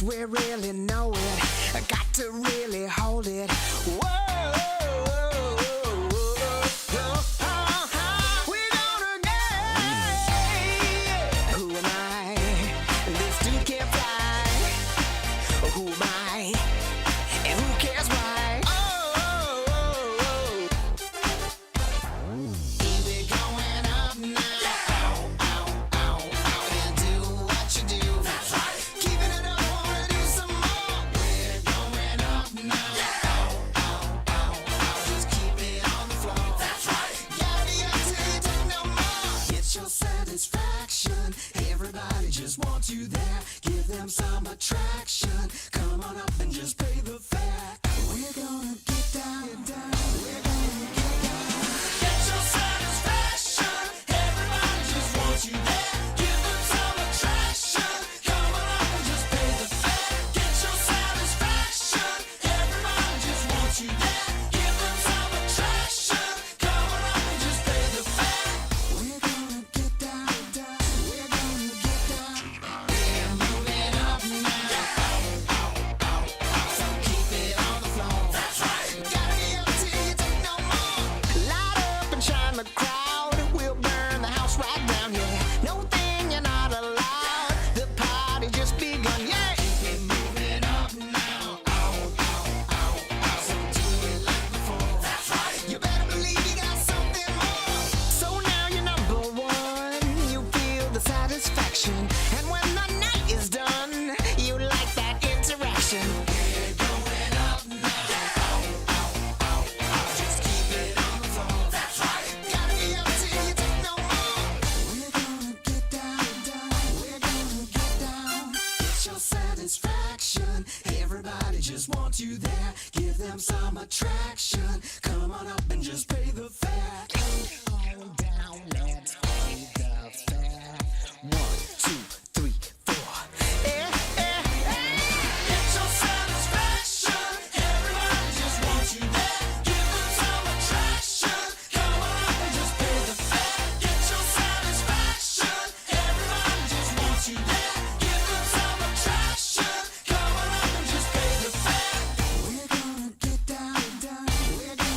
Yes, we really know it. I got to really hold it. Whoa. We're gonna get. Who am I? This dude can't fly. Who am I? And who cares why? We're going up now. And do what you do. That's right. Keeping it up, wanna do some more. We're going up now. Just keep it on the floor. That's right. Gotta be up till you take no more. Get your satisfaction. Everybody just wants you there. Give them some attraction. Come on up and just pay the fare. We're gonna get down. We're gonna get down. Get your satisfaction. Everybody just wants you there. Give them some attraction. Come on up and just pay the fare. Get your satisfaction. Everybody just wants you there. Give them some attraction. Come on up and just pay the fare. We're gonna get down. We're gonna get down. We're moving up now. So keep it on the floor. That's right. Gotta be up till you take no more. Light up and shine the crowd. We'll burn the house right down, yeah. No thing you're not allowed. The party just begun, yeah. Keep it moving up now. So do it like before. That's right. You better believe you got something more. So now you're number one. You feel the satisfaction. And when the night is done, you like that interaction. We're going up now. Just keep it on the floor. That's right. Gotta be up till you take no more. We're gonna get down. We're gonna get down. Get your satisfaction. Everybody just wants you there. Give them some attraction. Come on up and just pay the fare. Come on down, let's pay the fare. 1, 2, 3, 4. Get your satisfaction. Everybody just wants you there. Give them some attraction. Come on up and just pay the fare. Get your satisfaction. Everybody just wants you there. Give them some attraction. Come on up and just pay the fare. We're gonna get down. We're gonna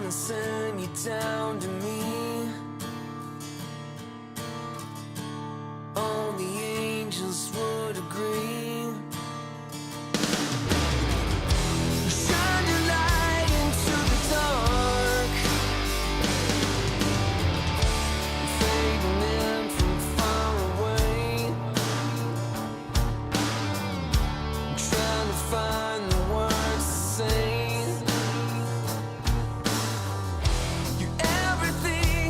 gonna send you down to me. All the angels would agree. Shine your light into the dark, fading in from far away, trying to find the words to say. You're everything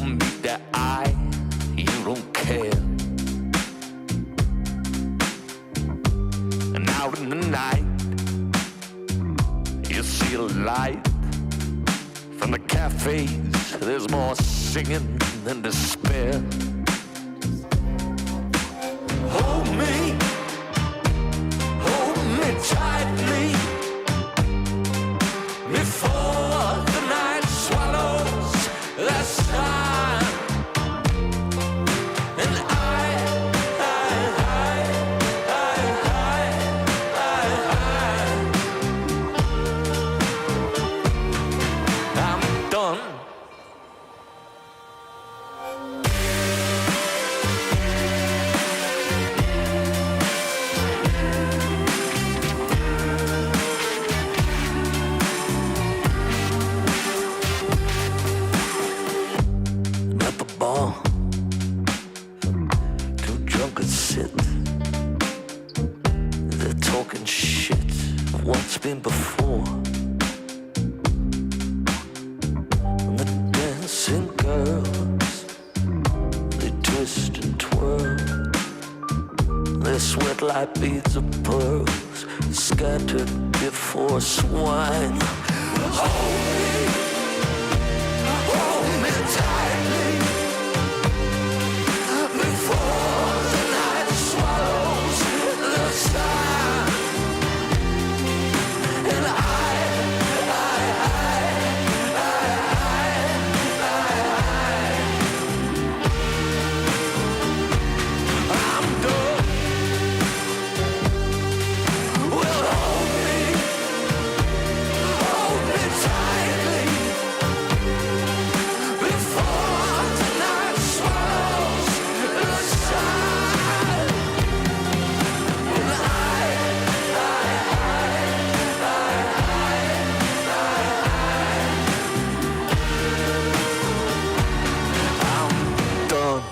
meet that eye, you don't care. And out in the night, you see a light. From the cafes, there's more singing than despair. Hold me tightly before the night swallows the sun. And I'm done. Too drunk to sit. They're talking shit of what's been before. And the dancing girls, they twist and twirl. They sweat like beads of pearls, scattered before swine. Hold me tightly before the night swallows the sun. And I'm done. Well, hold me tightly before the night swallows the sun. And I'm done.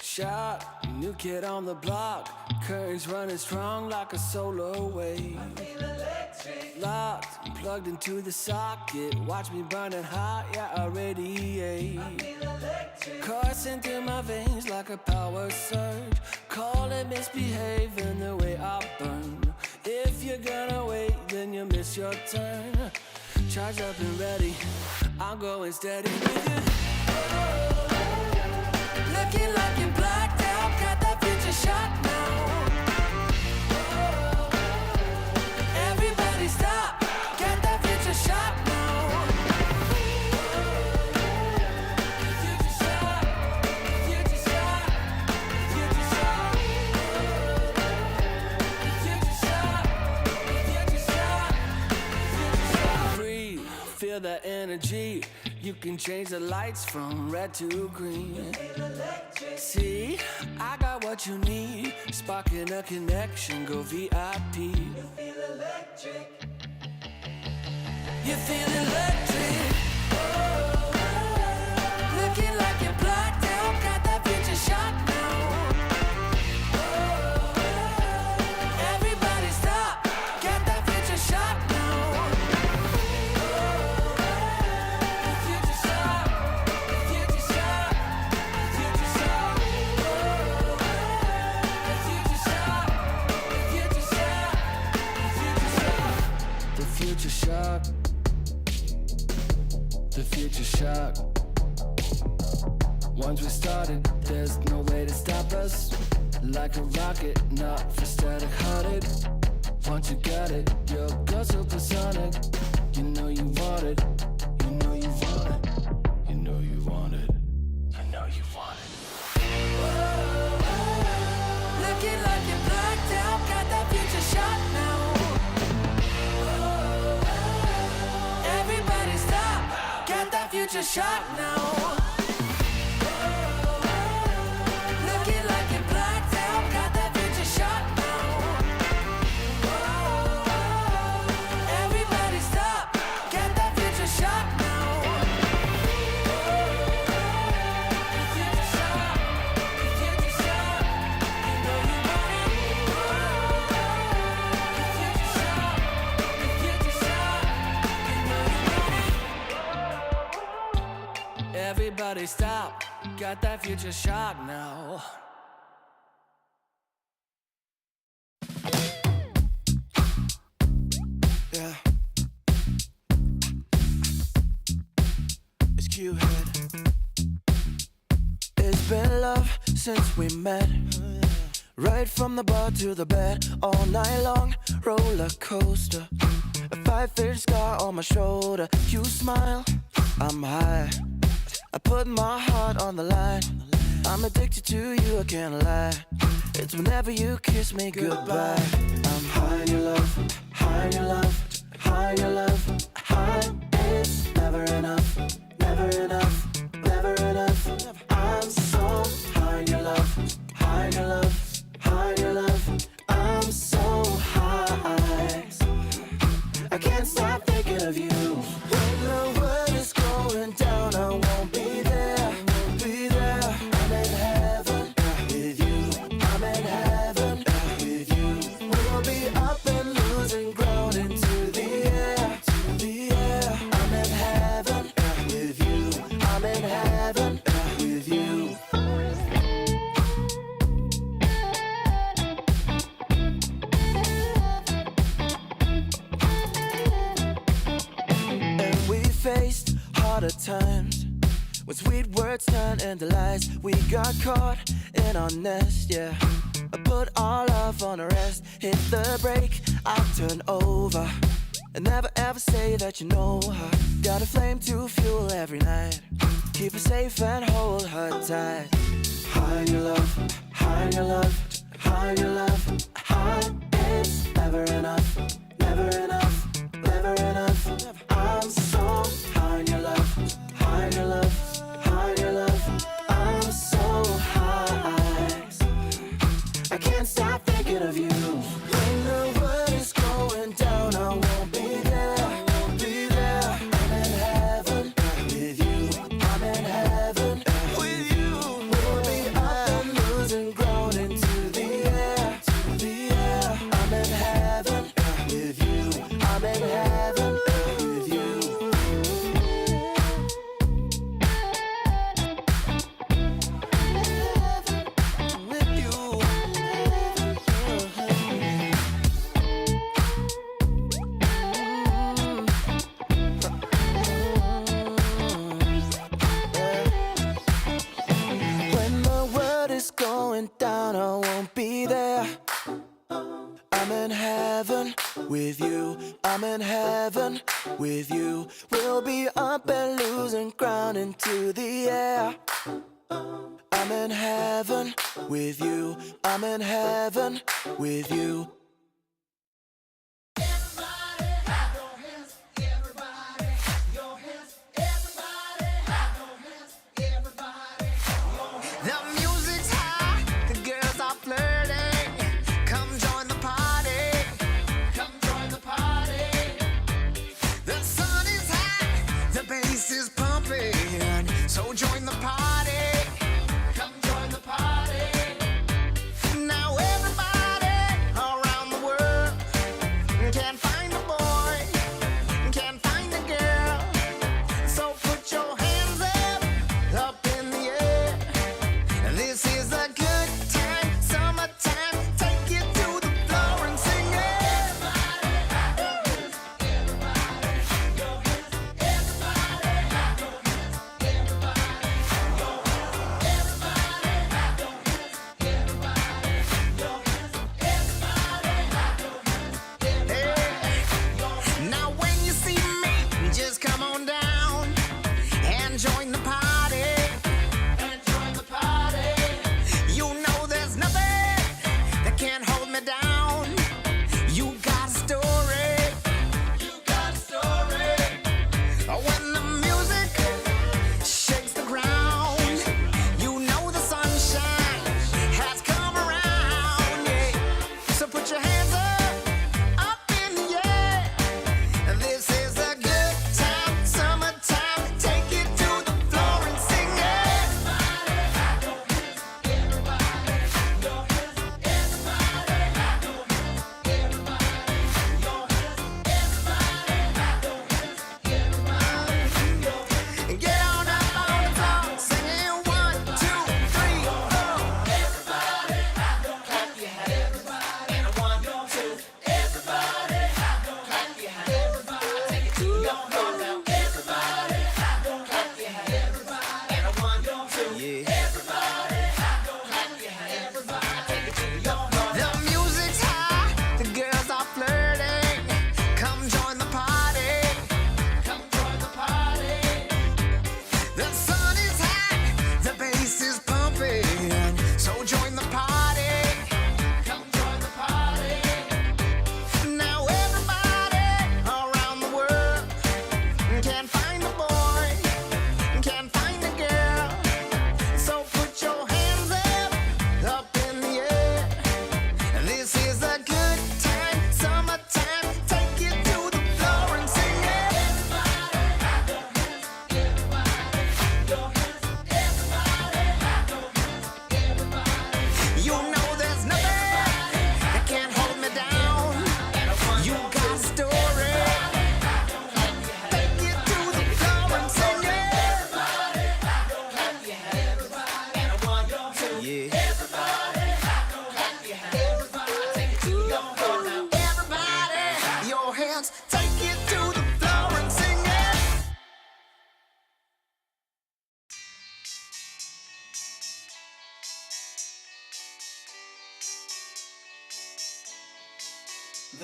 Shot, new kid on the block. Currents running strong like a solar wave. Locked, plugged into the socket. Watch me burning hot, yeah, I radiate. Coursing through my veins like a power surge. Call it misbehaving the way I burn. If you're gonna wait, then you miss your turn. Charged up and ready, I'm going steady with you. Looking like you're blacked out, got that future shot now. Everybody stop, get that future shot now. Future shot, future shot, future shot. Future shot, future shot, future shot. Breathe, feel that energy. You can change the lights from red to green. See, I got what you need. Sparking a connection, go VIP. You feel electric. You feel electric. Looking like you're blacked out, got that future shot now. Everybody stop, get that future shot now. Future shock, the future shock. Once we started, there's no way to stop us. Like a rocket, not for static hearted. Once you got it, you're go supersonic. You know you want it, you know you want it, you know you want it, you know you want it. Looking like you're blacked out, got that future shot now. Everybody stop, get that future shot now. Looking like you're blacked out, got that future shot now. Everybody stop, got that future shock now. Yeah. It's Q-Head. It's been love since we met. Right from the bar to the bed, all night long, roller coaster. A 5-inch scar on my shoulder. You smile, I'm high. I put my heart on the line. I'm addicted to you, I can't lie. It's whenever you kiss me goodbye. I'm high in your love, high in your love, high in your love, high. It's never enough, never enough, never enough. I'm so high in your love, high in your love, high in your love. I'm so high, I can't stop thinking of you. When the world is going down, I won't be there, won't be there. I'm in heaven with you, I'm in heaven with you. We'll be up and losing ground into the air, to the air. I'm in heaven with you, I'm in heaven with you. And we faced harder times when sweet words turned into lies. We got caught in our nest, yeah. I put our love on a rest, hit the brake, I turn over. And never ever say that you know her. Got a flame to fuel every night. Keep her safe and hold her tight. High in your love, high in your love, high in your love, high. It's never enough, never enough, never enough. I'm so high in your love, high in your love, high in your love. I'm so high, I can't stop thinking of you. When the world is going down, I won't be there, I won't be there. I'm in heaven with you, I'm in heaven with you. We'll be up and losing ground into the air, to the air. I'm in heaven with you, I'm in heaven with you. With you. When the world is going down, I won't be there. I'm in heaven with you, I'm in heaven with you. We'll be up and losing ground into the air. I'm in heaven with you, I'm in heaven with you. The music's high, the girls are flirting. Come join the party. Come join the party. The sun is high, the bass is pumping. So join the party. Come join the party. Now everybody around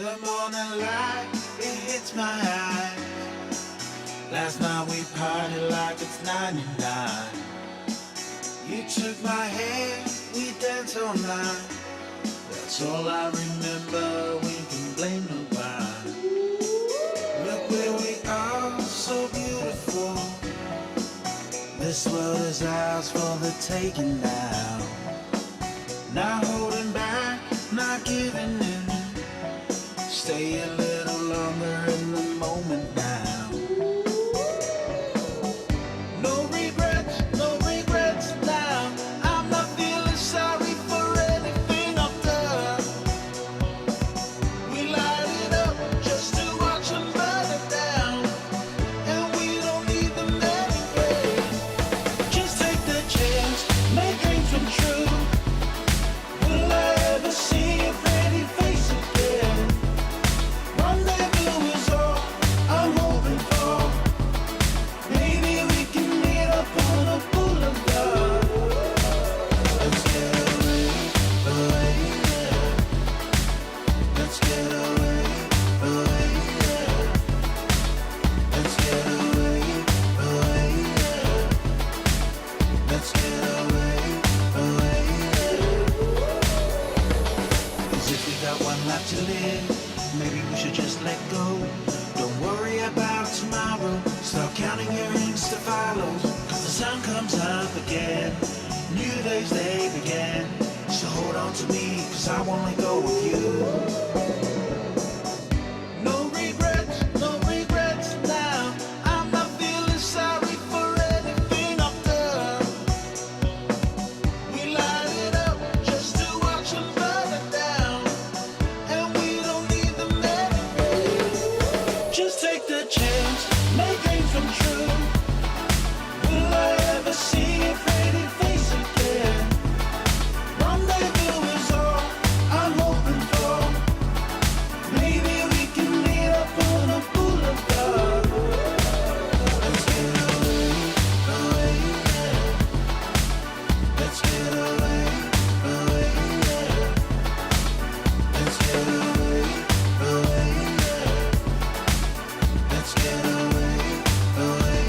The morning light, it hits my eye. Last night we partied like it's 99. You took my hand, we danced all night. That's all I remember, we can blame nobody. Look where we are, so beautiful. This world is ours for the taking now. Not holding back, not giving in. Stay a little longer in the moment now. No regrets, no regrets now. I'm not feeling sorry for anything I've done. We light it up just to watch them burn it down. And we don't need them anyway. Just take the chance, make dreams come true. Will I ever see your pretty face again? Rendezvous is all I'm hoping for. Maybe we can meet up on a boulevard. Let's get away, away, yeah. Let's get away, away, yeah. Let's get away, away, yeah. Let's get away, away, yeah. 'Cause if we got one life to live, maybe we should just let go. Don't worry about tomorrow. Start counting your Insta follows. 'Cause the sun comes up again. New days they begin. So hold on to me, 'cause I won't let go of you. No regrets, no regrets now. I'm not feeling sorry for anything I've done. We light it up just to watch them burn it down. And we don't need them anyway. Just take the chance, make dreams come true. Will I ever see your pretty face again? Rendezvous is all I'm hoping for. Maybe we can meet up on a boulevard. Let's get away, away, yeah. Let's get away, away, yeah. Let's get away, away, yeah. Let's get away, away,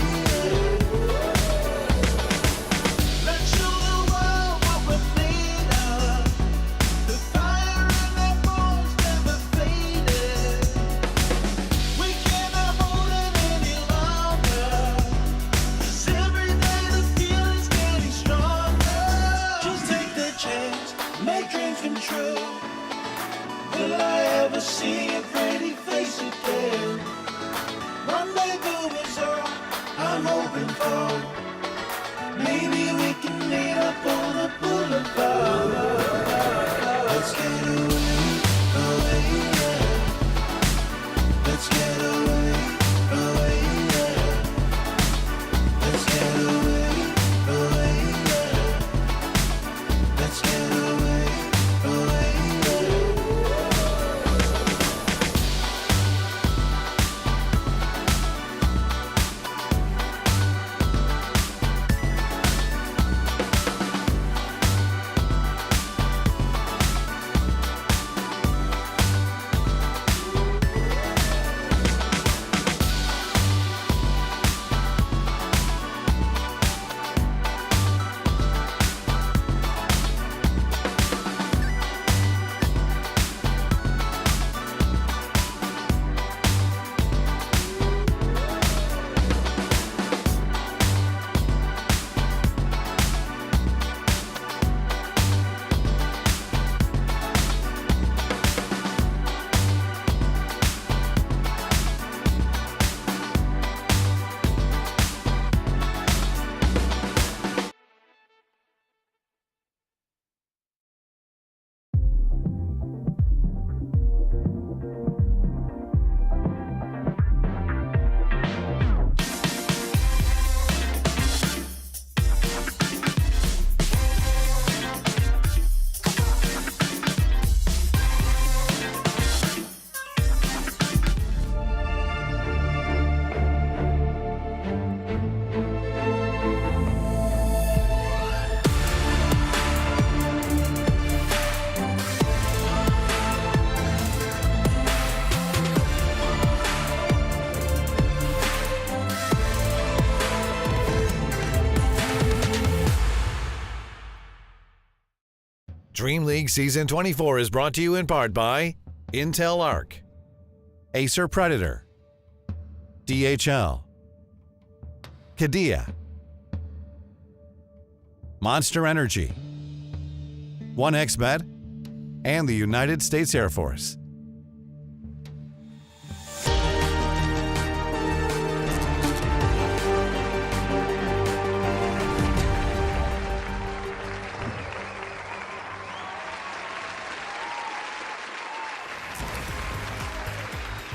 Dream League Season 24 is brought to you in part by Intel Arc, Acer Predator, DHL, Kadia, Monster Energy, 1xBet, and the United States Air Force.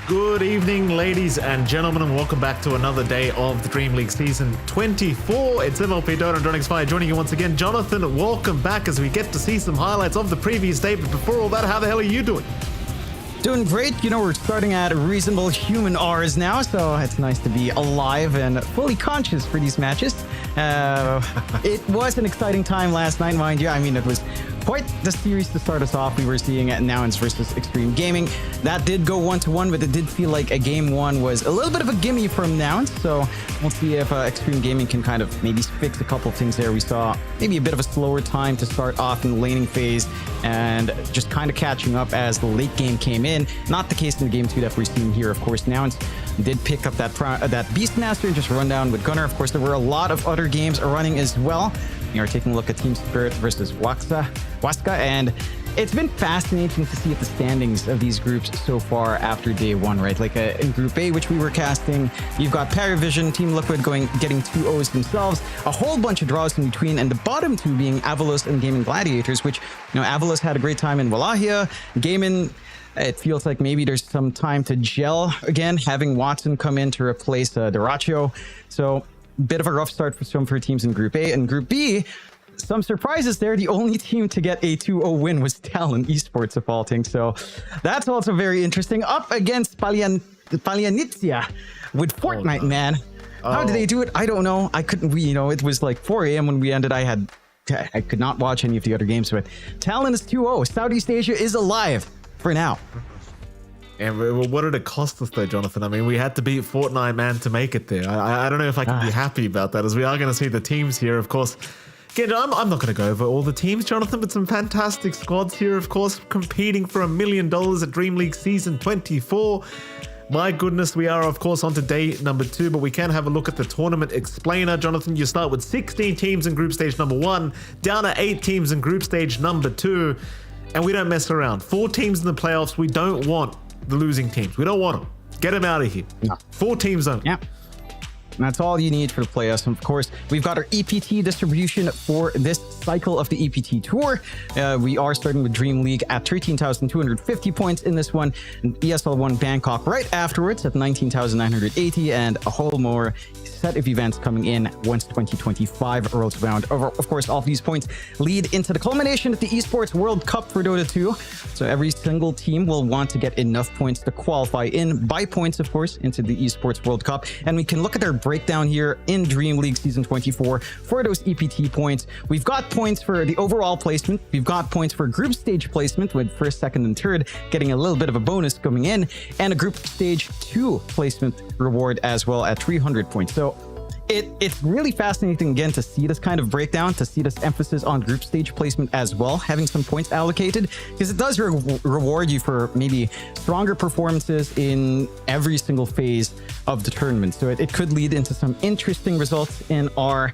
Good evening, ladies and gentlemen, and welcome back to another day of the Dream League Season 24. It's MLP Dota and DreamLeague joining you once again. Jonathan, welcome back as we get to see some highlights of the previous day. But before all that, how the hell are you doing? Doing great. You know, we're starting at reasonable human hours now, so it's nice to be alive and fully conscious for these matches. It was an exciting time last night, mind you. I mean, it was quite the series to start us off. We were seeing Nouns versus Extreme Gaming. That did go 1-1, but it did feel like a game one was a little bit of a gimme from Nouns. So we'll see if Extreme Gaming can kind of maybe fix a couple things there. We saw maybe a bit of a slower time to start off in the laning phase and just kind of catching up as the late game came in. Not the case in the game two that we're seeing here. Of course, Nouns did pick up that Beastmaster and just run down with Gunner. Of course, there were a lot of other games running as well. We are taking a look at Team Spirit versus Waska, and it's been fascinating to see the standings of these groups so far after day one, right? Like in Group A, which we were casting, you've got Paravision, Team Liquid getting 2-0s themselves, a whole bunch of draws in between, and the bottom two being Avalos and Gaming Gladiators, which, you know, Avalos had a great time in Wallachia. Gaming, it feels like maybe there's some time to gel again, having Watson come in to replace Duracio. So bit of a rough start for teams in Group A. And Group B, some surprises there. The only team to get a 2-0 win was Talon Esports of all things. So that's also very interesting. Up against Palianitsia with Fortnite, man. How did they do it? I don't know. I couldn't, it was like 4 a.m. when we ended. I could not watch any of the other games, but Talon is 2-0. Southeast Asia is alive for now. And what did it cost us though, Jonathan? I mean, we had to beat Fortnite, man, to make it there. I don't know if I can be happy about that, as we are going to see the teams here, of course. Again, I'm not going to go over all the teams, Jonathan, but some fantastic squads here, of course, competing for $1 million at Dream League Season 24. My goodness, we are, of course, on to day number 2, but we can have a look at the tournament explainer. Jonathan, you start with 16 teams in group stage number 1, down to 8 teams in group stage number 2, and we don't mess around. 4 teams in the playoffs. We don't want the losing teams. We don't want them. Get them out of here. No. 4 teams only. Yeah. And that's all you need for the playoffs. And of course, we've got our EPT distribution for this cycle of the EPT Tour. We are starting with Dream League at 13,250 points in this one, and ESL1 Bangkok right afterwards at 19,980, and a whole more set of events coming in once 2025 rolls around. Of course, all of these points lead into the culmination of the Esports World Cup for Dota 2. So every single team will want to get enough points to qualify in, by points, of course, into the Esports World Cup. And we can look at their breakdown here in Dream League Season 24 for those EPT points. We've got points for the overall placement. We've got points for group stage placement, with first, second, and third getting a little bit of a bonus coming in, and a group stage 2 placement reward as well at 300 points. So it's really fascinating again to see this kind of breakdown, to see this emphasis on group stage placement as well, having some points allocated, because it does reward you for maybe stronger performances in every single phase of the tournament. So it could lead into some interesting results in our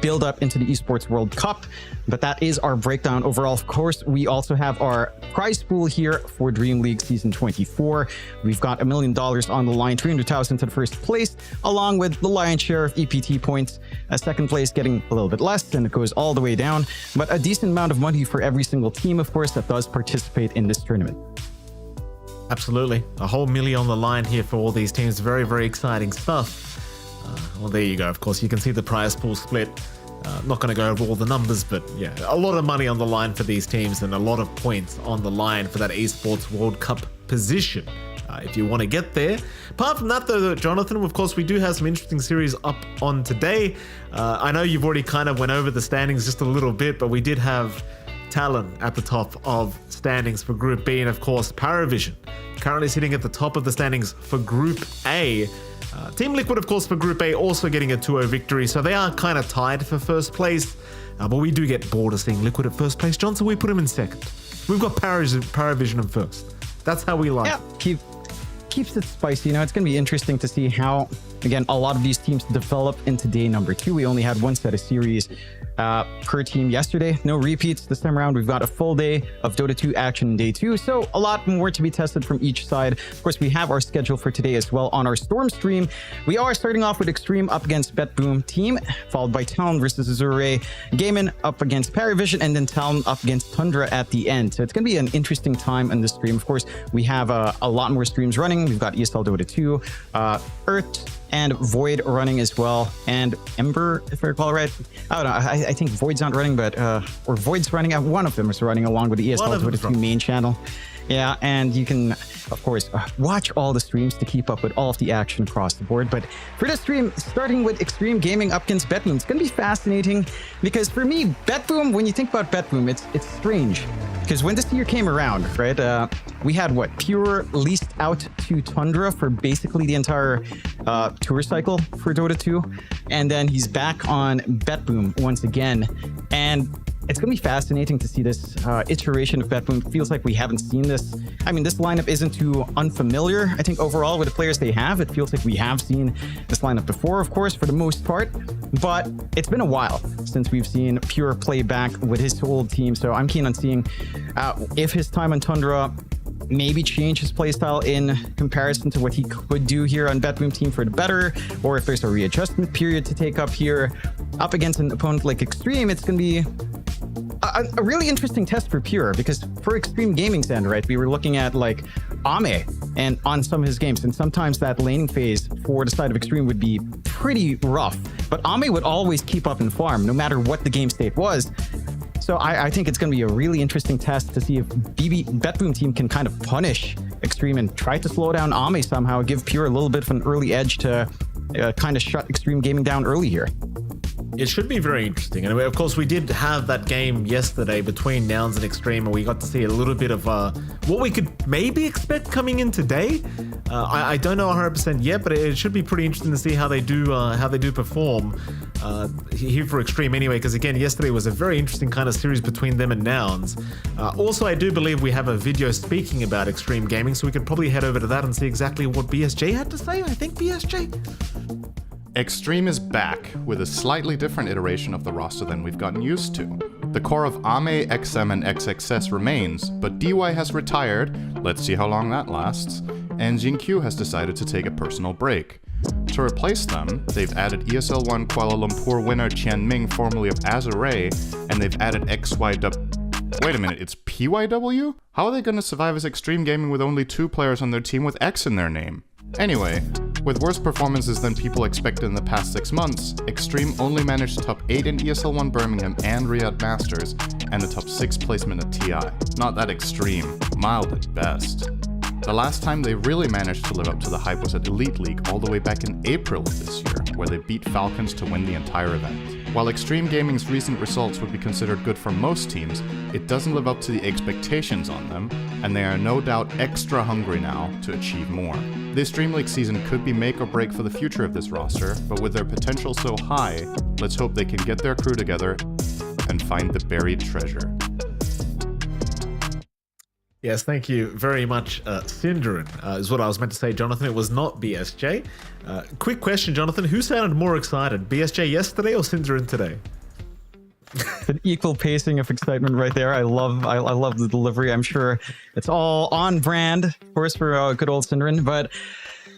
build up into the Esports World Cup. But that is our breakdown overall. Of course, we also have our prize pool here for Dream League Season 24. We've got $1 million on the line, 300,000 to the first place, along with the lion's share of EPT points. Second place getting a little bit less, and it goes all the way down. But a decent amount of money for every single team, of course, that does participate in this tournament. Absolutely. A whole million on the line here for all these teams. Very, very exciting stuff. Well, there you go. Of course, you can see the prize pool split. Not going to go over all the numbers, but yeah, a lot of money on the line for these teams and a lot of points on the line for that Esports World Cup position if you want to get there. Apart from that, though, Jonathan, of course, we do have some interesting series up on today. I know you've already kind of went over the standings just a little bit, but we did have Talon at the top of standings for Group B, and of course Paravision currently sitting at the top of the standings for Group A. Team Liquid, of course, for Group A, also getting a 2-0 victory, so they are kind of tied for first place. But we do get bored of seeing Liquid at first place, John, so we put him in second. We've got Paravision in first. That's how we like it. Keeps it spicy. It's going to be interesting to see how, again, a lot of these teams develop into day number 2. We only had one set of series per team yesterday. No repeats this time around. We've got a full day of Dota 2 action in day 2, so a lot more to be tested from each side. Of course, we have our schedule for today as well on our Storm stream. We are starting off with Extreme up against BetBoom team, followed by Talon versus Azure, Gaiman up against Paravision, and then Talon up against Tundra at the end. So it's going to be an interesting time on the stream. Of course, we have a lot more streams running. We've got ESL Dota 2, Earth, and Void running as well, and Ember, if I recall right. I don't know, I think Void's not running, but or Void's running. One of them is running along with the ESL Dota 2 main channel. Yeah, and you can, of course, watch all the streams to keep up with all of the action across the board. But for this stream, starting with Extreme Gaming up against BetBoom, it's going to be fascinating because for me, BetBoom, when you think about BetBoom, it's strange. Because when this year came around, right, we had what? Pure leased out to Tundra for basically the entire tour cycle for Dota 2. And then he's back on BetBoom once again. And it's going to be fascinating to see this iteration of BetBoom. It feels like we haven't seen this. I mean, this lineup isn't too unfamiliar. I think overall with the players they have, it feels like we have seen this lineup before, of course, for the most part. But it's been a while since we've seen Pure play back with his old team. So I'm keen on seeing if his time on Tundra maybe change his playstyle in comparison to what he could do here on BetBoom team for the better, or if there's a readjustment period to take up here. Up against an opponent like Extreme, it's going to be a really interesting test for Pure, because for Extreme Gaming's end, right, we were looking at like Ame and on some of his games, and sometimes that laning phase for the side of Extreme would be pretty rough, but Ame would always keep up and farm no matter what the game state was. So I think it's going to be a really interesting test to see if BetBoom team can kind of punish Extreme and try to slow down Ame somehow, give Pure a little bit of an early edge to kind of shut Extreme Gaming down early here. It should be very interesting. And of course, we did have that game yesterday between Nouns and Extreme, and we got to see a little bit of what we could maybe expect coming in today. I don't know 100% yet, but it should be pretty interesting to see how they do perform here for Extreme anyway, because again, yesterday was a very interesting kind of series between them and Nouns. Also, I do believe we have a video speaking about Extreme Gaming, so we could probably head over to that and see exactly what BSJ had to say. I think BSJ. Extreme is back with a slightly different iteration of the roster than we've gotten used to. The core of Ame, XM, and XXS remains, but DY has retired, let's see how long that lasts, and Jinq has decided to take a personal break. To replace them, they've added ESL 1 Kuala Lumpur winner Qian Ming, formerly of Azure, and they've added XYW. Wait a minute, it's PYW? How are they going to survive as Extreme Gaming with only 2 players on their team with X in their name? Anyway, with worse performances than people expected in the past 6 months, Extreme only managed to top 8 in ESL 1 Birmingham and Riyadh Masters, and a top 6 placement at TI. Not that extreme, mild at best. The last time they really managed to live up to the hype was at Elite League all the way back in April of this year, where they beat Falcons to win the entire event. While Extreme Gaming's recent results would be considered good for most teams, it doesn't live up to the expectations on them, and they are no doubt extra hungry now to achieve more. This DreamLeague season could be make or break for the future of this roster, but with their potential so high, let's hope they can get their crew together and find the buried treasure. Yes, thank you very much, Cinderin, is what I was meant to say, Jonathan. It was not BSJ. Quick question, Jonathan. Who sounded more excited, BSJ yesterday or Cinderin today? An equal pacing of excitement right there. I love the delivery. I'm sure it's all on brand, of course, for good old Cinderin, but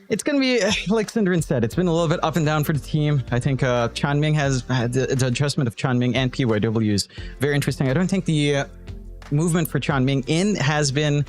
it's going to be, like Cinderin said, it's been a little bit up and down for the team. I think Chanming has had the adjustment of Chanming and PYW is very interesting. I don't think the movement for Chanming in has been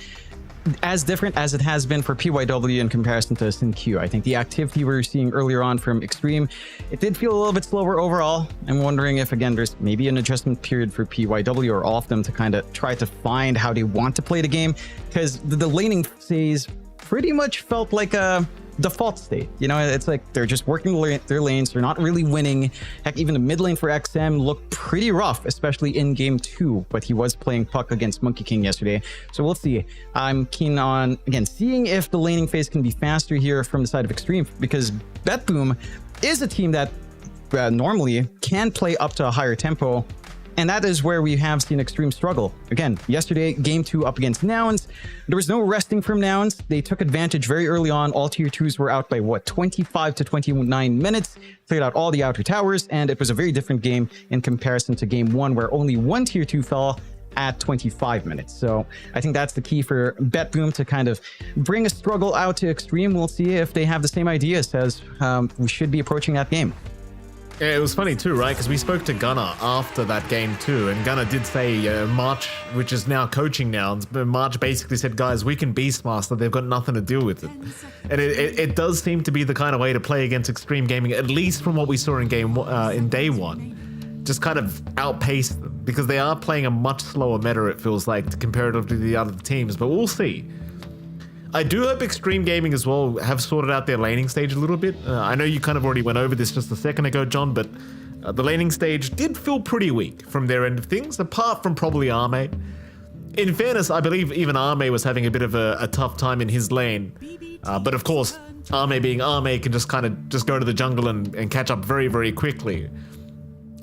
as different as it has been for PYW in comparison to Sinq. I think the activity we were seeing earlier on from Extreme, it did feel a little bit slower overall. I'm wondering if, again, there's maybe an adjustment period for PYW or all of them to kind of try to find how they want to play the game, because the laning phase pretty much felt like a default state. You know, it's like they're just working their lanes. They're not really winning. Heck, even the mid lane for XM looked pretty rough, especially in game 2. But he was playing Puck against Monkey King yesterday. So we'll see. I'm keen on, again, seeing if the laning phase can be faster here from the side of Extreme, because BetBoom is a team that normally can play up to a higher tempo. And that is where we have seen Extreme struggle. Again, yesterday, game 2 up against Nouns. There was no resting from Nouns. They took advantage very early on. All tier 2s were out by, 25 to 29 minutes. Cleared out all the outer towers, and it was a very different game in comparison to game 1, where only one tier 2 fell at 25 minutes. So I think that's the key for BetBoom to kind of bring a struggle out to Extreme. We'll see if they have the same ideas as we should be approaching that game. Yeah, it was funny too, right? Because we spoke to Gunnar after that game too, and Gunnar did say March, which is now coaching Nouns, but March basically said, guys, we can Beastmaster, they've got nothing to deal with it. And it does seem to be the kind of way to play against Extreme Gaming, at least from what we saw in in day 1. Just kind of outpace them, because they are playing a much slower meta, it feels like, comparative to the other teams, but we'll see. I do hope Extreme Gaming as well have sorted out their laning stage a little bit. I know you kind of already went over this just a second ago, John, but the laning stage did feel pretty weak from their end of things, apart from probably Arme. In fairness, I believe even Arme was having a bit of a tough time in his lane. But of course, Arme being Arme can just kind of just go to the jungle and catch up very, very quickly.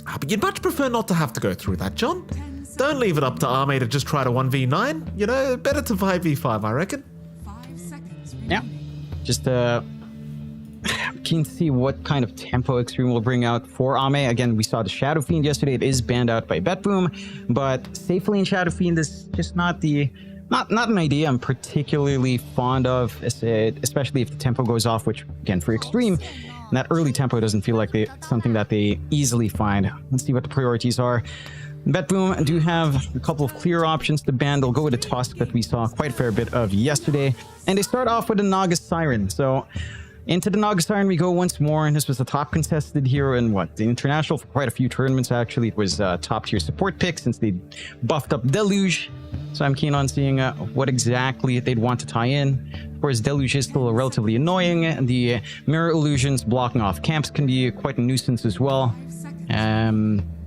But you'd much prefer not to have to go through that, John. Don't leave it up to Arme to just try to 1v9. You know, better to 5v5, I reckon. Yeah, just keen to see what kind of tempo Extreme will bring out for Ame. Again, we saw the Shadow Fiend yesterday. It is banned out by BetBoom, but safe lane Shadow Fiend is just not an idea I'm particularly fond of, especially if the tempo goes off, which again for Extreme, that early tempo doesn't feel like something that they easily find. Let's see what the priorities are. BetBoom do have a couple of clear options to ban. They'll go with a Tusk that we saw quite a fair bit of yesterday. And they start off with a Naga Siren. So into the Naga Siren we go once more. And this was the top contested hero in the International for quite a few tournaments, actually. It was a top tier support pick since they buffed up Deluge. So I'm keen on seeing what exactly they'd want to tie in. Of course, Deluge is still relatively annoying. The mirror illusions blocking off camps can be quite a nuisance as well.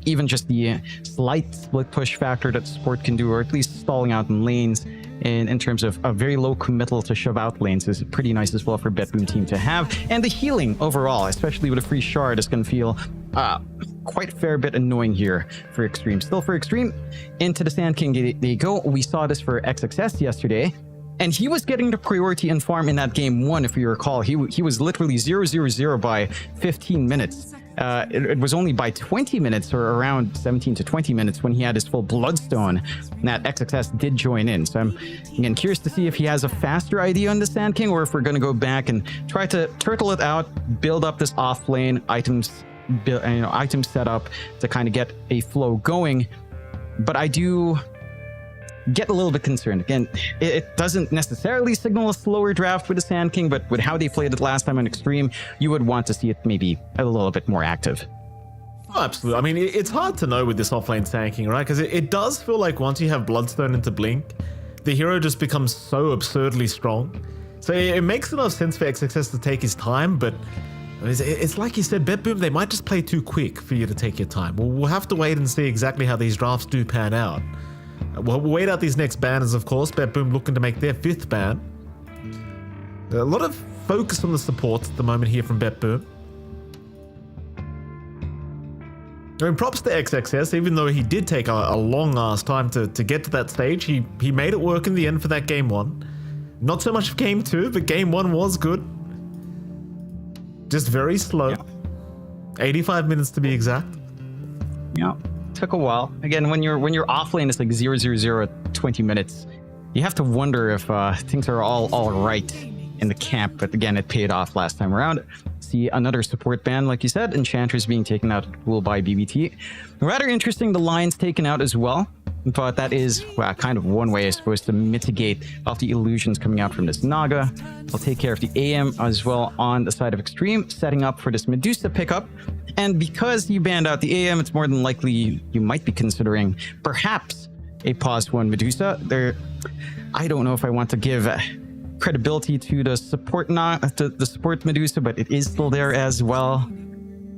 Even just the slight split push factor that support can do, or at least stalling out in lanes in terms of a very low committal to shove out lanes, is pretty nice as well for BetBoom team to have. And the healing overall, especially with a free shard, is going to feel quite a fair bit annoying here for Extreme. Still for Extreme, into the Sand King they go. We saw this for XXS yesterday. And he was getting the priority in farm in that game 1, if you recall. He was literally 0-0-0 by 15 minutes. It was only by 20 minutes, or around 17 to 20 minutes, when he had his full Bloodstone that XXS did join in. So I'm again curious to see if he has a faster idea on the Sand King, or if we're going to go back and try to turtle it out, build up this off lane items setup to kind of get a flow going. But I do get a little bit concerned. Again, it doesn't necessarily signal a slower draft with the Sand King, but with how they played it last time on Extreme, you would want to see it maybe a little bit more active. Oh, absolutely. I mean, it's hard to know with this offlane Sand King, right? Because it does feel like once you have Bloodstone into Blink, the hero just becomes so absurdly strong. So it makes enough sense for XXS to take his time, but it's like you said, BetBoom, they might just play too quick for you to take your time. We'll have to wait and see exactly how these drafts do pan out. We'll wait out these next banners, of course. BetBoom looking to make their 5th ban. A lot of focus on the supports at the moment here from BetBoom. I mean, props to XXS, even though he did take a long-ass time to get to that stage. He made it work in the end for that game 1. Not so much game 2, but game 1 was good. Just very slow. Yeah. 85 minutes to be exact. Yeah. Took a while. Again, when you're off lane, it's like 0-0-0 at 20 minutes. You have to wonder if things are all right in the camp. But again, it paid off last time around. See another support ban, like you said, Enchantress being taken out at will by BBT. Rather interesting, the Lions taken out as well. But that is kind of one way, I suppose, to mitigate off the illusions coming out from this Naga. I'll take care of the AM as well on the side of Extreme, setting up for this Medusa pickup. And because you banned out the AM, it's more than likely you might be considering perhaps a pause 1 Medusa. I don't know if I want to give credibility to the support to the support Medusa, but it is still there as well.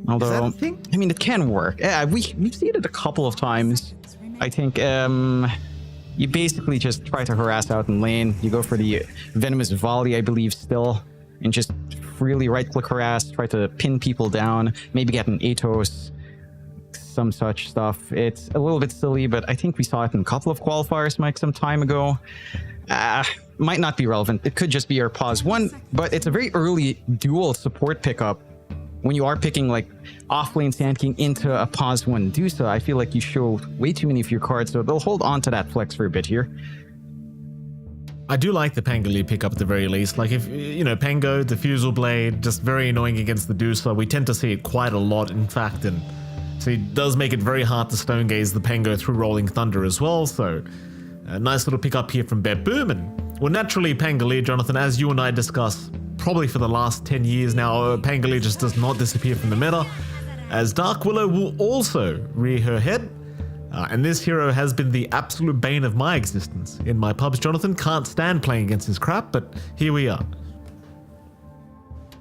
Although, Is that a thing? I mean, it can work. Yeah, we've seen it a couple of times. I think you basically just try to harass out in lane. You go for the venomous volley, I believe, still, and just freely right-click harass, try to pin people down, maybe get an Atos, some such stuff. It's a little bit silly, but I think we saw it in a couple of qualifiers, Mike, some time ago. Might not be relevant. It could just be our pause 1, but it's a very early dual support pickup. When you are picking like off-lane Sand King into a pause 1 Medusa, I feel like you show way too many of your cards, so they'll hold on to that flex for a bit here. I do like the Pangolier pickup at the very least. Like if, you know, Pango, Diffusal Blade, just very annoying against the Medusa. We tend to see it quite a lot, in fact, and so it does make it very hard to stone gaze the Pango through Rolling Thunder as well, so a nice little pickup here from Boom. And well, naturally, Pangolier, Jonathan, as you and I discussed probably for the last 10 years now, Pangolier just does not disappear from the meta, as Dark Willow will also rear her head. And this hero has been the absolute bane of my existence in my pubs. Jonathan can't stand playing against his crap, but here we are.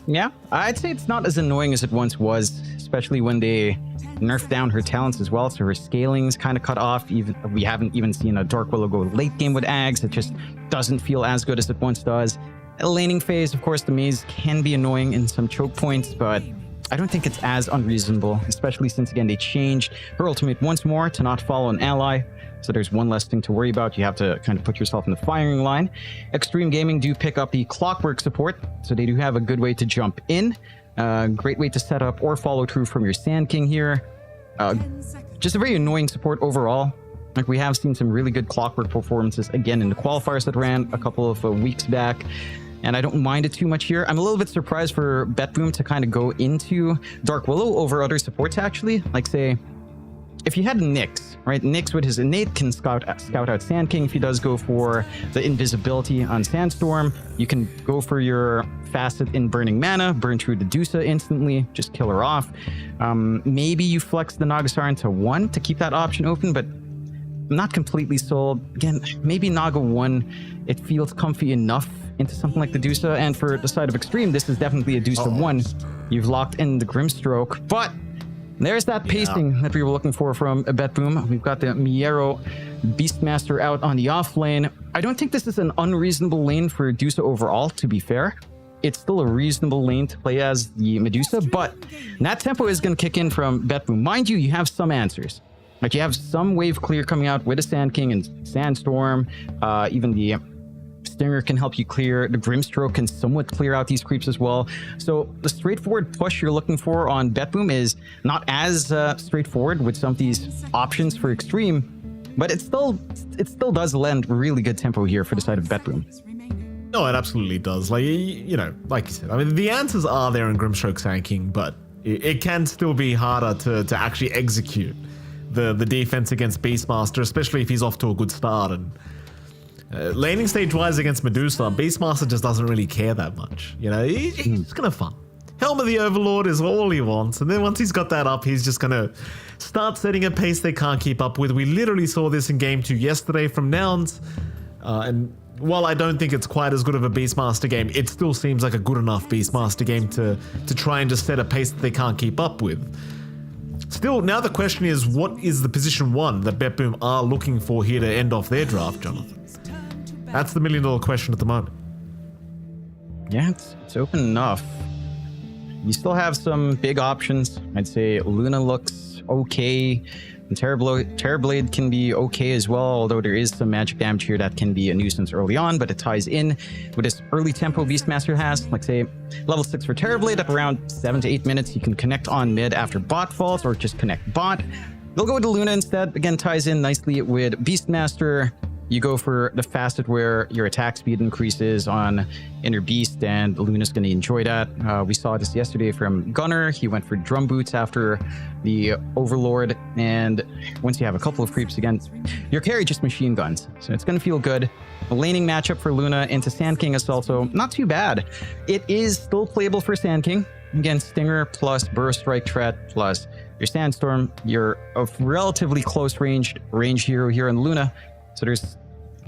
Yeah, I'd say it's not as annoying as it once was, especially when they nerfed down her talents as well. So her scaling's kind of cut off. Even we haven't even seen a Dark Willow go late game with Ags. It just doesn't feel as good as it once does. A laning phase, of course, the maze can be annoying in some choke points, but I don't think it's as unreasonable, especially since, again, they changed her ultimate once more to not follow an ally. So there's one less thing to worry about. You have to kind of put yourself in the firing line. Extreme Gaming do pick up the Clockwork support, so they do have a good way to jump in. Great way to set up or follow through from your Sand King here. Just a very annoying support overall. Like, we have seen some really good Clockwork performances, again, in the qualifiers that ran a couple of weeks back. And I don't mind it too much here. I'm a little bit surprised for Boom to kind of go into Dark Willow over other supports, actually. Like, say, if you had Nyx, right? Nyx with his innate can scout out Sand King. If he does go for the invisibility on Sandstorm, you can go for your Facet in Burning Mana, burn through the Medusa instantly, just kill her off. Maybe you flex the Nagasar into 1 to keep that option open, but I'm not completely sold. Again, maybe Naga 1, it feels comfy enough into something like the Medusa, and for the side of Extreme, this is definitely a Medusa 1. You've locked in the Grimstroke, but there's that pacing that we were looking for from Boom. We've got the Miero Beastmaster out on the off lane. I don't think this is an unreasonable lane for Medusa overall, to be fair. It's still a reasonable lane to play as the Medusa, but that tempo is going to kick in from Boom. Mind you, you have some answers. Like, you have some wave clear coming out with a Sand King and Sandstorm, even the Stinger can help you clear. The Grimstroke can somewhat clear out these creeps as well. So the straightforward push you're looking for on Boom is not as straightforward with some of these options for Extreme, but it still does lend really good tempo here for the side of Boom. No, it absolutely does. Like, you know, like you said, I mean, the answers are there in Grimstroke Sand King, but it can still be harder to actually execute the defense against Beastmaster, especially if he's off to a good start. And laning stage wise against Medusa, Beastmaster just doesn't really care that much. You know, he's gonna farm. Helm of the Overlord is all he wants, and then once he's got that up, he's just gonna start setting a pace they can't keep up with. We literally saw this in Game 2 yesterday from Nouns, and while I don't think it's quite as good of a Beastmaster game, it still seems like a good enough Beastmaster game to try and just set a pace that they can't keep up with. Still, now the question is, what is the position 1 that Boom are looking for here to end off their draft, Jonathan? That's the $1 million question at the moment. Yeah, it's open enough. You still have some big options. I'd say Luna looks okay. And Terrorblade can be okay as well, although there is some magic damage here that can be a nuisance early on, but it ties in with this early tempo Beastmaster has. Like, say, level 6 for Terrorblade, at around 7 to 8 minutes, you can connect on mid after bot falls, or just connect bot. They'll go with the Luna instead. Again, ties in nicely with Beastmaster. You go for the Facet where your attack speed increases on Inner Beast, and Luna's going to enjoy that. We saw this yesterday from Gunner. He went for Drum Boots after the Overlord, and once you have a couple of creeps again, your carry just machine guns. So it's going to feel good. A laning matchup for Luna into Sand King is also not too bad. It is still playable for Sand King. Again, Stinger plus Burst Strike Threat plus your Sandstorm. You're a relatively close range hero here in Luna. So there's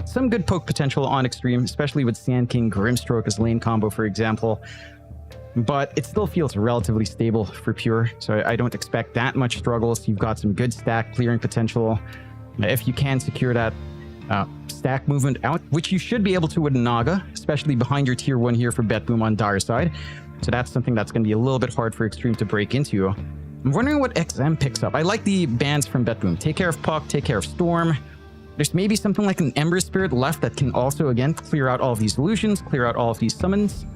some good poke potential on Extreme, especially with Sand King, Grimstroke as lane combo, for example. But it still feels relatively stable for Pure, so I don't expect that much struggles. You've got some good stack clearing potential. If you can secure that stack movement out, which you should be able to with Naga, especially behind your tier 1 here for BetBoom on Dire side. So that's something that's going to be a little bit hard for Extreme to break into. I'm wondering what XM picks up. I like the bans from BetBoom. Take care of Puck, take care of Storm. There's maybe something like an Ember Spirit left that can also, again, clear out all of these illusions, clear out all of these summons.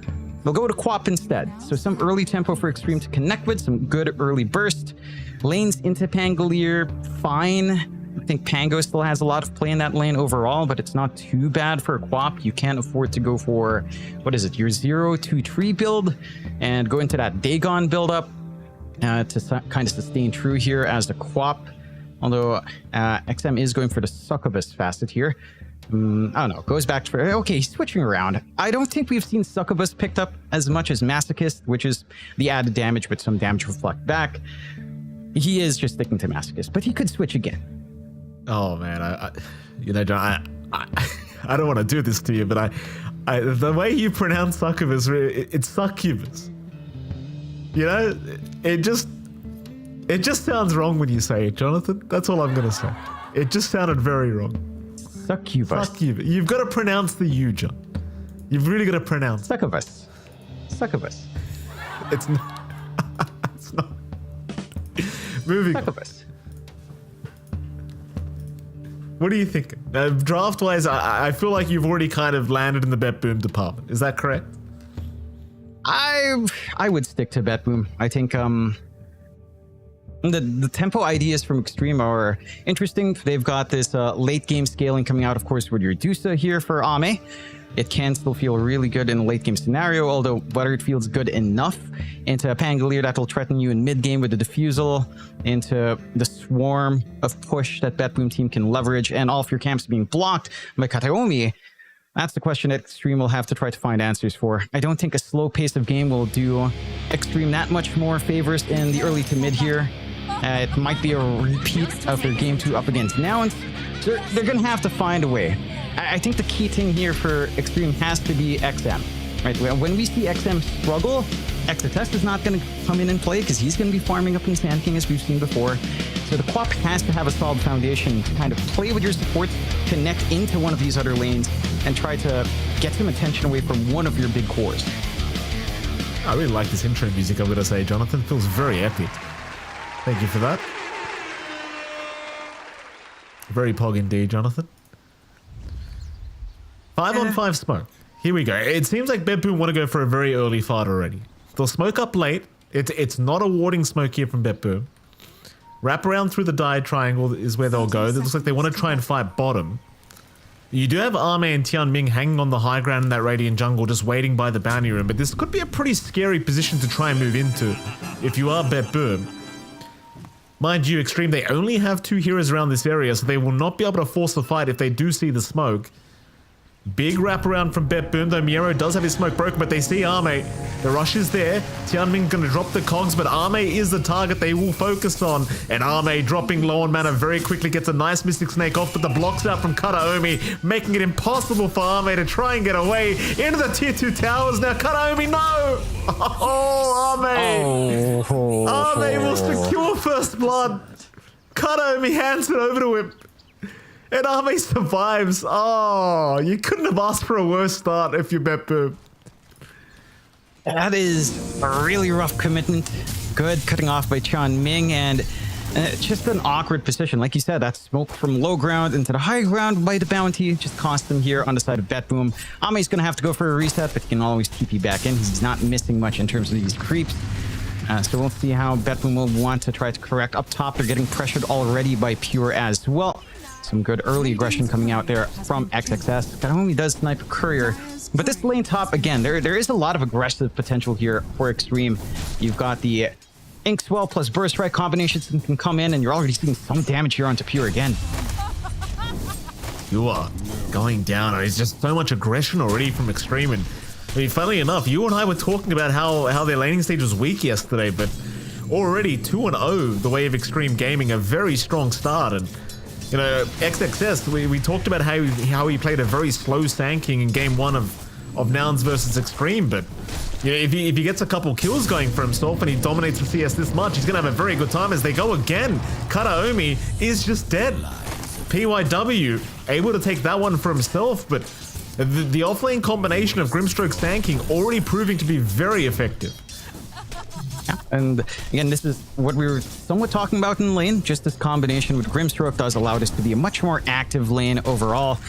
They'll go to Quap instead. So some early tempo for Extreme to connect with, some good early burst. Lanes into Pangolier, fine. I think Pango still has a lot of play in that lane overall, but it's not too bad for a Quap. You can't afford to go for, what is it, your 0-2-3 build and go into that Dagon build-up to kind of sustain true here as the Quap. Although XM is going for the Succubus facet here. I don't know, goes back to... Okay, he's switching around. I don't think we've seen Succubus picked up as much as Masochist, which is the added damage with some damage reflect back. He is just sticking to Masochist, but he could switch again. Oh man, you know, John, I don't want to do this to you, but the way you pronounce Succubus, it's Succubus. You know, it just sounds wrong when you say it, Jonathan. That's all I'm gonna say. It just sounded very wrong. Succubus. Succubus. You've got to pronounce the U, John. You've really got to pronounce. Succubus. Succubus. It's not. It's not. Moving on. Succubus. What are you thinking? Draft-wise, I feel like you've already kind of landed in the BetBoom department. Is that correct? I would stick to BetBoom. I think the tempo ideas from Extreme are interesting. They've got this late game scaling coming out, of course, with your Dusa here for Ame. It can still feel really good in a late game scenario, although whether it feels good enough into a Pangolier that will threaten you in mid game with the Diffusal, into the swarm of push that BetBoom team can leverage, and all of your camps being blocked by Kataomi, that's the question that Extreme will have to try to find answers for. I don't think a slow pace of game will do Extreme that much more favors in the early to mid here. It might be a repeat of their game 2 up against Nouns. So they're going to have to find a way. I think the key thing here for Extreme has to be XM. Right? When we see XM struggle, Exotest is not going to come in and play because he's going to be farming up in Sand King as we've seen before. So the Quap has to have a solid foundation to kind of play with your supports, connect into one of these other lanes, and try to get some attention away from one of your big cores. I really like this intro music, I'm going to say, Jonathan. It feels very epic. Thank you for that. Very pog indeed, Jonathan. 5-on-5 smoke. Here we go. It seems like BetBoom want to go for a very early fight already. They'll smoke up late. It's not a warding smoke here from BetBoom. Wrap around through the Dive Triangle is where they'll go. It looks like they want to try and fight bottom. You do have Ame and Tianming hanging on the high ground in that Radiant jungle, just waiting by the bounty room, but this could be a pretty scary position to try and move into if you are BetBoom. Mind you, Extreme, they only have 2 heroes around this area, so they will not be able to force the fight if they do see the smoke. Big wraparound from BetBoom, though Miero does have his smoke broken, but they see Ame. The rush is there. Tianming gonna drop the cogs, but Ame is the target they will focus on. And Ame, dropping low on mana, very quickly gets a nice Mystic Snake off, but the blocks out from Kataomi, making it impossible for Ame to try and get away into the tier 2 towers. Now Kataomi, no! Oh, Ame! Ame will secure first blood. Kataomi hands it over to him. And Ame survives. Oh, you couldn't have asked for a worse start if you BetBoom. That is a really rough commitment. Good cutting off by Tianming, and just an awkward position. Like you said, that smoke from low ground into the high ground by the bounty just cost them here on the side of BetBoom. Ame's going to have to go for a reset, but he can always TP back in. He's not missing much in terms of these creeps. So we'll see how BetBoom will want to try to correct. Up top, they're getting pressured already by Pure as well. Some good early aggression coming out there from XXS. Kataomi does snipe a Courier. But this lane top, again, there is a lot of aggressive potential here for Extreme. You've got the Ink Swell plus Burst Strike combinations that can come in, and you're already seeing some damage here onto Pure again. You are going down. There's just so much aggression already from Extreme. And I mean, funnily enough, you and I were talking about how their laning stage was weak yesterday, but already 2-0 the way of Extreme Gaming, a very strong start. And You know, XXS, we talked about how he played a very slow Sand-King in game 1 of Nouns versus Extreme, but you know, if he gets a couple kills going for himself and he dominates the CS this much, he's gonna have a very good time as they go again. Kataomi is just dead. PYW able to take that one for himself, but the offlane combination of Grimstroke Sand-King already proving to be very effective. Yeah, and again, this is what we were somewhat talking about in lane. Just this combination with Grimstroke does allow this to be a much more active lane overall.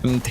And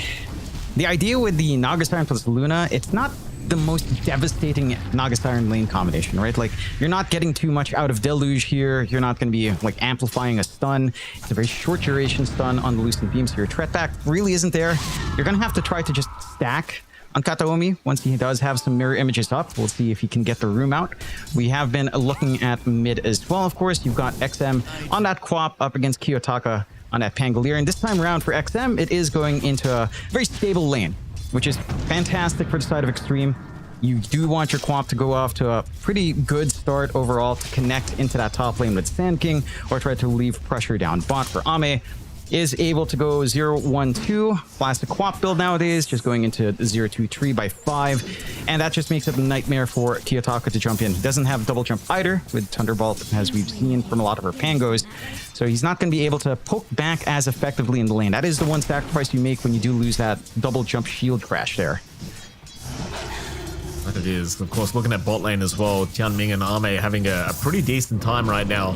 the idea with the Naga Siren plus Luna, it's not the most devastating Naga Siren lane combination, right? Like, you're not getting too much out of Deluge here. You're not going to be like amplifying a stun. It's a very short duration stun on the Lucent Beam, so your threat back really isn't there. You're going to have to try to just stack on Kataomi once he does have some mirror images up. We'll see if he can get the room out. We have been looking at mid as well, of course. You've got XM on that Quap up against Kiyotaka on that Pangolier. And this time around for XM, it is going into a very stable lane, which is fantastic for the side of Extreme. You do want your Quap to go off to a pretty good start overall to connect into that top lane with Sand-King or try to leave pressure down bot. For Ame is able to go 0-1-2 classic Quap build nowadays, just going into 0-2-3 by 5, and that just makes it a nightmare for Kiyotaka to jump in. He doesn't have double jump either with Thunderbolt, as we've seen from a lot of her Pangos, so he's not going to be able to poke back as effectively in the lane. That is the one sacrifice you make when you do lose that double jump shield crash there. That it is. Of course, looking at bot lane as well, Tianming and Ame having a pretty decent time right now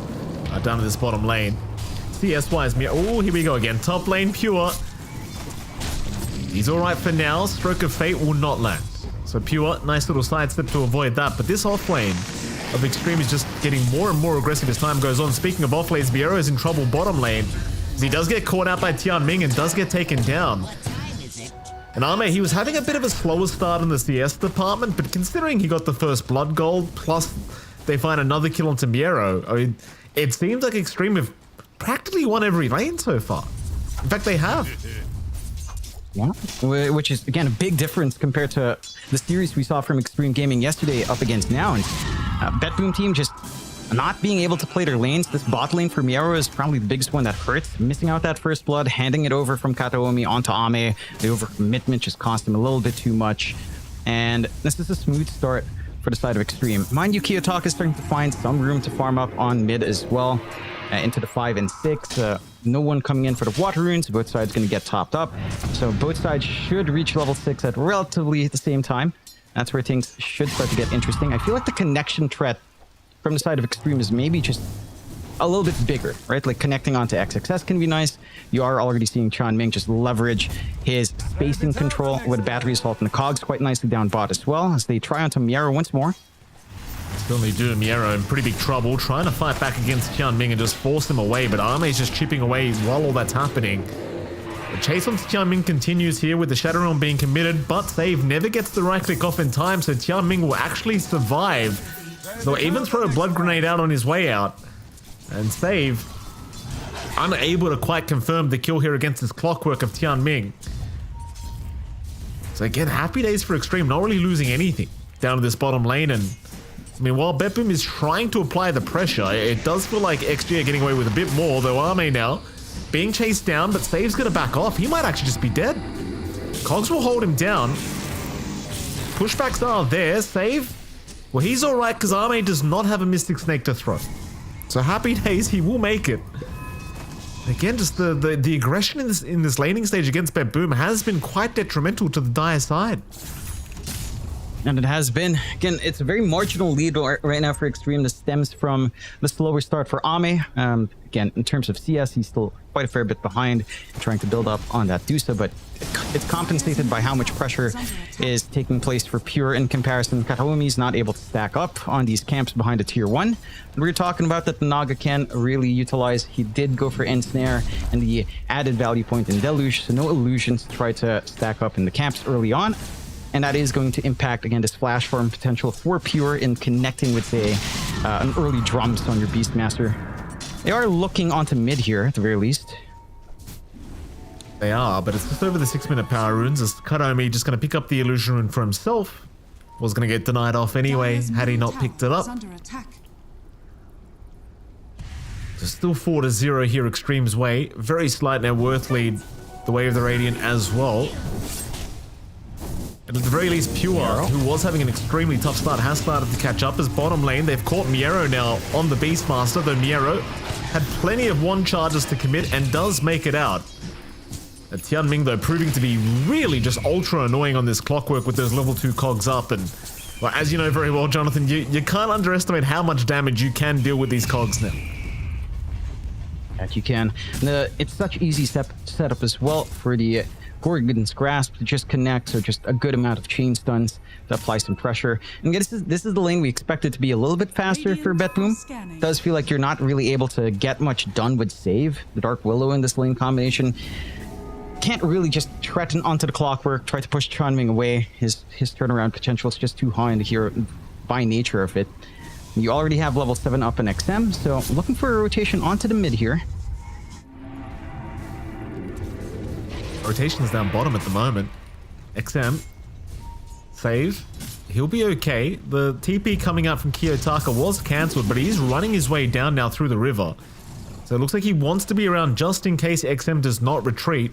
down in this bottom lane. CS-wise, oh, here we go again. Top lane, Pure. He's all right for now. Stroke of Fate will not land. So Pure, nice little sidestep to avoid that. But this off lane of Extreme is just getting more and more aggressive as time goes on. Speaking of off lanes, Biero is in trouble bottom lane. He does get caught out by Tianming and does get taken down. And Ame, he was having a bit of a slower start in the CS department, but considering he got the first blood gold, plus they find another kill on Biero, I mean, it seems like Extreme have practically won every lane so far. In fact, they have. Yeah, which is, again, a big difference compared to the series we saw from Extreme Gaming yesterday up against Nouns. BetBoom team just not being able to play their lanes. This bot lane for Miero is probably the biggest one that hurts. Missing out that first blood, handing it over from Kataomi onto Ame. The overcommitment just cost him a little bit too much. And this is a smooth start for the side of Extreme. Mind you, Kiyotaka is starting to find some room to farm up on mid as well. Into the 5 and 6. No one coming in for the water runes. Both sides going to get topped up. So both sides should reach level 6 at relatively the same time. That's where things should start to get interesting. I feel like the connection threat from the side of Extreme is maybe just a little bit bigger, right? Like connecting onto XXS can be nice. You are already seeing Tianming just leverage his spacing control with a battery assault and the cogs quite nicely down bot as well as they try onto Miero once more. Certainly do. Miero in pretty big trouble, trying to fight back against Tianming and just force him away, but Ame's just chipping away while all that's happening. The chase on Tianming continues here with the Shadow Realm being committed, but Save never gets the right click off in time, so Tianming will actually survive. So even throw a blood grenade out on his way out. And Save unable to quite confirm the kill here against this clockwork of Tianming. So again, happy days for Extreme, not really losing anything down to this bottom lane. And I mean, while BetBoom is trying to apply the pressure, it does feel like XG are getting away with a bit more, though Ame now being chased down, but Save's gonna back off. He might actually just be dead. Cogs will hold him down. Pushbacks are there. Save, well, he's all right because Ame does not have a Mystic Snake to throw. So happy days, he will make it. Again, just the aggression in this laning stage against BetBoom has been quite detrimental to the Dire side. And it has been. Again, it's a very marginal lead right now for Extreme. This stems from the slower start for Ame. Again, in terms of CS, he's still quite a fair bit behind, trying to build up on that Dusa, but it's compensated by how much pressure is taking place for Pure in comparison. Kataomi's not able to stack up on these camps behind a tier 1. And we were talking about that the Naga can really utilize. He did go for Ensnare and the added value point in Deluge, so no illusions to try to stack up in the camps early on. And that is going to impact, again, this flash farm potential for Pure in connecting with, say, an early drums on your Beastmaster. They are looking onto mid here, at the very least. They are, but it's just over the 6-minute power runes as Kataomi just going to pick up the illusion rune for himself. Was going to get denied off anyway, had he not picked it up. So still 4-0 here Extreme's way. Very slight net worth lead the way of the Radiant as well. And at the very least, Pure, who was having an extremely tough start, has started to catch up as bottom lane. They've caught Miero now on the Beastmaster, though Miero had plenty of one charges to commit and does make it out. Tianming, though, proving to be really just ultra annoying on this clockwork with those level 2 cogs up. And well, as you know very well, Jonathan, you can't underestimate how much damage you can deal with these cogs now. That you can. It's such easy setup as well for the Gorgon's Grasp to just connect, so just a good amount of chain stuns to apply some pressure. And this is the lane we expect it to be a little bit faster for BetBoom. Does feel like you're not really able to get much done with save. The Dark Willow in this lane combination can't really just threaten onto the clockwork, try to push Tianming away. His turnaround potential is just too high in the hero by nature of it. You already have level 7 up in XM, so looking for a rotation onto the mid here. Rotation's down bottom at the moment. XM. Save. He'll be okay. The TP coming out from Kiyotaka was cancelled, but he's running his way down now through the river. So it looks like he wants to be around just in case XM does not retreat.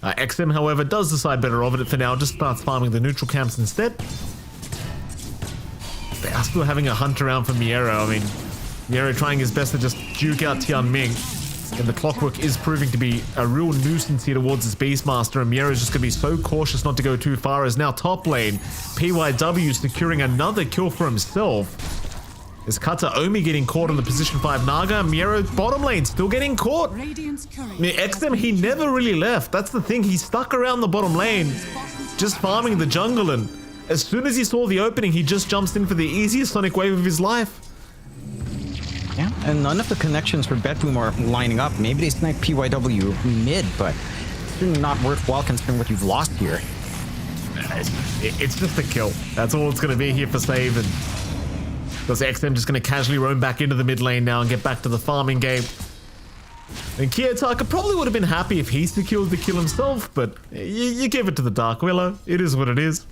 XM, however, does decide better of it for now. Just starts farming the neutral camps instead. They are still having a hunt around for Miero. I mean, Miero trying his best to just juke out Tianming. And the clockwork is proving to be a real nuisance here towards his Beastmaster, and Miero's just going to be so cautious not to go too far, as now top lane, PYW securing another kill for himself. Is Kata Omi getting caught on the position 5 Naga, Miero bottom lane still getting caught. XM, he never really left. That's the thing, he stuck around the bottom lane, just farming the jungle, and as soon as he saw the opening, he just jumps in for the easiest Sonic Wave of his life. Yeah, and none of the connections for BetBoom are lining up. Maybe they snipe PYW mid, but it's certainly not worthwhile considering what you've lost here. It's just a kill. That's all it's going to be here for save. And does XM just going to casually roam back into the mid lane now and get back to the farming game? And Kiyotaka probably would have been happy if he secured the kill himself, but you give it to the Dark Willow. It is what it is.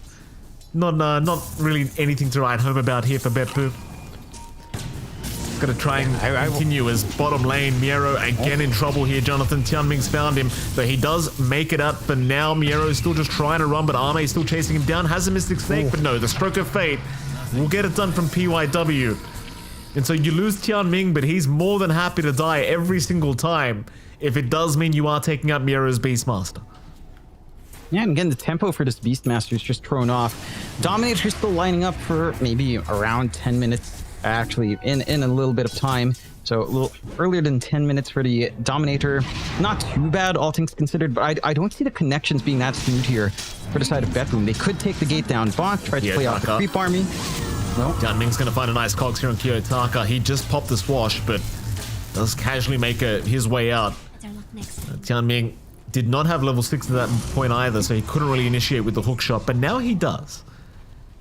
Not really anything to write home about here for BetBoom. Gonna try and continue as bottom lane. Miero again in trouble here. Jonathan, Tianming's found him, so he does make it out for now. Miero's still just trying to run, but Ame is still chasing him down. Has a Mystic Snake, but no, the Stroke of Fate will get it done from PYW. And so you lose Tianming, but he's more than happy to die every single time if it does mean you are taking out Miero's Beastmaster. Yeah, and again, the tempo for this Beastmaster is just thrown off. Dominator's still lining up for maybe around 10 minutes. Actually, in a little bit of time, so a little earlier than 10 minutes for the Dominator. Not too bad, all things considered, but I don't see the connections being that smooth here for the side of BetBoom. They could take the gate down bot, try to play off the creep army. No. Tianming's going to find a nice cogs here on Kiyotaka. He just popped the swash, but does casually make his way out. Tianming did not have level 6 at that point either, so he couldn't really initiate with the hook shot, but now he does.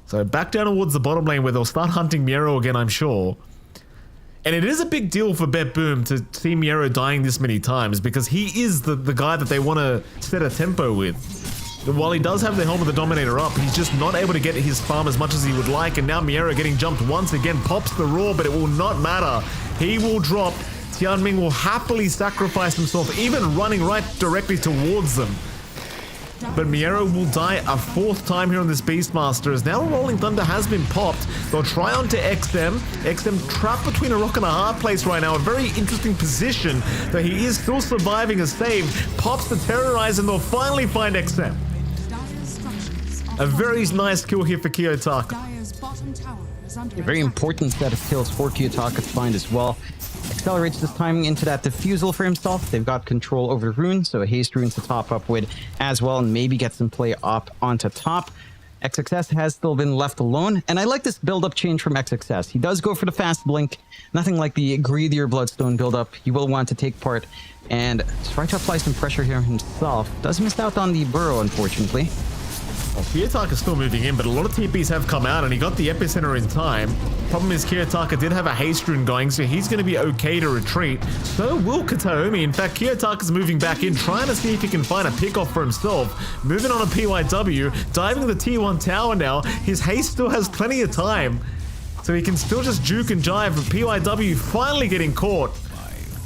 So back down towards the bottom lane where they'll start hunting Miero again, I'm sure. And it is a big deal for BetBoom to see Miero dying this many times, because he is the guy that they want to set a tempo with. And while he does have the Helm of the Dominator up, he's just not able to get his farm as much as he would like, and now Miero getting jumped once again, pops the Roar, but it will not matter. He will drop. Tianming will happily sacrifice himself, even running right directly towards them. But Miero will die a 4th time here on this Beastmaster, as now Rolling Thunder has been popped. They'll try onto XM. XM trapped between a rock and a hard place right now. A very interesting position, though he is still surviving a save. Pops the Terrorize, and they'll finally find XM. A very nice kill here for Kiyotaka. A very important set of kills for Kiyotaka to find as well. Accelerates this timing into that Diffusal for himself. They've got control over the rune, so a haste rune to top up with as well, and maybe get some play up onto top. XXS has still been left alone, and I like this build-up change from XXS. He does go for the fast blink, nothing like the greedier Bloodstone build-up. He will want to take part and try to apply some pressure here himself. Does miss out on the burrow, unfortunately. Well, Kiyotaka is still moving in, but a lot of TPs have come out, and he got the epicenter in time. Problem is, Kiyotaka did have a haste rune going, so he's going to be okay to retreat. So will Kataomi. In fact, Kiyotaka's moving back in, trying to see if he can find a pick off for himself. Moving on a PYW, diving the T1 tower now. His haste still has plenty of time, so he can still just juke and jive, but PYW finally getting caught.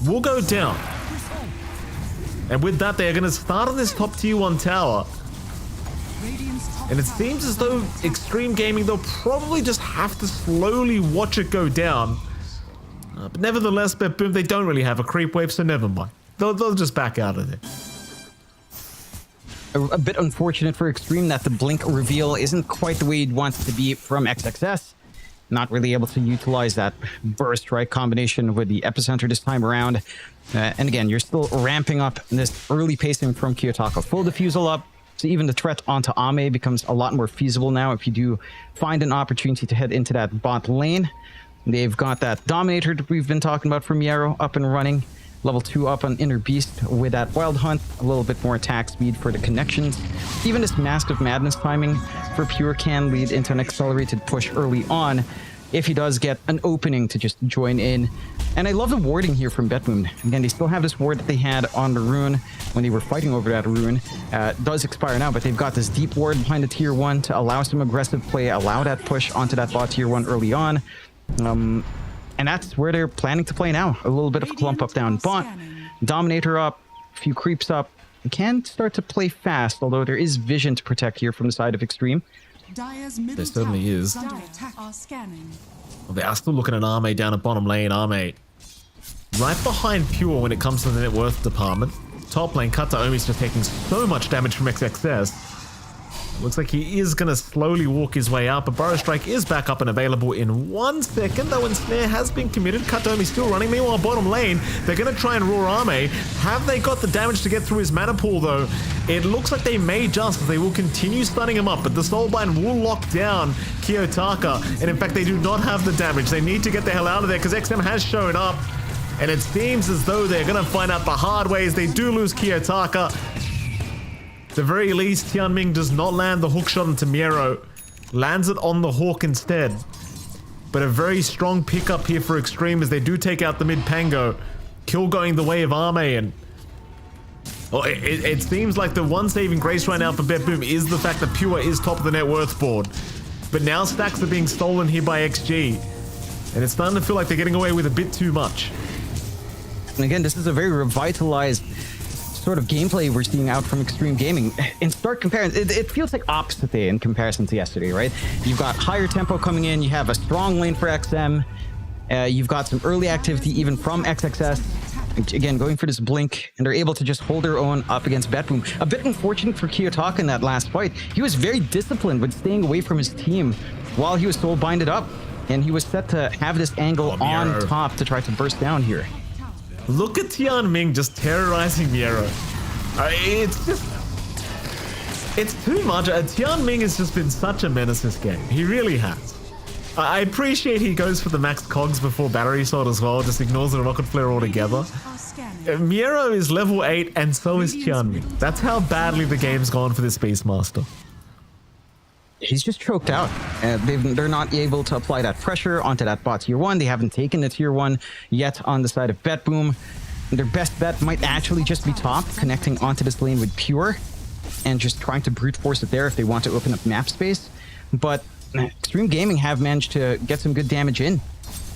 will go down. And with that, they're going to start on this top tier 1 tower. And it seems as though Extreme Gaming, they'll probably just have to slowly watch it go down. But nevertheless, boom, they don't really have a creep wave, so never mind. They'll just back out of there. A bit unfortunate for Extreme that the blink reveal isn't quite the way you'd want it to be from XXS. Not really able to utilize that burst strike combination with the epicenter this time around. And again, you're still ramping up this early pacing from Kiyotaka. Full defusal up, so even the threat onto Ame becomes a lot more feasible now if you do find an opportunity to head into that bot lane. They've got that Dominator that we've been talking about from Yarrow up and running. Level 2 up on Inner Beast with that Wild Hunt, a little bit more attack speed for the connections. Even this Mask of Madness timing for Pure can lead into an accelerated push early on if he does get an opening to just join in. And I love the warding here from Betboom. Again, they still have this ward that they had on the rune when they were fighting over that rune. Does expire now, but they've got this deep ward behind the tier 1 to allow some aggressive play, allow that push onto that bot tier 1 early on. And that's where they're planning to play now. A little bit of clump up down bot, Dominator up, a few creeps up. They can start to play fast, although there is vision to protect here from the side of Extreme. There certainly is. Well, they are still looking at Ame down at bottom lane. Ame right behind Pure when it comes to the net worth department. Top lane, Kataomi's just taking so much damage from XXS. Looks like he is going to slowly walk his way out, but Burrow Strike is back up and available in 1 second, though Ensnare has been committed. Katomi still running. Meanwhile, bottom lane, they're going to try and roar Ame. Have they got the damage to get through his mana pool, though? It looks like they may just, as they will continue stunning him up, but the Soulbind will lock down Kiyotaka, and in fact, they do not have the damage. They need to get the hell out of there, because XM has shown up, and it seems as though they're going to find out the hard way as they do lose Kiyotaka. At the very least, Tianming does not land the hook shot into Miero. Lands it on the Hawk instead. But a very strong pickup here for Extreme as they do take out the mid Pango. Kill going the way of Ame, and it seems like the one saving grace right now for Betboom is the fact that Pure is top of the net worth board. But now stacks are being stolen here by XG. And it's starting to feel like they're getting away with a bit too much. And again, this is a very revitalized sort of gameplay we're seeing out from Extreme Gaming. In stark comparison, it feels like opposite day in comparison to yesterday, right? You've got higher tempo coming in, you have a strong lane for XM, you've got some early activity even from XXS. Again, going for this blink, and they're able to just hold their own up against Betboom. A bit unfortunate for Kiyotaka in that last fight. He was very disciplined with staying away from his team while he was soul binded up, and he was set to have this angle on top to try to burst down here. Look at Tianming just terrorizing Miero. It's too much. Tianming has just been such a menace this game. He really has. I appreciate he goes for the max cogs before battery sword as well, just ignores the rocket flare altogether. Miero is level 8 and so is Tianming. That's how badly the game's gone for this Beastmaster. He's just choked out. They're not able to apply that pressure onto that bot tier 1. They haven't taken the tier 1 yet on the side of Betboom. Their best bet might actually just be top, connecting onto this lane with Pure and just trying to brute force it there if they want to open up map space. But Extreme Gaming have managed to get some good damage in.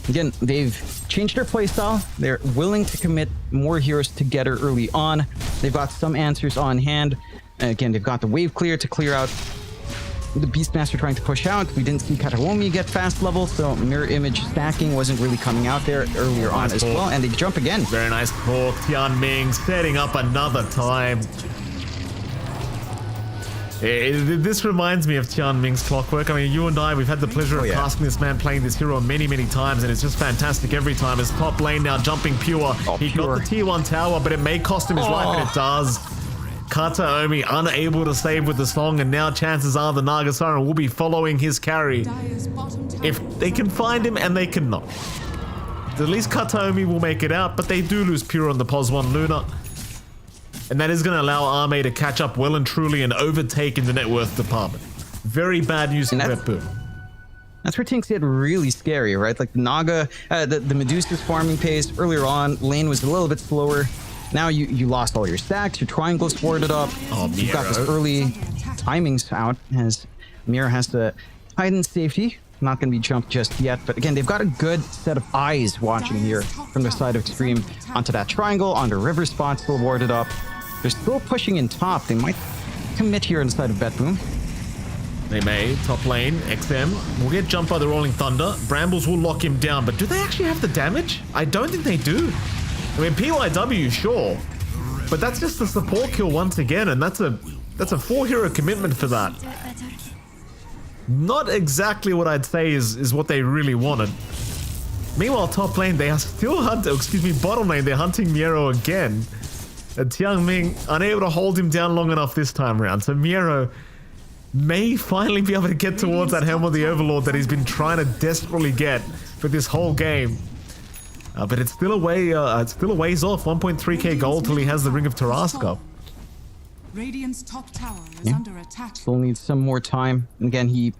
Again, they've changed their playstyle. They're willing to commit more heroes together early on. They've got some answers on hand. Again, they've got the wave clear to clear out the Beastmaster trying to push out. We didn't see Katawomi get fast level, so mirror image stacking wasn't really coming out there earlier on as well, and they jump again. Very nice talk. Tianming setting up another time. This reminds me of Tianming's clockwork. I mean, you and I, we've had the pleasure of casting this man playing this hero many, many times, and it's just fantastic every time. His top lane now jumping Pure. He got the tier 1 tower, but it may cost him his life, and it does. Kataomi unable to save with the song, and now chances are the Nagasara will be following his carry. If they can find him, and they cannot. At least Kataomi will make it out, but they do lose Pure on the POS 1 Luna. And that is going to allow Ame to catch up well and truly and overtake in the net worth department. Very bad news for Betboom. That's where things get really scary, right? Like the Naga, the Medusa's farming pace earlier on, lane was a little bit slower. Now you lost all your stacks, your triangle's warded up. You've got this early timings out as Mira has to hide in safety not going to be jumped just yet. But again, they've got a good set of eyes watching here from the side of Extreme. Onto that triangle, onto river spot, still warded up. They're still pushing in top. They might commit here on the side of BetBoom. They may. Top lane, XM will get jumped by the Rolling Thunder. Brambles will lock him down, but do they actually have the damage? I don't think they do. I mean, PYW, sure. But that's just a support kill once again, and that's a 4-hero commitment for that. Not exactly what I'd say is what they really wanted. Meanwhile, top lane, they are still bottom lane, they're hunting Miero again. And Tianming unable to hold him down long enough this time around. So Miero may finally be able to get towards that Helm of the Overlord that he's been trying to desperately get for this whole game. But it's still a ways off. 1.3k gold till he has the Ring of Tarrasque. Radiant's top tower is under attack. Still needs some more time. And again, he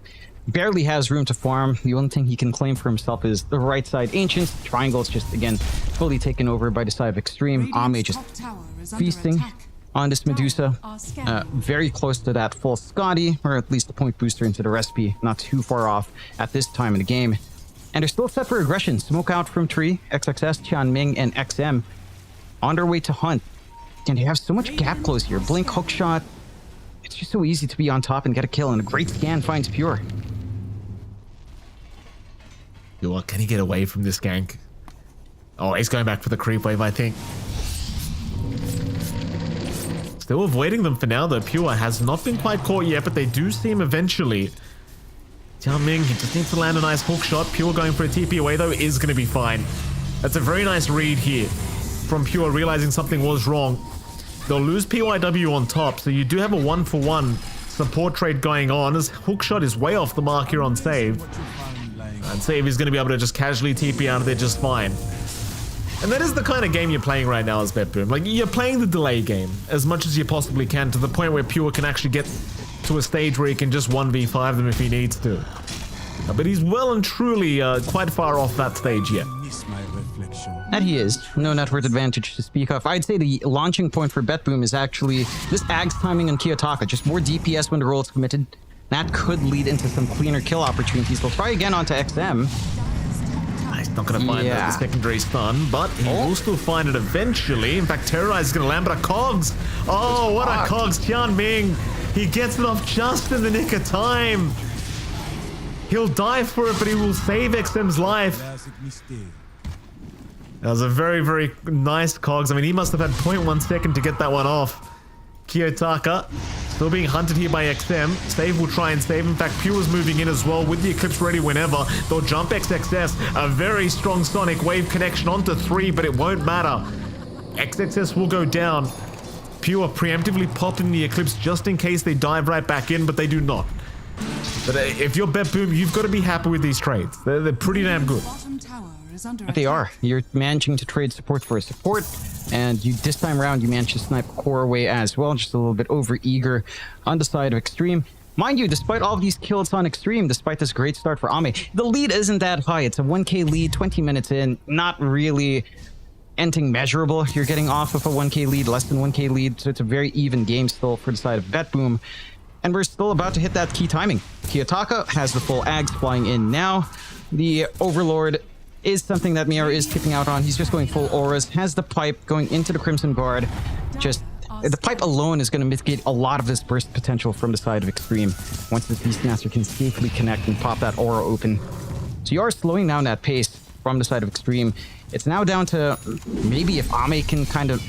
barely has room to farm. The only thing he can claim for himself is the right side Ancients. Triangle's just, again, fully taken over by the side of Extreme. Ame just feasting on this Medusa. Very close to that full Scotty, or at least a point booster into the recipe. Not too far off at this time in the game. And they're still set for aggression. Smoke out from Tree, XXS, Tianming, and XM on their way to hunt. And they have so much gap close here. Blink, hookshot. It's just so easy to be on top and get a kill. And a great scan finds Pure. Yo, can he get away from this gank? Oh, he's going back for the creep wave, I think. Still avoiding them for now, though. Pure has not been quite caught yet, but they do see him eventually. Jiaming, he just needs to land a nice hook shot. Pure going for a TP away, though, is going to be fine. That's a very nice read here from Pure, realizing something was wrong. They'll lose PYW on top, so you do have a 1-for-1 support trade going on, as hookshot is way off the mark here on Save. And Save is going to be able to just casually TP out of there just fine. And that is the kind of game you're playing right now as BetBoom. Like, you're playing the delay game as much as you possibly can, to the point where Pure can actually get to a stage where he can just 1v5 them if he needs to. But he's well and truly quite far off that stage yet. That he is. No net worth advantage to speak of. I'd say the launching point for BetBoom is actually this Ags timing on Kiyotaka. Just more DPS when the roll is committed. That could lead into some cleaner kill opportunities. They'll try again onto XM. He's not going to find the secondary stun, but he will still find it eventually. In fact, Terrorize is going to land, but a Cogs. Oh, what a Cogs. Tianming. He gets it off just in the nick of time. He'll die for it, but he will save XM's life. That was a very, very nice Cogs. I mean, he must have had 0.1 second to get that one off. Kiyotaka still being hunted here by XM. Save will try and save. In fact, Pure is moving in as well with the Eclipse ready whenever. They'll jump XXS. A very strong Sonic Wave connection onto 3, but it won't matter. XXS will go down. Pure preemptively popping the Eclipse just in case they dive right back in, but they do not. But if you're BetBoom, you've got to be happy with these trades. They're pretty damn good. They are. You're managing to trade support for a support, and this time around you managed to snipe core away as well, just a little bit over eager on the side of Extreme. Mind you, despite all of these kills on Extreme, despite this great start for Ame, the lead isn't that high. It's a 1k lead, 20 minutes in, not really anything measurable. You're getting off of a 1k lead, less than 1k lead, so it's a very even game still for the side of BetBoom. And we're still about to hit that key timing. Kiyotaka has the full Ags flying in now. The Overlord is something that Miero is tipping out on. He's just going full auras, has the pipe going into the Crimson Guard. Just the pipe alone is going to mitigate a lot of this burst potential from the side of Extreme once the Beastmaster can safely connect and pop that aura open. So you are slowing down that pace from the side of Extreme. It's now down to maybe if Ame can kind of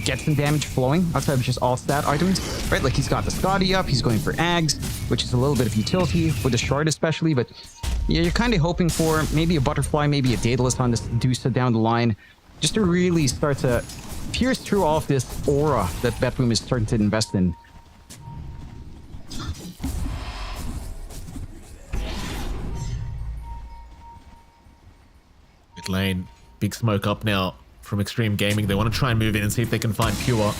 get some damage flowing outside of just all stat items, right? Like he's got the Scotty up, he's going for Ags, which is a little bit of utility with the Shard especially, but yeah, you're kind of hoping for maybe a Butterfly, maybe a Daedalus on this Dusa down the line, just to really start to pierce through all of this aura that BetBoom is starting to invest in. Mid lane, big smoke up now from Extreme Gaming. They want to try and move in and see if they can find Pure.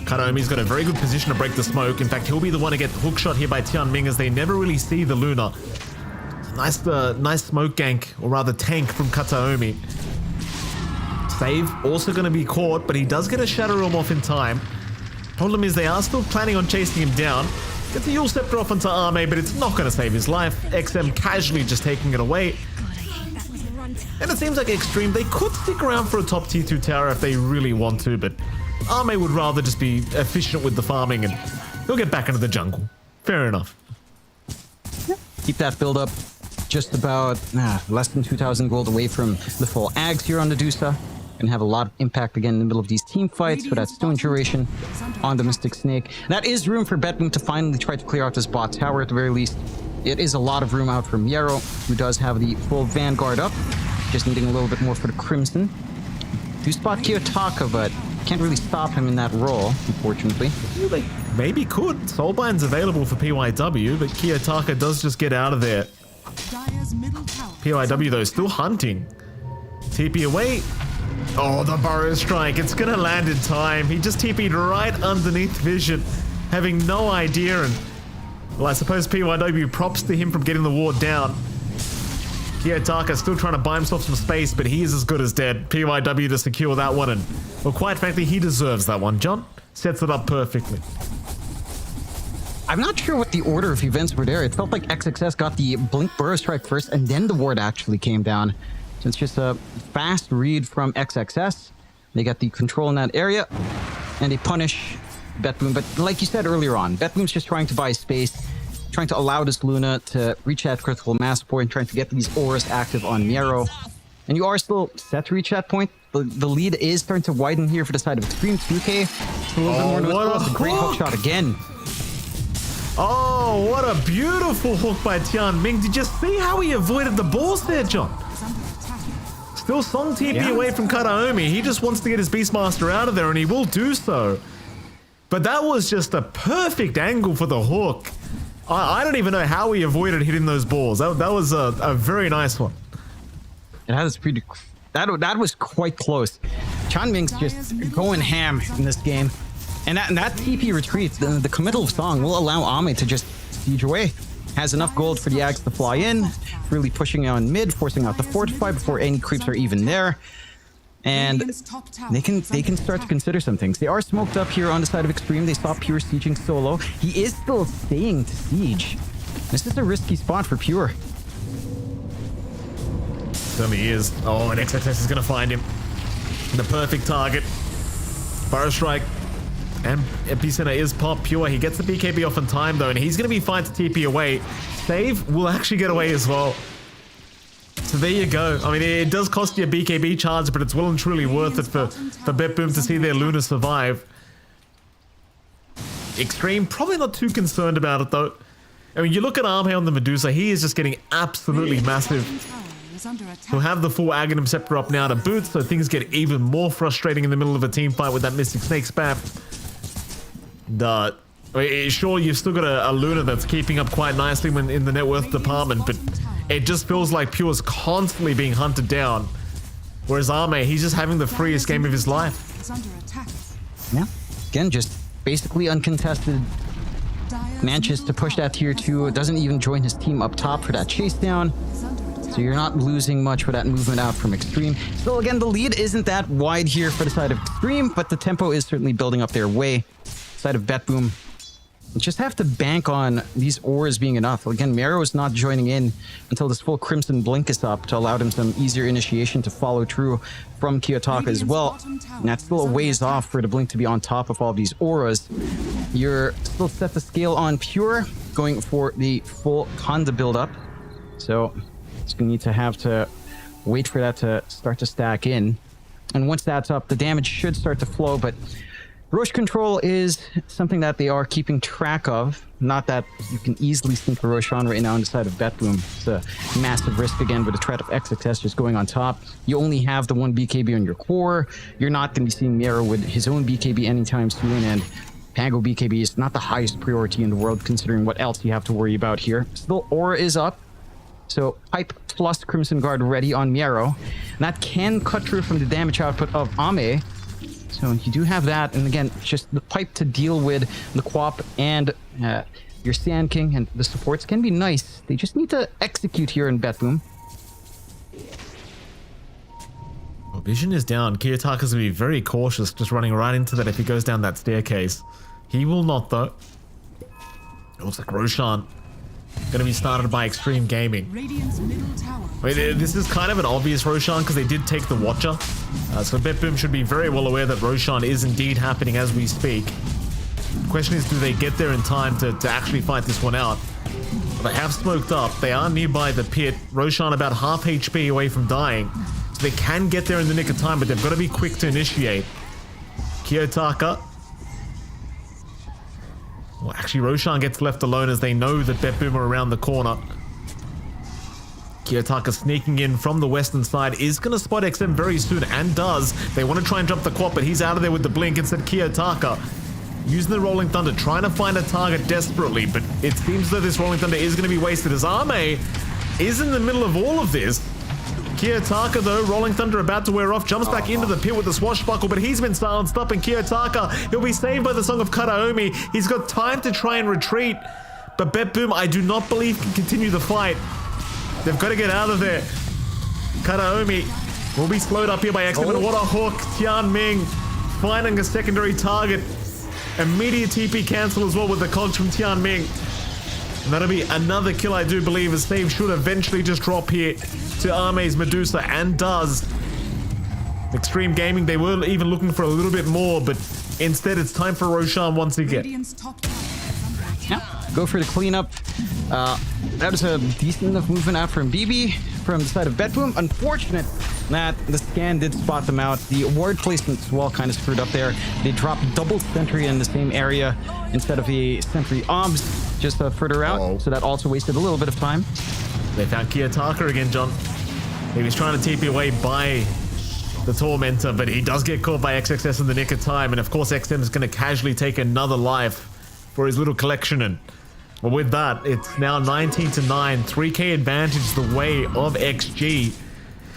Kataomi's got a very good position to break the smoke. In fact, he'll be the one to get hookshot here by Tianming, as they never really see the Luna. Nice smoke gank, or rather tank from Kataomi. Save also going to be caught, but he does get a Shadow Realm off in time. Problem is they are still planning on chasing him down. Gets a Yule Scepter off onto Arme, but it's not going to save his life. XM casually just taking it away. And it seems like Extreme, they could stick around for a top tier 2 tower if they really want to, but Arme would rather just be efficient with the farming and he'll get back into the jungle. Fair enough. Keep that build up just about less than 2,000 gold away from the full Ags here on the Dusa. Gonna have a lot of impact again in the middle of these team fights for that stone duration on the Mystic Snake. That is room for Betboom to finally try to clear out this bot tower at the very least. It is a lot of room out for Miero, who does have the full Vanguard up. Just needing a little bit more for the Crimson. Do spot Kiyotaka, but can't really stop him in that role, unfortunately. They maybe could. Soulbind's available for PYW, but Kiyotaka does just get out of there. PYW, though, still hunting. TP away. Oh, the Burrow Strike. It's going to land in time. He just TP'd right underneath Vision, having no idea. And, well, I suppose PYW props to him from getting the ward down. Kiyotaka still trying to buy himself some space, but he is as good as dead. PYW to secure that one, and, well, quite frankly, he deserves that one. John sets it up perfectly. I'm not sure what the order of events were there. It felt like XXS got the Blink Burrow Strike first, and then the ward actually came down. So it's just a fast read from XXS. They got the control in that area, and they punish Betboom. But like you said earlier on, Betboom's just trying to buy space, trying to allow this Luna to reach that critical mass point, trying to get these auras active on Miero. And you are still set to reach that point. The lead is starting to widen here for the side of Extreme 2K. It's a little bit more noticeable. It's a great hook shot again. Oh, what a beautiful hook by Tian Ming. Did you see how he avoided the balls there, John? Still Song TP away from Kataomi. He just wants to get his Beastmaster out of there, and he will do so. But that was just a perfect angle for the hook. I don't even know how he avoided hitting those balls. That was a very nice one. That was quite close. Chanming's just going ham in this game. And that TP retreat, the committal of Song, will allow Ame to just siege away. Has enough gold for the Ags to fly in, really pushing on mid, forcing out the Fortify before any creeps are even there. And they can start to consider some things. They are smoked up here on the side of Extreme. They saw Pure sieging solo. He is still staying to siege. This is a risky spot for Pure. Certainly is. Oh, and XXS is going to find him. The perfect target. Burrow Strike. And Epicenter is pop. Pure. He gets the BKB off in time, though, and he's going to be fine to TP away. Save will actually get away as well. So there you go. I mean, it does cost you a BKB charge, but it's well and truly worth it for Betboom to see their Luna survive. Extreme, probably not too concerned about it, though. I mean, you look at Armhe on the Medusa, he is just getting absolutely massive. He'll have the full Aghanim Scepter up now to boot, so things get even more frustrating in the middle of a team fight with that Mystic Snake spam. Sure, you've still got a Luna that's keeping up quite nicely when in the net worth department, but it just feels like Pure's constantly being hunted down. Whereas Arme, he's just having the freest game of his life. Yeah, again, just basically uncontested. Manages to push that tier 2, doesn't even join his team up top for that chase down. So you're not losing much for that movement out from Extreme. Still, again, the lead isn't that wide here for the side of Extreme, but the tempo is certainly building up their way. Side of Betboom, just have to bank on these auras being enough. Again, Miero is not joining in until this full Crimson Blink is up to allow him some easier initiation to follow through from Kiyotaka as well. And that's still a ways off for the Blink to be on top of all of these auras. You're still set to scale on Pure, going for the full Kanda build up. So it's going to need to have to wait for that to start to stack in. And once that's up, the damage should start to flow, but Roche control is something that they are keeping track of. Not that you can easily sneak a Roche on right now on the side of Betboom. It's a massive risk again with the threat of XXS just going on top. You only have the one BKB on your core. You're not going to be seeing Miero with his own BKB anytime soon, and Pango BKB is not the highest priority in the world considering what else you have to worry about here. Still, Aura is up. So Pipe plus Crimson Guard ready on Miero. And that can cut through from the damage output of Ame. So you do have that, and again, just the Pipe to deal with the Quap and your Sand King, and the supports can be nice. They just need to execute here in Betboom. Well, Vision is down. Kiyotaka's going to be very cautious, just running right into that if he goes down that staircase. He will not, though. looks like Roshan going to be started by Extreme Gaming. Radiant's middle tower. I mean, this is kind of an obvious Roshan because they did take the Watcher. So BetBoom should be very well aware that Roshan is indeed happening as we speak. The question is, do they get there in time to actually fight this one out? They have smoked up. They are nearby the pit. Roshan about half HP away from dying. So they can get there in the nick of time, but they've got to be quick to initiate. Kiyotaka. Well, actually, Roshan gets left alone as they know that BetBoom are around the corner. Kiyotaka sneaking in from the western side is going to spot XM very soon, and does. They want to try and jump the quad, but he's out of there with the blink. Instead, Kiyotaka using the Rolling Thunder, trying to find a target desperately, but it seems that this Rolling Thunder is going to be wasted as Ame is in the middle of all of this. Kiyotaka, though, Rolling Thunder about to wear off, jumps back into the pit with the swashbuckle, but he's been silenced up, and Kiyotaka, he'll be saved by the Song of Karaomi. He's got time to try and retreat, but BetBoom, I do not believe, can continue the fight. They've got to get out of there. Karaomi will be slowed up here by XM, and what a hook. Tianming finding a secondary target. Immediate TP cancel as well with the cogs from Tianming. And that'll be another kill, I do believe, as save should eventually just drop here to Ame's Medusa, and does. Extreme Gaming, they were even looking for a little bit more, but instead it's time for Roshan once again. Radiant's top tower is under attack. Yeah, go for the cleanup. That was a decent enough movement out from BB from the side of BetBoom. Unfortunate that the scan did spot them out. The ward placement as well kind of screwed up there. They dropped double sentry in the same area instead of the sentry obs just further out. So that also wasted a little bit of time. They found Kiyotaka again, John. He was trying to TP away by the Tormentor, but he does get caught by XXS in the nick of time. And of course, XM is going to casually take another life for his little collection. And well, with that, it's now 19-9, 3k advantage the way of XG.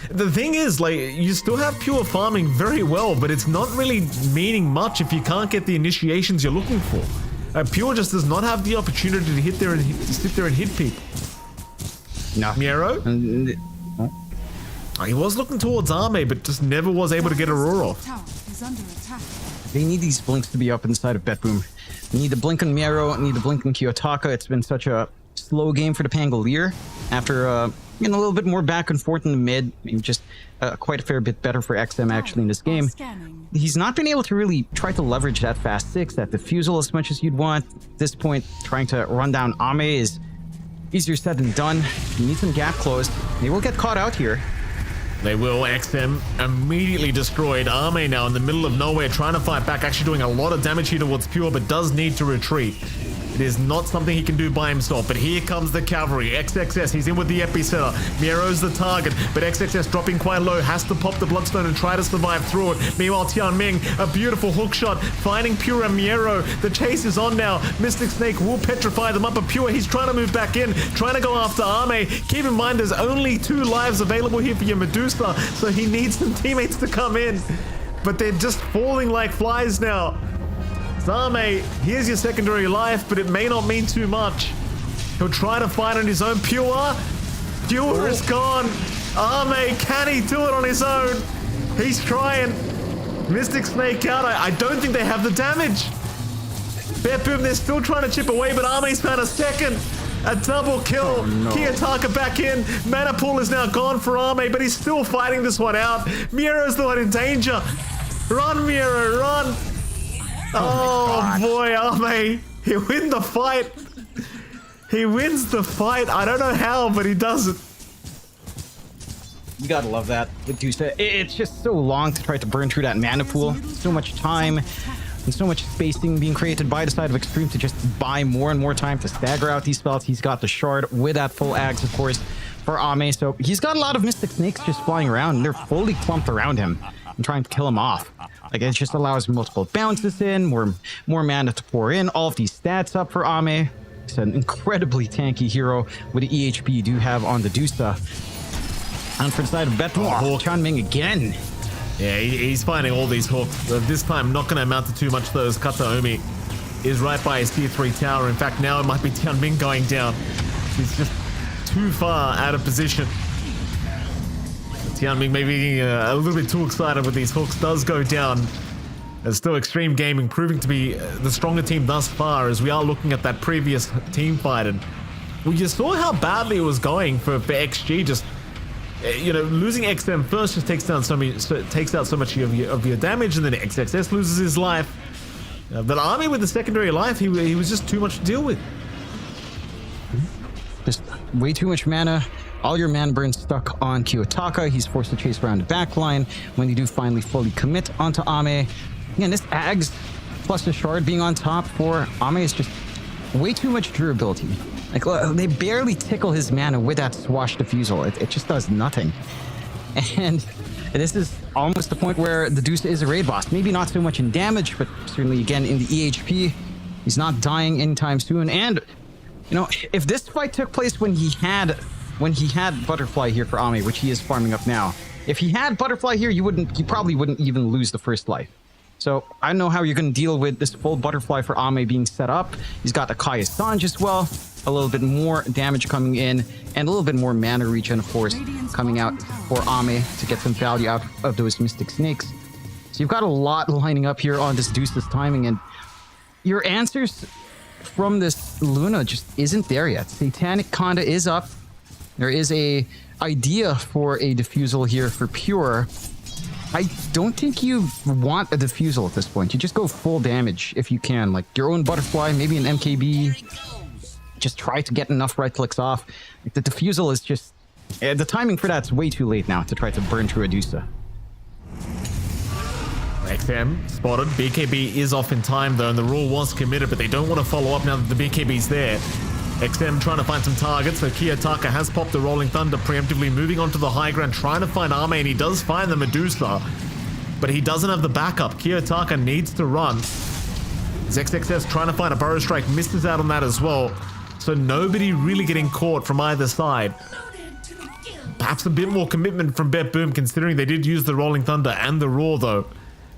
The thing is, like, you still have Pure farming very well, but it's not really meaning much if you can't get the initiations you're looking for. Pure just does not have the opportunity to hit there and sit there and hit people. No. Miero? He was looking towards Ame, but just never was able to get a roar off. Tower is under attack. They need these blinks to be up inside of BetBoom. They need the blink on Miero, need the blink on Kiyotaka. It's been such a slow game for the Pangolier after being a little bit more back and forth in the mid. Just quite a fair bit better for XM actually in this game. He's not been able to really try to leverage that fast 6, that defusal as much as you'd want. At this point, trying to run down Ame is easier said than done. He needs some gap closed. They will get caught out here. They will. XM immediately destroyed. Ame now in the middle of nowhere trying to fight back, actually doing a lot of damage here towards Pure, but does need to retreat. It is not something he can do by himself, but here comes the cavalry. XXS, he's in with the epicenter. Miero's the target, but XXS dropping quite low, has to pop the Bloodstone and try to survive through it. Meanwhile, Tianming, a beautiful hook shot, finding Pure and Miero. The chase is on now. Mystic Snake will petrify them up, but Pure, he's trying to move back in, trying to go after Ame. Keep in mind, there's only 2 lives available here for your Medusa, so he needs some teammates to come in. But they're just falling like flies now. Ame, here's your secondary life, but it may not mean too much. He'll try to fight on his own. Pure is gone. Ame, can he do it on his own? He's trying. Mystic Snake out. I don't think they have the damage. BetBoom, they're still trying to chip away, but Ame's found a second. A double kill. Oh, no. Kiyotaka back in. Mana pool is now gone for Ame, but he's still fighting this one out. Miero's the one in danger. Run, Miero, run. Oh boy, Ame. He wins the fight. He wins the fight. I don't know how, but he does it. You gotta love that. It's just so long to try to burn through that mana pool. So much time and so much spacing being created by the side of Extreme to just buy more and more time to stagger out these spells. He's got the shard with that full axe, of course, for Ame. So he's got a lot of Mystic Snakes just flying around, and they're fully clumped around him and trying to kill him off. Like, it just allows multiple bounces in, more mana to pour in, all of these stats up for Ame. He's an incredibly tanky hero with the EHP you do have on the Dusa. And for the side of BetBoom, Tianming again. Yeah, he's finding all these hooks. This time, not going to amount to too much, though, as Kataomi is right by his tier 3 tower. In fact, now it might be Tianming going down. He's just too far out of position. Tianming maybe a little bit too excited with these hooks, does go down. It's still Extreme Gaming proving to be the stronger team thus far, as we are looking at that previous team fight. And well, you saw how badly it was going for XG. Just, you know, losing XM first just takes out so much of your damage, and then XXS loses his life. But Army with the secondary life, he was just too much to deal with. Just way too much mana. All your mana burn stuck on Kiyotaka. He's forced to chase around the back line when you do finally fully commit onto Ame. Again, this Ags plus the Shard being on top for Ame is just way too much durability. Like, they barely tickle his mana with that Swash Diffusal. It just does nothing. And this is almost the point where the Deuce is a raid boss. Maybe not so much in damage, but certainly, again, in the EHP. He's not dying anytime soon. And, you know, if this fight took place when he had Butterfly here for Ame, which he is farming up now, if he had Butterfly here, you probably wouldn't even lose the first life. So I don't know how you're going to deal with this full Butterfly for Ame being set up. He's got Akaya Sanj as well. A little bit more damage coming in, and a little bit more mana regen, of course, coming out for Ame to get some value out of those Mystic Snakes. So you've got a lot lining up here on this Deuce's timing, and your answers from this Luna just isn't there yet. Satanic Conda is up. There is a idea for a Diffusal here for Pure. I don't think you want a Diffusal at this point. You just go full damage if you can. Like your own Butterfly, maybe an MKB. Just try to get enough right clicks off. Like the Diffusal is just... the timing for that's way too late now to try to burn through a Dusa. XM spotted. BKB is off in time though, and the rule was committed, but they don't want to follow up now that the BKB's there. XM trying to find some targets, so Kiyotaka has popped the Rolling Thunder preemptively, moving onto the high ground, trying to find Ame, and he does find the Medusa, but he doesn't have the backup. Kiyotaka needs to run. XXS trying to find a Burrow Strike, misses out on that as well, so nobody really getting caught from either side. Perhaps a bit more commitment from Bet Boom, considering they did use the Rolling Thunder and the Roar though.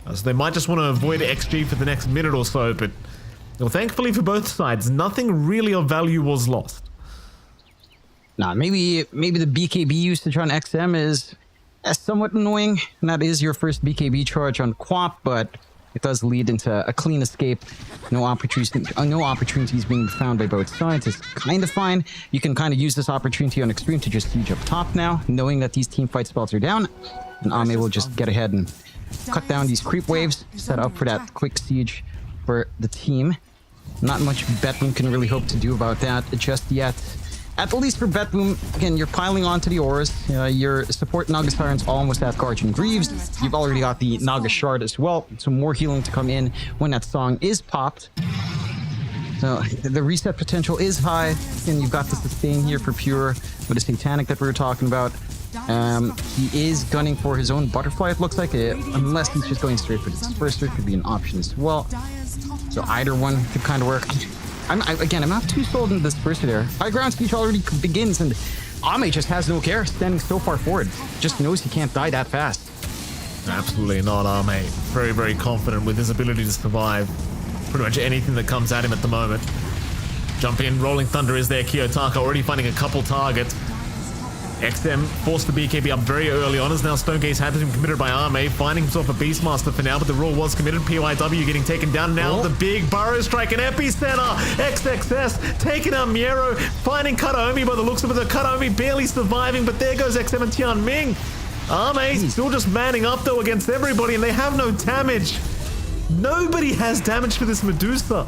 So they might just want to avoid XG for the next minute or so, but well, thankfully for both sides, nothing really of value was lost. Nah, maybe the BKB usage on XM is somewhat annoying, and that is your first BKB charge on Quap, but it does lead into a clean escape. No opportunities being found by both sides is kind of fine. You can kind of use this opportunity on Extreme to just siege up top now, knowing that these team fight spells are down, and Ame will just get ahead and cut down these creep waves, set up for that quick siege for the team. Not much Betboom can really hope to do about that just yet. At the least for Betboom, again, you're piling onto the ores. Your support Naga Siren's almost at Guardian Greaves. You've already got the Naga Shard as well, so more healing to come in when that song is popped. So the reset potential is high, and you've got the sustain here for Pure with a Satanic that we were talking about. He is gunning for his own Butterfly, it looks like, unless he's just going straight for the Disperser, could be an option as well. So either one could kind of work. I'm not too sold into the Disperser there. High ground speech already begins, and Ame just has no care, standing so far forward. Just knows he can't die that fast. Absolutely not, Ame. Very, very confident with his ability to survive pretty much anything that comes at him at the moment. Jump in, Rolling Thunder is there. Kiyotaka already finding a couple targets. XM forced the BKB up very early on, as now Stonegaze has been committed by Ame, finding himself a Beastmaster for now, but the rule was committed. PYW getting taken down now. The big Burrow Strike and Epicenter. XXS taking out Miero, finding Kataomi by the looks of it. The Kataomi barely surviving, but there goes XM and Tian Ming. Ame still just manning up though against everybody, and they have no damage. Nobody has damage for this Medusa.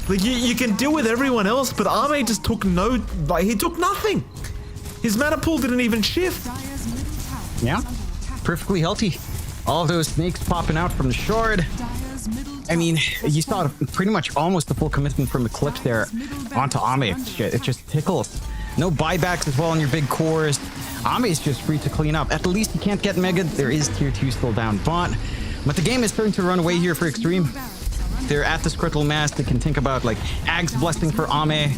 Like, you can deal with everyone else, but Ame just took he took nothing. His mana pool didn't even shift. Yeah, perfectly healthy. All of those snakes popping out from the Shard. I mean, you saw pretty much almost the full commitment from Eclipse there onto Ame. It just tickles. No buybacks as well on your big cores. Ame is just free to clean up. At the least, he can't get Mega. There is tier 2 still down bot. But the game is starting to run away here for Extreme. They're at this critical mass. They can think about like Ag's Blessing for Ame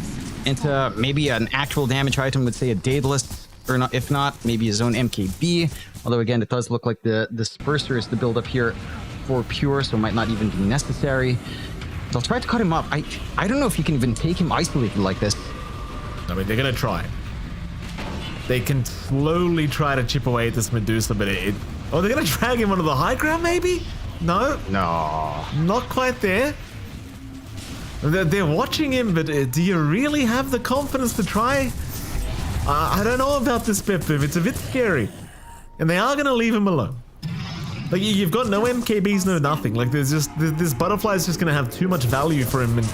into maybe an actual damage item, would say a Daedalus, or not, if not, maybe his own MKB. Although again, it does look like the Disperser is the build up here for Pure, so it might not even be necessary. They'll try to cut him up. I don't know if you can even take him isolated like this. I mean, they're gonna try. They can slowly try to chip away at this Medusa, but oh, they're gonna drag him onto the high ground, maybe? No, not quite there. They're watching him, but do you really have the confidence to try? I don't know about this Bepboom. It's a bit scary. And they are going to leave him alone. Like, you've got no MKBs, no nothing. Like, there's just... This butterfly is just going to have too much value for him. And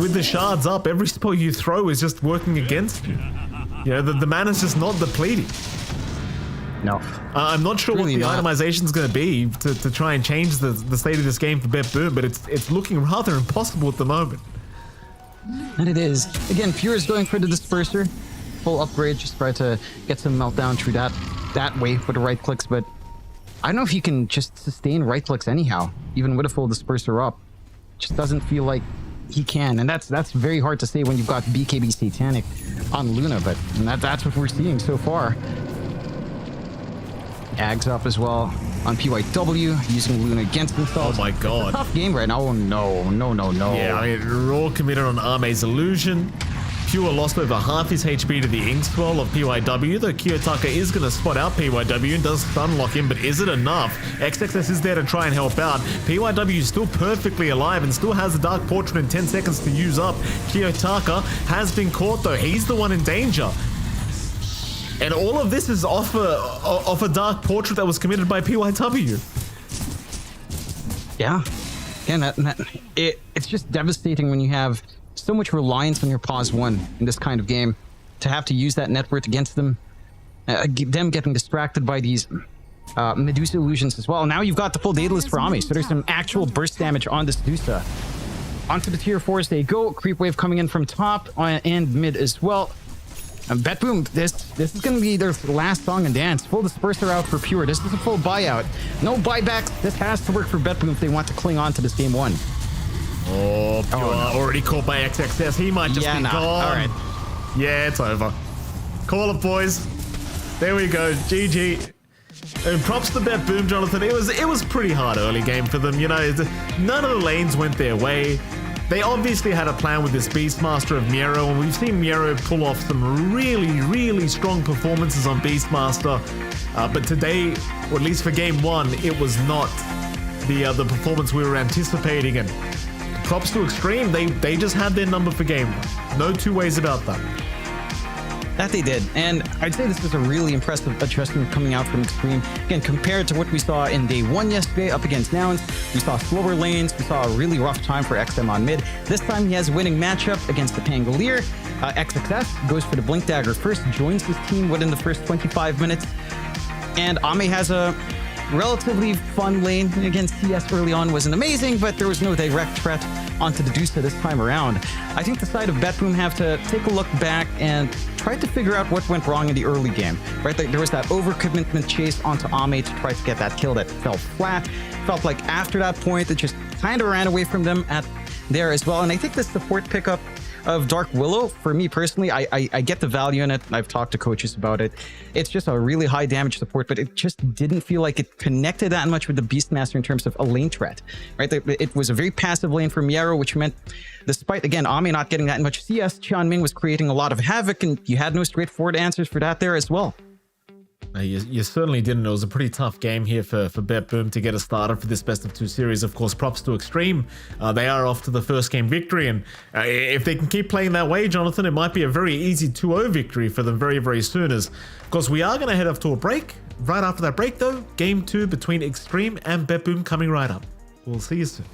with the shards up, every spell you throw is just working against you. You know, the mana's just not depleting. No. I'm not sure Really what the itemization is going to be to try and change the state of this game for Bepboom, but it's looking rather impossible at the moment. And it is. Again, Pure is going for the Disperser. Full upgrade, just try to get some meltdown through that way for the right clicks, but I don't know if you can just sustain right clicks anyhow, even with a full Disperser up. Just doesn't feel like he can, and that's very hard to say when you've got BKB Satanic on Luna, but that's what we're seeing so far. Ags up as well on PYW, using Luna against themselves. Oh my god. It's a tough game right now. Oh no. Yeah, I mean, Raw committed on Ame's illusion. Pure lost over half his HP to the Inkswell of PYW, though Kiyotaka is going to spot out PYW and does stun lock him, but is it enough? XXS is there to try and help out. PYW is still perfectly alive and still has the Dark Portrait in 10 seconds to use up. Kiyotaka has been caught though, he's the one in danger. And all of this is off a Dark Portrait that was committed by PYW. Yeah. Again, it's just devastating when you have so much reliance on your pause 1 in this kind of game, to have to use that net worth against them, them getting distracted by these Medusa illusions as well. Now you've got the full Daedalus for Ame, so there's some actual burst damage on this Medusa. Onto the tier 4s they go. Creep wave coming in from top and mid as well. Bepboom, this is going to be their last song and dance. Full Disperser out for Pure. This is a full buyout. No buybacks. This has to work for Bepboom if they want to cling on to this game 1. Oh, Pure already caught by XXS. He might just be gone. All right. Yeah, it's over. Call it, boys. There we go. GG. And props to Bepboom, Jonathan. It was pretty hard early game for them. You know, none of the lanes went their way. They obviously had a plan with this Beastmaster of Miero, and we've seen Miero pull off some really, really strong performances on Beastmaster. But today, or at least for game 1, it was not the performance we were anticipating. And props to Extreme, they just had their number for game 1. No two ways about that. That they did, and I'd say this was a really impressive adjustment coming out from Extreme. Again, compared to what we saw in day 1 yesterday up against Nouns, we saw slower lanes, we saw a really rough time for XM on mid. This time he has a winning matchup against the Pangolier. XXS goes for the Blink Dagger first, joins his team within the first 25 minutes, and Ame has a relatively fun lane. Again, CS early on wasn't amazing, but there was no direct threat onto the Dusa this time around. I think the side of Bepboom have to take a look back and try to figure out what went wrong in the early game, right? There was that overcommitment chase onto Ame to try to get that kill that fell flat. Felt like after that point, it just kind of ran away from them at there as well. And I think the support pickup of Dark Willow, for me personally, I get the value in it. I've talked to coaches about it. It's just a really high damage support, but it just didn't feel like it connected that much with the Beastmaster in terms of a lane threat, right? It was a very passive lane for Miero, which meant, despite, again, Ame not getting that much CS, Qianming was creating a lot of havoc, and you had no straightforward answers for that there as well. You certainly didn't. It was a pretty tough game here for Bepboom to get us started for this best of 2 series. Of course, props to Extreme. They are off to the first game victory, and if they can keep playing that way, Jonathan, it might be a very easy 2-0 victory for them very, very soon. As, of course, we are going to head off to a break. Right after that break, though, game 2 between Extreme and Bepboom coming right up. We'll see you soon.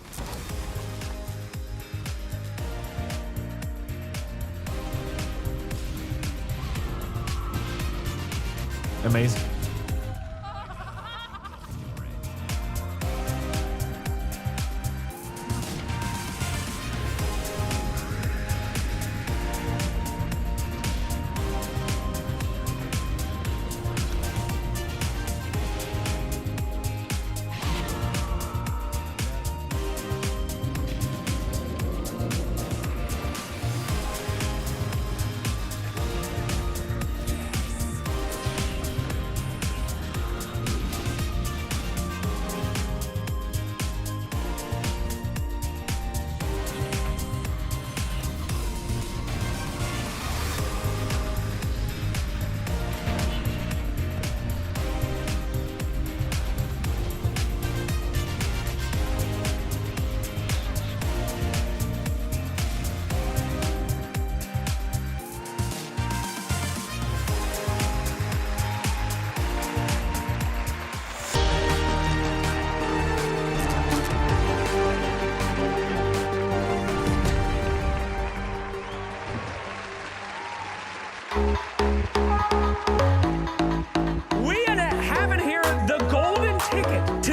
Amazing.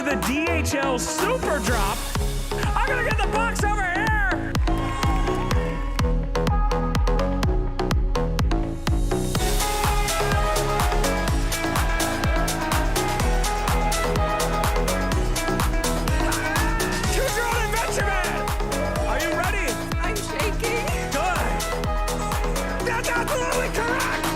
the DHL Super Drop. I'm gonna get the box over here. Choose your own adventure, man. Are you ready? I'm shaking. Good. That's absolutely correct.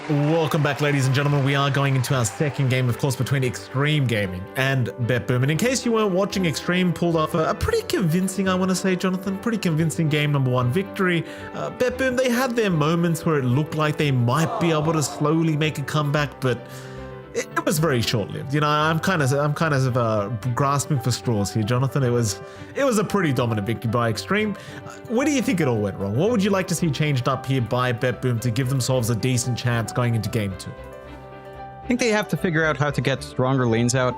Welcome back, ladies and gentlemen. We are going into our second game, of course, between Extreme Gaming and BetBoom. And in case you weren't watching, Extreme pulled off a pretty convincing, I want to say, Jonathan, pretty convincing game number 1 victory. BetBoom, they had their moments where it looked like they might be able to slowly make a comeback, but it was very short-lived. You know, I'm kind of grasping for straws here, Jonathan. It was a pretty dominant victory by Extreme. Where do you think it all went wrong? What would you like to see changed up here by BetBoom to give themselves a decent chance going into game 2? I think they have to figure out how to get stronger lanes out.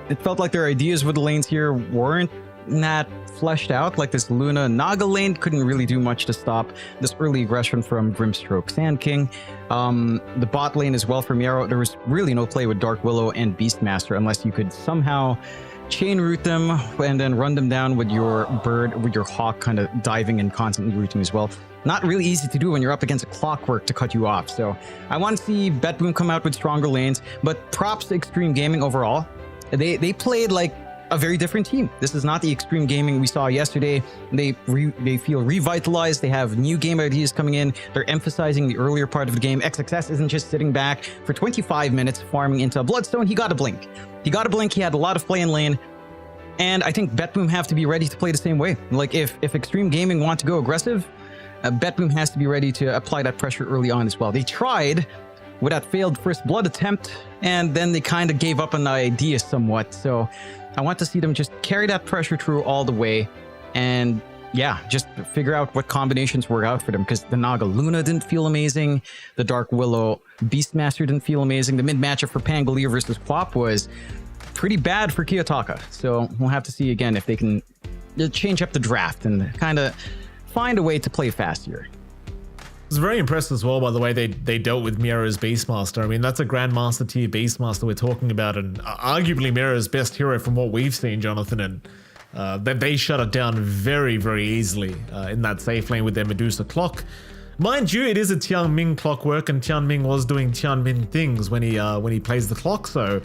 It felt like their ideas with the lanes here weren't that fleshed out. Like this Luna Naga lane couldn't really do much to stop this early aggression from Grimstroke Sand King. The bot lane as well from Yarrow, there was really no play with Dark Willow and Beastmaster unless you could somehow chain route them and then run them down with your bird, with your hawk kind of diving and constantly rooting as well. Not really easy to do when you're up against a Clockwork to cut you off. So I want to see BetBoom come out with stronger lanes, but props to Extreme Gaming overall. They played like a very different team. This is not the Extreme Gaming we saw yesterday. They feel revitalized. They have new game ideas coming in. They're emphasizing the earlier part of the game. XXS isn't just sitting back for 25 minutes farming into a Bloodstone. He got a blink. He had a lot of play in lane. And I think BetBoom have to be ready to play the same way. Like if Extreme Gaming want to go aggressive, BetBoom has to be ready to apply that pressure early on as well. They tried with that failed first blood attempt, and then they kind of gave up on the idea somewhat. So I want to see them just carry that pressure through all the way, and yeah, just figure out what combinations work out for them, because the Naga Luna didn't feel amazing. The Dark Willow Beastmaster didn't feel amazing. The mid matchup for Pangolier versus Quap was pretty bad for Kiyotaka. So we'll have to see again if they can change up the draft and kind of find a way to play faster. It's very impressed as well by the way they dealt with Mira's Beastmaster. I mean, that's a Grandmaster tier Beastmaster we're talking about, and arguably Mira's best hero from what we've seen, Jonathan, and they shut it down very, very easily in that safe lane with their Medusa clock. Mind you, it is a Tianming clockwork, and Tianming was doing Tianming things when he plays the clock, so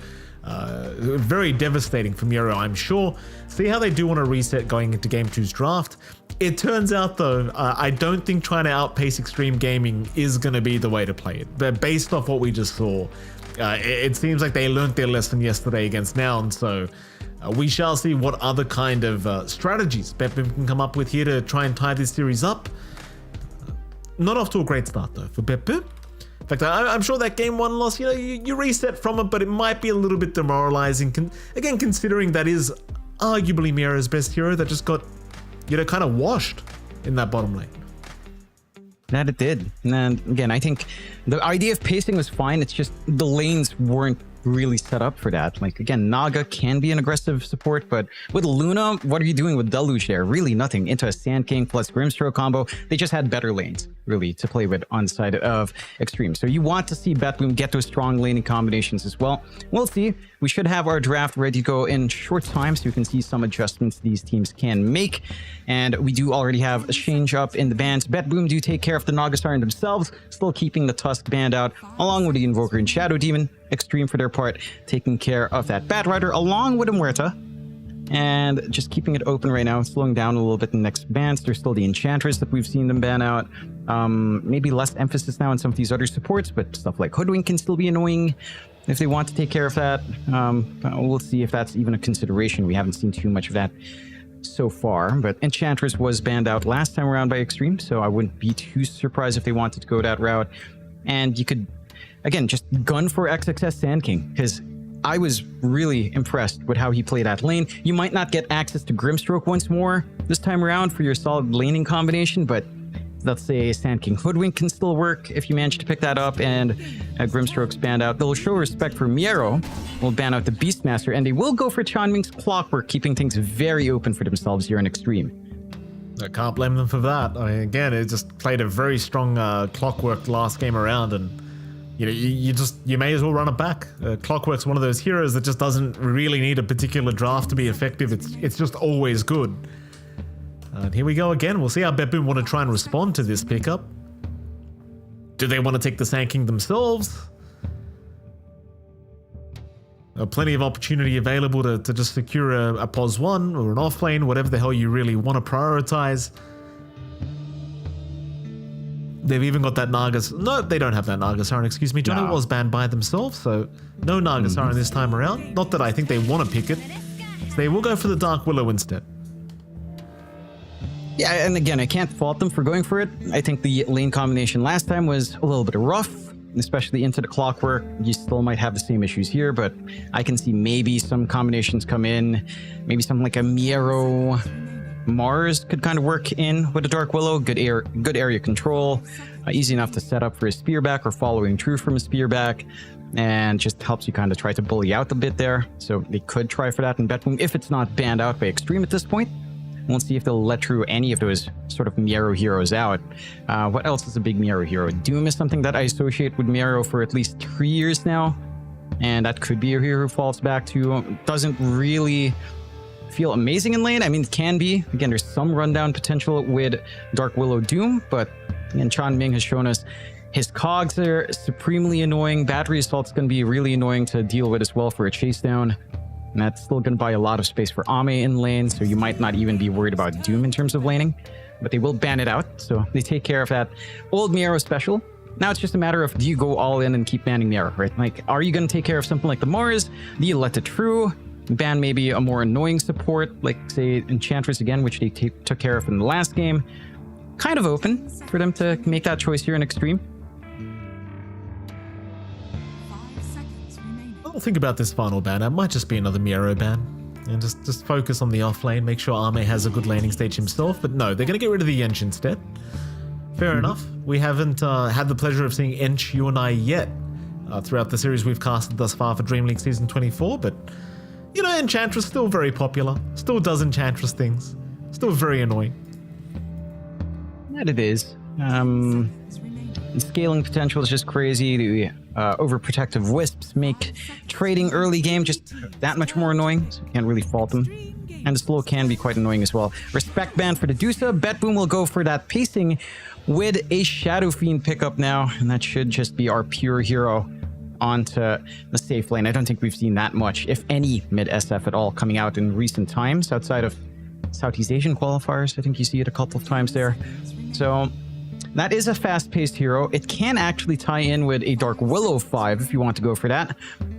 very devastating for Miro, I'm sure. See how they do want to reset going into Game 2's draft. It turns out, though, I don't think trying to outpace Extreme Gaming is going to be the way to play it. But based off what we just saw, it seems like they learned their lesson yesterday against Noun, so we shall see what other kind of strategies BetBoom can come up with here to try and tie this series up. Not off to a great start, though, for BetBoom. In fact, I'm sure that game 1 loss, you reset from it, but it might be a little bit demoralizing. Again, considering that is arguably Mira's best hero that just got, kind of washed in that bottom lane. That it did. And again, I think the idea of pacing was fine. It's just the lanes weren't really set up for that. Like, again, Naga can be an aggressive support, but with Luna, what are you doing with Deluge there? Really nothing. Into a Sand King plus Grimstroke combo. They just had better lanes, really, to play with on the side of Extreme. So you want to see BetBoom get those strong laning combinations as well. We'll see. We should have our draft ready to go in short time, so you can see some adjustments these teams can make. And we do already have a change up in the bans. BetBoom do take care of the Nagasarn themselves, still keeping the Tusk band out, along with the Invoker and Shadow Demon. Extreme, for their part, taking care of that Bat Rider, along with a Muerta. And just keeping it open right now, slowing down a little bit in the next bans. There's still the Enchantress that we've seen them ban out. Maybe less emphasis now on some of these other supports, but stuff like Hoodwink can still be annoying if they want to take care of that. We'll see if that's even a consideration. We haven't seen too much of that so far, but Enchantress was banned out last time around by Extreme, so I wouldn't be too surprised if they wanted to go that route. And you could, again, just gun for XXS Sand King, because I was really impressed with how he played that lane. You might not get access to Grimstroke once more this time around for your solid laning combination, but let's say Sand King Hoodwink can still work if you manage to pick that up, and Grimstroke's banned out. They'll show respect for Miero, will ban out the Beastmaster, and they will go for Tianming's Clockwork, keeping things very open for themselves here in Extreme. I can't blame them for that. I mean, again, it just played a very strong Clockwork last game around, and you may as well run it back. Clockwork's one of those heroes that just doesn't really need a particular draft to be effective. It's just always good. And here we go again. We'll see how BetBoom want to try and respond to this pickup. Do they want to take the Sand King themselves? Plenty of opportunity available to just secure a pos 1 or an off lane, whatever the hell you really want to prioritize. They've even got that Nagas. No, they don't have that Naga Siren, excuse me. Johnny was banned by themselves, so no Naga Siren this time around. Not that I think they want to pick it. So they will go for the Dark Willow instead. Yeah, and again, I can't fault them for going for it. I think the lane combination last time was a little bit rough, especially into the clockwork. You still might have the same issues here, but I can see maybe some combinations come in. Maybe something like a Miero Mars could kind of work in with a Dark Willow. Good area control, easy enough to set up for a spear back or following through from a spear back, and just helps you kind of try to bully out a bit there. So they could try for that in Betboom if it's not banned out by Extreme at this point. We'll see if they'll let through any of those sort of Miero heroes out. What else is a big Miero hero? Doom is something that I associate with Miero for at least 3 years now, and that could be a hero who falls back to. Doesn't really feel amazing in lane. I mean, it can be. Again, there's some rundown potential with Dark Willow Doom, but again, Chan Ming has shown us his cogs are supremely annoying. Battery Assault's going to be really annoying to deal with as well for a chase down. And that's still going to buy a lot of space for Ame in lane, so you might not even be worried about Doom in terms of laning. But they will ban it out, so they take care of that old Miero special. Now it's just a matter of, do you go all in and keep banning Miero, right? Like, are you going to take care of something like the Mars? Do you let it through? Ban maybe a more annoying support, like, say, Enchantress again, which they took care of in the last game. Kind of open for them to make that choice here in Extreme. I'll think about this final ban. It might just be another Miero ban. And just focus on the off lane, make sure Ame has a good laning stage himself. But no, they're going to get rid of the Ench instead. Fair enough. We haven't had the pleasure of seeing Ench, you and I, yet throughout the series we've casted thus far for DreamLeague Season 24. But, you know, Enchantress still very popular. Still does Enchantress things. Still very annoying. That it is. The scaling potential is just crazy. The overprotective wisps make trading early game just that much more annoying, so you can't really fault them. And the slow can be quite annoying as well. Respect ban for the Dusa. Betboom will go for that pacing with a Shadow Fiend pickup now, and that should just be our pure hero onto the safe lane. I don't think we've seen that much, if any, mid SF at all coming out in recent times outside of Southeast Asian qualifiers. I think you see it a couple of times there. So that is a fast-paced hero. It can actually tie in with a Dark Willow 5 if you want to go for that.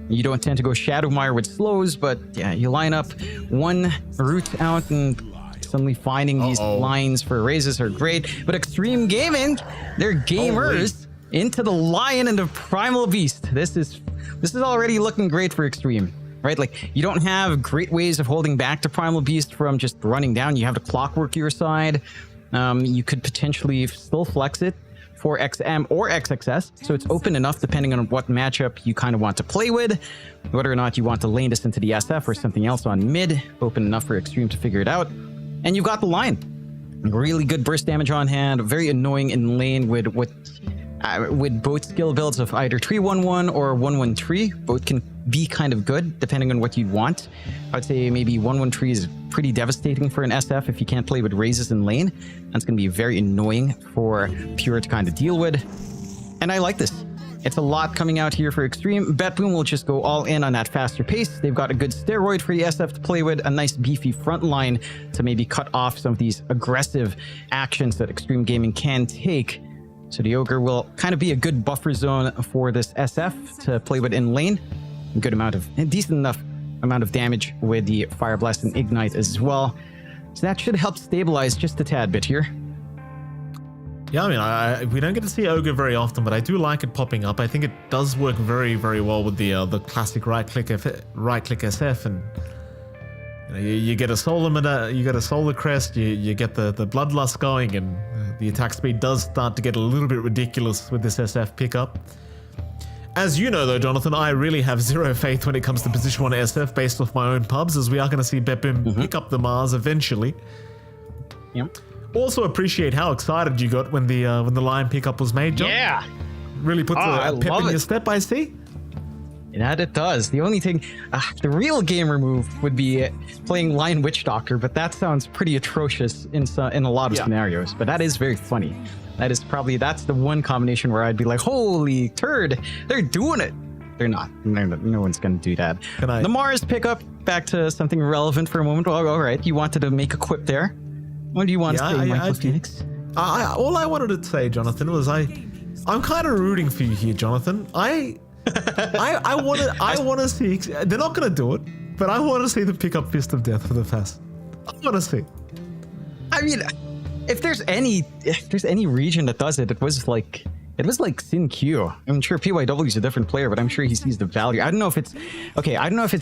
You don't tend to go Shadowmire with slows, but yeah, you line up one route out and suddenly finding these lines for raises are great. But Extreme Gaming, they're gamers into the Lion and the Primal Beast. This is already looking great for Extreme, right? Like, you don't have great ways of holding back the Primal Beast from just running down. You have the Clockwork your side. You could potentially still flex it for XM or XXS, so it's open enough depending on what matchup you kind of want to play with, whether or not you want to lane this into the SF or something else on mid. Open enough for Extreme to figure it out, and you've got the line. Really good burst damage on hand, very annoying in lane with both skill builds of either 3-1-1 or 1-1-3. Both can be kind of good depending on what you want. I'd say maybe 1-1-3 is pretty devastating for an SF if you can't play with raises in lane. That's going to be very annoying for Pure to kind of deal with. And I like this. It's a lot coming out here for Extreme. Betboom will just go all in on that faster pace. They've got a good steroid for the SF to play with, a nice beefy front line to maybe cut off some of these aggressive actions that Extreme Gaming can take. So the Ogre will kind of be a good buffer zone for this SF to play with in lane. A decent enough amount of damage with the Fire Blast and Ignite as well. So that should help stabilize just a tad bit here. Yeah, I mean, we don't get to see Ogre very often, but I do like it popping up. I think it does work very, very well with the classic right-click SF, and you get a solar you get a solar crest, you get the bloodlust going, and the attack speed does start to get a little bit ridiculous with this SF pickup. As you know, though, Jonathan, I really have zero faith when it comes to position 1 SF based off my own pubs, as we are going to see Betboom pick up the Mars eventually. Yep. Also appreciate how excited you got when the Lion pickup was made, John. Yeah. Really puts a pep in your step, I see. Yeah, it does. The only thing, the real gamer move would be playing Lion Witch Doctor, but that sounds pretty atrocious in a lot of scenarios. But that is very funny. That's the one combination where I'd be like, holy turd, they're doing it. They're not. No one's going to do that. The Mars pickup, back to something relevant for a moment. All right, you wanted to make a quip there. What do you want to say, Michael Phoenix? All I wanted to say, Jonathan, was I'm kind of rooting for you here, Jonathan. I want to see. They're not going to do it, but I want to see them pick up Fist of Death for the fast. I want to see. I mean, if there's any region that does it, it was like Sin Q. I'm sure PYW is a different player, but I'm sure he sees the value. I don't know if it's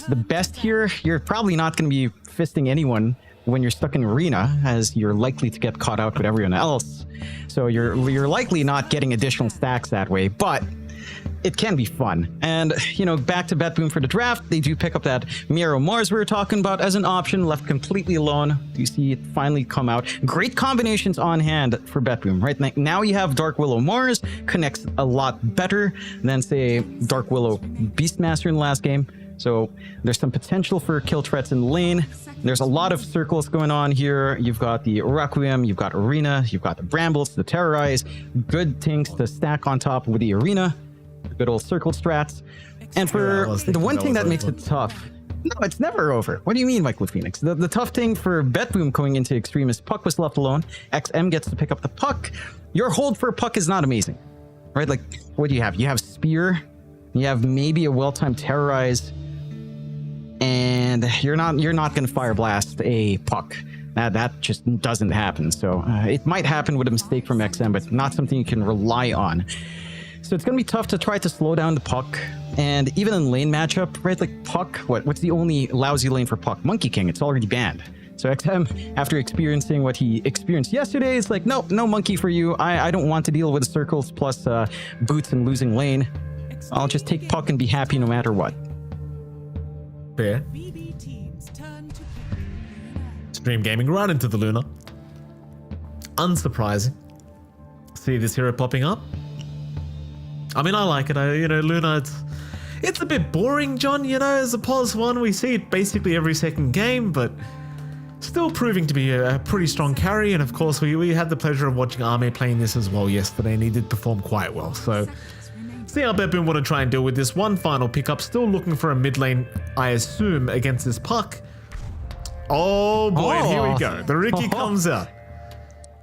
the best here. You're probably not going to be fisting anyone when you're stuck in arena, as you're likely to get caught out with everyone else. So you're likely not getting additional stacks that way, but it can be fun. And, you know, back to BetBoom for the draft, they do pick up that Miero Mars we were talking about as an option, left completely alone. You see it finally come out. Great combinations on hand for BetBoom, right? Now you have Dark Willow Mars, connects a lot better than, say, Dark Willow Beastmaster in the last game. So there's some potential for kill threats in lane. There's a lot of circles going on here. You've got the Requiem, you've got Arena, you've got the Brambles, the Terrorize. Good things to stack on top with the Arena. Good old circle strats. And for the one thing that makes it tough, no, it's never over. What do you mean, Michael Phoenix? The tough thing for BetBoom going into Extreme is Puck was left alone. XM gets to pick up the Puck. Your hold for Puck is not amazing, right? Like, what do you have? You have Spear. You have maybe a well-timed Terrorize. And you're not going to Fire Blast a Puck. That just doesn't happen. So it might happen with a mistake from XM, but not something you can rely on. So it's going to be tough to try to slow down the Puck. And even in lane matchup, right? Like Puck, what's the only lousy lane for Puck? Monkey King, it's already banned. So XM, after experiencing what he experienced yesterday, it's like, nope, no Monkey for you. I don't want to deal with the circles plus boots and losing lane. I'll just take Puck and be happy no matter what. Fair. Stream Gaming right into the Luna. Unsurprising. See this hero popping up? I mean, I like it. Luna, it's a bit boring, John, as a POS 1. We see it basically every second game, but still proving to be a pretty strong carry. And of course, we had the pleasure of watching Ame playing this as well yesterday, and he did perform quite well. So see how BetBoom want to try and deal with this. One final pickup, still looking for a mid lane, I assume, against this Puck. Oh boy, here we go. The Ricky comes out.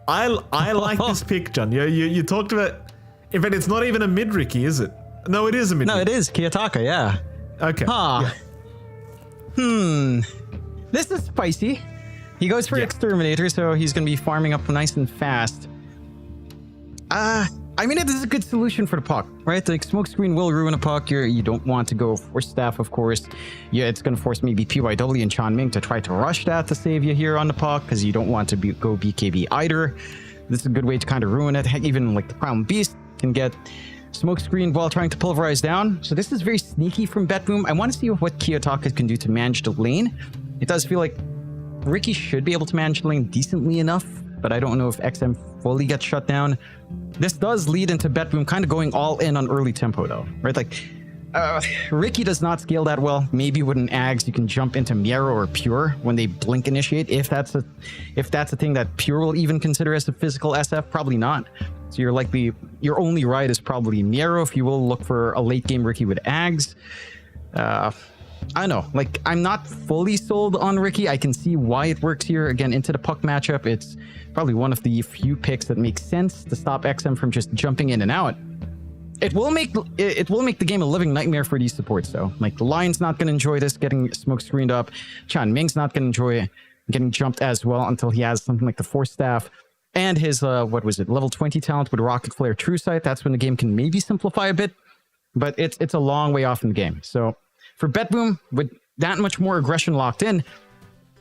I like this pick, John. You talked about. In fact, it's not even a mid Ricky, is it? No, it is a mid. No, it is Kiyotaka. Yeah. Okay. Yeah. This is spicy. He goes for Exterminator, so he's going to be farming up nice and fast. I mean, it is a good solution for the Puck, right? Like, Smokescreen will ruin a Puck. You don't want to go for Staff, of course. Yeah, it's going to force maybe PYW and Chan Ming to try to rush that to save you here on the Puck, because you don't want to go BKB either. This is a good way to kind of ruin it. Heck, even like the Crown Beast can get Smokescreen while trying to pulverize down. So this is very sneaky from BetBoom. I want to see what Kiyotaka can do to manage the lane. It does feel like Ricky should be able to manage the lane decently enough, but I don't know if XM fully gets shut down. This does lead into BetBoom kind of going all in on early tempo though, right? Like, Ricky does not scale that well. Maybe with an Ags, you can jump into Miero or Pure when they blink initiate. If that's a thing that Pure will even consider as a physical SF, probably not. So your only ride is probably Miero if you will look for a late game Ricky with Ags. I don't know, like, I'm not fully sold on Ricky. I can see why it works here. Again, into the Puck matchup, it's probably one of the few picks that makes sense to stop XM from just jumping in and out. It will make the game a living nightmare for these supports though. Like, the Lion's not going to enjoy this, getting smoke screened up. Chan Ming's not going to enjoy getting jumped as well until he has something like the Force Staff and his level 20 talent with Rocket Flare True Sight. That's when the game can maybe simplify a bit, but it's a long way off in the game. So for BetBoom, with that much more aggression locked in,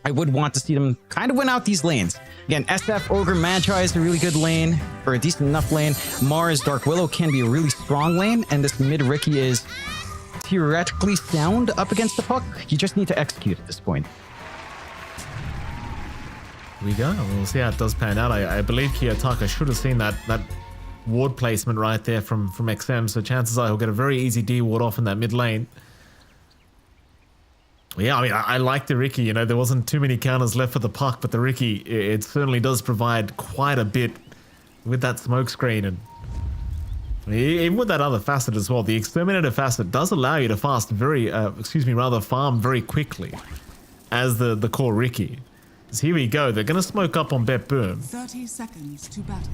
I would want to see them kind of win out these lanes. Again, SF, Ogre, Magi is a really good lane, or a decent enough lane. Mars, Dark Willow can be a really strong lane, and this mid Ricky is theoretically sound up against the Puck. You just need to execute at this point. Here we go. We'll see how it does pan out. I believe Kiyotaka should have seen that ward placement right there from XM, so chances are he'll get a very easy D ward off in that mid lane. Yeah, I mean, I like the Ricky. There wasn't too many counters left for the Puck, but the Ricky, it certainly does provide quite a bit with that smoke screen. And even with that other facet as well, the Exterminator facet does allow you to farm very quickly as the core Ricky. So here we go. They're going to smoke up on Bet Boom. 30 seconds to battle.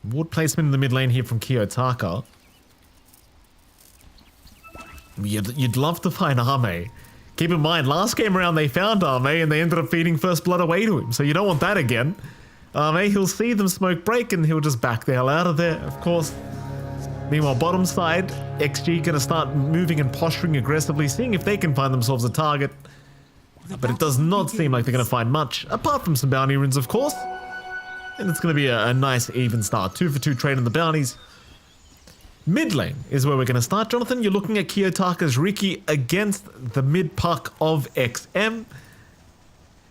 Ward placement in the mid lane here from Kiyotaka. You'd love to find Ame. Keep in mind, last game around they found Ame and they ended up feeding first blood away to him. So you don't want that again. He'll see them smoke break and he'll just back the hell out of there, of course. Meanwhile, bottom side, XG gonna start moving and posturing aggressively, seeing if they can find themselves a target. But it does not seem like they're gonna find much, apart from some bounty runes, of course. And it's gonna be a nice even start. 2 for 2 trade on the bounties. Mid lane is where we're gonna start. Jonathan, you're looking at Kiyotaka's Riki against the mid puck of XM.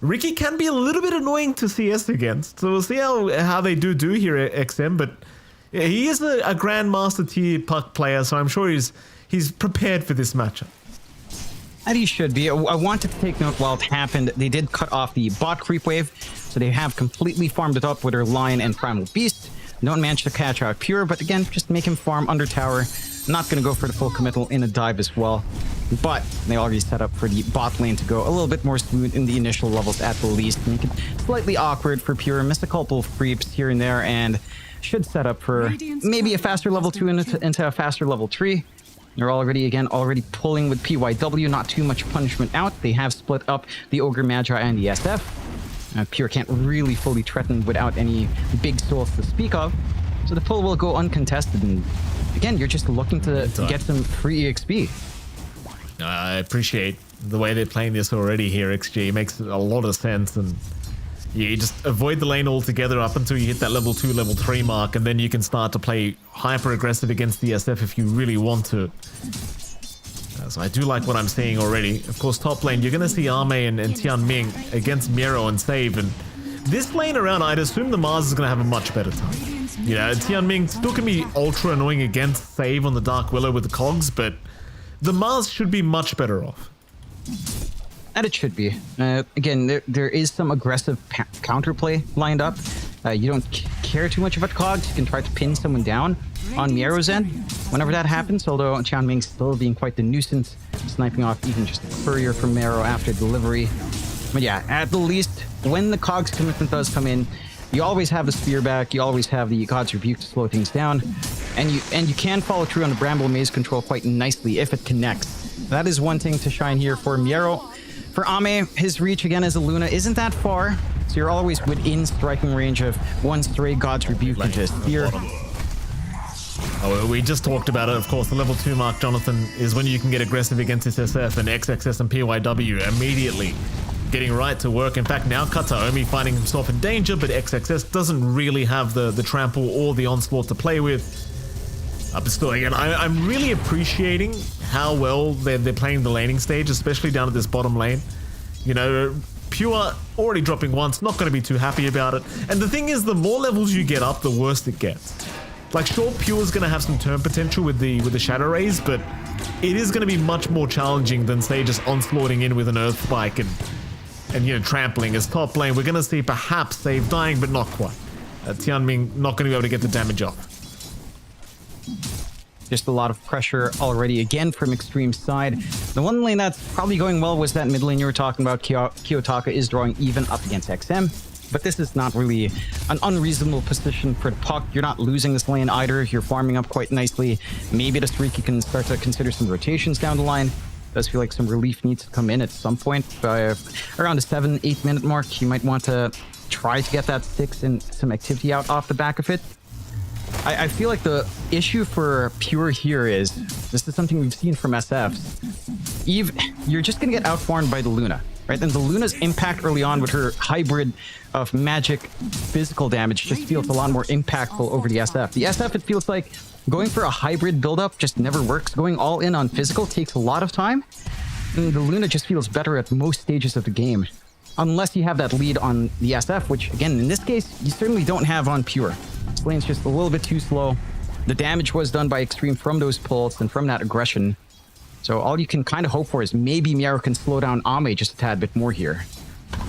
Riki can be a little bit annoying to CS against, so we'll see how they do here at XM, but yeah, he is a Grandmaster tier puck player, so I'm sure he's prepared for this matchup. And he should be. I wanted to take note while it happened, they did cut off the bot creep wave, so they have completely farmed it up with their Lion and Primal Beast. Don't manage to catch out Pure, but again, just make him farm under tower. Not going to go for the full committal in a dive as well. But they already set up for the bot lane to go a little bit more smooth in the initial levels at the least. Make it slightly awkward for Pure. Missed a couple of creeps here and there and should set up for maybe a faster level 2 into a faster level 3. They're already pulling with PYW, not too much punishment out. They have split up the Ogre Magi and the SF. Pure can't really fully threaten without any big souls to speak of. So the pull will go uncontested. And again, you're just looking to get some free EXP. I appreciate the way they're playing this already here, XG. It makes a lot of sense. And you just avoid the lane altogether up until you hit that level 2, level 3 mark. And then you can start to play hyper aggressive against the SF if you really want to. So I do like what I'm seeing already. Of course, top lane, you're going to see Ame and Tian Ming against Miro and Save. And this lane around, I'd assume the Mars is going to have a much better time. You know, Tian Ming still can be ultra annoying against Save on the Dark Willow with the cogs, but the Mars should be much better off. And it should be. Again, there is some aggressive counterplay lined up. You don't care too much about cogs. You can try to pin someone down on Miro's end whenever that happens, although Qianming still being quite the nuisance, sniping off even just a courier from Miro after delivery. But yeah, at the least, when the cogs commitment does come in, you always have the spear back, you always have the God's Rebuke to slow things down, and you can follow through on the Bramble Maze control quite nicely if it connects. That is one thing to shine here for Miro. For Ame, his reach again as a Luna isn't that far, so you're always within striking range of one stray God's Rebuke and just fear. Oh, we just talked about it, of course. The level 2 mark, Jonathan, is when you can get aggressive against this SF and XXS and PYW immediately. Getting right to work. In fact, now Kataomi finding himself in danger, but XXS doesn't really have the trample or the onslaught to play with. But still, again, I'm really appreciating how well they're playing the laning stage, especially down at this bottom lane. You know, Pure already dropping once, not going to be too happy about it. And the thing is, the more levels you get up, the worse it gets. Like, sure, Pure's going to have some turn potential with the Shadow Rays, but it is going to be much more challenging than, say, just onslaughting in with an Earth Spike and you know, trampling as top lane. We're going to see perhaps Save dying, but not quite. Tianming not going to be able to get the damage off. Just a lot of pressure already again from Extreme's side. The one lane that's probably going well was that mid lane you were talking about. Kiyotaka is drawing even up against XM. But this is not really an unreasonable position for the puck. You're not losing this lane either. You're farming up quite nicely. Maybe the Streaky can start to consider some rotations down the line. Does feel like some relief needs to come in at some point. Around the 7-8 minute mark, you might want to try to get that 6 and some activity out off the back of it. I feel like the issue for Pure here is, this is something we've seen from SFs. Eve, you're just going to get outfarmed by the Luna, right? And the Luna's impact early on with her hybrid of magic physical damage just feels a lot more impactful over the SF. The SF, it feels like going for a hybrid buildup just never works. Going all in on physical takes a lot of time. And the Luna just feels better at most stages of the game. Unless you have that lead on the SF, which, again, in this case, you certainly don't have on Pure. This lane's just a little bit too slow. The damage was done by Extreme from those pulls and from that aggression. So all you can kind of hope for is maybe Miro can slow down Ame just a tad bit more here.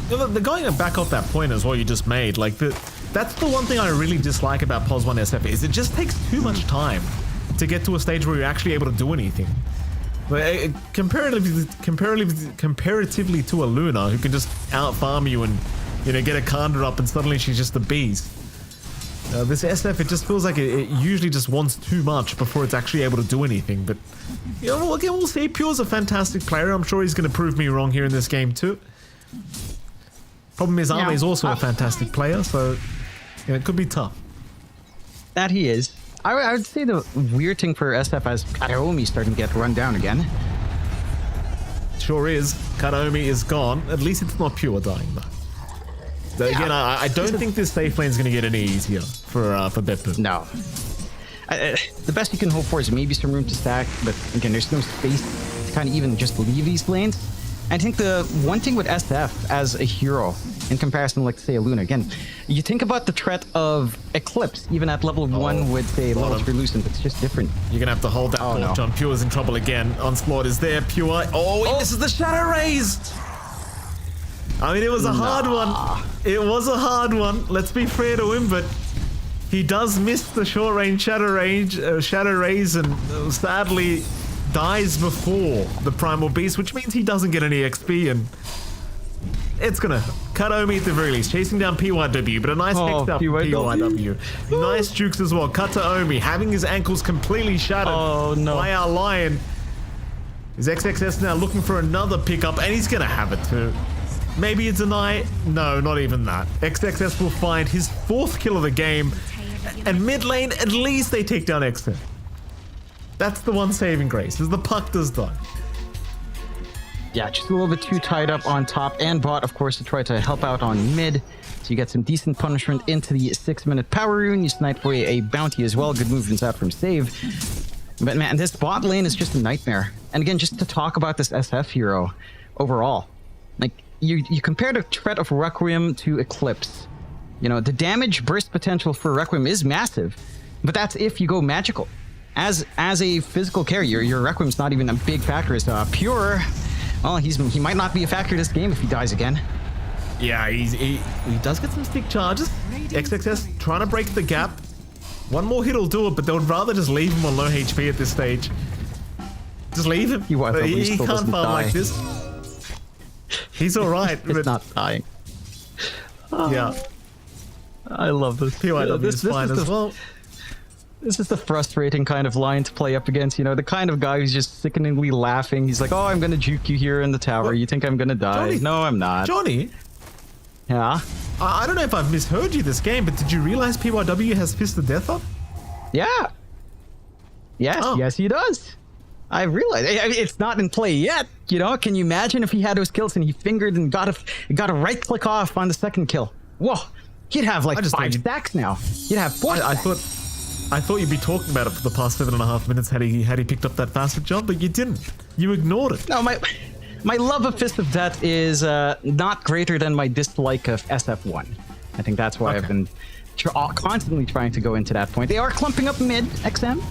The going back off that point as well you just made, like that's the one thing I really dislike about POS 1 SF is it just takes too much time to get to a stage where you're actually able to do anything. But comparatively to a Luna who can just out farm you and get a Kanda up and suddenly she's just a beast. This SF, it just feels like it usually just wants too much before it's actually able to do anything. But again, we'll see. Pure's a fantastic player. I'm sure he's going to prove me wrong here in this game too. Problem is, Ame is also a fantastic player, so it could be tough. That he is. I would say the weird thing for SF as Kataomi starting to get run down again. Sure is. Kataomi is gone. At least it's not Pure dying though. So again, I don't think this safe lane is going to get any easier for Beppu. No. The best you can hope for is maybe some room to stack, but again, there's no space to kind of even just leave these lanes. I think the one thing with SF as a hero, in comparison to, like, say, a Luna, again, you think about the threat of Eclipse, even at level 1 with, say, level 3 Lucent, it's just different. You're going to have to hold that torch on. Pure's in trouble again. Onslaught is there. Pure. Oh, this is the Shadow Raise! I mean, it was a hard one. It was a hard one. Let's be fair to him, but he does miss the short range Shadow Raise, and sadly dies before the Primal Beast, which means he doesn't get any XP, and it's gonna Kataomi at the very least, chasing down PYW, but a nice next up PYW. Nice jukes as well. Kataomi having his ankles completely shattered by our Lion. Is XXS now looking for another pickup, and he's gonna have it too. Maybe it's a night. No, not even that. XXS will find his 4th kill of the game, and mid lane, at least they take down XM. That's the one saving grace, as the puck does die. Yeah, just a little bit too tied up on top and bot, of course, to try to help out on mid. So you get some decent punishment into the 6-minute power rune. You snipe away a bounty as well. Good movements out from save. But man, this bot lane is just a nightmare. And again, just to talk about this SF hero overall, like, you compare the threat of Requiem to Eclipse. The damage burst potential for Requiem is massive, but that's if you go magical. As a physical carrier, your Requiem's not even a big factor. As Pure, well, he might not be a factor this game if he dies again. Yeah, he does get some stick charges. XXS trying to break the gap. One more hit will do it, but they would rather just leave him on low HP at this stage. Just leave him. He can't farm like this. He's alright. It's not dying. Yeah. I love this. PYW is fine as well. This is the frustrating kind of line to play up against, the kind of guy who's just sickeningly laughing. He's like, oh, I'm gonna juke you here in the tower. What? You think I'm gonna die? Johnny, no, I'm not. Johnny? Yeah? I don't know if I've misheard you this game, but did you realize PYW has Fist of Death up? Yeah. Yes, he does. I realize it's not in play yet. Can you imagine if he had those kills and he fingered and got a right click off on the second kill? Whoa, he'd have like 5 stacks now. He'd have 4 stacks. I thought you'd be talking about it for the past 7.5 minutes had he picked up that facet jump, but you didn't. You ignored it. No, my love of Fist of Death is not greater than my dislike of SF1. I think that's why I've been constantly trying to go into that point. They are clumping up mid, XM.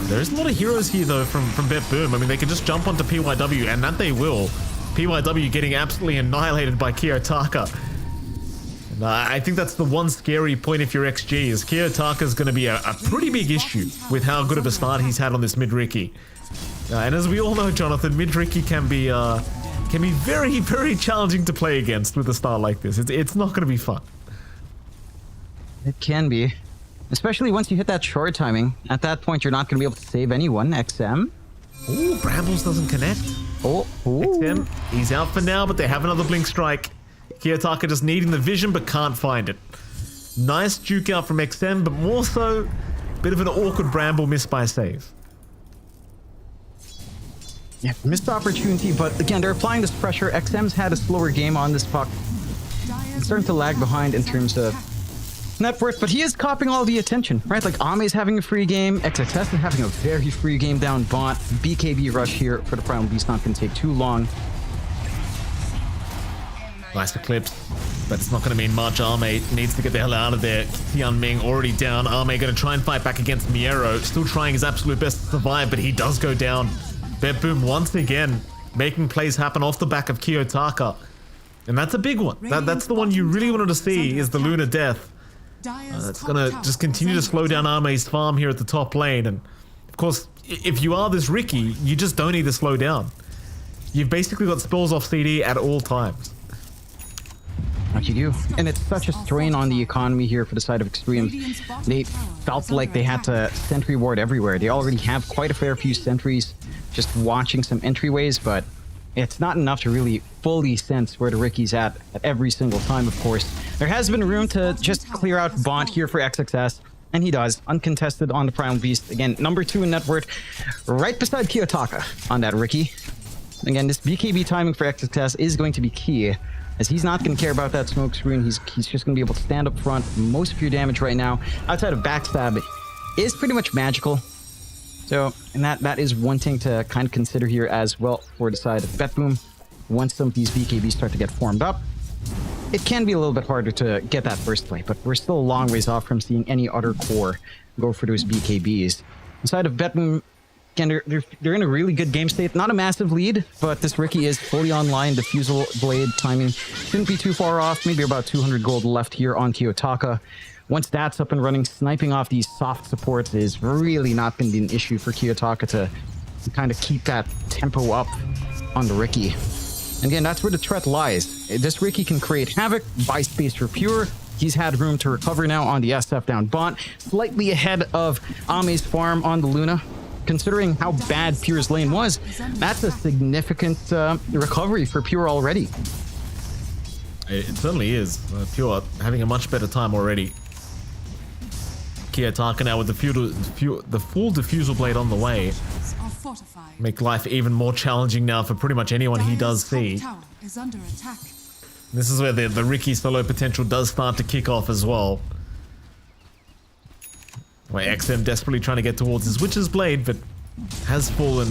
There's a lot of heroes here, though, from Bet Boom. I mean, they can just jump onto PYW, and that they will. PYW getting absolutely annihilated by Kiyotaka. And I think that's the one scary point if you're XG, is Kiyotaka's going to be a pretty big issue with how good of a start he's had on this mid-Ricky. And as we all know, Jonathan, mid-Ricky can be very, very challenging to play against with a start like this. It's not going to be fun. It can be. Especially once you hit that short timing. At that point, you're not going to be able to save anyone. XM. Ooh, Brambles doesn't connect. Oh, XM, he's out for now, but they have another Blink Strike. Kiyotaka just needing the vision, but can't find it. Nice juke out from XM, but more so, bit of an awkward Bramble miss by save. Yeah, missed opportunity, but again, they're applying this pressure. XM's had a slower game on this puck. It's starting to lag behind in terms of net worth, but he is copping all the attention, right? Like, Ame's having a free game, XXS is having a very free game down bot. BKB rush here for the Primal Beast, not going to take too long. Nice Eclipse, but it's not going to mean much. Ame needs to get the hell out of there. Tian Ming already down. Ame going to try and fight back against Miero. Still trying his absolute best to survive, but he does go down. Bet Boom once again making plays happen off the back of Kiyotaka. And that's a big one. That's the one you really wanted to see, is the Lunar Death. It's going to just continue to slow down Ame's farm here at the top lane. And if of course, if you are this Ricky, you just don't need to slow down. You've basically got spells off CD at all times. What you do. And it's such a strain on the economy here for the side of Extreme. They felt like they had to sentry ward everywhere. They already have quite a fair few sentries just watching some entryways, but it's not enough to really fully sense where the Ricky's at every single time, of course. There has been room to just clear out Bond here for XXS, and he does. Uncontested on the Primal Beast. Again, number 2 in net worth, right beside Kiyotaka on that Ricky. Again, this BKB timing for XXS is going to be key, as he's not going to care about that smoke screen. He's just going to be able to stand up front. Most of your damage right now, outside of backstab, is pretty much magical. So, and that is one thing to kind of consider here as well for the side of Betboom. Once some of these BKBs start to get formed up, it can be a little bit harder to get that first play, but we're still a long ways off from seeing any other core go for those BKBs. The side of Betboom, again, they're in a really good game state. Not a massive lead, but this Ricky is fully online. Diffusal Blade timing shouldn't be too far off. Maybe about 200 gold left here on Kiyotaka. Once that's up and running, sniping off these soft supports is really not going to be an issue for Kiyotaka to kind of keep that tempo up on the Ricky. And again, that's where the threat lies. This Ricky can create havoc, buy space for Pure. He's had room to recover now on the SF down bot, slightly ahead of Ame's farm on the Luna. Considering how bad Pure's lane was, that's a significant recovery for Pure already. It certainly is. Pure having a much better time already. Kiyotaka now with the full Diffusal Blade on the way. Make life even more challenging now for pretty much anyone he does see. This is where the Ricky solo potential does start to kick off as well. Where XM desperately trying to get towards his Witch's Blade, but has fallen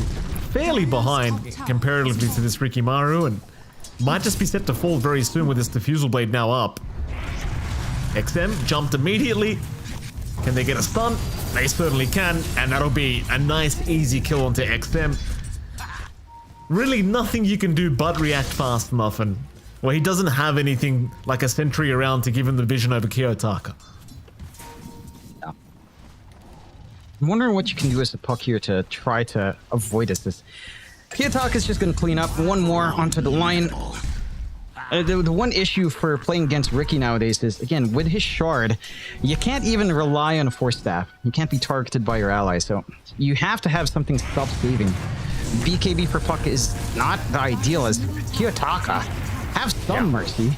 fairly behind comparatively to this Rikimaru, and might just be set to fall very soon with this Diffusal Blade now up. XM jumped immediately. Can they get a stun? They certainly can, and that'll be a nice easy kill onto XM. Really nothing you can do but react fast enough, and well, he doesn't have anything like a sentry around to give him the vision over Kiyotaka. I'm wondering what you can do as a puck here to try to avoid this. Kiyotaka is just going to clean up one more onto the line. The one issue for playing against Ricky nowadays is, again, with his shard, you can't even rely on a force staff. You can't be targeted by your allies, so you have to have something self-saving. BKB for puck is not the ideal as Kiyotaka. Have some mercy.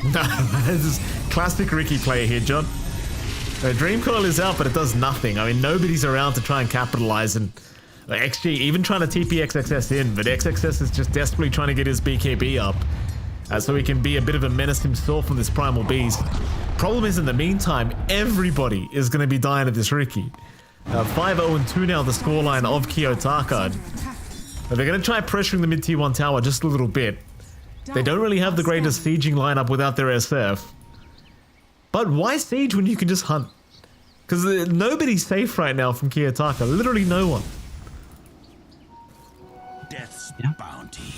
This is classic Ricky play here, John. Dream Coil is out, but it does nothing. I mean, nobody's around to try and capitalize, and XG even trying to TP XXS in, but XXS is just desperately trying to get his BKB up so he can be a bit of a menace himself on this Primal Beast. Problem is, in the meantime, everybody is going to be dying of this Ricky. 5-0-2 now, the scoreline of Kiyotaka. They're going to try pressuring the mid-tier 1 tower just a little bit. They don't really have the greatest sieging lineup without their SF. But why siege when you can just hunt? Because nobody's safe right now from Kiyotaka. Literally no one. Death's bounty.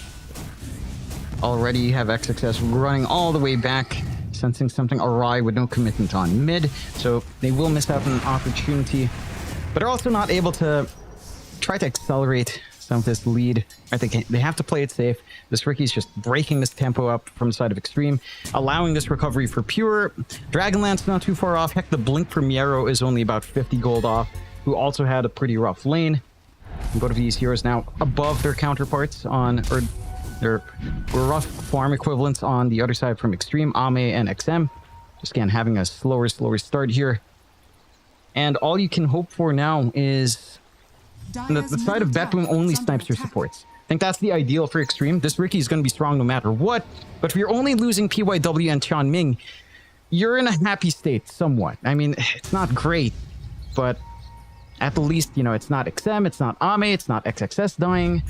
Already you have XXS running all the way back, sensing something awry with no commitment on mid, so they will miss out on an opportunity, but are also not able to try to accelerate some of this lead. I think they have to play it safe. This Ricky's just breaking this tempo up from the side of Extreme, allowing this recovery for Pure. Dragonlance not too far off. Heck, the blink for Miero is only about 50 gold off, who also had a pretty rough lane. And both of these heroes now above their counterparts on, or their rough farm equivalents on the other side from Extreme, Ame and XM. Just again, having a slower start here. And all you can hope for now is the side of Betboom only snipes your supports. I think that's the ideal for Extreme. This Ricky is going to be strong no matter what, but if you're only losing PYW and Tianming, you're in a happy state somewhat. I mean, it's not great, but at the least, you know, it's not XM, it's not Ame, it's not XXS dying.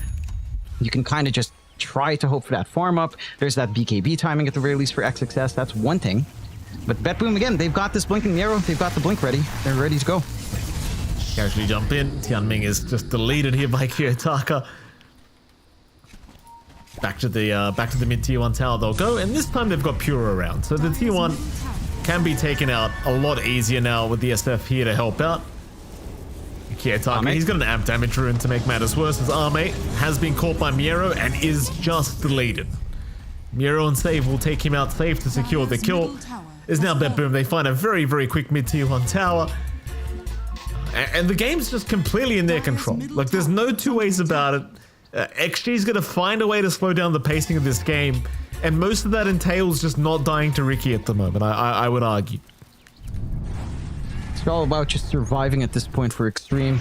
You can kind of just try to hope for that farm up. There's that BKB timing at the very least for XXS. That's one thing. But Betboom, again, they've got this blinking arrow. They've got the blink ready. They're ready to go. Casually jump in. Tianming is just deleted here by Kiyotaka. Back to the mid tier 1 tower they'll go, and this time they've got Pure around, so the tier 1 can be taken out a lot easier now with the SF here to help out. Kiyotaka. He's got an amp damage rune to make matters worse, as Ame has been caught by Miero and is just deleted. Miero and Save will take him out safe to secure the kill. Is now Bet Boom. They find a very, very quick mid-tier 1 tower. And the game's just completely in their control. Like, there's no two ways about it. XG's going to find a way to slow down the pacing of this game. And most of that entails just not dying to Ricky at the moment, I would argue. It's all about just surviving at this point for Extreme.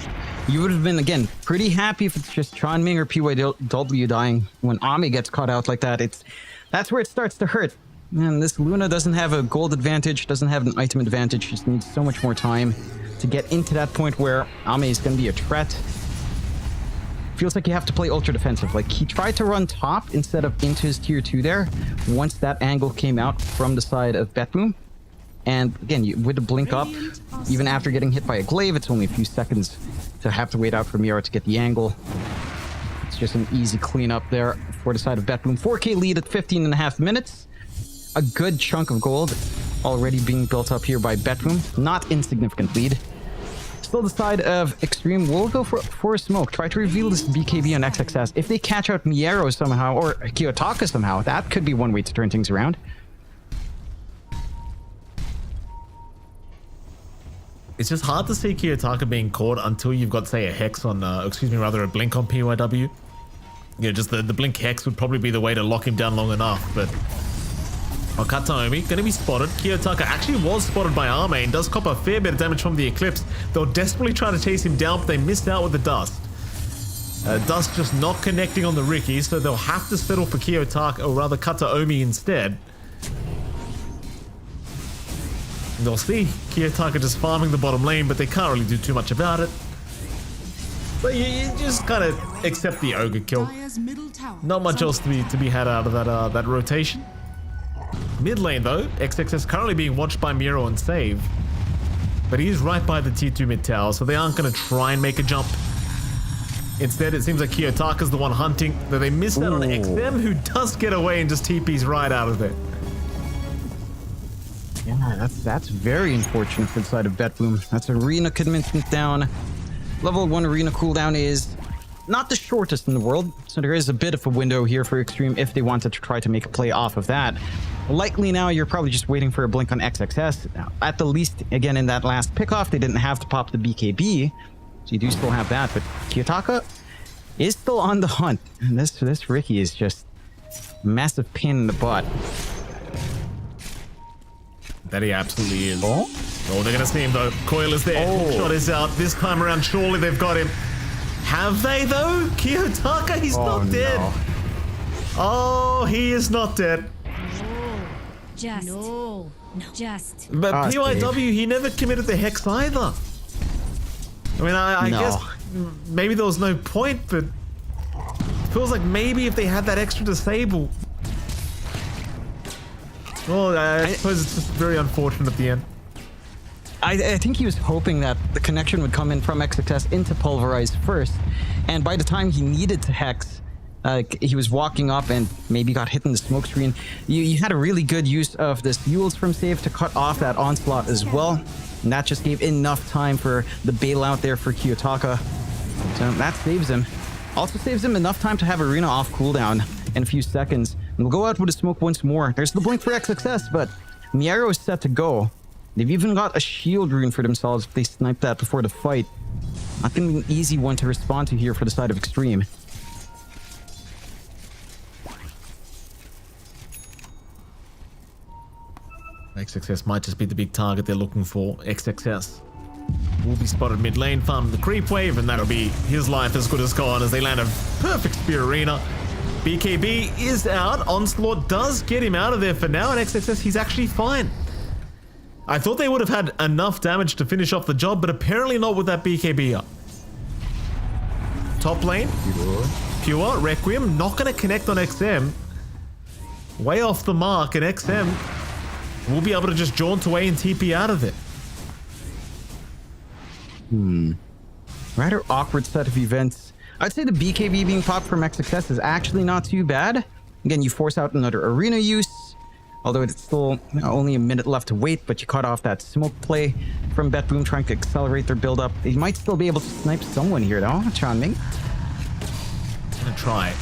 You would have been, again, pretty happy if it's just Chanming or PYW dying. When Ame gets caught out like that, that's where it starts to hurt. Man, this Luna doesn't have a gold advantage, doesn't have an item advantage, just needs so much more time to get into that point where Ame is going to be a threat. Feels like you have to play ultra defensive. Like, he tried to run top instead of into his tier 2 there once that angle came out from the side of Betboom. And again, with the blink up, even after getting hit by a glaive, it's only a few seconds to have to wait out for Miero to get the angle. It's just an easy cleanup there for the side of Betboom. 4K lead at 15.5 minutes. A good chunk of gold already being built up here by Betboom. Not insignificant lead. Still the side of Extreme will go for a smoke. Try to reveal this BKB on XXS. If they catch out Miero somehow, or Kiyotaka somehow, that could be one way to turn things around. It's just hard to see Kiyotaka being caught until you've got, say, a Hex on, a Blink on PYW. You know, just the Blink Hex would probably be the way to lock him down long enough, but... Kataomi going to be spotted. Kiyotaka actually was spotted by Ame and does cop a fair bit of damage from the Eclipse. They'll desperately try to chase him down, but they missed out with the Dust. Dust just not connecting on the Ricky, so they'll have to settle for Kiyotaka, or rather Kataomi instead. They'll see Kiyotaka just farming the bottom lane, but they can't really do too much about it. But you just kind of accept the Ogre kill. Not much else to be had out of that rotation. Mid lane though, XXS currently being watched by Miero and Save. But he's right by the tier 2 mid tower, so they aren't going to try and make a jump. Instead, it seems like Kiyotaka's the one hunting, though they missed out on XM, who does get away and just TP's right out of there. Yeah, that's very unfortunate for the side of Betboom. That's arena commitment down. Level 1 arena cooldown is not the shortest in the world, so there is a bit of a window here for Extreme if they wanted to try to make a play off of that. Likely now you're probably just waiting for a blink on XXS. Now, at the least, again, in that last pickoff, they didn't have to pop the BKB, so you do still have that, but Kiyotaka is still on the hunt. And this Ricky is just massive pain in the butt. That he absolutely is. Oh, they're going to see him though. Coil is there. Shot is out. This time around, surely they've got him. Have they though? Kiyotaka, he's not dead. No. Oh, he is not dead. But PYW, he never committed the Hex either. I mean, I guess maybe there was no point, but it feels like maybe if they had that extra disable. Well, I suppose it's just very unfortunate at the end. I think he was hoping that the connection would come in from XXS into Pulverize first, and by the time he needed to Hex, he was walking up and maybe got hit in the smoke screen. You had a really good use of this Yules from Save to cut off that onslaught as well, and that just gave enough time for the bailout there for Kiyotaka. So that saves him. Also saves him enough time to have Arena off cooldown in a few seconds. And we'll go out with a smoke once more. There's the blink for XXS, but Miero is set to go. They've even got a shield rune for themselves if they snipe that before the fight. Not going to be an easy one to respond to here for the side of Extreme. XXS might just be the big target they're looking for. XXS will be spotted mid lane, farming the creep wave, and that'll be his life as good as gone as they land a perfect spear arena. BKB is out. Onslaught does get him out of there for now, and XXS, he's actually fine. I thought they would have had enough damage to finish off the job, but apparently not with that BKB up. Top lane, Pure, Requiem, not going to connect on XM. Way off the mark, and XM will be able to just jaunt away and TP out of it. Rather awkward set of events. I'd say the BKB being popped from XXS is actually not too bad. Again, you force out another arena use. Although it's still only a minute left to wait, but you cut off that smoke play from BetBoom trying to accelerate their build-up. They might still be able to snipe someone here, though. Chanming. Gonna try.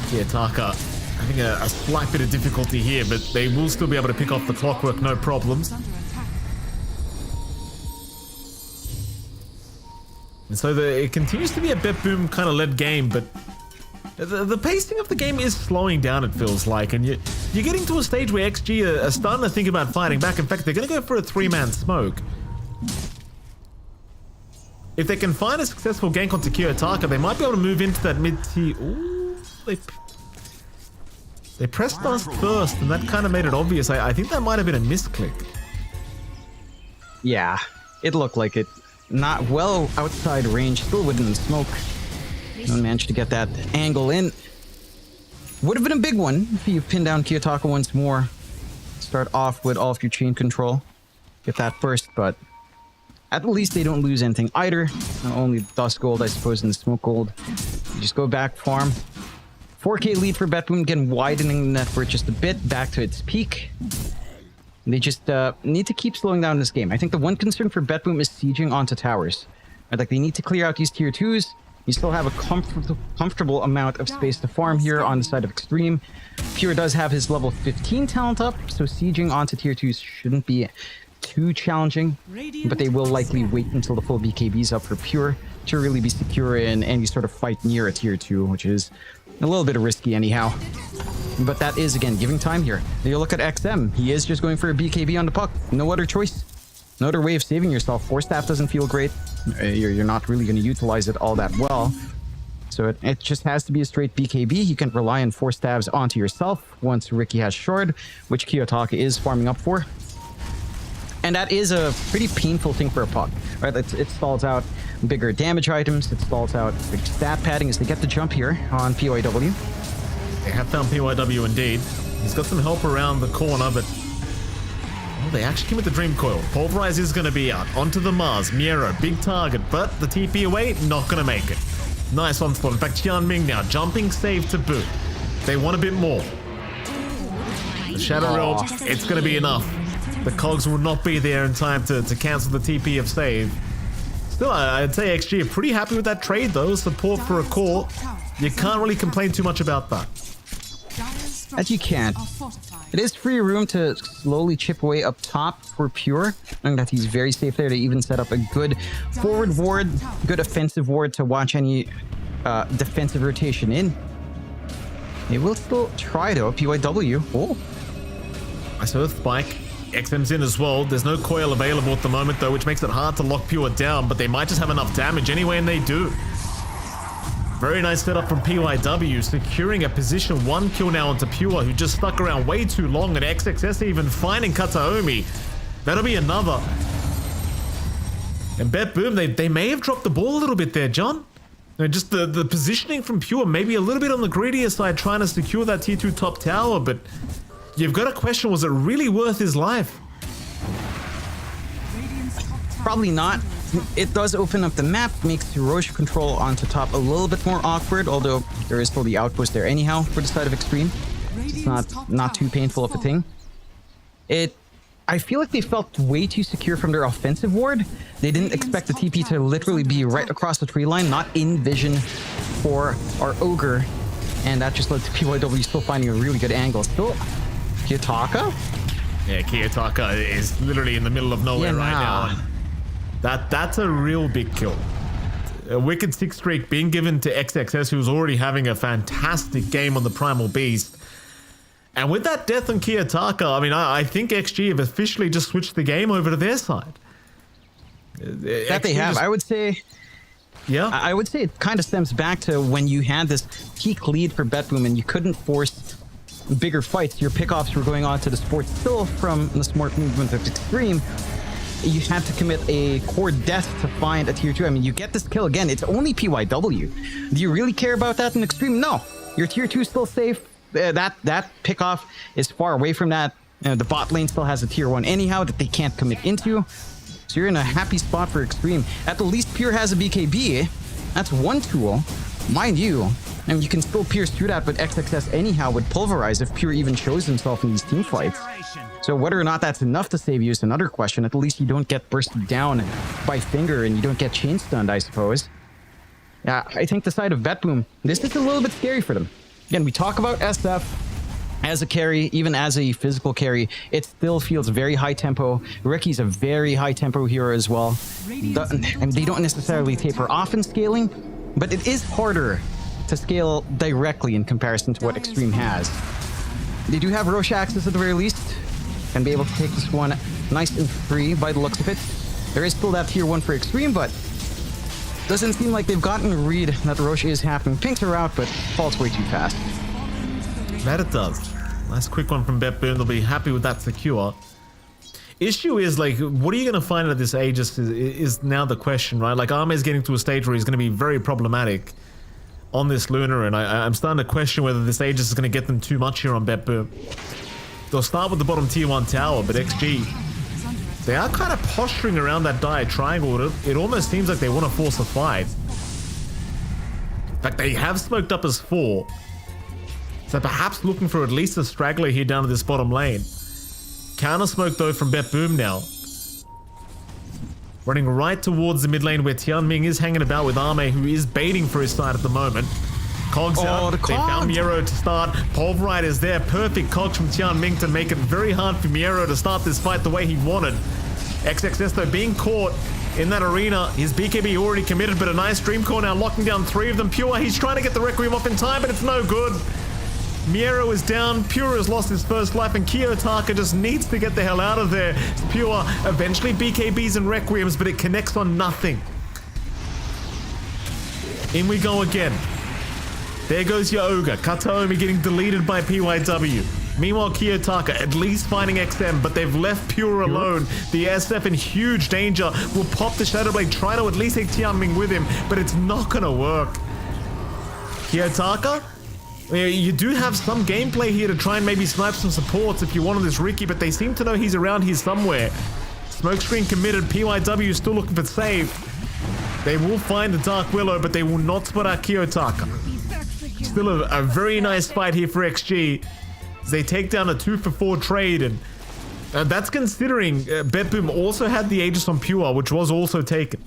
Kiyotaka having a slight bit of difficulty here, but they will still be able to pick off the clockwork, no problems. And so it continues to be a BetBoom kind of led game, but the pacing of the game is slowing down, it feels like, and you're getting to a stage where XG are starting to think about fighting back. In fact, they're going to go for a 3-man smoke. If they can find a successful gank onto Kiyotaka, they might be able to move into that mid-tier. Ooh, they pressed us first, and that kind of made it obvious. I think that might have been a misclick. Yeah, it looked like it. Not well outside range, still within the smoke. And managed to get that angle in. Would have been a big one if you pin down Kiyotaka once more. Start off with all of your chain control. Get that first, but at least they don't lose anything either. Only dust gold, I suppose, and the smoke gold. You just go back, farm. 4K lead for BetBoom, again widening the net worth just a bit, back to its peak. They just need to keep slowing down this game. I think the one concern for BetBoom is sieging onto towers. Right, like they need to clear out these tier 2s. You still have a comfortable amount of space to farm here on the side of Extreme. Pure does have his level 15 talent up, so sieging onto tier 2s shouldn't be too challenging. But they will likely wait until the full BKB is up for Pure to really be secure in any sort of fight near a tier 2, which is a little bit risky anyhow. But that is, again, giving time here. You look at XM. He is just going for a BKB on the puck. No other choice. No other way of saving yourself. Force staff doesn't feel great. You're not really going to utilize it all that well. So it just has to be a straight BKB. You can rely on force stabs onto yourself once Ricky has shard, which Kiyotaka is farming up for. And that is a pretty painful thing for a puck, right? It stalls out bigger damage items. It stalls out big stat padding as they get the jump here on PYW. They have found PYW indeed. He's got some help around the corner, but they actually came with the Dream Coil. Pulverize is going to be out. Onto the Mars. Miero, big target, but the TP away, not going to make it. Nice one spot. In fact, Qianming now jumping save to boot. They want a bit more. The Shadow Realm, it's going to be enough. The cogs will not be there in time to cancel the TP of save. Still, I'd say XG are pretty happy with that trade though. Support for a core. You can't really complain too much about that. As you can. It is free room to slowly chip away up top for Pure. Knowing that he's very safe there to even set up a good forward ward, good offensive ward to watch any defensive rotation in. They will still try though. PYW. Oh. Nice Earth Spike. XM's in as well. There's no coil available at the moment though, which makes it hard to lock Pure down, but they might just have enough damage anyway, and they do. Very nice setup from PYW, securing a position 1 kill now onto Pure, who just stuck around way too long, and XXS even finding Kataomi. That'll be another. And BetBoom, they may have dropped the ball a little bit there, John. Just the positioning from Pure, maybe a little bit on the greedier side, trying to secure that tier 2 top tower, but you've got to question, was it really worth his life? Probably not. It does open up the map, makes Hiroshi control onto top a little bit more awkward, although there is still the outpost there anyhow for the side of Extreme. It's not too painful of a thing. I feel like they felt way too secure from their offensive ward. They didn't expect the TP to literally be right across the tree line, not in vision for our Ogre. And that just led to PYW still finding a really good angle. Still, Kiyotaka? Yeah, Kiyotaka is literally in the middle of nowhere right now. That's a real big kill. A wicked 6 streak being given to XXS, who's already having a fantastic game on the Primal Beast. And with that death on Kiyotaka, I mean, I think XG have officially just switched the game over to their side. That they have. I would say... Yeah? I would say it kind of stems back to when you had this peak lead for BetBoom and you couldn't force bigger fights. Your pickoffs were going on to the sports still from the smart movement of Extreme. You had to commit a core death to find a tier 2. I mean, you get this kill again. It's only PYW. Do you really care about that in Extreme? No. Your tier 2 is still safe. That pickoff is far away from that. The bot lane still has a tier 1 anyhow that they can't commit into. So you're in a happy spot for Extreme. At the least, Pure has a BKB. That's one tool. Mind you, And you can still pierce through that, but XXS anyhow would pulverize if Pure even shows himself in these team fights. So whether or not that's enough to save you is another question. At least you don't get bursted down by Finger and you don't get chain stunned, I suppose. Yeah, I think the side of BetBoom, this is a little bit scary for them. Again, we talk about SF as a carry, even as a physical carry, it still feels very high tempo. Ricky's a very high tempo hero as well. And they don't necessarily taper off in scaling, but it is harder to scale directly in comparison to what Extreme has. They do have Roche access at the very least, and be able to take this one nice and free by the looks of it. There is still that tier 1 for Extreme, but doesn't seem like they've gotten a read that Roche is happening. Pinks are out, but falls way too fast. That it does. Nice quick one from BetBoom. They'll be happy with that secure. Issue is, like, what are you going to find at this Aegis is now the question, right? Like, Arme's getting to a stage where he's going to be very problematic on this Luna, and I'm starting to question whether this Aegis is going to get them too much here on BetBoom. They'll start with the bottom tier 1 tower, but XG, they are kind of posturing around that dire triangle. It almost seems like they want to force a fight. In fact, they have smoked up as 4. So perhaps looking for at least a straggler here down to this bottom lane. Counter smoke though from BetBoom now. Running right towards the mid lane where Tianming is hanging about with Arme, who is baiting for his side at the moment. Cogs out. They found Miero to start. Pulverite is there. Perfect cogs from Tianming to make it very hard for Miero to start this fight the way he wanted. XXS though being caught in that arena. His BKB already committed, but a nice Dream Core now locking down 3 of them. Pure, he's trying to get the Requiem off in time, but it's no good. Miero is down, Pure has lost his first life, and Kiyotaka just needs to get the hell out of there. Pure eventually BKBs and Requiems, but it connects on nothing. In we go again. There goes your Ogre. Kataomi getting deleted by PYW. Meanwhile, Kiyotaka at least finding XM, but they've left Pure alone. The SF in huge danger. Will pop the Shadow Blade, try to at least take Tianming with him, but it's not gonna work. Kiyotaka? You do have some gameplay here to try and maybe snipe some supports if you wanted this Ricky, but they seem to know he's around here somewhere. Smokescreen committed. PYW still looking for save. They will find the Dark Willow, but they will not spot out Kiyotaka. Still a very nice fight here for XG. As they take down a 2-for-4 trade, and that's considering BetBoom also had the Aegis on Pure, which was also taken.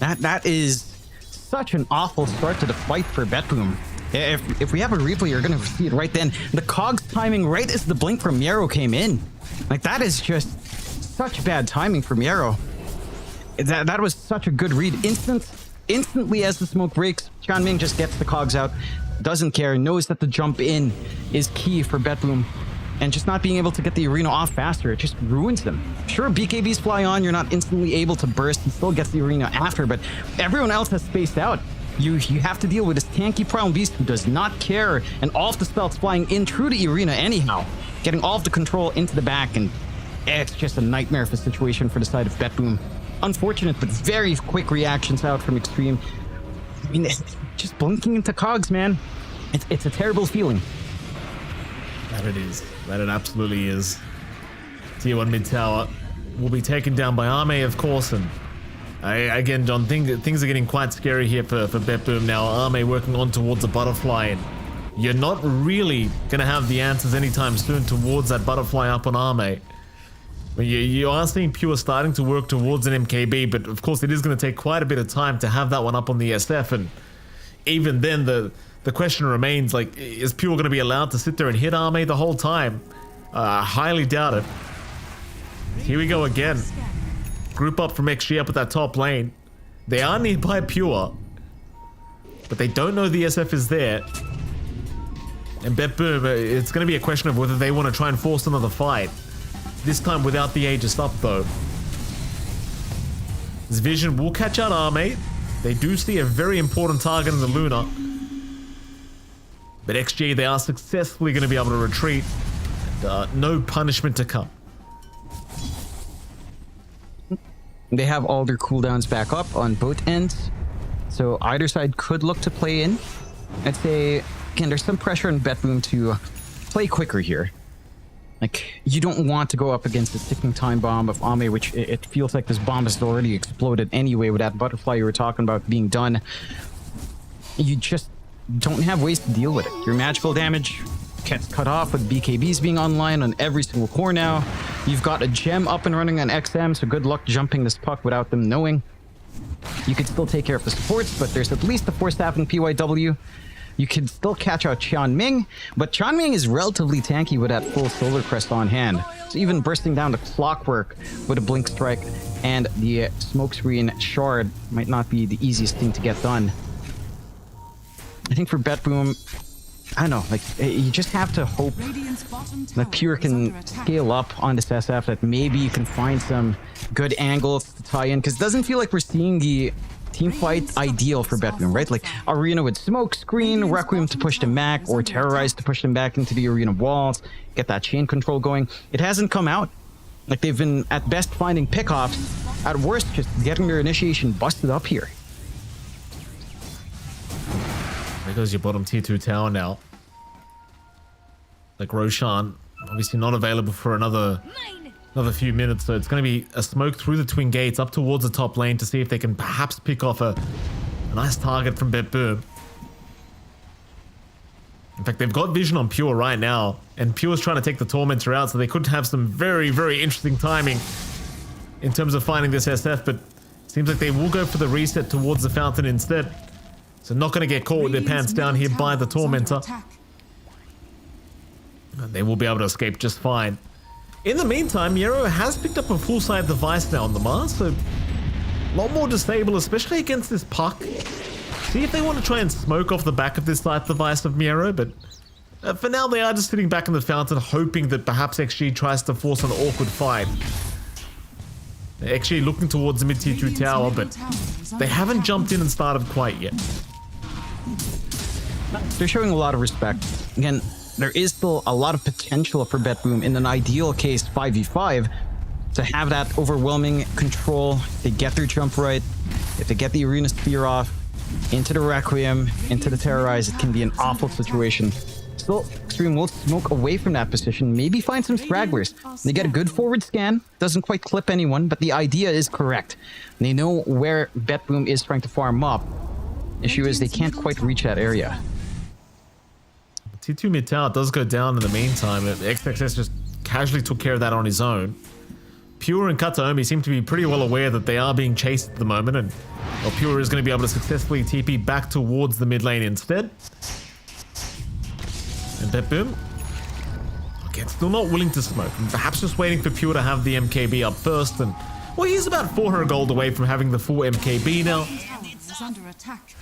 That is such an awful start to the fight for BetBoom. If we have a replay, you're going to see it right then. The Cogs timing right as the blink from Miero came in. Like, that is just such bad timing for Miero. That was such a good read. Instantly as the smoke breaks, Tianming just gets the Cogs out. Doesn't care, knows that the jump in is key for BetBoom. And just not being able to get the arena off faster, it just ruins them. Sure, BKBs fly on, you're not instantly able to burst, and still gets the arena after, but everyone else has spaced out. You have to deal with this tanky Primal Beast who does not care, and all of the spells flying in through the arena anyhow. Getting all of the control into the back, and it's just a nightmare of a situation for the side of BetBoom. Unfortunate, but very quick reactions out from Extreme. I mean, just blinking into Cogs, man. It's a terrible feeling. That it is. That it absolutely is. Tier 1 mid tower will be taken down by Arme, of course, and again, John, things are getting quite scary here for BetBoom now. Arme working on towards a butterfly, and you're not really going to have the answers anytime soon towards that butterfly up on Arme. You are seeing Pure starting to work towards an MKB, but of course it is going to take quite a bit of time to have that one up on the SF, and even then the question remains, like, is Pure going to be allowed to sit there and hit Arme the whole time? I highly doubt it. Here we go again. Group up from XG up at that top lane. They are nearby Pure, but they don't know the SF is there. And BetBoom, it's going to be a question of whether they want to try and force another fight. This time without the Aegis up though. This Vision will catch out Arme. They do see a very important target in the Luna. But XG, they are successfully going to be able to retreat. And, no punishment to come. They have all their cooldowns back up on both ends. So either side could look to play in. I'd say, again, there's some pressure on BetBoom to play quicker here. Like, you don't want to go up against the ticking time bomb of Ame, which it feels like this bomb has already exploded anyway with that butterfly you were talking about being done. You just don't have ways to deal with it. Your magical damage gets cut off with BKBs being online on every single core now. You've got a gem up and running on XM, so good luck jumping this puck without them knowing. You could still take care of the supports, but there's at least a 4-staff in PYW. You can still catch out Ming, but Ming is relatively tanky with that full Solar Crest on hand. So even bursting down the Clockwork with a Blink Strike and the Smokescreen Shard might not be the easiest thing to get done. I think for BetBoom, I don't know, like, you just have to hope that Pure can scale up on this SF, that maybe you can find some good angles to tie in, because it doesn't feel like we're seeing the team fight ideal for BetBoom, right? Like Arena with Smoke Screen, Requiem to push them back, or Terrorize to push them back into the Arena walls, get that chain control going. It hasn't come out. Like, they've been, at best, finding pickoffs, at worst, just getting their initiation busted up here. There goes your bottom tier 2 tower now. Like Roshan, obviously not available for another few minutes, so it's going to be a smoke through the twin gates up towards the top lane to see if they can perhaps pick off a nice target from BetBoom. In fact, they've got vision on Pure right now, and Pure's trying to take the Tormentor out, so they could have some very, very interesting timing in terms of finding this SF, but seems like they will go for the reset towards the fountain instead. So not going to get caught with their pants down here by the Tormentor. And they will be able to escape just fine. In the meantime, Miero has picked up a full-side device now on the Mars, so a lot more disable, especially against this puck. See if they want to try and smoke off the back of this side device of Miero, but for now they are just sitting back in the fountain, hoping that perhaps XG tries to force an awkward fight. They're actually looking towards the mid-tier 2 tower, but they haven't jumped in and started quite yet. They're showing a lot of respect. Again, there is still a lot of potential for BetBoom in an ideal case 5v5 to have that overwhelming control. If they get their jump right, if they get the Arena Spear off, into the Requiem, into the Terrorize, it can be an awful situation. Still, Extreme will smoke away from that position, maybe find some stragglers. They get a good forward scan, doesn't quite clip anyone, but the idea is correct. They know where BetBoom is trying to farm up. Issue is they can't quite reach that area. T2 mid tower does go down in the meantime. XXS just casually took care of that on his own. Pure and Kataomi seem to be pretty well aware that they are being chased at the moment, and Pure is going to be able to successfully TP back towards the mid lane instead. And BetBoom, again, still not willing to smoke, and perhaps just waiting for Pure to have the MKB up first, and well, he's about 400 gold away from having the full MKB now.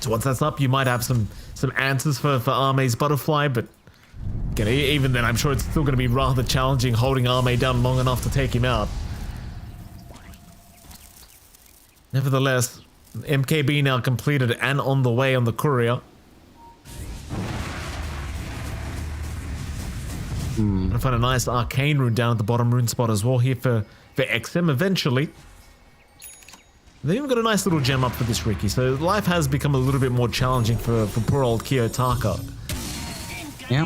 So once that's up, you might have some answers for Arme's Butterfly, but again, even then, I'm sure it's still going to be rather challenging holding Arme down long enough to take him out. Nevertheless, MKB now completed and on the way on the courier. Gonna find a nice arcane rune down at the bottom rune spot as well here for XM eventually. They even got a nice little gem up for this Ricky, so life has become a little bit more challenging for poor old Kiyotaka. Yeah,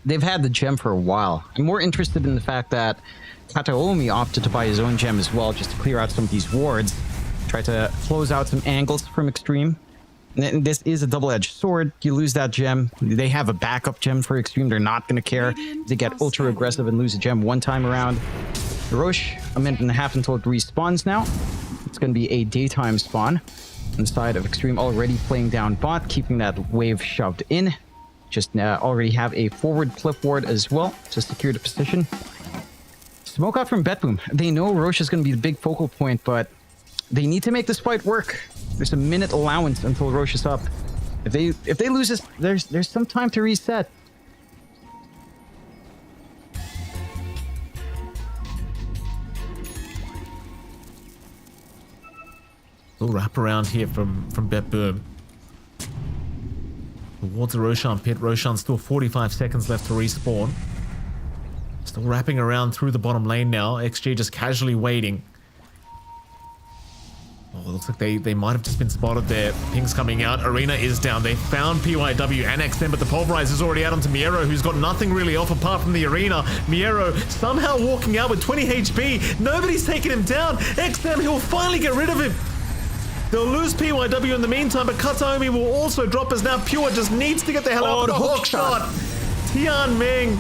they've had the gem for a while. I'm more interested in the fact that Kataomi opted to buy his own gem as well, just to clear out some of these wards, try to close out some angles from Extreme. And this is a double-edged sword. You lose that gem, they have a backup gem for Extreme. They're not going to care. They get ultra aggressive and lose a gem one time around. Roche, a minute and a half until it respawns now. It's going to be a daytime spawn on the side of Extreme, already playing down bot, keeping that wave shoved in. Just already have a forward clip ward as well to secure the position. Smoke out from BetBoom. They know Roche is going to be the big focal point, but they need to make this fight work. There's a minute allowance until Roche is up. If they lose this, there's some time to reset. Little wrap around here from BetBoom. Towards the Roshan pit. Roshan's still 45 seconds left to respawn. Still wrapping around through the bottom lane now. XG just casually waiting. Oh, it looks like they might have just been spotted there. Ping's coming out. Arena is down. They found PYW and XM, but the Pulverize is already out onto Miero, who's got nothing really off apart from the Arena. Miero somehow walking out with 20 HP. Nobody's taking him down. XM, he'll finally get rid of him. They'll lose PYW in the meantime, but Kataomi will also drop as now Pure just needs to get the hell out of the hook shot. Tian Ming,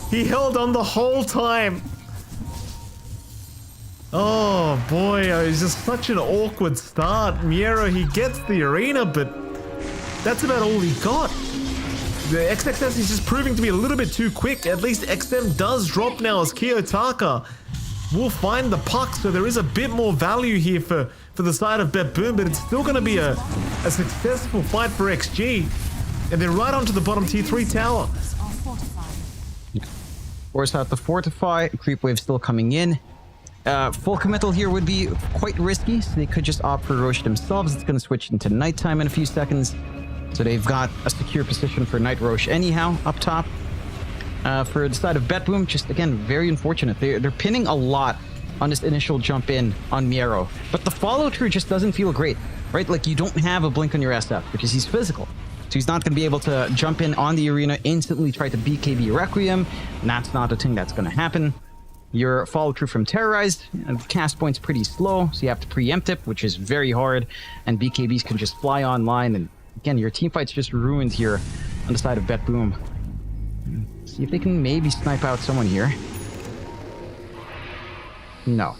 he held on the whole time. Oh boy, it was just such an awkward start. Miero, he gets the arena, but that's about all he got. The XXS is just proving to be a little bit too quick. At least XM does drop now as Kiyotaka will find the puck, so there is a bit more value here for the side of Bet Boom, but it's still going to be a successful fight for XG. And they're right onto the bottom tier 3 tower. Force out the fortify. Creep wave still coming in. Full committal here would be quite risky, so they could just opt for Roche themselves. It's going to switch into nighttime in a few seconds. So they've got a secure position for Night Roche anyhow up top. For the side of Bet Boom, just again, very unfortunate. They're pinning a lot on this initial jump in on Miero. But the follow through just doesn't feel great, right? Like you don't have a blink on your SF because he's physical. So he's not going to be able to jump in on the arena, instantly try to BKB Requiem. And that's not a thing that's going to happen. Your follow through from Terrorized, the cast point's pretty slow, so you have to preempt it, which is very hard. And BKBs can just fly online. And again, your team fight's just ruined here on the side of Bet Boom. See if they can maybe snipe out someone here. No.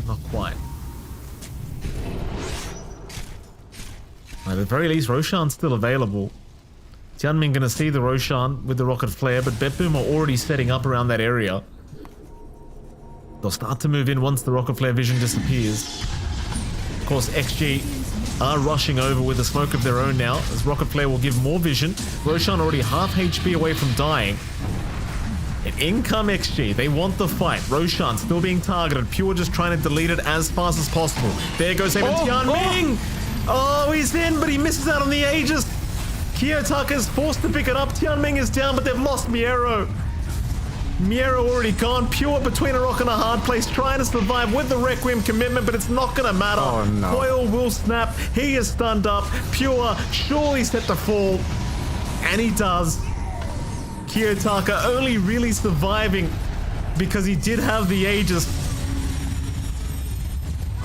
Not quite. At the very least, Roshan's still available. Tianmin gonna see the Roshan with the rocket flare, but Bet Boom are already setting up around that area. They'll start to move in once the rocket flare vision disappears. Of course, XG are rushing over with a smoke of their own now, as rocket flare will give more vision. Roshan already half HP away from dying. And in come XG, they want the fight. Roshan still being targeted, Pure just trying to delete it as fast as possible. There goes Tianming! Oh, he's in, but he misses out on the Aegis. Kiyotaka is forced to pick it up. Tianming is down, but they've lost Miero. Miero already gone. Pure between a rock and a hard place, trying to survive with the Requiem commitment, but it's not going to matter. Oh, no. Coil will snap. He is stunned up. Pure surely set to fall. And he does. Kiyotaka only really surviving because he did have the Aegis.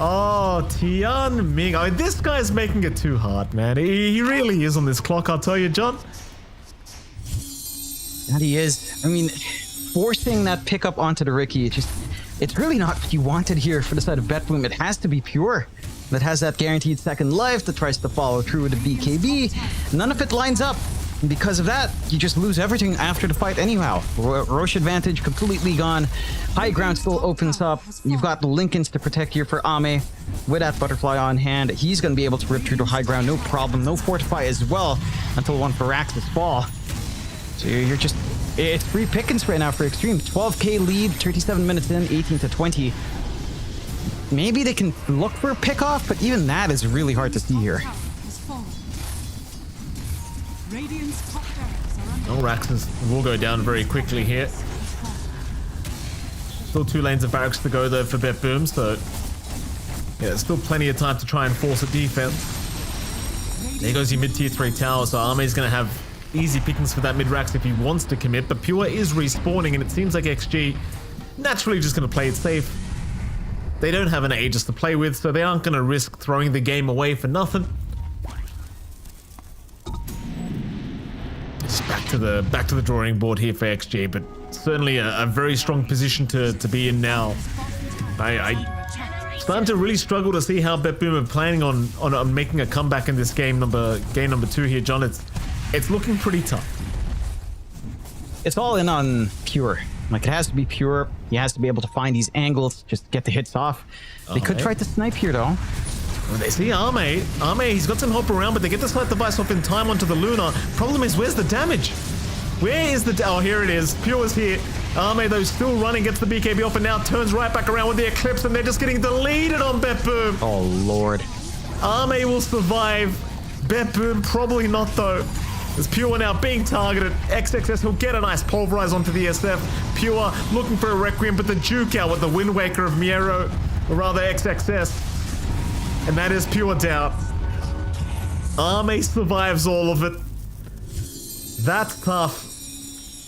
Oh, Tianming. I mean, this guy's making it too hard, man. He really is on this clock, I'll tell you, John. That he is. I mean, forcing that pickup onto the Ricky, it's really not what you wanted here for the side of Bet Boom. It has to be Pure that has that guaranteed second life, that tries to follow through with the BKB. None of it lines up. And because of that, you just lose everything after the fight anyhow. Roche advantage completely gone. High ground still opens up. You've got the Lincolns to protect here for Ame. With that butterfly on hand, he's going to be able to rip through the high ground, no problem. No fortify as well until one Firaxis fall. So you're just... It's free pickings right now for Extreme. 12k lead, 37 minutes in, 18 to 20. Maybe they can look for a pick off, but even that is really hard to see here. Raxus will go down very quickly here. Still 2 lanes of barracks to go though for Bet Boom, so yeah, there's still plenty of time to try and force a defense. There goes your mid-tier 3 tower, so Arme's going to have easy pickings for that mid-rax if he wants to commit, but Pure is respawning, and it seems like XG naturally just going to play it safe. They don't have an Aegis to play with, so they aren't going to risk throwing the game away for nothing. Back to the drawing board here for XG, but certainly a very strong position to be in now. I starting to really struggle to see how Bet Boom are planning on making a comeback in this game number 2 here, John. It's looking pretty tough. It's all in on Pure. Like, it has to be Pure. He has to be able to find these angles, just get the hits off. They could try to snipe here though. Well, they see Ame, he's got some hop around, but they get the snipe device off in time onto the Luna. Problem is, where's the damage? Where is the... Oh, here it is. Pure is here. Ame, though, still running, gets the BKB off, and now turns right back around with the Eclipse, and they're just getting deleted on Bet Boom. Oh, Lord. Ame will survive. Bet Boom, probably not, though. As Pure now being targeted. XXS, he'll get a nice pulverize onto the SF. Pure looking for a Requiem, but the Juke out with the Wind Waker of Miero, or rather XXS. And that is Pure down. Ame survives all of it. That's tough.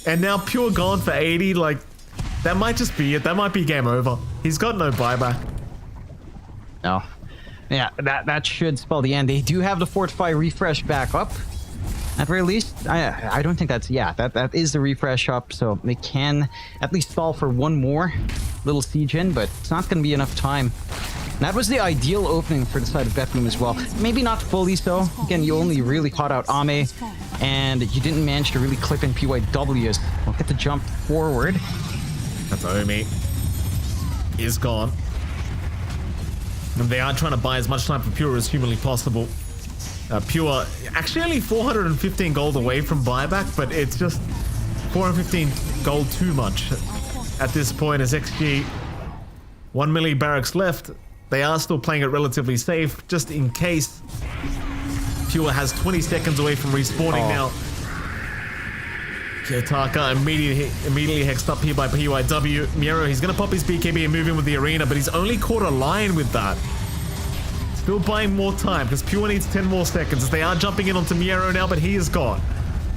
And now Pure gone for 80. Like, that might just be it. That might be game over. He's got no buyback. No. Yeah, that should spell the end. They do have the Fortify refresh back up. At very least, I don't think that's... Yeah, that is the refresh up, so they can at least stall for one more little siege in, but it's not going to be enough time. That was the ideal opening for the side of Betboom as well. Maybe not fully so. Again, you only really caught out Ame, and you didn't manage to really clip in PYWs. We'll get the jump forward. That's Omi. Is gone. And they are trying to buy as much time for Pure as humanly possible. Pure, actually only 415 gold away from buyback, but it's just 415 gold too much at this point as XG. 1 milli barracks left. They are still playing it relatively safe, just in case. Pure has 20 seconds away from respawning now. Kiyotaka immediately hexed up here by PYW. Miero, he's going to pop his BKB and move in with the arena, but he's only caught a line with that. Still buying more time, because Pure needs 10 more seconds. They are jumping in onto Miero now, but he is gone.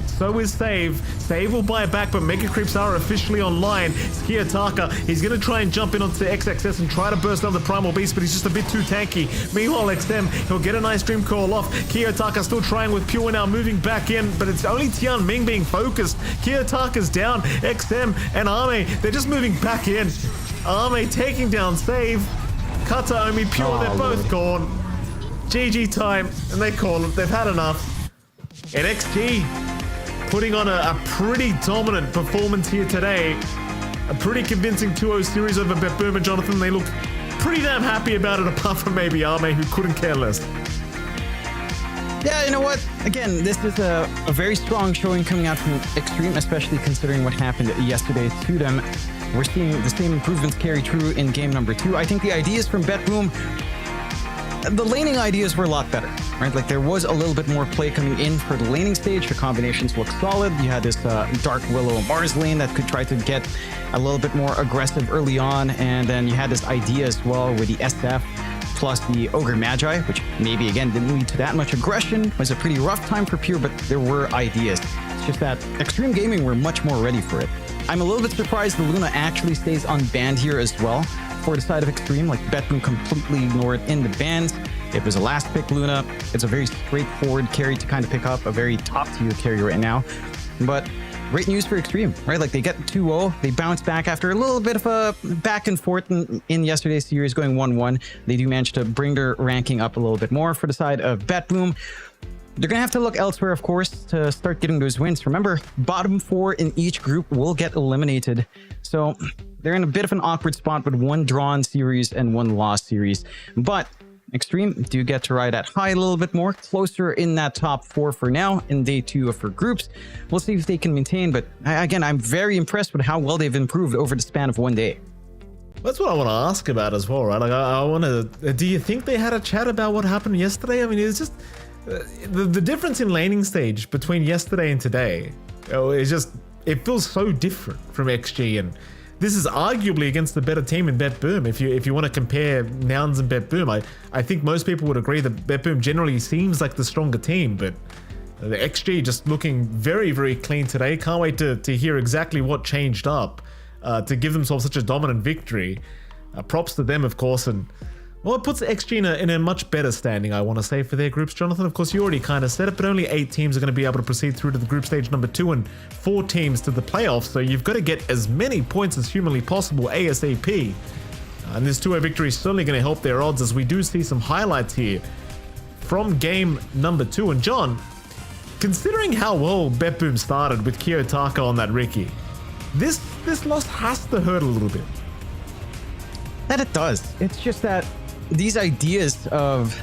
So is Save. Save will buy back, but Mega Creeps are officially online. It's Kiyotaka. He's going to try and jump in onto XXS and try to burst down the Primal Beast, but he's just a bit too tanky. Meanwhile, XM, he'll get a nice Dream Call off. Kiyotaka still trying with Pure now, moving back in, but it's only Tian Ming being focused. Kiyotaka's down. XM and Ame, they're just moving back in. Ame taking down Save. Kata, Omi, Pure, they're both gone. GG time, and they call it. They've had enough. And XG putting on a pretty dominant performance here today. A pretty convincing 2-0 series over Betboom and Jonathan. They look pretty damn happy about it, apart from maybe Ame, who couldn't care less. Yeah, you know what? Again, this is a very strong showing coming out from Extreme, especially considering what happened yesterday to them. We're seeing the same improvements carry true in game number 2. I think the ideas from Betboom, the laning ideas were a lot better, right? Like there was a little bit more play coming in for the laning stage. The combinations look solid. You had this Dark Willow Mars lane that could try to get a little bit more aggressive early on. And then you had this idea as well with the SF plus the Ogre Magi, which maybe again didn't lead to that much aggression. It was a pretty rough time for Pure, but there were ideas. It's just that Extreme Gaming were much more ready for it. I'm a little bit surprised the Luna actually stays unbanned here as well. For the side of Extreme, like Betboom completely ignored in the bans. It was a last pick Luna. It's a very straightforward carry to kind of pick up, a very top tier carry right now. But great news for Extreme, right? Like they get 2-0, they bounce back after a little bit of a back and forth in yesterday's series going 1-1. They do manage to bring their ranking up a little bit more for the side of Betboom. They're going to have to look elsewhere, of course, to start getting those wins. Remember, bottom 4 in each group will get eliminated. So they're in a bit of an awkward spot with 1 drawn series and 1 lost series. But Extreme do get to ride at high a little bit more, closer in that top 4 for now in day 2 for groups. We'll see if they can maintain. But again, I'm very impressed with how well they've improved over the span of 1 day. That's what I want to ask about as well, right? Like, I want to... Do you think they had a chat about what happened yesterday? I mean, it's just... The difference in laning stage between yesterday and today is just, it feels so different from XG, and this is arguably against the better team in Betboom. If you want to compare Nouns and Betboom, I think most people would agree that Betboom generally seems like the stronger team, but the XG just looking very, very clean today. Can't wait to hear exactly what changed up to give themselves such a dominant victory. Props to them, of course, and well, it puts XG in a much better standing, I want to say, for their groups, Jonathan. Of course, you already kind of said it, but only 8 teams are going to be able to proceed through to the group stage number 2 and 4 teams to the playoffs, so you've got to get as many points as humanly possible ASAP. And this 2-0 victory is certainly going to help their odds, as we do see some highlights here from game number 2. And John, considering how well Betboom started with Kiyotaka on that Ricky, this loss has to hurt a little bit. That it does. It's just that these ideas of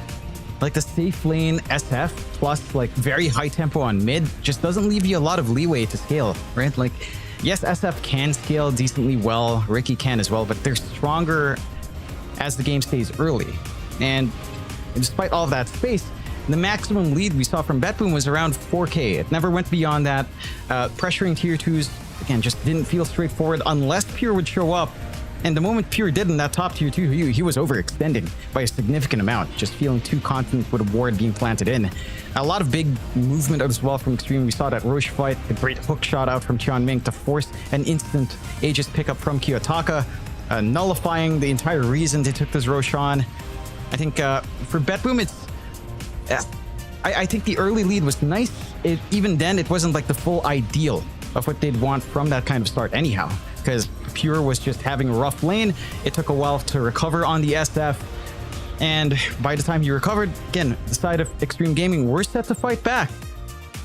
like the safe lane SF plus like very high tempo on mid just doesn't leave you a lot of leeway to scale, right? Like, yes, SF can scale decently well, Ricky can as well, but they're stronger as the game stays early. And despite all of that space, the maximum lead we saw from Betboom was around 4K. It never went beyond that. Pressuring tier 2s, again, just didn't feel straightforward unless Pure would show up. And the moment Pure did in that top tier 2, he was overextending by a significant amount, just feeling too confident with a ward being planted in. A lot of big movement as well from Extreme. We saw that Roche fight, a great hook shot out from Tian Ming to force an instant Aegis pickup from Kiyotaka, nullifying the entire reason they took this Roche on. I think for BetBoom, it's I think the early lead was nice. Even then, it wasn't like the full ideal of what they'd want from that kind of start anyhow, because Pure was just having a rough lane. It took a while to recover on the SF, and by the time you recovered, again, the side of Extreme Gaming were set to fight back,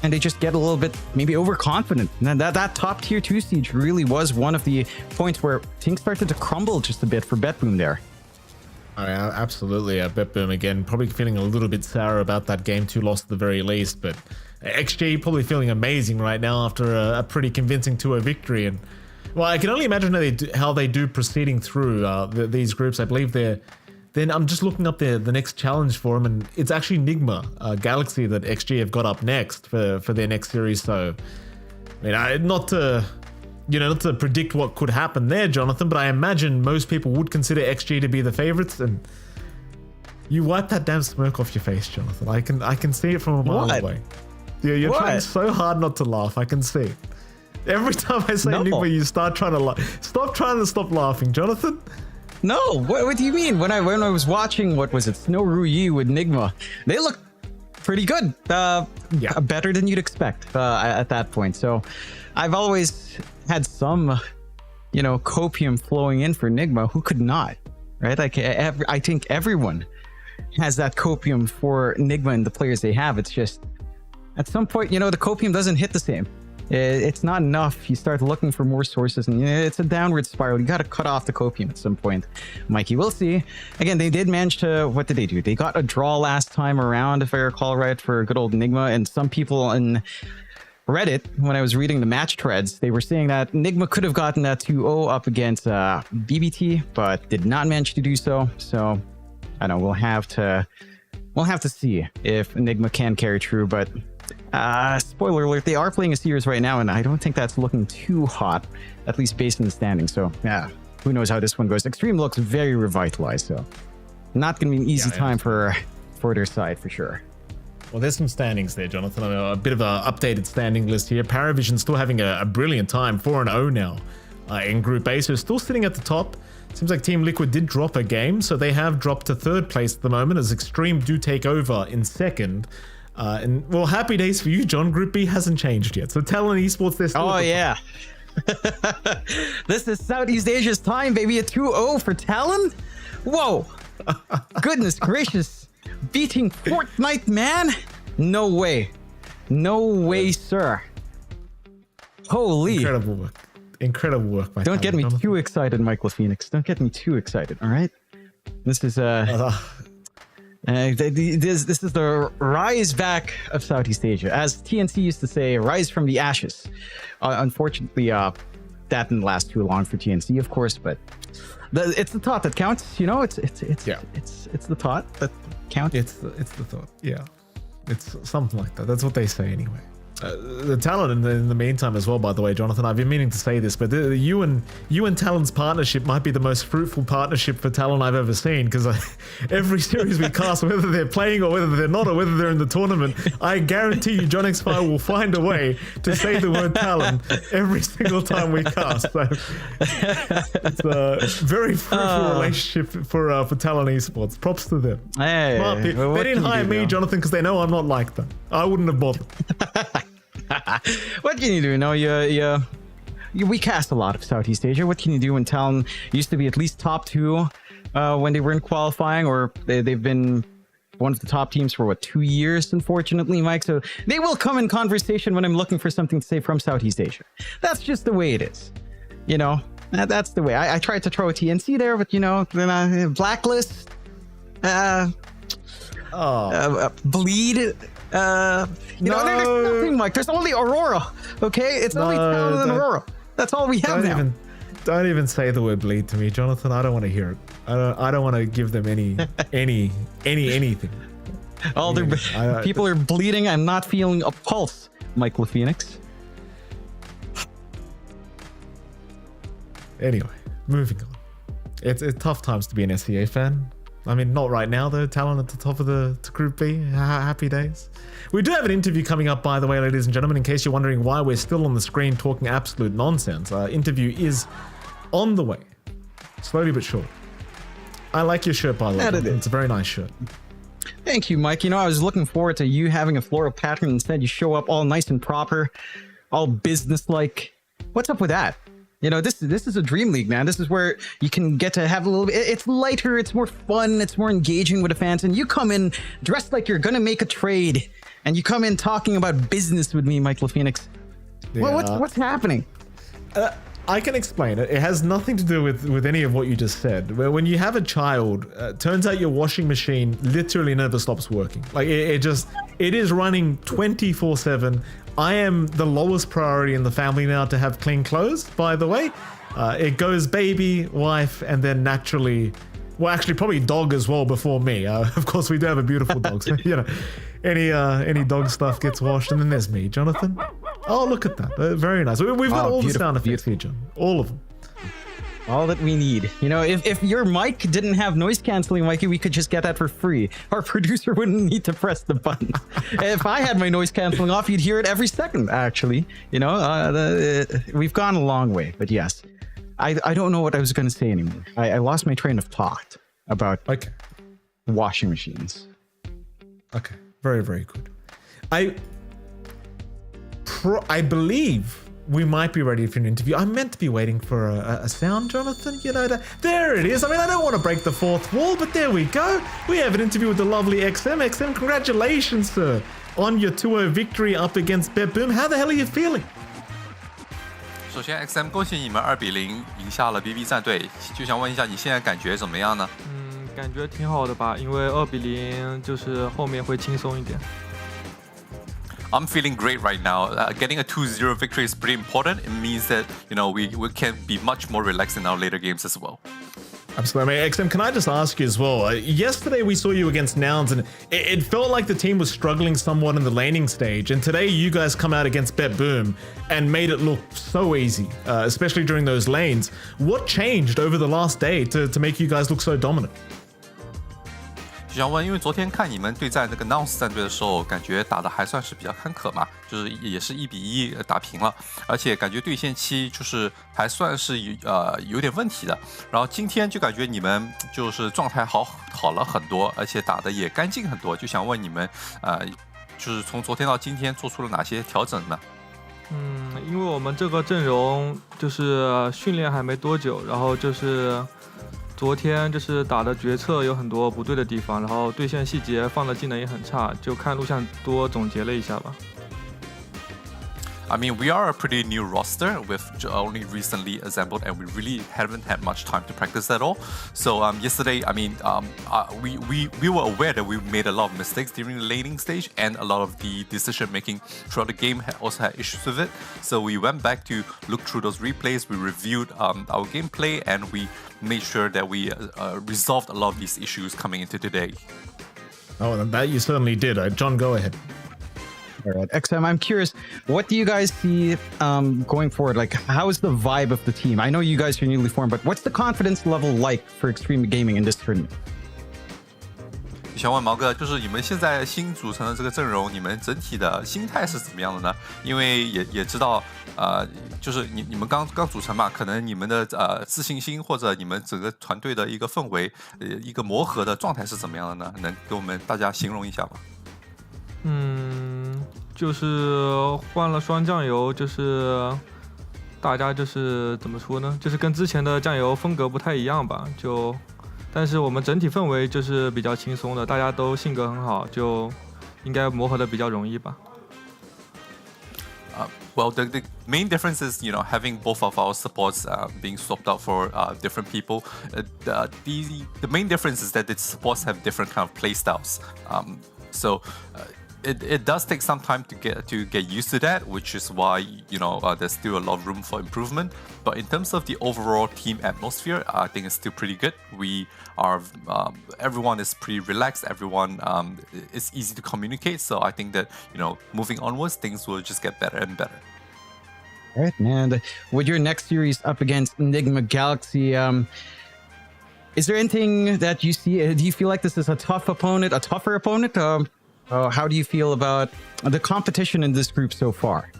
and they just get a little bit maybe overconfident. And that top tier 2 siege really was one of the points where things started to crumble just a bit for BetBoom there. Oh, yeah, absolutely. BetBoom again, probably feeling a little bit sour about that game 2 loss at the very least, but XG probably feeling amazing right now after a pretty convincing 2-0 victory. And well, I can only imagine how they do proceeding through these groups. I believe then I'm just looking up the next challenge for them, and it's actually Nigma Galaxy that XG have got up next for their next series. So, I mean, not to predict what could happen there, Jonathan, but I imagine most people would consider XG to be the favorites, and you wipe that damn smirk off your face, Jonathan. I can see it from a mile away. You're trying so hard not to laugh. I can see it. Every time I say Nigma, you start trying to laugh. Stop trying to stop laughing, Jonathan. No, what do you mean? When I was watching, what was it, Snow Ruyi with Nigma, they look pretty good. Better than you'd expect at that point. So I've always had some, copium flowing in for Nigma. Who could not, right? Like I think everyone has that copium for Nigma and the players they have. It's just at some point, the copium doesn't hit the same. It's not enough. You start looking for more sources, and it's a downward spiral. You got to cut off the copium at some point, Mikey. We'll see. Again, they did manage to. What did they do? They got a draw last time around, if I recall right, for good old Nigma. And some people in Reddit, when I was reading the match threads, they were saying that Nigma could have gotten that 2-0 up against BBT, but did not manage to do so. So I don't know. We'll have to see if Nigma can carry through, but. Spoiler alert, they are playing a series right now, and I don't think that's looking too hot, at least based on the standing. So, yeah, who knows how this one goes. Extreme looks very revitalized, so not going to be an easy time for their side, for sure. Well, there's some standings there, Jonathan. A bit of an updated standing list here. Paravision still having a brilliant time, 4-0 now in Group A, so still sitting at the top. Seems like Team Liquid did drop a game, so they have dropped to 3rd place at the moment, as Extreme do take over in 2nd. And well, happy days for you, John. Group B hasn't changed yet. So Talon Esports, they're still. Oh, yeah. This is Southeast Asia's time, baby. A 2-0 for Talon? Whoa. Goodness gracious. Beating Fortnite, man? No way. No way, sir. Holy. Incredible work, my Don't get me Jonathan. too excited, Michael Phoenix. Don't get me too excited, all right? This is this is the rise back of Southeast Asia. As TNC used to say, rise from the ashes. Unfortunately, that didn't last too long for TNC, of course, but it's the thought that counts, it's the thought that counts. It's the thought, yeah. It's something like that. That's what they say anyway. The Talon in the meantime as well, by the way, Jonathan, I've been meaning to say this, but you and Talon's partnership might be the most fruitful partnership for Talon I've ever seen, because every series we cast, whether they're playing or whether they're not or whether they're in the tournament, I guarantee you John X Fire will find a way to say the word Talon every single time we cast. So it's a very fruitful relationship for Talon Esports. Props to them. Hey, they didn't hire me, Jonathan, because they know I'm not like them. I wouldn't have bothered. What can you do? We cast a lot of Southeast Asia. What can you do when Talon used to be at least top 2 when they were in qualifying, or they've been one of the top teams for 2 years, unfortunately, Mike. So they will come in conversation when I'm looking for something to say from Southeast Asia. That's just the way it is. That's the way. I tried to throw a TNC there, but blacklist, bleed. There's nothing, Mike. There's only Aurora. Okay, it's only Talon and Aurora. That's all we have now. Don't even say the word bleed to me, Jonathan. I don't want to hear it. I don't want to give them anything. All their people are bleeding and not feeling a pulse, Michael Phoenix. Anyway, moving on. It's tough times to be an SEA fan. I mean, not right now, though. Talon at the top of the Group B. Happy days. We do have an interview coming up, by the way, ladies and gentlemen, in case you're wondering why we're still on the screen talking absolute nonsense. Our interview is on the way. Slowly but surely. I like your shirt, by the way. That it is. It's a very nice shirt. Thank you, Mike. You know, I was looking forward to you having a floral pattern. Instead, you show up all nice and proper, all business-like. What's up with that? You know, this is a Dream League, man. This is where you can get to have a little bit. It's lighter, it's more fun, it's more engaging with the fans. And you come in dressed like you're gonna make a trade, and you come in talking about business with me, Michael Phoenix. Yeah. Well, what's happening? I can explain it. It has nothing to do with any of what you just said. When you have a child, turns out your washing machine literally never stops working. Like it is running 24/7. I am the lowest priority in the family now to have clean clothes, by the way. It goes baby, wife, and then naturally, well, actually probably dog as well before me. Of course, we do have a beautiful dog, so you know, any dog stuff gets washed, and then there's me, Jonathan. Oh, look at that. Very nice. We've got all the sound effects here, John. All of them. All that we need. You know, if your mic didn't have noise canceling, Mikey, we could just get that for free. Our producer wouldn't need to press the buttons. If I had my noise canceling off, you'd hear it every second, actually. You know, we've gone a long way, but yes. I don't know what I was going to say anymore. I lost my train of thought about washing machines. Okay, very, very good. I believe we might be ready for an interview. I'm meant to be waiting for a sound, Jonathan. You know, there it is. I mean, I don't want to break the fourth wall, but there we go. We have an interview with the lovely XM. XM, congratulations, sir, on your 2-0 victory up against Beboom. How the hell are you feeling? 首先 XM 恭喜你们2-0赢下了 BB 战队，就想问一下你现在感觉怎么样呢？感觉挺好的吧，因为2-0就是后面会轻松一点。I'm feeling great right now. Getting a 2-0 victory is pretty important. It means that, you know, we can be much more relaxed in our later games as well. Absolutely. XM, can I just ask you as well? Yesterday we saw you against Nouns, and it felt like the team was struggling somewhat in the laning stage. And today you guys come out against Beboom and made it look so easy, especially during those lanes. What changed over the last day to make you guys look so dominant? 就想问，因为昨天看你们对战这个 Nouns 战队的时候，感觉打的还算是比较坎坷嘛，就是也是1-1打平了，而且感觉对线期就是还算是有点问题的。然后今天就感觉你们就是状态好了很多，而且打的也干净很多。就想问你们，就是从昨天到今天做出了哪些调整呢？因为我们这个阵容就是训练还没多久，然后就是。昨天就是打的决策有很多不对的地方，然后对线细节放的技能也很差，就看录像多总结了一下吧。I mean, we are a pretty new roster with only recently assembled, and we really haven't had much time to practice at all. So yesterday, I mean, we were aware that we made a lot of mistakes during the laning stage, and a lot of the decision making throughout the game also had issues with it. So we went back to look through those replays. We reviewed our gameplay, and we made sure that we resolved a lot of these issues coming into today. Oh, that you certainly did. John, go ahead. All right, XM, I'm curious, what do you guys see going forward? Like, how is the vibe of the team? I know you guys are newly formed, but what's the confidence level like for Extreme Gaming in this tournament? 想问毛哥，就是你们现在新组成的这个阵容，你们整体的心态是怎么样的呢？因为也知道，就是你们刚组成嘛，可能你们的自信心或者你们整个团队的一个氛围，一个磨合的状态是怎么样的呢？能给我们大家形容一下吗？就是换了双酱油，就是大家就是怎么说呢？就是跟之前的酱油风格不太一样吧，但是我们整体氛围就是比较轻松的，大家都性格很好，就应该磨合的比较容易吧。Well, the main difference is, you know, having both of our supports being swapped out for different people. The main difference is that the supports have different kind of play styles. So it does take some time to get used to that, which is why, you know, there's still a lot of room for improvement. But in terms of the overall team atmosphere, I think it's still pretty good. We are everyone is pretty relaxed. Everyone is easy to communicate. So I think that, you know, moving onwards, things will just get better and better. All right, man. With your next series up against Enigma Galaxy, is there anything that you see? Do you feel like this is a tougher opponent? How do you feel about the competition in this group so far?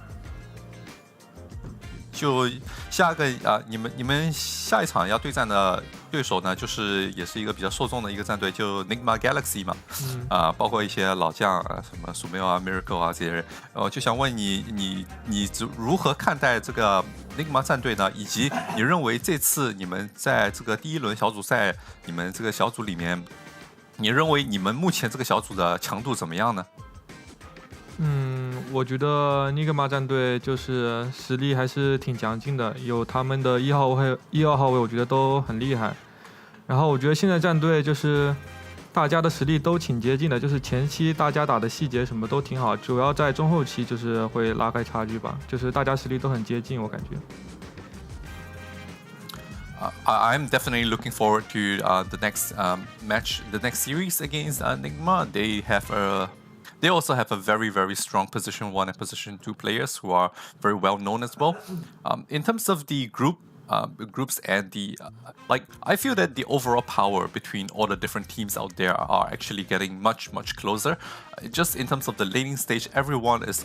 就下个你们下一场要对战的对手呢，也是一个比较受众的一个战队，就 Nigma Galaxy 嘛，包括一些老将什么鼠标Miracle 这些人，就想问你如何看待这个 Nigma 战队呢？以及你认为这次你们在这个第一轮小组赛，你们这个小组里面，你认为你们目前这个小组的强度怎么样呢？我觉得尼格玛战队就是实力还是挺强劲的，有他们的1号位、1、2号位，我觉得都很厉害。然后我觉得现在战队就是大家的实力都挺接近的，就是前期大家打的细节什么都挺好，主要在中后期就是会拉开差距吧，就是大家实力都很接近，我感觉。I'm definitely looking forward to the next match, the next series against Nigma. They also have a very, very strong Position 1 and Position 2 players who are very well known as well. In terms of the groups and I feel that the overall power between all the different teams out there are actually getting much, much closer. Just in terms of the laning stage, everyone is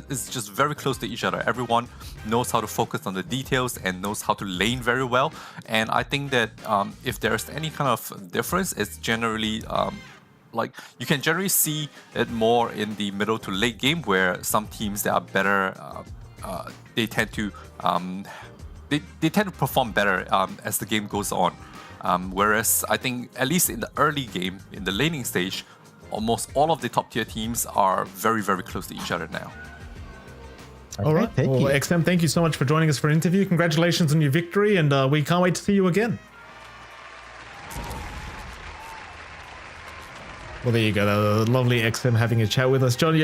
is just very close to each other. Everyone knows how to focus on the details and knows how to lane very well. And I think that if there's any kind of difference, it's generally you can generally see it more in the middle to late game, where some teams that are better, they tend to perform better as the game goes on. Whereas I think at least in the early game, in the laning stage, almost all of the top tier teams are very, very close to each other now. All right. Well, XM, thank you so much for joining us for an interview. Congratulations on your victory, and we can't wait to see you again. Well, there you go. The lovely XM having a chat with us. John,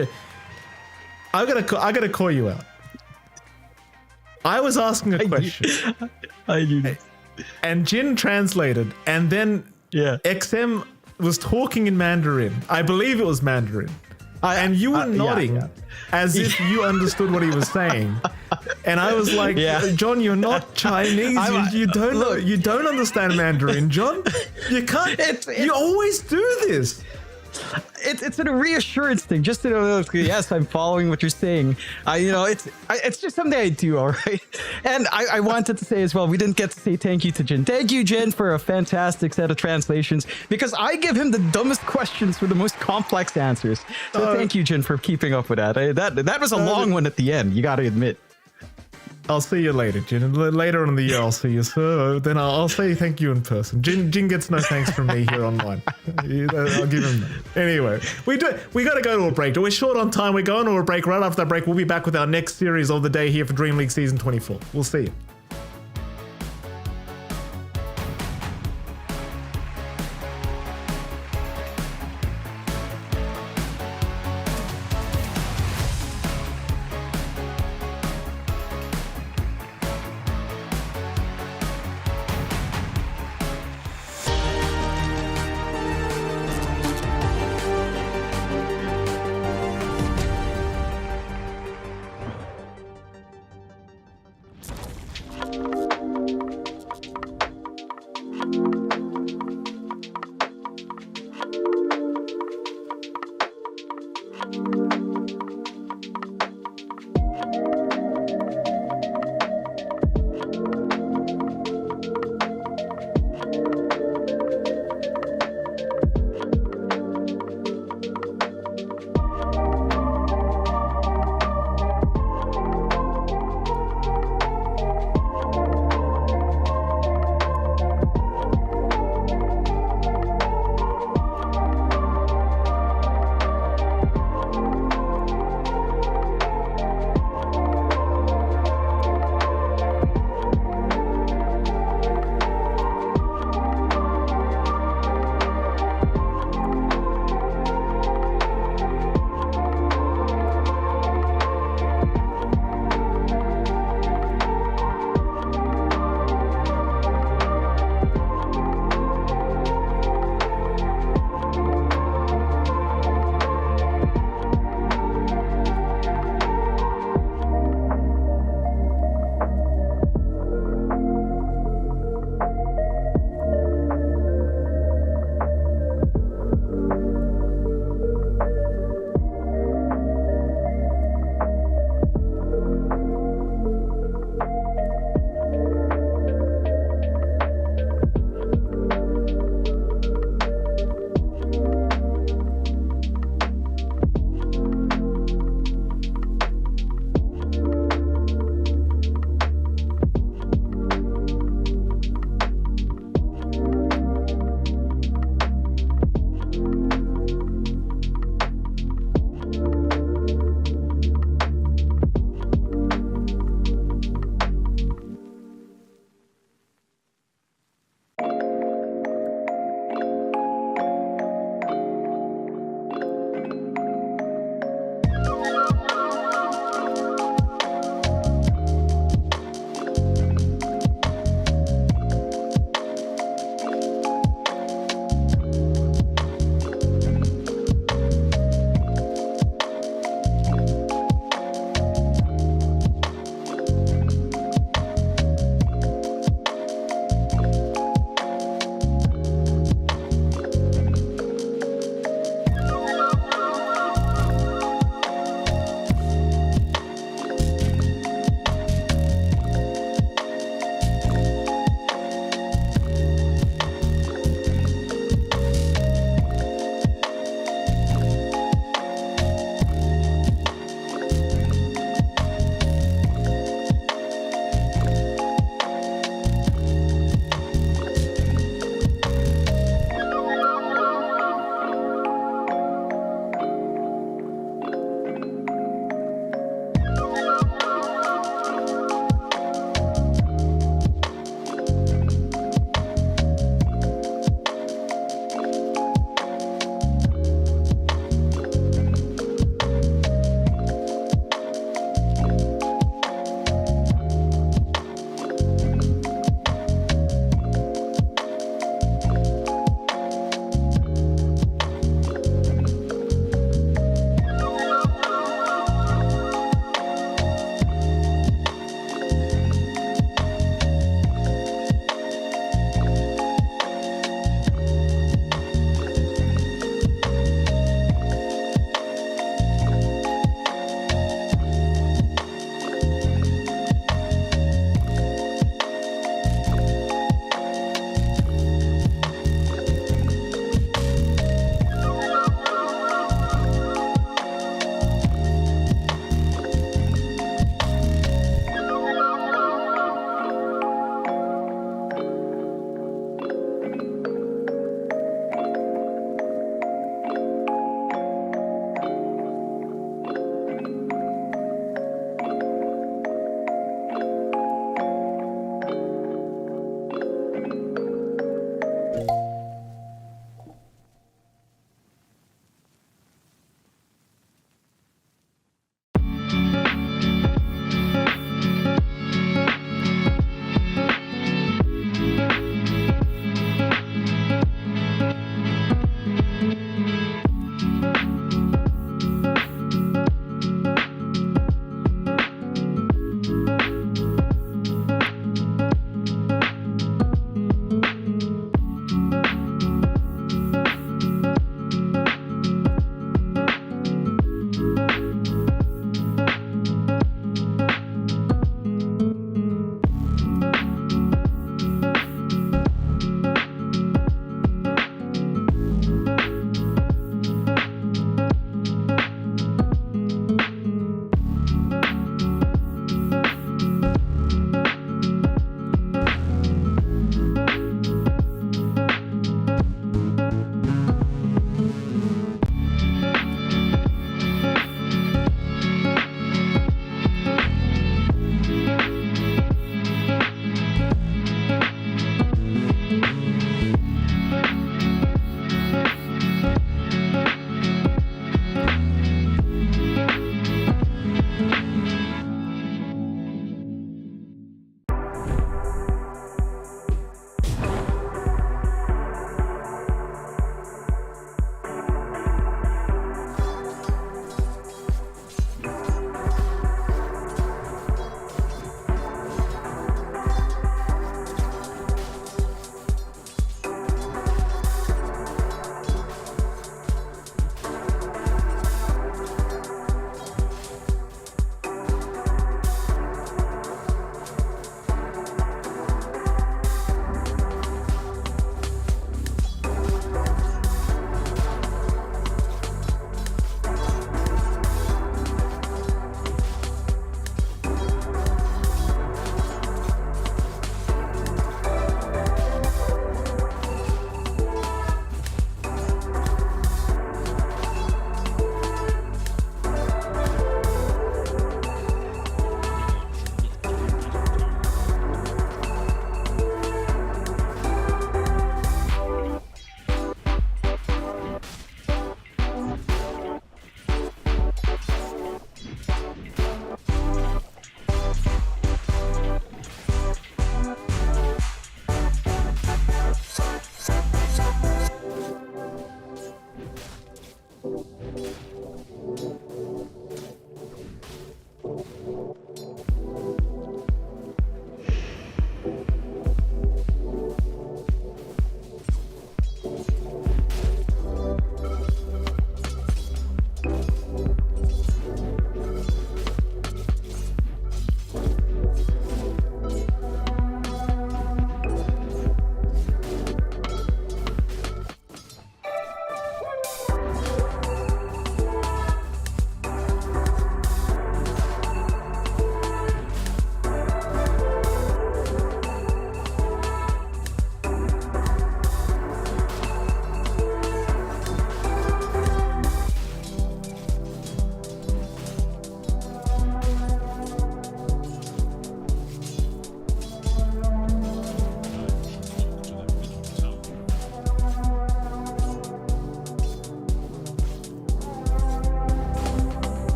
I gotta call you out. I was asking a question. I knew. And Jin translated, and then XM was talking in Mandarin. I believe it was Mandarin. And you were nodding as if you understood what he was saying. And I was like, John, you're not Chinese. You don't understand Mandarin, John. You can't. You always do this. It's a reassurance thing, just to know, yes, I'm following what you're saying. It's just something I do, all right? And I wanted to say as well, we didn't get to say thank you to Jin. Thank you, Jin, for a fantastic set of translations, because I give him the dumbest questions for the most complex answers. So thank you, Jin, for keeping up with that. That was a long one at the end, you got to admit. I'll see you later, Jin. Later on in the year, I'll see you, sir. Then I'll say thank you in person. Jin gets no thanks from me here online. I'll give him that. Anyway, we got to go to a break. We're short on time. We're going to a break. Right after that break, we'll be back with our next series of the day here for DreamLeague Season 24. We'll see you.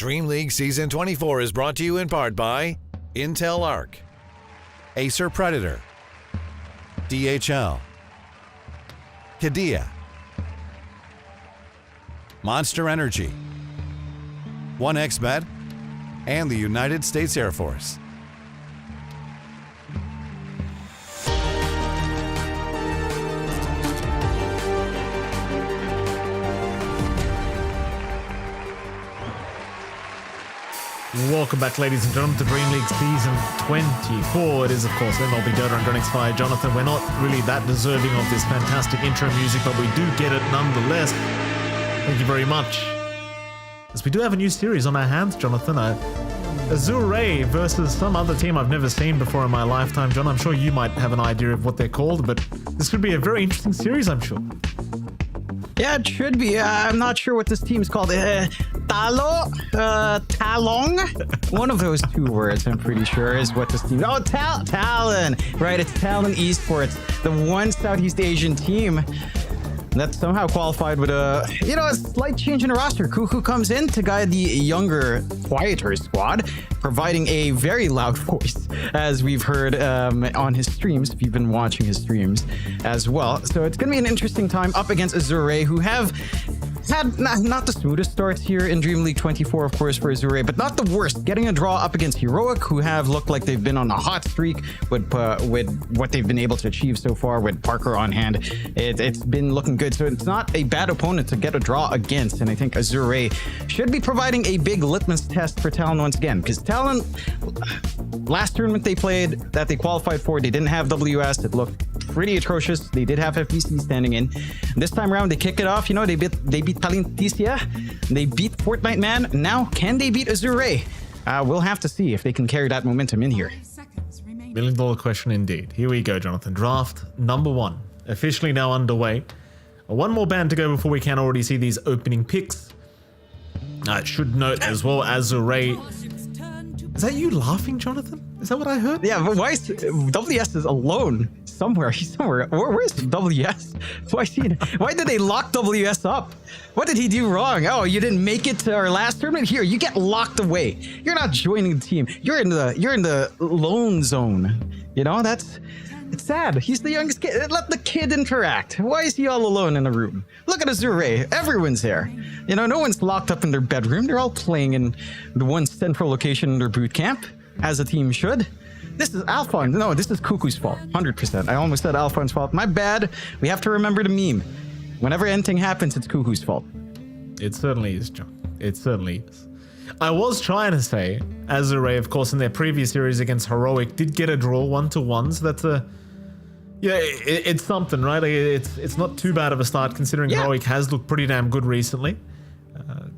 DreamLeague Season 24 is brought to you in part by Intel Arc, Acer Predator, DHL, Kadia, Monster Energy, 1xBet, and the United States Air Force. Welcome back, ladies and gentlemen, to DreamLeague Season 24. It is, of course, MLB Dota and Dronix by Jonathan. We're not really that deserving of this fantastic intro music, but we do get it nonetheless. Thank you very much. As we do have a new series on our hands, Jonathan. Azure Ray versus some other team I've never seen before in my lifetime. John, I'm sure you might have an idea of what they're called, but this could be a very interesting series, I'm sure. Yeah, it should be. I'm not sure what this team's called. Talong? One of those two words, I'm pretty sure, is what this team... Oh, Talon! Right, it's Talon Esports, the one Southeast Asian team that somehow qualified with a slight change in the roster. Cuckoo comes in to guide the younger, quieter squad, providing a very loud voice, as we've heard on his streams, if you've been watching his streams as well. So it's going to be an interesting time up against Azure, who have had not the smoothest starts here in DreamLeague 24, of course, for Azure, but not the worst. Getting a draw up against Heroic, who have looked like they've been on a hot streak with what they've been able to achieve so far with Parker on hand. It's been looking good, so it's not a bad opponent to get a draw against, and I think Azure should be providing a big litmus test for Talon once again, because Talon, last tournament they played that they qualified for, they didn't have WS. It looked pretty atrocious. They did have FPC standing in. This time around, they kick it off. They beat Talenticia. They beat Fortnite Man. Now, can they beat Azure? We'll have to see if they can carry that momentum in here. $1 million question indeed. Here we go, Jonathan. Draft number 1 officially now underway. One more band to go before we can already see these opening picks. Should note as well, Azure. Is that you laughing, Jonathan? Is that what I heard? Yeah, but why is WS is alone somewhere? He's somewhere. Where's WS? Why did they lock WS up? What did he do wrong? Oh, you didn't make it to our last tournament? Here, you get locked away. You're not joining the team. You're in the lone zone. It's sad. He's the youngest kid. Let the kid interact. Why is he all alone in the room? Look at Azure. Everyone's there. No one's locked up in their bedroom. They're all playing in the one central location in their boot camp, as a team should. This is Alphonse. No, this is Cuckoo's fault. 100%. I almost said Alphonse's fault. My bad. We have to remember the meme. Whenever anything happens, it's Cuckoo's fault. It certainly is, John. It certainly is. I was trying to say, Azure, of course, in their previous series against Heroic, did get a draw 1-1. So that's it's something, right? It's not too bad of a start considering Heroic has looked pretty damn good recently.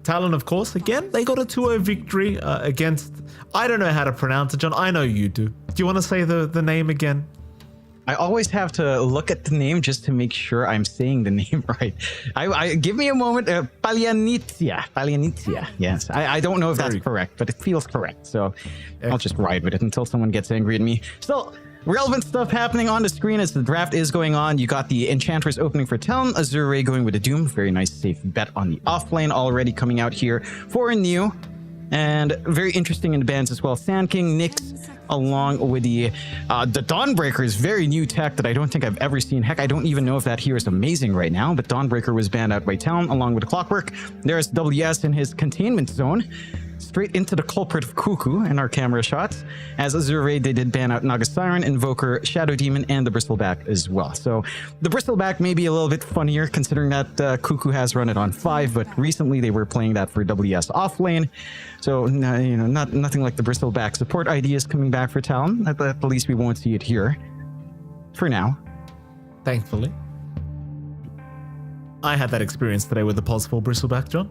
Talon, of course, again, they got a 2-0 victory against... I don't know how to pronounce it, John. I know you do. Do you want to say the name again? I always have to look at the name just to make sure I'm saying the name right. Give me a moment. Palianitia. Yes. I don't know if that's correct, but it feels correct. So I'll just ride with it until someone gets angry at me. So relevant stuff happening on the screen as the draft is going on. You got the Enchantress opening for Talon, Azure going with a Doom. Very nice safe bet on the off lane already coming out here for a new. And very interesting in the bands as well. Sand King, Nyx, along with the Dawnbreaker's very new tech that I don't think I've ever seen. Heck, I don't even know if that here is amazing right now, but Dawnbreaker was banned out by Talon along with the Clockwork. There's WS in his containment zone. Straight into the culprit of Cuckoo in our camera shots. As Azure, they did ban out Naga Siren, Invoker, Shadow Demon, and the Bristleback as well. So the Bristleback may be a little bit funnier considering that Cuckoo has run it on 5, but recently they were playing that for WS offlane. So, nothing like the Bristleback support ideas coming back for Talon. At least we won't see it here. For now. Thankfully. I had that experience today with the possible Bristleback, John.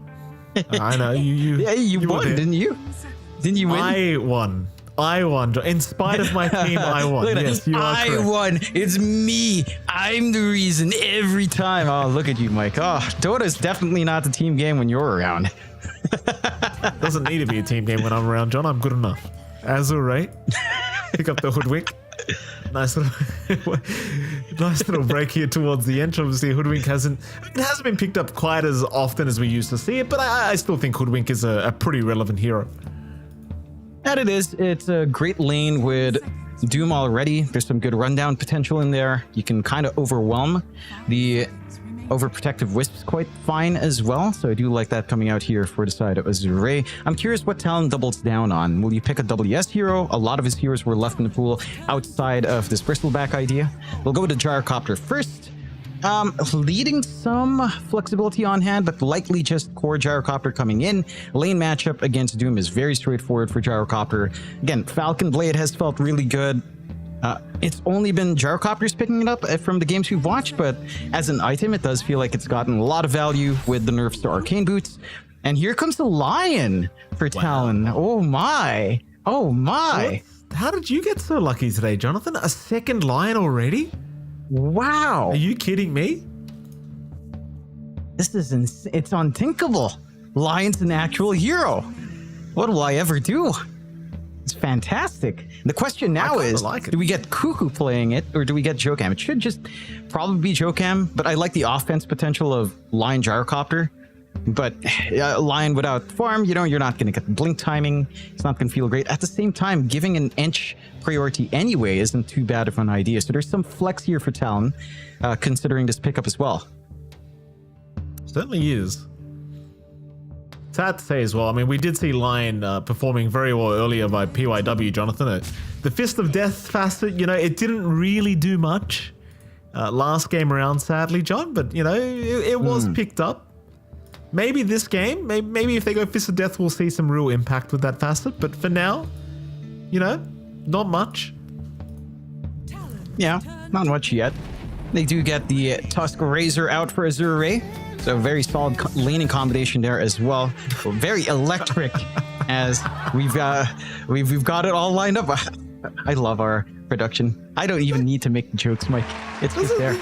I know you won, didn't you? Didn't you win? I won. In spite of my team, I won. Yes, you are correct. I won. It's me. I'm the reason every time. Oh, look at you, Mike. Oh, Dota is definitely not the team game when you're around. Doesn't need to be a team game when I'm around, John. I'm good enough. Azure, pick up the Hoodwink. Nice little break here towards the end. Obviously, Hoodwink hasn't been picked up quite as often as we used to see it, but I still think Hoodwink is a pretty relevant hero. And it is. It's a great lane with Doom already. There's some good rundown potential in there. You can kind of overwhelm the overprotective Wisps quite fine as well. So I do like that coming out here for the side of Azure. I'm curious what Talon doubles down on. Will you pick a WS hero? A lot of his heroes were left in the pool outside of this Bristleback idea. We'll go with the Gyrocopter first. Leading some flexibility on hand, but likely just core Gyrocopter coming in. Lane matchup against Doom is very straightforward for Gyrocopter. Again, Falcon Blade has felt really good. It's only been Gyrocopters picking it up from the games we've watched, but as an item, it does feel like it's gotten a lot of value with the nerfs to Arcane Boots. And here comes the Lion for Talon. Oh my. Oh my. How did you get so lucky today, Jonathan? A second Lion already? Wow. Are you kidding me? This is it's unthinkable. Lion's an actual hero. What will I ever do? It's fantastic. The question now is, do we get Cuckoo playing it or do we get Jokam? It should just probably be Jokam, but I like the offense potential of Lion Gyrocopter. But Lion without farm, you know, you're not going to get the blink timing. It's not going to feel great. At the same time, giving an inch priority anyway isn't too bad of an idea. So there's some flex here for Talon, considering this pickup as well. Certainly is. Sad to say as well. I mean, we did see Lion performing very well earlier by PYW, Jonathan. The Fist of Death facet, you know, it didn't really do much last game around, sadly, John. But, you know, it was picked up. Maybe this game, maybe if they go Fist of Death, we'll see some real impact with that facet. But for now, you know, not much. Yeah, not much yet. They do get the Tusk Razor out for Azure Ray. So very solid laning combination there as well. Very electric as we've got it all lined up. I love our production. I don't even need to make the jokes, Mike. It's just there.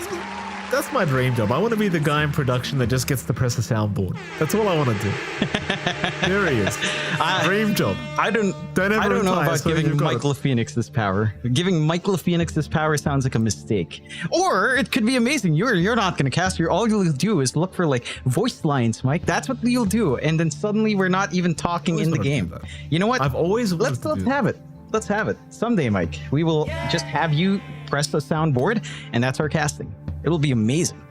That's my dream job. I want to be the guy in production that just gets to press a soundboard. That's all I want to do. There he is. Dream job. I don't know about giving Michael Phoenix this power. Giving Michael Phoenix this power sounds like a mistake. Or it could be amazing. You're not going to cast her. All you'll do is look for like voice lines, Mike. That's what you'll do. And then suddenly we're not even talking in the game. You know what? I've always let's have it. Let's have it. Someday, Mike. We will just have you press the soundboard, and that's our casting. It'll be amazing.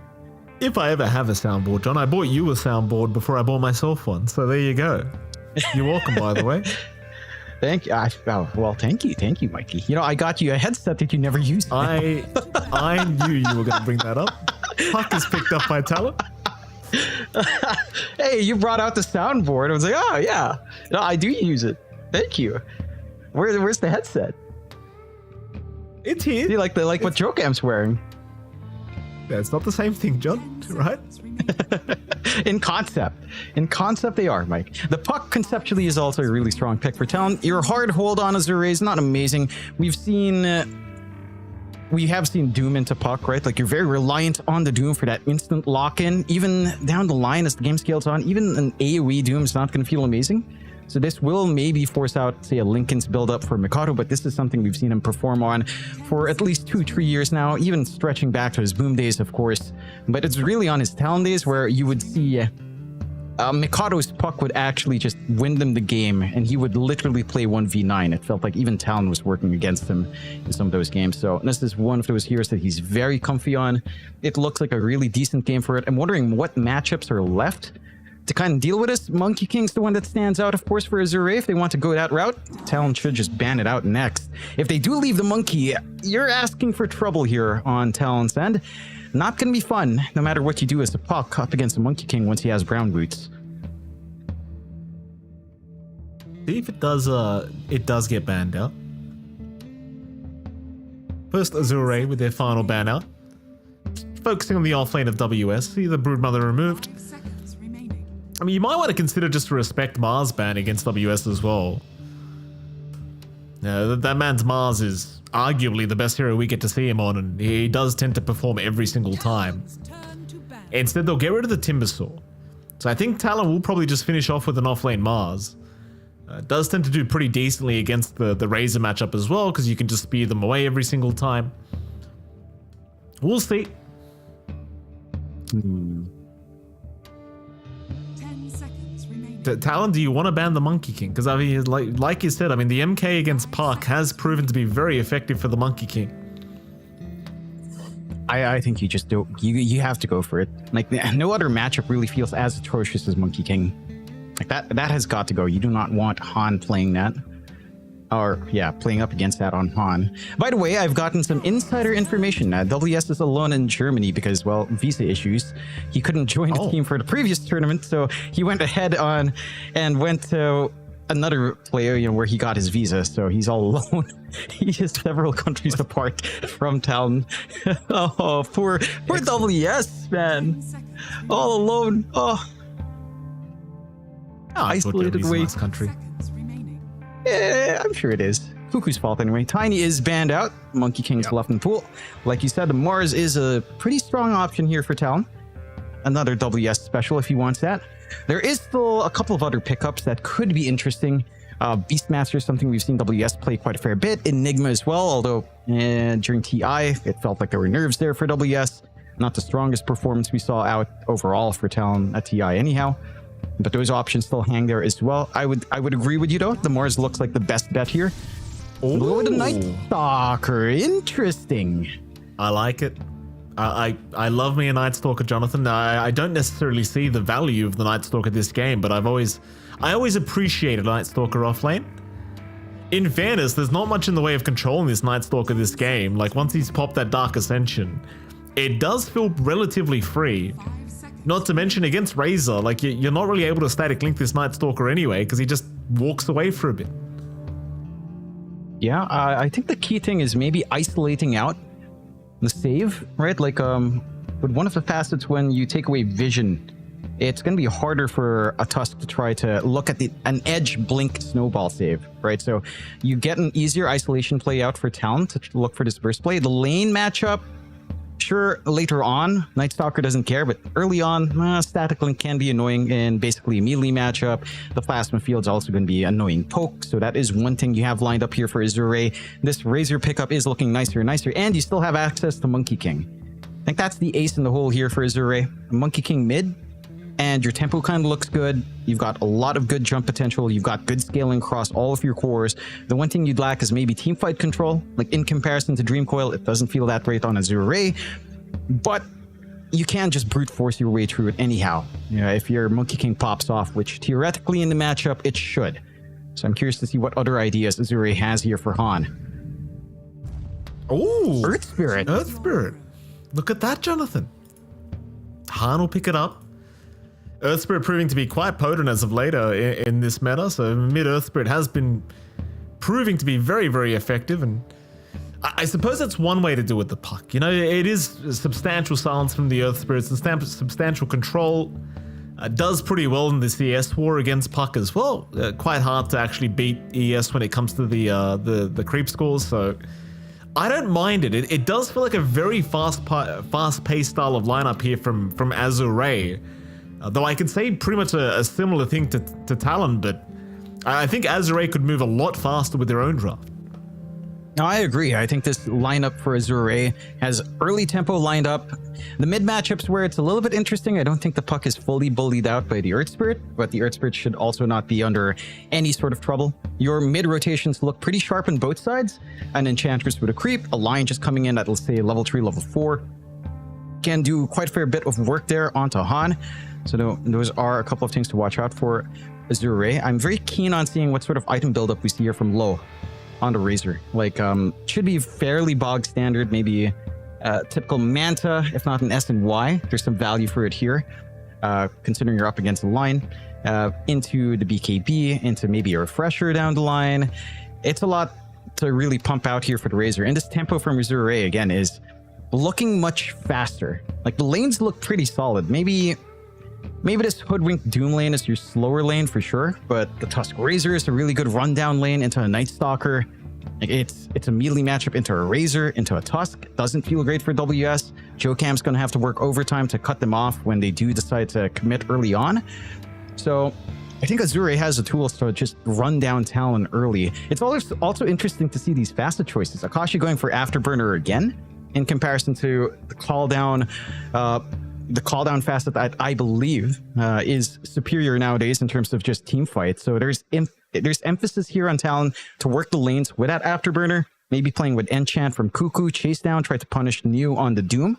If I ever have a soundboard, John, I bought you a soundboard before I bought myself one. So there you go. You're welcome, by the way. Thank you. Well, thank you, Mikey. You know, I got you a headset that you never used. I knew you were going to bring that up. Puck is picked up by Talon. Hey, you brought out the soundboard. I was like, oh yeah, no, I do use it. Thank you. Where's the headset? It's here. You like what Jokam's wearing? It's not the same thing, John, right? In concept they are, Mike. The Puck conceptually is also a really strong pick for Talon. Your hard hold on Azure is not amazing. We have seen Doom into Puck, right? Like, you're very reliant on the Doom for that instant lock-in. Even down the line as the game scales on, even an AoE Doom is not going to feel amazing. So this will maybe force out, say, a Linken's build-up for Mikado, but this is something we've seen him perform on for at least 2-3 years now, even stretching back to his Boom days, of course. But it's really on his Talon days where you would see Mikado's Puck would actually just win them the game, and he would literally play 1v9. It felt like even Talon was working against him in some of those games. So this is one of those heroes that he's very comfy on. It looks like a really decent game for it. I'm wondering what matchups are left to kind of deal with this. Monkey King's the one that stands out, of course, for Azure. If they want to go that route, Talon should just ban it out next. If they do leave the Monkey, you're asking for trouble here on Talon's end. Not going to be fun, no matter what you do as a Puck up against the Monkey King once he has brown boots. See if it does get banned out. First Azure with their final ban out. Focusing on the offlane of WS, see the Broodmother removed. I mean, you might want to consider just to respect Mars ban against WS as well. That man's Mars is arguably the best hero we get to see him on, and he does tend to perform every single time. Instead, they'll get rid of the Timbersaw. So I think Talon will probably just finish off with an offlane Mars. Does tend to do pretty decently against the Razor matchup as well, because you can just spear them away every single time. We'll see. Talon, do you want to ban the Monkey King? Because I mean, like you said, I mean, the MK against Park has proven to be very effective for the Monkey King. I think you just do. You have to go for it. Like, no other matchup really feels as atrocious as Monkey King. Like, that has got to go. You do not want Han playing that. Or, yeah, playing up against that on Han. By the way, I've gotten some insider information. WS is alone in Germany because, well, visa issues. He couldn't join the team for the previous tournament, so he went ahead on and went to another player, you know, where he got his visa. So he's all alone. He is several countries apart from Talon. Oh, poor WS, man. All alone. Oh. Isolated away. Nice country. Yeah, I'm sure it is. Cuckoo's fault anyway. Tiny is banned out. Monkey King's left in the pool. Like you said, the Mars is a pretty strong option here for Talon. another WS special if he wants that. There is still a couple of other pickups that could be interesting. Beastmaster is something we've seen WS play quite a fair bit. Enigma as well, although during TI, it felt like there were nerves there for WS. Not the strongest performance we saw out overall for Talon at TI anyhow. But those options still hang there as well. I would agree with you though. The Mars looks like the best bet here. Oh, the Night Stalker. Interesting. I like it. I love me a Night Stalker, Jonathan. I don't necessarily see the value of the Night Stalker this game, but I always appreciated Night Stalker off lane. In fairness, there's not much in the way of controlling this Night Stalker this game. Like once he's popped that Dark Ascension, it does feel relatively free. Not to mention against Razor, like you're not really able to static link this Night Stalker anyway, because he just walks away for a bit. Yeah, I think the key thing is maybe isolating out the save, right? Like, with one of the facets when you take away vision, it's going to be harder for a Tusk to try to look at an edge blink snowball save, right? So you get an easier isolation play out for Talon to look for this burst play. The lane matchup, sure, later on, Night Stalker doesn't care, but early on, static link can be annoying in basically a melee matchup. The plasma field's also going to be annoying poke, so that is one thing you have lined up here for Azure. This Razor pickup is looking nicer and nicer, and you still have access to Monkey King. I think that's the ace in the hole here for Azure. Monkey King mid, and your tempo kind of looks good. You've got a lot of good jump potential. You've got good scaling across all of your cores. The one thing you'd lack is maybe teamfight control. Like in comparison to Dreamcoil, it doesn't feel that great on Azure, but you can just brute force your way through it anyhow. You know, if your Monkey King pops off, which theoretically in the matchup, it should. So I'm curious to see what other ideas Azure has here for Han. Oh, Earth Spirit. Earth Spirit. Look at that, Jonathan. Han will pick it up. Earth Spirit proving to be quite potent as of later in this meta. So mid Earth Spirit has been proving to be very, very effective. And I suppose that's one way to do with the puck. You know, it is substantial silence from the Earth Spirits and substantial control. Does pretty well in the CS war against puck as well. Quite hard to actually beat ES when it comes to the creep scores. So I don't mind it. It does feel like a very fast-paced style of lineup here from Azure. Though I could say pretty much a similar thing to Talon, but I think Azure could move a lot faster with their own draft. No, I agree. I think this lineup for Azure has early tempo lined up. The mid matchups where it's a little bit interesting, I don't think the puck is fully bullied out by the Earth Spirit, but the Earth Spirit should also not be under any sort of trouble. Your mid rotations look pretty sharp on both sides. An Enchantress with a creep, a Lion just coming in at, let's say, level 3, level 4. Can do quite a fair bit of work there onto Han. So those are a couple of things to watch out for Azure. I'm very keen on seeing what sort of item buildup we see here from Low on the Razor. Like, should be fairly bog standard, maybe typical Manta, if not an S and Y. There's some value for it here, considering you're up against a line. Into the BKB, into maybe a Refresher down the line. It's a lot to really pump out here for the Razor. And this tempo from Azure, again, is looking much faster. Like, the lanes look pretty solid. Maybe this Hoodwink Doom lane is your slower lane for sure, but the Tusk Razor is a really good rundown lane into a Night Stalker. It's a melee matchup into a Razor, into a Tusk. Doesn't feel great for WS. Jocam's going to have to work overtime to cut them off when they do decide to commit early on. So I think Azure has the tools to just run down Talon early. It's also interesting to see these facet choices. Akashi going for Afterburner again in comparison to the call down facet that I believe is superior nowadays in terms of just team fights. So there's emphasis here on Talon to work the lanes with that Afterburner, maybe playing with Enchant from Cuckoo, chase down, try to punish New on the Doom.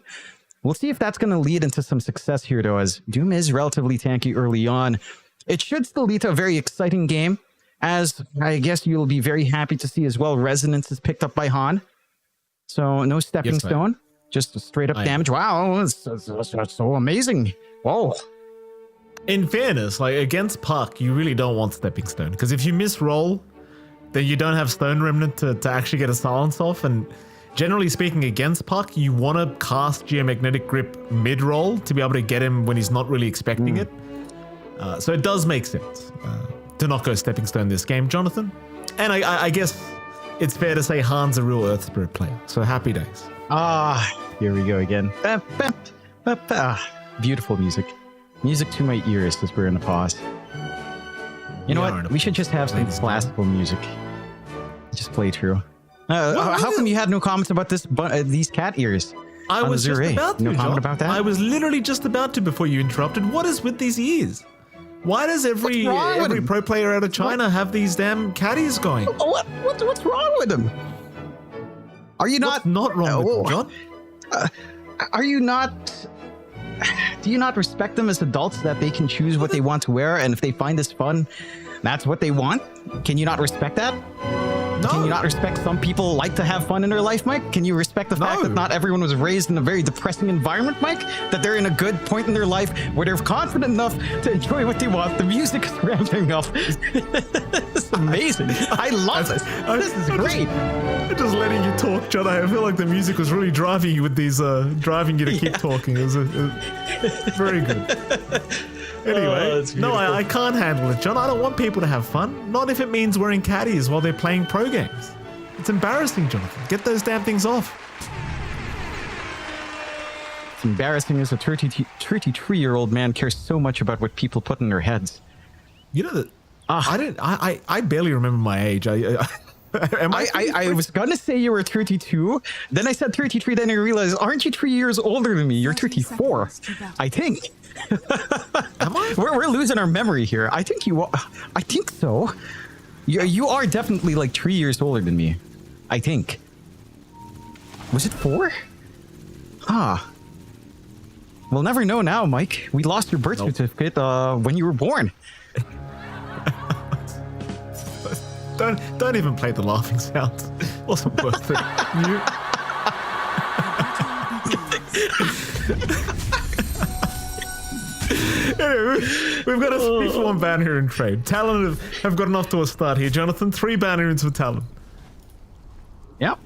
We'll see if that's going to lead into some success here, though, as Doom is relatively tanky early on. It should still lead to a very exciting game, as I guess you'll be very happy to see as well. Resonance is picked up by Han. So no Stepping Stone. Just straight up damage. Wow, that's so amazing. Whoa. In fairness, like against Puck, you really don't want Stepping Stone, because if you miss roll, then you don't have Stone Remnant to actually get a silence off. And generally speaking, against Puck, you want to cast Geomagnetic Grip mid-roll to be able to get him when he's not really expecting it. So it does make sense to not go Stepping Stone this game, Jonathan. And I guess it's fair to say Han's a real Earth Spirit player. So happy days. Here we go again. Beautiful music. Music to my ears as we're in a pause. You know what? We should just have some classical music. Just play through. How come you had no comments about this? These cat ears. I was just about to. No comment about that. I was literally just about to before you interrupted. What is with these ears? Why does every pro player out of China have these damn catties going? What's wrong with them? Are you not? What's not wrong with them, John? Are you not? Do you not respect them as adults that they can choose what they want to wear, and if they find this fun, that's what they want? Can you not respect that? No. Can you not respect some people like to have fun in their life, Mike? Can you respect the fact that not everyone was raised in a very depressing environment, Mike? That they're in a good point in their life where they're confident enough to enjoy what they want. The music is ramping up. It's amazing. I love this. This is great. Just letting you talk, John. I feel like the music was really driving you with these, driving you to keep talking. It was very good. Anyway, no, I can't handle it, John. I don't want people to have fun. Not if it means wearing caddies while they're playing pro games. It's embarrassing, Jonathan. Get those damn things off. It's embarrassing as a 33-year-old man cares so much about what people put in their heads. You know that I barely remember my age. I was gonna say you were 32. Then I said 33. Then I realized, aren't you 3 years older than me? You're 34, I think. Am I? We're losing our memory here. I think you are. I think so. You are definitely like 3 years older than me. I think. Was it 4? Huh. We'll never know now, Mike. We lost your birth certificate when you were born. Don't even play the laughing sounds. Wasn't worth it. Anyway, we've got a 3-for-1 banner in trade. Talon have gotten off to a start here. Jonathan, 3 bannerings for Talon. Yep.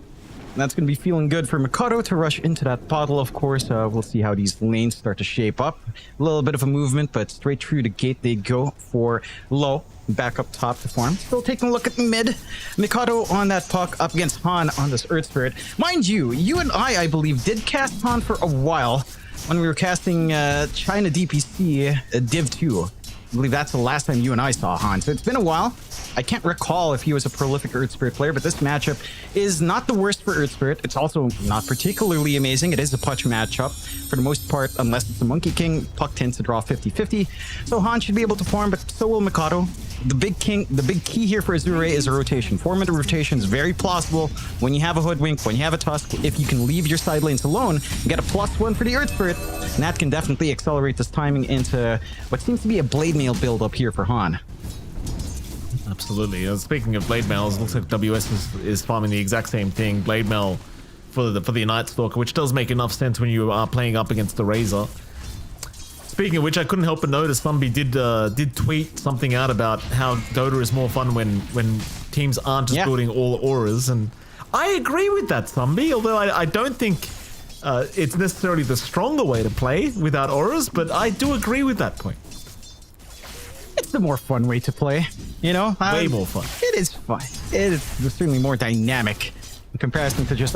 That's going to be feeling good for Mikado to rush into that bottle, of course. We'll see how these lanes start to shape up. A little bit of a movement, but straight through the gate they go for low. Back up top to farm. Still taking a look at mid. Mikado on that puck up against Han on this Earth Spirit. Mind you, you and I believe, did cast Han for a while when we were casting China DPC Div 2. I believe that's the last time you and I saw Han. So it's been a while. I can't recall if he was a prolific Earth Spirit player, but this matchup is not the worst for Earth Spirit. It's also not particularly amazing. It is a punch matchup for the most part, unless it's the Monkey King. Puck tends to draw 50-50. So Han should be able to farm, but so will Mikado. The big key here for Azure is a rotation. 4-minute rotation is very plausible when you have a Hoodwink, when you have a Tusk. If you can leave your side lanes alone, you get a +1 for the Earth Spirit, and that can definitely accelerate this timing into what seems to be a Blade Mail build up here for Han. Absolutely. Speaking of Blade Mails, it looks like WS is farming the exact same thing. Blade Mail for the Night Stalker, which does make enough sense when you are playing up against the Razor. Speaking of which, I couldn't help but notice Thumby did tweet something out about how Dota is more fun when teams aren't just building all auras, and I agree with that, Thumby, although I don't think it's necessarily the stronger way to play without auras, but I do agree with that point. It's the more fun way to play, you know? Way more fun. It is fun. It is certainly more dynamic in comparison to just,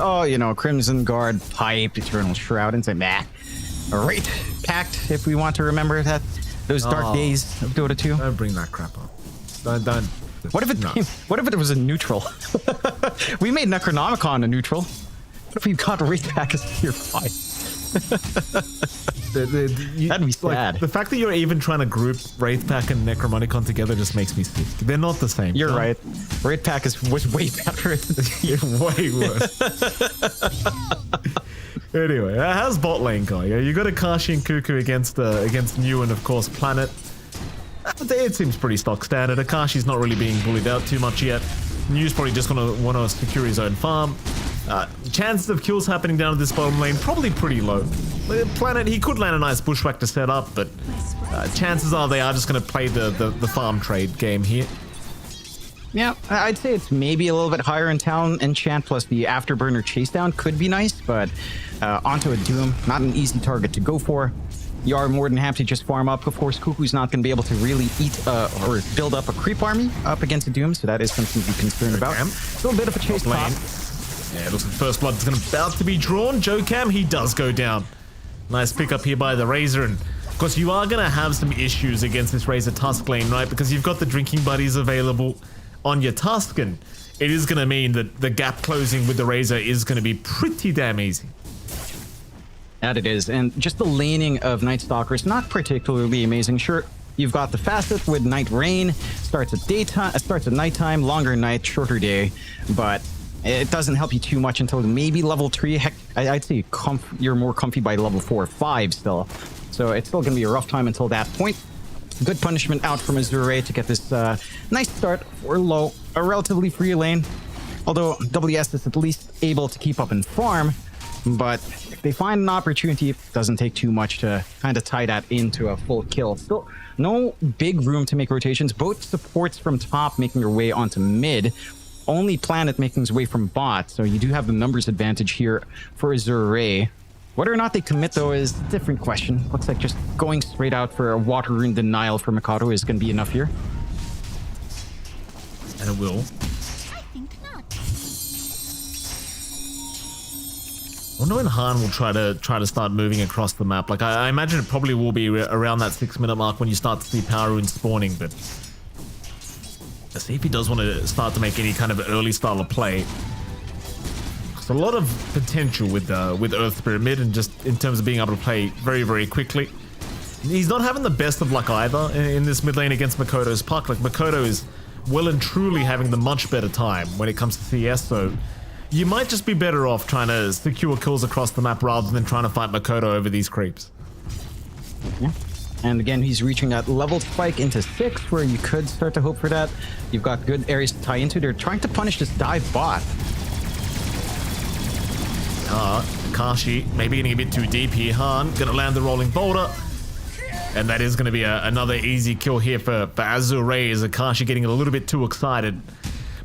Crimson Guard, Pipe, Eternal Shroud, and say, meh. Right, Pact, if we want to remember those dark days of Dota 2. Don't bring that crap up. Don't. What if it was a neutral? We made Necronomicon a neutral. What if we got Wraith Pack as tier 5? That'd be sad. The fact that you're even trying to group Wraith Pack and Necronomicon together just makes me sick. They're not the same. You're right. Wraith Pack was way better. Way worse. Anyway, how's bot lane going? You got Akashi and Cuckoo against New and of course Planet. It seems pretty stock standard. Akashi's not really being bullied out too much yet. New's probably just gonna want to secure his own farm. Chances of kills happening down this bottom lane probably pretty low. Planet, he could land a nice bushwhack to set up, but chances are they are just gonna play the farm trade game here. Yeah, I'd say it's maybe a little bit higher in Talon. Enchant plus the Afterburner chase down could be nice, but onto a Doom, not an easy target to go for. You are more than happy to just farm up. Of course, Cuckoo's not going to be able to really eat or build up a creep army up against a Doom, so that is something to be concerned about. Still a bit of a chase lane. Yeah, it looks like First Blood is about to be drawn. Joe Cam, he does go down. Nice pickup here by the Razor, and of course you are going to have some issues against this Razor Tusk lane, right? Because you've got the drinking buddies available on your Tusk, and it is going to mean that the gap closing with the Razor is going to be pretty damn easy. That it is, and just the laning of Night Stalker is not particularly amazing. Sure, you've got the fastest with Night Rain, starts at nighttime, longer night, shorter day, but it doesn't help you too much until maybe level 3. Heck, I'd say you're more comfy by level 4 or 5 still. So it's still going to be a rough time until that point. Good punishment out from Azure to get this nice start for low, a relatively free lane. Although WS is at least able to keep up and farm, but if they find an opportunity, it doesn't take too much to kind of tie that into a full kill. Still, no big room to make rotations. Both supports from top making their way onto mid. Only Planet making his way from bot, so you do have the numbers advantage here for Azure. Whether or not they commit, though, is a different question. Looks like just going straight out for a Water Rune denial for Mikado is going to be enough here. And it will. I wonder when Han will try to start moving across the map. Like I imagine it probably will be around that 6-minute mark when you start to see Power Rune spawning, but let's see if he does want to start to make any kind of early style of play. There's a lot of potential with Earth Spirit mid, and just in terms of being able to play very, very quickly. He's not having the best of luck either in this mid lane against Makoto's puck. Like Makoto is well and truly having the much better time when it comes to CS, so you might just be better off trying to secure kills across the map rather than trying to fight Makoto over these creeps. Yeah. And again, he's reaching that level spike into 6, where you could start to hope for that. You've got good areas to tie into. They're trying to punish this dive bot. Kashi maybe getting a bit too deep here. Han gonna land the rolling boulder. And that is going to be another easy kill here for Azure as Akashi getting a little bit too excited.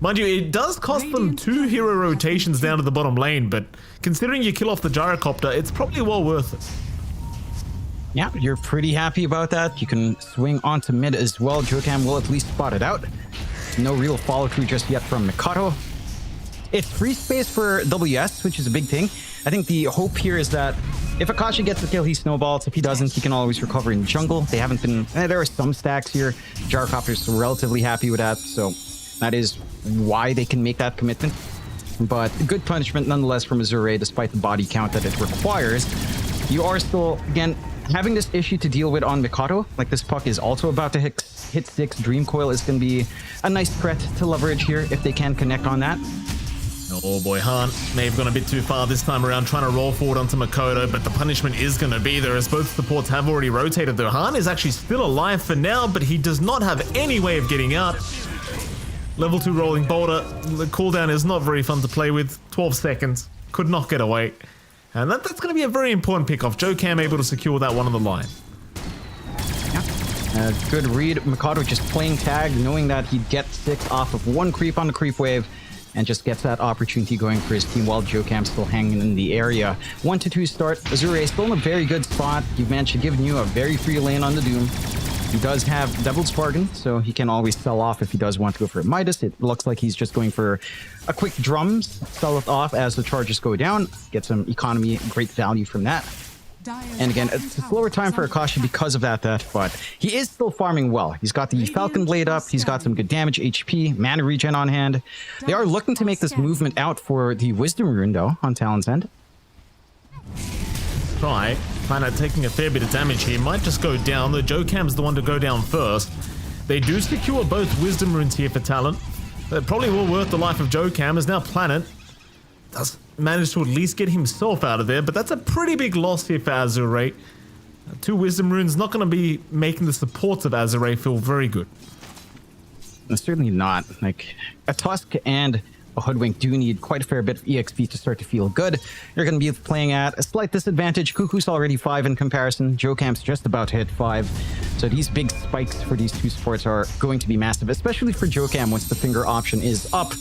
Mind you, it does cost them 2 hero rotations down to the bottom lane, but considering you kill off the gyrocopter, it's probably well worth it. Yeah, you're pretty happy about that. You can swing onto mid as well. Jokam will at least spot it out. No real follow through just yet from Mikado. It's free space for WS, which is a big thing. I think the hope here is that if Akashi gets the kill, he snowballs. If he doesn't, he can always recover in jungle. They haven't been... there are some stacks here. Gyrocopter's relatively happy with that, so that is why they can make that commitment. But good punishment nonetheless from Azure, despite the body count that it requires. You are still, again, having this issue to deal with on Mikado. Like, this puck is also about to hit 6. Dream Coil is going to be a nice threat to leverage here if they can connect on that. Oh boy, Han may have gone a bit too far this time around trying to roll forward onto Makoto, but the punishment is going to be there as both supports have already rotated though. Han is actually still alive for now, but he does not have any way of getting out. Level 2 rolling boulder, the cooldown is not very fun to play with. 12 seconds, could not get away. And that's going to be a very important pickoff. Jokam able to secure that one on the line. Yeah. Good read. Mikado just playing tag, knowing that he'd get 6 off of 1 creep on the creep wave, and just gets that opportunity going for his team while Jokam's still hanging in the area. 1-2 start. Azure still in a very good spot. You've managed to give New a very free lane on the Doom. He does have Devil's Bargain, so he can always sell off if he does want to go for a Midas. It looks like he's just going for a quick drums, sell it off as the charges go down, get some economy, great value from that. And again, it's a slower time for Akashi because of that, but he is still farming well. He's got the Falcon Blade up, he's got some good damage, HP, mana regen on hand. They are looking to make this movement out for the Wisdom Rune, though, on Talon's end. Try. Planet taking a fair bit of damage here. Might just go down. The Jokam's the one to go down first. They do secure both Wisdom Runes here for Talon. That probably will worth the life of Jokam, as now Planet does manage to at least get himself out of there, but that's a pretty big loss here for Azure. 2 Wisdom Runes not going to be making the supports of Azure feel very good. No, certainly not. Like, a Tusk and a Hoodwink do need quite a fair bit of EXP to start to feel good. You're going to be playing at a slight disadvantage. Cuckoo's already 5 in comparison. Jokam's just about to hit 5. So these big spikes for these 2 supports are going to be massive, especially for Jokam once the finger option is up.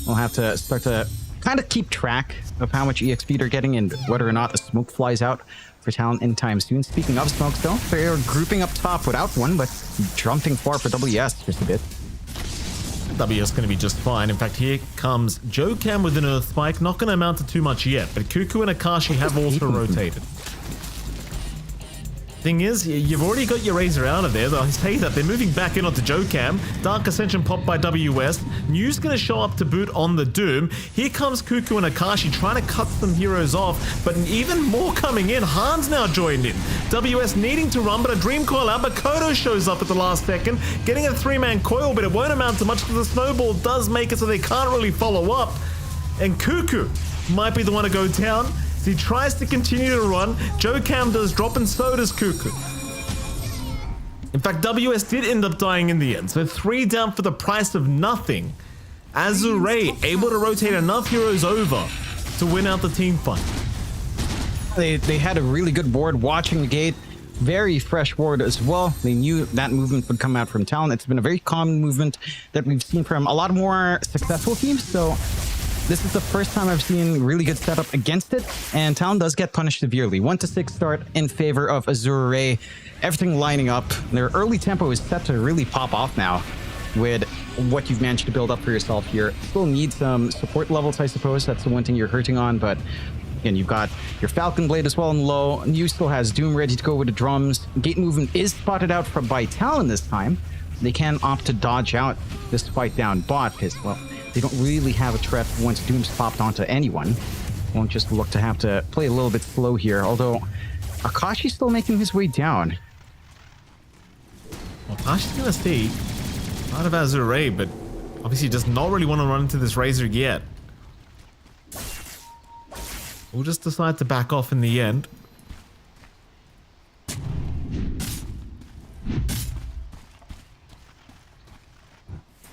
We'll have to start to kind of keep track of how much EXP they're getting and whether or not a smoke flies out for Talon anytime soon. Speaking of smokes, though, they're grouping up top without one, but jumping far for WS just a bit. WS going to be just fine. In fact, here comes Jokam with an Earth Spike. Not going to amount to too much yet, but Cuckoo and Akashi have also rotated. thing is, you've already got your Razor out of there. I say that they're moving back in onto Jokam. Dark Ascension popped by WS. New's going to show up to boot on the Doom. Here comes Cuckoo and Akashi trying to cut some heroes off, but even more coming in. Han's now joined in. WS needing to run, but a Dream Coil out. But Kodo shows up at the last second, getting a 3-man coil, but it won't amount to much because the snowball does make it so they can't really follow up. And Cuckoo might be the one to go down. He tries to continue to run. Jokam does drop, and so does Cuckoo. In fact, WS did end up dying in the end, so 3 down for the price of nothing. Azure able to rotate enough heroes over to win out the team fight. They had a really good ward watching the gate. Very fresh ward as well. They knew that movement would come out from Talon. It's been a very common movement that we've seen from a lot more successful teams, so this is the first time I've seen really good setup against it, and Talon does get punished severely. 1-6 start in favor of Azure Ray. Everything lining up. Their early tempo is set to really pop off now with what you've managed to build up for yourself here. Still need some support levels, I suppose. That's the one thing you're hurting on, but again, you've got your Falcon Blade as well in low. New still has Doom ready to go with the drums. Gate movement is spotted out by Talon this time. They can opt to dodge out this fight down bot because, well, they don't really have a threat once Doom's popped onto anyone. Won't just look to have to play a little bit slow here, although Akashi's still making his way down. Well, Akashi's gonna stay out of Azure, but obviously does not really want to run into this Razor yet. We'll just decide to back off in the end.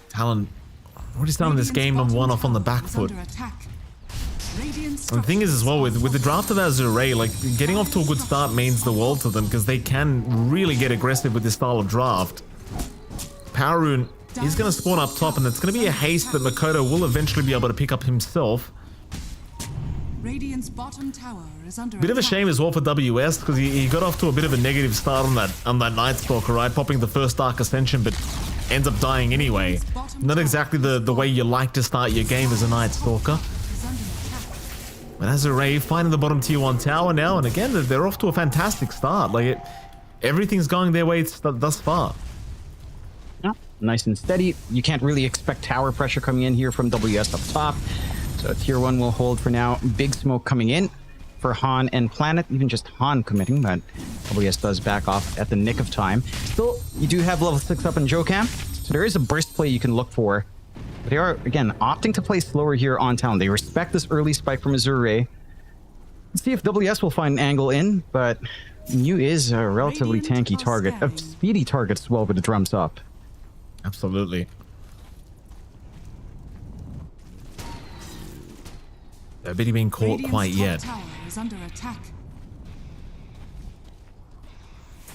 Talon already starting this game and one off on the back foot. And the thing is as well, with the draft of Azure, like getting off to a good start means the world to them because they can really get aggressive with this style of draft. Power Rune is going to spawn up top, and it's going to be a haste that Makoto will eventually be able to pick up himself. Radiant's bottom tower is under Bit of a shame as well for WS because he got off to a bit of a negative start on that Night Stalker, right? Popping the first Dark Ascension, but ends up dying anyway. Not exactly the way you like to start your game as a Night Stalker. But Azure finding the bottom tier 1 tower now, and again, they're off to a fantastic start. Like everything's going their way thus far. Yeah, nice and steady. You can't really expect tower pressure coming in here from WS up top. So tier 1 will hold for now. Big smoke coming in for Han and Planet. Even just Han committing, but WS does back off at the nick of time. Still, you do have level 6 up in Jokam, so there is a burst play you can look for. But they are, again, opting to play slower here on Talon. They respect this early spike from Azure. Let's see if WS will find an angle in, but New is a relatively tanky target. A speedy target as well with the drums up. Absolutely. Nobody being caught quite yet.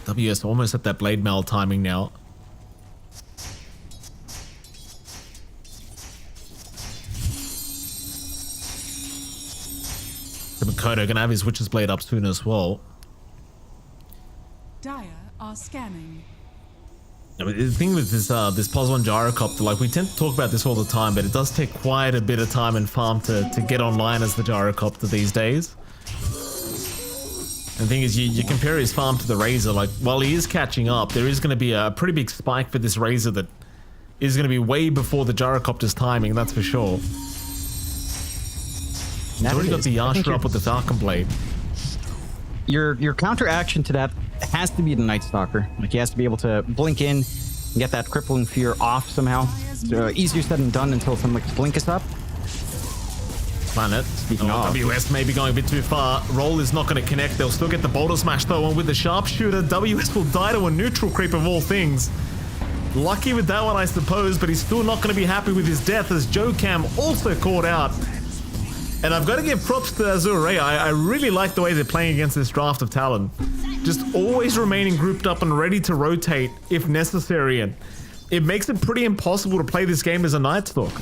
WS almost at that blade mail timing now. Makoto gonna have his Witch's Blade up soon as well. Dire are scanning. The thing with this Pos1 gyrocopter, like we tend to talk about this all the time, but it does take quite a bit of time and farm to get online as the gyrocopter these days. And the thing is, you compare his farm to the Razor, like while he is catching up, there is going to be a pretty big spike for this Razor that is going to be way before the gyrocopter's timing, that's for sure. He's already got the Yasha up with the Falcon Blade. Your counter action to that has to be the Night Stalker. Like he has to be able to blink in and get that crippling fear off somehow. So, easier said than done until something like blink is up. Planet. Speaking of, WS may be going a bit too far. Roll is not going to connect. They'll still get the boulder smash though, and with the sharpshooter, WS will die to a neutral creep of all things. Lucky with that one, I suppose, but he's still not going to be happy with his death as Jokam also caught out. And I've got to give props to Azure. I really like the way they're playing against this draft of Talon. Just always remaining grouped up and ready to rotate if necessary. And it makes it pretty impossible to play this game as a Night Stalker.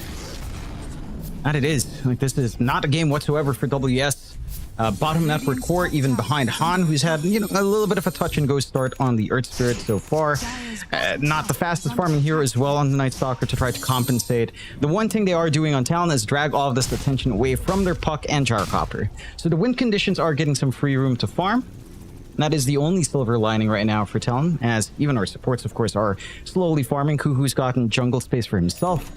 And it is. Like this is not a game whatsoever for WS. Bottom network core, even behind Han, who's had, you know, a little bit of a touch and go start on the Earth Spirit so far. Not the fastest farming hero as well on the Night Stalker to try to compensate. The one thing they are doing on Talon is drag all of this attention away from their Puck and Gyrocopter. So the win conditions are getting some free room to farm. And that is the only silver lining right now for Talon, as even our supports, of course, are slowly farming. Kuhu's gotten jungle space for himself.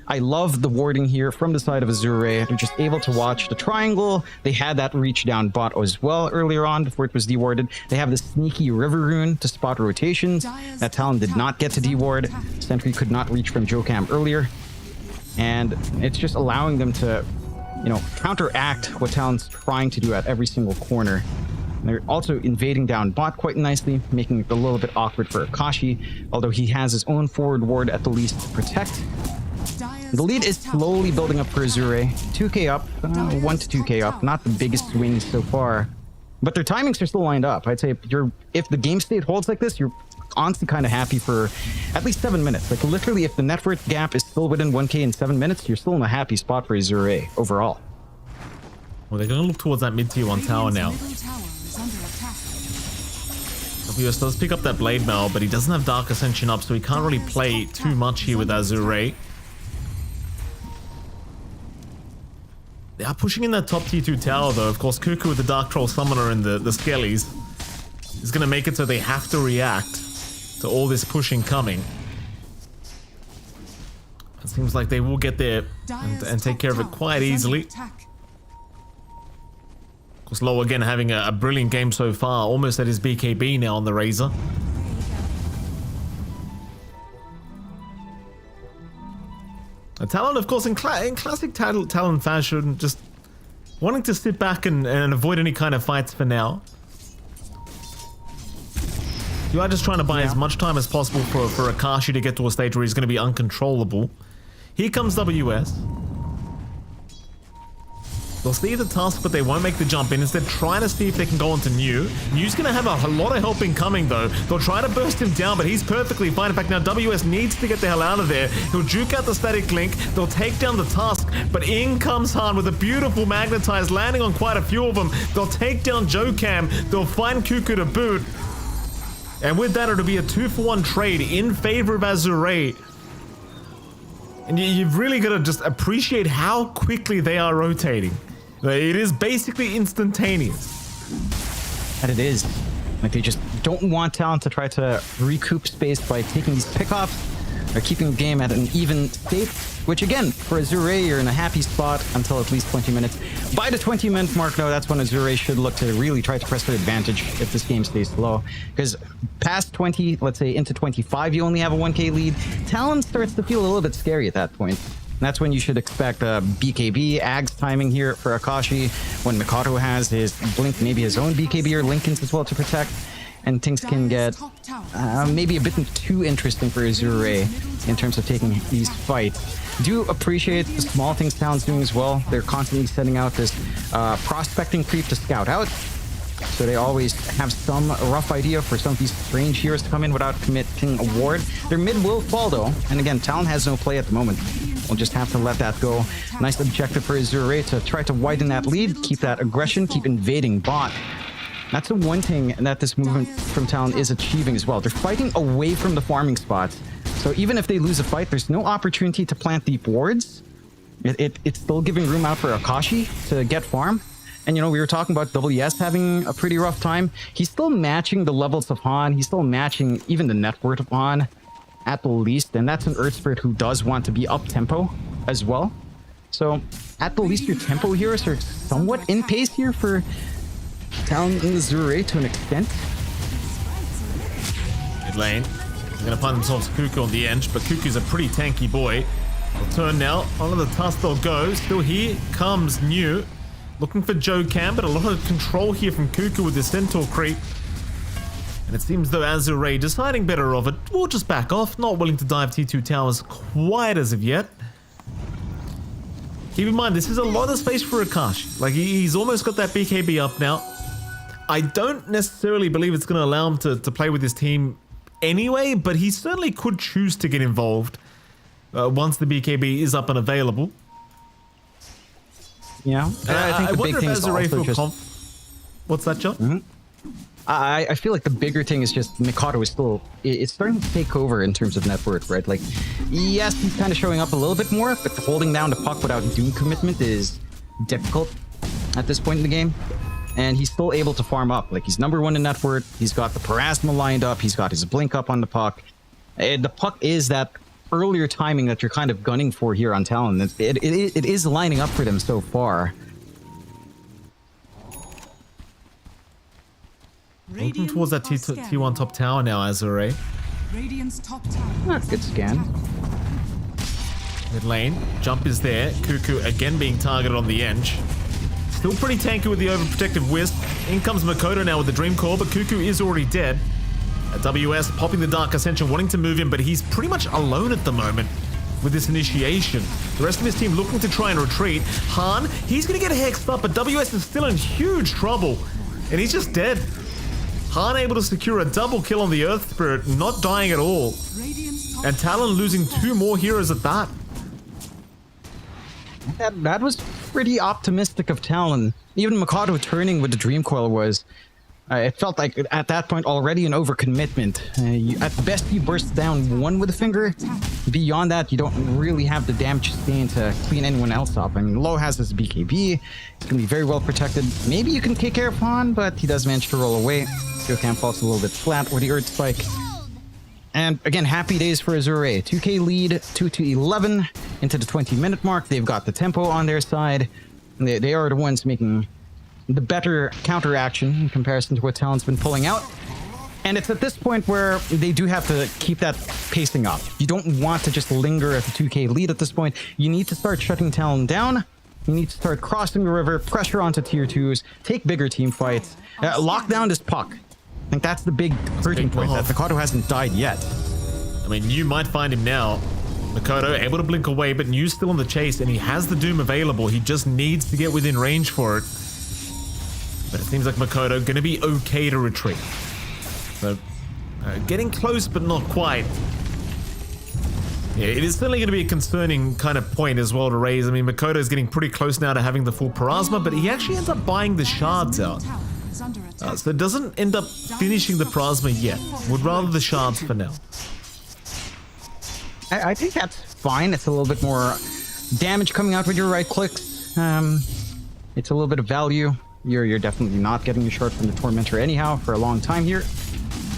I love the warding here from the side of Azure. They're just able to watch the triangle. They had that reach down bot as well earlier on before it was dewarded. They have the sneaky river rune to spot rotations. That Talon did not get to deward. Sentry could not reach from Jokam earlier. And it's just allowing them to, you know, counteract what Talon's trying to do at every single corner. And they're also invading down bot quite nicely, making it a little bit awkward for Akashi, although he has his own forward ward at the least to protect. The lead is slowly building up for Azure. 2k up, 1 to 2k up. Not the biggest swings so far, but their timings are still lined up. I'd say if the game state holds like this, you're honestly kind of happy for at least 7 minutes. Like literally, if the net worth gap is still within 1k in 7 minutes, you're still in a happy spot for Azure overall. Well, they're going to look towards that mid-tier 1 tower now. WS does pick up that Blade Mail, but he doesn't have Dark Ascension up, so he can't really play too much here with Azure. They are pushing in that top tier 2 tower though. Of course, Cuckoo with the Dark Troll Summoner and the Skellies is going to make it so they have to react to all this pushing coming. It seems like they will get there and take care of it quite easily. Of course, Low again having a brilliant game so far, almost at his BKB now on the Razor. Talon, of course, in classic Talon fashion, just wanting to sit back and avoid any kind of fights for now. You are just trying to buy as much time as possible for Akashi to get to a stage where he's going to be uncontrollable. Here comes WS. They'll see the task, but they won't make the jump in. Instead, trying to see if they can go onto New. New's going to have a lot of help incoming, though. They'll try to burst him down, but he's perfectly fine. In fact, now WS needs to get the hell out of there. He'll juke out the static link. They'll take down the task, but in comes Han with a beautiful magnetize, landing on quite a few of them. They'll take down Jokam. They'll find Cuckoo to boot. And with that, it'll be a 2-for-1 trade in favor of Azure. And you've really got to just appreciate how quickly they are rotating. It is basically instantaneous. And it is. Like, they just don't want Talon to try to recoup space by taking these pickoffs or keeping the game at an even state, which again, for Azure, you're in a happy spot until at least 20 minutes. By the 20-minute mark, though, that's when Azure should look to really try to press their advantage if this game stays low. Because past 20, let's say into 25, you only have a 1k lead. Talon starts to feel a little bit scary at that point. And that's when you should expect BKB, Ag's timing here for Akashi, when Mikado has his Blink, maybe his own BKB or Linken's as well to protect. And things can get maybe a bit too interesting for Azure in terms of taking these fights. Do appreciate the small things Talon's doing as well. They're constantly setting out this prospecting creep to scout out. So they always have some rough idea for some of these strange heroes to come in without committing a ward. Their mid will fall though, and again, Talon has no play at the moment. We'll just have to let that go. Nice objective for Azure to try to widen that lead, keep that aggression, keep invading bot. That's the one thing that this movement from Talon is achieving as well. They're fighting away from the farming spots. So even if they lose a fight, there's no opportunity to plant deep wards. It's still giving room out for Akashi to get farm. And, you know, we were talking about WS having a pretty rough time. He's still matching the levels of Han. He's still matching even the net worth of Han at the least. And that's an Earth Spirit who does want to be up-tempo as well. So at the least, your tempo heroes are somewhat in pace here for Talon and Azure to an extent. Mid lane. They're going to find themselves Cuckoo on the edge, but Cuckoo's a pretty tanky boy. They'll turn now. Onto the task they'll go. Still here comes New. Looking for Jokam, but a lot of control here from Cuckoo with the Centaur creep. And it seems though Azure deciding better of it, will just back off, not willing to dive T2 towers quite as of yet. Keep in mind, this is a lot of space for Akashi. Like, he's almost got that BKB up now. I don't necessarily believe it's going to allow him to play with his team anyway, but he certainly could choose to get involved once the BKB is up and available. Yeah, I think the big thing is also just... What's that, John? Mm-hmm. I feel like the bigger thing is just Mikado is still... It's starting to take over in terms of net worth, right? Like, yes, he's kind of showing up a little bit more, but holding down the puck without Doom commitment is difficult at this point in the game. and he's still able to farm up. Like, he's number 1 in net worth. He's got the Parasma lined up. He's got his blink up on the puck. The puck is that earlier timing that you're kind of gunning for here on Talon. It is lining up for them so far. Looking towards that T1 top tower now, Azure. Radiant's top tower. Good scan. Mid lane, jump is there. Cuckoo again being targeted on the edge. Still pretty tanky with the overprotective Wisp. In comes Makoto now with the Dream Core, but Cuckoo is already dead. WS popping the Dark Ascension, wanting to move in, but he's pretty much alone at the moment with this initiation. The rest of his team looking to try and retreat. Han, he's going to get hexed up, but WS is still in huge trouble, and he's just dead. Han able to secure a double kill on the Earth Spirit, not dying at all. And Talon losing 2 more heroes at that. That was pretty optimistic of Talon. Even Makoto turning with the Dream Coil was... it felt like at that point already an overcommitment. At best, you burst down 1 with a finger. Beyond that, you don't really have the damage sustain to clean anyone else up. I mean, Low has his BKB. He's going to be very well protected. Maybe you can take care of Han, but he does manage to roll away. Steel Camp falls a little bit flat with the Earth Spike. And again, happy days for Azure. 2k lead, 2-11 into the 20-minute mark. They've got the tempo on their side. They are the ones making the better counter action in comparison to what Talon's been pulling out. And it's at this point where they do have to keep that pacing up. You don't want to just linger at the 2k lead at this point. You need to start shutting Talon down. You need to start crossing the river, pressure onto tier 2s, take bigger team fights, lock down this puck. I think that's the big hurting point, that Makoto hasn't died yet. I mean, you might find him now. Makoto able to blink away, but New's still on the chase, and he has the Doom available. He just needs to get within range for it. But it seems like Makoto going to be okay to retreat. So, getting close, but not quite. Yeah, it is certainly going to be a concerning kind of point as well to raise. I mean, Makoto is getting pretty close now to having the full Parasma, but he actually ends up buying the shards out. So it doesn't end up finishing the Parasma yet. Would rather the shards for now. I think that's fine. It's a little bit more damage coming out with your right clicks. It's a little bit of value. You're definitely not getting a shard from the Tormentor anyhow for a long time here.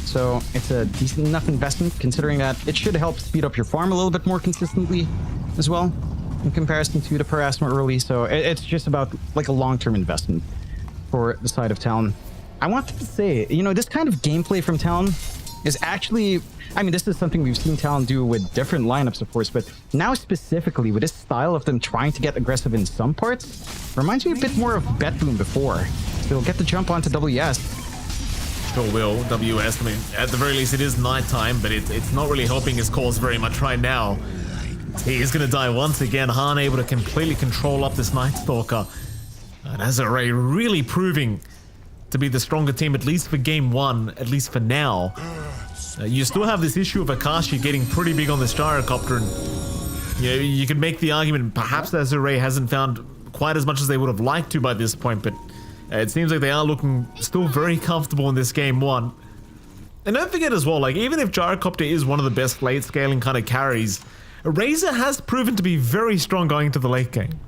So it's a decent enough investment, considering that it should help speed up your farm a little bit more consistently as well, in comparison to the Parasma early. So it's just about like a long-term investment for the side of Talon. I wanted to say, you know, this kind of gameplay from Talon is actually... I mean, this is something we've seen Talon do with different lineups, of course, but now specifically with this style of them trying to get aggressive in some parts, reminds me a bit more of Betboom before. So they'll get the jump onto WS. Sure will, WS. I mean, at the very least, it is nighttime, but it's not really helping his cause very much right now. He is going to die once again. Han able to completely control up this Night Stalker. And Azure really proving to be the stronger team, at least for game 1, at least for now. You still have this issue of Akashi getting pretty big on this gyrocopter, and you know, you could make the argument perhaps Azure hasn't found quite as much as they would have liked to by this point, but it seems like they are looking still very comfortable in this game 1. And don't forget as well, like, even if gyrocopter is one of the best late scaling kind of carries, Razor has proven to be very strong going into the late game.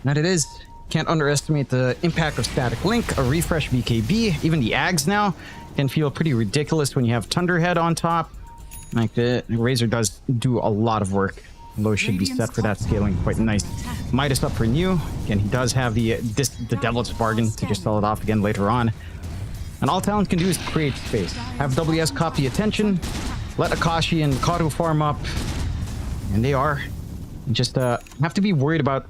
That it is. Can't underestimate the impact of Static Link, a refresh BKB, even the Ags now can feel pretty ridiculous when you have Thunderhead on top. Like, the Razor does do a lot of work. Low should be set for that scaling quite nice. Midas up for New. Again, he does have the Devil's Bargain to just sell it off again later on. And all Talon can do is create space. Have WS copy attention, let Akashi and Kato farm up, and they are. Just have to be worried about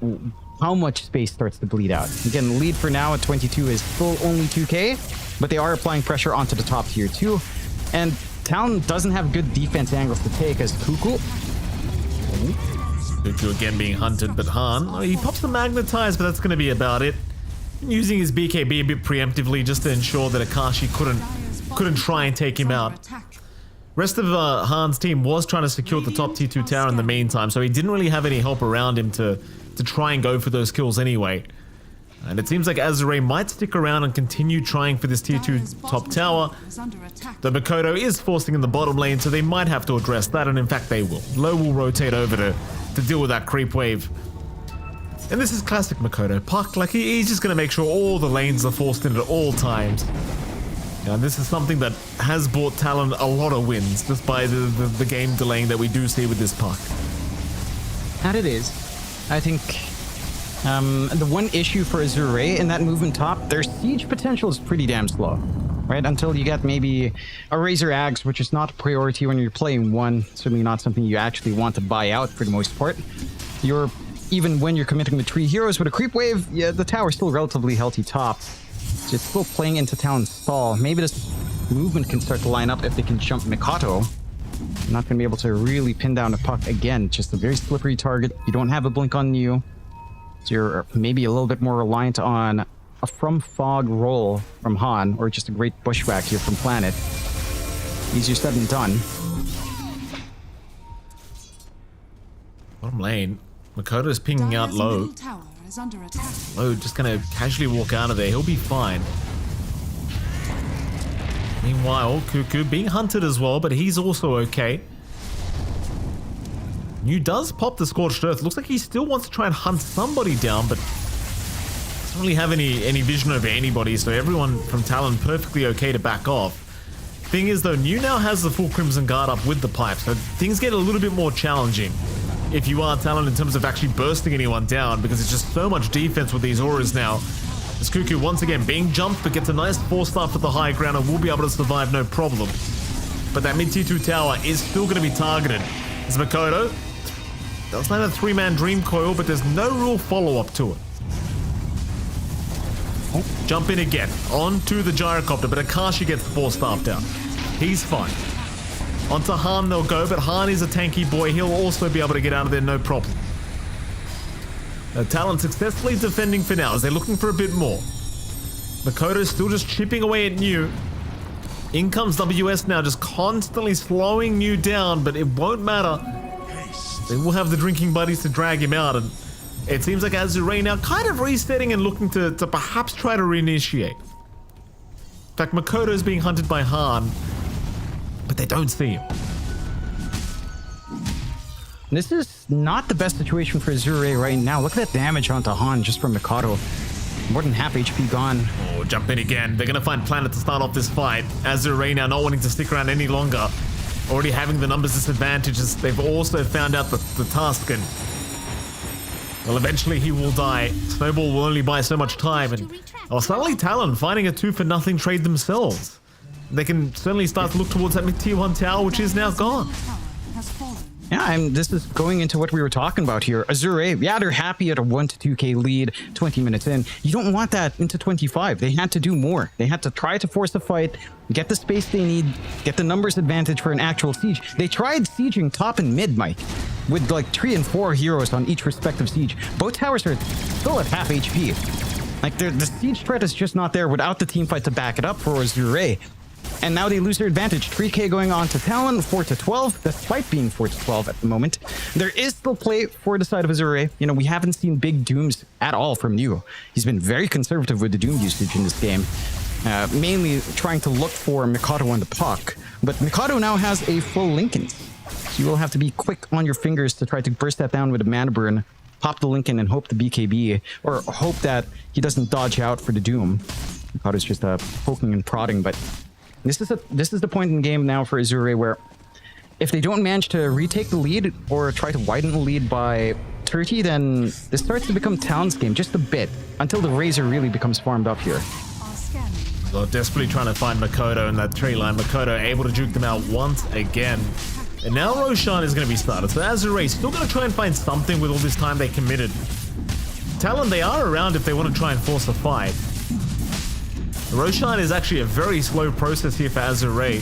how much space starts to bleed out. Again, the lead for now at 22 is still only 2k, but they are applying pressure onto the top tier 2. And Talon doesn't have good defense angles to take as Cuckoo. Cuckoo again being hunted, but Han, he pops the Magnetize, but that's going to be about it. Using his BKB a bit preemptively just to ensure that Akashi couldn't try and take him out. Rest of Han's team was trying to secure the top T2 tower in the meantime, so he didn't really have any help around him to try and go for those kills anyway. And it seems like Azure might stick around and continue trying for this tier 2 top tower. The Makoto is forcing in the bottom lane, so they might have to address that, and in fact they will. Low will rotate over to deal with that creep wave. And this is classic Makoto. Puck, like he's just going to make sure all the lanes are forced in at all times. And this is something that has brought Talon a lot of wins, despite the game delaying that we do see with this Puck. And it is. I think the one issue for Azure in that movement top, their siege potential is pretty damn slow. Right? Until you get maybe a Razor Axe, which is not a priority when you're playing one. Certainly not something you actually want to buy out for the most part. Even when you're committing the 3 heroes with a creep wave, yeah, the tower's still relatively healthy top. So it's still playing into Talon's stall. Maybe this movement can start to line up if they can jump Mikato. You're not going to be able to really pin down a Puck again. Just a very slippery target. You don't have a blink on you. So you're maybe a little bit more reliant on a From Fog roll from Han, or just a great bushwhack here from Planet. Easier said than done. Bottom lane, Makoto's pinging out low. Low just gonna casually walk out of there. He'll be fine. Meanwhile, Cuckoo being hunted as well, but he's also okay. New does pop the Scorched Earth. Looks like he still wants to try and hunt somebody down, but doesn't really have any vision over anybody, so everyone from Talon perfectly okay to back off. Thing is though, New now has the full Crimson Guard up with the pipe, so things get a little bit more challenging if you are Talon in terms of actually bursting anyone down, because it's just so much defense with these auras now. As Cuckoo once again being jumped, but gets a nice 4-star for the high ground and will be able to survive no problem. But that mid tier 2 tower is still going to be targeted. As Makoto does land a 3-man Dream Coil, but there's no real follow-up to it. Jump in again, onto the Gyrocopter, but Akashi gets the 4-star down. He's fine. Onto Han they'll go, but Han is a tanky boy. He'll also be able to get out of there no problem. Talon successfully defending for now as they're looking for a bit more. Makoto's still just chipping away at New. In comes WS now, just constantly slowing New down, but it won't matter. They will have the drinking buddies to drag him out, and it seems like Azure now kind of resetting and looking to perhaps try to reinitiate. In fact, Makoto's being hunted by Han, but they don't see him. This is not the best situation for Azure right now. Look at that damage onto Han just from Mikado. More than half HP gone. Oh, jump in again. They're going to find Planet to start off this fight. Azure now not wanting to stick around any longer. Already having the numbers disadvantages. They've also found out the Tusken. Well, eventually he will die. Snowball will only buy so much time. And suddenly Talon finding a 2-for-nothing trade themselves. They can certainly start to look towards that mid-tier 1 tower, which is now gone. Yeah, and this is going into what we were talking about here. Azure, yeah, they're happy at a 1 to 2k lead 20 minutes in. You don't want that into 25. They had to do more. They had to try to force a fight, get the space they need, get the numbers advantage for an actual siege. They tried sieging top and mid, Mike, with like 3 and 4 heroes on each respective siege. Both towers are still at half HP. Like, the siege threat is just not there without the team fight to back it up for Azure. And now they lose their advantage. 3k going on to Talon, 4 to 12, despite being 4 to 12 at the moment. There is still play for the side of Azure. You know, we haven't seen big dooms at all from New. He's been very conservative with the doom usage in this game. Mainly trying to look for Mikado on the puck. But Mikado now has a full Lincoln. So you will have to be quick on your fingers to try to burst that down with a mana burn. Pop the Lincoln and hope the BKB, or hope that he doesn't dodge out for the doom. Mikado's just poking and prodding, but this is the point in the game now for Azure where if they don't manage to retake the lead or try to widen the lead by 30, then this starts to become Talon's game just a bit until the Razor really becomes farmed up here. They're desperately trying to find Makoto in that tree line. Makoto able to juke them out once again. And now Roshan is going to be started. So Azure still going to try and find something with all this time they committed. Talon, they are around if they want to try and force a fight. Roshan is actually a very slow process here for Azure.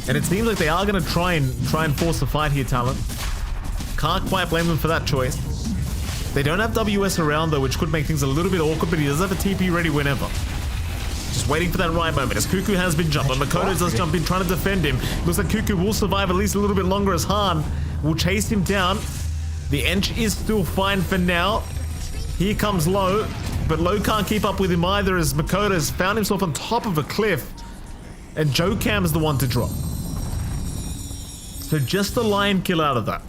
And it seems like they are going to try and force a fight here, Talon. Can't quite blame them for that choice. They don't have WS around though, which could make things a little bit awkward, but he does have a TP ready whenever. Just waiting for that right moment as Cuckoo has been jumped, but Makoto does jump in trying to defend him. Looks like Cuckoo will survive at least a little bit longer as Han will chase him down. The Ench is still fine for now. Here comes Low, but Low can't keep up with him either as Makoto has found himself on top of a cliff. And Jokam is the one to drop. So just a lion kill out of that.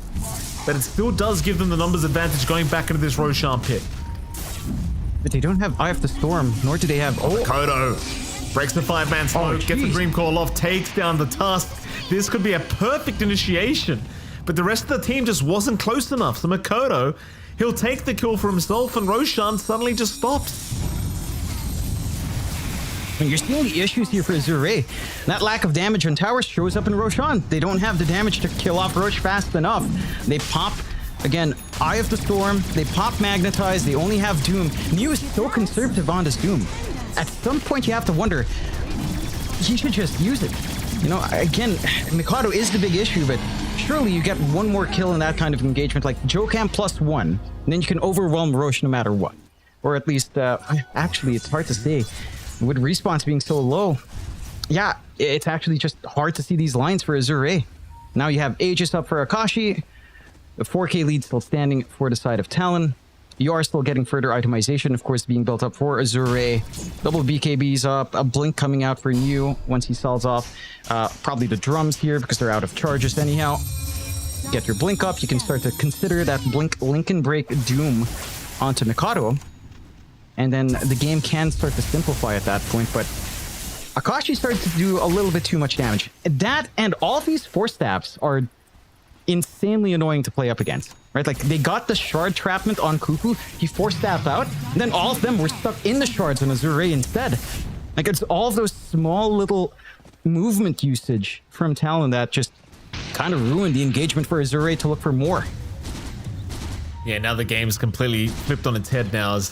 but it still does give them the numbers advantage going back into this Roshan pick. But they don't have Eye of the Storm, nor do they have... Kodo breaks the 5-man smoke, gets the Dream Coil off, takes down the Tusk. This could be a perfect initiation, but the rest of the team just wasn't close enough. So Makoto, he'll take the kill for himself, and Roshan suddenly just stops. And you're seeing the issues here for Azure. That lack of damage on towers shows up in Roshan. They don't have the damage to kill off Rosh fast enough. They pop, again, Eye of the Storm. They pop Magnetize. They only have Doom. Mew is so conservative on this Doom. At some point, you have to wonder, he should just use it. You know, again, Mikado is the big issue, but surely you get one more kill in that kind of engagement, like Jokam +1, and then you can overwhelm Rosh no matter what. Or at least, actually, it's hard to say. With respawns being so low, yeah, it's actually just hard to see these lines for Azure. Now you have Aegis up for Akashi, the 4K lead still standing for the side of Talon. You are still getting further itemization, of course, being built up for Azure. Double BKBs up, a blink coming out for New once he sells off. Probably the drums here because they're out of charges anyhow. Get your blink up, you can start to consider that blink Lincoln Break Doom onto Mikado. And then the game can start to simplify at that point, but Akashi started to do a little bit too much damage. That and all of these force stabs are insanely annoying to play up against, right? Like, they got the shard trapment on Cuckoo, he force stabbed out, and then all of them were stuck in the shards on Azure instead. Like, it's all of those small little movement usage from Talon that just kind of ruined the engagement for Azure to look for more. Yeah, now the game's completely flipped on its head now as...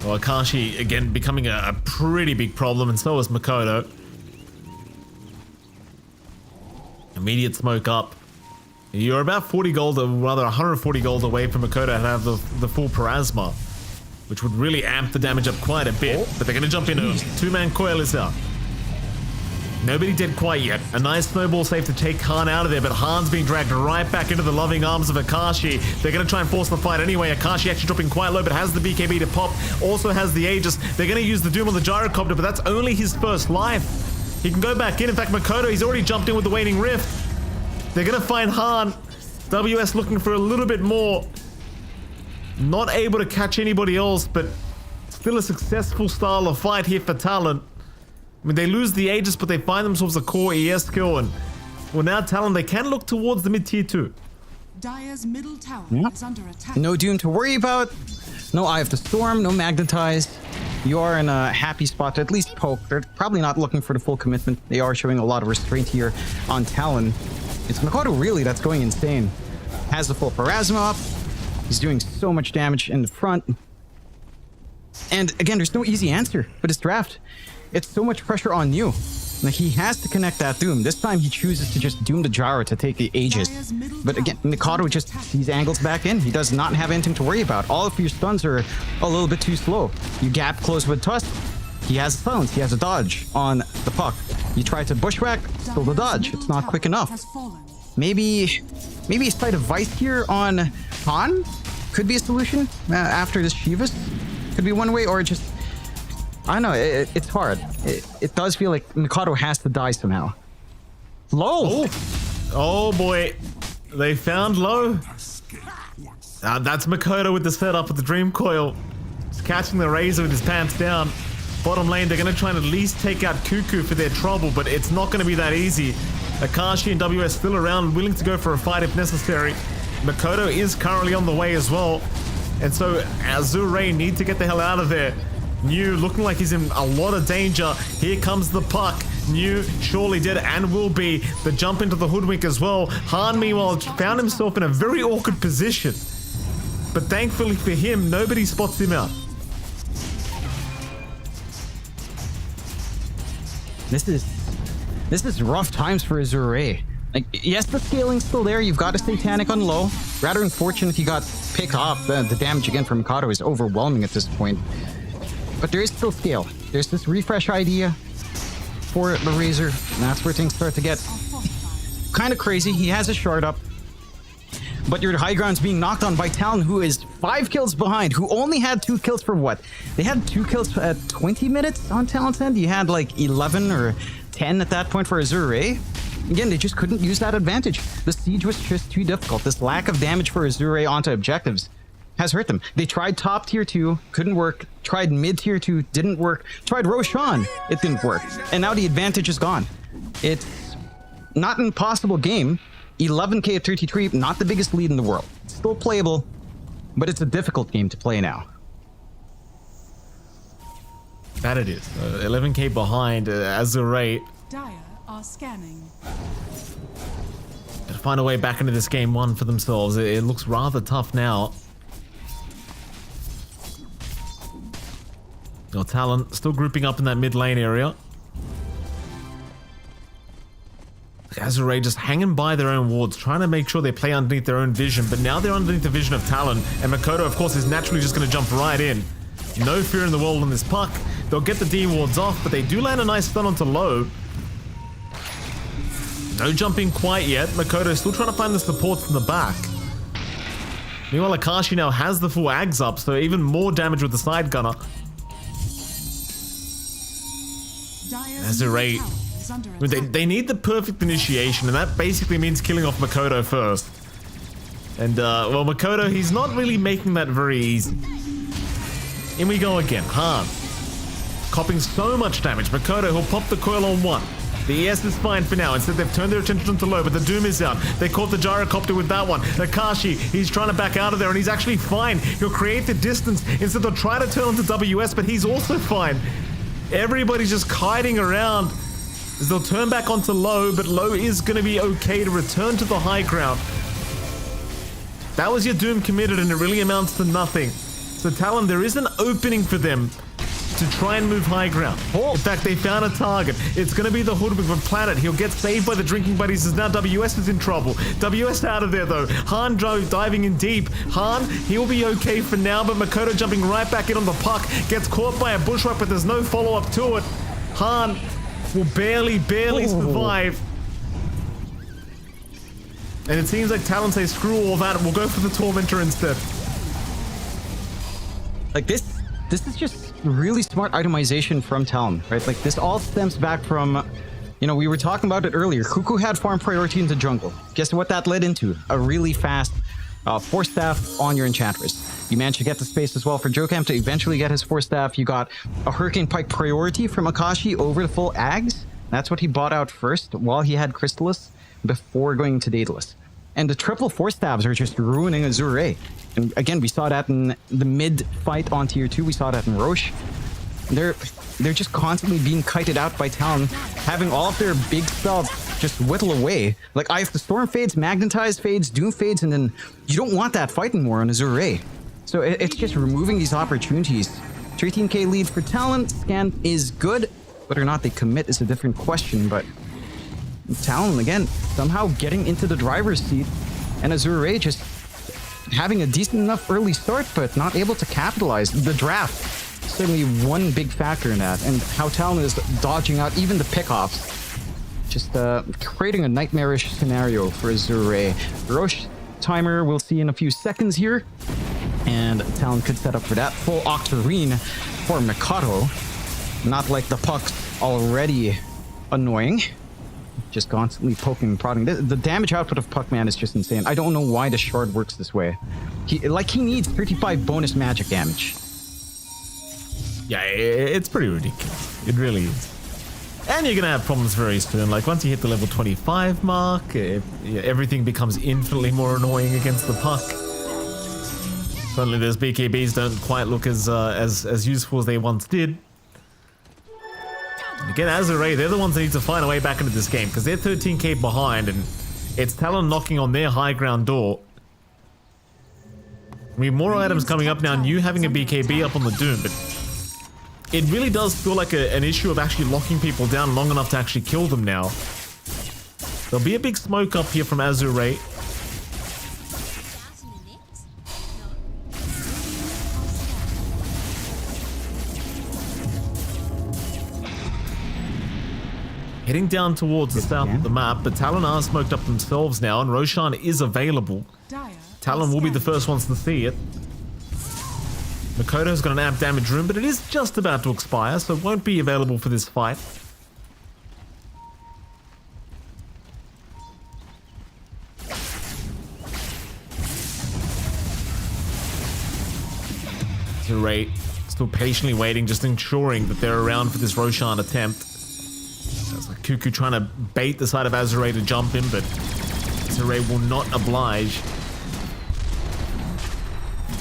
Well, Akashi, again, becoming a pretty big problem, and so is Makoto. Immediate smoke up. You're about 40 gold, or rather 140 gold away from Makoto to have the full Parasma, which would really amp the damage up quite a bit. But they're going to jump in early. Two-man coil is out. Nobody dead quite yet. A nice snowball save to take Han out of there, but Han's being dragged right back into the loving arms of Akashi. They're going to try and force the fight anyway. Akashi actually dropping quite low, but has the BKB to pop. Also has the Aegis. They're going to use the Doom on the Gyrocopter, but that's only his first life. He can go back in. In fact, Makoto, he's already jumped in with the Waning Rift. They're going to find Han. WS looking for a little bit more. Not able to catch anybody else, but still a successful style of fight here for Talon. I mean, they lose the Aegis, but they find themselves a core ES kill, and well, now Talon, they can look towards the mid-tier 2. Dire's middle tower is under attack. No Doom to worry about, no Eye of the Storm, no Magnetize. You are in a happy spot to at least poke. They're probably not looking for the full commitment. They are showing a lot of restraint here on Talon. It's Makoto really that's going insane. Has the full Parasma up. He's doing so much damage in the front. And again, there's no easy answer for this draft. It's so much pressure on you. Like, he has to connect that Doom. This time he chooses to just Doom the Gyro to take the Aegis. But again, Mikado just sees angles back in. He does not have anything to worry about. All of your stuns are a little bit too slow. You gap close with Tusk. He has a silence. He has a dodge on the puck. You try to bushwhack, still the dodge. It's not quick enough. Maybe a slight of Vice here on Han could be a solution after this Shivas. Could be one way, or just... I don't know, it's hard. It does feel like Mikado has to die somehow. Low! Oh boy. They found Low. That's Makoto with the setup with the Dream Coil. He's catching the Razor with his pants down. Bottom lane, they're going to try and at least take out Cuckoo for their trouble, but it's not going to be that easy. Akashi and WS still around, willing to go for a fight if necessary. Makoto is currently on the way as well. And so Azure need to get the hell out of there. New looking like he's in a lot of danger. Here comes the puck. New surely did and will be. The jump into the hoodwink as well. Han, meanwhile, found himself in a very awkward position. But thankfully for him, nobody spots him out. This is rough times for Azure. Like, yes, the scaling's still there. You've got a Satanic on low. Rather unfortunate he got picked off. The damage again from Mikado is overwhelming at this point. But there is still scale. There's this refresh idea for the Razor, and that's where things start to get kind of crazy. He has a shard up, but your high ground's being knocked on by Talon, who is 5 kills behind, who only had 2 kills for what? They had 2 kills at 20 minutes on Talon's end? You had like 11 or 10 at that point for Azure. again, they just couldn't use that advantage. The siege was just too difficult. This lack of damage for Azure onto objectives has hurt them. They tried top tier 2, couldn't work. Tried mid tier 2, didn't work. Tried Roshan, it didn't work. And now the advantage is gone. It's not an impossible game. 11k at 33, not the biggest lead in the world. Still playable, but it's a difficult game to play now. That it is. 11k behind Azure. Dire are scanning. To find a way back into this game one for themselves. It looks rather tough now. Talon still grouping up in that mid lane area. Azure just hanging by their own wards, trying to make sure they play underneath their own vision, but now they're underneath the vision of Talon, and Makoto, of course, is naturally just going to jump right in. No fear in the world on this puck. They'll get the D wards off, but they do land a nice stun onto low. No jumping quite yet. Makoto still trying to find the support from the back. Meanwhile, Akashi now has the full Ags up, so even more damage with the side gunner. Azure, they need the perfect initiation, and that basically means killing off Makoto first. And, well, Makoto, he's not really making that very easy. In we go again. Han. Copping so much damage. Makoto, he'll pop the coil on one. The ES is fine for now. Instead, they've turned their attention onto low, but the Doom is out. They caught the gyrocopter with that one. Akashi, he's trying to back out of there, and he's actually fine. He'll create the distance. Instead, they'll try to turn onto WS, but he's also fine. Everybody's just kiting around as they'll turn back onto low, but low is going to be okay to return to the high ground. That was your Doom committed, and it really amounts to nothing. So Talon, there is an opening for them to try and move high ground. In fact, they found a target. It's going to be the Hoodwink from Planet. He'll get saved by the Drinking Buddies as now WS is in trouble. WS out of there though. Han diving in deep. Han, he'll be okay for now, but Makoto jumping right back in on the puck. Gets caught by a bushwhack, but there's no follow-up to it. Han will barely survive. And it seems like Talon say, screw all that, we'll go for the Tormentor instead. Like this is just really smart itemization from Talon, right? Like this all stems back from, you know, we were talking about it earlier. Cuckoo had farm priority in the jungle. Guess what that led into? A really fast Force Staff on your Enchantress. You managed to get the space as well for Jokam to eventually get his Force Staff. You got a Hurricane Pike priority from Akashi over the full Ags. That's what he bought out first while he had Crystallis before going to Daedalus. And the triple Force Staffs are just ruining Azure. And again, we saw that in the mid fight on tier 2. We saw that in Roche. They're just constantly being kited out by Talon, having all of their big spells just whittle away. Like, if the Storm fades, Magnetize fades, Doom fades, and then you don't want that fight anymore on Azure. So it's just removing these opportunities. 13k lead for Talon. Scan is good. Whether or not they commit is a different question, but Talon, again, somehow getting into the driver's seat, and Azure just having a decent enough early start, but not able to capitalize. The draft, certainly one big factor in that, and how Talon is dodging out even the pickoffs. Just creating a nightmarish scenario for Azure. Roche timer we'll see in a few seconds here, and Talon could set up for that. Full Octarine for Mikado. Not like the puck's already annoying. Just constantly poking and prodding. The damage output of Puckman is just insane. I don't know why the shard works this way. He needs 35 bonus magic damage. Yeah, it's pretty ridiculous. It really is. And you're gonna have problems very soon. Like, once you hit the level 25 mark, everything becomes infinitely more annoying against the puck. Suddenly those BKBs don't quite look as useful as they once did. Again, Azure, they're the ones that need to find a way back into this game, because they're 13k behind, and it's Talon knocking on their high ground door. I mean, more items coming up now, and you having a BKB up on the Doom, but it really does feel like an issue of actually locking people down long enough to actually kill them now. There'll be a big smoke up here from Azure. Heading down towards the south of the map, but Talon are smoked up themselves now, and Roshan is available. Talon will be the first ones to see it. Makoto's got an amp damage room, but it is just about to expire, so it won't be available for this fight. Azure still patiently waiting, just ensuring that they're around for this Roshan attempt. That's like Cuckoo trying to bait the side of Azure to jump in, but Azure will not oblige.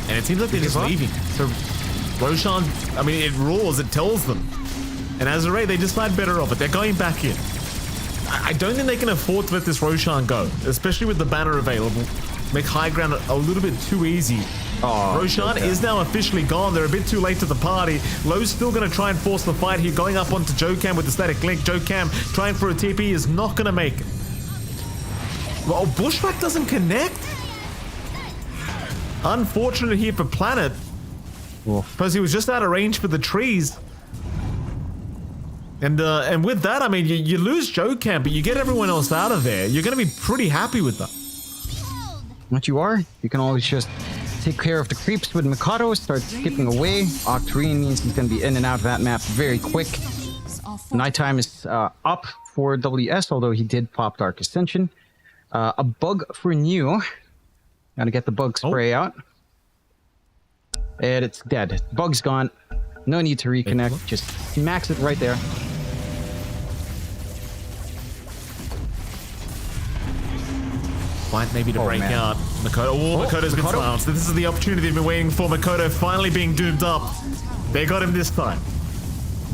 And it seems like they're just leaving. So Roshan, I mean, it roars, it tells them. And Azure, they decide better off, but they're going back in. I don't think they can afford to let this Roshan go, especially with the banner available. Make high ground a little bit too easy. Oh, Roshan is now officially gone. They're a bit too late to the party. Lowe's still going to try and force the fight here, going up onto Jokam with the static link. Jokam trying for a TP is not going to make it. Well, Bushwhack doesn't connect. Unfortunate here for Planet. Because he was just out of range for the trees. And with that, I mean, you lose Jokam, but you get everyone else out of there. You're going to be pretty happy with that. What you are, you can always just take care of the creeps with Mikado, start skipping away. Octarine means he's going to be in and out of that map very quick. Nighttime is up for WS, although he did pop Dark Ascension. A bug for New. Gotta get the bug spray out. And it's dead. Bug's gone. No need to reconnect. Just max it right there. Fight maybe to break out. Makoto. Makoto's been silenced. This is the opportunity they've been waiting for. Makoto finally being doomed up. They got him this time.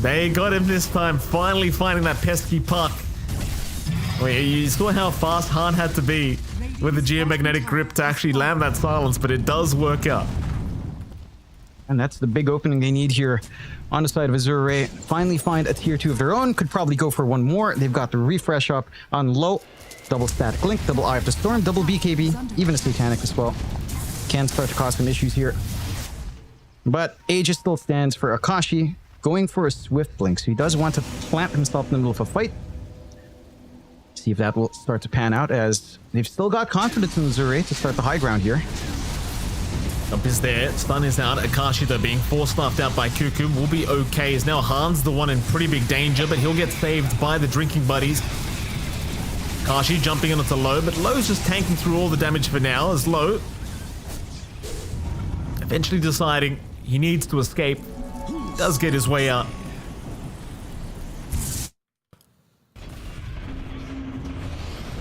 They got him this time. Finally finding that pesky puck. Wait, you saw how fast Han had to be with the geomagnetic grip to actually land that silence, but it does work out. And that's the big opening they need here on the side of Azure. Finally find a tier 2 of their own. Could probably go for one more. They've got the refresh up on low. Double static link, double Eye of the Storm, double BKB, even a Satanic as well. Can start to cause some issues here. But Aegis still stands for Akashi, going for a Swift Blink. So he does want to plant himself in the middle of a fight. See if that will start to pan out, as they've still got confidence in Azure to start the high ground here. Jump is there, stun is out. Akashi, though, being force stuffed out by Cuckoo, will be okay. As now Han's the one in pretty big danger, but he'll get saved by the drinking buddies. Akashi jumping onto Low, but Low's just tanking through all the damage for now, as Low eventually deciding he needs to escape. Does get his way out.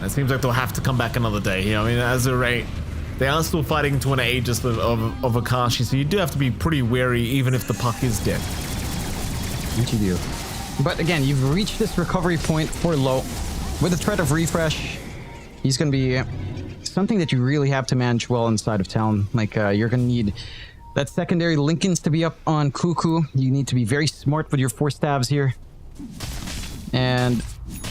It seems like they'll have to come back another day here. I mean, Azure, they are still fighting to an Aegis of Akashi, so you do have to be pretty wary even if the puck is dead. What you do. But again, you've reached this recovery point for Low. With the threat of refresh, he's going to be something that you really have to manage well inside of town. Like, you're going to need that secondary Lincolns to be up on Cuckoo. You need to be very smart with your 4 stabs here. And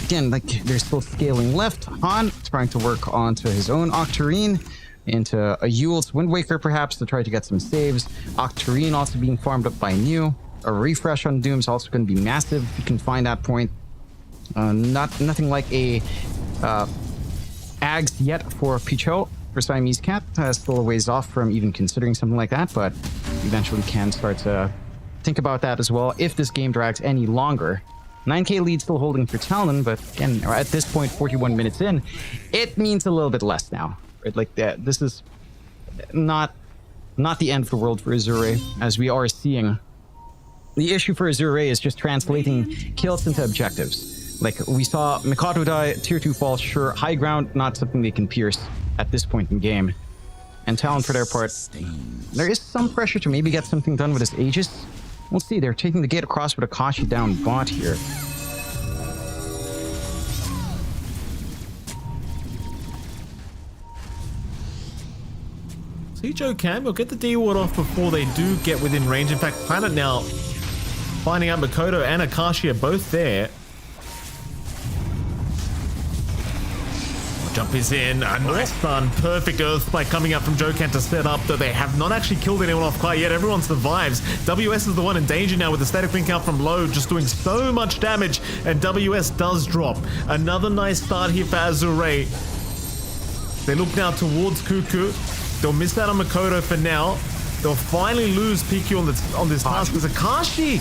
again, like, there's still scaling left. Han trying to work onto his own Octarine, into a Yule's Wind Waker perhaps to try to get some saves. Octarine also being farmed up by New. A refresh on Doom's also going to be massive if you can find that point. Nothing like a Ags yet for Pichot for Siamese Cat. Still a ways off from even considering something like that, but eventually can start to think about that as well if this game drags any longer. 9k lead still holding for Talon, but again, at this point, 41 minutes in, it means a little bit less now. Right? Like that, this is not the end of the world for Azure, as we are seeing. The issue for Azure is just translating kills into objectives. Like, we saw Mikado die, tier 2 fall, sure. High ground, not something they can pierce at this point in game. And Talon, for their part, there is some pressure to maybe get something done with his Aegis. We'll see, they're taking the gate across with Akashi down bot here. See, Jokam, will get the D-ward off before they do get within range. In fact, Planet now finding out Makoto and Akashi are both there. Jump is in, a nice stun, perfect earth spike coming up from Jokam to set up, though they have not actually killed anyone off quite yet. Everyone survives. WS is the one in danger now with the static link out from Low, just doing so much damage, and WS does drop. Another nice start here for Azure. They look now towards Cuckoo. They'll miss out on Makoto for now. They'll finally lose PQ on this task. There's Akashi.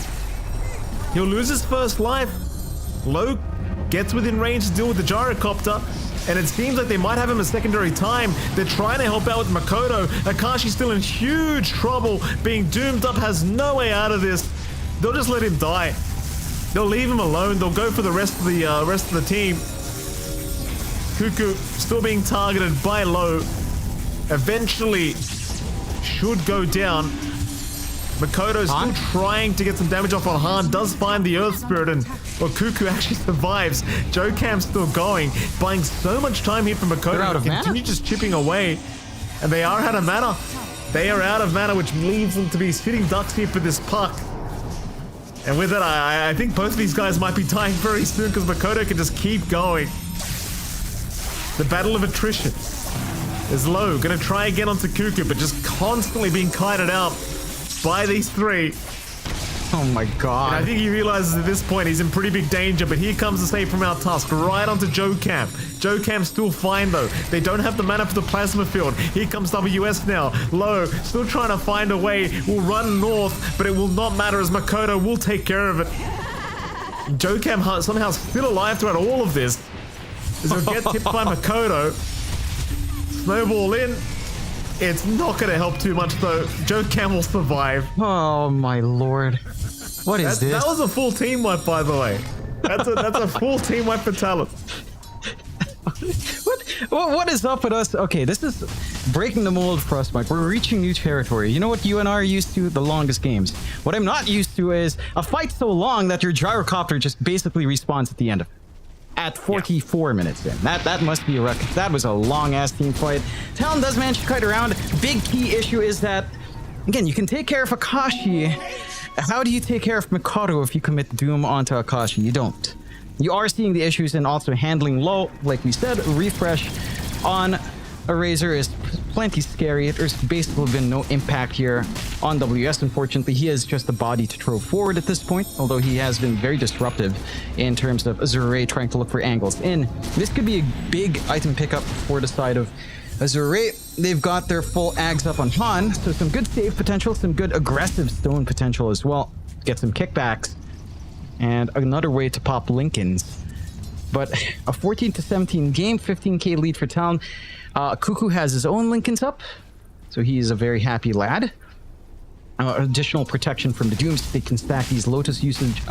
He'll lose his first life. Low gets within range to deal with the gyrocopter. And it seems like they might have him a secondary time. They're trying to help out with Makoto. Akashi's still in huge trouble. Being doomed up, has no way out of this. They'll just let him die. They'll leave him alone. They'll go for the rest of the team. Cuckoo still being targeted by Low. Eventually should go down. Makoto's still trying to get some damage off on Han. Does find the Earth Spirit, and Cuckoo actually survives. Joe Cam's still going, buying so much time here for Makoto to continue just chipping away. And they are out of mana. They are out of mana, which leaves them to be sitting ducks here for this puck. And with it, I think both of these guys might be dying very soon because Makoto can just keep going. The battle of attrition is Low. Gonna try again onto Cuckoo, but just constantly being kited out by these three. Oh my god. And I think he realizes at this point he's in pretty big danger, but here comes the save from our Tusk right onto Joe Cam. Joe Cam's still fine though. They don't have the mana for the plasma field. Here comes WS now. Low, still trying to find a way. Will run north, but it will not matter as Makoto will take care of it. Joe Cam somehow still alive throughout all of this. As he'll get tipped by Makoto. Snowball in. It's not going to help too much though. Joe Cam will survive. Oh my lord. What is this? That was a full team wipe, by the way. That's a full team wipe for talent. What is up with us? Okay, this is breaking the mold for us, Mike. We're reaching new territory. You know what you and I are used to? The longest games. What I'm not used to is a fight so long that your gyrocopter just basically respawns at the end of it. At 44 minutes in. That must be a record. That was a long-ass team fight. Talon does manage to kite around. Big key issue is that, again, you can take care of Akashi. How do you take care of Mikado if you commit Doom onto Akashi? You don't. You are seeing the issues in also handling Low. Like we said, refresh on a Razor is plenty scary. There's basically been no impact here on WS, unfortunately. He is just a body to throw forward at this point, although he has been very disruptive in terms of Azure trying to look for angles in. This could be a big item pickup for the side of Azure. They've got their full Ags up on Han, so some good save potential, some good aggressive stone potential as well. Get some kickbacks, and another way to pop Lincolns. But a 14-17 game, 15k lead for Talon. Cuckoo has his own Lincolns up, so he is a very happy lad. Additional protection from the Dooms. They can stack these Lotus usage,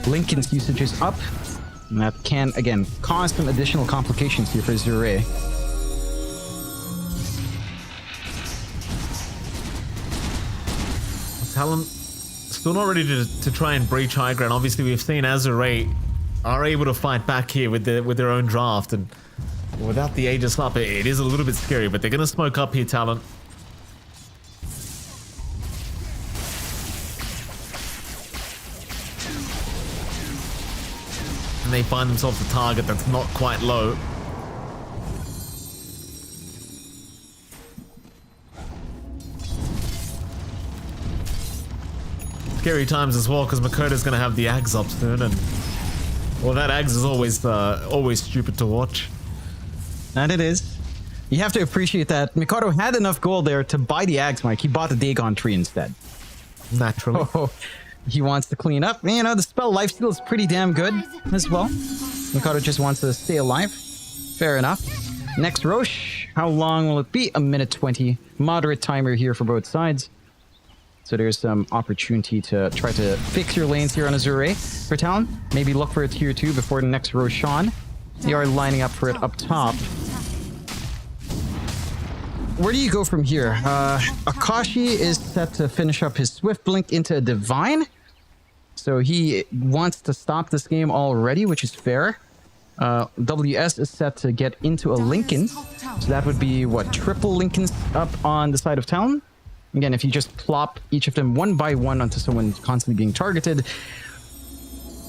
Lincoln's usages up, and that can, again, cause some additional complications here for Zure. Talon still not ready to try and breach high ground. Obviously, we've seen Azure are able to fight back here with their own draft, and without the Aegis up, it is a little bit scary, but they're going to smoke up here, Talon. And they find themselves a target that's not quite low. Scary times as well, because Makoto's going to have the Ags up soon, and well, that Ags is always stupid to watch. And it is. You have to appreciate that Mikado had enough gold there to buy the Ags, Mike. He bought the Dagon tree instead. Naturally. Oh, he wants to clean up. You know, the spell Lifesteal is pretty damn good as well. Mikado just wants to stay alive. Fair enough. Next Roche. How long will it be? 1:20. Moderate timer here for both sides. So there's some opportunity to try to fix your lanes here on Azure for Talon. Maybe look for a tier 2 before the next Roshan. They are lining up for it up top. Where do you go from here? Akashi is set to finish up his Swift Blink into a Divine. So he wants to stop this game already, which is fair. WS is set to get into a Lincoln. So that would be, what, triple Lincolns up on the side of Talon? Again, if you just plop each of them one by one onto someone constantly being targeted,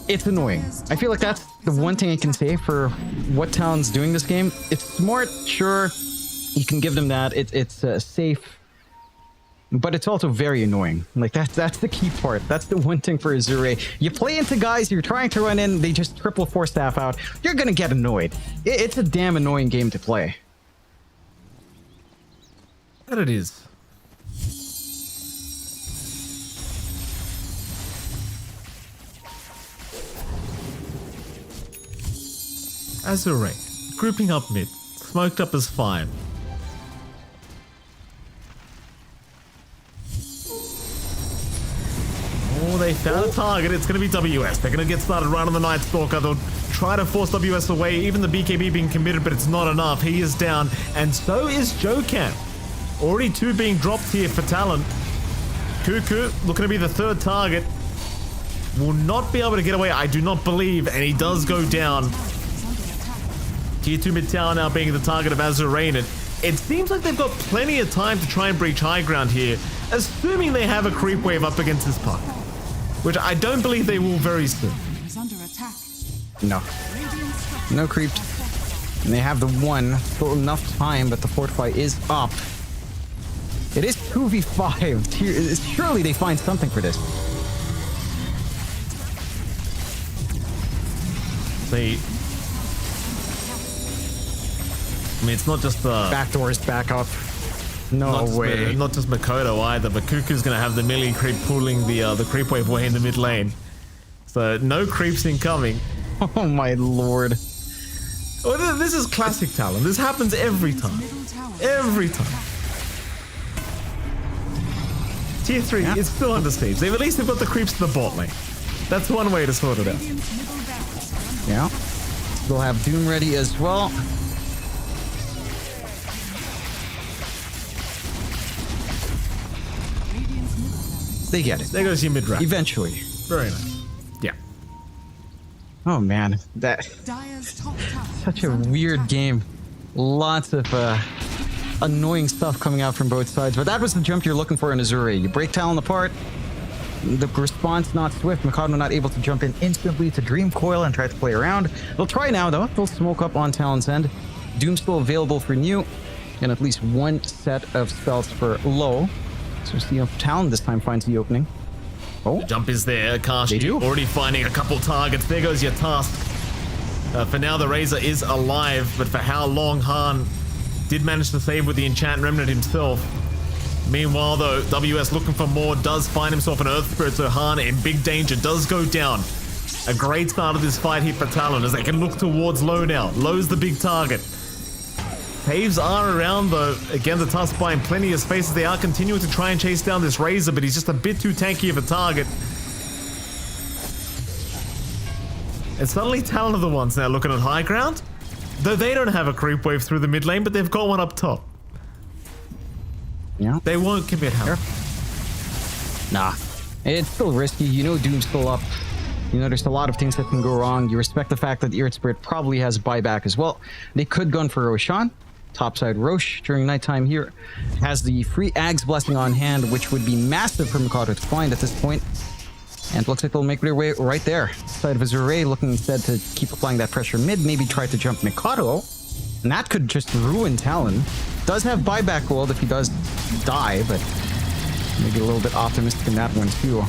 it's annoying. I feel like that's the one thing I can say for what Talon's doing this game. It's smart, sure. You can give them that. It's safe. But it's also very annoying. Like, that's the key part. That's the one thing for Azure. You play into guys, you're trying to run in, they just triple force staff out. You're gonna get annoyed. It's a damn annoying game to play. That it is. Azure grouping up mid. Smoked up is fine. Oh, they found a target. It's going to be WS. They're going to get started right on the Night Stalker. They'll try to force WS away. Even the BKB being committed, but it's not enough. He is down, and so is Jokam. Already 2 being dropped here for Talon. Cuckoo looking to be the 3rd target. Will not be able to get away, I do not believe, and he does go down. Tier 2 mid tower now being the target of Azurain. It seems like they've got plenty of time to try and breach high ground here, assuming they have a creep wave up against this puck, which I don't believe they will very soon. No. No creeped. And they have the 1. Still enough time, but the fortify is up. It is 2v5. Surely they find something for this. I mean, it's not just the backdoors back up. No way. Not just Makoto either, but Cuckoo's gonna have the melee creep pulling the creep wave away in the mid lane. So no creeps incoming. Oh my lord. Oh, this is classic Talon. This happens every time. Every time. Tier 3 is still under siege. At least they've got the creeps to the bot lane. That's one way to sort it out. Yeah. They'll have Doom ready as well. They get it. There goes your mid-rank. Eventually. Very nice. Yeah. Oh man, that such a weird game. Lots of annoying stuff coming out from both sides, but that was the jump you're looking for in Azure. You break Talon apart. The response not swift. Mikado not able to jump in instantly to Dream Coil and try to play around. They'll try now though. They'll smoke up on Talon's end. Doom still available for new, and at least 1 set of spells for low. So see if Talon this time finds the opening. Oh, the jump is there. Akashi already finding a couple targets. There goes your task. For now, the Razor is alive, but for how long? Han did manage to save with the Enchant Remnant himself. Meanwhile, though, WS looking for more, does find himself an Earth Spirit, so Han in big danger, does go down. A great start of this fight here for Talon, as they can look towards Low now. Low's the big target. Caves are around, though. Again, the Tusk buying plenty of space as they are continuing to try and chase down this Razor, but he's just a bit too tanky of a target. And suddenly Talon are the ones now looking at high ground. Though they don't have a creep wave through the mid lane, but they've got one up top. Yeah. They won't commit, however. Nah. It's still risky. You know Doom's still up. You know there's a lot of things that can go wrong. You respect the fact that the Earth Spirit probably has buyback as well. They could gun for Roshan. Topside Roche during nighttime here has the free Ag's Blessing on hand, which would be massive for Mikado to find at this point. And it looks like they'll make their way right there. Side of Azure looking instead to keep applying that pressure mid, maybe try to jump Mikado. And that could just ruin Talon. Does have buyback rolled if he does die, but maybe a little bit optimistic in that one too.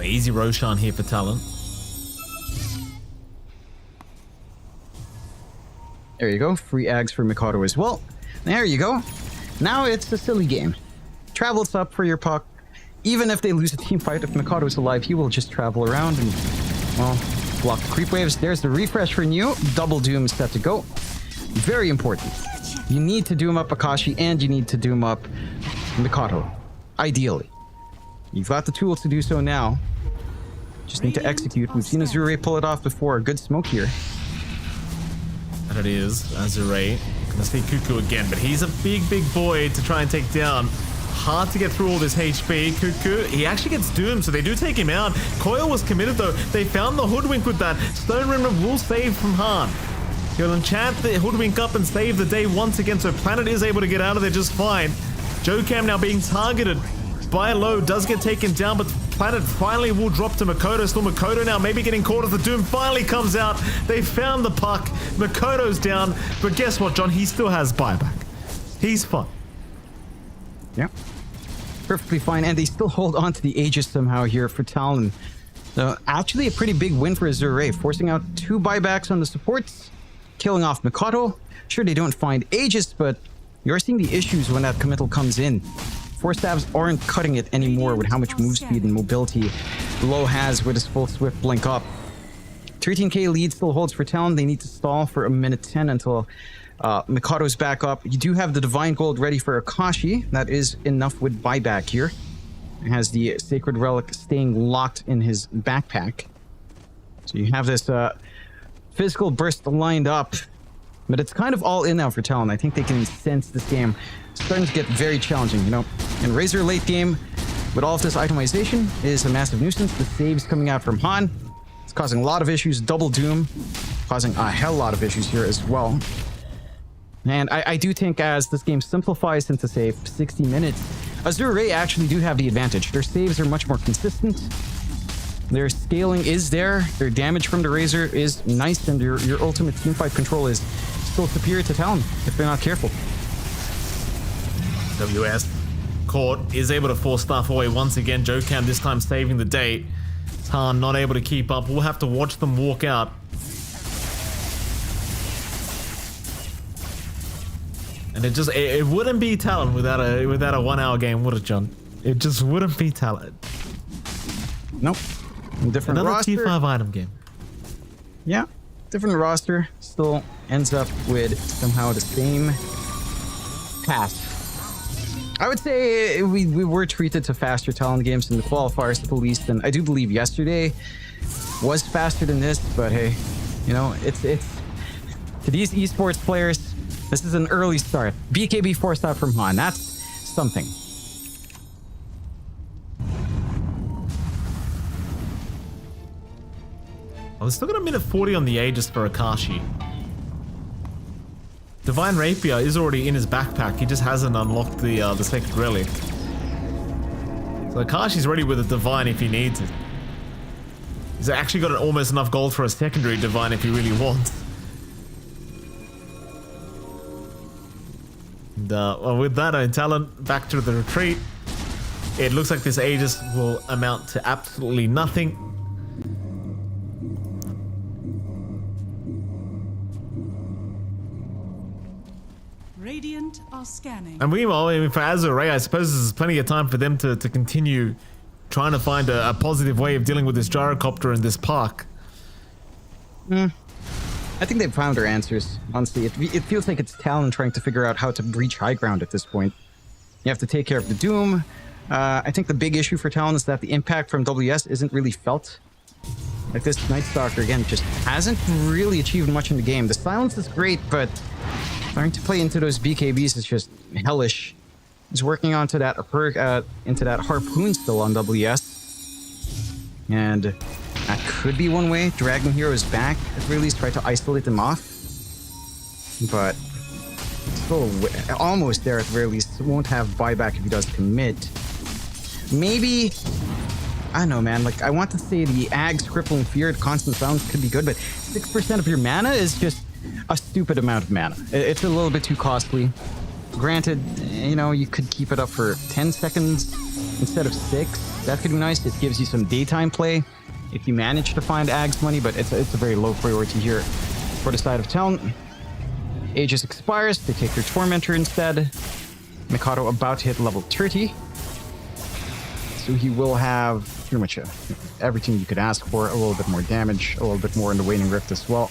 Easy Roshan here for Talon. There you go. Free Ags for Mikado as well. There you go. Now it's a silly game. Travels up for your puck. Even if they lose a team fight, if Mikado is alive, he will just travel around and, well, block the creep waves. There's the refresh for new. Double Doom is set to go. Very important. You need to Doom up Akashi and you need to Doom up Mikado. Ideally. You've got the tools to do so now. Just need to execute. We've seen Azure pull it off before. A good smoke here. And it is Azure. Gonna see Cuckoo again, but he's a big, big boy to try and take down. Hard to get through all this HP. Cuckoo, he actually gets doomed, so they do take him out. Coil was committed though. They found the Hoodwink with that. Stone Remnant will save from Han. He'll enchant the Hoodwink up and save the day once again, so Planet is able to get out of there just fine. Jokam now being targeted by Low, does get taken down, but Planet finally will drop to Makoto. Still Makoto now, maybe getting caught as the Doom finally comes out. They found the puck. Makoto's down, but guess what, John? He still has buyback. He's fine. Yeah. Perfectly fine, and they still hold on to the Aegis somehow here for Talon. So actually a pretty big win for Azure, forcing out 2 buybacks on the supports, killing off Mikado. Sure, they don't find Aegis, but You're seeing the issues when that committal comes in. Four stabs aren't cutting it anymore with how much move speed and mobility Low has with his full swift blink up. 13k lead still holds for Talon. They need to stall for a minute 10 until Mikado's back up. You do have the Divine Gold ready for Akashi. That is enough with buyback here. It has the Sacred Relic staying locked in his backpack. So you have this physical burst lined up. But it's kind of all in now for Talon. I think they can sense this game starting to get very challenging, you know. And Razor late game, with all of this itemization, is a massive nuisance. The saves coming out from Han. It's causing a lot of issues. Double Doom causing a hell lot of issues here as well. And I do think as this game simplifies into, say, 60 minutes, Azure Ray actually do have the advantage. Their saves are much more consistent. Their scaling is there. Their damage from the Razor is nice. And your ultimate teamfight control is still superior to Talon if they're not careful. WS caught, is able to force stuff away once again. Jokam this time saving the day. Tan not able to keep up. We'll have to watch them walk out. And it wouldn't be Talon without a 1 hour game, would it, John? It just wouldn't be Talon. Nope. Different Another roster. T5 item game. Yeah. Different roster. Still ends up with somehow the same path. I would say we were treated to faster Talon games in the qualifiers at least, and I do believe yesterday was faster than this, but hey, you know, it's to these esports players, this is an early start. BKB forced out from Han. That's something. Oh, there's still got a minute 40 on the Aegis for Akashi. Divine Rapier is already in his backpack. He just hasn't unlocked the Sacred Relic. So Akashi's ready with a Divine if he needs it. He's actually got almost enough gold for a secondary Divine if he really wants. And well, with that, Talon back to the retreat. It looks like this Aegis will amount to absolutely nothing. Radiant are scanning. And meanwhile, I mean, for Azure Ray, I suppose there's plenty of time for them to continue trying to find a positive way of dealing with this gyrocopter in this park. I think they've found their answers. Honestly, it feels like it's Talon trying to figure out how to breach high ground at this point. You have to take care of the Doom. I think the big issue for Talon is that the impact from WS isn't really felt. Like this Night Stalker, again, just hasn't really achieved much in the game. The silence is great, but trying to play into those BKBs is just hellish. He's working onto that into that harpoon still on WS. And that could be one way. Dragon Hero is back at the very least, try to isolate them off. But still almost there at the very least. Won't have buyback if he does commit. Maybe, I don't know, man. Like, I want to say the Ag's Crippling Fear, Constant Silence could be good, but 6% of your mana is just a stupid amount of mana. It's a little bit too costly. Granted, you know, you could keep it up for 10 seconds instead of 6. That could be nice. It gives you some daytime play if you manage to find Ag's money, but it's a very low priority here for the side of Talon. Aegis expires. They take their Tormentor instead. Mikado about to hit level 30. So he will have pretty much everything you could ask for. A little bit more damage, a little bit more in the Waning Rift as well.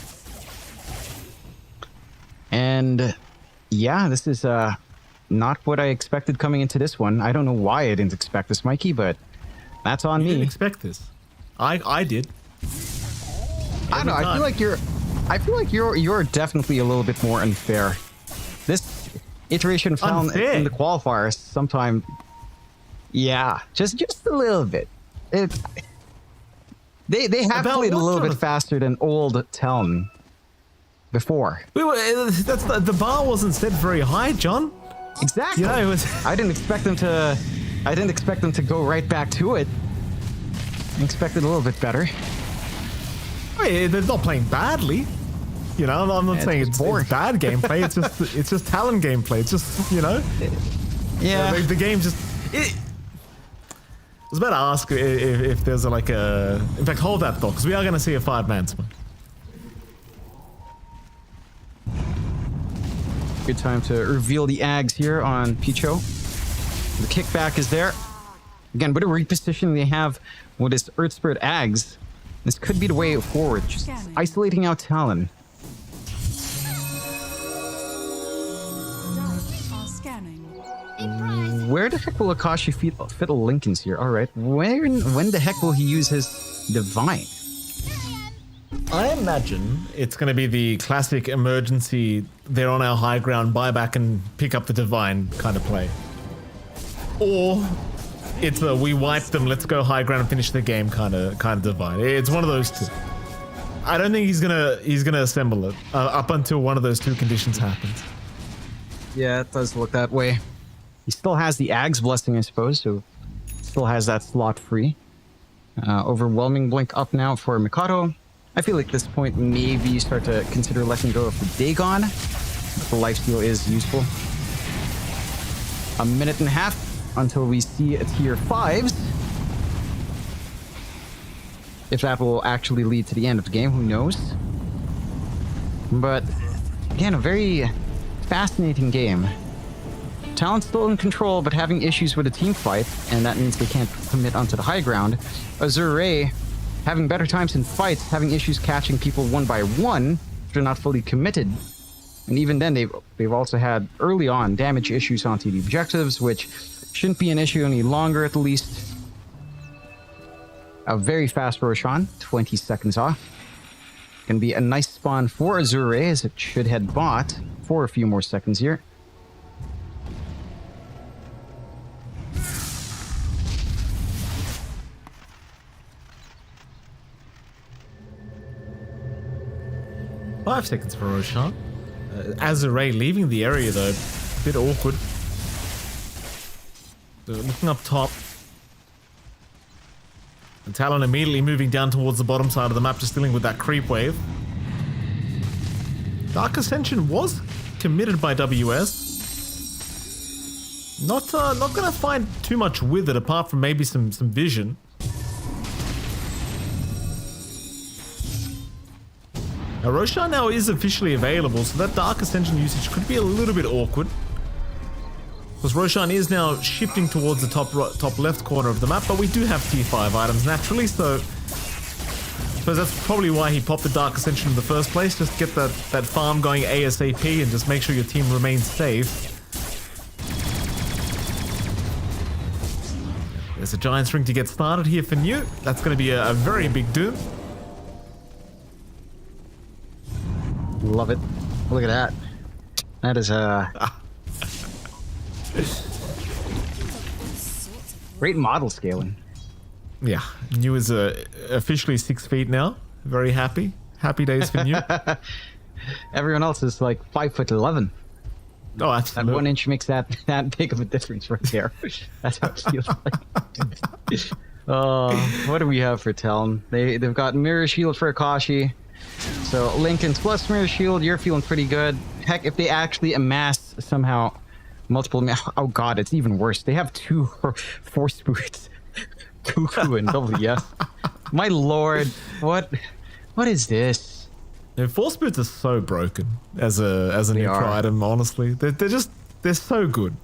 And yeah, this is not what I expected coming into this one. I don't know why I didn't expect this, Mikey, but that's on me. You didn't expect this. I did. I don't know. I feel like you're definitely a little bit more unfair. This iteration of Talon in the qualifiers sometime. Yeah, just a little bit. They have played a little bit faster than old Talon before. The bar wasn't set very high, John. Exactly. Yeah, I didn't expect them to go right back to it. I expected a little bit better. Wait, they're not playing badly. You know, I'm not saying it's bad gameplay. It's just Talon gameplay. It's just, you know. Yeah. The game just. I was about to ask if there's like a. In fact, hold that thought, because we are going to see a 5-man smoke. Good time to reveal the Ags here on Picho. The kickback is there. Again, what a repositioning they have with this Earth Spirit Ags. This could be the way forward, just isolating out Talon. Where the heck will Akashi fit Lincoln's here? All right, when the heck will he use his Divine? I imagine it's going to be the classic emergency, they're on our high ground, buy back and pick up the Divine kind of play. Or it's a we wipe them, let's go high ground and finish the game kind of Divine. It's one of those two. I don't think he's gonna assemble it up until one of those two conditions happens. Yeah, it does look that way. He still has the Ag's Blessing, I suppose, so still has that slot free. Overwhelming Blink up now for Mikado. I feel like at this point, maybe you start to consider letting go of the Dagon. The lifesteal is useful. A minute and a half until we see a tier 5s. If that will actually lead to the end of the game, who knows? But again, a very fascinating game. Talon's still in control, but having issues with a team fight, and that means they can't commit onto the high ground. Azure having better times in fights, having issues catching people one by one if they're not fully committed. And even then, they've also had early on damage issues onto the objectives, which shouldn't be an issue any longer at the least. A very fast Roshan, 20 seconds off. Gonna be a nice spawn for Azure as it should head bot for a few more seconds here. Five seconds for Roshan. Azure leaving the area though, a bit awkward. So looking up top. And Talon immediately moving down towards the bottom side of the map, just dealing with that creep wave. Dark Ascension was committed by WS. Not gonna find too much with it apart from maybe some vision. Now Roshan now is officially available, so that Dark Ascension usage could be a little bit awkward. Because Roshan is now shifting towards the top left corner of the map, but we do have tier 5 items naturally, so I suppose that's probably why he popped the Dark Ascension in the first place, just get that farm going ASAP and just make sure your team remains safe. There's a Giant's Ring to get started here for New. That's going to be a very big doom. Love it. Look at that. That is great model scaling. Yeah, New is officially 6 feet now. Very happy. Happy days for New. Everyone else is like 5'11". Oh, absolutely. That 1 inch makes that big of a difference right there. That's how it feels like. What do we have for Talon? They've got Mirror Shield for Akashi. So Lincoln's plus Mirror Shield, you're feeling pretty good. Heck, if they actually amass somehow multiple... Oh god, it's even worse. They have 2 Force Boots. Cuckoo and WS. My lord, what is this? No, Force Boots are so broken as a neutral item, honestly. They're so good.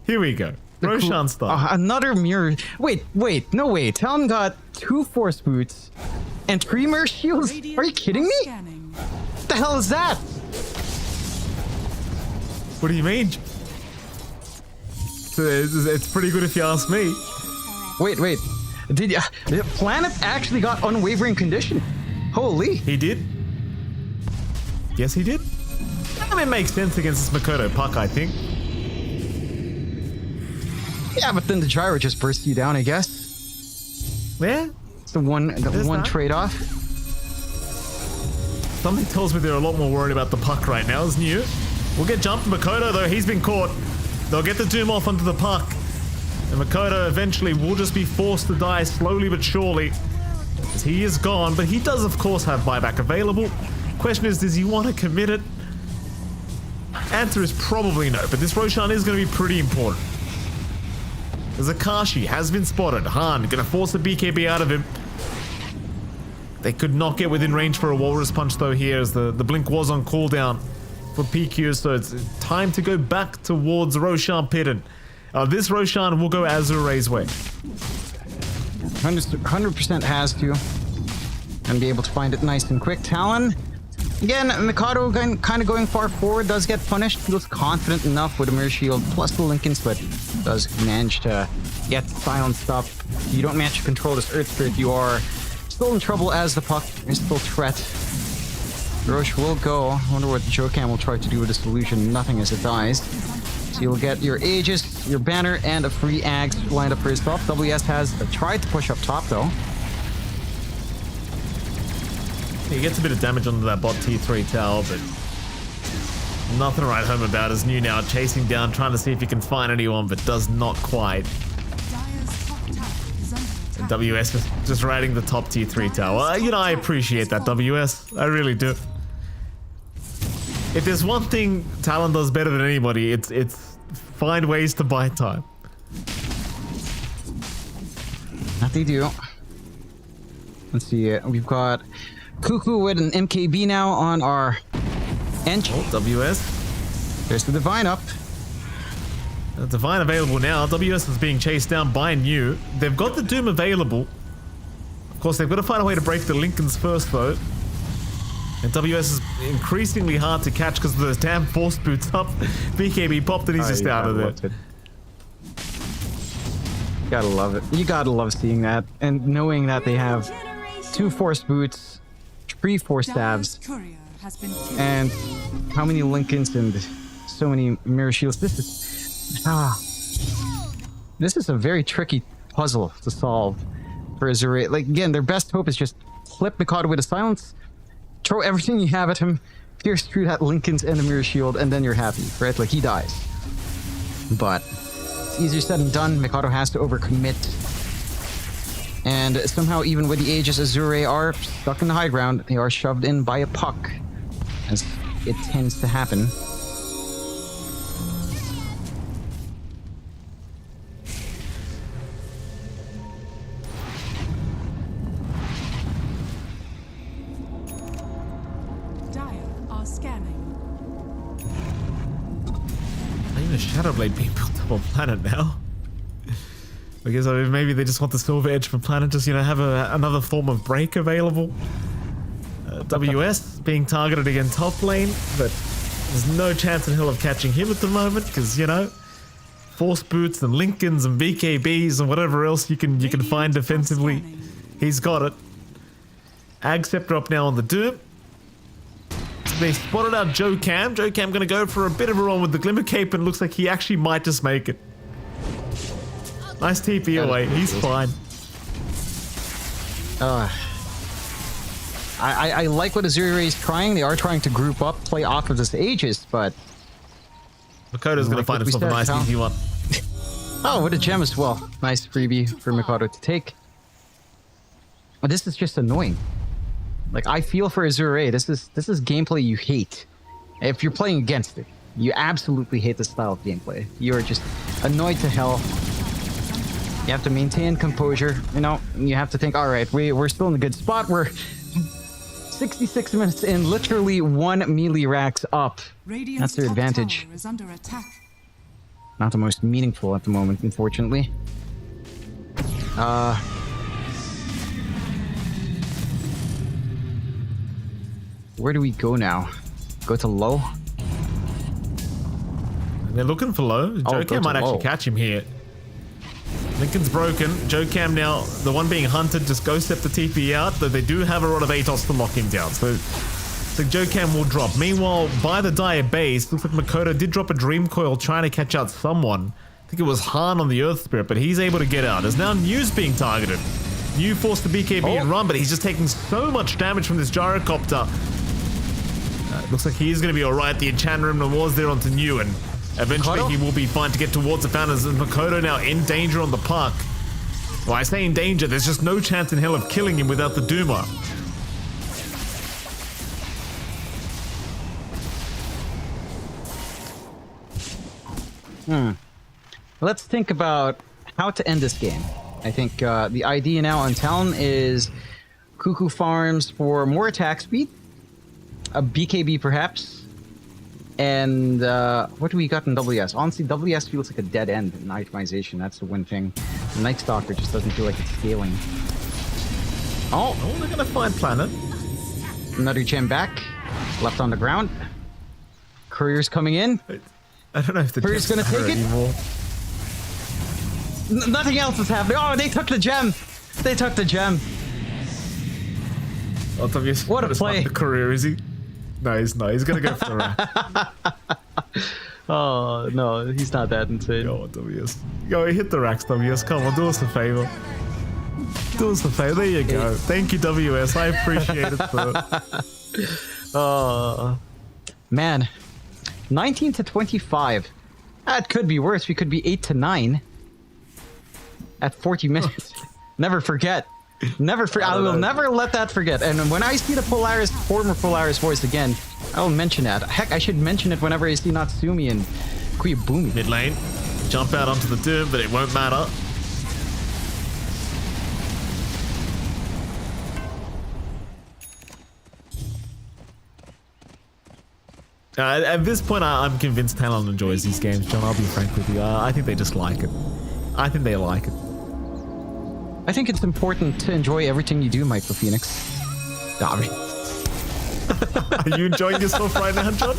Here we go. Roshan style. Another mirror. Wait, no way. Talon got 2 Force Boots and 3 Mirror Shields. Are you kidding me? What the hell is that? What do you mean? It's pretty good if you ask me. Wait. Did Planet actually got Unwavering Condition? Holy. He did. Yes, he did. I mean, it makes sense against this Makoto puck, I think. Yeah, but then the gyro just bursts you down, I guess. Yeah. It's the one trade-off. Something tells me they're a lot more worried about the puck right now, isn't you? We'll get jumped. Makoto, though, he's been caught. They'll get the doom off onto the puck. And Makoto eventually will just be forced to die slowly but surely. As he is gone, but he does, of course, have buyback available. Question is, does he want to commit it? Answer is probably no, but this Roshan is going to be pretty important. As Akashi has been spotted. Han going to force a BKB out of him. They could not get within range for a Walrus Punch though here, as the blink was on cooldown. for PQ, so it's time to go back towards Roshan Pitten. This Roshan will go Azure's way. 100% has to. And be able to find it nice and quick. Talon, again, Mikado kind of going far forward, does get punished. Feels confident enough with a Mirror Shield plus the Linken's, but does manage to get silenced up. You don't manage to control this Earth Spirit, you are still in trouble as the puck is still threat. Roche will go. I wonder what Jokan will try to do with this illusion. Nothing as it dies. So you'll get your Aegis, your banner, and a free Ags lined up for his top. WS has tried to push up top though. He gets a bit of damage onto that bot T3 tower, but nothing to write home about. Is New now chasing down, trying to see if he can find anyone, but does not quite. And WS is just raiding the top T3 tower. You know, I appreciate that, WS. I really do. If there's one thing Talon does better than anybody, it's find ways to buy time. That they do. Let's see, we've got Cuckoo with an MKB now on our entry. Oh, WS. There's the Divine up. The Divine available now. WS is being chased down by New. They've got the Doom available. Of course, they've got to find a way to break the Linken's first, though. And WS is increasingly hard to catch because of those damn force boots up. BKB popped and he's just out of there. You gotta love it. You gotta love seeing that. And knowing that they have 2 force boots, 3 force stabs, and how many Linken's and so many Mirror Shields. This is a very tricky puzzle to solve for Azure. Like, again, their best hope is just flip Mikado with a silence, throw everything you have at him, pierce through that Linken's and the Mirror Shield, and then you're happy, right? Like, he dies. But it's easier said than done. Mikado has to overcommit. And somehow, even with the Aegis, Azure are stuck in the high ground. They are shoved in by a puck, as it tends to happen. Even a Shadowblade being built up on planet now. Because I mean, maybe they just want the Silver Edge for planet, just, you know, have another form of break available. WS being targeted again top lane, but there's no chance in hell of catching him at the moment, because, you know, Force Boots and Linken's and BKBs and whatever else you can find defensively, he's got it. Ag Scepter up now on the Doom. They spotted out Joe Cam. Joe Cam gonna go for a bit of a run with the Glimmer Cape, and looks like he actually might just make it. Nice TP away. He's fine. I like what Azure is trying. They are trying to group up, play off of this Aegis, but Mikado's gonna find himself a nice easy one. Oh, what a gem as well. Nice freebie for Mikado to take. But this is just annoying. Like, I feel for Azure. This is gameplay you hate. If you're playing against it, you absolutely hate this style of gameplay. You're just annoyed to hell. You have to maintain composure, you know, you have to think, all right, we're still in a good spot. We're 66 minutes in, literally 1 melee racks up. That's their advantage. Not the most meaningful at the moment, unfortunately. Where do we go now? Go to low? They're looking for low. Joe Cam might actually catch him here. Linken's broken. Joe Cam now, the one being hunted, just go step the TP out, though they do have a rod of Atos to lock him down. So Joe Cam will drop. Meanwhile, by the Dire base, looks like Makoto did drop a Dream Coil trying to catch out someone. I think it was Han on the Earth Spirit, but he's able to get out. There's now New's being targeted. New forced the BKB and run, but he's just taking so much damage from this Gyrocopter. Looks like he's going to be alright. The Enchant Room was there onto New, and eventually he will be fine to get towards the fountains. And Makoto now in danger on the puck. Well, I say in danger, there's just no chance in hell of killing him without the Doomer. Let's think about how to end this game. I think the idea now on Talon is Cuckoo farms for more attack speed, a BKB perhaps, And what do we got in WS? Honestly, WS feels like a dead end in itemization. That's the one thing. Night Stalker just doesn't feel like it's scaling. Oh, they're gonna find planet. Another gem back. Left on the ground. Courier's coming in. I don't know if the Courier's gonna take it. Anymore. Nothing else is happening. Oh, they took the gem. They took the gem. Oh, WS, what a play. The Courier, is he? No, he's not. He's gonna go for the rack. Oh, no, he's not that insane. Go on, WS. Go, hit the racks, WS. Come on, do us a favor. Do us a favor. There you go. Thank you, WS. I appreciate it, sir. Man. 19 to 25. That could be worse. We could be 8 to 9 at 40 minutes. Never forget. I will never let that forget. And when I see the former Polaris voice again, I will mention that. Heck, I should mention it whenever I see Natsumi and Kuyabumi. Mid lane. Jump out onto the Doom, but it won't matter. At this point, I'm convinced Talon enjoys these games, John. I'll be frank with you. I think they just like it. I think they like it. I think it's important to enjoy everything you do, Michael Phoenix. Are you enjoying yourself right now, John?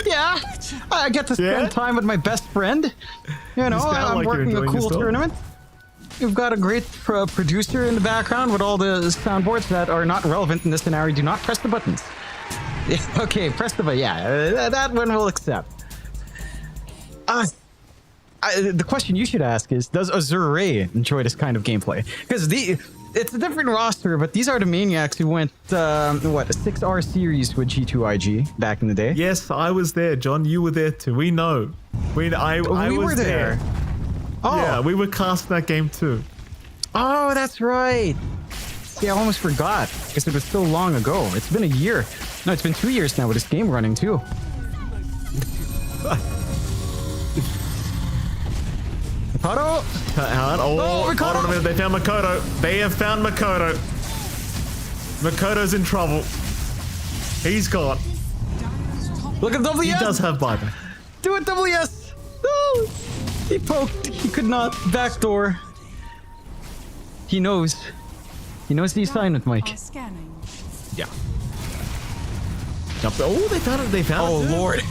Yeah, I get to spend time with my best friend. You know, I'm like working a cool tournament. We've got a great producer in the background with all the soundboards that are not relevant in this scenario. Do not press the buttons. Okay, press the button. Yeah, that one we'll accept. The question you should ask is, does Azure enjoy this kind of gameplay? Because it's a different roster, but these are the maniacs who went, a 6R series with G2IG back in the day. Yes, I was there, John. You were there too. We know. We were there. Oh. Yeah, we were casting that game too. Oh, that's right. See, I almost forgot because it was so long ago. It's been a year. No, it's been 2 years now with this game running too. Makoto! Hold on a minute. They found Makoto. They have found Makoto. Makoto's in trouble. He's gone. Look at WS! He does have buyback. Do it, WS! No! He poked. He could not. Backdoor. He knows. He knows the assignment, Mike. Yeah. Jump. Oh, they found it. They found it. Oh, Lord.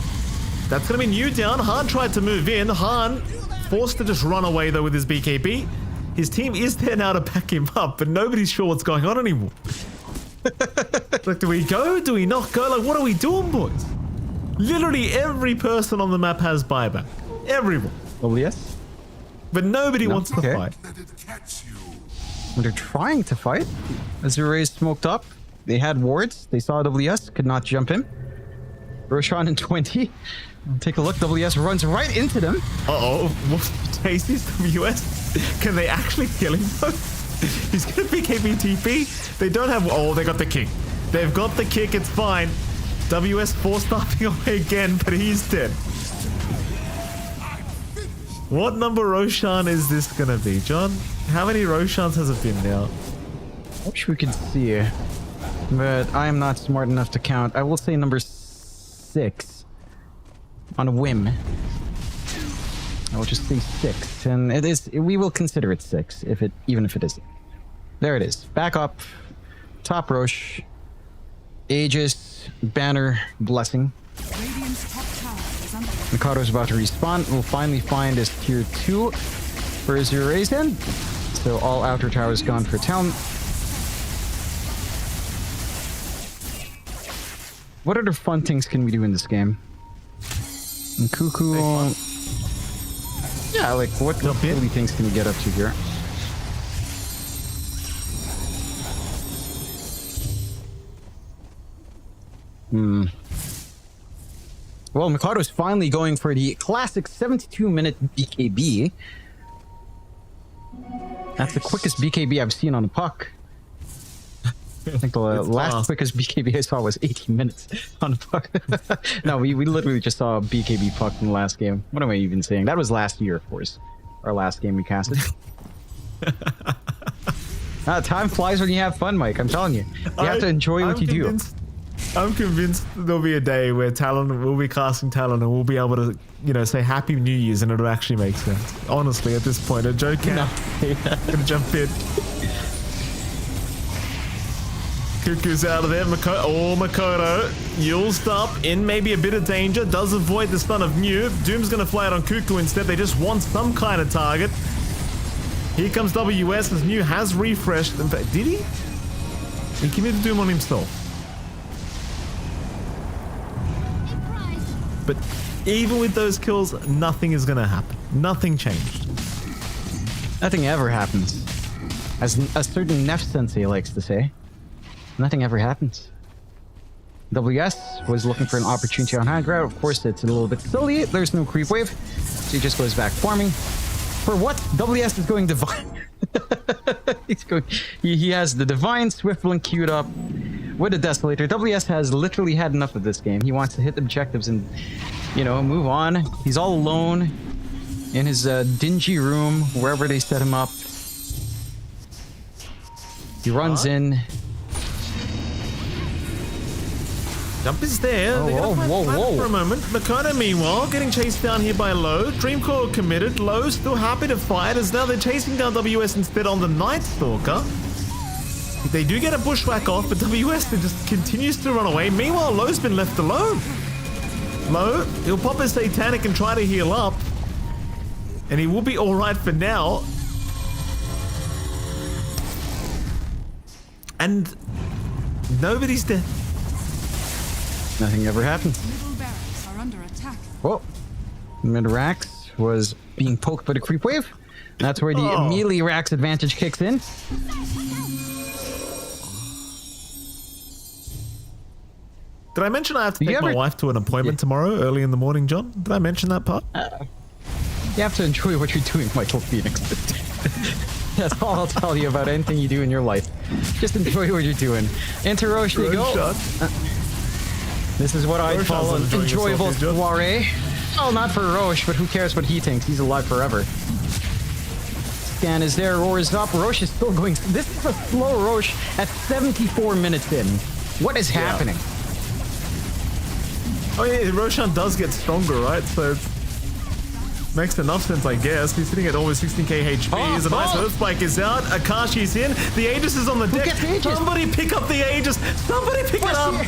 That's going to be new down. Han tried to move in. Han forced to just run away, though, with his BKB. His team is there now to back him up, but nobody's sure what's going on anymore. Like, do we go? Do we not go? Like, what are we doing, boys? Literally every person on the map has buyback. Everyone. WS? But nobody wants to fight. When they're trying to fight, Azure is smoked up. They had wards. They saw WS, could not jump him. Roshan in 20. Take a look. WS runs right into them. Uh-oh. What's Tasty's WS? Can they actually kill him, though? He's going to BKB TP. They don't have... Oh, they got the kick. They've got the kick. It's fine. WS four-stopping away again, but he's dead. What number Roshan is this going to be, John? How many Roshans has it been now? I wish we could see. But I am not smart enough to count. I will say number 6. On a whim. I will just say 6. And it is... We will consider it 6, even if it isn't. There it is. Back up. Top Roche. Aegis. Banner. Blessing. Mikado's about to respawn. We'll finally find his tier 2 for Azure in. So all outer towers gone for Talon. What other fun things can we do in this game? And Cuckoo... Yeah, like what silly things can we get up to here? Well, Mikado's finally going for the classic 72-minute BKB. That's the quickest BKB I've seen on the puck. I think the last quickest BKB I saw was 18 minutes on the puck. No, we literally just saw a BKB puck in the last game. What am I even saying? That was last year, of course. Our last game we casted. Time flies when you have fun, Mike. I'm telling you. You have to enjoy what you do. I'm convinced there'll be a day where Talon will be casting Talon and we'll be able to, you know, say Happy New Year's and it'll actually make sense. Honestly, at this point, a joke can't. Gonna jump in. Cuckoo's out of there. Makoto. You'll stop in maybe a bit of danger. Does avoid the stun of New. Doom's gonna fly out on Cuckoo instead. They just want some kind of target. Here comes WS as New has refreshed. In fact, did he? He committed Doom on himself. But even with those kills, nothing is gonna happen. Nothing changed. Nothing ever happens. As a certain Nef sensei likes to say, nothing ever happens. WS was looking for an opportunity on high ground. Of course, it's a little bit silly. There's no creep wave, so he just goes back farming. For what? WS is going divine. He's going. He has the divine swift blink queued up with a desolator. WS has literally had enough of this game. He wants to hit objectives and, you know, move on. He's all alone in his dingy room, wherever they set him up. He runs in. Jump is there. They're gonna find flat for a moment. Makoto, meanwhile, getting chased down here by Low. Dreamcore committed. Low still happy to fight as now they're chasing down WS instead on the Night Stalker. They do get a bushwhack off, but WS just continues to run away. Meanwhile, Low's been left alone. Low, he'll pop his Satanic and try to heal up. And he will be alright for now. And nobody's dead. Nothing ever happened. Middle barracks are under attack. Whoa. Mid-Rax was being poked by the creep wave. That's where the melee Rax advantage kicks in. Did I mention I have to take my wife to an appointment tomorrow early in the morning, John? Did I mention that part? You have to enjoy what you're doing, Michael Phoenix. That's all I'll tell you about anything you do in your life. Just enjoy what you're doing. Into Roche they go. This is what I call an enjoyable soiree. Well, not for Roche, but who cares what he thinks? He's alive forever. Scan is there, Roar is up. Roche is still going. This is a slow Roche at 74 minutes in. What is happening? Oh yeah, Roshan does get stronger, right? So it makes enough sense, I guess. He's sitting at almost 16k HP. As a nice Earth Spike is out. Akashi's in. The Aegis is on the deck. Somebody pick up the Aegis. Somebody pick it up.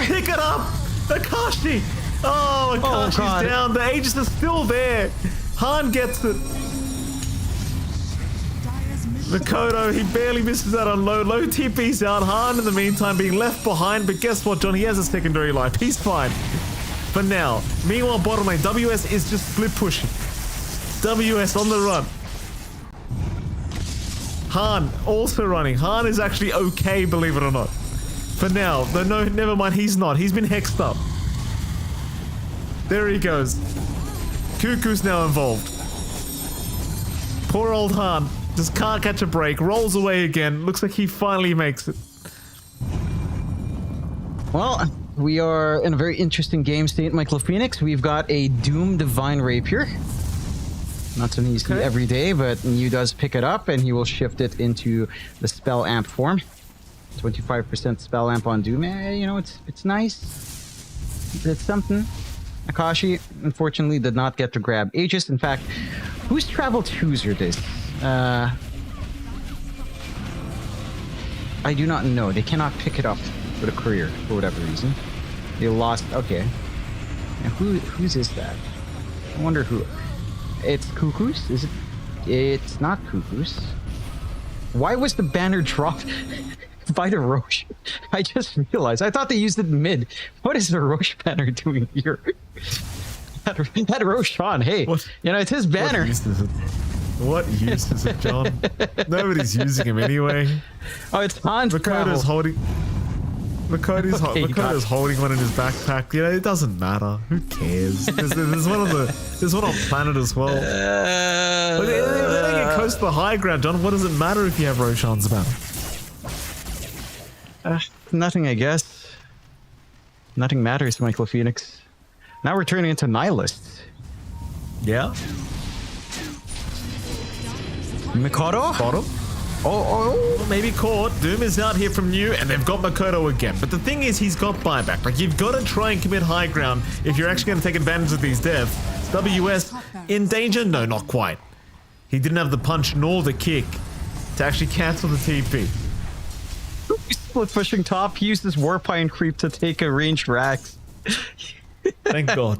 Pick it up. Akashi. Oh, Akashi's down. The Aegis is still there. Han gets it. Makoto, he barely misses out on Low. Low TP's out. Han, in the meantime, being left behind. But guess what, John? He has a secondary life. He's fine. For now. Meanwhile, bottom lane, WS is just split pushing. WS on the run. Han also running. Han is actually okay, believe it or not. For now. Though no, never mind, he's not. He's been hexed up. There he goes. Cuckoo's now involved. Poor old Han. Just can't catch a break. Rolls away again. Looks like he finally makes it. Well, we are in a very interesting game state, Michael Phoenix. We've got a Doom Divine Rapier. Not something you see every day, but Yu does pick it up and he will shift it into the Spell Amp form. 25% Spell Amp on Doom. You know, it's nice. It's something. Akashi, unfortunately, did not get to grab Aegis. In fact, whose Travel Chooser this? I do not know. They cannot pick it up for the courier for whatever reason. They lost. Okay. Now whose is that? I wonder who. It's Cuckoo's? Is it? It's not Cuckoo's. Why was the banner dropped by the Roche? I just realized. I thought they used it mid. What is the Roche banner doing here? That Roche on. Hey, you know, it's his banner. What use is it, John? Nobody's using him anyway. Oh, it's Han's Makoto's holding. Makoto's holding one in his backpack. You know, it doesn't matter. Who cares? There's one on planet as well. They don't get close to the high ground, John. What does it matter if you have Roshan's banner? Nothing, I guess. Nothing matters, Michael Phoenix. Now we're turning into nihilists. Yeah. Mikado? Oh, maybe caught. Doom is out here from New, and they've got Makoto again. But the thing is, he's got buyback. Like, you've got to try and commit high ground if you're actually going to take advantage of these devs. WS in danger? No, not quite. He didn't have the punch nor the kick to actually cancel the TP. split pushing top. He used his Warpine creep to take a ranged Rax. Thank God.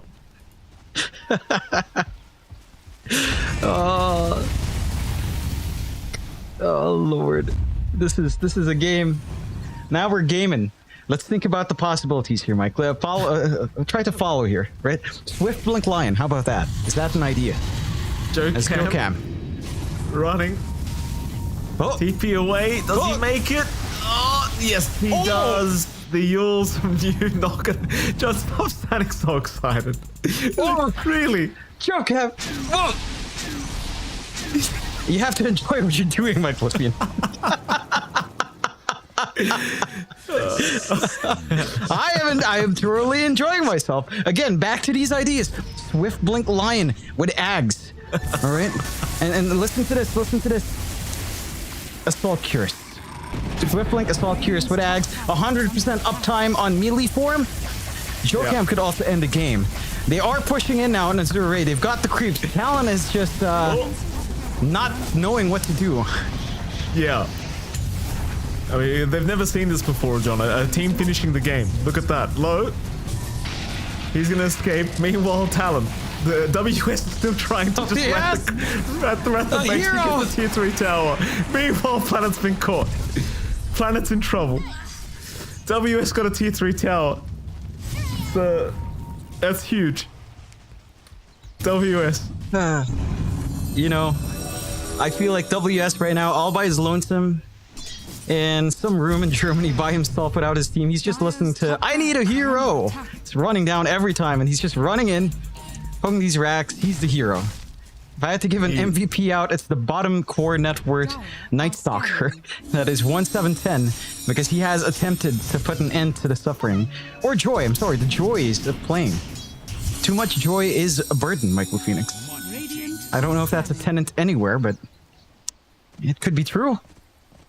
Oh Lord, this is a game. Now we're gaming. Let's think about the possibilities here, Mike. Try to follow here, right? Swift Blink Lion. How about that? Is that an idea? Let's go, Cam. Running. Oh. TP away. Does he make it? Oh, yes, he does. The Yules from you not gonna just stop standing so excited. Oh, really? Joe, Cam. Oh. You have to enjoy what you're doing, Mike Lesbian. I am thoroughly enjoying myself. Again, back to these ideas. Swift Blink Lion with Ags. All right, and listen to this. Assault Curse. Swift Blink Assault Curse with Ags. 100% uptime on melee form. Jokam could also end the game. They are pushing in now in Azure Ray. They've got the creeps. Talon is just not knowing what to do. Yeah. I mean, they've never seen this before, John. A team finishing the game. Look at that. Low. He's gonna escape. Meanwhile, Talon. The WS is still trying to just rat the base to get the tier 3 tower. Meanwhile, Planet's been caught. Planet's in trouble. WS got a tier 3 tower. So, that's huge. WS. You know, I feel like WS right now, all by his lonesome, in some room in Germany by himself without his team. He's just listening to I Need a Hero. It's running down every time, and he's just running in, poking these racks. He's the hero. If I had to give an MVP out, it's the bottom core net worth Night Stalker. That is 1710, because he has attempted to put an end to the suffering. Or joy, I'm sorry, the joys of playing. Too much joy is a burden, Michael Phoenix. I don't know if that's a tenant anywhere, but it could be true.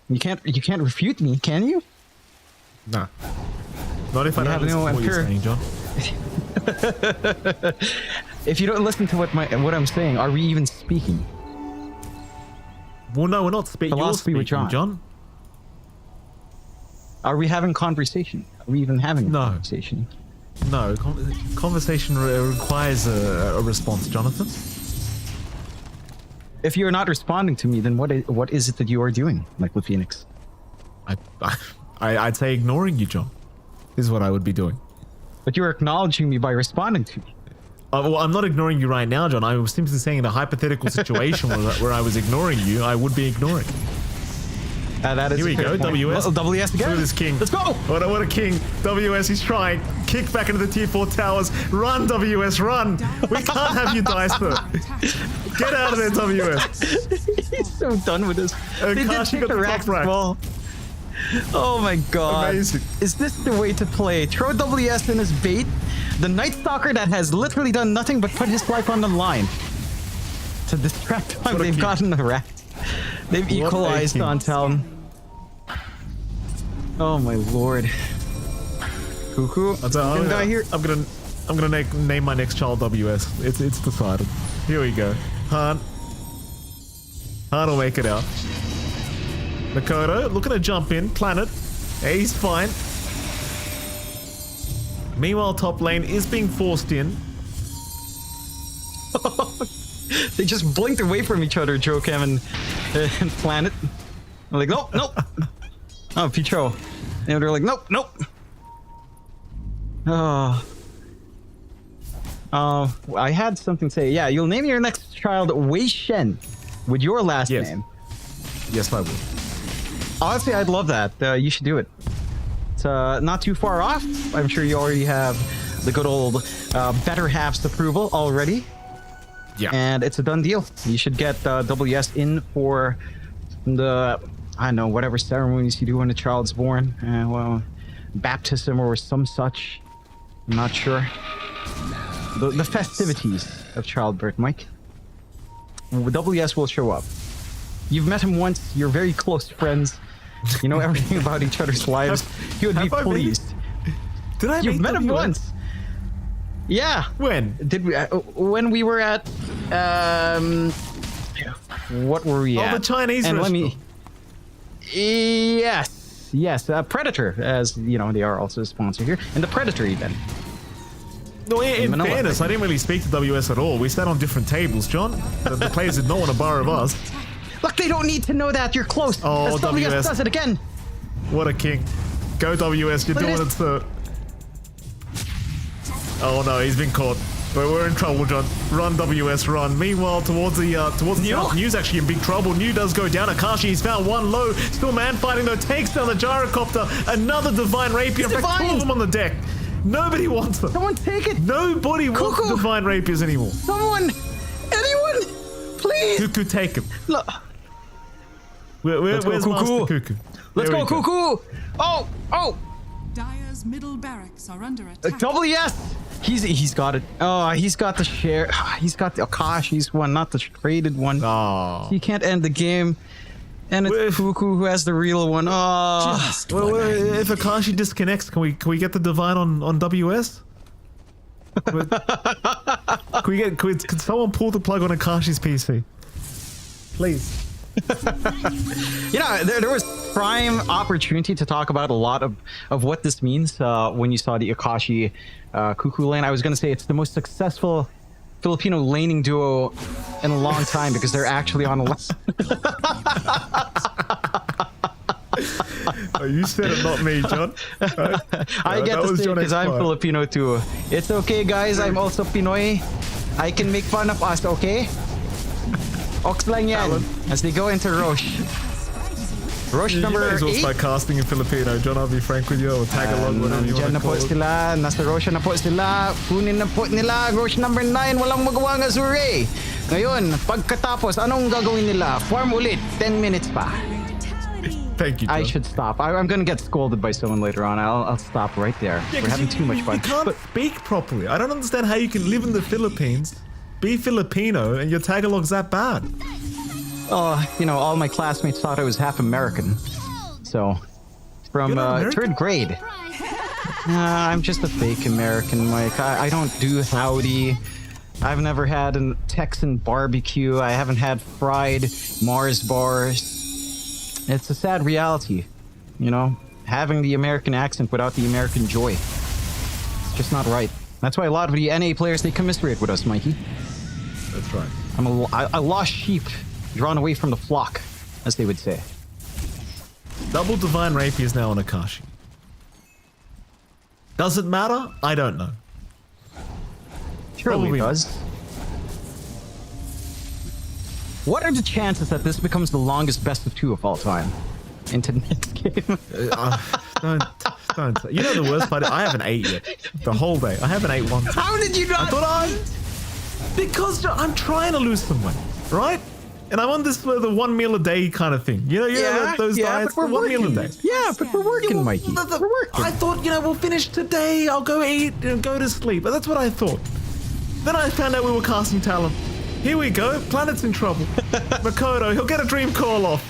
You can't refute me, can you? Nah. Not if I don't listen to what you're saying, John. If you don't listen to what I'm saying, are we even speaking? Well, no, we're not speaking. You're speaking, John. Are we having conversation? Are we even having a conversation? No, conversation requires a response, Jonathan. If you're not responding to me, then what is it that you are doing, Michael Phoenix? I'd say ignoring you, John. Is what I would be doing. But you're acknowledging me by responding to me. Well, I'm not ignoring you right now, John. I was simply saying in a hypothetical situation where I was ignoring you, I would be ignoring. That is Here we go, WS. WS again. Through this king. Let's go. What a king. WS, he's trying. Kick back into the tier 4 towers. Run, WS, run. We can't have you die, sir. Get out of there, WS. He's so done with this. They did take the rack ball. Oh my god. Amazing. Is this the way to play? Throw WS in his bait. The Night Stalker that has literally done nothing but put his life on the line. To distract him, they've gotten the rack. They've equalized on Talon. Oh my lord. Cuckoo. Gonna die here. I'm gonna name my next child WS. It's decided. Here we go. Han will make it out. Makoto looking to jump in. Planet. Hey, he's fine. Meanwhile, top lane is being forced in. They just blinked away from each other, Jokam and Planet. I'm like, nope. Oh, Pietro. And they're like, nope. Oh, I had something to say. Yeah, you'll name your next child Wei Shen with your last name. Yes, I will. Honestly, I'd love that. You should do it. It's not too far off. I'm sure you already have the good old better half's approval already. Yeah. And it's a done deal. You should get WS in for the, I don't know, whatever ceremonies you do when a child's born. Well, baptism or some such. I'm not sure. The festivities of childbirth, Mike. WS will show up. You've met him once. You're very close friends. You know everything about each other's lives. He would be Have I been? pleased. Did I You've meet met him WS? once. Yeah. When? Did we? When we were at what were we at? Oh, the Chinese and restaurant. let me. Yes. Predator, as you know, they are also a sponsor here, and the Predator event. No, in Manila. fairness, I didn't really speak to WS at all. We sat on different tables, John. The players did not want to borrow of us. Look, they don't need to know that you're close. Oh, As WS does it again. What a king. Go WS, you're But doing it, sir. Oh no, he's been caught. But we're in trouble, John. Run, WS, run. Meanwhile, towards the south, New's actually in big trouble. New does go down. Akashi, he's found one low. Still man fighting though. Takes down the gyrocopter. Another divine rapier. In fact, two of them on the deck. Nobody wants them. Someone take it. Nobody wants Cuckoo. divine rapiers anymore. Someone, anyone, please. Cuckoo, take him. Look. Where's go, Master Cuckoo. Cuckoo? Let's There go, we Cuckoo. Oh. Dire's middle barracks are under attack. WS. He's got it. Oh, he's got the share. He's got the Akashi's one, not the traded one. Oh. He can't end the game. And it's Cuckoo who has the real one. Oh. Well, if Akashi disconnects, can we get the divine on WS? Can someone pull the plug on Akashi's PC? Please. You know, there was prime opportunity to talk about a lot of what this means when you saw the Akashi Cuckoo lane. I was going to say it's the most successful Filipino laning duo in a long time because they're actually on a lane. Oh, you said it, not me, John. I get to say because I'm Filipino too. It's okay, guys. I'm also Pinoy. I can make fun of us, okay? Ox lang yan. As they go into Roche. Roche You number may as well 8. start casting in Filipino, John. I'll be frank with you. Or Tagalog, whatever you Nandyan want na to po call it. sila. Nasa Roche na po sila. Kunin na po nila. Roche number 9. Walang magawa ng Azure. Ngayon, pagkatapos, anong gagawin nila? Farm ulit. 10 minutes pa. Thank you, John. I should stop. I'm going to get scolded by someone later on. I'll stop right there. Yeah, We're 'cause having too much fun. You can't speak properly. I don't understand how you can live in the Philippines, be Filipino, and your Tagalog's that bad. You know, all my classmates thought I was half American. So, from You're not American? 3rd grade. I'm just a fake American, Mike. I don't do howdy. I've never had a Texan barbecue. I haven't had fried Mars bars. It's a sad reality, you know, having the American accent without the American joy. It's just not right. That's why a lot of the NA players, they commiserate with us, Mikey. That's right. I'm a lost sheep drawn away from the flock, as they would say. Double divine rapiers now on Akashi. Does it matter? I don't know. Surely Probably it does. What are the chances that this becomes the longest best of 2 of all time into the next game? Don't. You know the worst part? I haven't ate yet. The whole day. I haven't ate once. How did you not? Because I'm trying to lose some weight, right? And I'm on this the 1 meal a day kind of thing. You know those diets, but we're 1 meal a working. day. Yeah, but we're working, Mikey. We're working. I thought, we'll finish today. I'll go eat and go to sleep. That's what I thought. Then I found out we were casting talent. Here we go. Planet's in trouble. Makoto, he'll get a dream call off.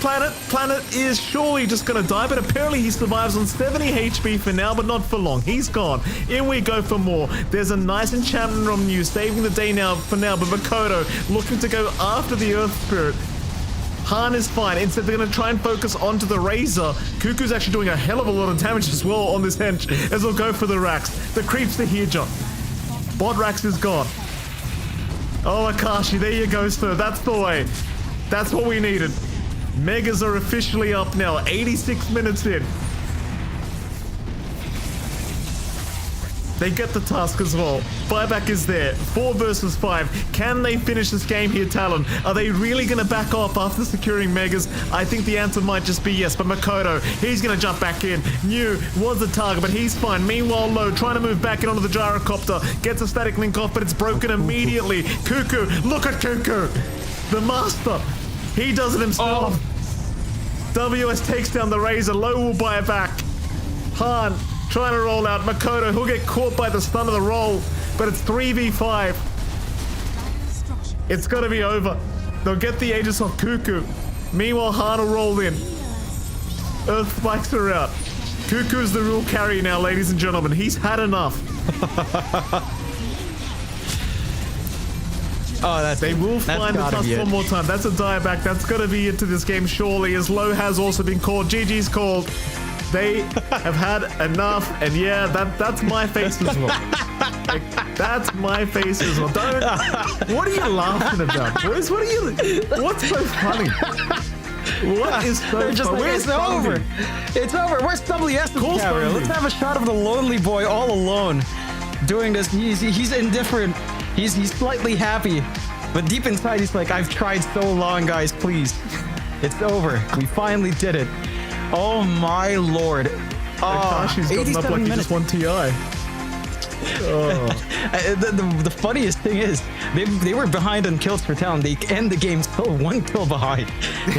Planet is surely just gonna die, but apparently he survives on 70 HP for now, but not for long. He's gone. In we go for more. There's a nice enchantment from New, saving the day now for now, but Makoto looking to go after the Earth Spirit. Han is fine. Instead, they're going to try and focus onto the Razor. Cuckoo's actually doing a hell of a lot of damage as well on this hench, as they'll go for the Rax. The creeps are here, John. Bot Rax is gone. Oh, Akashi, there you go, sir. That's the way. That's what we needed. Megas are officially up now. 86 minutes in. They get the task as well. Buyback is there. 4 versus 5. Can they finish this game here, Talon? Are they really going to back off after securing Megas? I think the answer might just be yes, but Makoto, he's going to jump back in. New was the target, but he's fine. Meanwhile, Low trying to move back in onto the gyrocopter. Gets a static link off, but it's broken immediately. Cuckoo, look at Cuckoo. The master. He does it himself. WS takes down the Razor. Low will buy it back. Han trying to roll out. Makoto, he'll get caught by the stun of the roll, but it's 3v5. It's got to be over. They'll get the Aegis off Cuckoo. Meanwhile, Han will roll in. Earth spikes are out. Cuckoo's the real carry now, ladies and gentlemen. He's had enough. Oh, they will find the tusk one more time. That's a dieback. That's got to be into this game, surely, as low has also been called. GG's called. They have had enough, and yeah, that's my face as well. Like, that's my face as well. Don't. What are you laughing about, boys? What are you? What's so funny? What is so just funny? like, it's over. It's over. Where's WS's camera? Let's have a shot of the lonely boy all alone doing this. He's indifferent. He's slightly happy, but deep inside he's like, I've tried so long, guys. Please, it's over. We finally did it. Oh my lord! She's gotten up like he just won TI. The funniest thing is they were behind on kills for Talon. They end the game still 1 kill behind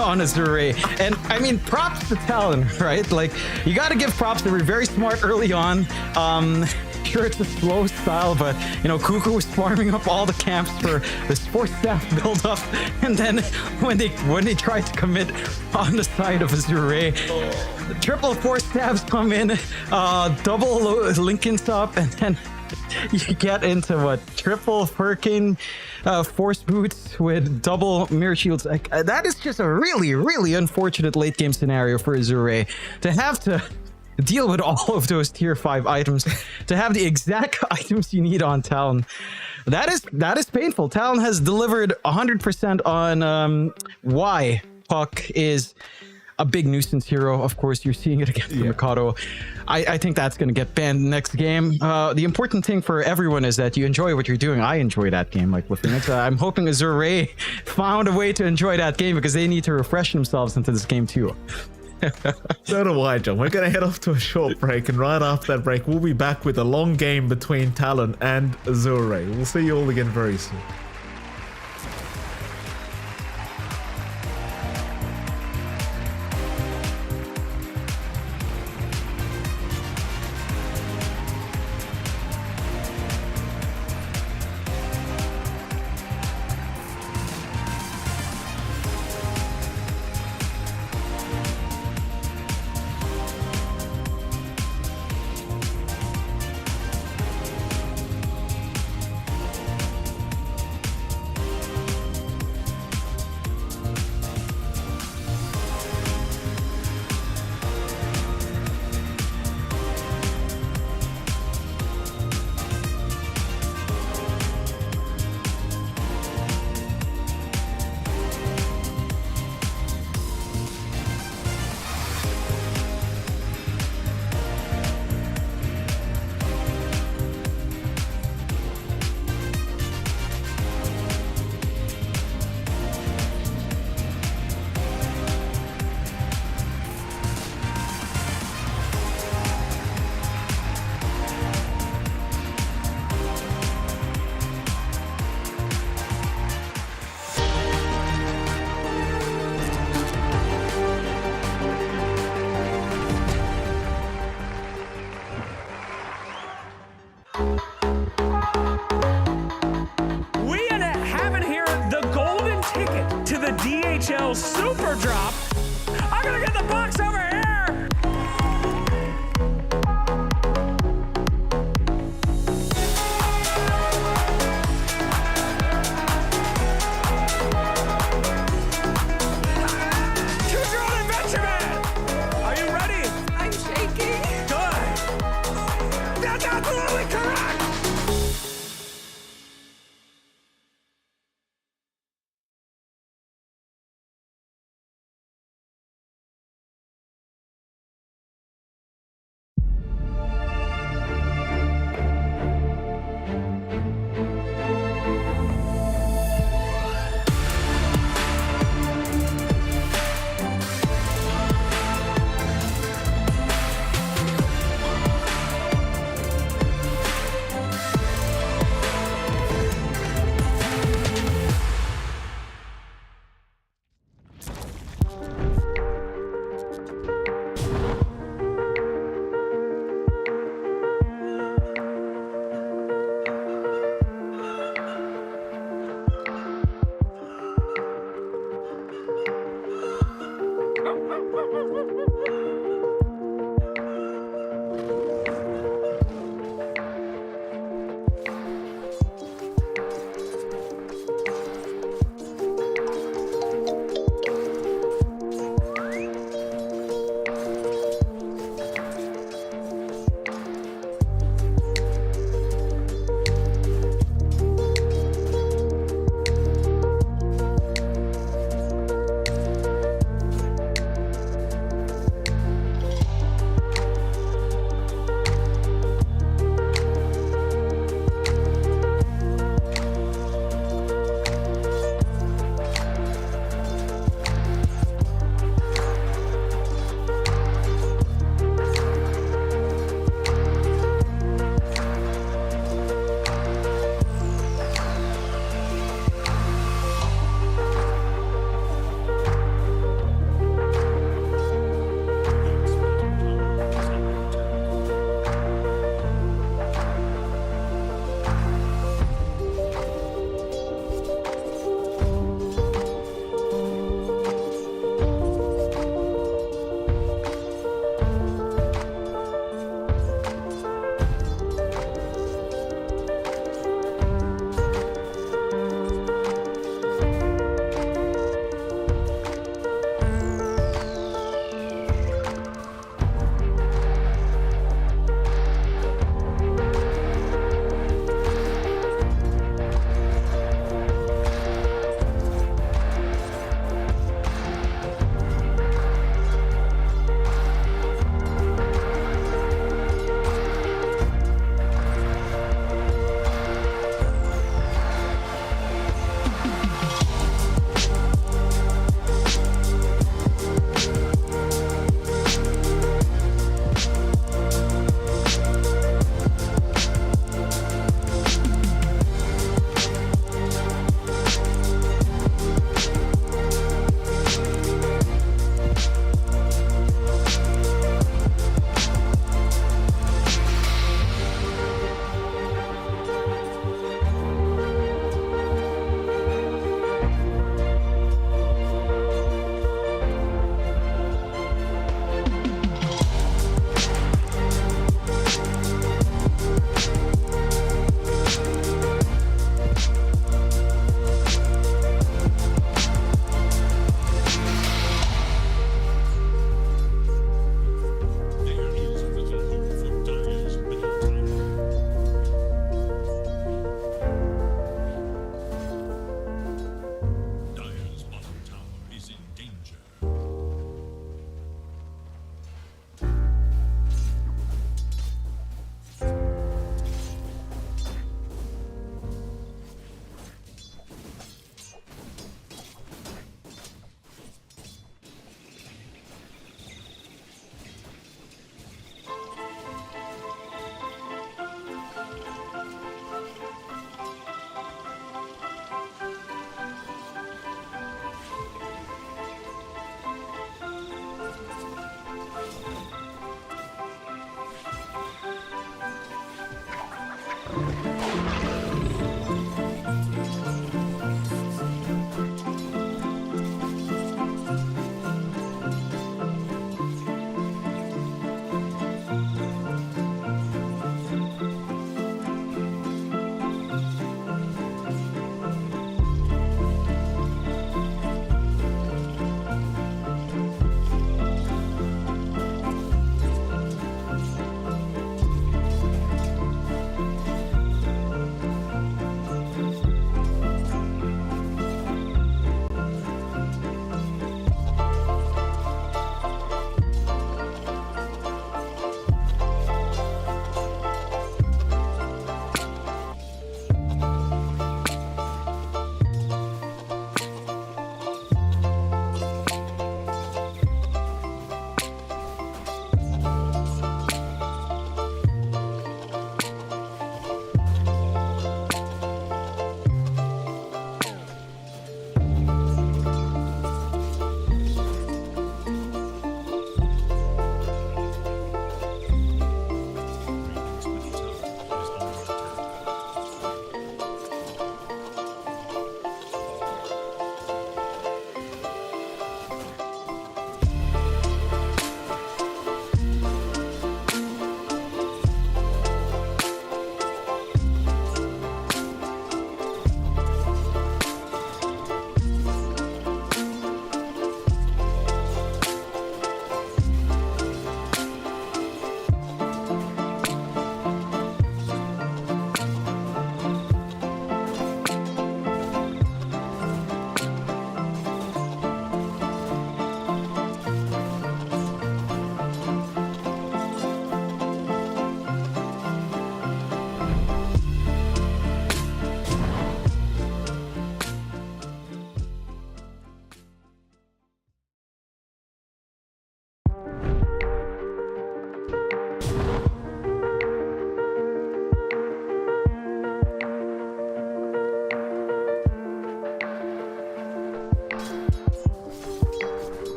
on Azure. And I mean, props to Talon, right? Like, you got to give props. They were very smart early on. Sure, it's a slow style, but you know, Cuckoo was farming up all the camps for the sports staff build up, and then when they tried to commit on the side of Azure, the triple force stabs come in, double Lincoln stop, and then you get into what, triple Hurricane force boots with double mirror shields. Like, that is just a really, really unfortunate late game scenario for Azure to have to deal with all of those tier 5 items, to have the exact items you need on Talon. That is painful. Talon has delivered 100% on why Puck is a big nuisance hero. Of course, you're seeing it again from Mikado. I think that's going to get banned next game. The important thing for everyone is that you enjoy what you're doing. I enjoy that game, like with it. I'm hoping Azure found a way to enjoy that game, because they need to refresh themselves into this game too. So do I, John. We're going to head off to a short break, and right after that break, we'll be back with a long game between Talon and Azure. We'll see you all again very soon.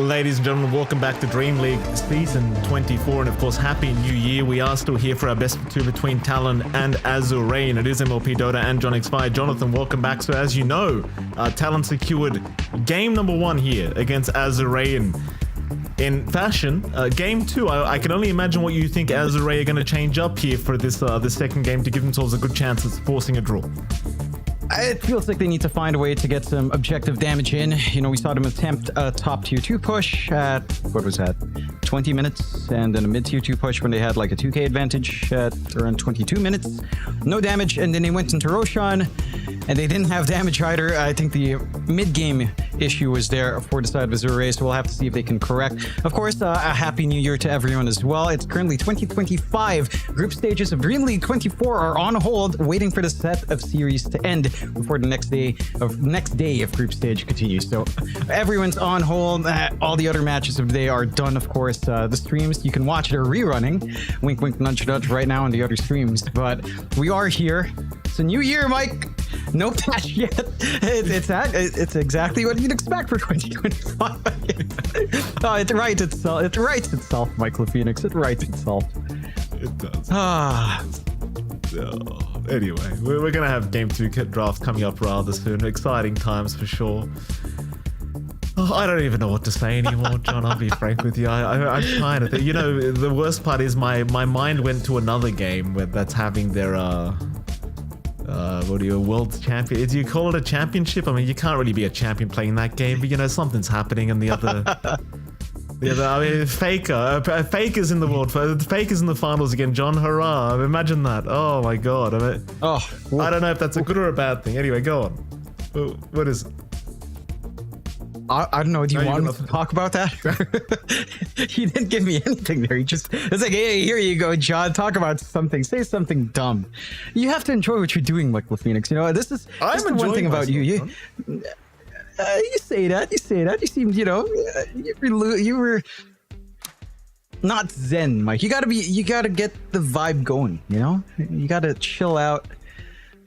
Ladies and gentlemen, welcome back to DreamLeague Season 24, and of course, Happy New Year. We are still here for our best of two between Talon and Azurain. It is MLP Dota and John X5. Jonathan, welcome back. So as you know, Talon secured game number 1 here against Azurain. In fashion, game 2, I can only imagine what you think Azurain are going to change up here for this second game to give themselves a good chance at forcing a draw. It feels like they need to find a way to get some objective damage in. You know, we saw them attempt a top tier 2 push at, what was that, 20 minutes, and then a mid tier 2 push when they had like a 2k advantage at around 22 minutes. No damage, and then they went into Roshan, and they didn't have damage either. I think the mid-game issue was there for the side of Azure, so we'll have to see if they can correct. Of course, a happy new year to everyone as well. It's currently 2025. Group stages of DreamLeague 24 are on hold, waiting for the set of series to end before the next day of group stage continues. So everyone's on hold. All the other matches of the day are done, of course. The streams, you can watch, they're rerunning. Wink, wink, nudge, nudge right now on the other streams. But we are here. It's a new year, Mike. No patch yet. It's exactly what you'd expect for 2025. Oh, it writes itself. It writes itself, Michael Phoenix. It writes itself. It does. Anyway, we're going to have Game 2 draft coming up rather soon. Exciting times for sure. Oh, I don't even know what to say anymore, John. I'll be frank with you. I'm trying to think. You know, the worst part is my mind went to another game that's having their world champion? Do you call it a championship? I mean, you can't really be a champion playing that game, but you know, something's happening in the other. I mean, Faker's in the world. Faker's in the finals again. John, hurrah! Imagine that. Oh my god. I mean, I don't know if that's a good or a bad thing. Anyway, go on. What is it? I don't know. Do you want me to talk about that? He didn't give me anything there. It's like, hey, here you go, John. Talk about something. Say something dumb. You have to enjoy what you're doing, Michael Phoenix. You know, this is the one thing about you. You say that. You seemed, you know, you were not zen, Mike. You gotta get the vibe going. You know, you gotta chill out,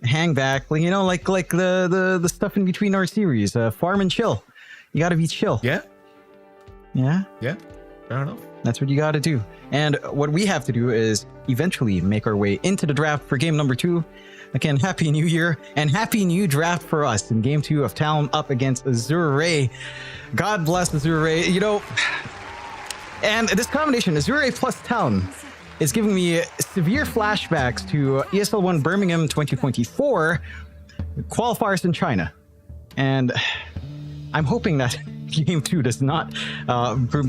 hang back. You know, like the stuff in between our series, farm and chill. You gotta be chill. Yeah. Fair enough. That's what you gotta do. And what we have to do is eventually make our way into the draft for game number 2. Again, Happy New Year and Happy New Draft for us in game 2 of Talon up against Azure. God bless Azure. You know, and this combination, Azure plus Talon, is giving me severe flashbacks to ESL 1 Birmingham 2024 qualifiers in China. And I'm hoping that Game 2 does not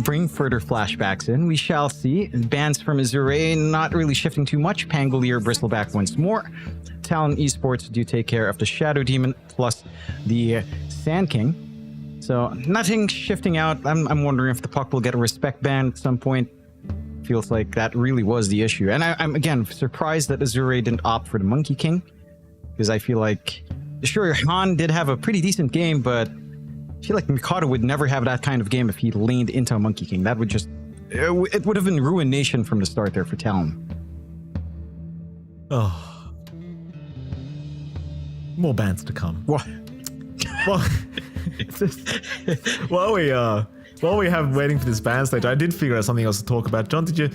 bring further flashbacks in. We shall see. Bans from Azure not really shifting too much. Pangolier bristleback once more. Talon Esports do take care of the Shadow Demon plus the Sand King. So nothing shifting out. I'm wondering if the puck will get a respect ban at some point. Feels like that really was the issue. And I'm again surprised that Azure didn't opt for the Monkey King, because I feel like, sure, Han did have a pretty decent game, but I feel like Mikado would never have that kind of game if he leaned into a Monkey King. That would just... It would have been ruination from the start there for Talon. Oh. More bans to come. What? Well, while we have waiting for this ban stage, I did figure out something else to talk about. John, did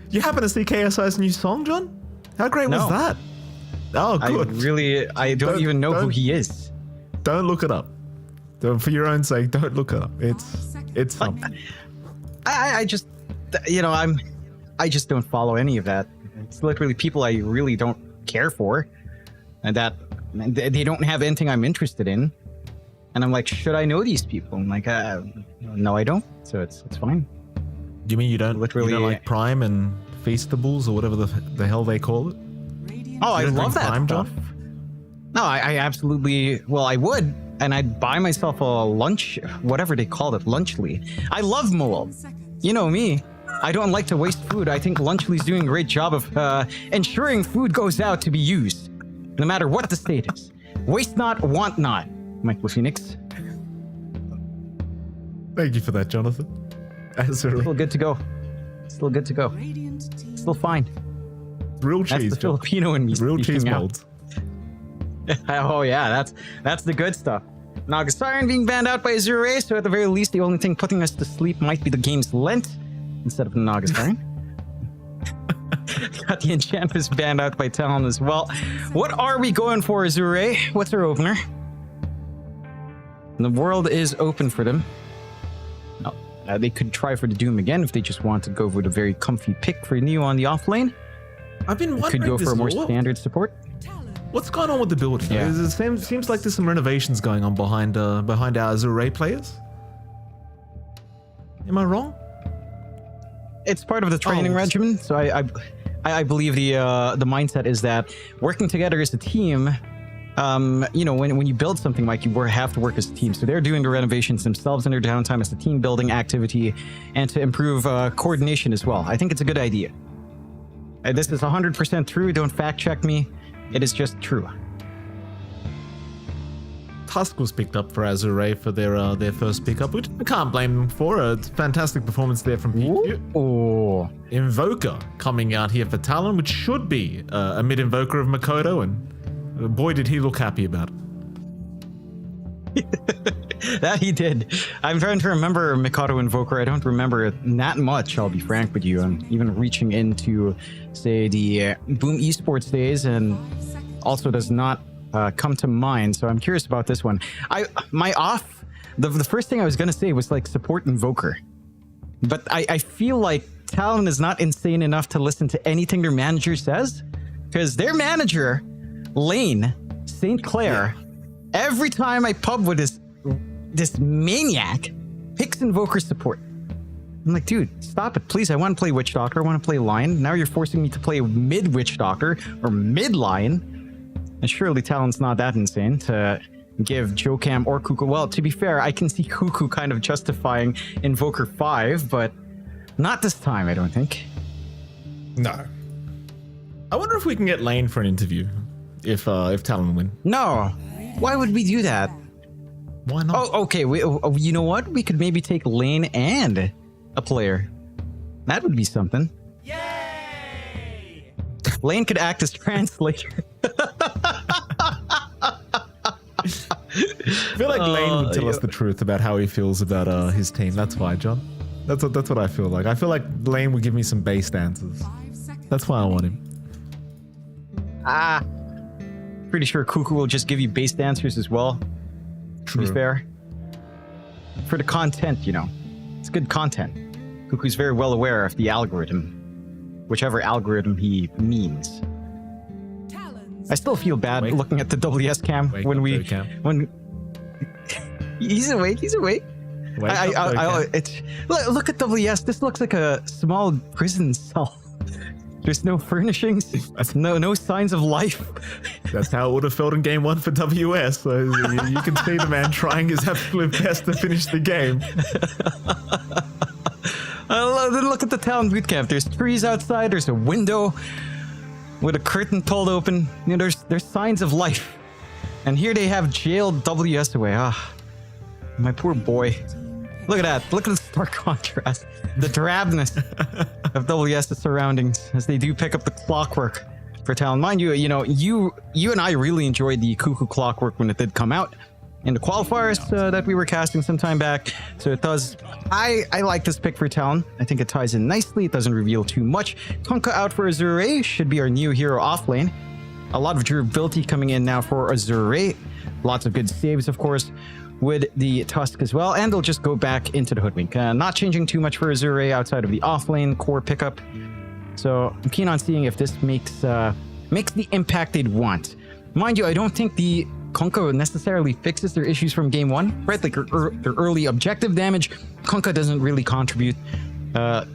you happen to see KSI's new song, John? How great was that? Oh, good. I don't even know who he is. Don't look it up. For your own sake, don't look it up. It's something. I just, you know, I just don't follow any of that. It's literally people I really don't care for, and that they don't have anything I'm interested in. And I'm like, should I know these people? I'm like, no, I don't. So it's fine. You mean you don't like Prime and Feastables or whatever the hell they call it? Oh, I love that Prime stuff. No, I absolutely. Well, I would. And I'd buy myself a lunch, whatever they called it, Lunchly. I love Moel. You know me. I don't like to waste food. I think Lunchly's doing a great job of ensuring food goes out to be used, no matter what the state is. Waste not, want not. Michael Phoenix. Thank you for that, Jonathan. Still good to go. Still good to go. Still fine. Real cheese. That's the Filipino in me. Real cheese molds. Oh yeah, that's the good stuff. Naga Siren being banned out by Azure, so at the very least, the only thing putting us to sleep might be the game's length instead of the Naga Siren. Got the Enchantress banned out by Talon as well. What are we going for, Azure? What's our opener? The world is open for them. No, they could try for the Doom again if they just want to go with a very comfy pick for Neo on the off lane. I've been wondering Could go for a more what- standard support. What's going on with the build? Yeah. It seems like there's some renovations going on behind our Azure players. Am I wrong? It's part of the training regimen, so I believe the mindset is that working together as a team, when you build something, Mike, you have to work as a team. So they're doing the renovations themselves in their downtime as a team building activity and to improve coordination as well. I think it's a good idea. This is 100% true. Don't fact check me. It is just true. Tusk was picked up for Azure for their first pickup, which I can't blame them for. A fantastic performance there from PQ. Oh, Invoker coming out here for Talon, which should be a mid-invoker of Makoto, and boy did he look happy about it. that he did. I'm trying to remember Mikado Invoker. I don't remember it that much, I'll be frank with you. I'm even reaching into, say, the Boom Esports days, and also does not come to mind. So I'm curious about this one. The first thing I was going to say was like support Invoker. But I feel like Talon is not insane enough to listen to anything their manager says. Because their manager, Lane St. Clair, every time I pub with this maniac, picks Invoker support. I'm like, dude, stop it, please. I want to play Witch Doctor. I want to play Lion. Now you're forcing me to play mid Witch Doctor or mid Lion. And surely Talon's not that insane to give Jokam or Kuku. Well, to be fair, I can see Kuku kind of justifying Invoker 5, but not this time, I don't think. No. I wonder if we can get Lane for an interview if Talon win. No. Why would we do that? Why not? Oh, okay. You know what? We could maybe take Lane and a player. That would be something. Yay! Lane could act as translator. I feel like Lane would tell us the truth about how he feels about his team. That's why, John. That's what I feel like. I feel like Lane would give me some based answers. That's why I want him. Pretty sure Kuku will just give you based answers as well. True. To be fair. For the content, It's good content. Kuku's very well aware of the algorithm. Whichever algorithm he means. I still feel bad looking at the WS cam when he's awake. Look at WS. This looks like a small prison cell. There's no furnishings. No signs of life. That's how it would have felt in game 1 for WS. So you can see the man trying his absolute best to finish the game. Look at the Talon boot camp. There's trees outside. There's a window with a curtain pulled open. There's signs of life. And here they have jailed WS away. My poor boy. Look at that. Look at the stark contrast. The drabness of WS's surroundings as they do pick up the clockwork for Talon. Mind you, you and I really enjoyed the Cuckoo clockwork when it did come out in the qualifiers that we were casting some time back. So it does. I like this pick for Talon. I think it ties in nicely. It doesn't reveal too much. Kunkka out for Azure should be our new hero off lane. A lot of durability coming in now for Azure. Lots of good saves, of course, with the Tusk as well. And they'll just go back into the Hoodwink. Not changing too much for Azure outside of the off-lane core pickup. So I'm keen on seeing if this makes the impact they'd want. Mind you, I don't think the Kunkka necessarily fixes their issues from game 1, right? Like their early objective damage, Kunkka doesn't really contribute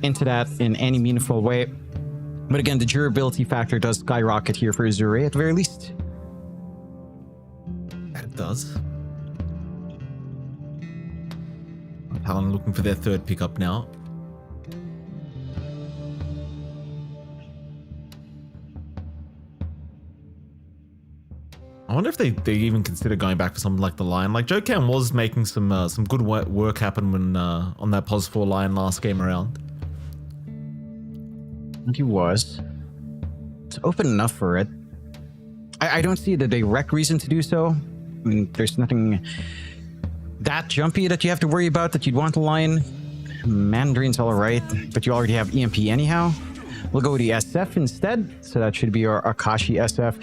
into that in any meaningful way. But again, the durability factor does skyrocket here for Azure at the very least. It does. Talon looking for their third pickup now. I wonder if they even consider going back for something like the Lion. Like Jokam was making some good work happen when on that pos 4 Lion last game around. He was. It's open enough for it. I don't see the direct reason to do so. I mean, there's nothing that jumpy that you have to worry about that you'd want to line. Mandarin's all right, but you already have EMP anyhow. We'll go with the SF instead, so that should be our Akashi SF.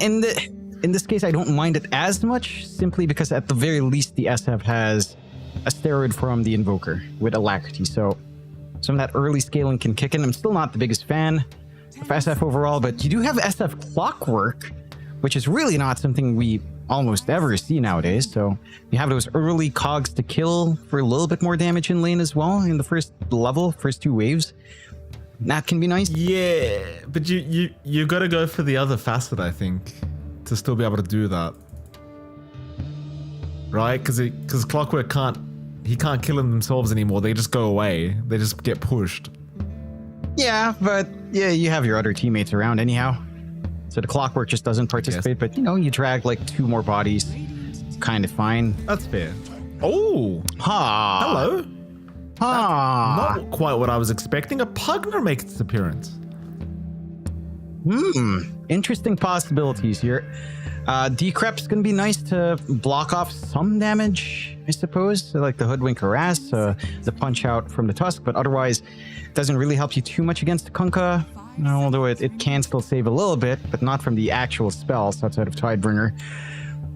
In this case, I don't mind it as much, simply because at the very least the SF has a steroid from the Invoker with Alacrity, so some of that early scaling can kick in. I'm still not the biggest fan of SF overall, but you do have SF Clockwork, which is really not something we almost ever see nowadays. So you have those early cogs to kill for a little bit more damage in lane as well in the first level, first 2 waves. That can be nice. Yeah, but you got to go for the other facet, I think, to still be able to do that, right? Because Clockwork can't kill them themselves anymore. They just go away. They just get pushed. Yeah, but yeah, you have your other teammates around anyhow. So the Clockwork just doesn't participate, but you know, you drag like 2 more bodies. Kind of fine. That's fair. Oh! Ha! Hello! Ha! Not quite what I was expecting. A Pugner makes its appearance. Interesting possibilities here. Decrep's gonna be nice to block off some damage, I suppose. So like the Hoodwink Harass, the Punch Out from the Tusk, but otherwise doesn't really help you too much against the Kunkka. Although it can still save a little bit, but not from the actual spells outside of Tidebringer.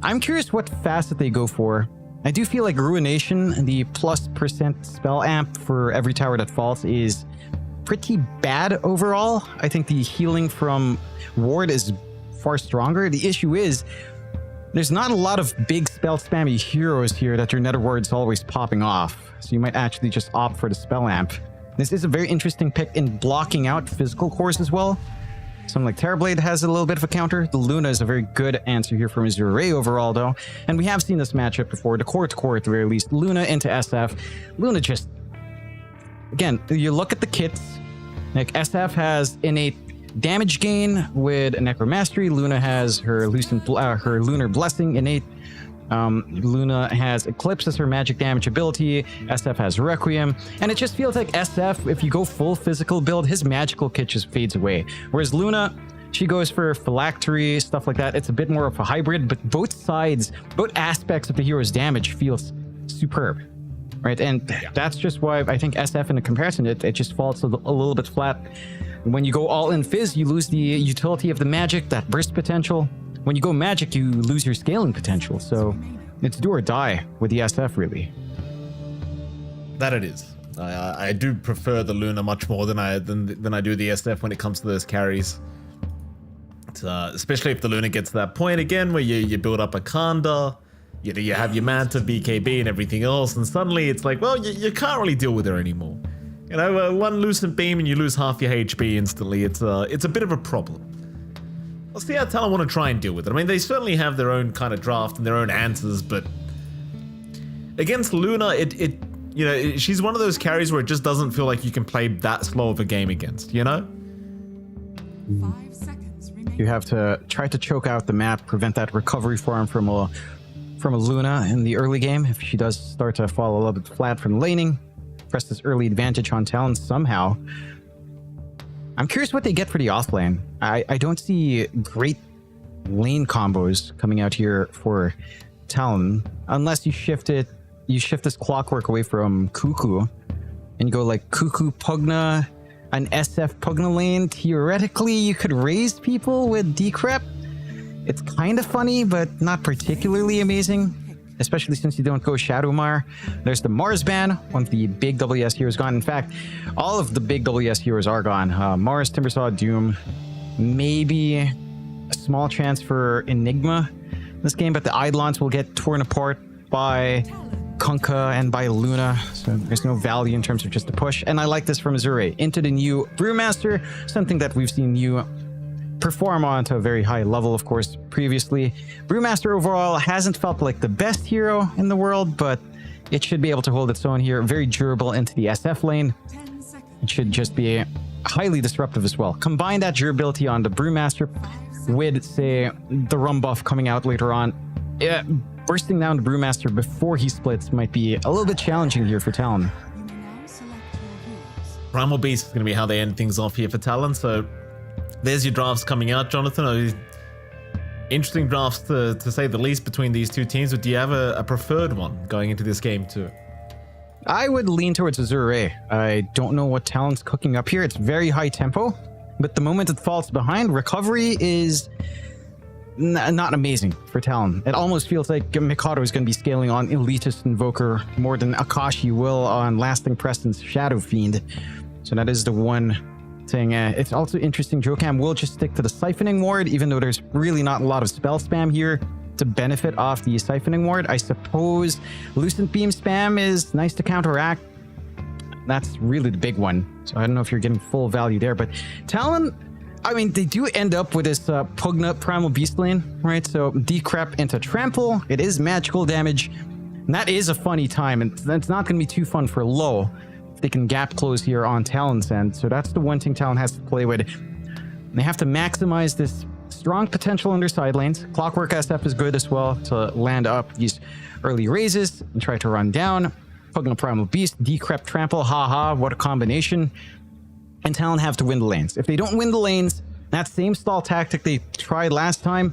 I'm curious what facet they go for. I do feel like Ruination, the +% spell amp for every tower that falls, is pretty bad overall. I think the healing from Ward is far stronger. The issue is there's not a lot of big spell spammy heroes here that your Nether Ward's always popping off. So you might actually just opt for the spell amp. This is a very interesting pick in blocking out physical cores as well. Something like Terrorblade has a little bit of a counter. The Luna is a very good answer here from Azure overall, though. And we have seen this matchup before. The core to core, at the very least. Luna into SF. Luna just... Again, you look at the kits. Like, SF has innate damage gain with Necromastery. Luna has her her Lunar Blessing innate. Luna has Eclipse as her magic damage ability. SF has Requiem. And it just feels like SF, if you go full physical build, his magical kit just fades away. Whereas Luna, she goes for Phylactery, stuff like that. It's a bit more of a hybrid, but both sides, both aspects of the hero's damage feels superb. Right? And that's just why I think SF in the comparison, it just falls a little bit flat. When you go all in Fizz, you lose the utility of the magic, that burst potential. When you go magic, you lose your scaling potential. So it's do or die with the SF, really. That it is. I do prefer the Luna much more than I do the SF when it comes to those carries. Especially if the Luna gets to that point again where you build up a Kanda, you have your Manta, BKB, and everything else, and suddenly it's like, well, you can't really deal with her anymore. You know, one Lucent Beam and you lose half your HP instantly. It's a bit of a problem. I'll see how Talon want to try and deal with it. I mean, they certainly have their own kind of draft and their own answers, but against Luna, she's one of those carries where it just doesn't feel like you can play that slow of a game against, you know? 5 seconds remaining. You have to try to choke out the map, prevent that recovery farm from a Luna in the early game. If she does start to fall a little bit flat from laning, press this early advantage on Talon somehow. I'm curious what they get for the offlane. I don't see great lane combos coming out here for Talon unless you shift this Clockwork away from Cuckoo and you go like Cuckoo Pugna, an SF Pugna lane. Theoretically, you could raise people with Decrep. It's kind of funny, but not particularly amazing, especially since you don't go Shadowmar. There's the Mars ban, one of the big WS heroes gone. In fact, all of the big WS heroes are gone. Mars, Timbersaw, Doom, maybe a small chance for Enigma this game, but the Eidolons will get torn apart by Kunkka and by Luna, so there's no value in terms of just a push. And I like this from Azure. Into the new Brewmaster, something that we've seen you perform on to a very high level, of course, previously. Brewmaster overall hasn't felt like the best hero in the world, but it should be able to hold its own here. Very durable into the SF lane. It should just be highly disruptive as well. Combine that durability on the Brewmaster with, say, the Rum buff coming out later on. Bursting down the Brewmaster before he splits might be a little bit challenging here for Talon. Primal Beast is going to be how they end things off here for Talon, so there's your drafts coming out, Jonathan. Interesting drafts to say the least between these two teams, but do you have a preferred one going into this game too? I would lean towards Azure. I don't know what talent's cooking up here. It's very high tempo, but the moment it falls behind, recovery is not amazing for Talon. It almost feels like Mikado is going to be scaling on Elitist Invoker more than Akashi will on Lasting Presence Shadow Fiend. So that is the one thing. It's also interesting, Jokam will just stick to the Siphoning Ward, even though there's really not a lot of spell spam here to benefit off the Siphoning Ward. I suppose Lucent Beam spam is nice to counteract. That's really the big one. So I don't know if you're getting full value there, but Talon, I mean, they do end up with this Pugna Primal Beast lane, right? So Decrep into Trample, it is magical damage, and that is a funny time, and that's not going to be too fun for low if they can gap close here on Talon's end. So that's the one thing Talon has to play with. They have to maximize this strong potential on their side lanes. Clockwork SF is good as well to land up these early raises and try to run down. Pugna Primal Beast, Decrep Trample, haha, what a combination. And Talon have to win the lanes. If they don't win the lanes, that same stall tactic they tried last time,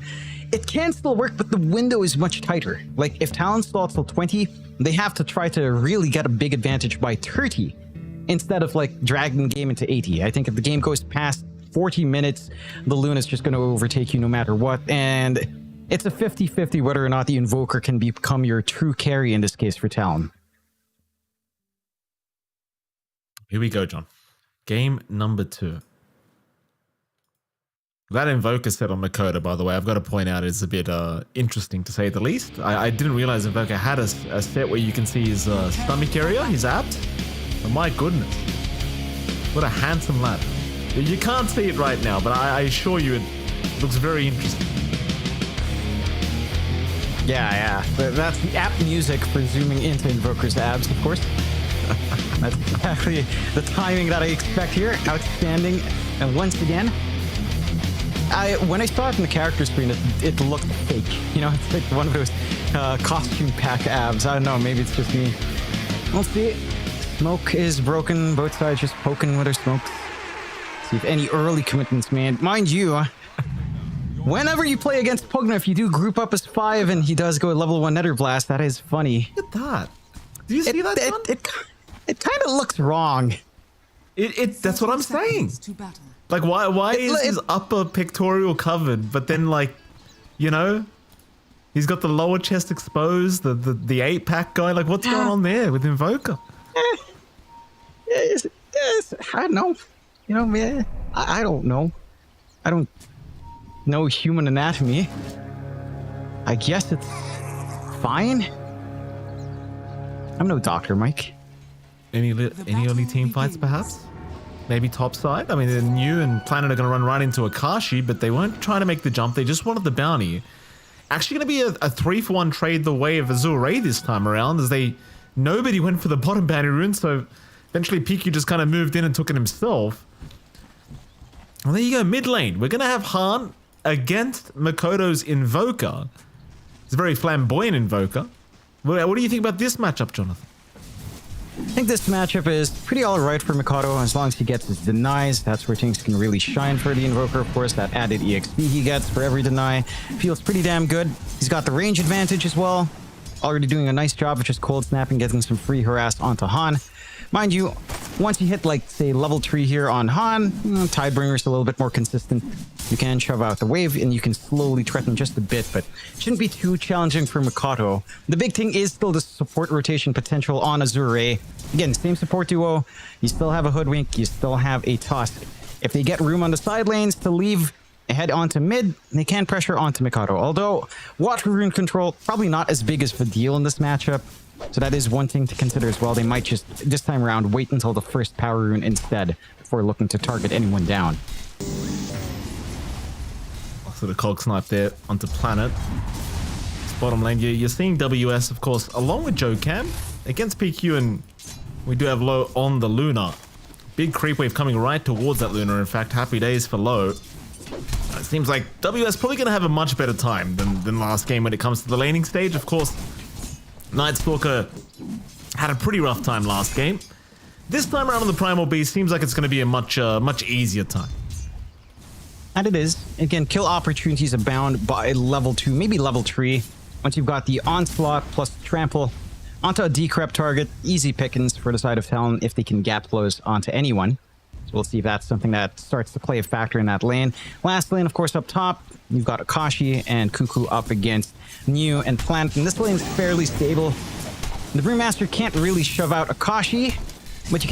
it can still work, but the window is much tighter. Like, if Talon stalls till 20, they have to try to really get a big advantage by 30 instead of, like, dragging the game into 80. I think if the game goes past 40 minutes, the Luna's just going to overtake you no matter what, and it's a 50-50 whether or not the Invoker can become your true carry in this case for Talon. Here we go, John. Game number 2. That Invoker set on Makoto, by the way, I've got to point out, is a bit interesting to say the least. I didn't realize Invoker had a set where you can see his stomach area, his abs. Oh my goodness. What a handsome lad. You can't see it right now, but I assure you it looks very interesting. Yeah. That's the app music for zooming into Invoker's abs, of course. That's exactly the timing that I expect here. Outstanding. And once again, when I saw it in the character screen, it looked fake. You know, it's like one of those costume pack abs. I don't know, maybe it's just me. We'll see. Smoke is broken. Both sides just poking with their smokes. See if any early commitments, man. Mind you, whenever you play against Pugna, if you do group up as 5 and he does go level 1 Nether Blast, that is funny. Look at that. Do you see that, John? It kind of looks wrong. That's what I'm saying. Like, why is his upper pectoral covered, but then, like, you know, he's got the lower chest exposed, the 8-pack guy. Like, what's going on there with Invoker? Yes, I don't know. You know, man, I don't know. I don't know human anatomy. I guess it's fine. I'm no doctor, Mike. Any early team fights, perhaps? Maybe top side? I mean, they're new and Planet are going to run right into Akashi, but they weren't trying to make the jump. They just wanted the bounty. Actually going to be a 3-for-1 trade the way of Azure this time around, as nobody went for the bottom bounty rune, so eventually PQ just kind of moved in and took it himself. Well, there you go, mid lane. We're going to have Han against Makoto's Invoker. It's a very flamboyant Invoker. What do you think about this matchup, Jonathan? I think this matchup is pretty alright for Mikado as long as he gets his denies. That's where things can really shine for the Invoker. Of course, that added EXP he gets for every deny feels pretty damn good. He's got the range advantage as well. Already doing a nice job of just cold snapping, getting some free harass onto Han. Mind you, once you hit, like, say, level 3 here on Han, Tidebringer's a little bit more consistent. You can shove out the wave, and you can slowly threaten just a bit, but it shouldn't be too challenging for Mikado. The big thing is still the support rotation potential on Azure. Again, same support duo. You still have a Hoodwink. You still have a Tusk. If they get room on the side lanes to leave, head onto mid, they can pressure onto Mikado. Although, Water Rune control, probably not as big as a deal in this matchup. So that is one thing to consider as well. They might just, this time around, wait until the first power rune instead before looking to target anyone down. So the cog snipe there onto Planet. Bottom lane, you're seeing WS, of course, along with Joe Cam against PQ, and we do have Low on the Luna. Big creep wave coming right towards that Luna. In fact, happy days for Low. It seems like WS probably going to have a much better time than last game when it comes to the laning stage. Of course, Nightstalker had a pretty rough time last game. This time around on the Primal Beast seems like it's going to be a much easier time. And it is. Again, kill opportunities abound by level 2, maybe level 3. Once you've got the Onslaught plus Trample onto a decrep target, easy pickings for the side of town if they can gap close onto anyone. So we'll see if that's something that starts to play a factor in that lane. Last lane, of course, up top, you've got Akashi and Cuckoo up against New and Planet. And this lane's fairly stable. The Brewmaster can't really shove out Akashi, but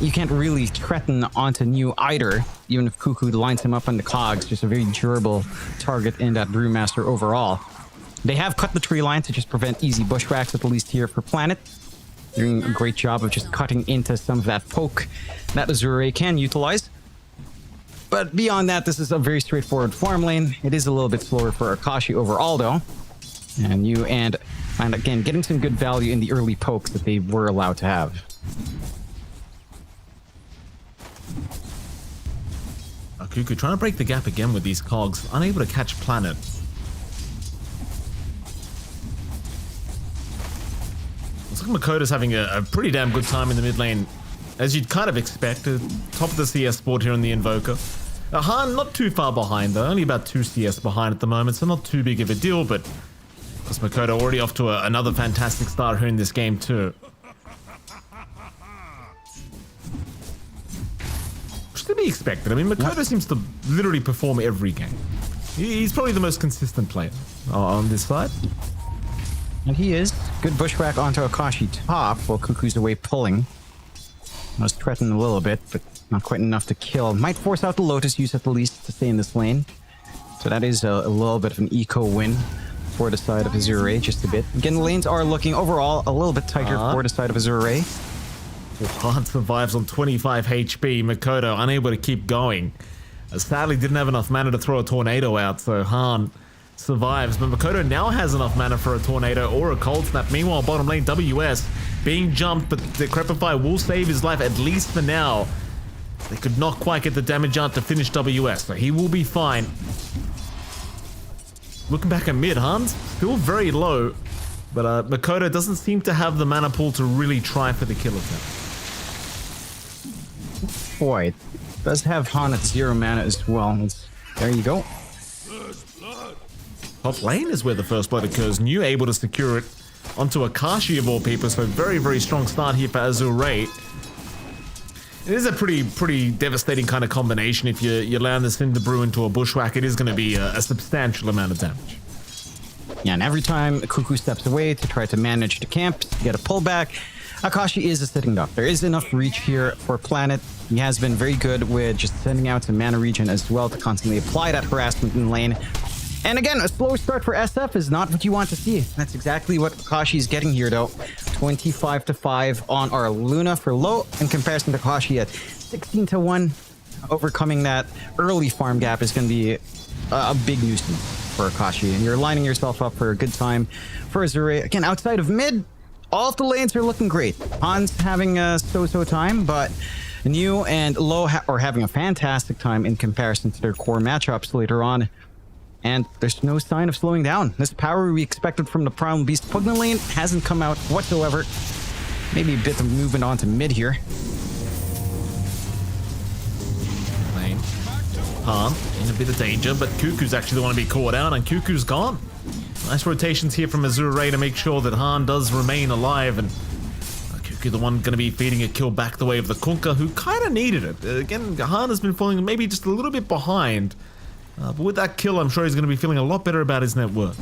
you can't really threaten onto New either, even if Cuckoo lines him up on the cogs. Just a very durable target in that Brewmaster overall. They have cut the tree line to just prevent easy bushwhacks, at least here for Planet. Doing a great job of just cutting into some of that poke that Azure can utilize. But beyond that, this is a very straightforward farm lane. It is a little bit slower for Akashi overall, though. And you and again, getting some good value in the early pokes that they were allowed to have. Cuckoo trying to break the gap again with these cogs, unable to catch Planet. Looks like Makoto's having a pretty damn good time in the mid lane, as you'd kind of expected. Top of the CS board here on the Invoker. Han not too far behind though, only about 2 CS behind at the moment, so not too big of a deal, but because Makoto already off to another fantastic start here in this game too. To be expected. I mean, Makoto seems to literally perform every game. He's probably the most consistent player on this side. And he is. Good bushwhack onto Akashi top while Cuckoo's away pulling. Was threatened a little bit, but not quite enough to kill. Might force out the Lotus use at the least to stay in this lane. So that is a little bit of an eco win for the side of Azure, just a bit. Again, the lanes are looking overall a little bit tighter for the side of Azure. Han survives on 25 HP. Makoto unable to keep going. Sadly didn't have enough mana to throw a tornado out, so Han survives. But Makoto now has enough mana for a tornado or a cold snap. Meanwhile, bottom lane WS being jumped, but the Crepify will save his life at least for now. They could not quite get the damage out to finish WS, so he will be fine. Looking back at mid, Han's still very low, but Makoto doesn't seem to have the mana pool to really try for the kill attempt. Boy, it does have Han at 0 mana as well. There you go. Top lane is where the first blood occurs. New able to secure it onto Akashi of all people, so very, very strong start here for Azure. It is a pretty devastating kind of combination. If you land the Cinder Brew into a bushwhack, it is going to be a substantial amount of damage. Yeah, and every time Cuckoo steps away to try to manage the camp, get a pullback, Akashi is a sitting duck. There is enough reach here for Planet. He has been very good with just sending out some mana regen as well to constantly apply that harassment in lane. And again, a slow start for SF is not what you want to see. That's exactly what Akashi is getting here, though. 25-5 on our Luna for low in comparison to Akashi at 16-1. Overcoming that early farm gap is going to be a big nuisance for Akashi. And you're lining yourself up for a good time for Azure. Again, outside of mid, all of the lanes are looking great. Han's having a so-so time, but New and Low are having a fantastic time in comparison to their core matchups later on. And there's no sign of slowing down. This power we expected from the Primal Beast Pugna lane hasn't come out whatsoever. Maybe a bit of movement onto mid here. Lane. Han in a bit of danger, but Cuckoo's actually the one to be caught out, and Cuckoo's gone. Nice rotations here from Azure to make sure that Han does remain alive, and Cuckoo the one going to be feeding a kill back the way of the Kunkka, who kind of needed it. Again, Han has been falling maybe just a little bit behind. But with that kill, I'm sure he's going to be feeling a lot better about his net worth.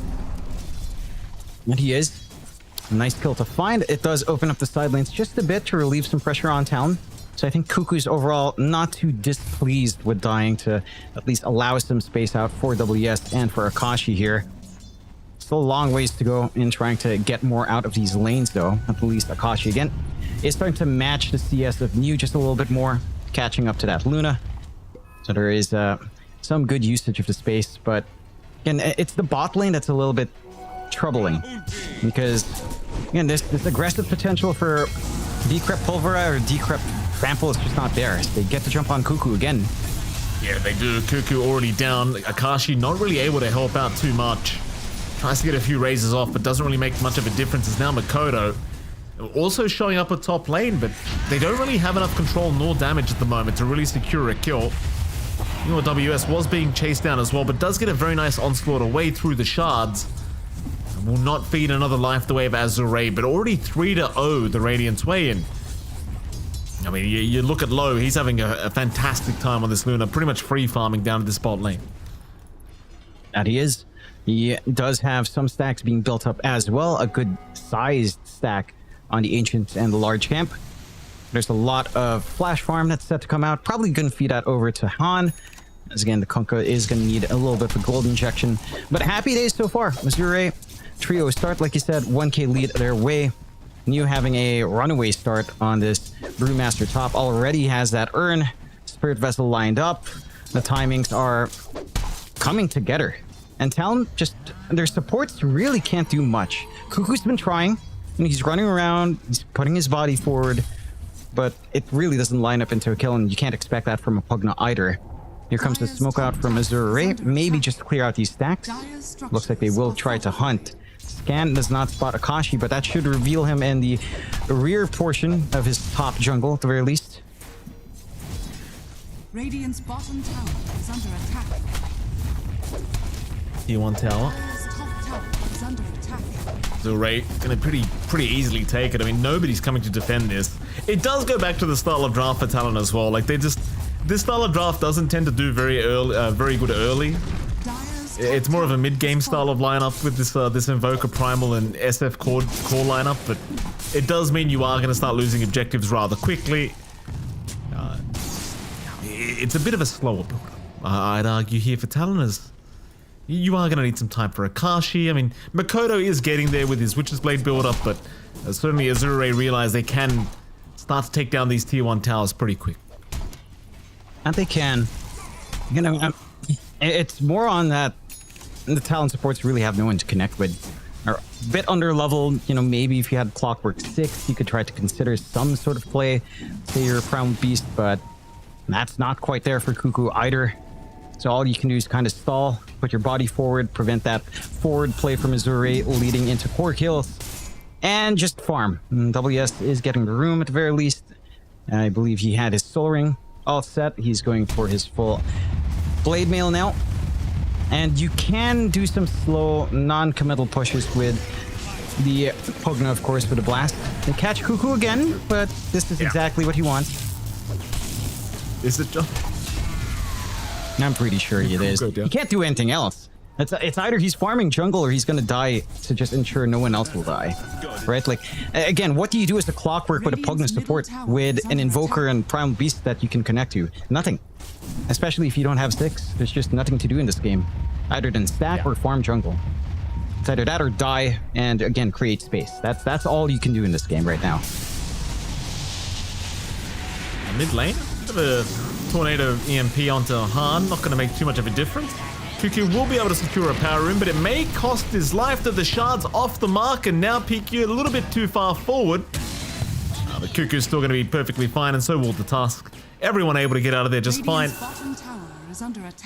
And he is. A nice kill to find. It does open up the side lanes just a bit to relieve some pressure on town. So I think Cuckoo's overall not too displeased with dying to at least allow some space out for WS and for Akashi here. Still a long ways to go in trying to get more out of these lanes, though. At least Akashi, again, is starting to match the CS of New just a little bit more, catching up to that Luna. So there is some good usage of the space, but again, it's the bot lane that's a little bit troubling, because again, this aggressive potential for Decrep Pulvera or Decrep Trample is just not there. They get to jump on Cuckoo again. Yeah, they do. Cuckoo already down. Akashi not really able to help out too much. Tries to get a few raises off, but doesn't really make much of a difference. It's now Makoto also showing up at top lane, but they don't really have enough control nor damage at the moment to really secure a kill. You know, WS was being chased down as well, but does get a very nice onslaught away through the shards. And will not feed another life the way of Azure, but already 3-0 the Radiant's way in. I mean, you look at Low, he's having a fantastic time on this Luna, pretty much free farming down to this bot lane. That he is. He does have some stacks being built up as well, a good sized stack on the Ancient and the Large Camp. There's a lot of flash farm that's set to come out, probably going to feed that over to Han. As again, the Kunkka is going to need a little bit of a gold injection, but happy days so far. Missouri trio start, like you said, 1k lead their way. New having a runaway start on this Brewmaster top already has that urn. Spirit Vessel lined up. The timings are coming together. And Talon, just their supports really can't do much. Cuckoo's been trying, and he's running around, he's putting his body forward, but it really doesn't line up into a kill, and you can't expect that from a Pugna either. Here comes the smoke out from Azure, maybe just to clear out these stacks. Looks like they will try to hunt. Scan does not spot Akashi, but that should reveal him in the rear portion of his top jungle, at the very least. Radiant's bottom tower is under attack. T1 tower. Dire's top tower is under attack. Azure gonna pretty easily take it. I mean, nobody's coming to defend this. It does go back to the style of draft for Talon as well. Like, this style of draft doesn't tend to do very good early. It's more of a mid-game style of lineup with this Invoker Primal and SF core lineup, but it does mean you are going to start losing objectives rather quickly. It's a bit of a slower build. I'd argue here for Taloners. You are going to need some time for Akashi. I mean, Makoto is getting there with his Witch's Blade build-up, but certainly Azure realize they can start to take down these tier 1 towers pretty quick. And they can. You know, it's more on that the Talon supports really have no one to connect with. Are a bit under level, you know, maybe if you had Clockwork 6, you could try to consider some sort of play. Say you're a Primal Beast, but that's not quite there for Cuckoo either. So all you can do is kind of stall, put your body forward, prevent that forward play from Azure leading into core kills, and just farm. WS is getting the room at the very least. I believe he had his Soul Ring all set. He's going for his full Blade Mail now. And you can do some slow, non-committal pushes with the Pugna, of course, with a blast. They catch Cuckoo again, but this is exactly what he wants. Is it just... I'm pretty sure it is. Good, yeah. He can't do anything else. It's either he's farming jungle or he's going to die to just ensure no one else will die. Right? Like, again, what do you do as a Clockwork with a Pugna support with an Invoker and Primal Beast that you can connect to? Nothing. Especially if you don't have 6. There's just nothing to do in this game. Either than stack or farm jungle. It's either that or die and, again, create space. That's all you can do in this game right now. Mid lane? Bit of a Tornado EMP onto Han. Not going to make too much of a difference. Cuckoo will be able to secure a power room, but it may cost his life to the shards off the mark, and now PQ a little bit too far forward. But Cuckoo's still going to be perfectly fine, and so will the Tusk. Everyone able to get out of there just fine.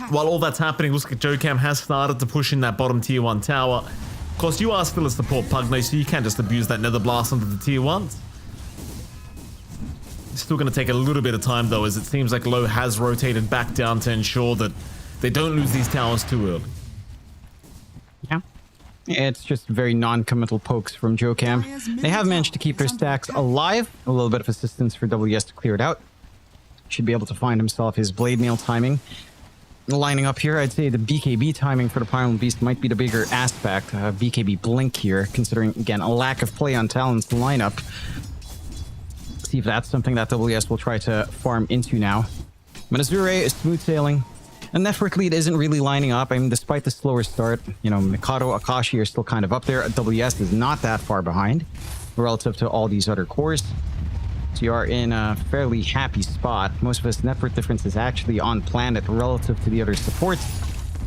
While all that's happening, looks like Jokam has started to push in that bottom tier 1 tower. Of course, you are still a support Pugna, so you can't just abuse that Nether Blast onto the tier 1s. It's still going to take a little bit of time, though, as it seems like Low has rotated back down to ensure that they don't lose these towers too early. Yeah. It's just very non-committal pokes from Jokam. They have managed to keep their stacks alive. A little bit of assistance for WS to clear it out. Should be able to find himself his Blade Mail timing. Lining up here, I'd say the BKB timing for the Primal Beast might be the bigger aspect. BKB Blink here, considering, again, a lack of play on Talon's lineup. See if that's something that WS will try to farm into now. But Azure is smooth sailing. And Network lead isn't really lining up. I mean, despite the slower start, you know, Mikado, Akashi are still kind of up there. WS is not that far behind relative to all these other cores. So you are in a fairly happy spot. Most of his network difference is actually on planet relative to the other supports.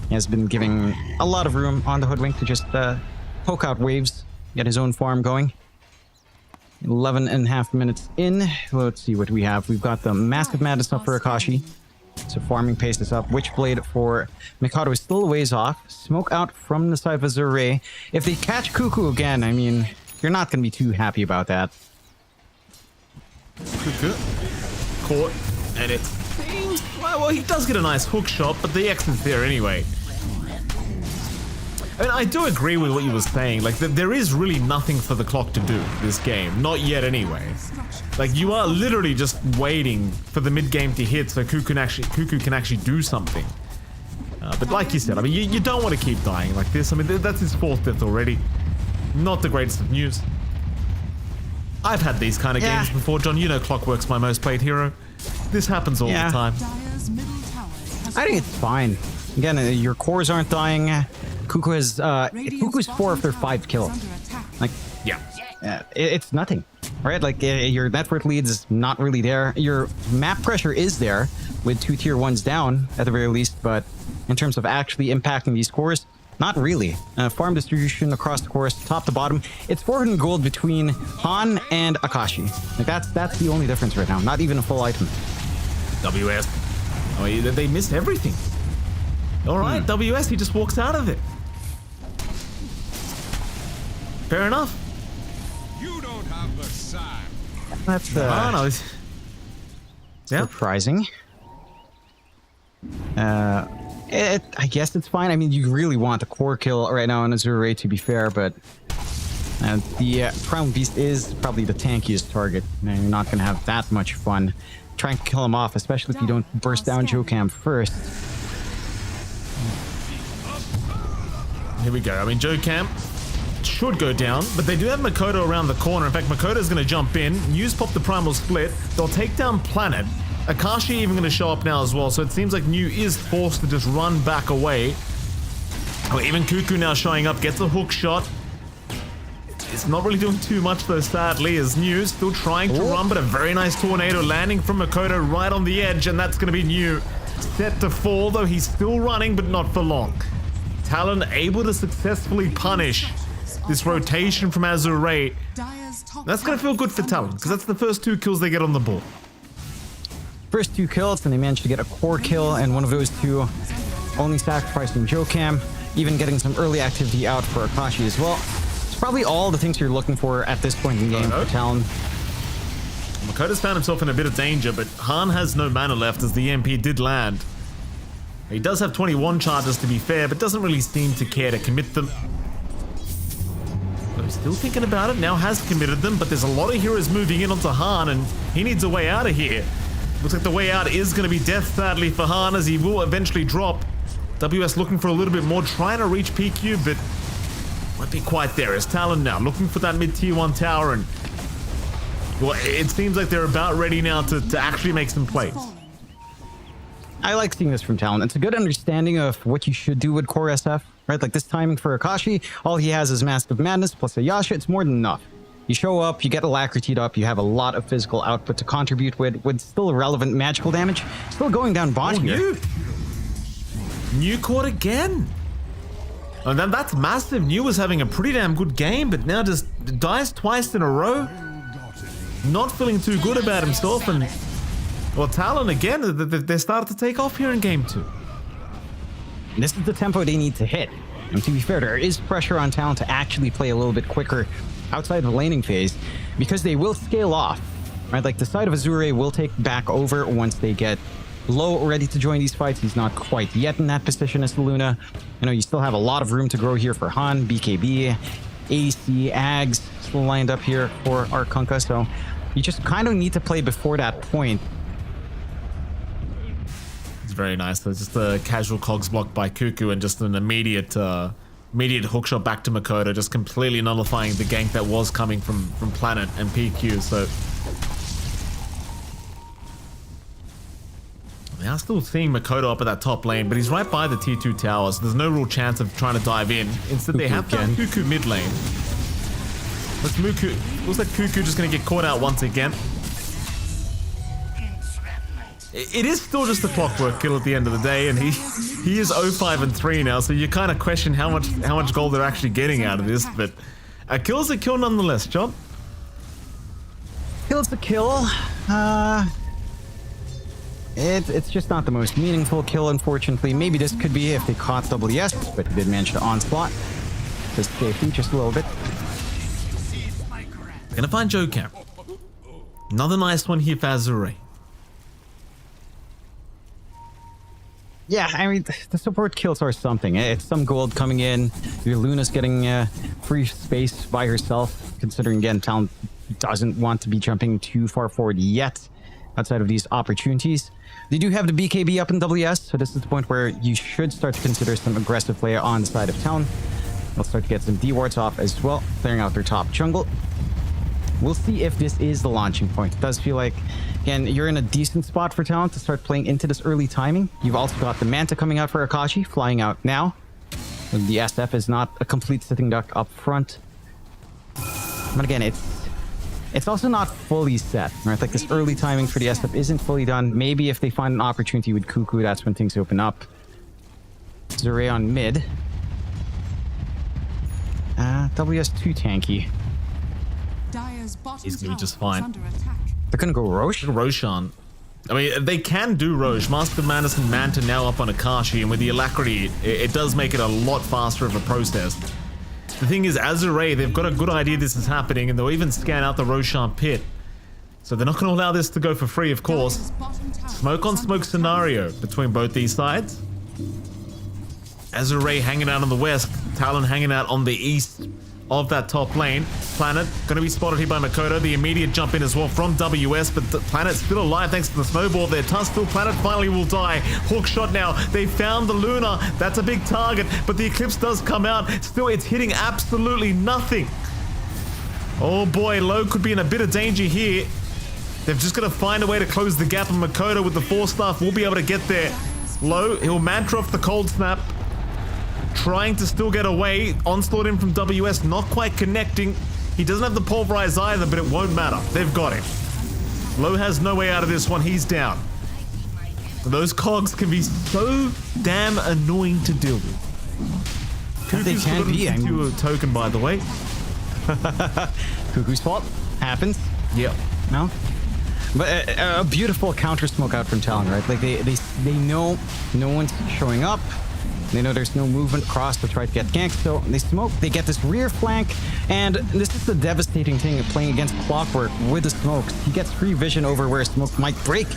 He has been giving a lot of room on the Hoodwink to just poke out waves, get his own farm going. 11.5 minutes in. Let's see what we have. We've got the Massive Madness up for Akashi. So farming pace is up. Witchblade for Mikado is still a ways off. Smoke out from the side of Azure. If they catch Cuckoo again, I mean, you're not going to be too happy about that. Cuckoo caught, and it's being Well, he does get a nice hook shot, but the X is there anyway. I mean, I do agree with what you were saying. Like, there is really nothing for the clock to do this game. Not yet anyway. Like, you are literally just waiting for the mid-game to hit so Cuckoo can actually do something. But like you said, I mean, you don't want to keep dying like this. I mean, that's his 4th death already. Not the greatest of news. I've had these kind of games before, John. You know Clockwork's my most played hero. This happens all the time. I think it's fine. Again, your cores aren't dying. Cuckoo has Cuckoo's 4 of their 5 kills. Like, it's nothing, right? Like, your network lead is not really there. Your map pressure is there with 2 tier 1s down at the very least, but in terms of actually impacting these cores, not really. Farm distribution across the course, top to bottom. It's 400 gold between Han and Akashi. Like, that's the only difference right now. Not even a full item. WS. Oh, they missed everything. All right, WS, he just walks out of it. Fair enough. You don't have the sign. That's surprising. I guess it's fine. I mean, you really want a core kill right now on Azure, to be fair, but the Primal Beast is probably the tankiest target. You're not going to have that much fun trying to kill him off, especially if you don't burst down Jokam first. Here we go. I mean, Jokam should go down, but they do have Makoto around the corner. In fact, Makoto's going to jump in, use pop the Primal Split. They'll take down Planet. Akashi even going to show up now as well, so it seems like New is forced to just run back away. Oh, even Cuckoo now showing up, gets a hook shot. It's not really doing too much though, sadly, as New still trying to run, but a very nice tornado landing from Makoto right on the edge, and that's going to be New set to fall, though he's still running, but not for long. Talon able to successfully punish this rotation from Azure. That's going to feel good for Talon, because that's the first 2 kills they get on the board. First 2 kills, and they managed to get a core kill, and one of those 2 only sacrificing Jokam, even getting some early activity out for Akashi as well. It's probably all the things you're looking for at this point in the game for Talon. Makoto's found himself in a bit of danger, but Han has no mana left as the MP did land. He does have 21 charges to be fair, but doesn't really seem to care to commit them. But he's still thinking about it, now has committed them, but there's a lot of heroes moving in onto Han, and he needs a way out of here. Looks like the way out is going to be death, sadly, for Han, as he will eventually drop. WS looking for a little bit more, trying to reach PQ, but won't be quite there. As Talon now looking for that mid-tier 1 tower, and well, it seems like they're about ready now to actually make some plays. I like seeing this from Talon. It's a good understanding of what you should do with core SF, right? Like this timing for Akashi, all he has is Mask of Madness plus a Yasha. It's more than enough. You show up, you get Alacrity'd up, you have a lot of physical output to contribute with still relevant magical damage. Still going down bot here. New caught again. And then that's massive. New was having a pretty damn good game, but now just dies twice in a row. Not feeling too good about himself, and well, Talon again, they started to take off here in game 2. This is the tempo they need to hit. And to be fair, there is pressure on Talon to actually play a little bit quicker outside the laning phase, because they will scale off, right? Like the side of Azure will take back over once they get low, ready to join these fights. He's not quite yet in that position as the Luna. You know, you still have a lot of room to grow here for Han, BKB, AC, Ags still lined up here for Arkunka, so you just kind of need to play before that point. It's very nice. There's just a casual cogs block by Cuckoo and just an immediate hookshot back to Makoto, just completely nullifying the gank that was coming from Planet and PQ. So they are still seeing Makoto up at that top lane, but he's right by the tier 2 tower, so there's no real chance of trying to dive in. Instead, they have found Cuckoo mid lane. Looks like Cuckoo just going to get caught out once again. It is still just a clockwork kill at the end of the day, and he is 0-5-3 now, so you kind of question how much gold they're actually getting out of this, but a kill's a kill nonetheless, John. Kill's a kill. It's just not the most meaningful kill, unfortunately. Maybe this could be if they caught WS, but he did manage to onslaught. Just safety, just a little bit. Gonna find Jokam. Yeah, I mean, the support kills are something. It's some gold coming in. Your Luna's getting free space by herself, considering, again, Talon doesn't want to be jumping too far forward yet outside of these opportunities. They do have the BKB up in WS, so this is the point where you should start to consider some aggressive play on the side of Talon. They'll start to get some D-wards off as well, clearing out their top jungle. We'll see if this is the launching point. It does feel like, again, you're in a decent spot for Talon to start playing into this early timing. You've also got the Manta coming out for Akashi, flying out now. The SF is not a complete sitting duck up front. But again, it's also not fully set, right? Like, this early timing for the SF isn't fully done. Maybe if they find an opportunity with Cuckoo, that's when things open up. Zure on mid. WS too tanky. He's gonna be just fine. They're gonna go Roche? Roshan. I mean, they can do Roche. Master Madness and Manta now up on Akashi, and with the Alacrity, it does make it a lot faster of a process. The thing is, as Azure, they've got a good idea this is happening, and they'll even scan out the Roshan pit. So they're not going to allow this to go for free, of course. Smoke on smoke scenario between both these sides. Azure hanging out on the west, Talon hanging out on the east of that top lane. Planet going to be spotted here by Makoto. The immediate jump in as well from WS, but the Planet's still alive thanks to the snowball there. Tussle, Planet finally will die. Hook shot now. They found the Luna. That's a big target, but the Eclipse does come out. Still, it's hitting absolutely nothing. Oh boy, Low could be in a bit of danger here. They've just got to find a way to close the gap, and Makoto with the 4 staff will be able to get there. Low, he'll mantra off the cold snap. Trying to still get away. Onslaught in from WS, not quite connecting. He doesn't have the pulverize either, but it won't matter. They've got him. Low has no way out of this one. He's down. Those cogs can be so damn annoying to deal with. They can be. I mean, a token, by the way. Cuckoo's fault. Happens. Yep. No? But a beautiful counter smoke out from Talon, right? Like, they know no one's showing up. They know there's no movement across to try to get ganked, so they smoke, they get this rear flank, and this is the devastating thing of playing against Clockwork with the smokes. He gets free vision over where smoke might break,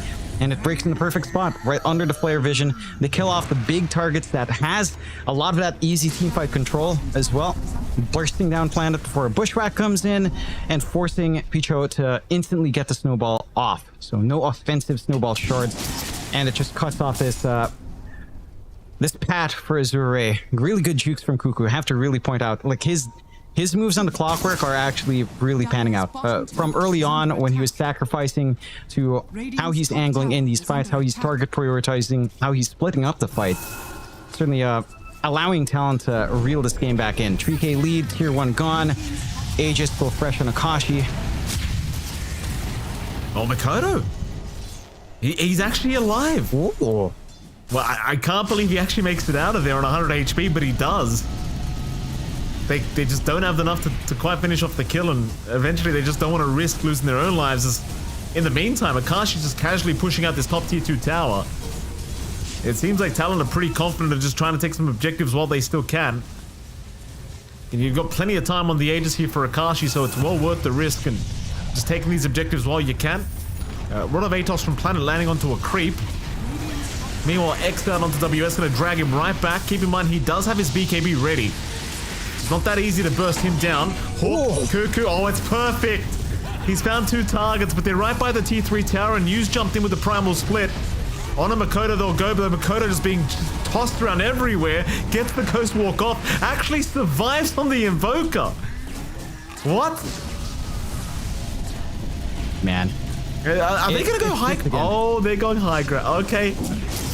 and it breaks in the perfect spot, right under the flare vision. They kill off the big targets that has a lot of that easy teamfight control as well. Bursting down Planet before a bushwhack comes in, and forcing Picho to instantly get the snowball off. So no offensive snowball shards, and it just cuts off this pat for Azure. Really good jukes from Cuckoo. I have to really point out, like, his moves on the Clockwork are actually really panning out. From early on, when he was sacrificing, to how he's angling in these fights, how he's target prioritizing, how he's splitting up the fight. Certainly allowing Talon to reel this game back in. 3K lead, tier 1 gone. Aegis still fresh on Akashi. Oh, Makoto. He's actually alive. Ooh. Well, I can't believe he actually makes it out of there on 100 HP, but he does. They just don't have enough to quite finish off the kill, and eventually they just don't want to risk losing their own lives. As in the meantime, Akashi's just casually pushing out this top tier 2 tower. It seems like Talon are pretty confident of just trying to take some objectives while they still can. And you've got plenty of time on the Aegis here for Akashi, so it's well worth the risk and just taking these objectives while you can. Rod of Atos from Planet landing onto a creep. Meanwhile, X out onto WS, going to drag him right back. Keep in mind, he does have his BKB ready. It's not that easy to burst him down. Hook, Cuckoo, oh, it's perfect. He's found 2 targets, but they're right by the T3 tower, and News jumped in with the primal split. On a Makoto they'll go, but the Makoto just being tossed around everywhere. Gets the Coast Walk off. Actually survives on the Invoker. What? Man. Are they going to go high? Oh, they're going high ground. Okay.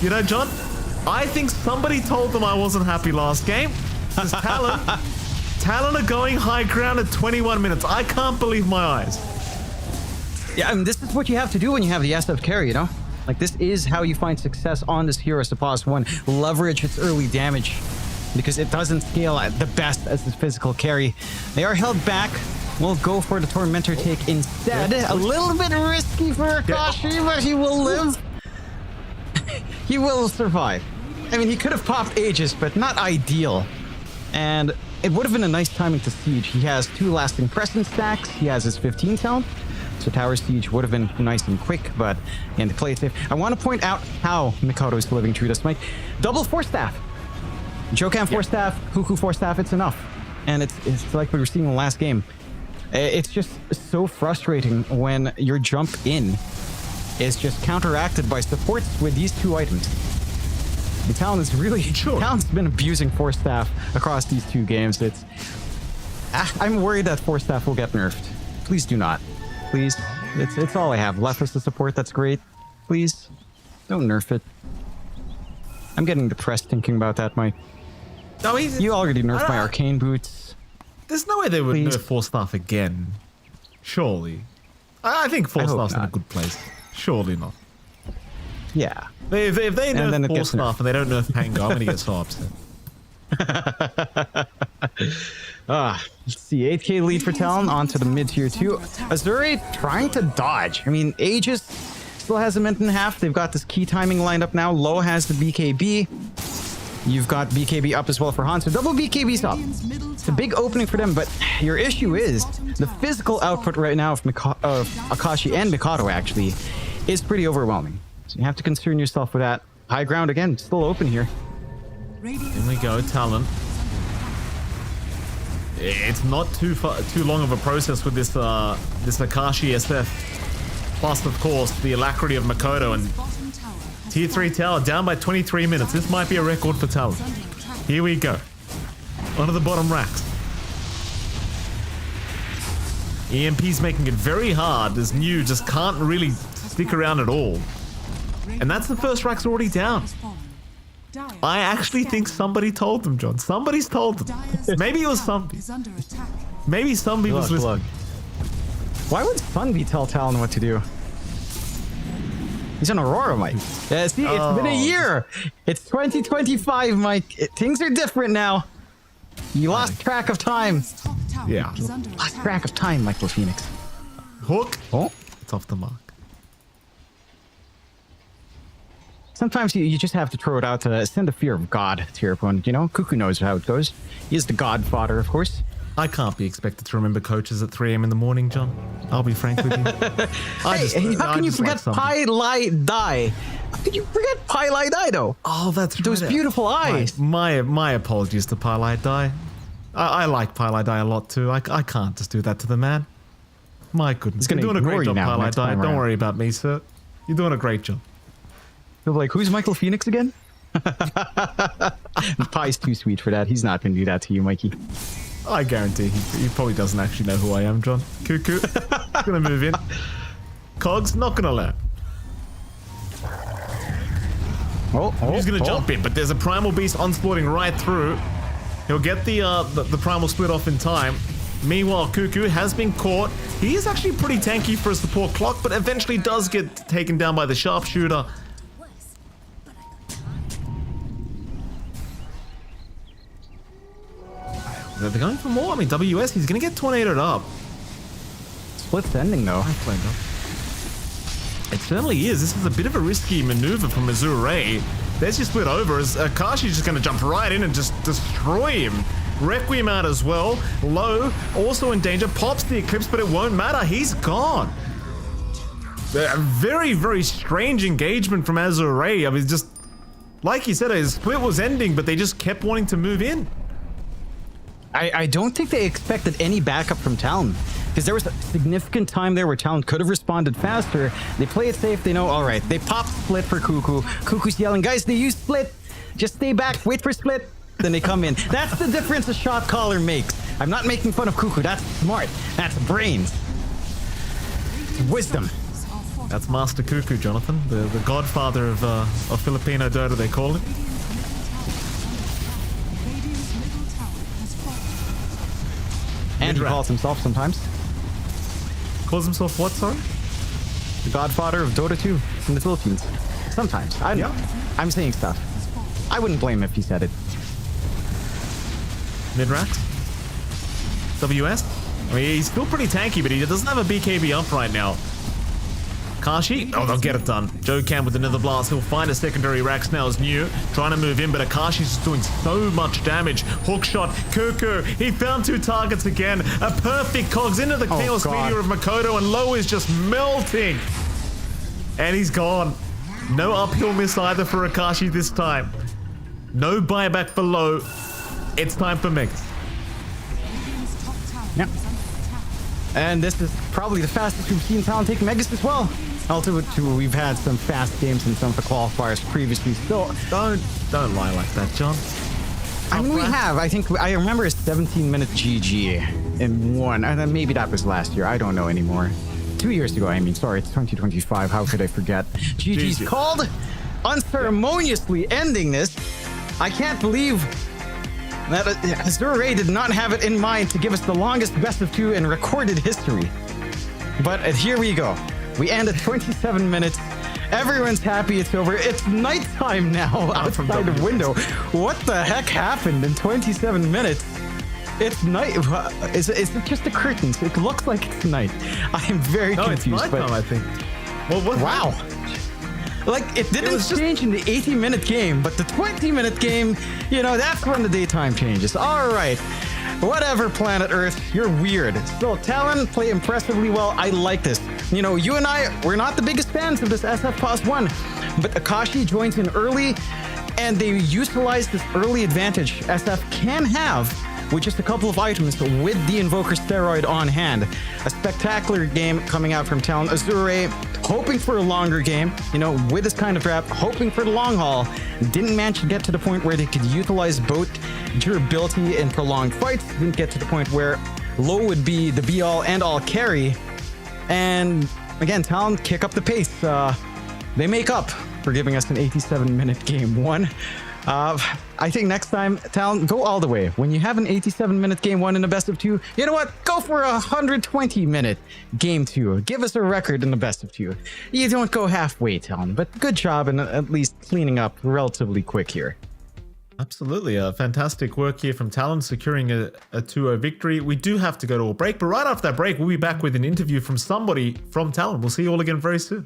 You know, John, I think somebody told them I wasn't happy last game. Because Talon are going high ground at 21 minutes. I can't believe my eyes. Yeah, I mean, this is what you have to do when you have the SF carry, you know? Like, this is how you find success on this hero, Sapos 1. Leverage its early damage, because it doesn't scale at the best as this physical carry. They are held back. We'll go for the Tormentor take instead. A little bit risky for Akashi, but he will live. He will survive. I mean, he could have popped Aegis, but not ideal. And it would have been a nice timing to siege. He has 2 lasting presence stacks. He has his 15 talent. So tower siege would have been nice and quick, but again, to play it safe. I want to point out how Mikado is living through this, Mike. Double force staff. Jokan force staff, Kuku force staff, it's enough. And it's like we were seeing in the last game. It's just so frustrating when your jump in is just counteracted by supports with these two items. The Talon is really... Talon's been abusing force staff across these two games. I'm worried that force staff will get nerfed. Please do not. Please. It's all I have. Left as the support, that's great. Please, don't nerf it. I'm getting depressed thinking about that, Mike. No, you already nerfed my arcane boots. There's no way they would nerf force staff again. Surely. I think force staff's in a good place. Surely not. Yeah. If they nerf force staff and they don't nerf Pango, I'm gonna get so upset. Let's see. 8k lead for Talon onto the mid tier 2. Azure trying to dodge. I mean, Aegis still has a minute and a half. They've got this key timing lined up now. Low has the BKB. You've got BKB up as well for Han. So double BKB's up. It's a big opening for them, but your issue is the physical output right now of Akashi and Mikado actually is pretty overwhelming. So you have to concern yourself with that. High ground again, still open here. In we go, Talon. It's not too long of a process with this Akashi SF. Plus, of course, the alacrity of Makoto and Tier 3 tower down by 23 minutes. This might be a record for Talon. Here we go. Onto the bottom racks. EMP's making it very hard as New just can't really stick around at all. And that's the first rack's already down. I actually think somebody told them, John. Somebody's told them. Maybe it was somebody. Maybe somebody was listening. Why would Sunby tell Talon what to do? He's on Aurora, Mike. Yeah, see, it's been a year. It's 2025, Mike. Things are different now. You lost track of time. Yeah. Lost track of time, Michael Phoenix. Hook. Oh, it's off the mark. Sometimes you just have to throw it out to send the fear of God to your opponent, you know? Kuku knows how it goes. He is the godfather, of course. I can't be expected to remember coaches at 3 a.m. in the morning, John. I'll be frank with you. How can you forget Pai Lai Dai? How can you forget Pai Lai Dai, though? Oh, that's those beautiful eyes. My apologies to Pai Lai Dai. I like Pai Lai Dai a lot too. I can't just do that to the man. My goodness. You're doing a great job, Pai Lai Dai. Don't worry about me, sir. You're doing a great job. You're like, who's Michael Phoenix again? Pai's too sweet for that. He's not going to do that to you, Mikey. I guarantee he probably doesn't actually know who I am, John. Cuckoo. Gonna move in. Cogs, not gonna let. He's gonna jump in, but there's a primal beast onsporting right through. He'll get the primal split off in time. Meanwhile, Cuckoo has been caught. He is actually pretty tanky for a support clock, but eventually does get taken down by the sharpshooter. They're going for more. I mean, WS, he's going to get tornadoed up. Split's ending, though. It certainly is. This is a bit of a risky maneuver from Azure. There's your split over as Akashi's just going to jump right in and just destroy him. Requiem out as well. Low, also in danger. Pops the Eclipse, but it won't matter. He's gone. A very, very strange engagement from Azure. I mean, just like you said, his split was ending, but they just kept wanting to move in. I don't think they expected any backup from Talon, because there was a significant time there where Talon could have responded faster. They play it safe. They know, all right, they pop split for Cuckoo. Cuckoo's yelling, guys, they use split. Just stay back, wait for split. Then they come in. That's the difference a shot caller makes. I'm not making fun of Cuckoo. That's smart. That's brains. It's wisdom. That's Master Cuckoo, Jonathan, the godfather of Filipino Dota, they call him. And he calls himself sometimes. Calls himself what, sorry? The godfather of Dota 2 in the Philippines. Sometimes. I don't know. I'm saying stuff. I wouldn't blame him if he said it. Mid-racks? WS? I mean, he's still pretty tanky, but he doesn't have a BKB up right now. Akashi, oh, they'll get it done. Joe Cam with another blast. He'll find a secondary rack. Snail's new, trying to move in, but Akashi's just doing so much damage. Hook shot, Kuku, he found 2 targets again. A perfect cogs into the Chaos Meteor of Makoto, and Low is just melting. And he's gone. No uphill miss either for Akashi this time. No buyback for Low. It's time for Megas. Yep. And this is probably the fastest we've seen Talon take Megas as well. Also, we've had some fast games in some of the qualifiers previously. Still, don't lie like that, John. I mean, we have. I think I remember a 17-minute GG in one. And then maybe that was last year. I don't know anymore. 2 years ago, I mean. Sorry, it's 2025. How could I forget? GG's called, unceremoniously ending this. I can't believe that Azure did not have it in mind to give us the longest best of 2 in recorded history. But here we go. We end at 27 minutes. Everyone's happy it's over. It's nighttime now outside the window. What the heck happened in 27 minutes? It's night. Is it just the curtains? It looks like it's night. I am very confused. It's nighttime, I think. Well, wow. Like, it didn't change in the 80-minute game, but the 20-minute game, you know, that's when the daytime changes. All right. Whatever, Planet Earth, you're weird. Still, Talon play impressively well. I like this. You know, you and I, we're not the biggest fans of this SF Pause 1, but Akashi joins in early, and they utilize this early advantage SF can have with just a couple of items with the Invoker Steroid on hand. A spectacular game coming out from Talon. Azure hoping for a longer game, you know, with this kind of rep, hoping for the long haul. Didn't manage to get to the point where they could utilize both durability in prolonged fights. Didn't get to the point where Low would be the be-all and all carry. And again, Talon kick up the pace. They make up for giving us an 87-minute game 1. I think next time, Talon, go all the way. When you have an 87-minute game 1 in a best of 2, you know what? Go for a 120-minute game 2. Give us a record in the best of 2. You don't go halfway, Talon, but good job in at least cleaning up relatively quick here. Absolutely. Fantastic work here from Talon, securing a 2-0 victory. We do have to go to a break, but right after that break, we'll be back with an interview from somebody from Talon. We'll see you all again very soon.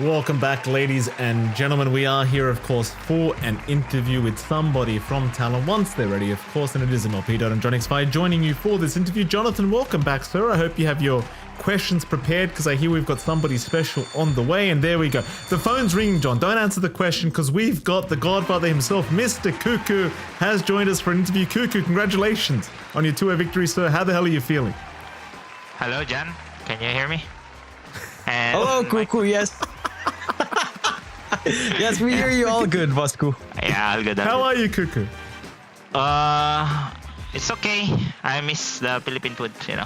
Welcome back, ladies and gentlemen. We are here, of course, for an interview with somebody from Talon once they're ready, of course, and it is MLP.and joining you for this interview. Jonathan, welcome back, sir. I hope you have your questions prepared because I hear we've got somebody special on the way, and there we go. The phone's ringing, John. Don't answer the question because we've got the Godfather himself, Mr. Cuckoo, has joined us for an interview. Cuckoo, congratulations on your 2-0 victory, sir. How the hell are you feeling? Hello, John. Can you hear me? And Hello, Cuckoo. Yes. Yes, we hear you all good, Vasco. Yeah, all good. How are you, Cuckoo? It's okay. I miss the Philippine food, you know.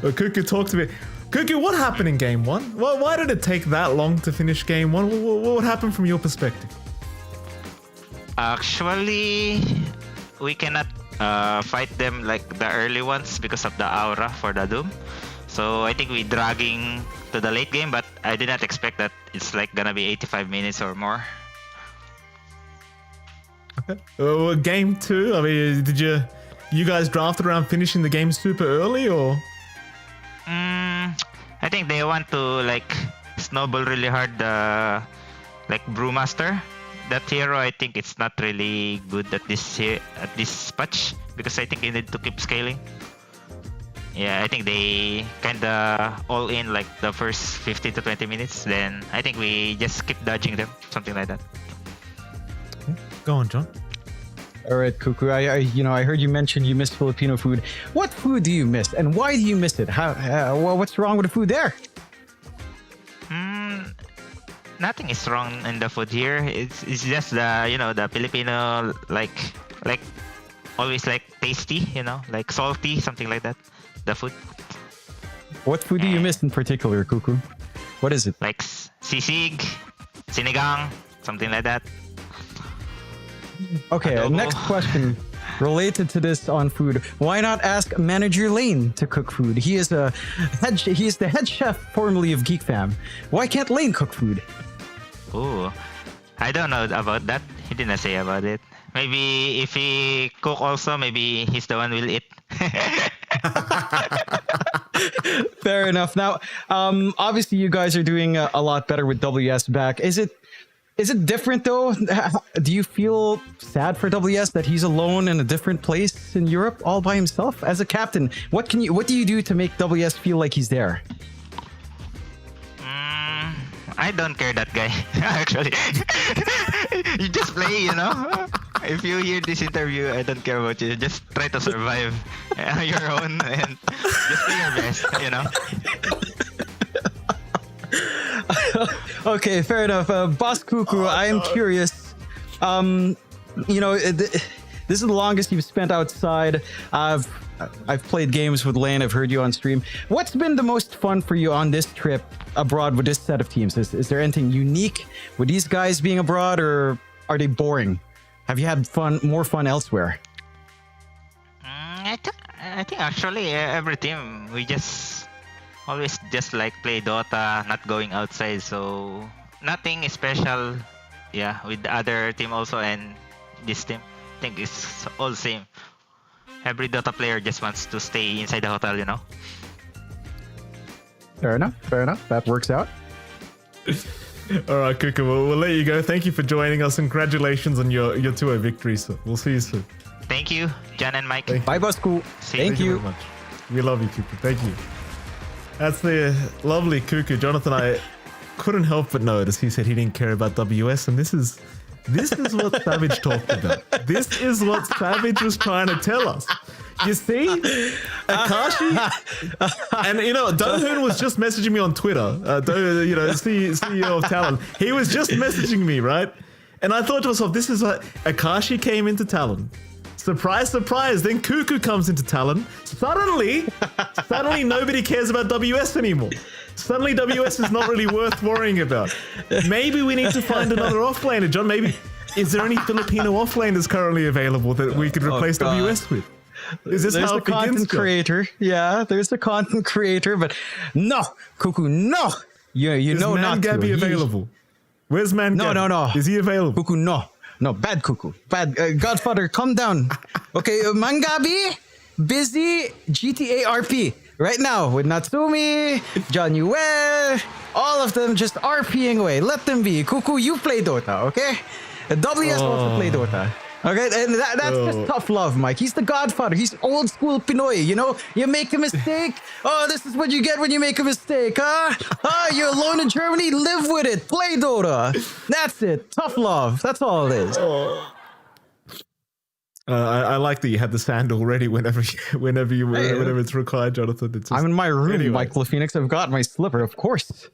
Well, Cuckoo, talk to me. Cuckoo, what happened in game one? Why did it take that long to finish game one? What happened from your perspective? Actually, we cannot fight them like the early ones because of the aura for the Doom. So I think we're dragging to the late game, but I did not expect that it's like gonna be 85 minutes or more. Okay. Game two, I mean, did you guys drafted around finishing the game super early, or? I think they want to like snowball really hard the like Brewmaster. That hero, I think it's not really good at this patch because I think they need to keep scaling. Yeah, I think they kinda all in like the first 15 to 20 minutes. Then I think we just keep dodging them, something like that. Go on, John. All right, Cuckoo. I heard you mention you miss Filipino food. What food do you miss, and why do you miss it? What's wrong with the food there? Nothing is wrong in the food here. It's just the Filipino like always like tasty, like salty, something like that. The food. What food do you miss in particular, Cuckoo? What is it? Like sisig, sinigang, something like that. Okay, Adobo. next question related to this on food. Why not ask Manager Lane to cook food? He is the head chef formerly of Geek Fam. Why can't Lane cook food? Oh, I don't know about that. He didn't say about it. Maybe if he cook also, maybe he's the one will eat. Fair enough. Now, obviously you guys are doing a lot better with WS back. Is it different though? Do you feel sad for WS that he's alone in a different place in Europe all by himself? As a captain, what do you do to make WS feel like he's there? I don't care that guy, actually. You just play, If you hear this interview, I don't care about you. Just try to survive on your own and just play your best, Okay, fair enough. Boss Cuckoo, I am curious. This is the longest you've spent outside. I've played games with Lane. I've heard you on stream. What's been the most fun for you on this trip abroad with this set of teams? Is there anything unique with these guys being abroad, or are they boring? Have you had more fun elsewhere? I think actually every team we just always just like play Dota, not going outside. So nothing special. Yeah, with the other team also and this team, I think it's all same. Every Dota player just wants to stay inside the hotel, Fair enough. That works out. All right, Cuckoo, we'll let you go. Thank you for joining us. Congratulations on your 2-0 victory, sir. We'll see you soon. Thank you, John and Mike. Bye, Basku. Thank you very much. We love you, Cuckoo. Thank you. That's the lovely Cuckoo. Jonathan, I couldn't help but notice he said he didn't care about WS, and this is what Savage talked about. This is what Savage was trying to tell us. You see, Akashi, and Dohoon was just messaging me on Twitter. CEO of Talon. He was just messaging me, right? And I thought to myself, this is what Akashi came into Talon, Surprise, surprise. Then Cuckoo comes into Talon. Suddenly nobody cares about WS anymore. Suddenly WS is not really worth worrying about. Maybe we need to find another offlaner, John. Maybe, is there any Filipino offlaners currently available that we could replace WS with? Is this There's how the it begins, content John? creator. Yeah, there's the content creator, but no, Cuckoo, no. You Is know not to. Mangabi available? Where's Mangabi? No. Is he available? Cuckoo, no. No, bad Cuckoo. Bad. Godfather, calm down. Okay, Mangabi, busy GTA RP. Right now with Natsumi, John Yue, all of them just RPing away. Let them be. Cuckoo, you play Dota, okay? WS also play Dota. Okay, and that's just tough love, Mike. He's the Godfather. He's old school Pinoy, you know? You make a mistake. Oh, this is what you get when you make a mistake, huh? You're alone in Germany? Live with it. Play Dota. That's it. Tough love. That's all it is. I like that you had the sandal ready whenever it's required, Jonathan. It's just, I'm in my room, anyway. Michael Phoenix. I've got my slipper, of course.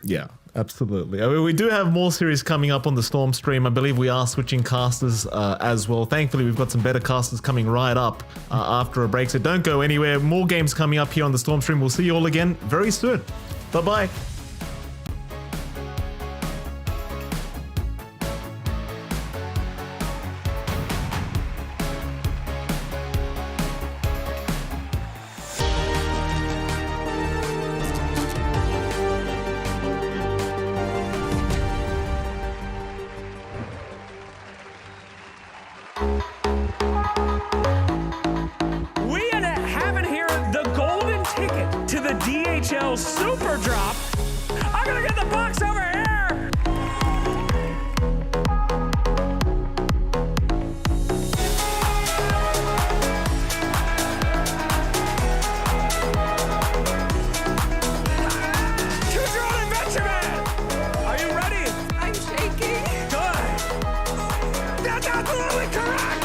Yeah, absolutely. I mean, we do have more series coming up on the Storm stream. I believe we are switching casters as well. Thankfully, we've got some better casters coming right up after a break. So don't go anywhere. More games coming up here on the Storm stream. We'll see you all again very soon. Bye-bye. We have in here the golden ticket to the DHL Super Drop. I'm gonna get the box over here. Choose your own adventure, man. Are you ready? I'm shaking. Good. That's absolutely correct.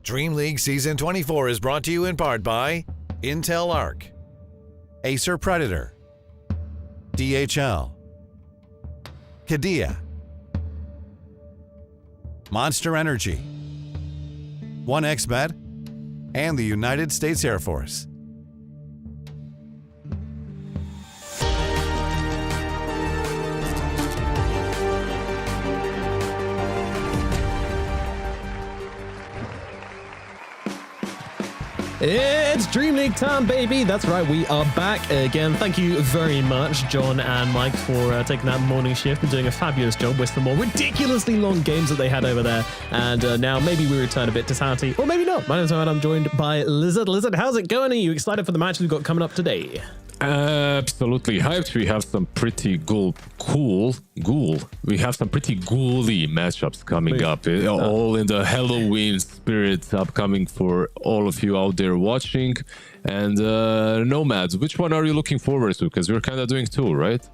DreamLeague Season 24 is brought to you in part by Intel Arc, Acer Predator, DHL, Kadia, Monster Energy, 1xBet, and the United States Air Force. It's Dream League time, baby. That's right, we are back again. Thank you very much, John and Mike, for taking that morning shift and doing a fabulous job with some more ridiculously long games that they had over there. And now maybe we return a bit to sanity, or maybe not. My name's Owen. I'm joined by Lizard. Lizard, how's it going? Are you excited for the match we've got coming up today? Absolutely hyped. We have some pretty we have some pretty ghouly matchups coming up, all in the Halloween spirit upcoming for all of you out there watching. And Nomads, which one are you looking forward to? Because we're kind of doing two, right?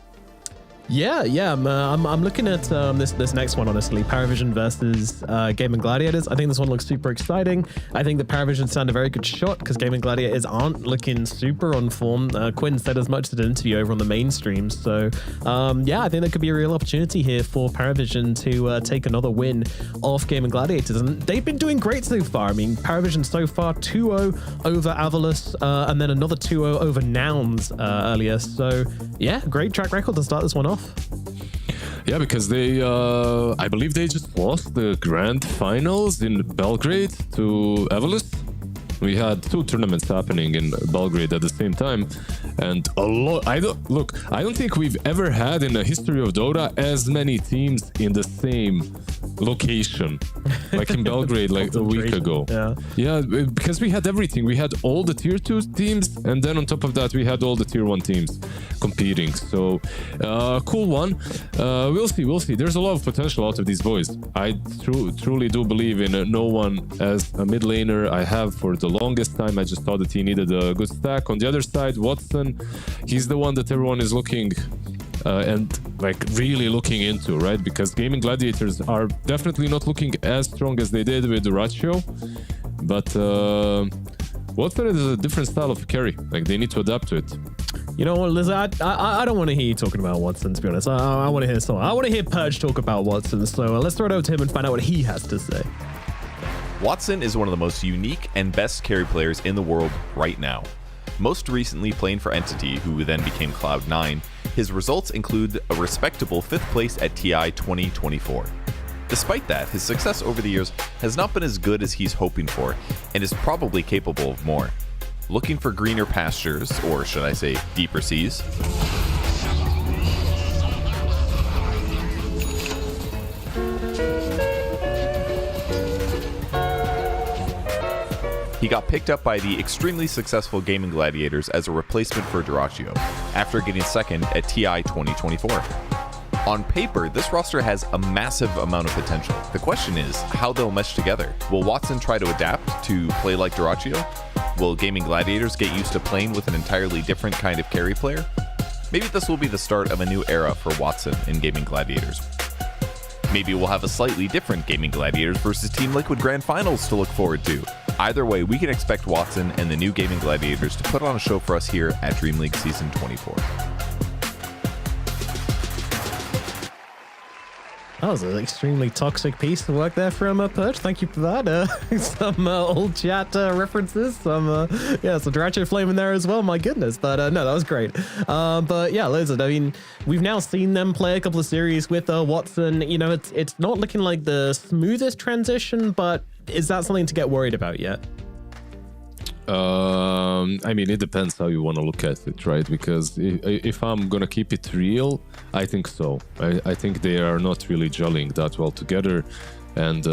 Yeah. I'm looking at this next one, honestly. Paravision versus Gaming Gladiators. I think this one looks super exciting. I think the Paravision stand a very good shot because Gaming Gladiators aren't looking super on form. Quinn said as much in an interview over on the mainstream. So yeah, I think there could be a real opportunity here for Paravision to take another win off Gaming Gladiators. And they've been doing great so far. I mean, Paravision so far 2-0 over Avalus and then another 2-0 over Nouns earlier. So yeah, great track record to start this one off. Yeah, because they, I believe they just lost the grand finals in Belgrade to Avalus. We had two tournaments happening in Belgrade at the same time, and a lot. I don't think we've ever had in the history of Dota as many teams in the same location, like in Belgrade, like a week ago. Yeah, because we had everything. We had all the tier 2 teams, and then on top of that, we had all the tier 1 teams competing. So, cool one. We'll see. There's a lot of potential out of these boys. I truly do believe in no one as a mid laner. I have for the longest time. I just thought that he needed a good stack. On the other side, Watson, he's the one that everyone is looking and like really looking into, right? Because Gaming Gladiators are definitely not looking as strong as they did with Ratio, but Watson is a different style of carry. Like they need to adapt to it. You know what, Liz? I don't want to hear you talking about Watson, to be honest. I want to hear someone. I want to hear Purge talk about Watson. So let's throw it over to him and find out what he has to say. Watson is one of the most unique and best carry players in the world right now. Most recently playing for Entity, who then became Cloud9, his results include a respectable 5th place at TI 2024. Despite that, his success over the years has not been as good as he's hoping for, and is probably capable of more. Looking for greener pastures, or should I say deeper seas? He got picked up by the extremely successful Gaming Gladiators as a replacement for Dyrachio, after getting second at TI 2024. On paper, this roster has a massive amount of potential. The question is how they'll mesh together. Will Watson try to adapt to play like Dyrachio? Will Gaming Gladiators get used to playing with an entirely different kind of carry player? Maybe this will be the start of a new era for Watson in Gaming Gladiators. Maybe we'll have a slightly different Gaming Gladiators versus Team Liquid Grand Finals to look forward to. Either way, we can expect Watson and the new Gaming Gladiators to put on a show for us here at Dream League Season 24. That was an extremely toxic piece of work there from Purge. Thank you for that. Some old chat references, some Dyrachio flame in there as well. My goodness, but no, that was great. But yeah, Lizard. I mean, we've now seen them play a couple of series with Watson. You know, it's not looking like the smoothest transition, but is that something to get worried about yet? I mean, it depends how you want to look at it, right? Because if I'm gonna keep it real, I think so. I think they are not really gelling that well together, and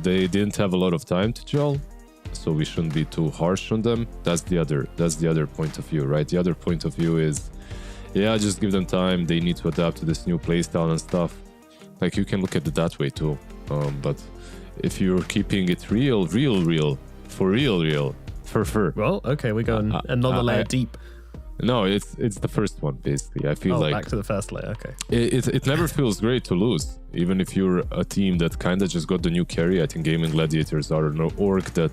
they didn't have a lot of time to gel, so we shouldn't be too harsh on them. That's the other point of view, right? The other point of view is, yeah, just give them time. They need to adapt to this new playstyle and stuff. Like, you can look at it that way too. But if you're keeping it real, for real. Well, okay, we're going another layer deep. No, it's the first one basically. I feel like back to the first layer. Okay. It never feels great to lose, even if you're a team that kind of just got the new carry. I think Gaming Gladiators are an org that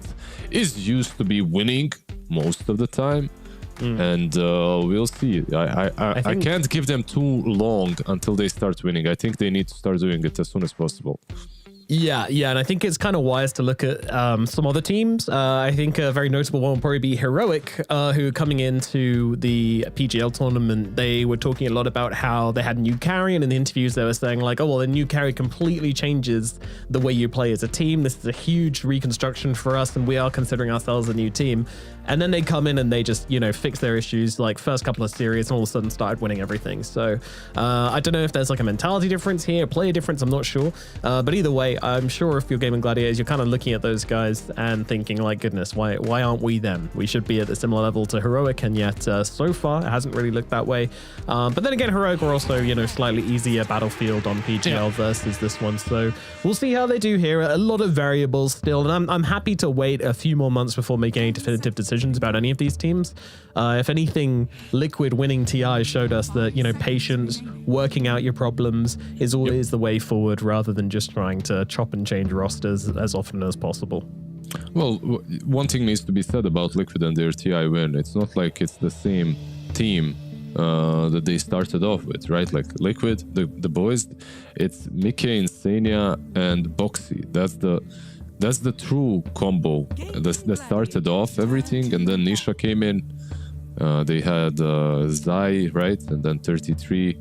is used to be winning most of the time. And we'll see. I can't give them too long until they start winning. I think they need to start doing it as soon as possible. Yeah, and I think it's kind of wise to look at some other teams. I think a very notable one will probably be Heroic, who coming into the PGL tournament, they were talking a lot about how they had a new carry, and in the interviews they were saying like, oh, well, the new carry completely changes the way you play as a team. This is a huge reconstruction for us, and we are considering ourselves a new team. And then they come in and they just, fix their issues, like first couple of series, and all of a sudden started winning everything. So I don't know if there's like a mentality difference here, a player difference, I'm not sure. But either way, I'm sure if you're Gaming Gladiators, you're kind of looking at those guys and thinking like, goodness, why aren't we them? We should be at a similar level to Heroic, and yet so far it hasn't really looked that way. But then again, Heroic are also, slightly easier battlefield on PGL versus this one. So we'll see how they do here. A lot of variables still, and I'm happy to wait a few more months before making any definitive decisions about any of these teams. If anything, Liquid winning TI showed us that, patience, working out your problems is always the way forward, rather than just trying to chop and change rosters as often as possible. Well, one thing needs to be said about Liquid and their TI win. It's not like it's the same team that they started off with, right? Like Liquid, the boys, it's Mickey, Insania, and Boxy. That's the true combo that started off everything, and then Nisha came in. They had Zai, right, and then 33,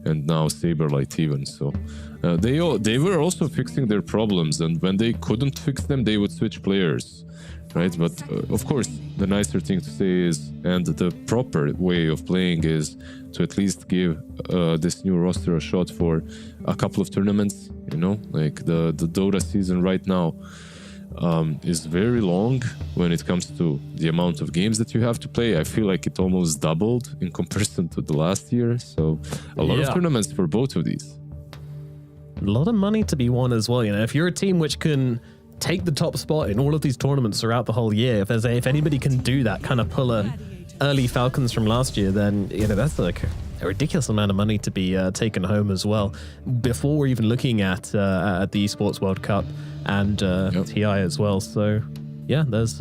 and now Saberlight even. So they were also fixing their problems, and when they couldn't fix them, they would switch players, right? But of course, the nicer thing to say is, and the proper way of playing is to at least give this new roster a shot for a couple of tournaments. Like the Dota season right now is very long when it comes to the amount of games that you have to play. I feel like it almost doubled in comparison to the last year. So a lot of tournaments for both of these. A lot of money to be won as well. If you're a team which can take the top spot in all of these tournaments throughout the whole year, if anybody can do that, kind of pull a early Falcons from last year, then that's like a ridiculous amount of money to be taken home as well, before we're even looking at the Esports World Cup and TI as well. So yeah, there's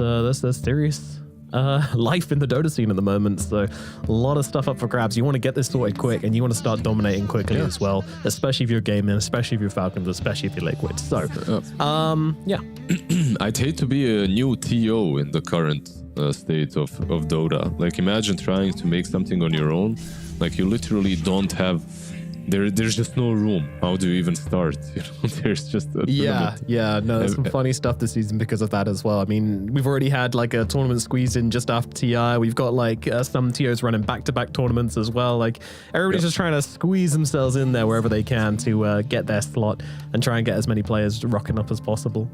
serious life in the Dota scene at the moment. So a lot of stuff up for grabs. You want to get this sorted quick, and you want to start dominating quickly as well, especially if you're gaming, especially if you're Falcons, especially if you're Liquid. So yeah. I'd hate to be a new TO in the current state of Dota. Like, imagine trying to make something on your own. Like, you literally don't have... There's just no room. How do you even start? There's just a tournament. No, there's some funny stuff this season because of that as well. I mean, we've already had like a tournament squeezed in just after TI. We've got like some TOs running back-to-back tournaments as well. Like, everybody's just trying to squeeze themselves in there wherever they can to get their slot and try and get as many players rocking up as possible.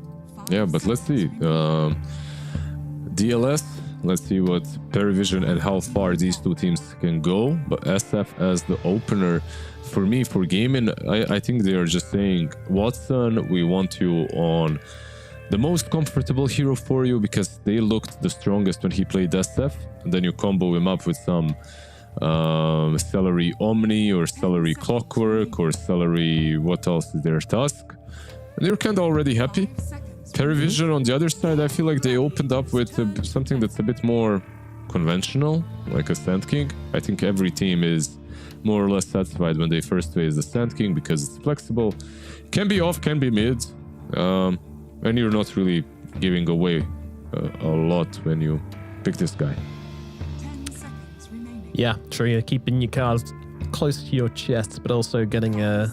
Yeah, but let's see. DLS, let's see what Perivision and how far these two teams can go. But SF as the opener, for me, for gaming, I think they are just saying, Watson, we want you on the most comfortable hero for you, because they looked the strongest when he played SF. And then you combo him up with some Celery Omni or Celery Clockwork or Celery, what else is there, Tusk. And they're kind of already happy. Perivision on the other side, I feel like they opened up with something that's a bit more conventional, like a Sand King. I think every team is more or less satisfied when they first phase the Sand King, because it's flexible, can be off, can be mid, and you're not really giving away a lot when you pick this guy. Yeah, true. You're keeping your cards close to your chest, but also getting a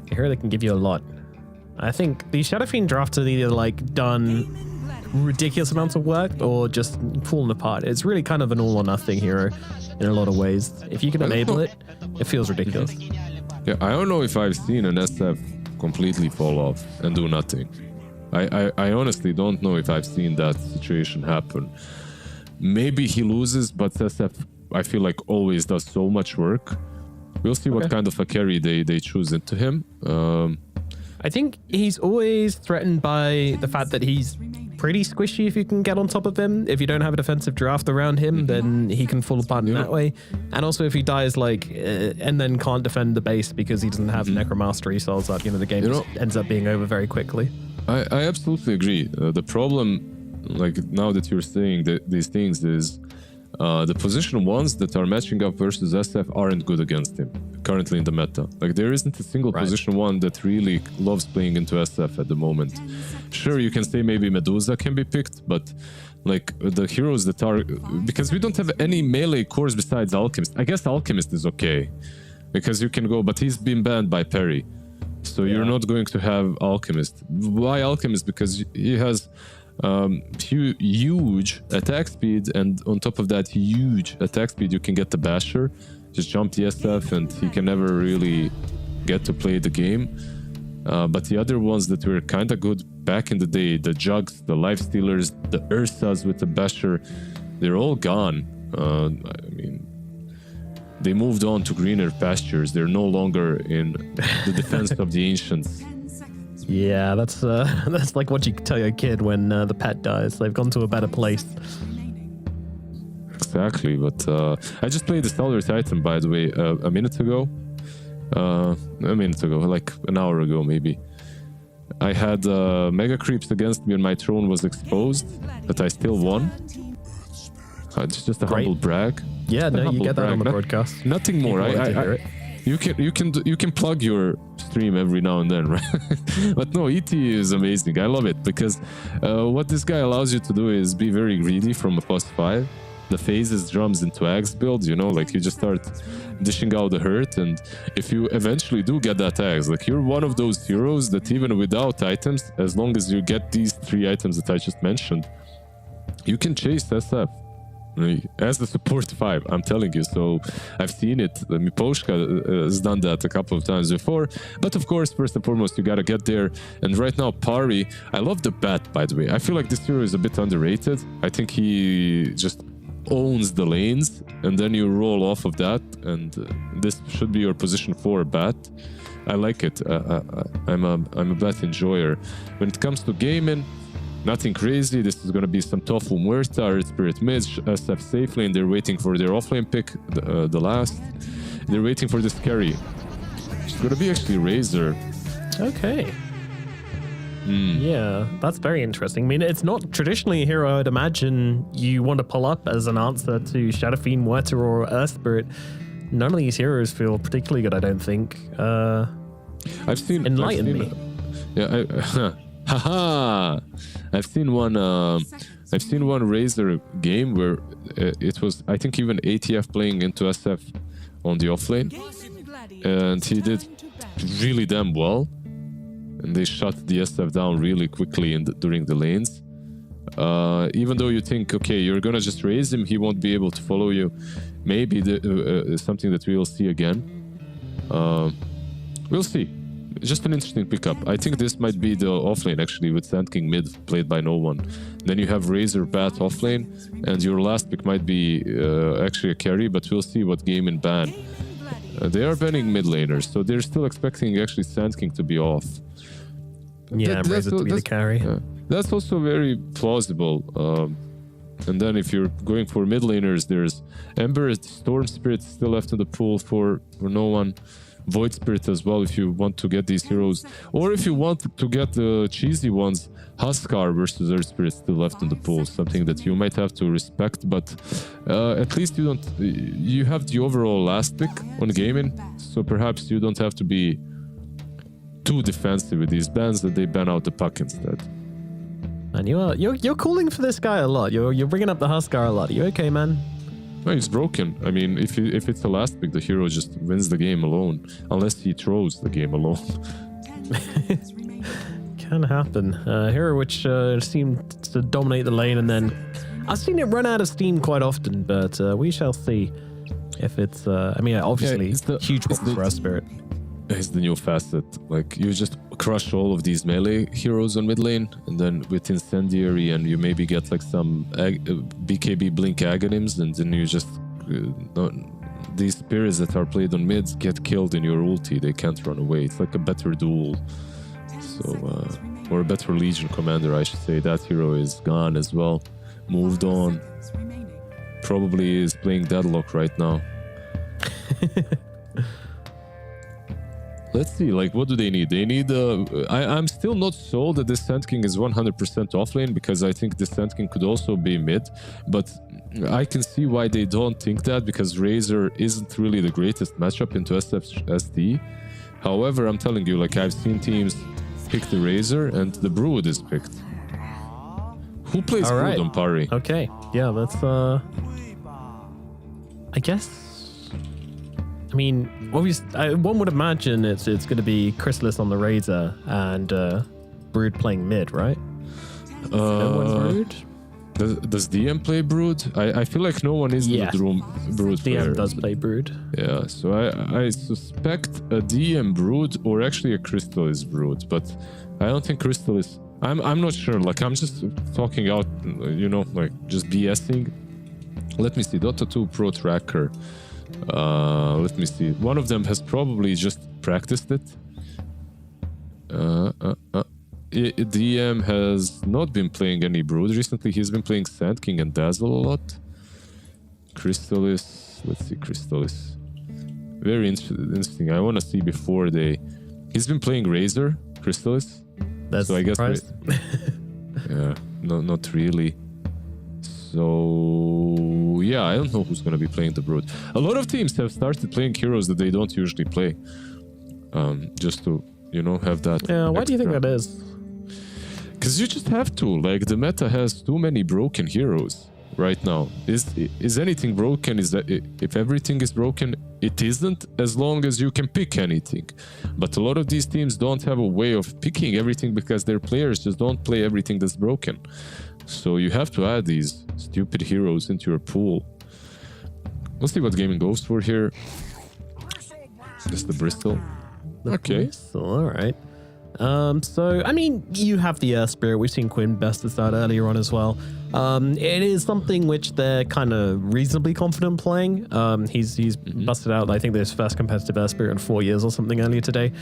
hero that can give you a lot. I think the Shadow Fiend drafts are either like done ridiculous amounts of work or just falling apart. It's really kind of an all or nothing hero in a lot of ways. If you can enable it, it feels ridiculous. Yeah, I don't know if I've seen an SF completely fall off and do nothing. I honestly don't know if I've seen that situation happen. Maybe he loses, but SF, I feel like, always does so much work. We'll see what kind of a carry they choose into him. I think he's always threatened by the fact that he's pretty squishy if you can get on top of him. If you don't have a defensive draft around him, then he can fall apart in that way. And also if he dies like and then can't defend the base because he doesn't have Necromastery souls up, the game just ends up being over very quickly. I absolutely agree. The problem, like now that you're saying these things, is the position ones that are matching up versus SF aren't good against him currently in the meta. Like there isn't a single position one that really loves playing into SF at the moment. Sure, you can say maybe Medusa can be picked, but like the heroes that are, because we don't have any melee cores besides Alchemist. I guess Alchemist is okay because you can go, but he's been banned by Perry. So you're not going to have Alchemist. Why Alchemist? Because he has huge attack speed, and on top of that huge attack speed you can get the Basher, just jump the SF, and he can never really get to play the game. But the other ones that were kind of good back in the day, the Jugs, the Lifestealers, the Ursas with the Basher, they're all gone. I mean, they moved on to greener pastures. They're no longer in the defense of the ancients. Yeah, that's like what you tell your kid when the pet dies. They've gone to a better place. Exactly, but I just played the Stellar Titan, by the way, a minute ago, like an hour ago maybe. I had Mega Creeps against me and my throne was exposed, but I still won. It's just a humble brag. Yeah, no, you get that on the broadcast. Nothing more. You can plug your stream every now and then, right? But no, ET is amazing. I love it because what this guy allows you to do is be very greedy from a +5. The phases, drums, and tags build, like you just start dishing out the hurt, and if you eventually do get that tags, like you're one of those heroes that even without items, as long as you get these 3 items that I just mentioned, you can chase SF. As the support 5, I'm telling you. So I've seen it. Miposhka has done that a couple of times before. But of course, first and foremost, you gotta get there. And right now, Pari, I love the bat, by the way. I feel like this hero is a bit underrated. I think he just owns the lanes, and then you roll off of that, and this should be your position 4 bat. I like it. I'm a bat enjoyer. When it comes to gaming, nothing crazy. This is going to be some Tofu Muerta, Earth Spirit mid, SF safe lane. They're waiting for their offlane pick, the last. They're waiting for this carry. It's going to be actually Razor. Okay. Yeah, that's very interesting. I mean, it's not traditionally a hero I'd imagine you want to pull up as an answer to Shadow Fiend, Muerta, or Earth Spirit. None of these heroes feel particularly good, I don't think. Enlighten me. Yeah, haha! I've seen one Razor game where it was, I think, even ATF playing into SF on the offlane, and he did really damn well. And they shut the SF down really quickly during the lanes. Even though you think, okay, you're gonna just raise him, he won't be able to follow you. Maybe something that we'll see again. We'll see. Just an interesting pickup. I think this might be the offlane actually, with Sand King mid played by no one. Then you have Razor Bat offlane, and your last pick might be actually a carry, but we'll see what game in ban. They are banning mid laners, so they're still expecting actually Sand King to be off. Yeah, Razor to be the carry. That's also very plausible. And then if you're going for mid laners, there's Ember, Storm Spirit still left in the pool for no one. Void Spirit as well if you want to get these heroes. Or if you want to get the cheesy ones, Huskar versus Earth Spirit still left in the pool. Something that you might have to respect, but at least you have the overall last pick on gaming, so perhaps you don't have to be too defensive with these bans, that they ban out the puck instead. And you're calling for this guy a lot. You're bringing up the Huskar a lot. Are you okay, man? No, he's broken. I mean, if it's the last pick, the hero just wins the game alone, unless he throws the game alone. Can happen. Hero which seemed to dominate the lane, and then I've seen it run out of steam quite often, but we shall see if it's. I mean, obviously, it's the huge problem for Earth Spirit. It's the new facet. Like, you just crush all of these melee heroes on mid lane, and then with Incendiary, and you maybe get like some BKB Blink Agonims, and then you just these spirits that are played on mids get killed in your ulti. They can't run away. It's like a better duel. So or a better Legion commander, I should say. That hero is gone as well. Moved on. Probably is playing Deadlock right now. Let's see, like, what do they need? They need I'm still not sold that this Sand King is 100% offlane, because I think this Sand King could also be mid, but I can see why they don't think that, because Razor isn't really the greatest matchup into SD. However, I'm telling you, like, I've seen teams pick the Razor and the Brood is picked. Who plays Brood on Pari? Okay, yeah, that's I guess. I mean, obviously, one would imagine it's going to be Chrysalis on the Razor and Brood playing mid, right? No one Brood? Does DM play Brood? I feel like no one is the Brood player. DM does play Brood. Yeah, so I suspect a DM Brood or actually a Crystal is Brood, but I don't think Crystal is. I'm not sure. Like, I'm just talking out, you know, like just BSing. Let me see. Dota 2 Pro Tracker. Let me see. One of them has probably just practiced it. DM has not been playing any Brood recently. He's been playing Sand King and Dazzle a lot. Crystallis. Let's see, Crystallis. Very interesting. I want to see before they. He's been playing Razor, Crystallis. That's so I guess. Yeah, no, not really. So yeah, I don't know who's gonna be playing the Brood. A lot of teams have started playing heroes that they don't usually play, just to, you know, have that. Yeah, why do you think that is? Because you just have to. Like, the meta has too many broken heroes right now. Is anything broken? Is that if everything is broken, it isn't, as long as you can pick anything. But a lot of these teams don't have a way of picking everything because their players just don't play everything that's broken. So you have to add these stupid heroes into your pool. Let's see what gaming goes for here. Just the Bristol. Okay. Bristol, all right. So, I mean, you have the Earth Spirit. We've seen Quinn best this out earlier on as well. It is something which they're kind of reasonably confident playing. He's busted out, I think, his first competitive Earth Spirit in 4 years or something earlier today.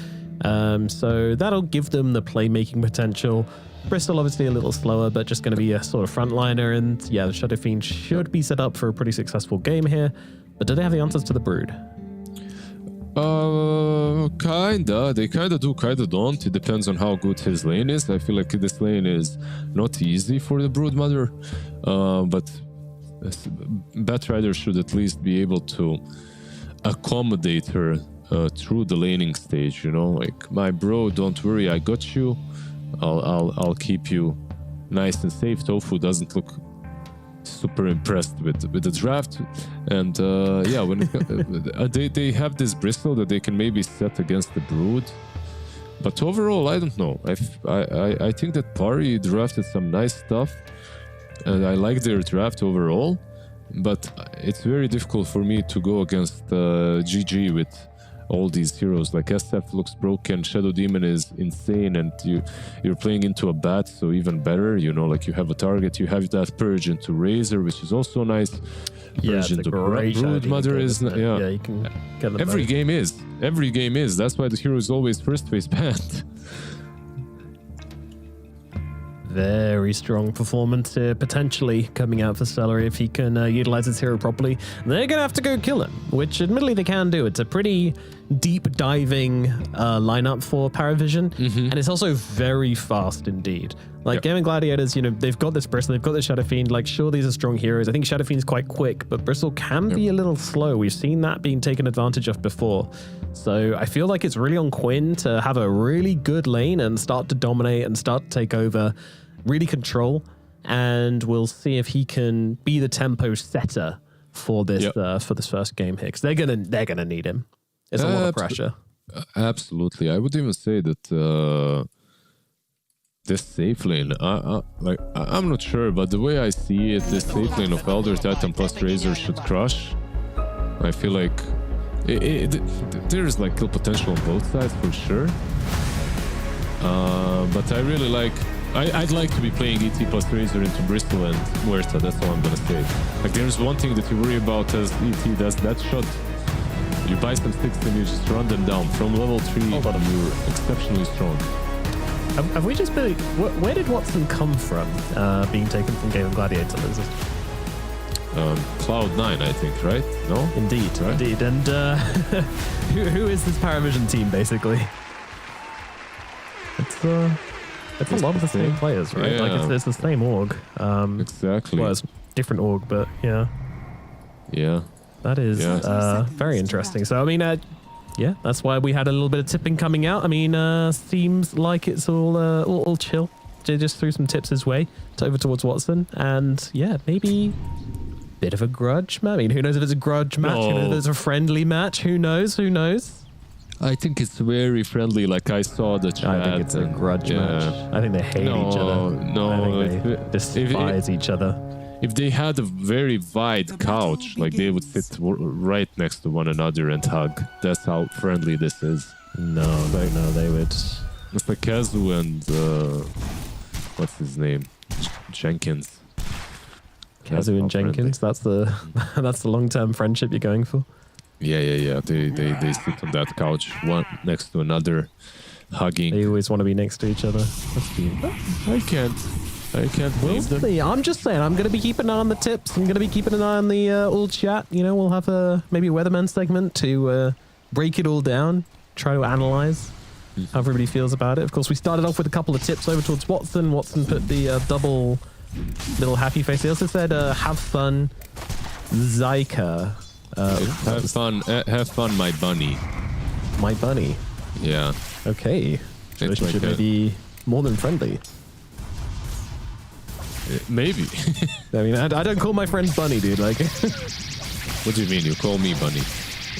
So that'll give them the playmaking potential. Bristol obviously a little slower, but just going to be a sort of frontliner. And yeah, the Shadow Fiend should be set up for a pretty successful game here. But do they have the answers to the Brood? Kinda. They kinda do, kinda don't. It depends on how good his lane is. I feel like this lane is not easy for the Broodmother, but Batrider should at least be able to accommodate her through the laning stage. You know, like, my bro, don't worry, I got you. I'll keep you nice and safe. Tofu doesn't look super impressed with the draft, and yeah, when they have this Bristol that they can maybe set against the Brood, but overall I don't know. I think that Pari drafted some nice stuff, and I like their draft overall, but it's very difficult for me to go against GG with all these heroes. Like, SF looks broken, Shadow Demon is insane, and you're playing into a bat, so even better, you know, like, you have a target, you have that Purge into Razor, which is also nice. Purge into Broodmother is, yeah, you can get them every both. game is, that's why the hero is always first phase banned. Very strong performance here, potentially coming out for Celery if he can utilize his hero properly. They're going to have to go kill him, which admittedly they can do. It's a pretty deep diving lineup for Paravision, and it's also very fast indeed. Like, Gaming Gladiators, you know, they've got this Bristol, they've got this Shadow Fiend. Like, sure, these are strong heroes. I think Shadow Fiend's quite quick, but Bristol can be a little slow. We've seen that being taken advantage of before. So I feel like it's really on Quinn to have a really good lane and start to dominate and start to take over, really control, and we'll see if he can be the tempo setter for this first game here, because they're gonna need him. It's a lot of pressure. Absolutely, I would even say that this safe lane, I'm not sure, but the way I see it, this safe lane of Elder Titan plus Razor should crush. I feel like there's like kill potential on both sides for sure. But I really like. I'd like to be playing ET plus Razor into Bristol and Muerta, that's all I'm gonna say. Like, there's one thing that you worry about as ET does that shot. You buy some sticks and you just run them down. From level 3, you're exceptionally strong. Have we just been... Where did Watson come from, being taken from Game and Gladiator? Cloud9, I think, right? No? Indeed, right. Indeed. And who is this Paravision team, basically? It's a lot of the same players, right? Yeah. Like, it's the same org. Exactly. Well, it's different org, but yeah. Yeah. That is very interesting. So, I mean, yeah, that's why we had a little bit of tipping coming out. I mean, seems like it's all chill. They just threw some tips his way over towards Watson. And yeah, maybe a bit of a grudge match. I mean, who knows if it's a grudge match? Who knows if it's a friendly match? Who knows? Who knows? I think it's very friendly. Like, I saw the chat. I think it's a grudge match. I think they hate each other. No, I think they despise each other. If they had a very wide couch, like, they would sit right next to one another and hug. That's how friendly this is. No, they would. It's like Kazu and what's his name? Jenkins. Kazu and Jenkins. That's the long-term friendship you're going for. Yeah. They sit on that couch, one next to another, hugging. They always want to be next to each other. That's cute. I can't We'll see. I'm just saying, I'm going to be keeping an eye on the tips. I'm going to be keeping an eye on the all chat. You know, we'll have maybe a weatherman segment to break it all down, try to analyze how everybody feels about it. Of course, we started off with a couple of tips over towards Watson. Watson put the double little happy face. He also said, have fun, Zyka. Have fun, my bunny. My bunny? Yeah. Okay. Relationship may be more than friendly. Maybe. I mean, I don't call my friend Bunny, dude. Like, what do you mean? You call me Bunny?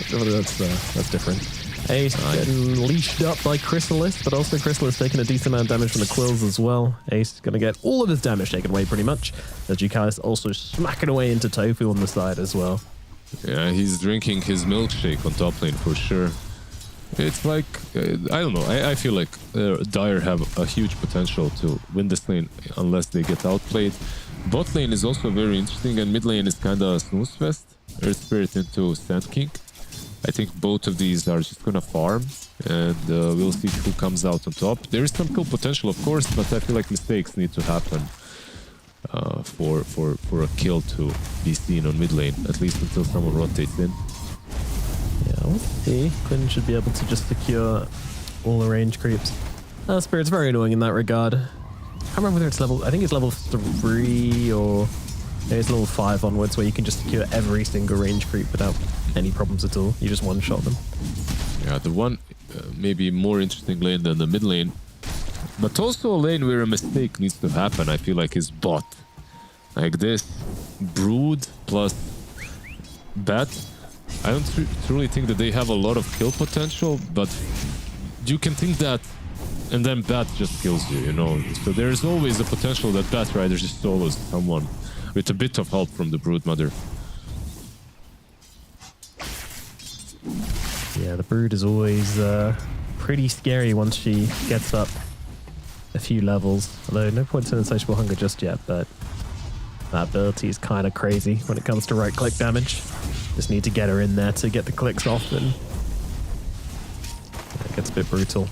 That's different. Ace getting leashed up by Chrysalis, but also Chrysalis taking a decent amount of damage from the quills as well. Ace gonna get all of his damage taken away pretty much. The Jukalis also smacking away into Tofu on the side as well. Yeah, he's drinking his milkshake on top lane for sure. It's like, I don't know, I feel like Dire have a huge potential to win this lane unless they get outplayed. Bot lane is also very interesting, and mid lane is kinda snooze fest. Earth Spirit into Sand King. I think both of these are just gonna farm, and we'll see who comes out on top. There is some cool potential, of course, but I feel like mistakes need to happen for a kill to be seen on mid lane, at least until someone rotates in. Yeah, we'll see. Quinn should be able to just secure all the range creeps. Spirit's very annoying in that regard. I can't remember whether it's level... I think it's level 3 or... maybe it's level 5 onwards where you can just secure every single range creep without any problems at all. You just one-shot them. Yeah, the one maybe more interesting lane than the mid lane, but also a lane where a mistake needs to happen, I feel like, is bot. Like this Brood plus Bat. I don't truly think that they have a lot of kill potential, but you can think that, and then Bat just kills you, you know. So there's always a potential that Bat Rider just solos someone with a bit of help from the Broodmother. Yeah, the Brood is always pretty scary once she gets up a few levels. Although no points in Insatiable Hunger just yet, but that ability is kind of crazy when it comes to right-click damage. Just need to get her in there to get the clicks off, and it gets a bit brutal.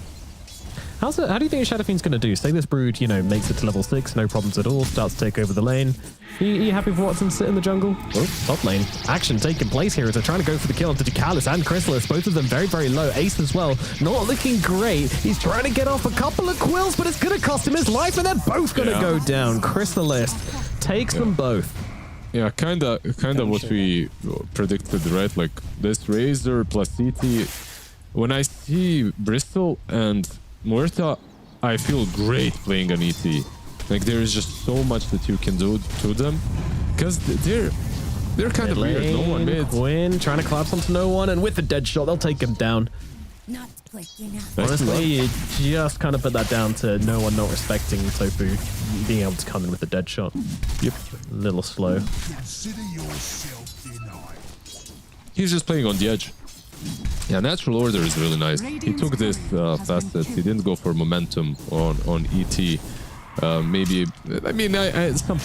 How do you think Shadow Fiend's going to do? Say this Brood, you know, makes it to level 6, no problems at all, starts to take over the lane. Are you happy for Watson to sit in the jungle? Oh, top lane. Action taking place here as they're trying to go for the kill onto Ducalis and Chrysalis. Both of them very, very low. Ace as well. Not looking great. He's trying to get off a couple of quills, but it's going to cost him his life, and they're both going to go down. Chrysalis takes them both. Yeah, kind of what we predicted, right? Like this Razor plus CT. When I see Bristol and Muerta, I feel great playing an ET. Like there is just so much that you can do to them, because they're kind of weird. No one mid. Quinn trying to collapse onto no one, and with the dead shot, they'll take him down. Not quick enough. Honestly, you just kind of put that down to no one not respecting Tofu being able to come in with a dead shot. Yep. A little slow. He's just playing on the edge. Yeah, Natural Order is really nice. He took this facet. He didn't go for momentum on ET. Maybe, I mean, some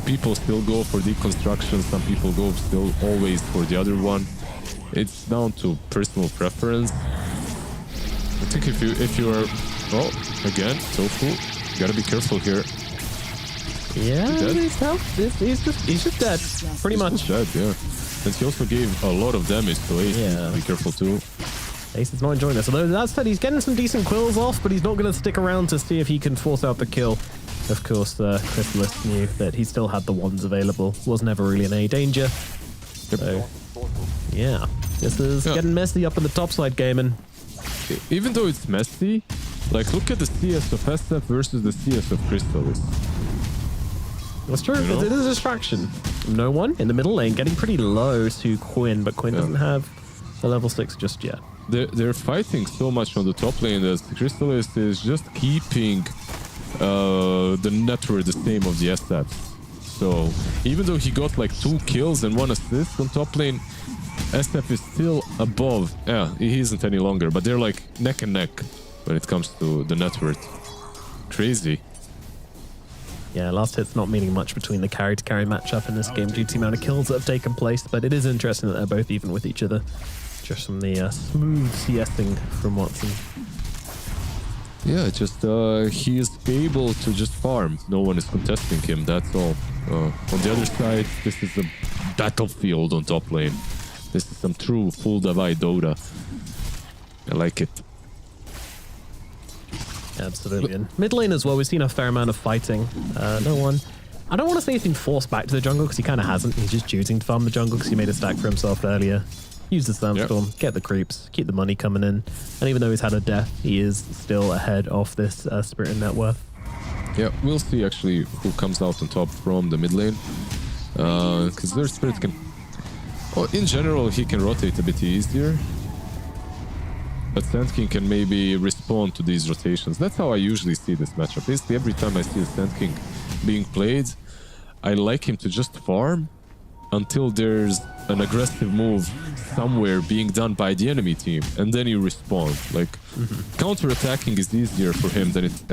people still go for deconstruction. Some people go still always for the other one. It's down to personal preference. I think if you are Oh, again, Tofu. Gotta be careful here. Yeah, he's just dead. Pretty much. Dead, yeah. And he also gave a lot of damage to Ace. Yeah. Be careful too. Ace is not enjoying this. Although that said, he's getting some decent quills off, but he's not going to stick around to see if he can force out the kill. Of course, Chrysalis knew that he still had the wands available. Was never really in any danger. So, yeah. This is getting messy up in the topside gaming. Even though it's messy, like look at the CS of SF versus the CS of Chrysalis. That's true. You know? It is a distraction. No one in the middle lane, getting pretty low to Quinn, but Quinn doesn't have a level 6 just yet. They're fighting so much on the top lane that Chrysalis is just keeping the network the same of the stats. So even though he got like 2 kills and 1 assist on top lane, SF is still above. Yeah, he isn't any longer, but they're like neck and neck when it comes to the network. Crazy. Yeah, last hit's not meaning much between the carry-to-carry matchup in this game due to the amount of kills that have taken place, but it is interesting that they're both even with each other. Just from the smooth CSing from Watson. Yeah, just he is able to just farm. No one is contesting him, that's all. On the other side, this is a battlefield on top lane. This is some true full divide Dota. I like it. Absolutely. And mid lane as well, we've seen a fair amount of fighting. No one... I don't want to say he's been forced back to the jungle because he kind of hasn't. He's just choosing to farm the jungle because he made a stack for himself earlier. Use the Sandstorm, get the creeps, keep the money coming in. And even though he's had a death, he is still ahead of this Spirit and net worth. Yeah, we'll see actually who comes out on top from the mid lane. Because their Spirit can... Oh, in general, he can rotate a bit easier. But Sand King can maybe respond to these rotations. That's how I usually see this matchup. Basically, every time I see a Sand King being played, I like him to just farm until there's an aggressive move somewhere being done by the enemy team, and then you respond. Like, counter-attacking is easier for him than it's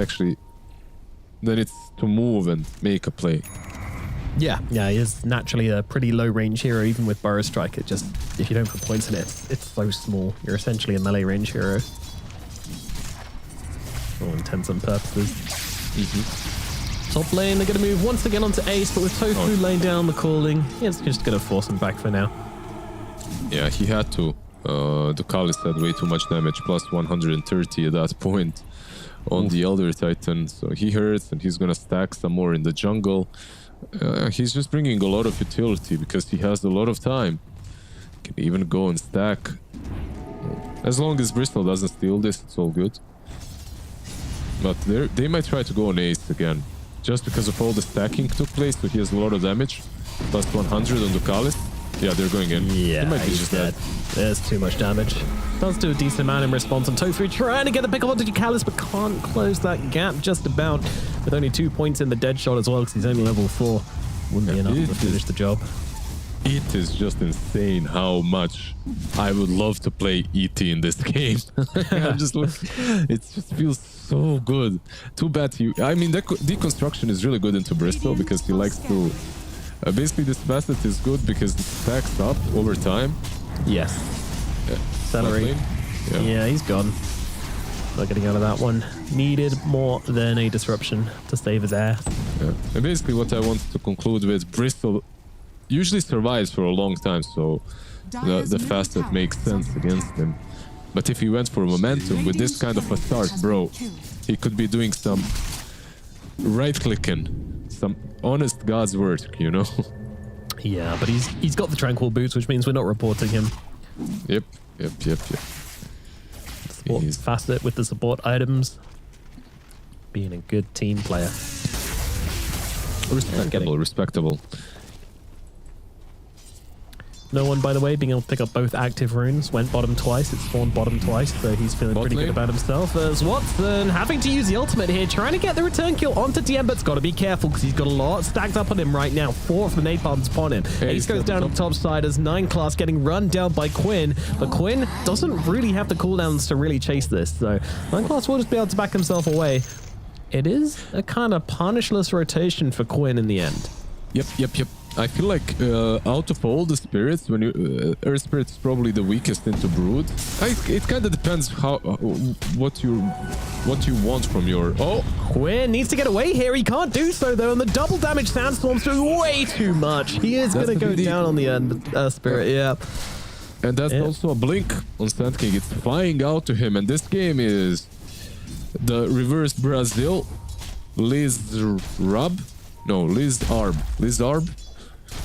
to move and make a play. Yeah, he is naturally a pretty low-range hero, even with Burrow Strike. It just, if you don't put points in it, it's so small. You're essentially a melee range hero. For all intents and purposes. Top lane, they're going to move once again onto Ace, but with Tofu laying down the calling, it's just going to force him back for now. Yeah, he had to. Ducalis had way too much damage, plus 130 at that point on the Elder Titan. So he hurts, and he's going to stack some more in the jungle. He's just bringing a lot of utility because he has a lot of time. Can even go and stack. As long as Bristol doesn't steal this, it's all good. But they might try to go on Ace again. Just because of all the stacking took place, so he has a lot of damage. Plus 100 on Ducalis. Yeah, they're going in. Yeah, he's dead. There's too much damage. Does do a decent amount in response on Tofu, trying to get the pick up onto Ducalis, but can't close that gap just about. With only 2 points in the dead shot as well, because he's only level 4. Wouldn't be enough to finish the job. It is just insane how much I would love to play ET in this game. I'm just looking, it just feels so good. Too bad I mean, deconstruction is really good into Bristol because he likes to... basically, this facet is good because it stacks up over time. Yes. Celery. Yeah, he's gone. Not getting out of that one. Needed more than a disruption to save his ass. Yeah. And basically what I wanted to conclude with, Bristol usually survives for a long time, so the facet makes sense against him. But if he went for momentum with this kind of a start, bro, he could be doing some right-clicking, some honest God's work, you know? Yeah, but he's got the Tranquil Boots, which means we're not reporting him. Yep. Support facet with the support items. Being a good team player. Respectable. No one, by the way, being able to pick up both active runes. Went bottom twice, it spawned bottom twice, so he's feeling pretty good about himself. As Watson having to use the ultimate here, trying to get the return kill onto DM, but's got to be careful because he's got a lot stacked up on him right now. 4 of the napalms upon him. Ace goes down on the top side as 9 class getting run down by Quinn, but Quinn doesn't really have the cooldowns to really chase this, so 9 class will just be able to back himself away. It is a kind of punishless rotation for Quinn in the end. Yep. I feel like out of all the spirits, when you Earth Spirit is probably the weakest into Brood. It kind of depends what you want from your. Oh, Quinn needs to get away here. He can't do so though, and the double damage Sandstorm's doing way too much. He is going to go down on the end. Spirit, yeah. And that's also a blink on Sand King. It's flying out to him, and this game is the reverse Brazil. Lizarb.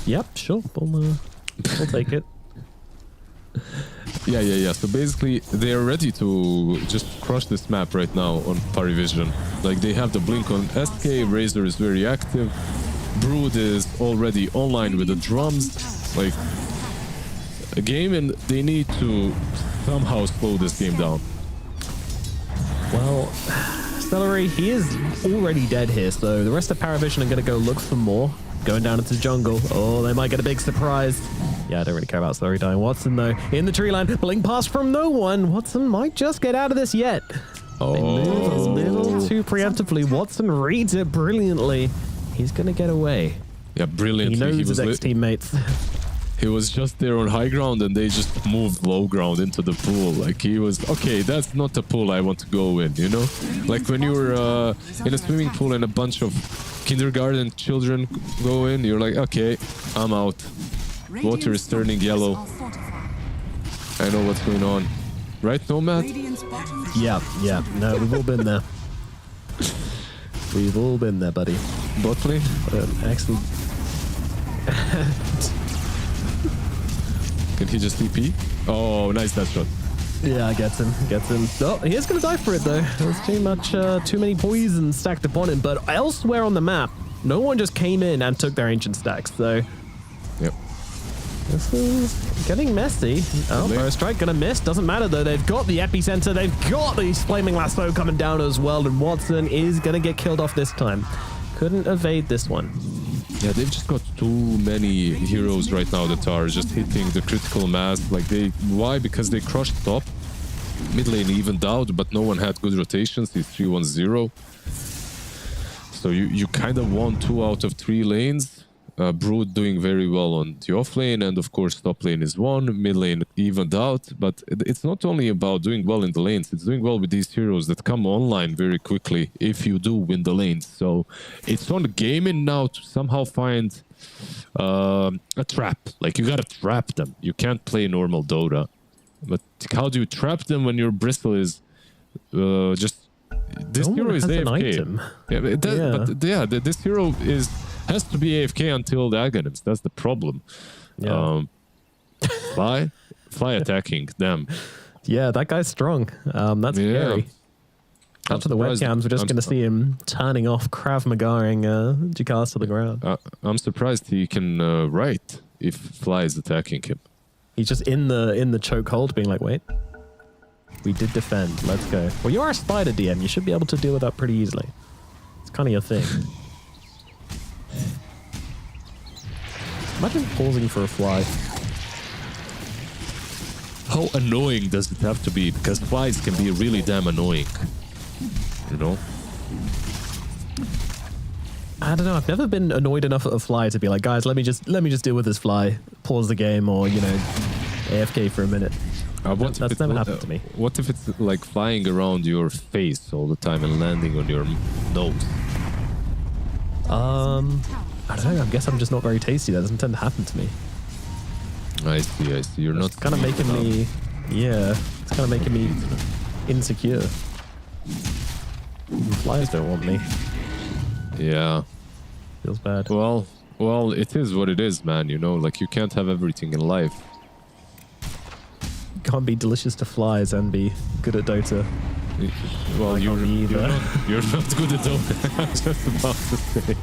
Yep, sure. We'll take it. Yeah. So basically, they are ready to just crush this map right now on Parivision. Like, they have the blink on SK, Razor is very active, Brood is already online with the drums. Like, a game, and they need to somehow slow this game down. Well, Celery, he is already dead here, so the rest of Paravision are going to go look for more. Going down into jungle. Oh, they might get a big surprise. Yeah, I don't really care about Celery dying. Watson, though, in the tree line. Blink pass from no one. Watson might just get out of this yet. They move a little too preemptively. Watson reads it brilliantly. He's going to get away. Yeah, brilliantly. He knows his ex-teammates. He was just there on high ground, and they just moved low ground into the pool. Like, he was, okay, that's not the pool I want to go in, you know? Like when you're in a swimming pool and a bunch of kindergarten children go in, you're like, okay, I'm out. Water is turning yellow. I know what's going on. Right, Nomad? Yeah. No, we've all been there. We've all been there, buddy. Bot lane? Excellent. Can he just TP? Oh, nice that shot. Yeah, gets him. Oh, he is going to die for it, though. There's too many poisons stacked upon him. But elsewhere on the map, no one just came in and took their ancient stacks, so... Yep. This is getting messy. Oh, Burst Strike going to miss. Doesn't matter, though. They've got the epicenter. They've got the Flaming Lasso coming down as well. And Watson is going to get killed off this time. Couldn't evade this one. Yeah, they've just got too many heroes right now that are just hitting the critical mass. Like, why? Because they crushed top. Mid lane evened out, but no one had good rotations. It's 3-1-0. So you kind of won 2 out of 3 lanes. Brood doing very well on the off lane, and of course top lane is 1, mid lane evened out. But it's not only about doing well in the lanes, it's doing well with these heroes that come online very quickly if you do win the lanes. So it's on the gaming now to somehow find a trap. Like, you gotta trap them. You can't play normal Dota. But how do you trap them when your Bristle is just... This hero is AFK. But this hero has to be AFK until the Aghanims. That's the problem. Yeah. Fly attacking them. Yeah, that guy's strong. That's scary. After the webcams, we're just going to see him turning off Krav Magaing Jukars to the ground. I'm surprised he can write if Fly is attacking him. He's just in the chokehold, being like, wait. We did defend. Let's go. Well, you are a spider, DM. You should be able to deal with that pretty easily. It's kind of your thing. Imagine pausing for a fly. How annoying does it have to be? Because flies can be really damn annoying. You know? I don't know. I've never been annoyed enough at a fly to be like, guys, let me just deal with this fly. Pause the game, or AFK for a minute. That's never happened to me. What if it's like flying around your face all the time and landing on your nose? I don't know. I guess I'm just not very tasty. That doesn't tend to happen to me. I see. You're not kind of making me... Yeah. It's kind of making me insecure. Flies don't want me. Yeah. Feels bad. Well, it is what it is, man. Like, you can't have everything in life. Can't be delicious to flies and be good at Dota. Well, you're not good at Dota. I was just about to say.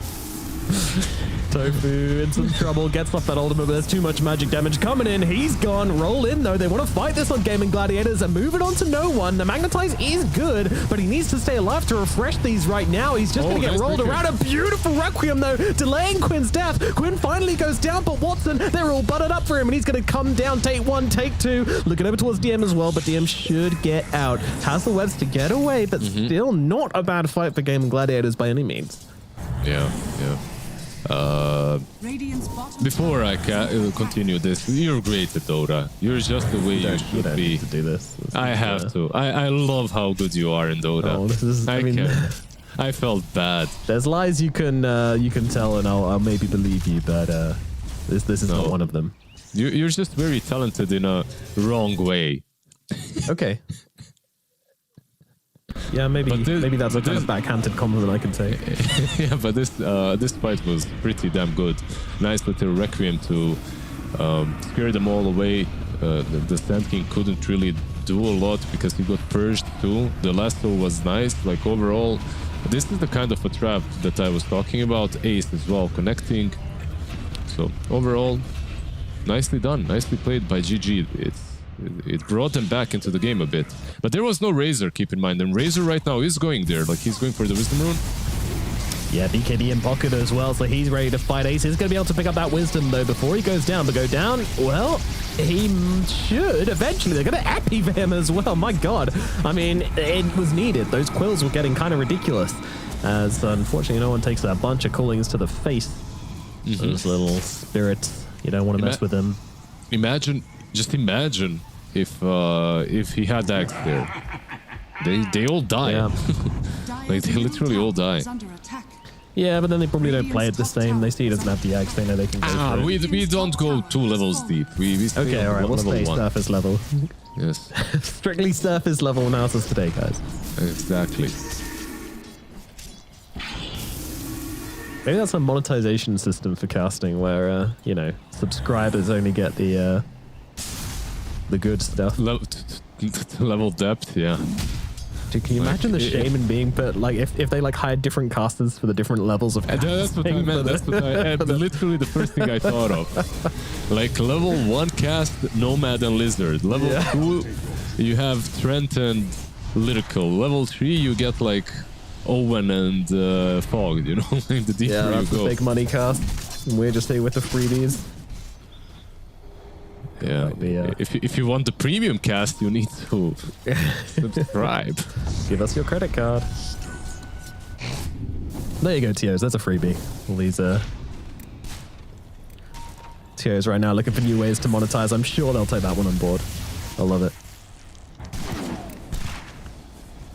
Tofu in some trouble, gets off that ultimate, but there's too much magic damage coming in. He's gone. Roll in, though. They want to fight this on Gaming Gladiators and move it on to no one. The Magnetize is good, but he needs to stay alive to refresh these right now. He's just going to get rolled around. A beautiful Requiem, though, delaying Quinn's death. Quinn finally goes down, but Watson, they're all butted up for him, and he's going to come down. Take 1, take 2. Looking over towards DM as well, but DM should get out. Has the webs to get away, but still not a bad fight for Gaming Gladiators by any means. Yeah. Radiant's bottom Before I continue this, you're great at Dota. You're just the way you should don't be. need to do this. I have to. I love how good you are in Dota. Oh, this is. I mean, I felt bad. There's lies you can tell, and I'll maybe believe you, but this is not one of them. You're just very talented in a wrong way. Okay. Yeah, maybe that's a kind of backhanded compliment I can say. Yeah, but this fight was pretty damn good. Nice little Requiem to scare them all away. The Sand King couldn't really do a lot because he got purged too. The lasso was nice. Like overall, this is the kind of a trap that I was talking about. Ace as well, connecting. So overall, nicely done. Nicely played by GG. It brought them back into the game a bit. But there was no Razor, keep in mind. And Razor right now is going there. Like, he's going for the Wisdom Rune. Yeah, BKB in pocket as well, so he's ready to fight Ace. He's going to be able to pick up that Wisdom, though, before he goes down. But go down, well, he should. Eventually, they're going to epi for him as well. My God. I mean, it was needed. Those quills were getting kind of ridiculous. As, unfortunately, no one takes a bunch of callings to the face. Those little spirits. You don't want to mess with them. Just imagine if he had Axe there. They all die. Yeah. Like, they literally all die. Yeah, but then they probably don't play it the same. They see he doesn't have the Axe. They know they can go for it. We don't go 2 levels deep. We stay Okay, alright, we'll stay surface level. Yes. Strictly surface level analysis today, guys. Exactly. Maybe that's a monetization system for casting where, you know, subscribers only get the good stuff. Level depth, yeah. Dude, can you imagine the shame in being put, like, if they, like, hired different casters for the different levels of casting? That's what I meant. That's what I literally the first thing I thought of. Like, level 1 cast, Nomad and Lizard. Level 2, you have Trent and Lyrical. Level 3, you get, like, Owen and Fog, you know? Like, the deeper that's you go. the big money cast. And we're just here with the freebies. Yeah, if you want the premium cast, you need to subscribe. Give us your credit card. There you go, TOs. That's a freebie. All these TOs right now looking for new ways to monetize. I'm sure they'll take that one on board. I love it.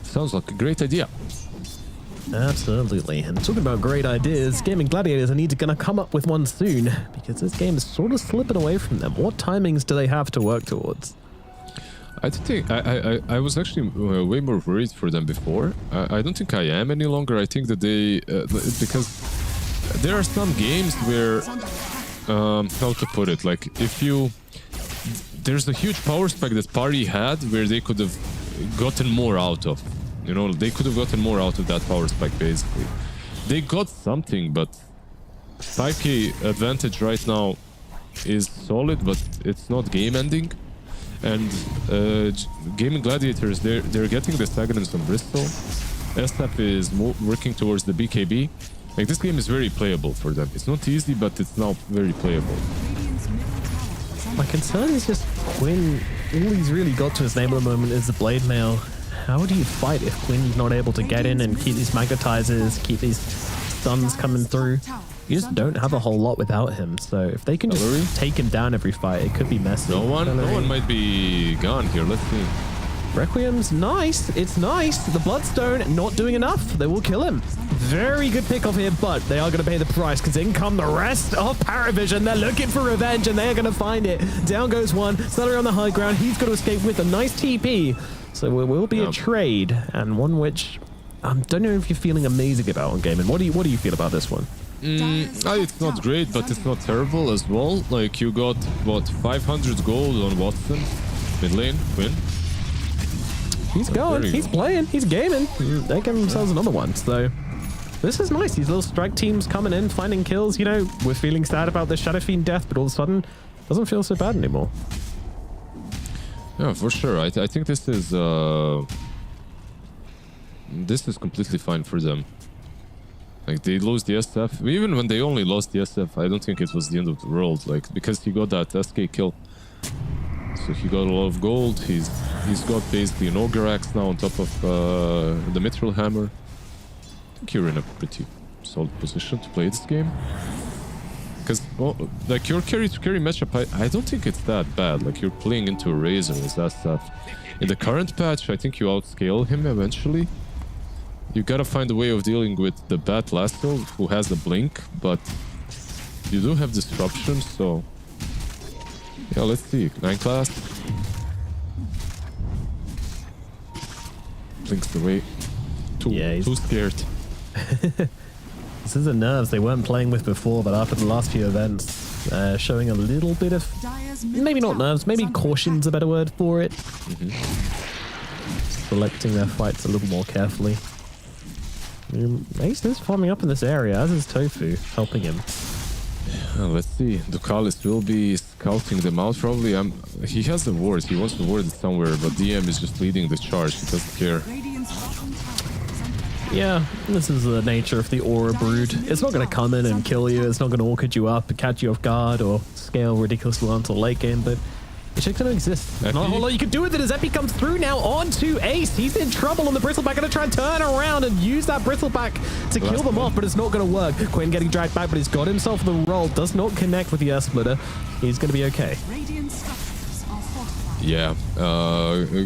Sounds like a great idea. Absolutely. And talking about great ideas, Gaming Gladiators are going to come up with one soon, because this game is sort of slipping away from them. What timings do they have to work towards? I think I was actually way more worried for them before. I don't think I am any longer. I think that they because there are some games where how to put it, like there's a huge power spike that Party had where they could have gotten more out of. You know, they could have gotten more out of that power spike, basically. They got something, but 5k advantage right now is solid, but it's not game-ending. And Gaming Gladiators, they're getting the stagnance from Bristol. SF is working towards the BKB. Like, this game is very playable for them. It's not easy, but it's now very playable. My concern is just Quinn. All he's really got to his name at the moment is the Blade Mail. How do you fight if Quinn's not able to get in and keep these magnetizers, keep these stuns coming through? You just don't have a whole lot without him. So if they can just take him down every fight, it could be messy. No one might be gone here. Let's see. Requiem's nice. It's nice. The Bloodstone not doing enough. They will kill him. Very good pick off here, but they are going to pay the price because in come the rest of Paravision. They're looking for revenge and they are going to find it. Down goes one. Celery on the high ground. He's got to escape with a nice TP. So it will be a trade, and one which I don't know if you're feeling amazing about on gaming. What do you feel about this one? It's not great, but it's not terrible as well. Like, you got, what, 500 gold on Watson, mid lane, Quinn. He's going, he's playing, he's gaming. They give themselves another one, so this is nice. These little strike teams coming in, finding kills. You know, we're feeling sad about the Shadow Fiend death, but all of a sudden, it doesn't feel so bad anymore. Yeah, for sure. I think this is completely fine for them. Like, they lose the SF. Even when they only lost the SF, I don't think it was the end of the world. Like, because he got that SK kill. So he got a lot of gold. He's got basically an Ogre Axe now on top of the Mithril Hammer. I think you're in a pretty solid position to play this game. Because, well, like, your carry-to-carry matchup, I don't think it's that bad. Like, you're playing into a Razor with that stuff. In the current patch, I think you outscale him eventually. You gotta find a way of dealing with the Bat Lasso, who has the blink, but you do have disruption, so... Yeah, let's see. 9 class. Blinks away. Too scared. This is the nerves they weren't playing with before, but after the last few events, showing a little bit of, maybe not nerves, maybe caution's a better word for it. Selecting their fights a little more carefully. Ace is farming up in this area, as is Tofu, helping him. Let's see. Ducalis will be scouting them out probably. He has the ward. He wants the ward somewhere, but DM is just leading the charge. He doesn't care. Yeah, this is the nature of the Aura Brood. It's not going to come in and kill you. It's not going to orchid you up and catch you off guard or scale ridiculously until late game, but it's just going to exist. Not a whole lot you can do with it as Epi comes through now onto Ace. He's in trouble, and the Bristleback going to try and turn around and use that Bristleback to kill them off, but it's not going to work. Quinn getting dragged back, but he's got himself the roll. Does not connect with the Earth Splitter. He's going to be okay. Yeah,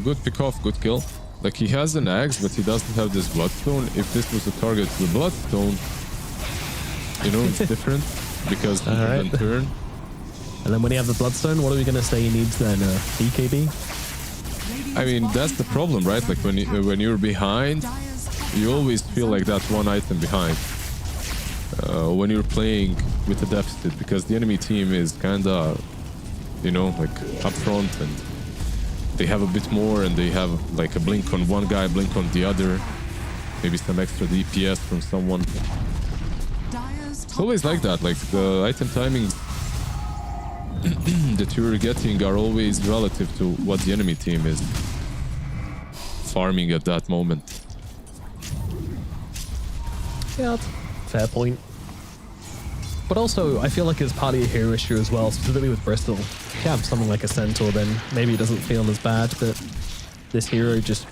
good pick off, good kill. Like, he has an axe, but he doesn't have this Bloodstone. If this was a target to the Bloodstone, you know, it's different because he can turn. And then when you have the Bloodstone, what are we going to say he needs then? BKB? I mean, that's the problem, right? Like, when you're behind, you always feel like that one item behind. When you're playing with a deficit, because the enemy team is kind of, you know, like, up front, and they have a bit more, and they have like a blink on one guy, blink on the other, maybe some extra DPS from someone. It's always like that. Like, the item timings that you're getting are always relative to what the enemy team is farming at that moment. Yeah, fair point. But also, I feel like it's partly a hero issue as well, specifically with Bristol. If you have something like a Centaur, then maybe it doesn't feel as bad, but this hero just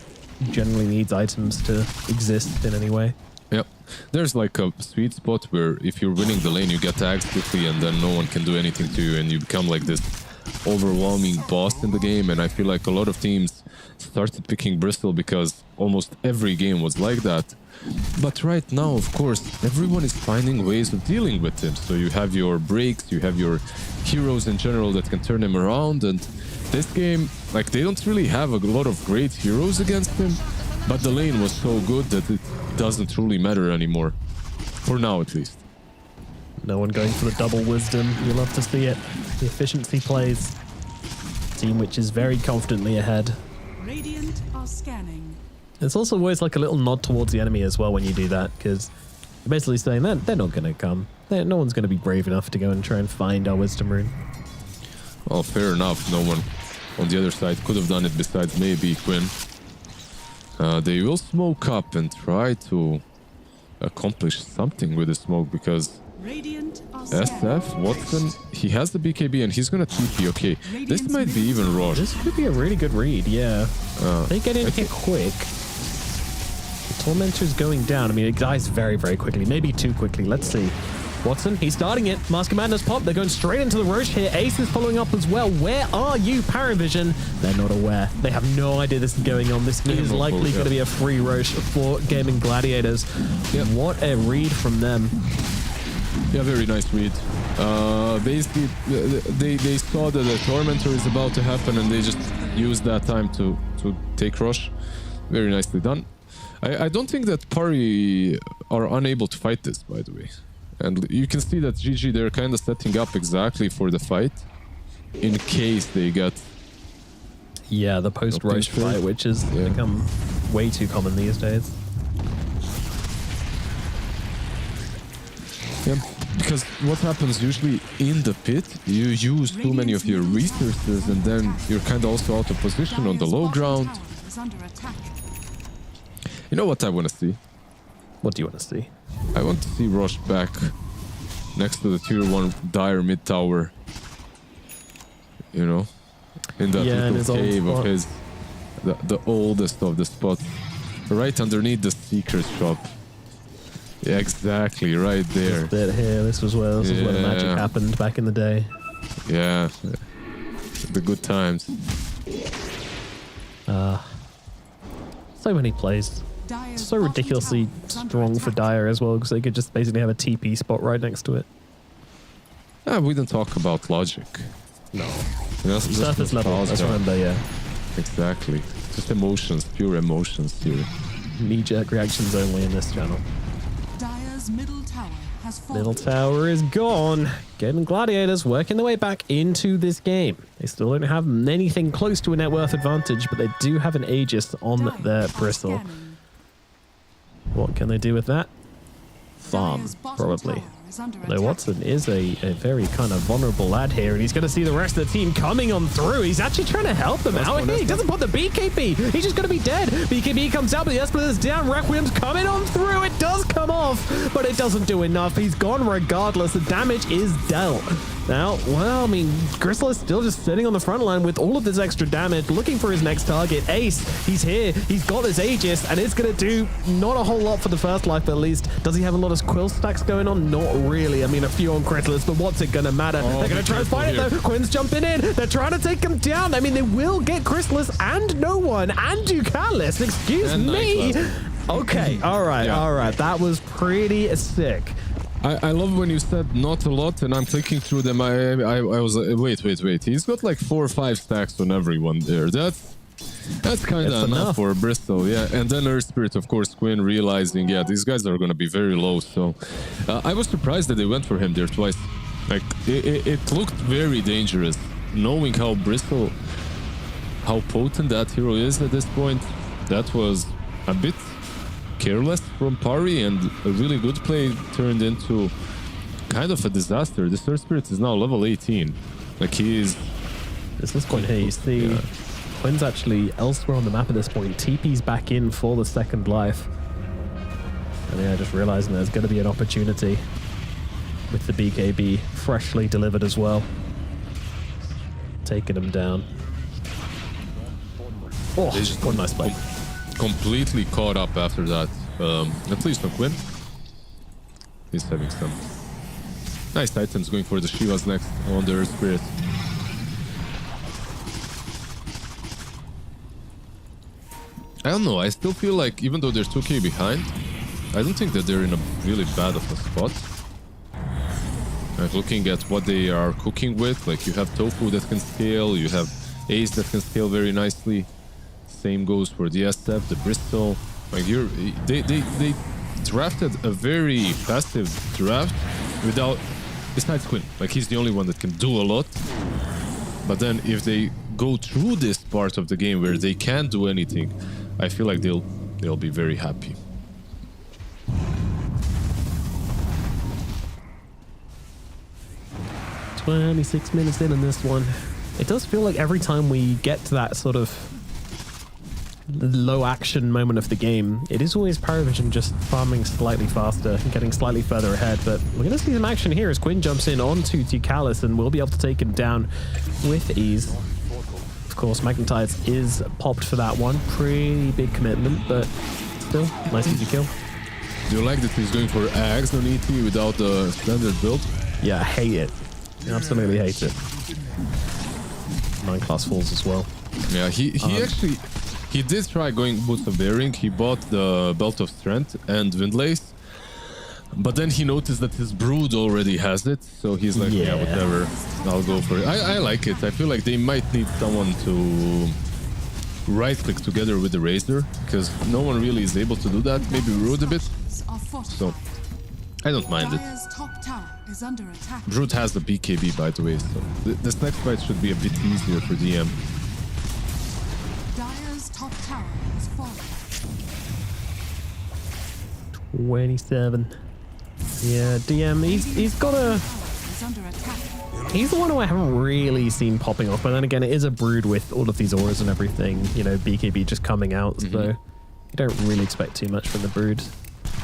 generally needs items to exist in any way. Yep. There's like a sweet spot where if you're winning the lane, you get tagged quickly and then no one can do anything to you, and you become like this overwhelming boss in the game. And I feel like a lot of teams started picking Bristol because almost every game was like that. But right now, of course, everyone is finding ways of dealing with him. So you have your breaks, you have your heroes in general that can turn him around. And this game, like, they don't really have a lot of great heroes against him, but the lane was so good that it doesn't truly matter anymore. For now, at least. No one going for the double wisdom. You love to see it. The efficiency plays. Team which is very confidently ahead. Radiant are scanning. It's also always like a little nod towards the enemy as well when you do that, because you're basically saying that they're not going to come. No one's going to be brave enough to go and try and find our wisdom rune. Well, fair enough. No one on the other side could have done it besides maybe Quinn. They will smoke up and try to accomplish something with the smoke, because SF, Watson, he has the BKB and he's gonna TP. Okay, this might be even Rosh. This could be a really good read, yeah. They get in here quick. The Tormentor's going down. I mean, it dies very, very quickly. Maybe too quickly. Let's see. Watson, he's starting it. Mask of Madness pop. They're going straight into the Roche here. Ace is following up as well. Where are you, Paravision? They're not aware. They have no idea this is going on. This is likely going to be a free Roche for Gaming Gladiators. Yep. What a read from them. Yeah, very nice read. Basically, they saw that the Tormentor is about to happen and they just used that time to take Roche. Very nicely done. I don't think that Pari are unable to fight this, by the way. And you can see that GG, they're kind of setting up exactly for the fight in case they get... Yeah, the post-Roche fight, which has become way too common these days. Yeah, because what happens usually in the pit, you use too many of your resources and then you're kind of also out of position on the low ground. You know what I want to see? What do you want to see? I want to see Roche back next to the tier 1 dire mid tower. You know? In that little cave of his. The oldest of the spots. Right underneath the secret shop. Yeah, exactly, right there. This bit here, this was where the magic happened back in the day. Yeah, the good times. So many plays. So ridiculously strong for Dire as well, because they could just basically have a TP spot right next to it. We don't talk about logic. No. Surface level, let's remember, yeah. Exactly. Just emotions, pure emotions here. Knee-jerk reactions only in this channel. Dire's middle tower has fallen. Middle tower is gone. Gaming Gladiators working their way back into this game. They still don't have anything close to a net worth advantage, but they do have an Aegis on their bristle. What can they do with that? Farm, probably. Although Watson is a very kind of vulnerable lad here, and he's going to see the rest of the team coming on through. He's actually trying to help them out. He doesn't put the BKB. He's just going to be dead. BKB comes out, but the Esplitter's down. Requiem's coming on through. It does come off, but it doesn't do enough. He's gone regardless. The damage is dealt. Now, well, I mean, Gristle is still just sitting on the front line with all of this extra damage, looking for his next target. Ace, he's here. He's got this Aegis, and it's going to do not a whole lot for the first life, but at least. Does he have a lot of quill stacks going on? Not really. I mean, a few on Critless, but what's it going to matter? They're going to try and fight it, though. Quinn's jumping in. They're trying to take him down. I mean, they will get Critless and no one and Ducalis. Excuse me. Okay, all right. That was pretty sick. I love when you said not a lot, and I'm clicking through them. I was wait. He's got like 4 or 5 stacks on everyone there. That's kind of enough for Bristol, yeah. And then Earth Spirit, of course, Quinn realizing, yeah, these guys are gonna be very low. So I was surprised that they went for him there twice. Like it looked very dangerous, knowing how Bristol, how potent that hero is at this point. That was a bit careless from Pari, and a really good play turned into kind of a disaster. This Earth Spirit is now level 18. Like this point here, you see Quinn's actually elsewhere on the map at this point. TP's back in for the second life. And yeah, just realizing there's going to be an opportunity with the BKB freshly delivered as well. Taking him down. Oh, what a nice play. Completely caught up after that. At least on Quinn. He's having some nice items going for the Shivas next on the Earth Spirit. I don't know, I still feel like even though they're 2k behind, I don't think that they're in a really bad of a spot. Like looking at what they are cooking with, like you have Tofu that can scale, you have Ace that can scale very nicely. Same goes for the SF, the Bristol. Like they drafted a very passive draft without, besides Quinn. Like he's the only one that can do a lot. But then if they go through this part of the game where they can't do anything, I feel like they'll be very happy. "26 minutes in this one." It does feel like every time we get to that sort of low action moment of the game, it is always Paravision just farming slightly faster and getting slightly further ahead. But we're going to see some action here as Quinn jumps in onto Ducalis and will be able to take him down with ease. Of course, Magnetides is popped for that one. Pretty big commitment, but still, nice easy kill. Do you like that he's going for Axe on ET without the standard build? Yeah, I hate it. Absolutely hate it. 9 class falls as well. Yeah, he did try going Boots of Daring. He bought the Belt of Strength and Windlace, but then he noticed that his Brood already has it, so he's like, yeah whatever, I'll go for it. I like it. I feel like they might need someone to right-click together with the Razor, because no one really is able to do that. Maybe Brood a bit, so I don't mind it. Brood has the BKB, by the way, so this next fight should be a bit easier for DM. Top tower has fallen. 27. Yeah, DM, he's got a... He's the one who I haven't really seen popping off, but then again, it is a Brood with all of these auras and everything, you know, BKB just coming out, so you don't really expect too much from the Brood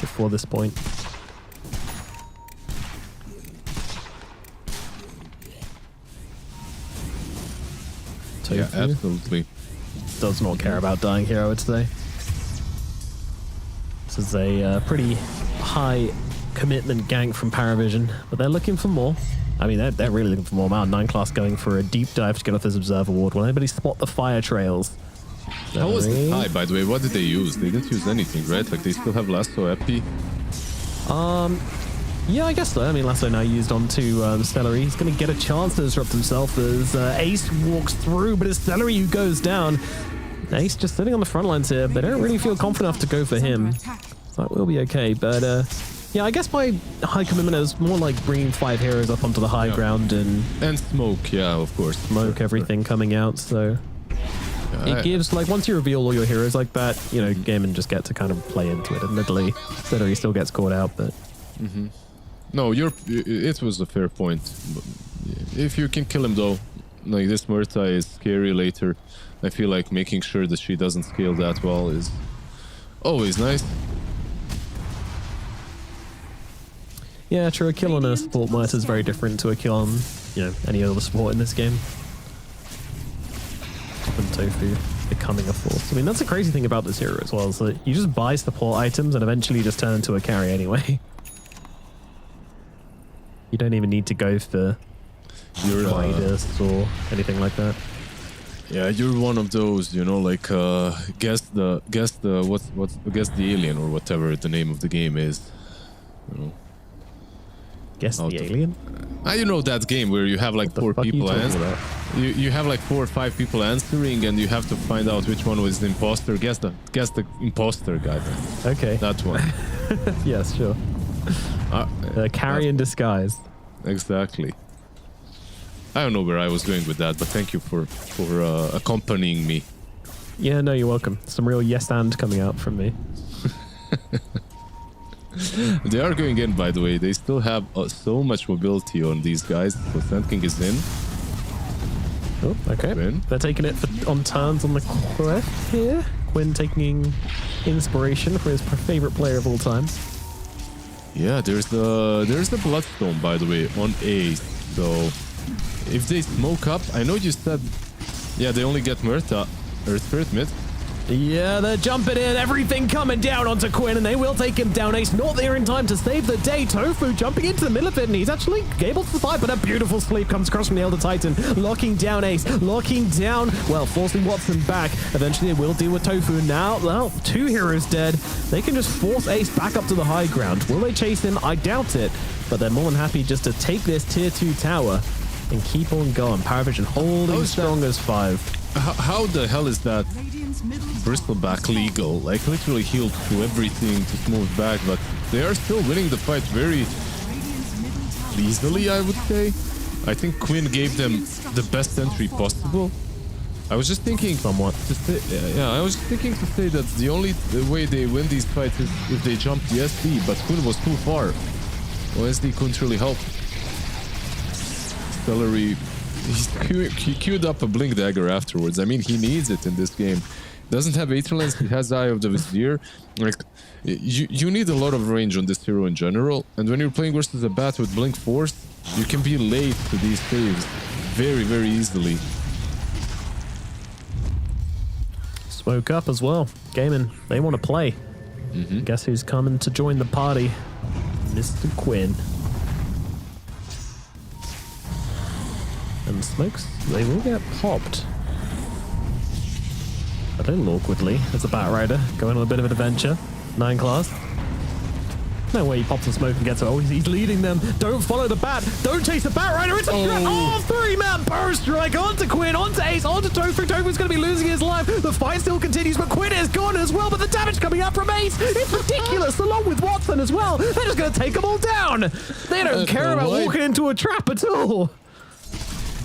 before this point. Yeah, absolutely. Does not care about dying here, I would say. This is a pretty high commitment gank from Paravision, but they're looking for more. I mean, they're really looking for more. Now 9 class going for a deep dive to get off this Observe Award. Will anybody spot the fire trails? How was the tie, by the way? What did they use? They didn't use anything, right? Like, they still have Lasso Epi? Yeah, I guess so. I mean, Lasso now used onto Celery. He's going to get a chance to disrupt himself as Ace walks through, but it's Celery who goes down. Ace just sitting on the front lines here. They don't really feel confident enough to go for him. So that will be okay, but yeah, I guess my high commitment is more like bringing 5 heroes up onto the high ground and smoke, yeah, of course. Smoke everything coming out, so it gives, like, once you reveal all your heroes like that, you know, Gaiman just get to kind of play into it. Admittedly, Celery still gets caught out, but no, it was a fair point. If you can kill him though, like this Murta is scary later. I feel like making sure that she doesn't scale that well is always nice. Yeah, true. A kill on a support Murta is very different to a kill on, you know, any other support in this game. And Tofu becoming a force. I mean, that's the crazy thing about this hero as well, is that you just buy support items and eventually just turn into a carry anyway. You don't even need to go for Midas or anything like that. Yeah, you're one of those, you know, like guess the alien or whatever the name of the game is. You know. Guess the alien? You know that game where you have like 4 people answering. You have like 4 or 5 people answering, and you have to find out which one was the imposter. Guess the imposter guy. Okay. That one. Yes, sure. Carry in disguise. Exactly. I don't know where I was going with that, but thank you for accompanying me. Yeah, no, you're welcome. Some real yes and coming out from me. They are going in, by the way. They still have so much mobility on these guys. So Sand King is in. Oh, okay. Quinn. They're taking it on turns on the quest here. Quinn taking inspiration for his favorite player of all time. Yeah, there's the Bloodstone, by the way, on Ace. So if they smoke up, I know you said, yeah, they only get Murta or Spirit Mid. Yeah, they're jumping in, everything coming down onto Quinn, and they will take him down. Ace not there in time to save the day. Tofu jumping into the middle of it, and he's actually able to survive, but a beautiful sleep comes across from the Elder Titan, locking down Ace, locking down, well, forcing Watson back. Eventually they will deal with Tofu. Now, well, 2 heroes dead. They can just force Ace back up to the high ground. Will they chase him? I doubt it, but they're more than happy just to take this tier 2 tower and keep on going. Paravision holding strong as 5. How the hell is that Bristleback legal? Like, literally healed through everything to smooth back, but they are still winning the fight very easily, I would say. I think Quinn gave them the best entry possible. I was just thinking somewhat to say, I was thinking to say that the only way they win these fights is if they jump the SD, but Quinn was too far. Well, SD couldn't really help. Celery, he queued up a Blink Dagger afterwards. I mean, he needs it in this game. Doesn't have Aetherlens, he has Eye of the Vizier. Like, you need a lot of range on this hero in general, and when you're playing versus a Bat with Blink Force, you can be late to these saves very, very easily. Smoke up as well. Gaiman, they want to play. Guess who's coming to join the party? Mr. Quinn. And smokes, they will get popped. A little awkwardly as a Bat Rider going on a bit of an adventure. 9 class. No way he pops the smoke and gets it. Oh, he's leading them. Don't follow the Bat. Don't chase the Bat Rider. It's a trap. Oh, 3-man burst strike onto Quinn, onto Ace, onto Tofu. Tofu's going to be losing his life. The fight still continues, but Quinn is gone as well. But the damage coming up from Ace, it's ridiculous. Along with Watson as well. They're just going to take them all down. They don't care about walking into a trap at all.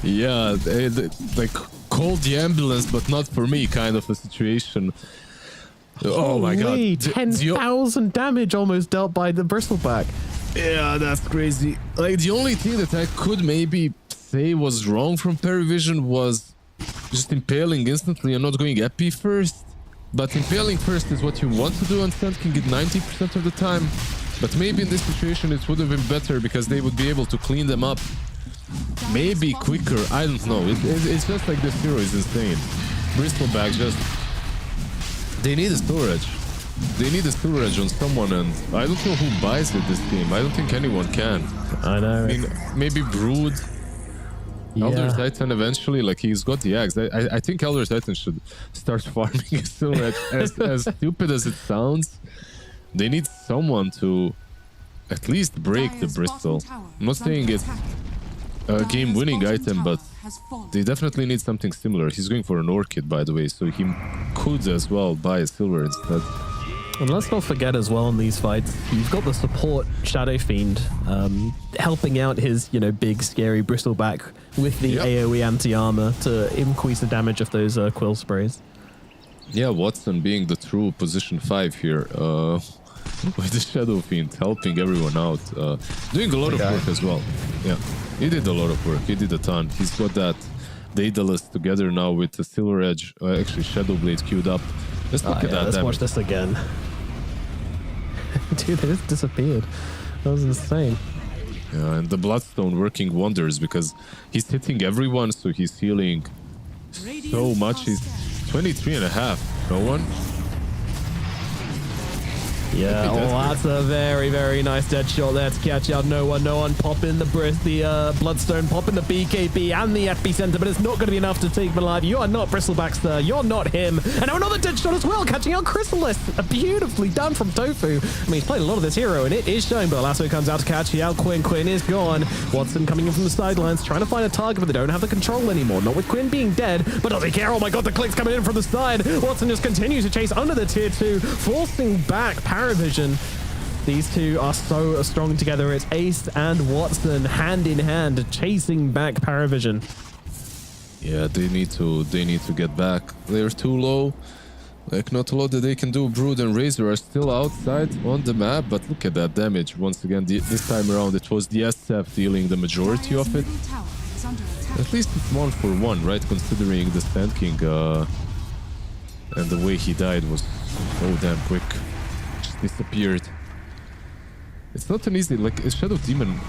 Yeah, they like call the ambulance, but not for me kind of a situation. Oh my god. 10,000 damage almost dealt by the Bristleback. Yeah, that's crazy. Like, the only thing that I could maybe say was wrong from Paravision was just impaling instantly and not going Epi first. But impaling first is what you want to do on Sand King at 90% of the time. But maybe in this situation it would have been better because they would be able to clean them up. Maybe quicker, I don't know. It's just like this hero is insane. Bristleback just... They need a storage. they need a silver edge on someone, and I don't know who buys it this game. I don't think anyone can. I know. I mean, maybe Brood, Elder Titan eventually. Like, he's got the axe. I think Elder Titan should start farming a silver edge. As stupid as it sounds, they need someone to at least break the Bristol. I'm not saying it's a game-winning item, but they definitely need something similar. He's going for an Orchid, by the way, so he could as well buy a silver instead. And let's not forget as well in these fights, you've got the support Shadow Fiend helping out his, big scary Bristleback with the AoE anti-armor to increase the damage of those quill sprays. Yeah, Watson being the true position 5 here with the Shadow Fiend helping everyone out, doing a lot of work as well. Yeah, he did a lot of work, he did a ton. He's got that Daedalus together now with the Silver Edge, actually Shadow Blade queued up. Let's look at that. Let's watch this again. Dude, they just disappeared. That was insane. Yeah, and the Bloodstone working wonders because he's hitting everyone, so he's healing so much. He's 23.5. No one? Yeah, that's a very, very nice dead shot there to catch out no one popping the Bloodstone, popping the BKB and the epicenter, but it's not going to be enough to take him alive. You are not Bristleback, sir. You're not him. And now another dead shot as well, catching out Chrysalis. Beautifully done from Tofu. I mean, he's played a lot of this hero, and it is showing, but Lasso comes out to catch out Quinn. Quinn is gone. Watson coming in from the sidelines, trying to find a target, but they don't have the control anymore. Not with Quinn being dead, but does he care? Oh my god, the clicks coming in from the side. Watson just continues to chase under the tier 2, forcing back Paravision. These two are so strong together. It's Ace and Watson hand in hand chasing back Paravision. Yeah, they need to get back. They're too low. Like, not a lot that they can do. Brood and Razor are still outside on the map, but look at that damage. Once again, this time around it was the SF dealing the majority of it. At least it's 1-for-1, right? Considering the Sand King and the way he died was so damn quick. Disappeared. It's not an easy, like, Shadow Demon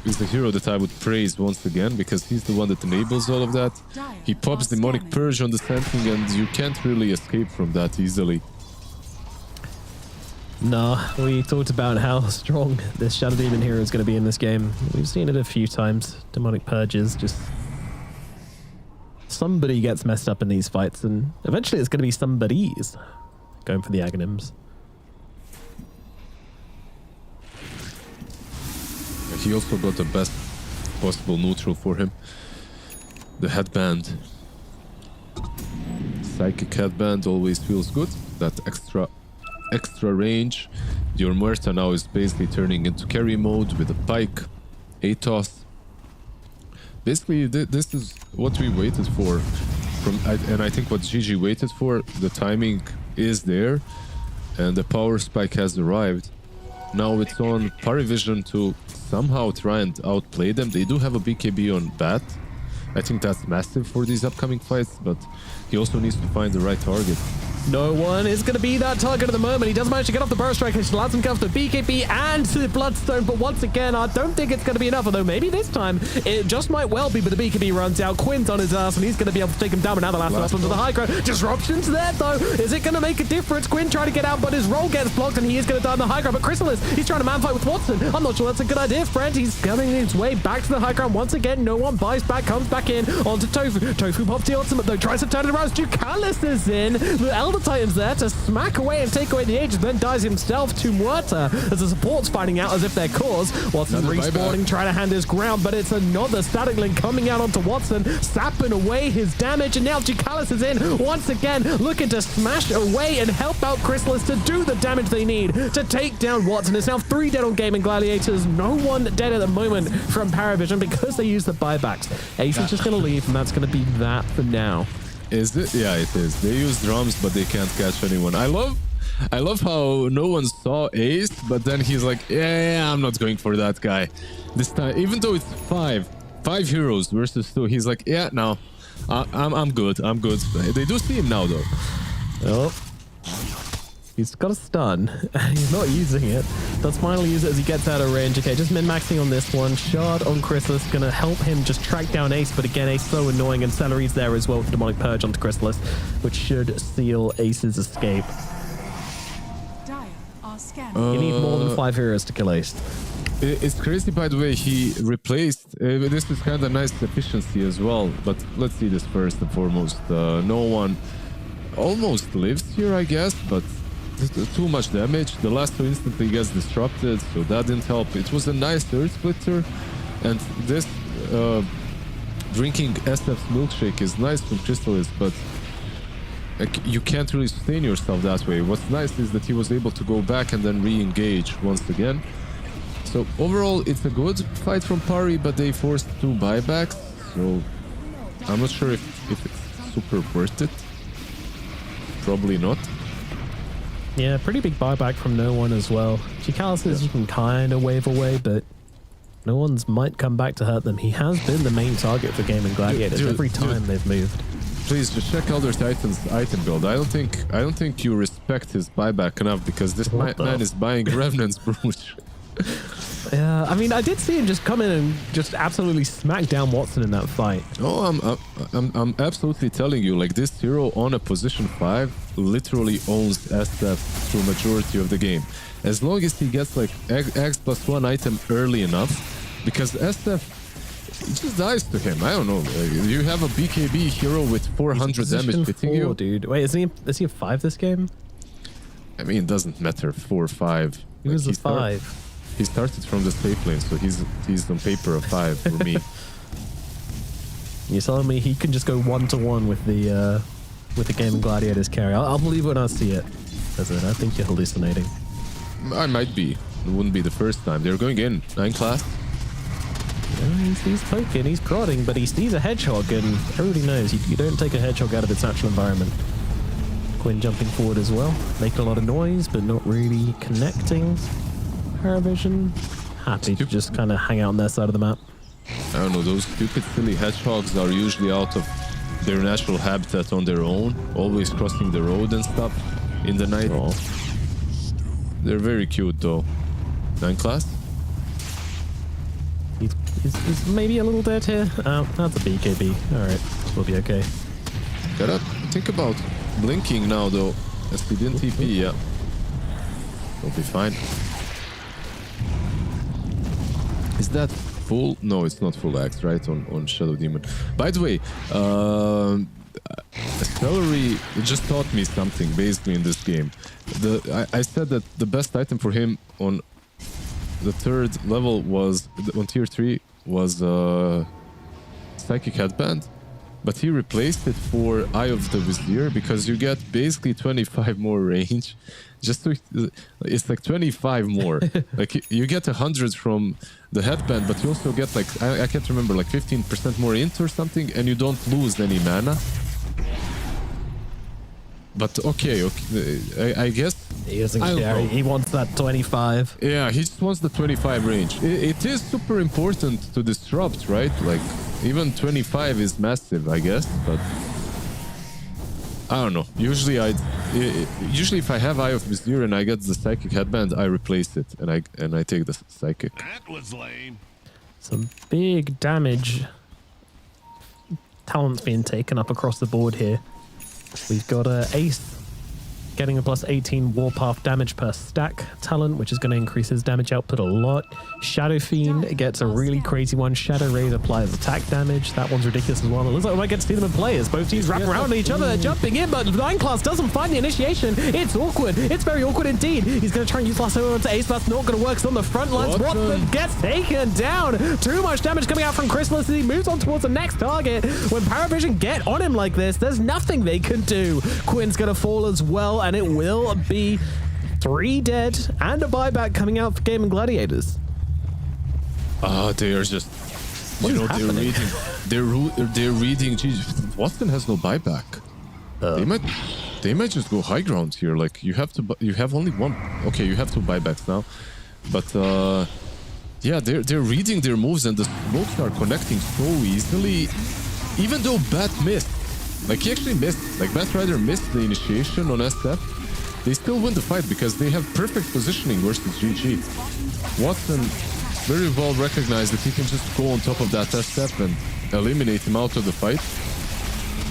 is the hero that I would praise once again because he's the one that enables all of that. He pops Demonic Purge on the Sand King and you can't really escape from that easily. No, we talked about how strong this Shadow Demon hero is going to be in this game. We've seen it a few times. Demonic Purges, just somebody gets messed up in these fights and eventually it's going to be somebody's going for the Aghanims. He also got the best possible neutral for him. The headband. Psychic headband always feels good. That extra range. Your Muerta now is basically turning into carry mode with a pike, Atos. Basically, this is what we waited for. And I think what GG waited for. The timing is there. And the power spike has arrived. Now it's on Paravision to somehow try and outplay them. They do have a BKB on Bat. I think that's massive for these upcoming fights, but he also needs to find the right target. No one is going to be that target at the moment. He does manage to get off the burst strike, which allows him to come to BKB and to the Bloodstone, but once again, I don't think it's going to be enough, although maybe this time it just might well be, but the BKB runs out. Quinn's on his ass, and he's going to be able to take him down, but now the last up onto the high ground. Disruption's there, though. Is it going to make a difference? Quinn trying to get out, but his roll gets blocked, and he is going to die on the high ground, but Chrysalis, he's trying to man-fight with Watson. I'm not sure that's a good idea, friend. He's coming his way back to the high ground once again. No one buys back, comes back in onto Tofu. Tofu pops the ultimate, though, tries to turn it around. Ducalis is in. The Elder Titan's there to smack away and take away the Aegis, then dies himself to Muerta as the support's finding out as if their cause. Watson respawning, trying to hand his ground, but it's another static link coming out onto Watson, sapping away his damage, and now Ducalis is in once again, looking to smash away and help out Chrysalis to do the damage they need to take down Watson. It's now 3 dead on Gaming Gladiators, no one dead at the moment from Paravision because they use the buybacks. Ace is just going to leave, and that's going to be that for now. Is it? Yeah, it is. They use drums, but they can't catch anyone. I love how no one saw Ace, but then he's like, yeah, I'm not going for that guy this time. Even though it's five heroes versus 2, he's like, yeah, no, I'm good. I'm good. They do see him now, though. Oh. He's got a stun. He's not using it. Does finally use it as he gets out of range. Okay, just min-maxing on this one. Shard on Chrysalis gonna help him just track down Ace, but again, Ace so annoying, and Celery's there as well with Demonic Purge onto Chrysalis, which should seal Ace's escape. are scanning. You need more than 5 heroes to kill Ace. It's crazy, by the way, he replaced... this is kind of nice efficiency as well, but let's see this first and foremost. No one almost lives here, I guess, but too much damage. The last two instantly gets disrupted, so that didn't help. It was a nice Earth Splitter, and this drinking SF's milkshake is nice from Chrysalis, but you can't really sustain yourself that way. What's nice is that he was able to go back and then re-engage once again. So overall, it's a good fight from Pari, but they forced 2 buybacks, so I'm not sure if it's super worth it. Probably not. Yeah, pretty big buyback from No One as well. Chikalis you can kind of wave away, but No One's might come back to hurt them. He has been the main target for Gaming Gladiators every time they've moved. Please just check Elder Titan's item build. I don't think you respect his buyback enough, because this man is buying Revenant's Brooch. Yeah, I mean, I did see him just come in and just absolutely smack down Watson in that fight. Oh, I'm absolutely telling you, like, this hero on a position 5 literally owns SF through majority of the game. As long as he gets like X+1 item early enough, because SF, it just dies to him. I don't know. You have a BKB hero with 400 damage hitting you, dude. Wait, is he a 5 this game? I mean, it doesn't matter. 4 or 5. He was a 5. He started from the safe lane, so he's on paper a 5 for me. You're telling me he can just go 1-to-1 with the Gaming Gladiators carry? I'll believe when I see it. I think you're hallucinating. I might be. It wouldn't be the first time. They're going in. 9 class. Yeah, he's poking, he's prodding, but he sees a hedgehog, and everybody knows you don't take a hedgehog out of its natural environment. Quinn jumping forward as well, making a lot of noise, but not really connecting. Paravision, happy to just kind of hang out on their side of the map. I don't know, those stupid silly hedgehogs are usually out of their natural habitat on their own, always crossing the road and stuff in the night. Oh. They're very cute though. 9 class? He's maybe a little dead here. Oh, that's a BKB. Alright, we'll be okay. Gotta think about blinking now though. As he didn't TP, yeah. We'll be fine. Is that full? No, it's not full axe, right? On Shadow Demon. By the way, Celery just taught me something basically in this game. I said that the best item for him on the 3rd level was, on tier 3, was Psychic Headband. But he replaced it for Eye of the Vizier, because you get basically 25 more range. It's like 25 more. Like you get 100 from the headband, but you also get like, I can't remember, like 15% more int or something, and you don't lose any mana. But okay, I guess he doesn't care. He wants that 25. Yeah, he just wants the 25 range. It is super important to disrupt, right? Like even 25 is massive, I guess, but I don't know. Usually if I have Eye of Vizier and I get the Psychic Headband, I replace it and I take the Psychic. That was lame. Some big damage talents being taken up across the board here. We've got Ace getting a plus 18 Warpath damage per stack talent, which is going to increase his damage output a lot. Shadow Fiend gets a really crazy one. Shadow Raid applies attack damage. That one's ridiculous as well. It looks like we might get to see them in play as both teams wrap around each other. They're jumping in, but 9 class doesn't find the initiation. It's awkward. It's very awkward indeed. He's going to try and use last over onto Ace. That's not going to work. So on the front lines, Watson gets taken down. Too much damage coming out from Chrysalis as he moves on towards the next target. When Paravision get on him like this, there's nothing they can do. Quinn's going to fall as well, and it will be 3 dead and a buyback coming out for Gaming Gladiators. They are just, they're reading. Geez, Watson has no buyback. They might just go high ground here. Like you have only one. Okay, you have 2 buybacks now, but yeah, they're reading their moves and the smokes are connecting so easily. Even though Bat missed, like he actually missed, like Batrider missed the initiation on SF. They still win the fight because they have perfect positioning versus GG. Watson very well recognized that he can just go on top of that SF and eliminate him out of the fight.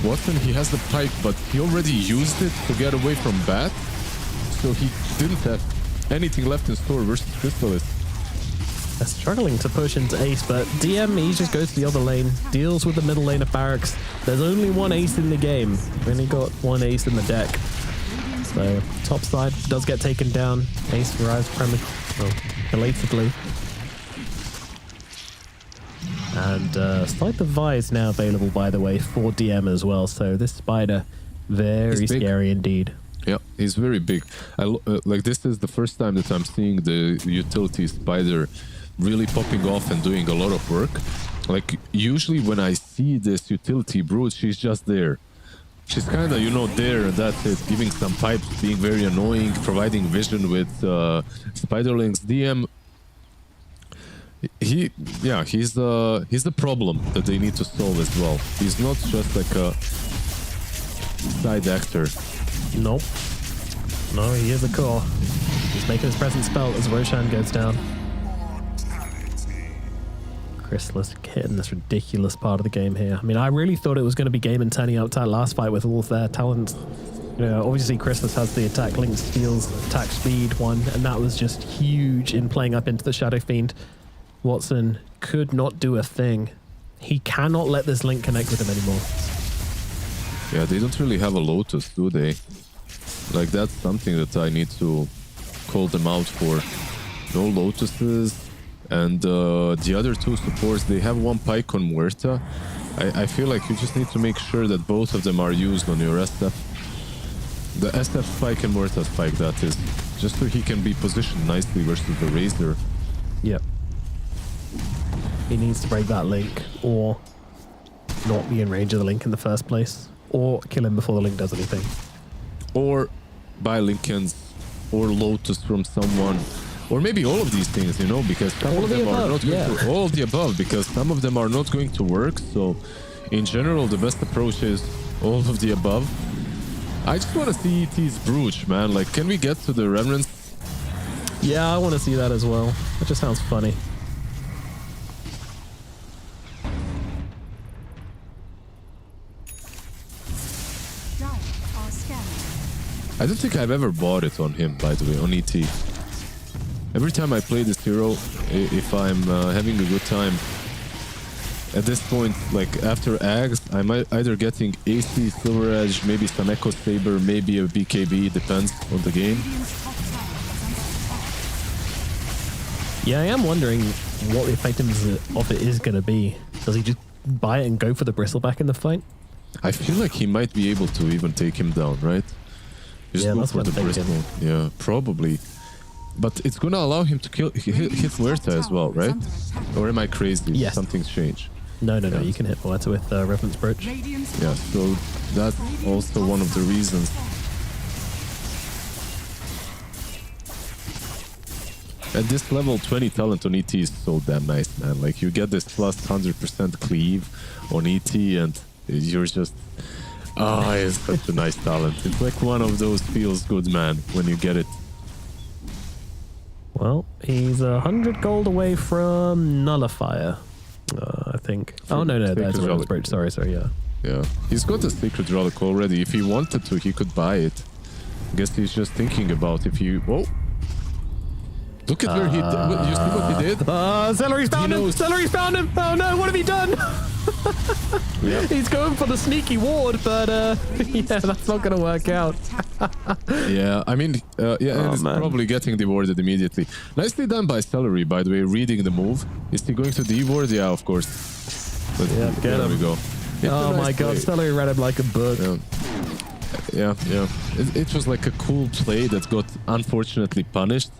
Watson, he has the pike, but he already used it to get away from Bat, so he didn't have anything left in store versus Crystallis. They're struggling to push into ace, but DM, he just goes to the other lane, deals with the middle lane of Barracks. There's only one ace in the game. We only got one ace in the deck. So, top side does get taken down. Ace arrives belatedly. And Sniper Vi is now available, by the way, for DM as well. So this Spider, very scary indeed. Yeah, he's very big. Like this is the first time that I'm seeing the utility Spider really popping off and doing a lot of work. Like usually when I see this utility Brood, she's just there. She's kind of, you know, there and that's it, giving some pipes, being very annoying, providing vision with Spiderlings. DM, he's the problem that they need to solve as well. He's not just like a side actor. Nope. No, he is a core. He's making his presence felt as Roshan goes down. Crystallis hitting this ridiculous part of the game here. I mean, I really thought it was going to be game and turning out that last fight with all of their talents. You know, obviously Crystallis has the attack link steals, attack speed one, and that was just huge in playing up into the Shadow Fiend. Watson could not do a thing. He cannot let this link connect with him anymore. Yeah, they don't really have a Lotus, do they? Like, that's something that I need to call them out for. No Lotuses. And the other two supports, they have one Pike on Muerta. I feel like you just need to make sure that both of them are used on your SF. The SF Spike and Muerta Spike, that is. Just so he can be positioned nicely versus the Razor. Yep. He needs to break that link, or not be in range of the link in the first place, or kill him before the link does anything. Or buy Linkens, or Lotus from someone. Or maybe all of these things, you know, because some of them are not going to, all of the above, because some of them are not going to work. So, in general, the best approach is all of the above. I just want to see ET's Brooch, man. Like, can we get to the Remnants? Yeah, I want to see that as well. That just sounds funny. I don't think I've ever bought it on him, by the way, on ET. Every time I play this hero, if I'm having a good time, at this point, like after Ags, I'm either getting AC, Silver Edge, maybe some Echo Saber, maybe a BKB, depends on the game. Yeah, I am wondering what the effectiveness of it is going to be. Does he just buy it and go for the Bristleback in the fight? I feel like he might be able to even take him down, right? Just yeah, go that's for what the I'm thinking. Bristle. Yeah, probably. But it's gonna allow him to hit Muerta as well, right? Or am I crazy? Yes. Something's changed. No, you can hit Muerta with Revenant's Brooch. Yeah, so that's also one of the reasons. At this level, 20 talent on ET is so damn nice, man. Like, you get this plus 100% cleave on ET and you're just... Oh, it's such a nice talent. It's like one of those feels good, man, when you get it. Well, he's 100 gold away from Nullifier, I think. Oh, no, that's Revenant's Brooch. Sorry, yeah. Yeah, he's got a Sacred Relic already. If he wanted to, he could buy it. I guess he's just thinking about if he... Oh! Look at where he did. You see what he did? Celery's found him! Celery's found him! Oh no, what have he done? Yeah. He's going for the sneaky ward, but yeah, that's not going to work out. Yeah, I mean, it's probably getting dewarded immediately. Nicely done by Celery, by the way, reading the move. Is he going to deward? Yeah, of course. There we go. Oh my god, Celery read him like a book. Yeah. It was like a cool play that got unfortunately punished.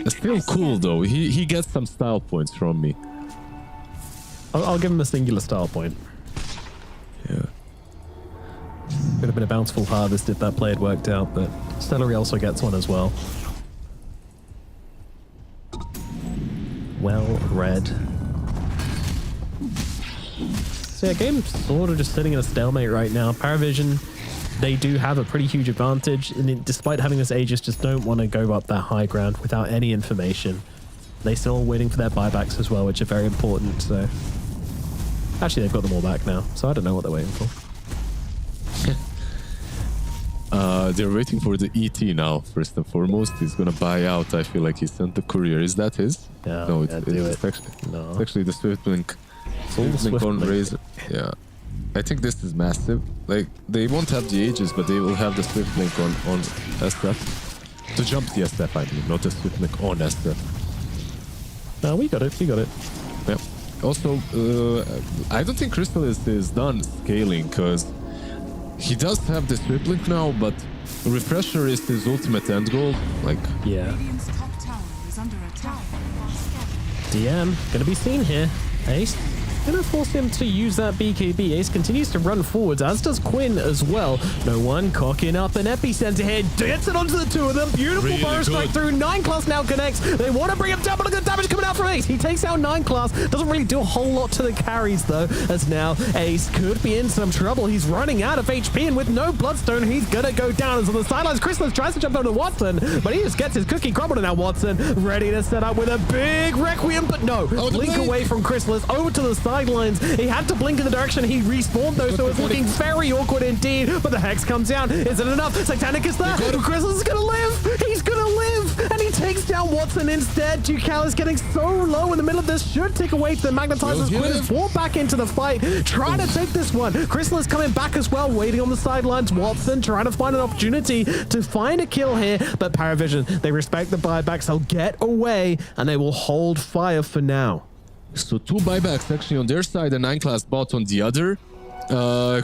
Still cool though. He gets some style points from me. I'll give him a singular style point. Yeah. Could have been a bountiful harvest if that play had worked out, but Celery also gets one as well. Well read. So yeah, game's sort of just sitting in a stalemate right now. Paravision, they do have a pretty huge advantage, and despite having this Aegis, just don't want to go up that high ground without any information. They're still waiting for their buybacks as well, which are very important, so... Actually, they've got them all back now, so I don't know what they're waiting for. They're waiting for the ET now, first and foremost. He's gonna buy out. I feel like he sent the courier. Is that his? Yeah, no, yeah, it's actually the Swift Blink. Swift Blink on Razor. Yeah. I think this is massive. Like, they won't have the Aegis, but they will have the Swift Blink on SF. To jump the SF, I mean, not the Swift Blink on SF. No, we got it. We got it. Yeah. Also, I don't think Crystal is done scaling, because he does have the Swift Blink now, but Refresher is his ultimate end goal. Like, yeah. Radiant's top tower is under attack. DM gonna be seen here. Ace gonna force him to use that BKB. Ace continues to run forwards, as does Quinn as well. No one cocking up an epicenter here. Gets it onto the two of them. Beautiful Really burst strike through. 9 class now connects. They want to bring him down, but look at the damage coming out from Ace. He takes out 9 class. Doesn't really do a whole lot to the carries though, as now Ace could be in some trouble. He's running out of HP, and with no Bloodstone, he's gonna go down. And so the sidelines, Chrysalis tries to jump onto Watson, but he just gets his cookie crumbled, and now Watson ready to set up with a big Requiem, but no. Blink away from Chrysalis over to the sidelines. He had to blink in the direction he respawned though, so it's looking very awkward indeed. But the Hex comes down. Is it enough? Satanic is there. Chrysalis is gonna live. He's gonna live, and he takes down Watson instead. Ducal is getting so low in the middle of this. Should take away the Magnetizer's Quinn is brought back into the fight, trying to take this one. Chrysalis coming back as well, waiting on the sidelines. Watson trying to find an opportunity to find a kill here, but Paravision, they respect the buybacks. They'll get away, and they will hold fire for now. So 2 buybacks actually on their side and 9 class bot on the other.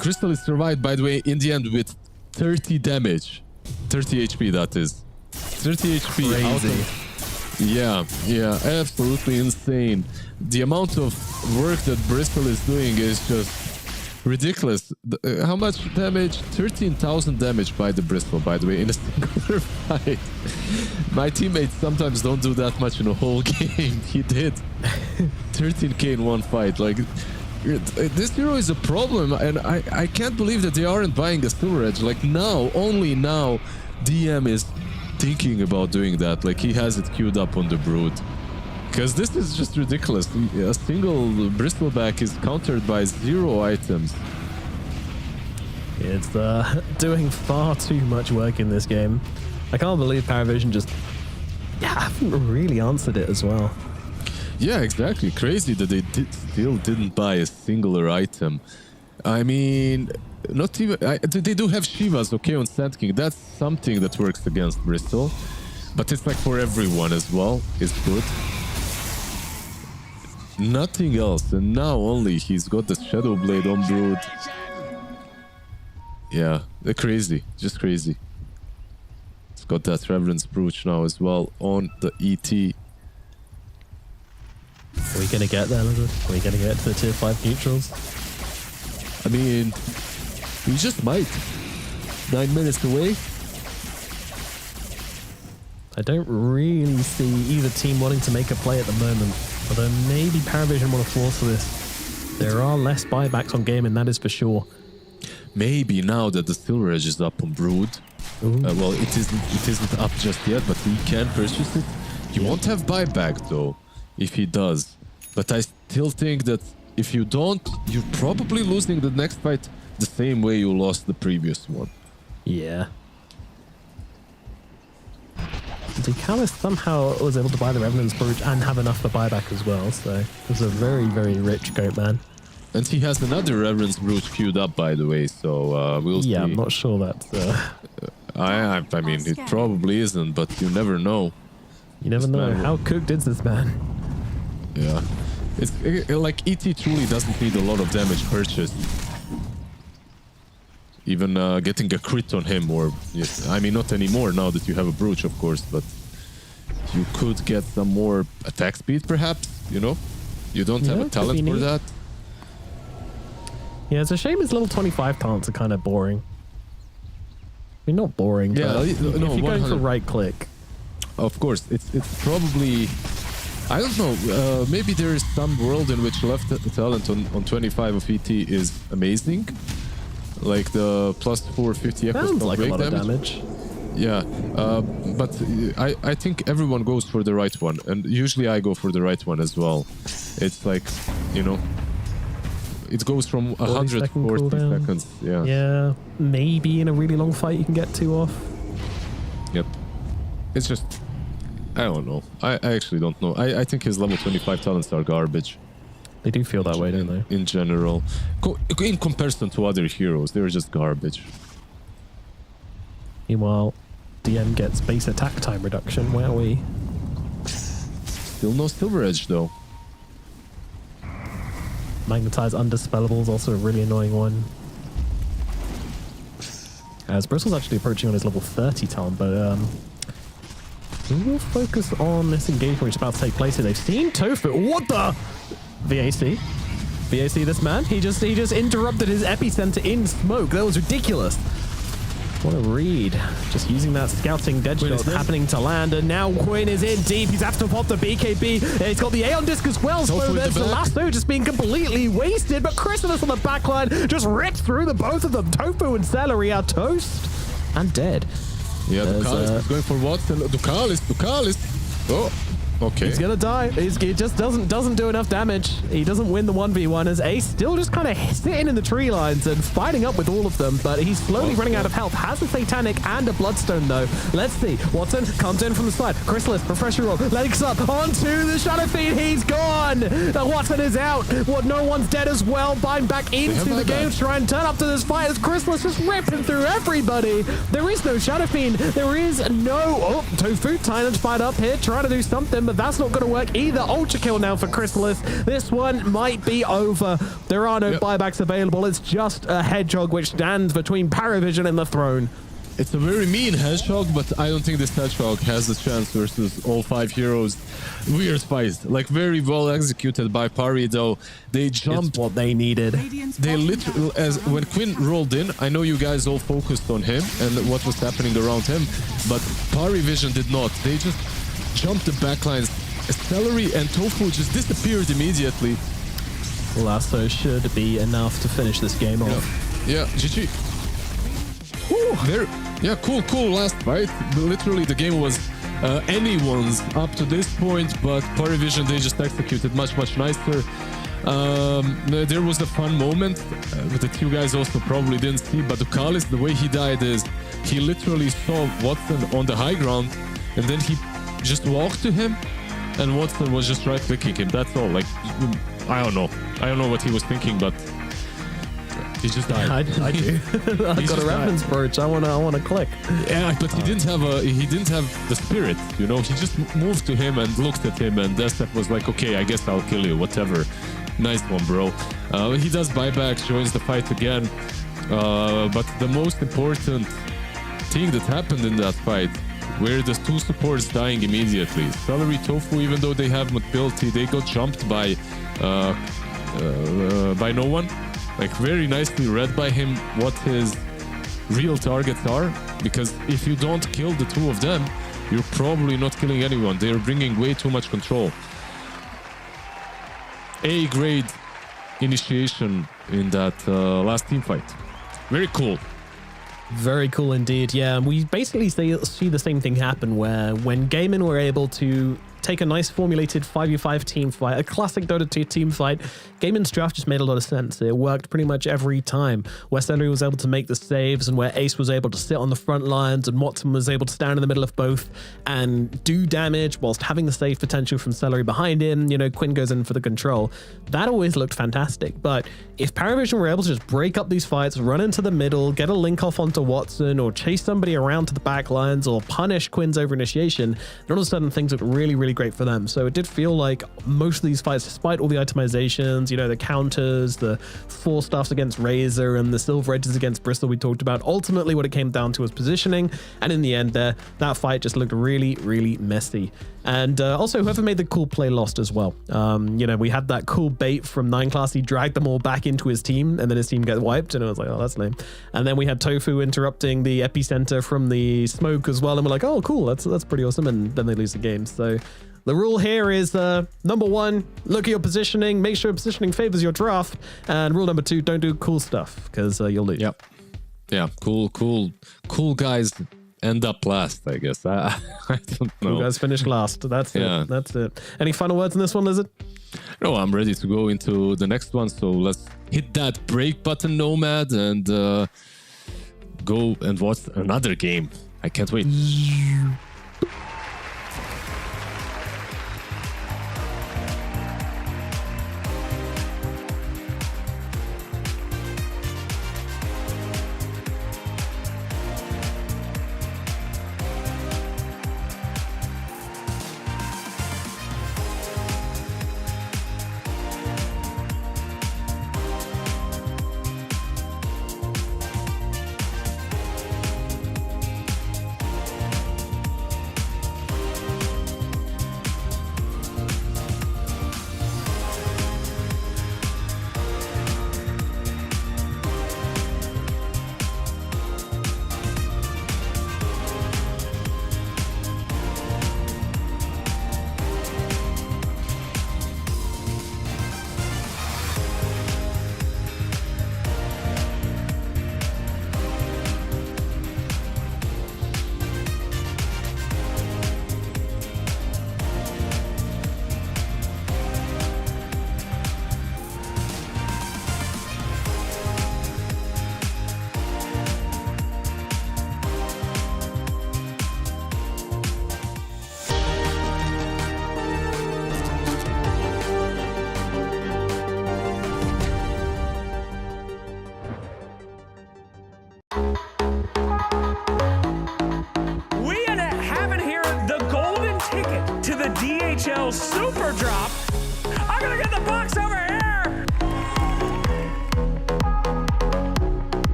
Crystal is survived, by the way, in the end with 30 damage. 30 HP, that is. 30 HP. Crazy. Yeah, absolutely insane. The amount of work that Bristol is doing is just ridiculous. How much damage? 13,000 damage by the Bristol, by the way, in a singular fight. My teammates sometimes don't do that much in a whole game. He did. 13k in one fight. Like, this hero is a problem, and I can't believe that they aren't buying a Silver Edge. Like, now, only now, DM is thinking about doing that. Like, he has it queued up on the Brood. Because this is just ridiculous. A single Bristleback is countered by 0 items. It's doing far too much work in this game. I can't believe Paravision just haven't really answered it as well. Yeah, exactly. Crazy that they still didn't buy a singular item. I mean, not even... they do have Shivas, okay, on Sand King. That's something that works against Bristol. But it's like for everyone as well. It's good. Nothing else, and now only he's got the Shadow Blade on Brood. Yeah, they're crazy, just crazy. It's got that Reverence Brooch now as well on the ET. Are we gonna get there, Lizard? Are we gonna get to the tier 5 neutrals? I mean, we just might. 9 minutes away. I don't really see either team wanting to make a play at the moment. Although maybe Paravision want to force this. There are less buybacks on game, and that is for sure. Maybe now that the Silver Edge is up on Brood. Well, it isn't up just yet, but he can purchase it. He won't have buyback though, if he does. But I still think that if you don't, you're probably losing the next fight the same way you lost the previous one. Yeah. Ducalis somehow was able to buy the Revenant's Brooch and have enough for buyback as well, so it was a very, very rich goat man. And he has another Reverence Brooch queued up, by the way, so we'll see. Yeah, I'm not sure that's... I mean, it probably isn't, but you never know. You never know. How cooked is this man? Yeah. It's like ET truly doesn't need a lot of damage purchased. Even getting a crit on him, or yes, I mean not anymore now that you have a Brooch, of course, but you could get some more attack speed, perhaps. You know, you don't have a talent for that. Yeah, it's a shame his level 25 talents are kind of boring. I mean, not boring. Yeah, but if you're going for 100. right click. Of course, it's probably. I don't know. Maybe there is some world in which left talent on 25 of ET is amazing. Like the plus 450 sounds like a lot of damage. Yeah, but I think everyone goes for the right one, and usually I go for the right one as well. It's like, you know, it goes from 40 second 140 cooldown. seconds. Yeah. Yeah, maybe in a really long fight you can get 2 off. Yep. It's just, I don't know. I actually don't know. I think his level 25 talents are garbage. They do feel that way, don't they? In general. In comparison to other heroes, they're just garbage. Meanwhile, DM gets base attack time reduction. Where are we? Still no Silver Edge though. Magnetize Undispellable is also a really annoying one. As Bristle's actually approaching on his level 30 talent, but we will focus on this engagement which is about to take place here. They've seen Tofu. What the? VAC. VAC, this man. He just interrupted his epicenter in smoke. That was ridiculous. What a read. Just using that scouting dead shot happening to land, and now Quinn is in deep. He's after to pop the BKB. He's got the Aeon Disc as well, so there's the lasso just being completely wasted, but Chrysalis on the backline just rips through the both of them. Tofu and Celery are toast and dead. Yeah, Ducalis is going for Watson. Ducalis. Oh, okay. He's gonna die. He just doesn't do enough damage. He doesn't win the 1v1 as Ace still just kind of sitting in the tree lines and fighting up with all of them, but he's slowly running out of health. Has a Satanic and a Bloodstone though. Let's see. Watson comes in from the side. Chrysalis, refresher roll, legs up onto the Shadow Fiend. He's gone. Watson is out. No one's dead as well. Bind back into the game to try and turn up to this fight as Chrysalis just ripping through everybody. There is no Shadow Fiend. There is no Tofu trying to fight up here, trying to do something, but that's not going to work either. Ultra kill now for Chrysalis. This one might be over. There are no buybacks available. It's just a Hedgehog which stands between Paravision and the throne. It's a very mean Hedgehog, but I don't think this Hedgehog has the chance versus all 5 heroes. Weird fight. Like, very well executed by Pari, though. They jumped. It's what they needed. They literally, when Quinn rolled in, I know you guys all focused on him and what was happening around him, but Pari Vision did not. They just jumped the backlines. Celery and Tofu just disappeared immediately. Lasso should be enough to finish this game off. Yeah, GG. There. Yeah, cool last fight. Literally, the game was anyone's up to this point, but Parivision, they just executed much nicer. There was a fun moment that you guys also probably didn't see, but Ducalis, the way he died is he literally saw Watson on the high ground, and then he just walked to him, and Watson was just right-clicking him. That's all. Like, I don't know what he was thinking, but he just died. I do. I've got a reference brooch. I wanna click. Yeah, but he didn't have the spirit, you know. He just moved to him and looked at him, and Destep was like, okay, I guess I'll kill you, whatever. Nice one, bro. He does buybacks, joins the fight again. But the most important thing that happened in that fight were the 2 supports dying immediately. Celery, Tofu, even though they have mobility, they got jumped by no one. Like, very nicely read by him what his real targets are, because if you don't kill the 2 of them, you're probably not killing anyone. They're bringing way too much control. A-grade initiation in that last team fight. Very cool. Very cool indeed. Yeah, we basically see the same thing happen where when Gaimin were able to take a nice formulated 5v5 team fight, a classic Dota 2 team fight, Gaimin's draft just made a lot of sense. It worked pretty much every time, where Celery was able to make the saves and where Ace was able to sit on the front lines and Watson was able to stand in the middle of both and do damage whilst having the save potential from Celery behind him. You know, Quinn goes in for the control. That always looked fantastic, but if Paravision were able to just break up these fights, run into the middle, get a link off onto Watson, or chase somebody around to the back lines, or punish Quinn's over initiation, then all of a sudden things looked really great for them. So it did feel like most of these fights, despite all the itemizations, you know, the counters, the 4 staffs against Razor and the Silver Edges against Bristol we talked about, ultimately what it came down to was positioning, and in the end there, that fight just looked really messy. And also, whoever made the cool play lost as well. You know, we had that cool bait from 9 Class. He dragged them all back into his team, and then his team got wiped, and I was like, oh, that's lame. And then we had Tofu interrupting the epicenter from the smoke as well, and we're like, oh, cool, that's pretty awesome, and then they lose the game. So the rule here is, number 1, look at your positioning, make sure positioning favors your draft, and rule number 2, don't do cool stuff, because you'll lose. Yep. Yeah, cool guys end up last, I guess. I don't know. You guys finished last. That's it. That's it. Any final words on this one, Lizard? No, I'm ready to go into the next one. So let's hit that break button, Nomad, and go and watch another game. I can't wait.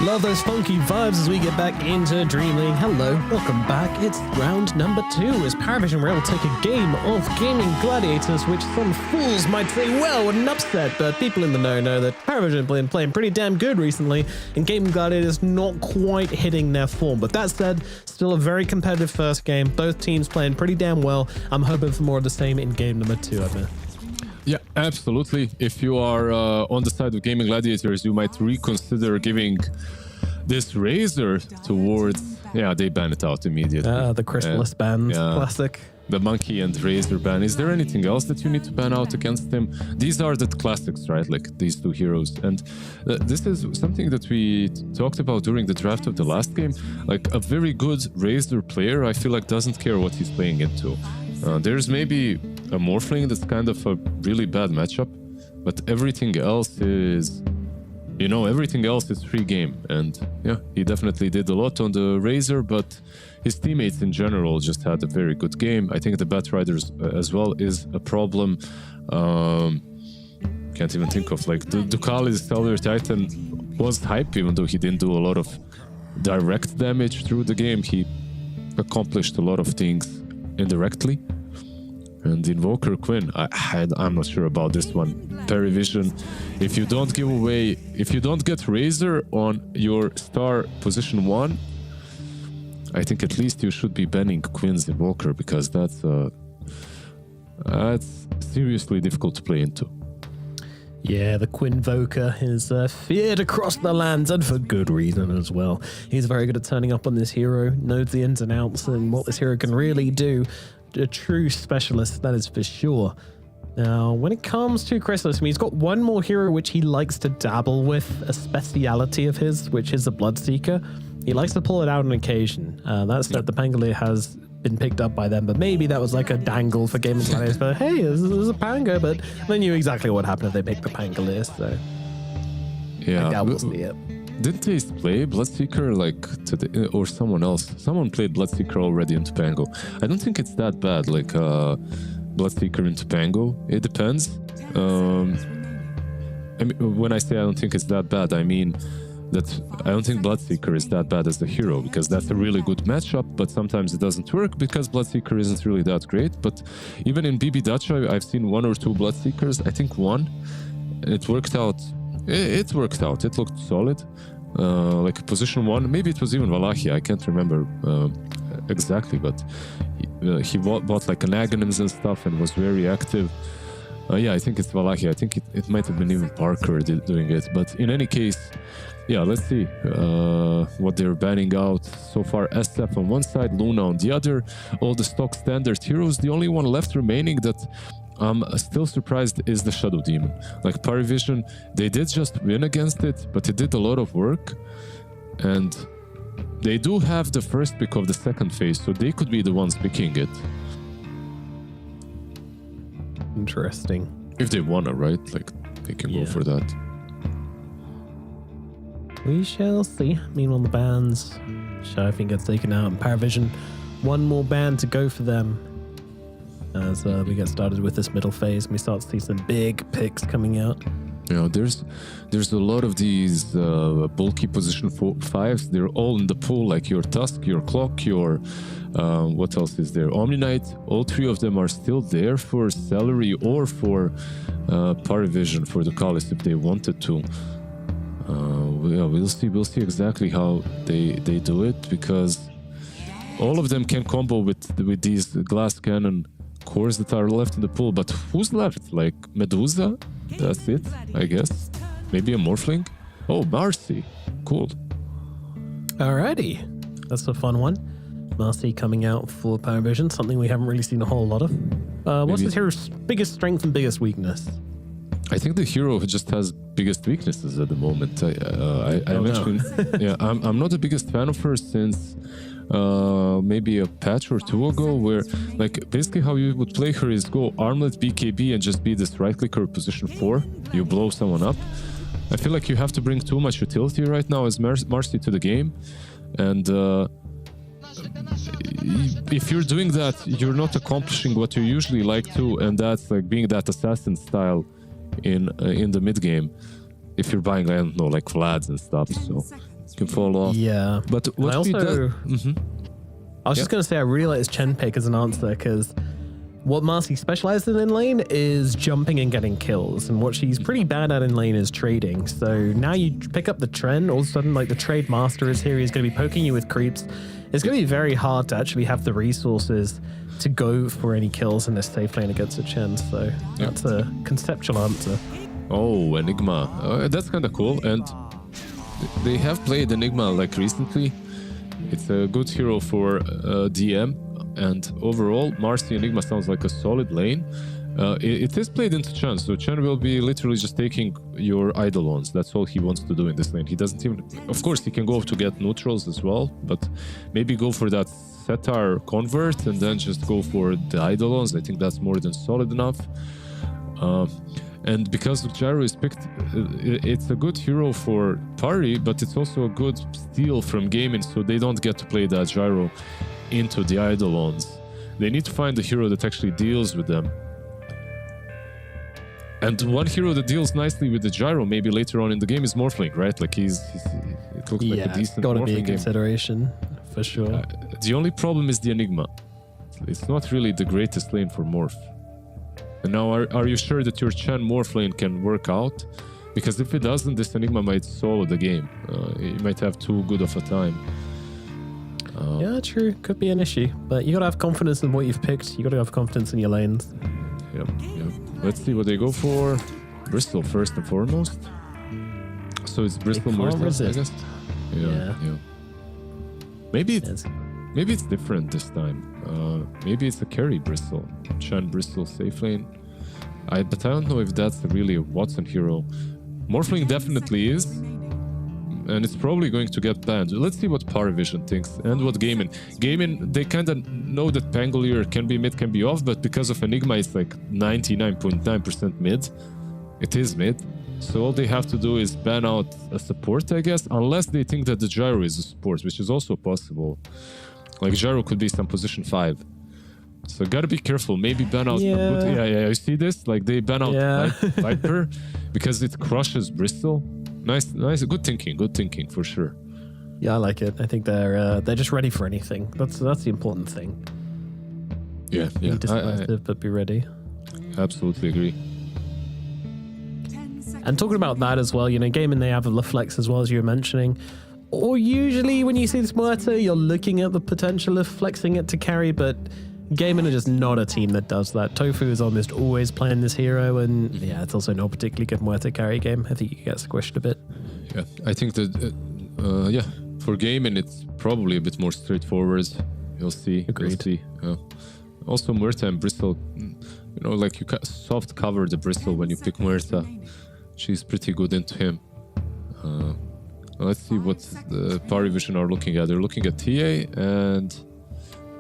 Love those funky vibes as we get back into DreamLeague. Hello, welcome back. It's round number 2 as Paravision were able to take a game of Gaming Gladiators, which some fools might say, well, what an upset, but people in the know that Paravision have been playing pretty damn good recently, and Gaming Gladiators not quite hitting their form. But that said, still a very competitive first game. Both teams playing pretty damn well. I'm hoping for more of the same in game number 2, I bet. Yeah, absolutely. If you are on the side of Gaming Gladiators, you might reconsider giving this Razor towards... Yeah, they ban it out immediately. The Chrysalis ban, classic. The Monkey and Razor ban. Is there anything else that you need to ban out against him? These are the classics, right? Like these two heroes. And this is something that we talked about during the draft of the last game. Like a very good Razor player, I feel like doesn't care what he's playing into. There's maybe a Morphling that's kind of a really bad matchup, but everything else is, everything else is free game. And yeah, he definitely did a lot on the Razor, but his teammates in general just had a very good game. I think the Batriders as well is a problem. Can't even think of, like, the Ducali's Cellular Titan was hype, even though he didn't do a lot of direct damage through the game. He accomplished a lot of things indirectly. And Invoker Quinn, I'm not sure about this one. Perivision, if you don't get Razor on your star position 1, I think at least you should be banning Quinn's Invoker, because that's seriously difficult to play into. Yeah, the Quinvoker is feared across the lands, and for good reason as well. He's very good at turning up on this hero, knows the ins and outs and what this hero can really do. A true specialist, that is for sure. Now, when it comes to Chrysalis, he's got one more hero which he likes to dabble with, a speciality of his, which is the Bloodseeker. He likes to pull it out on occasion. That's that the Pangolier has been picked up by them, but maybe that was like a dangle for Gaming Gladiators. But hey, there's a Pango, but they knew exactly what happened if they picked the Pangolier, so yeah, I doubt we'll see it. Didn't they play Bloodseeker today, or someone else? Someone played Bloodseeker already into Pango. I don't think it's that bad, like Bloodseeker into Pango. It depends. When I say I don't think it's that bad, I mean that I don't think Bloodseeker is that bad as a hero, because that's a really good matchup, but sometimes it doesn't work because Bloodseeker isn't really that great. But even in BB Dutch, I've seen 1 or 2 Bloodseekers. I think 1, and it worked out. It worked out. It looked solid. Like position 1, maybe it was even Valachia. I can't remember exactly, but he bought like an Aghanims and stuff and was very active. Yeah, I think it's Valachia. I think it might have been even Parker doing it. But in any case, yeah, let's see what they're banning out so far. SF on one side, Luna on the other. All the stock standard heroes. The only one left remaining that I'm still surprised is the Shadow Demon. Like Paravision, they did just win against it, but it did a lot of work. And they do have the first pick of the second phase, so they could be the ones picking it. Interesting. If they wanna, right? Like, they can go for that. We shall see. Meanwhile, the bans, Shifing gets taken out, and Paravision, one more ban to go for them. As we get started with this middle phase, and we start to see some big picks coming out. Yeah, there's a lot of these bulky position 5s. They're all in the pool, like your Tusk, your Clock, your what else is there? Omni-Knight. All 3 of them are still there for Celery or for Paravision for the Callis if they wanted to. We'll see exactly how they do it, because all of them can combo with these glass cannon cores that are left in the pool. But who's left? Like Medusa? That's it, I guess. Maybe a Morphling? Oh, Marcy. Cool. Alrighty. That's a fun one. Marcy coming out for Paravision, something we haven't really seen a whole lot of. What's this hero's biggest strength and biggest weakness? I think the hero just has biggest weaknesses at the moment. I mentioned, yeah, I'm not the biggest fan of her since maybe a patch or 2 ago, where like basically how you would play her is go armlet BKB and just be this right clicker position 4. You blow someone up. I feel like you have to bring too much utility right now as Marcy to the game, and if you're doing that, you're not accomplishing what you usually like to, and that's like being that assassin style in the mid game. If you're buying, I don't know, like Vlads and stuff. So can fall off. Yeah. But what I we also, do- I was just going to say, I really like his Chen pick as an answer because what Marcy specializes in lane is jumping and getting kills, and what she's pretty bad at in lane is trading. So now you pick up the trend, all of a sudden, like the trade master is here. He's going to be poking you with creeps. It's going to be very hard to actually have the resources to go for any kills in this safe lane against a Chen. So that's a conceptual answer. Oh, Enigma. That's kind of cool. And they have played Enigma like recently. It's a good hero for DM. And overall, Marcy Enigma sounds like a solid lane. It is played into Chen, so Chen will be literally just taking your Eidolons. That's all he wants to do in this lane. He doesn't even... Of course, he can go to get neutrals as well, but maybe go for that Setar convert and then just go for the Eidolons. I think that's more than solid enough. And because Gyro is picked, it's a good hero for party, but it's also a good steal from gaming, so they don't get to play that Gyro into the Eidolons. They need to find a hero that actually deals with them. And one hero that deals nicely with the Gyro, maybe later on in the game, is Morphling, right? Like it looks like a decent gotta Morphling be a game. consideration for sure. The only problem is the Enigma. It's not really the greatest lane for Morph. And now, are you sure that your Chen Morph lane can work out? Because if it doesn't, this Enigma might solo the game. You might have too good of a time. Yeah, true. Could be an issue. But you gotta have confidence in what you've picked. You gotta have confidence in your lanes. Yep. Let's see what they go for. Bristol first and foremost. So it's Bristol more, I guess. Yeah. Maybe it's different this time. Maybe it's a carry Bristol. Chen Bristol safe lane. But I don't know if that's really a Watson hero. Morphling definitely is. And it's probably going to get banned. Let's see what Paravision thinks and what Gaming. Gaming, they kind of know that Pangolier can be mid, can be off, but because of Enigma, it's like 99.9% mid. It is mid. So all they have to do is ban out a support, I guess, unless they think that the Gyro is a support, which is also possible. Like Gyro could be some position 5. So gotta be careful. Maybe ban out. Yeah. You see this? Like they ban out Viper because it crushes Bristol. Nice. Good thinking for sure. Yeah, I like it. I think they're just ready for anything. That's the important thing. Yeah. Be decisive, but be ready. Absolutely agree. And talking about that as well, gaming, they have a flex as well, as you were mentioning. Or usually when you see this Muerto, you're looking at the potential of flexing it to carry, but gaming are just not a team that does that. Tofu is almost always playing this hero, and it's also not a particularly good Muerto carry game. I think you get squished a bit. Yeah, I think that, for gaming, it's probably a bit more straightforward. You'll see. Agreed. Also, Muerta and Bristol, like you soft cover the Bristol when you pick Muerta. She's pretty good into him. Let's see what the Paravision are looking at. They're looking at TA, and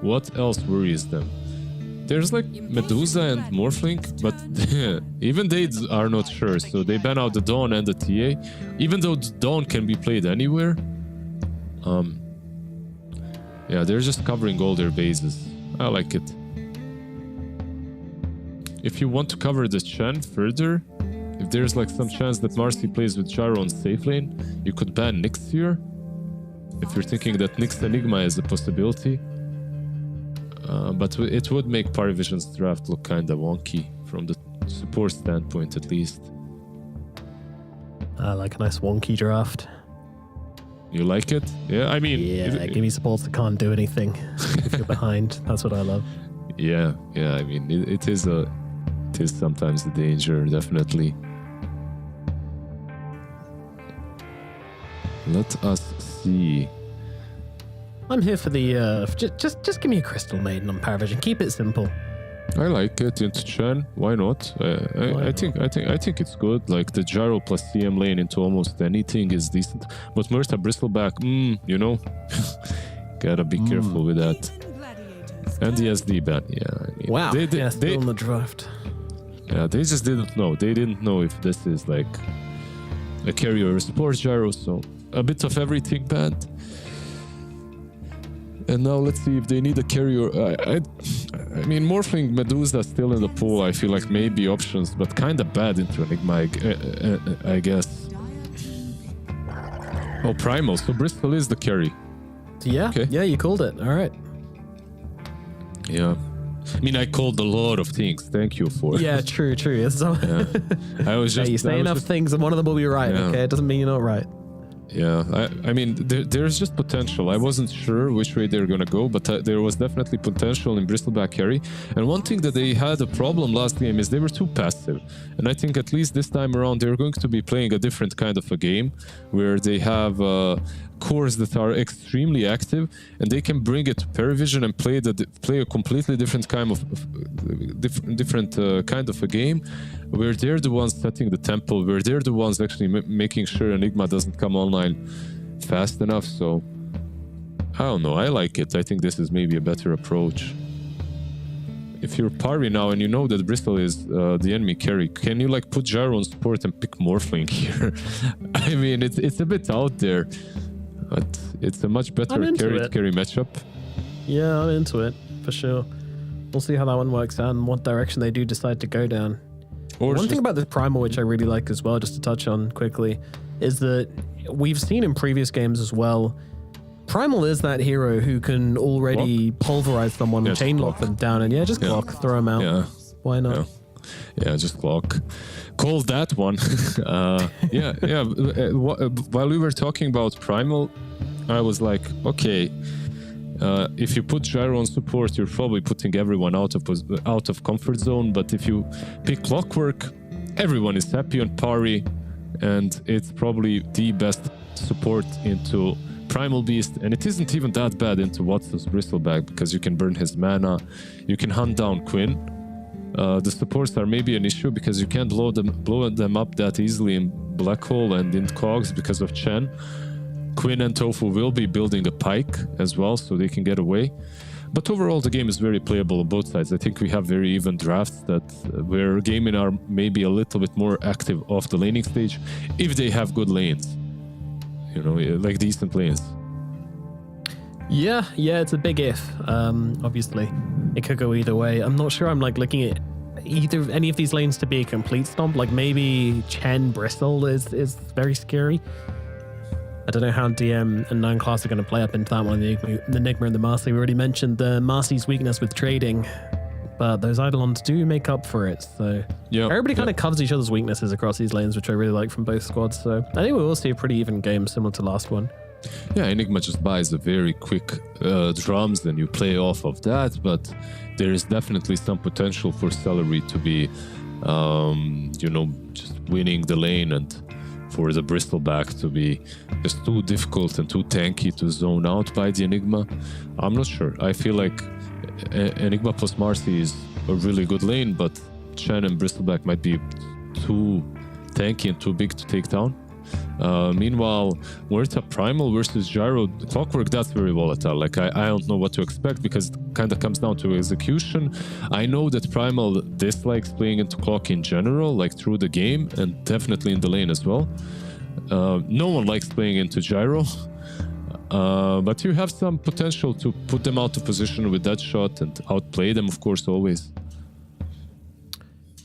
what else worries them? There's like Medusa and Morphling, but even they are not sure, so they ban out the Dawn and the TA. Even though the Dawn can be played anywhere, they're just covering all their bases. I like it. If you want to cover the Chen further, if there's like some chance that Marcy plays with Gyro on safe lane, you could ban Nyx here. If you're thinking that Nyx Enigma is a possibility. But it would make Paravision's draft look kinda wonky from the support standpoint at least. I like a nice wonky draft. You like it? Yeah, I mean... give me supports that can't do anything if you're behind. That's what I love. Yeah, I mean, it is sometimes a danger, definitely. Let us see. I'm here for the just give me a Crystal Maiden on Paravision. Keep it simple. I like it into Chen. Why not? I think it's good. Like the Gyro plus CM lane into almost anything is decent. But Muerta Bristleback, gotta be careful with that. And the SD ban, I mean, wow. Still in the draft. Yeah, they just didn't know. They didn't know if this is like a carrier or a support Gyro. So a bit of everything banned. And now let's see if they need a carrier. I mean, Morphling Medusa still in the pool. I feel like maybe options, but kind of bad into Enigma, I guess. here. Oh, Primal. So Bristol is the carry. Yeah, Okay. yeah, you called it. All right. Yeah. I mean, I called a lot of things. Thank you for. Yeah, true. It's I was just. you say enough things, and one of them will be right. Yeah. Okay, it doesn't mean you're not right. Yeah, I mean, there's just potential. I wasn't sure which way they're gonna go, but there was definitely potential in Bristleback carry. And one thing that they had a problem last game is they were too passive. And I think at least this time around they're going to be playing a different kind of a game, where they have cores that are extremely active, and they can bring it to Paravision and play a completely different kind of kind of a game, where they're the ones setting the tempo, where they're the ones actually making sure Enigma doesn't come online fast enough. So I don't know, I like it. I think this is maybe a better approach. If you're Pari now and you know that Bristol is the enemy carry, can you like put Gyro on support and pick Morphling here? I mean, it's a bit out there, but it's a much better carry matchup. Yeah, I'm into it for sure. We'll see how that one works out and what direction they do decide to go down. One thing about this Primal, which I really like as well, just to touch on quickly, is that we've seen in previous games as well, Primal is that hero who can already pulverize someone, chain lock them down, and just clock, throw them out. Yeah. Why not? Yeah, just clock. Called that one. While we were talking about Primal, I was like, okay, if you put Gyro on support, you're probably putting everyone out of comfort zone. But if you pick Clockwork, everyone is happy on Pari, and it's probably the best support into Primal Beast, and it isn't even that bad into Watson's Bristleback, because you can burn his mana, you can hunt down Quinn. The supports are maybe an issue because you can't blow them up that easily in Black Hole and in Cogs because of Chen. Quinn and Tofu will be building a pike as well, so they can get away. But overall, the game is very playable on both sides. I think we have very even drafts where gaming are maybe a little bit more active off the laning stage if they have good lanes. You know, like decent lanes. Yeah, it's a big if. Obviously, it could go either way. I'm not sure I'm like looking at any of these lanes to be a complete stomp. Like maybe Chen Bristol is very scary. I don't know how DM and 9 class are going to play up into that one, the Enigma and the Marcy. We already mentioned the Marcy's weakness with trading, but those Eidolons do make up for it. So everybody kind of covers each other's weaknesses across these lanes, which I really like from both squads. So I think we will see a pretty even game similar to last one. Yeah, Enigma just buys a very quick drums, and you play off of that, but there is definitely some potential for Celery to be, just winning the lane, and for the Bristleback to be just too difficult and too tanky to zone out by the Enigma. I'm not sure. I feel like Enigma plus Marcy is a really good lane, but Chen and Bristleback might be too tanky and too big to take down. Meanwhile, Muerta Primal versus Gyro Clockwork, that's very volatile. Like I don't know what to expect, because it kind of comes down to execution. I know that Primal dislikes playing into Clock in general, like through the game, and definitely in the lane as well. No one likes playing into Gyro, but you have some potential to put them out of position with that shot and outplay them, of course, always.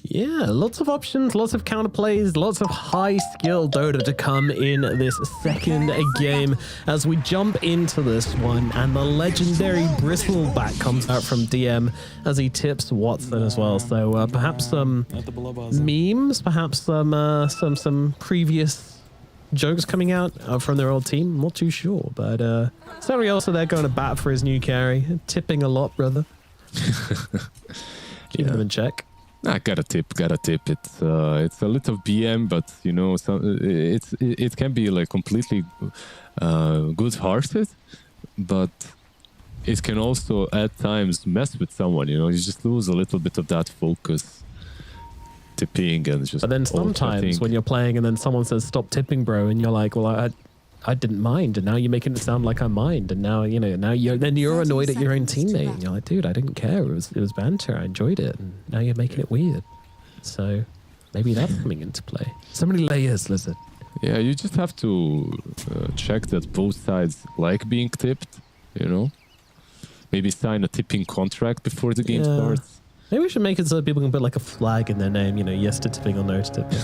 Yeah, lots of options, lots of counterplays, lots of high-skill Dota to come in this second game as we jump into this one, and the legendary Bristleback comes out from DM as he tips Watson as well. So perhaps some memes, perhaps some previous jokes coming out from their old team. I'm not too sure, but somebody also there going to bat for his new carry, tipping a lot, brother. Keeping them in check. I gotta tip. It's a little BM, but it can be like completely good-hearted, but it can also at times mess with someone. You just lose a little bit of that focus, tipping and just. But then sometimes when you're playing and then someone says "Stop tipping, bro," and you're like, "Well, I didn't mind," and now you're making it sound like I mind, and now you're annoyed at your own teammate, and you're like, dude, I didn't care, it was banter, I enjoyed it, and now you're making it weird. So maybe that's coming into play. So many layers, Lizard. Yeah, you just have to check that both sides like being tipped, maybe sign a tipping contract before the game starts. Maybe we should make it so that people can put like a flag in their name, yes to tipping or no to tipping.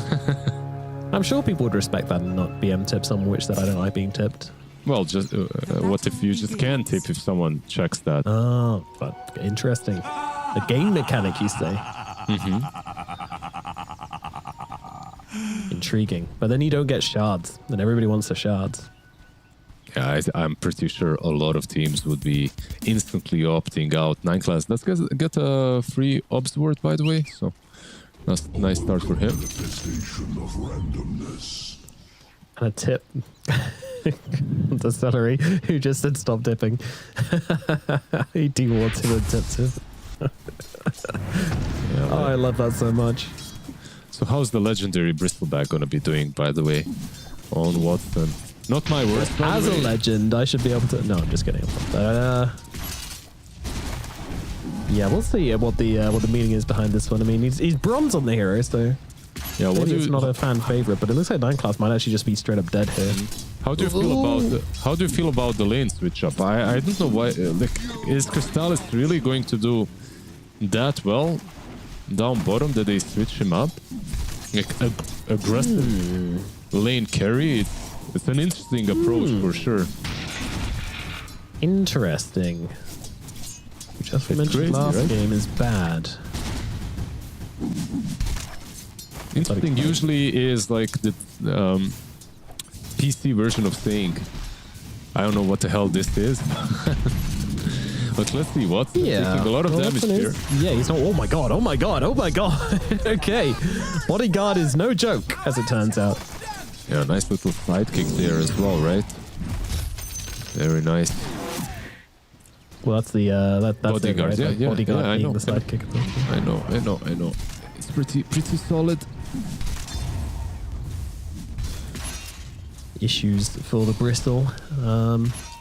I'm sure people would respect that and not BM tip someone, which that I don't like being tipped. Well, just what if you just can't tip if someone checks that? Oh, but interesting. A game mechanic, you say? Mm-hmm. Intriguing. But then you don't get shards, and everybody wants the shards. Yeah, I'm pretty sure a lot of teams would be instantly opting out. 9 class. Let's get a free obs word, by the way. So that's a nice start for him. And a tip. The celery who just said stop dipping. He dewards him and tips him. Yeah, oh, I love that so much. So how's the legendary Bristleback gonna be doing, by the way, on Watson? Not my worst. As a legend, I should be able to. No, I'm just kidding. Yeah, we'll see what the meaning is behind this one. I mean, he's bronze on the hero, so yeah, it's not a fan favorite, but it looks like 9 class might actually just be straight up dead here. How do you feel about the lane switch up? I don't know why. Is Crystallis really going to do that well down bottom that they switch him up? Like aggressive lane carry. It's an interesting approach for sure. Interesting. Which, as we mentioned last game, is bad. Interesting usually is like the PC version of saying, I don't know what the hell this is. But let's see, what's taking a lot of damage here. Yeah, he's not. Oh my god, oh my god, oh my god. Okay. Bodyguard is no joke, as it turns out. Yeah, nice little sidekick there as well, right? Very nice. Well, that's the that's bodyguard, it, right? Bodyguard I being know. the sidekick. I know. It's pretty solid. Issues for the Bristol.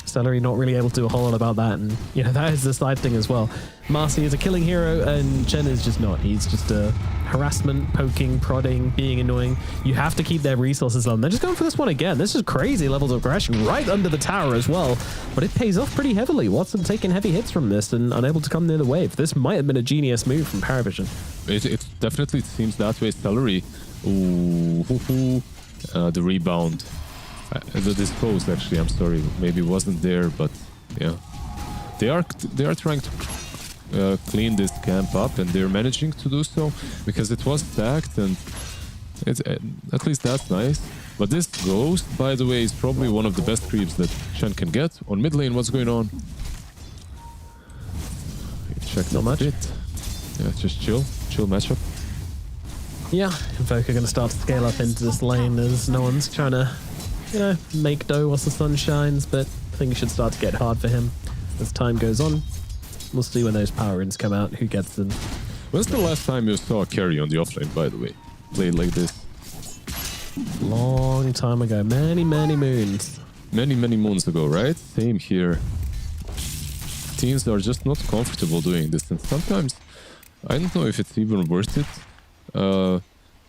Celery not really able to do a whole lot about that, and you know that is the side thing as well. Marcy is a killing hero, and Chen is just not. He's just a harassment, poking, prodding, being annoying. You have to keep their resources low. They're just going for this one again. This is crazy levels of aggression right under the tower as well, but it pays off pretty heavily. Watson taking heavy hits from this and unable to come near the wave. This might have been a genius move from Paravision. It definitely seems that way. Celery, the rebound. The dispose, actually, I'm sorry, maybe wasn't there, but yeah, they are trying to clean this camp up, and they're managing to do so because it was stacked, and it's at least that's nice. But this Ghost, by the way, is probably one of the best creeps that Shen can get on mid lane. What's going on? Check not much. Yeah, just chill matchup. Yeah, Invoker going to start to scale up into this lane as no one's trying to, you know, make dough whilst the sun shines, but things should start to get hard for him as time goes on. We'll see when those power runes come out, who gets them. When's the last time you saw a carry on the offlane, by the way? Played like this? Long time ago. Many moons. Many moons ago, right? Same here. Teams are just not comfortable doing this, and sometimes I don't know if it's even worth it.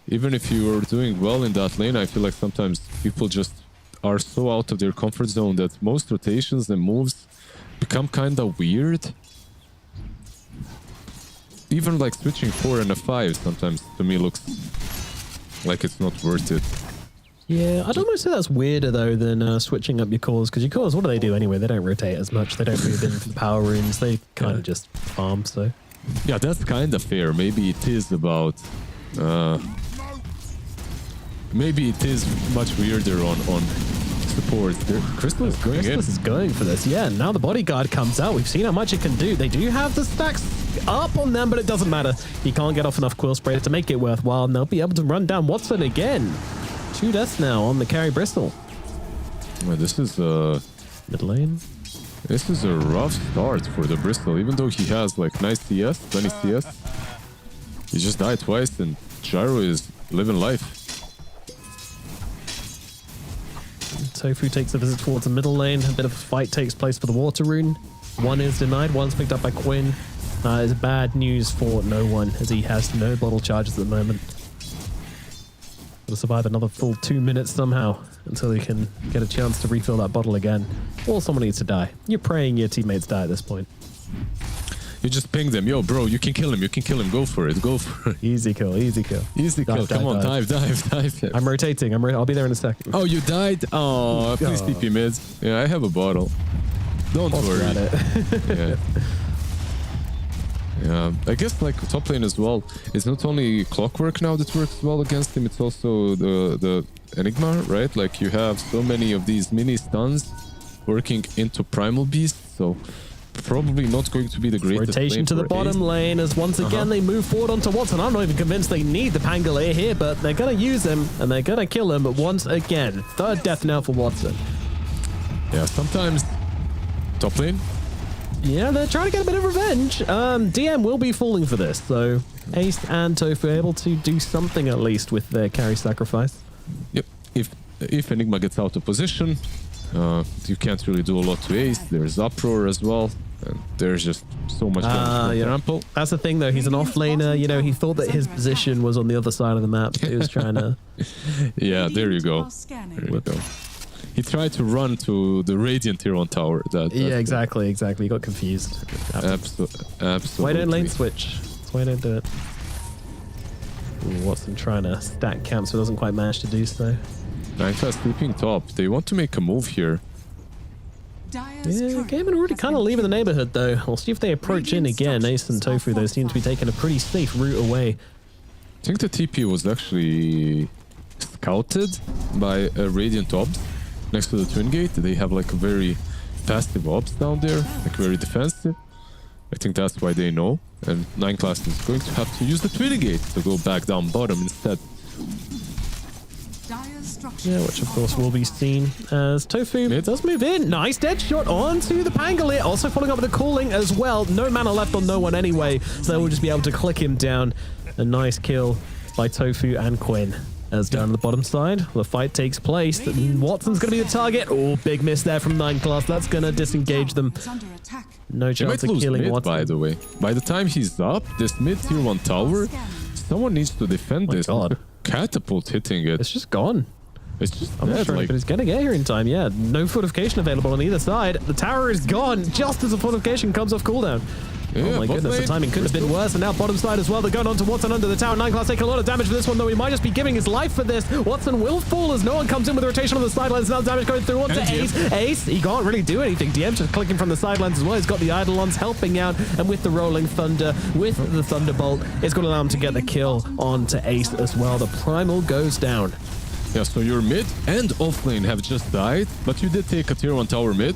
Even if you are doing well in that lane, I feel like sometimes people just are so out of their comfort zone that most rotations and moves become kind of weird. Even like switching 4 and a 5 sometimes to me looks like it's not worth it. Yeah, I'd almost say that's weirder though than switching up your cores, because your cores, what do they do anyway? They don't rotate as much. They don't move in for the power runes. They kind of just farm, so. Yeah, that's kind of fair. Maybe it is about... maybe it is much weirder on support. Crystal is going in. Is going for this. Yeah, now the bodyguard comes out. We've seen how much it can do. They do have the stacks up on them, but it doesn't matter. He can't get off enough quill spray to make it worthwhile, and they'll be able to run down Watson again. 2 deaths now on the carry Bristol. Well, this is mid lane. This is a rough start for the Bristol, even though he has like nice CS, 20 CS. He just died twice, and Gyro is living life. Tofu takes a visit towards the middle lane. A bit of a fight takes place for the water rune. One is denied, one's picked up by Quinn. It's bad news for no one, as he has no bottle charges at the moment. Will survive another full 2 minutes somehow until he can get a chance to refill that bottle again. Or someone needs to die. You're praying your teammates die at this point. You just ping them. Yo, bro, you can kill him. You can kill him. Go for it. Go for it. Easy kill. Easy kill. Easy kill. Come on, dive. I'm rotating. I'll be there in a second. Oh, you died? Oh, please TP mid. Yeah, I have a bottle. Don't worry. At it. Yeah. Yeah, I guess like top lane as well. It's not only Clockwork now that works well against him. It's also the Enigma, right? Like you have so many of these mini stuns working into Primal Beast, so probably not going to be the greatest. Rotation to the bottom lane as once again they move forward onto Watson. I'm not even convinced they need the Pangolier here, but they're gonna use him and they're gonna kill him once again. Third death now for Watson. Yeah, sometimes top lane. Yeah, they're trying to get a bit of revenge. DM will be falling for this, so Ace and Tofu able to do something at least with their carry sacrifice. Yep. If Enigma gets out of position, you can't really do a lot to Ace. There's Uproar as well. And there's just so much damage from Trample. That's the thing though, he's an offlaner, you know, he thought that his position was on the other side of the map. He was trying to... Yeah, there you go. There you go. He tried to run to the Radiant Tier 1 tower. Yeah, exactly. He got confused. Absolutely. Why don't lane switch? That's why I don't do it. Ooh, Watson trying to stack camp, so doesn't quite manage to do so. Nineclass sleeping top. They want to make a move here. Yeah, Gaiman already kind of leaving the neighborhood though. We'll see if they approach in again. Ace and Tofu though seem to be taking a pretty safe route away. I think the TP was actually scouted by a Radiant Ops next to the Twin Gate. They have like a very passive Ops down there, like very defensive. I think that's why they know. And Nineclass is going to have to use the Twin Gate to go back down bottom instead. Yeah, which of course will be seen as Tofu does move in. Nice dead shot onto the Pangolier. Also following up with a calling as well. No mana left on no one anyway, so they will just be able to click him down. A nice kill by Tofu and Quinn. As down on the bottom side, the fight takes place. Watson's going to be the target. Oh, big miss there from Nineclass. That's going to disengage them. No chance of killing mid, Watson. by the way. By the time he's up, this mid tier 1 tower, someone needs to defend this. God. Catapult hitting it. It's just gone. It's just I'm not sure if it's going to get here in time. Yeah, no fortification available on either side. The tower is gone just as the fortification comes off cooldown. Yeah, oh my goodness, the timing could have been worse. And now bottom side as well. They're going on to Watson under the tower. Nineclass taking a lot of damage for this one, though. He might just be giving his life for this. Watson will fall as no one comes in with a rotation on the sidelines. Now damage going through onto Ace. Ace, he can't really do anything. DM's just clicking from the sidelines as well. He's got the Eidolons helping out. And with the Rolling Thunder, with the Thunderbolt, it's going to allow him to get the kill onto Ace as well. The Primal goes down. Yeah, so your mid and offlane have just died, but you did take a tier 1 tower mid.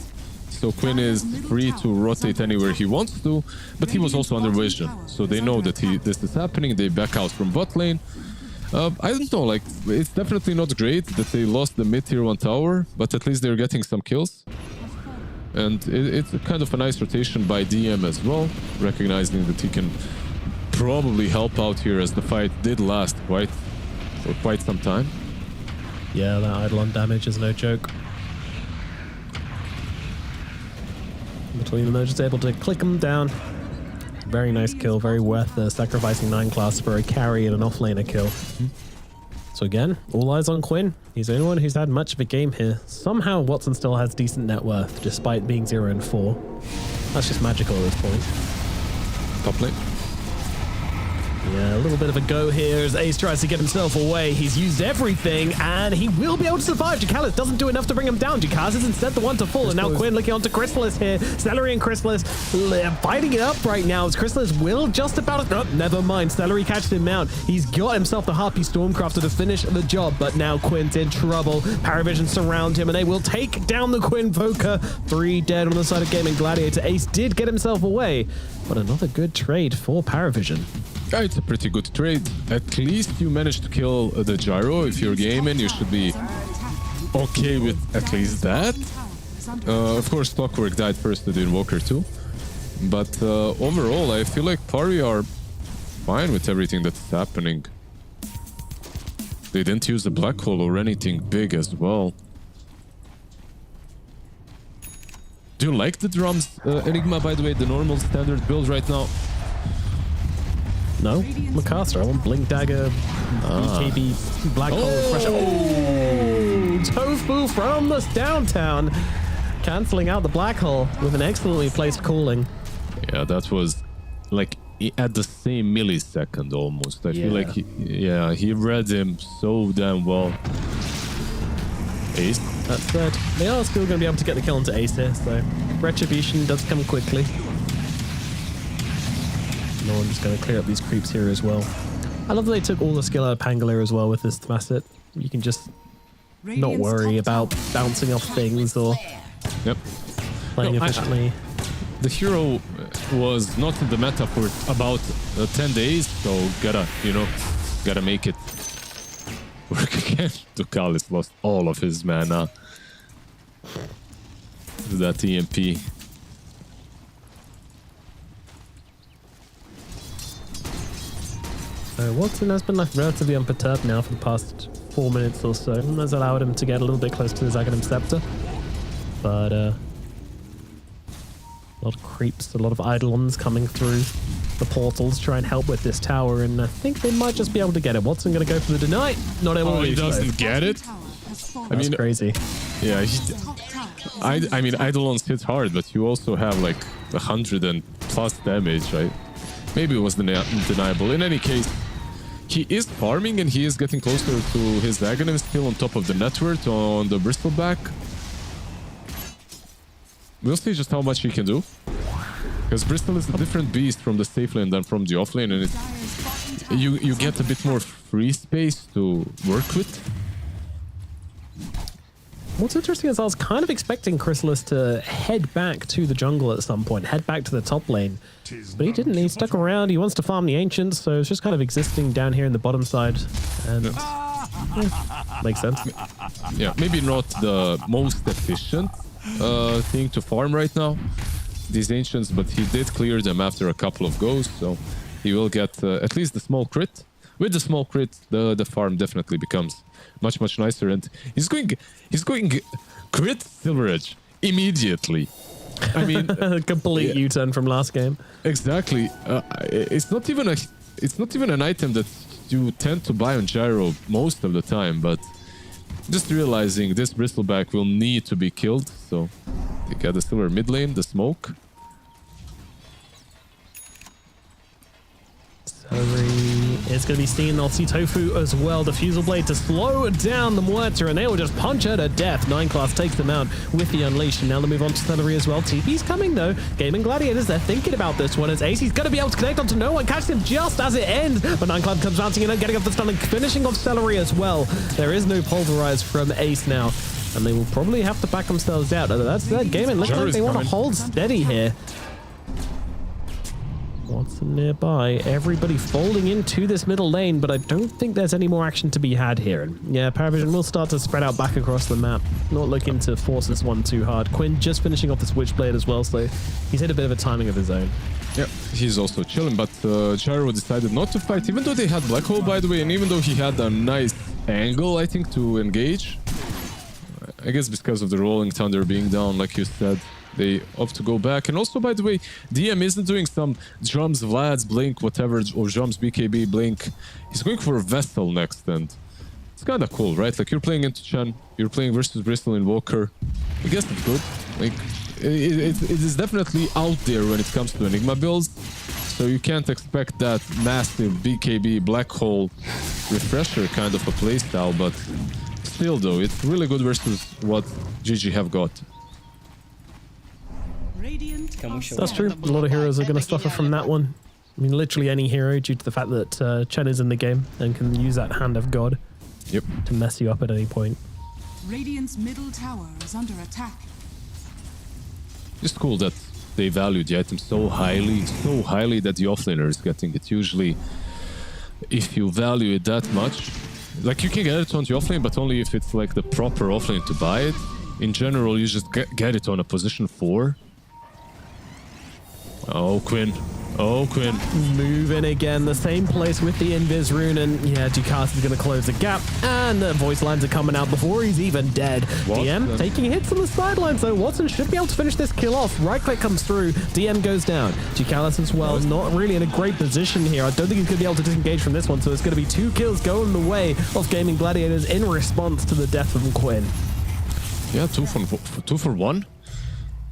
So Quinn is free to rotate anywhere he wants to, but he was also under vision. So they know that this is happening. They back out from bot lane. I don't know, like, it's definitely not great that they lost the mid tier 1 tower, but at least they're getting some kills. And it's kind of a nice rotation by DM as well, recognizing that he can probably help out here as the fight did last for quite some time. Yeah, that Eidolon damage is no joke. Between them, they're just able to click them down. Very nice kill, very worth sacrificing Nineclass for a carry and an offlaner kill. So again, all eyes on Quinn. He's the only one who's had much of a game here. Somehow Watson still has decent net worth, despite being 0-4. That's just magical at this point. Top lane. Yeah, a little bit of a go here as Ace tries to get himself away. He's used everything, and he will be able to survive. Jacalus doesn't do enough to bring him down. Jacalus is instead the one to fall, and now Quinn looking onto Chrysalis here. Celery and Chrysalis fighting it up right now as Chrysalis will just about... Oh, never mind. Celery catches him out. He's got himself the Harpy Stormcrafter to finish the job, but now Quinn's in trouble. Paravision surround him, and they will take down the Quinn Voker. 3 dead on the side of Gaming Gladiator. Ace did get himself away, but another good trade for Paravision. Yeah, it's a pretty good trade. At least you managed to kill the gyro. If you're gaming, you should be okay with at least that. Of course, Clockwork died first to the Invoker too. But overall, I feel like Pari are fine with everything that's happening. They didn't use a black hole or anything big as well. Do you like the drums, Enigma, by the way, the normal standard build right now? No, McCaster. I want Blink Dagger, BKB, Black Hole, Pressure. Oh, Tofu from the downtown, cancelling out the Black Hole with an excellently placed calling. Yeah, that was like at the same millisecond almost. I feel like he read him so damn well. Ace. That's third. They are still going to be able to get the kill into Ace here, so Retribution does come quickly. No one's going to clear up these creeps here as well. I love that they took all the skill out of Pangolier as well with this Thmaset. You can just not worry about bouncing off things or playing efficiently. The hero was not in the meta for about 10 days, so gotta make it work again. Ducalis lost all of his mana. That EMP. Watson has been left relatively unperturbed now for the past 4 minutes or so, and has allowed him to get a little bit close to his Aghanim Scepter. But a lot of creeps, a lot of Eidolons coming through the portals try and help with this tower, and I think they might just be able to get it. Watson going to go for the deny. Not able to. He doesn't get it? I mean, crazy. Yeah, I mean, Eidolons hit hard, but you also have like 100 and plus damage, right? Maybe it was deniable. In any case, he is farming and he is getting closer to his Aghanim, still on top of the network on the Bristleback. We'll see just how much he can do. Because Bristol is a different beast from the safe lane than from the off lane, and you get a bit more free space to work with. What's interesting is I was kind of expecting Chrysalis to head back to the jungle at some point, head back to the top lane. But he didn't. He stuck around. He wants to farm the Ancients, so it's just kind of existing down here in the bottom side. And makes sense. Yeah, maybe not the most efficient thing to farm right now, these Ancients, but he did clear them after a couple of goes, so he will get at least the small crit. With the small crit, the farm definitely becomes much nicer, and he's going crit Silver Edge immediately. I mean, a complete U-turn from last game. Exactly. It's not even an item that you tend to buy on Gyro most of the time, but just realizing this Bristleback will need to be killed, so they get the Silver mid lane, the smoke. It's going to be seen. They'll see Tofu as well. The Fusel Blade to slow down the Muerta, and they will just punch her to death. 9 class takes them out with the Unleash, and now they move on to Celery as well. TP's coming though. Gaming Gladiators, they're thinking about this one as Ace. He's going to be able to connect onto no one. Catches him just as it ends, but 9 Club comes bouncing in and getting up the stun and finishing off Celery as well. There is no Pulverize from Ace now, and they will probably have to back themselves out. That's that game. It looks like they want to hold steady here. Watson nearby. Everybody folding into this middle lane, but I don't think there's any more action to be had here. And yeah, Paravision will start to spread out back across the map. Not looking to force this one too hard. Quinn just finishing off the Switchblade as well, so he's hit a bit of a timing of his own. Yeah, he's also chilling, but Gyro decided not to fight, even though they had Black Hole, by the way, and even though he had a nice angle, I think, to engage. I guess because of the Rolling Thunder being down, like you said. They opt to go back. And also, by the way, DM isn't doing some drums, Vlad's, Blink, whatever, or drums, BKB, Blink. He's going for a Vessel next, and it's kind of cool, right? Like, you're playing into Chen, you're playing versus Bristol Invoker. I guess it's good. Like, it is definitely out there when it comes to Enigma builds, so you can't expect that massive BKB Black Hole refresher kind of a playstyle, but still, though, it's really good versus what GG have got. That's true. A lot of heroes are going to suffer from that one. I mean, literally any hero, due to the fact that Chen is in the game and can use that Hand of God to mess you up at any point. Radiant's middle tower is under attack. Just cool that they value the item so highly that the offlaner is getting it. Usually, if you value it that much, like, you can get it on the offlane, but only if it's like the proper offlane to buy it. In general, you just get it on a position 4. Oh, Quinn. Oh, Quinn. Move in again. The same place with the Invis rune. And yeah, Ducalis is going to close the gap. And the voice lines are coming out before he's even dead. DM taking hits on the sidelines, though. Watson should be able to finish this kill off. Right click comes through. DM goes down. Ducalis as well. Not really in a great position here. I don't think he's going to be able to disengage from this one. So it's going to be 2 kills going the way of Gaming Gladiators in response to the death of Quinn. Yeah, 2 for 1.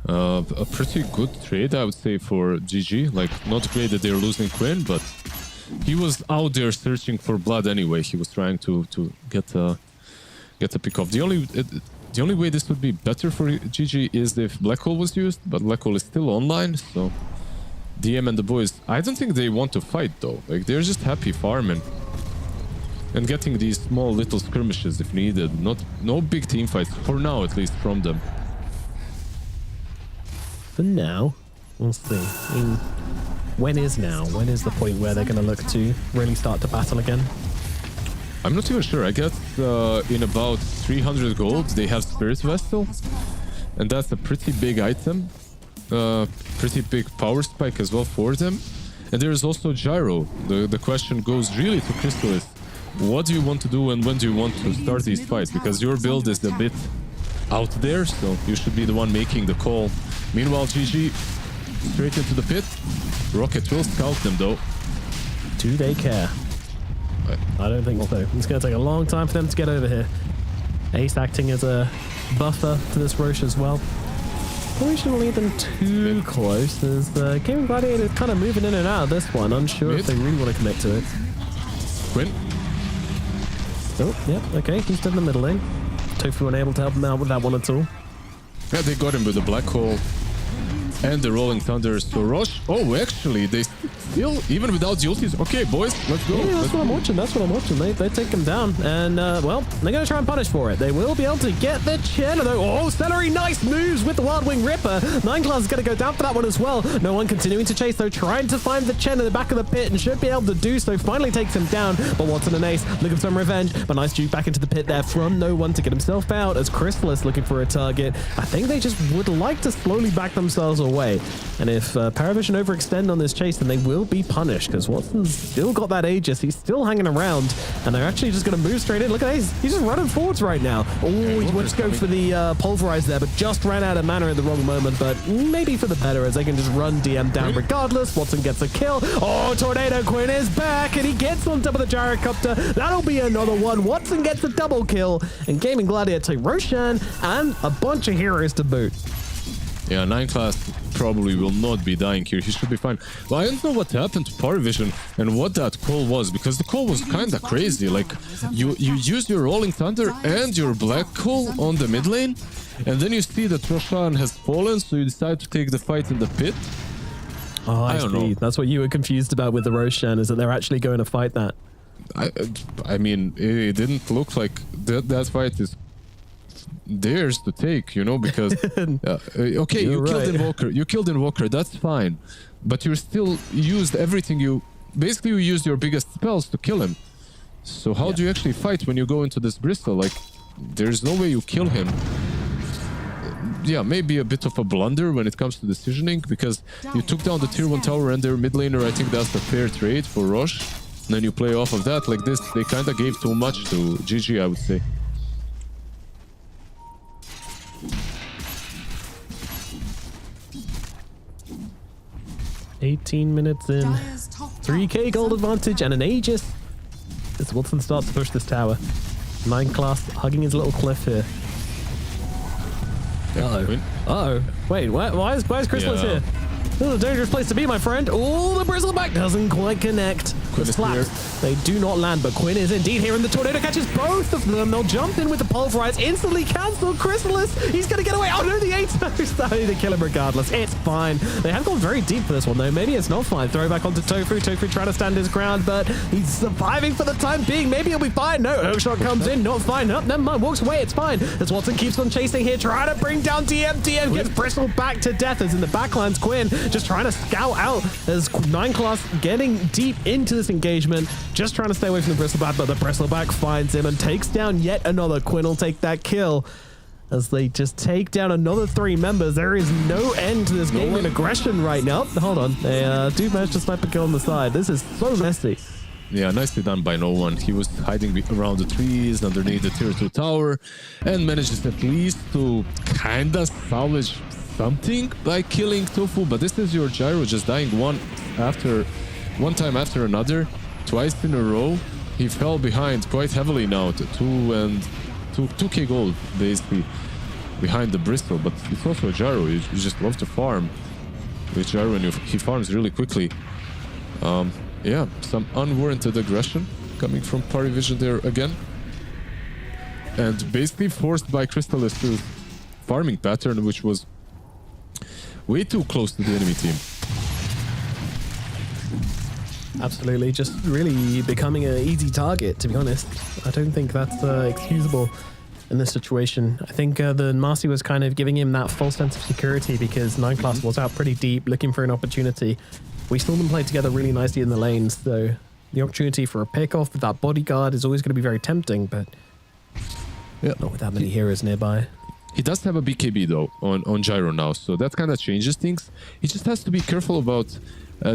A pretty good trade, I would say, for GG. Like, not great that they're losing Quinn, but he was out there searching for blood anyway. He was trying to get a pick off. The only way this would be better for GG is if Black Hole was used, but Black Hole is still online, so DM and the boys, I don't think they want to fight though. Like, they're just happy farming and getting these small little skirmishes if needed. No big team fights for now, at least from them. For now, we'll see. I mean, when is now? When is the point where they're going to look to really start to battle again? I'm not even sure. I guess in about 300 gold they have Spirit Vessel, and that's a pretty big item. Pretty big power spike as well for them. And there is also Gyro. The question goes really to Chrysalis. What do you want to do and when do you want to start these fights? Because your build is a bit out there, so you should be the one making the call. Meanwhile, GG straight into the pit. Rocket will scout them though. Do they care? I don't think so. It's going to take a long time for them to get over here. Ace acting as a buffer to this Roche as well. Probably shouldn't leave them too close, as Gaming Gladiator is kind of moving in and out of this one. Unsure if they really want to commit to it. Quinn. Oh, yeah, okay. He's done the middle lane. Tofu unable to help him out with that one at all. Yeah, they got him with the Black Hole and the Rolling Thunder. So Roche, oh, actually, they still, even without the ultis. Okay, boys, let's go. Yeah, that's what I'm watching. That's what I'm watching. They take him down. And, well, they're going to try and punish for it. They will be able to get the Chen. Oh, Celery, nice moves with the Wild Wing Ripper. 9class is going to go down for that one as well. No one continuing to chase, though, trying to find the Chen in the back of the pit and should be able to do so. Finally takes him down. But Watson and Ace looking for some revenge. But nice juke back into the pit there from no one to get himself out as Chrysalis looking for a target. I think they just would like to slowly back themselves away. And if Paravision overextend on this chase, then they will be punished because Watson's still got that Aegis. He's still hanging around, and they're actually just going to move straight in. Look at Ace. He's just running forwards right now. Oh, he would just go for the pulverize there, but just ran out of mana at the wrong moment. But maybe for the better, as they can just run DM down regardless. Watson gets a kill. Oh, Tornado Quinn is back, and he gets on top of the gyrocopter. That'll be another one. Watson gets a double kill, and Gaming Gladiator take Roshan and a bunch of heroes to boot. Yeah, 9class probably will not be dying here. He should be fine. Well, I don't know what happened to Paravision and what that call was, because the call was kind of crazy. Like, you use your Rolling Thunder and your Black Hole on the mid lane, and then you see that Roshan has fallen, so you decide to take the fight in the pit. Oh, I don't know. That's what you were confused about with the Roshan, is that they're actually going to fight that. I mean, it didn't look like that fight is theirs to take, you know, because okay, you killed Invoker, that's fine, but you still used everything. You basically used your biggest spells to kill him. So how do you actually fight when you go into this Bristol? Like, there's no way you kill him. Yeah, maybe a bit of a blunder when it comes to decisioning, because you took down the tier 1 tower and their mid laner. I think that's a fair trade for Roche. And then you play off of that. Like this, they kind of gave too much to GG, I would say. $18 minutes in, 3k gold advantage and an Aegis as Wilson starts to push this tower. 9class hugging his little cliff here. Uh-oh. Wait, why is Chrysalis here? This is a dangerous place to be, my friend. Oh, the Bristleback doesn't quite connect. The slaps, they do not land, but Quinn is indeed here, and the Tornado catches both of them. They'll jump in with the Pulverize, instantly cancel Chrysalis. He's going to get away. Oh, no, the 8 they kill him regardless. It's fine. They have gone very deep for this one, though. Maybe it's not fine. Throw back onto Tofu. Tofu trying to stand his ground, but he's surviving for the time being. Maybe he'll be fine. No, Hookshot comes in. Not fine. No, never mind. Walks away. It's fine. As Watson keeps on chasing here, trying to bring down DM. DM gets bristled back to death, as in the backlines, Quinn just trying to scout out as 9class getting deep into this engagement, just trying to stay away from the Bristleback, but the Bristleback finds him and takes down yet another. Quinn will take that kill as they just take down another 3 members. There is no end to this game in aggression right now. Hold on. They do manage to snipe a kill on the side. This is so messy. Yeah, nicely done by no one. He was hiding around the trees underneath the tier 2 tower and manages at least to kind of salvage something by killing Tofu. But this is your Gyro just dying one time after another, twice in a row. He fell behind quite heavily now to 2k gold basically. behind the Bristol, but it's also a gyro. You just love to farm with gyro, and he farms really quickly. Yeah, some unwarranted aggression coming from Parivision there again. And basically forced by Crystalist's farming pattern, which was way too close to the enemy team. Absolutely, just really becoming an easy target, to be honest. I don't think that's excusable in this situation. I think the Marcy was kind of giving him that false sense of security because 9 class was out pretty deep, looking for an opportunity. We saw them play together really nicely in the lanes, so the opportunity for a pick-off with that bodyguard is always going to be very tempting, but not with that many heroes nearby. He does have a BKB though on gyro now, so that kind of changes things. He just has to be careful about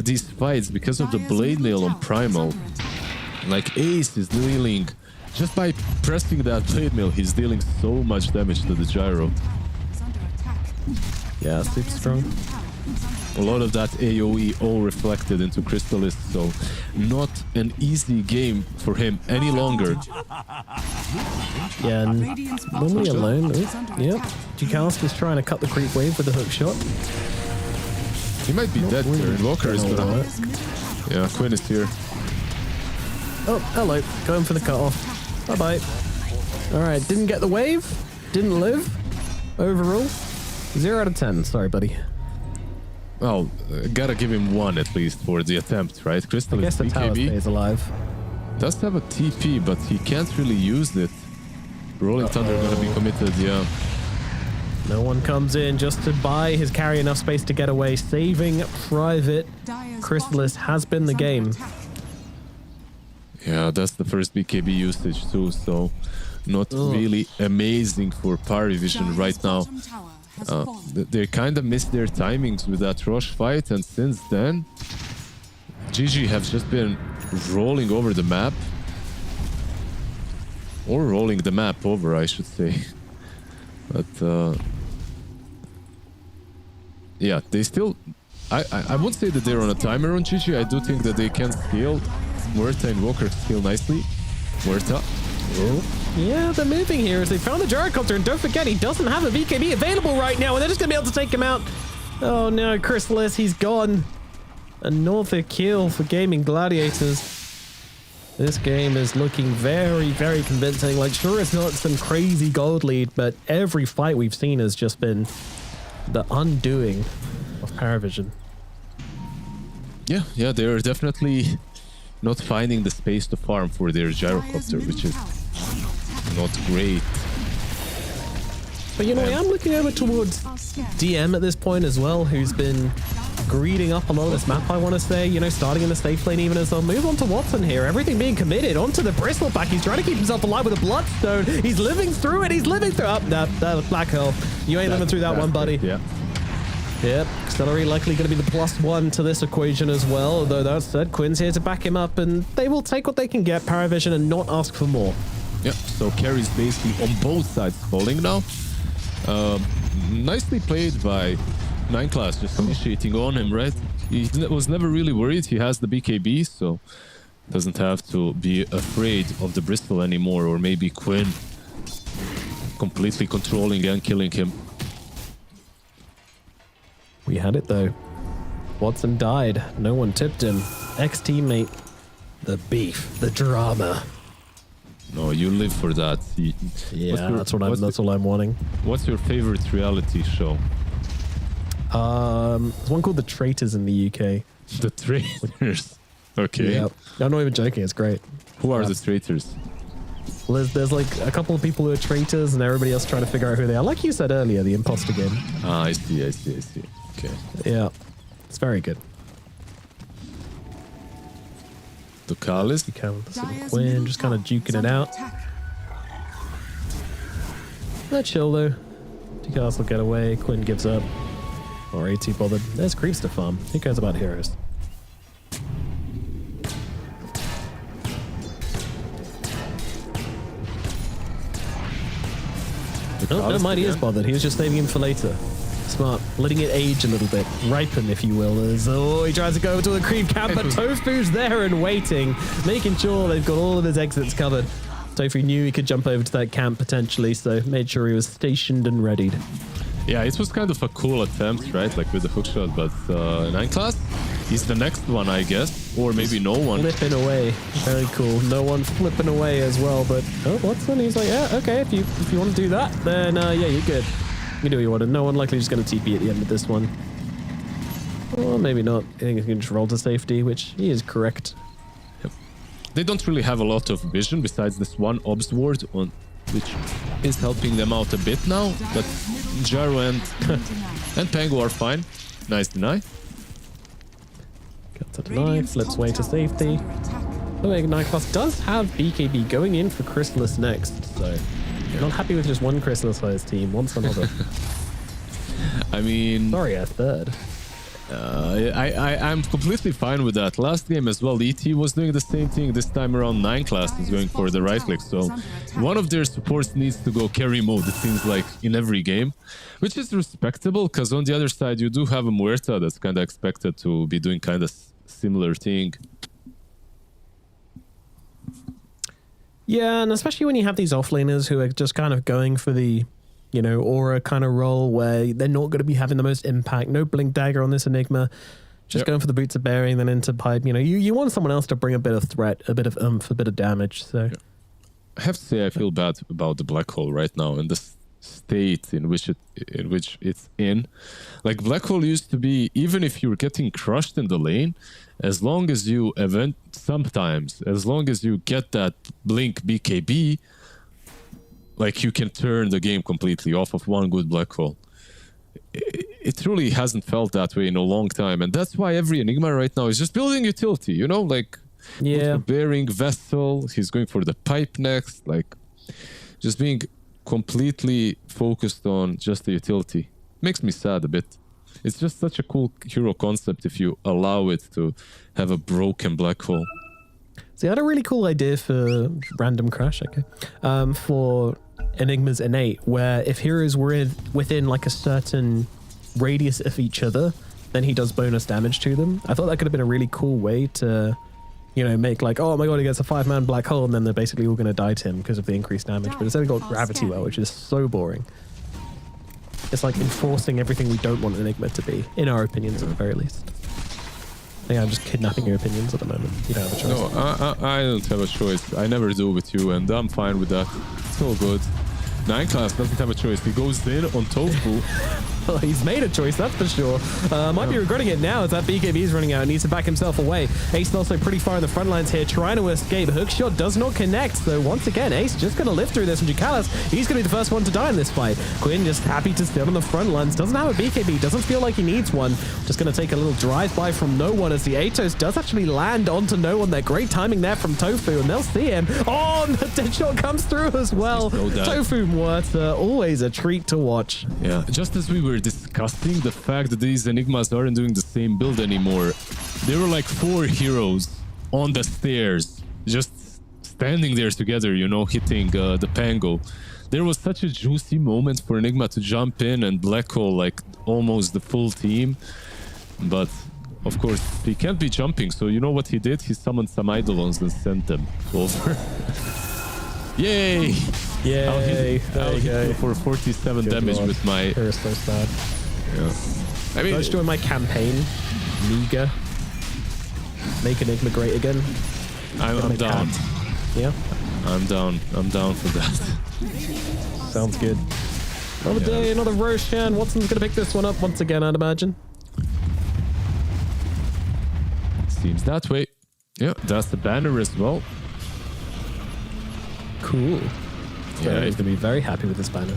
these fights because of the blade nail on Primal. Like Ace is dealing, just by pressing that blade nail, he's dealing so much damage to the gyro. Yeah, super strong. A lot of that AoE all reflected into Crystalist, so not an easy game for him any longer. Yeah, and normally alone. Yep, Ducast is trying to cut the creep wave with a hook shot. He might be dead there. Invoker is gonna... Yeah, Quinn is here. Oh, hello. Going for the cutoff. Bye-bye. Alright, didn't get the wave. Didn't live. Overall, 0 out of 10. Sorry, buddy. Well, gotta give him 1 at least for the attempt, right? Crystal is BKB. Stays alive. Does have a TP, but he can't really use it. Rolling Thunder gonna be committed, yeah. No one comes in just to buy his carry enough space to get away, saving Private. Crystalist has been the game. Yeah, that's the first BKB usage too, so not really amazing for Parivision right now. They kind of missed their timings with that rush fight, and since then, GG have just been rolling over the map. Or rolling the map over, I should say. But yeah, they still... I won't say that they're on a timer on GG. I do think that they can scale. Muerta and Walker scale nicely. Muerta. Oh. Yeah, they're moving here as they found the gyrocopter, and don't forget, he doesn't have a BKB available right now, and they're just going to be able to take him out. Oh no, Crystalist, he's gone. Another kill for Gaming Gladiators. This game is looking very, very convincing. Like, sure, it's not some crazy gold lead, but every fight we've seen has just been the undoing of Paravision. Yeah, they are definitely not finding the space to farm for their gyrocopter, which is not great. But you know, I am looking over towards DM at this point as well, who's been greeding up a lot of this map, I want to say. You know, starting in the safe lane even as they'll move on to Watson here. Everything being committed onto the Bristol pack. He's trying to keep himself alive with a Bloodstone. He's living through it. He's living through... Oh, that Black Hole. You ain't living through that one, buddy. Yeah. Yep, Accelerate likely going to be the +1 to this equation as well. Although that said, Quinn's here to back him up, and they will take what they can get, Paravision, and not ask for more. Yep, so carries basically on both sides falling now. Nicely played by 9 class, just initiating on him, right? He was never really worried. He has the BKB, so doesn't have to be afraid of the Bristol anymore, or maybe Quinn completely controlling and killing him. We had it though. Watson died. No one tipped him. Ex-teammate. The beef. The drama. No, you live for that. Yeah, that's all I'm wanting. What's your favorite reality show? There's one called The Traitors in the UK. The Traitors. Okay. Yeah. I'm not even joking. It's great. Who are the traitors? Well, there's like a couple of people who are traitors, and everybody else trying to figure out who they are. Like you said earlier, the imposter game. Ah, I see. Okay. Yeah, it's very good. Ducalis? Quinn just kind of duking it out. Not chill though. Ducalis will get away. Quinn gives up. Or AT bothered. There's creeps to farm. Who cares about heroes? Oh, no, mind he is bothered. He was just saving him for later. Smart. Letting it age a little bit. Ripen, if you will. As, oh, he tries to go to the creep camp, but Tofu's there and waiting, making sure they've got all of his exits covered. Tofu knew he could jump over to that camp potentially, so made sure he was stationed and readied. Yeah, it was kind of a cool attempt, right? Like with the hookshot, but 9 class, he's the next one, I guess. Or maybe no one. Flipping away. Very cool. No one flipping away as well, but Watson, he's like, yeah, okay, if you want to do that, then yeah, you're good. You do what you want. No one likely just going to TP at the end of this one. Or maybe not. I think he can just roll to safety, which he is correct. Yep. They don't really have a lot of vision besides this one obs ward on which is helping them out a bit now, but Jaro and Pango are fine. Nice deny. Got to deny, flips way to safety. Oh, Ignite Class does have BKB going in for Chrysalis next, so not happy with just one Chrysalis for his team, wants another. I mean... Sorry, a third. I'm completely fine with that. Last game as well, ET was doing the same thing. This time around 9 class is going for the right click. So one of their supports needs to go carry mode, it seems like, in every game. Which is respectable, because on the other side, you do have a Muerta that's kind of expected to be doing kind of similar thing. Yeah, and especially when you have these offlaners who are just kind of going for the... aura kind of role where they're not going to be having the most impact. No blink dagger on this Enigma. Just going for the boots of bearing, then into pipe. You want someone else to bring a bit of threat, a bit of oomph, a bit of damage. So I have to say I feel bad about the black hole right now and the state in which it's in. Like black hole used to be, even if you're getting crushed in the lane, as long as you as long as you get that blink BKB, like you can turn the game completely off of one good black hole. It truly hasn't felt that way in a long time, and that's why every Enigma right now is just building utility. Like bearing vessel. He's going for the pipe next. Like just being completely focused on just the utility makes me sad a bit. It's just such a cool hero concept if you allow it to have a broken black hole. So I had a really cool idea for random crash, for Enigma's innate, where if heroes were within like a certain radius of each other, then he does bonus damage to them. I thought that could have been a really cool way to, make like, oh my god, he gets a 5-man black hole, and then they're basically all going to die to him because of the increased damage. But it's only got gravity well, which is so boring. It's like enforcing everything we don't want Enigma to be, in our opinions at the very least. I think I'm just kidnapping your opinions at the moment. You don't have a choice. No, I don't have a choice. I never do with you, and I'm fine with that. It's all good. 9 class doesn't have a choice. He goes in on Tofu. Well, he's made a choice, that's for sure. Might be regretting it now as that BKB is running out and needs to back himself away. Ace also pretty far in the front lines here, trying to escape. Hookshot does not connect, so once again, Ace just going to live through this, and Jucalis, he's going to be the first one to die in this fight. Quinn just happy to sit on the front lines, doesn't have a BKB, doesn't feel like he needs one. Just going to take a little drive-by from no one as the Atos does actually land onto no one there. Great timing there from Tofu, and they'll see him. Oh, and the dead shot comes through as well. Tofu Muerta, always a treat to watch. Yeah, just as we were discussing the fact that these Enigmas aren't doing the same build anymore, there were like 4 heroes on the stairs, just standing there together, hitting the Pango. There was such a juicy moment for Enigma to jump in and black hole like almost the full team. But of course, he can't be jumping, so you know what he did? He summoned some Eidolons and sent them over. Yay! Yay! I'll hit you for 47 damage with my... You're so sad. Yeah. I mean... So I just doing my campaign. Meager. Make Enigma great again. I'm down. Yeah? I'm down for that. Sounds good. Another day, another Roshan. Watson's gonna pick this one up once again, I'd imagine. Seems that way. Yeah, that's the banner as well. Cool. Yeah, he's gonna be very happy with this banner.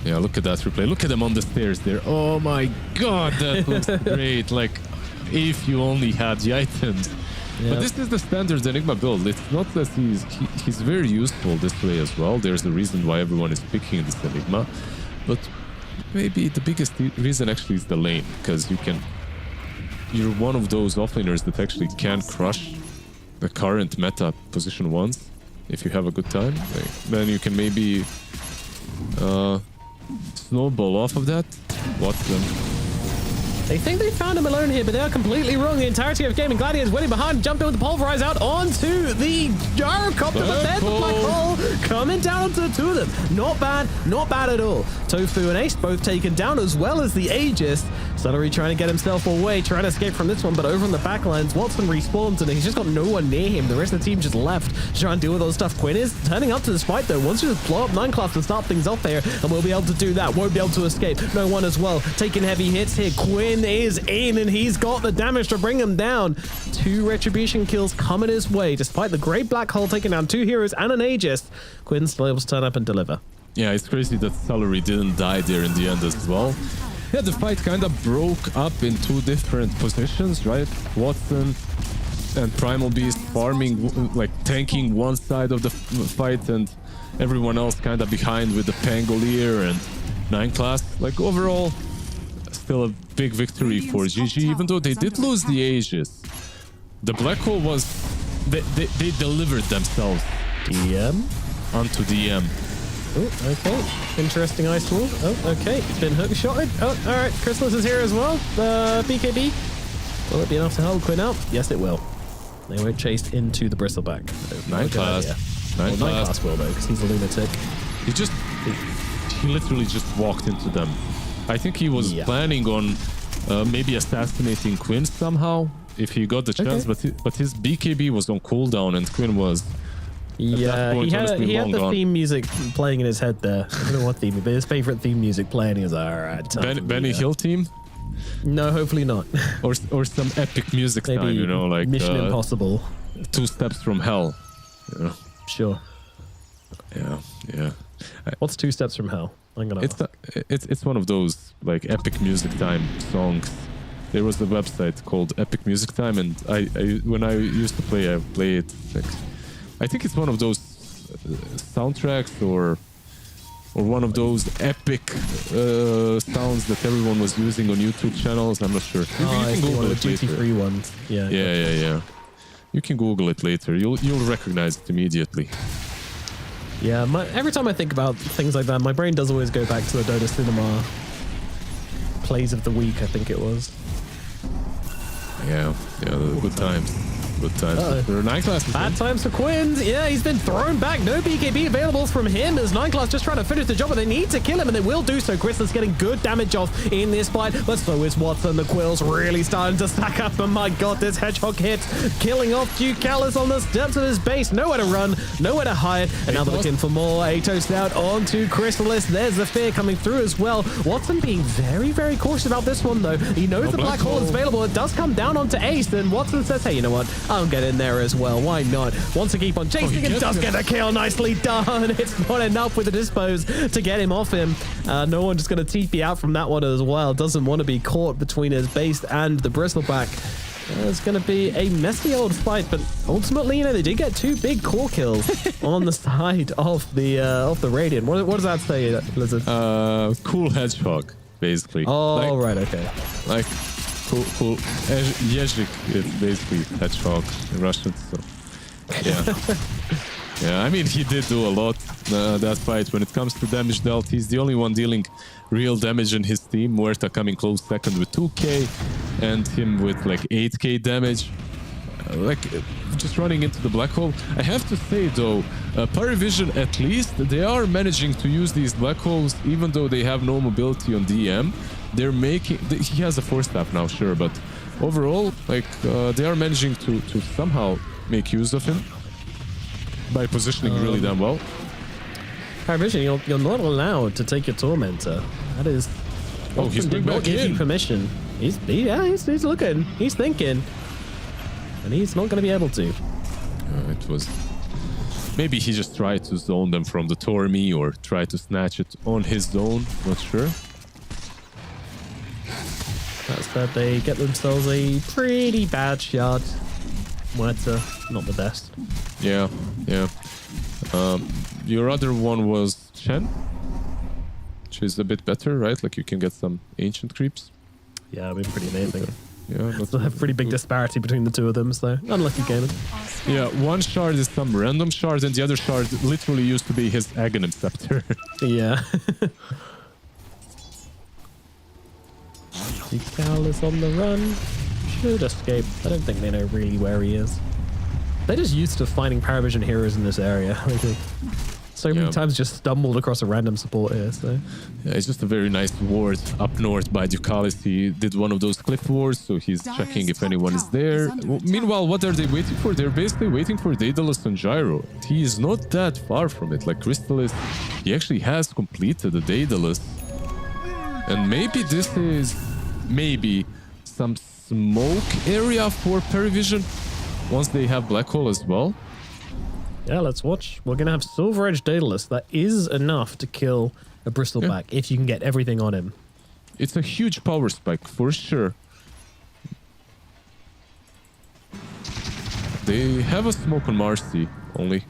Yeah, look at that replay. Look at them on the stairs there. Oh my god, that looks great. Like, if you only had the items. Yeah. But this is the standard Enigma build. It's not that he's very useful this way as well. There's a reason why everyone is picking this Enigma. But maybe the biggest reason actually is the lane, because you're one of those offlaners that actually can crush the current meta position once. If you have a good time, then you can maybe snowball off of that. Watch them. They think they found him alone here, but they're completely wrong. The entirety of Gaming Gladiators winning behind, jumping with the Pulverize out onto the Gyrocopter, but there's the Black Hole coming down onto the two of them. Not bad at all. Tofu and Ace both taken down, as well as the Aegis. Celery trying to get himself away, trying to escape from this one, but over on the back lines, Watson respawns and he's just got no one near him. The rest of the team just left to try and deal with all the stuff. Quinn is turning up to this fight though. Wants to just blow up 9 class to start things off here, and we'll be able to do that. Won't be able to escape. No one as well. Taking heavy hits here. Quinn is in and he's got the damage to bring him down. 2 retribution kills coming his way, despite the great Black Hole taking down 2 heroes and an Aegis. Quinn's still able to turn up and deliver. Yeah, it's crazy that Celery didn't die there in the end as well. Yeah, the fight kind of broke up in 2 different positions, right? Watson and Primal Beast farming, like tanking one side of the fight, and everyone else kind of behind with the Pangolier and 9 class. Like overall, still a big victory for GG, even though they did lose the Aegis. The Black Hole was... They delivered themselves. DM? Onto DM. Oh, okay. Interesting ice wall. Oh, okay. It's been hook shotted. Oh, all right. Chrysalis is here as well. BKB. Will it be enough to hold Quinn out? Yes, it will. They were chased into the Bristleback. 9 class. 9 class will though, because he's a lunatic. He literally just walked into them. I think he was planning on maybe assassinating Quinn somehow if he got the chance, but his BKB was on cooldown and Quinn was. Yeah, he had the theme music playing in his head there. I don't know what theme, but his favorite theme music playing. He was like, all right. Benny Hill team? No, hopefully not. or some epic music maybe time, you know, like Mission Impossible. 2 Steps from Hell. You know? Sure. Yeah. What's 2 Steps from Hell? I'm gonna. It's one of those like epic music time songs. There was a website called Epic Music Time, and I when I used to play, I play it. Like, I think it's one of those soundtracks or one of those epic sounds that everyone was using on YouTube channels. I'm not sure. You can Google it later. Duty-free ones. Yeah. You can Google it later. You'll recognize it immediately. Yeah, every time I think about things like that, my brain does always go back to the Dota Cinema plays of the week, I think it was. Yeah, good times. Good times. For 9 class. Bad times for Quinn. Yeah, he's been thrown back. No BKB available from him as 9 class just trying to finish the job, but they need to kill him, and they will do so. Chrysalis getting good damage off in this fight, but so is Watson. The Quills really starting to stack up, and my god, this Hedgehog hit, killing off Ducalis on the steps of his base. Nowhere to run, nowhere to hide, and now they're looking for more. Atos out onto Chrysalis. There's the fear coming through as well. Watson being very, very cautious about this one, though. He knows the Black Hole is available. It does come down onto Ace, and Watson says, hey, you know what? I'll get in there as well. Why not? Wants to keep on chasing and does get the kill. Nicely done. It's not enough with the dispose to get him off him. No one just going to TP out from that one as well. Doesn't want to be caught between his base and the Bristleback. It's going to be a messy old fight, but ultimately, they did get 2 big core kills on the side of the Radiant. What does that say, Blizzard? Cool Hedgehog, basically. Oh, right, okay. Like cool. Yezhik is basically Hedgehog in Russian, so yeah. Yeah, I mean, he did do a lot that fight. When it comes to damage dealt, he's the only one dealing real damage in his team. Muerta coming close second with 2k, and him with like 8k damage. Just running into the Black Hole. I have to say though, Parivision, at least they are managing to use these Black Holes, even though they have no mobility on DM. They're making... He has a 4-staff now, sure, but overall, they are managing to somehow make use of him by positioning really damn well. Parivision, you're not allowed to take your Tormentor. That is... Oh, he's bringing back give in. You permission. He's looking. He's thinking. And he's not going to be able to. It was... Maybe he just tried to zone them from the Tormi or try to snatch it on his zone. Not sure. That's that they get themselves a pretty bad shot. Muerta, not the best. Yeah. Your other one was Chen, which is a bit better, right? Like you can get some ancient creeps. Yeah, it'd be pretty amazing. Yeah, that's a pretty big disparity between the 2 of them, so unlucky gaming. Yeah, one shard is some random shard, and the other shard literally used to be his Aghanim Scepter. Yeah. Ducalis on the run. Should escape. I don't think they know really where he is. They're just used to finding Paravision heroes in this area. Like, so many times just stumbled across a random support here. So yeah, it's just a very nice ward up north by Ducalis. He did one of those cliff wards, so he's checking if anyone is there. Meanwhile, what are they waiting for? They're basically waiting for Daedalus and Gyro. He is not that far from it. Like Crystallis, he actually has completed the Daedalus. And maybe this is some smoke area for Paravision once they have Black Hole as well. Yeah, let's watch. We're going to have Silver Edge Daedalus. That is enough to kill a Bristleback if you can get everything on him. It's a huge power spike for sure. They have a smoke on Marcy only.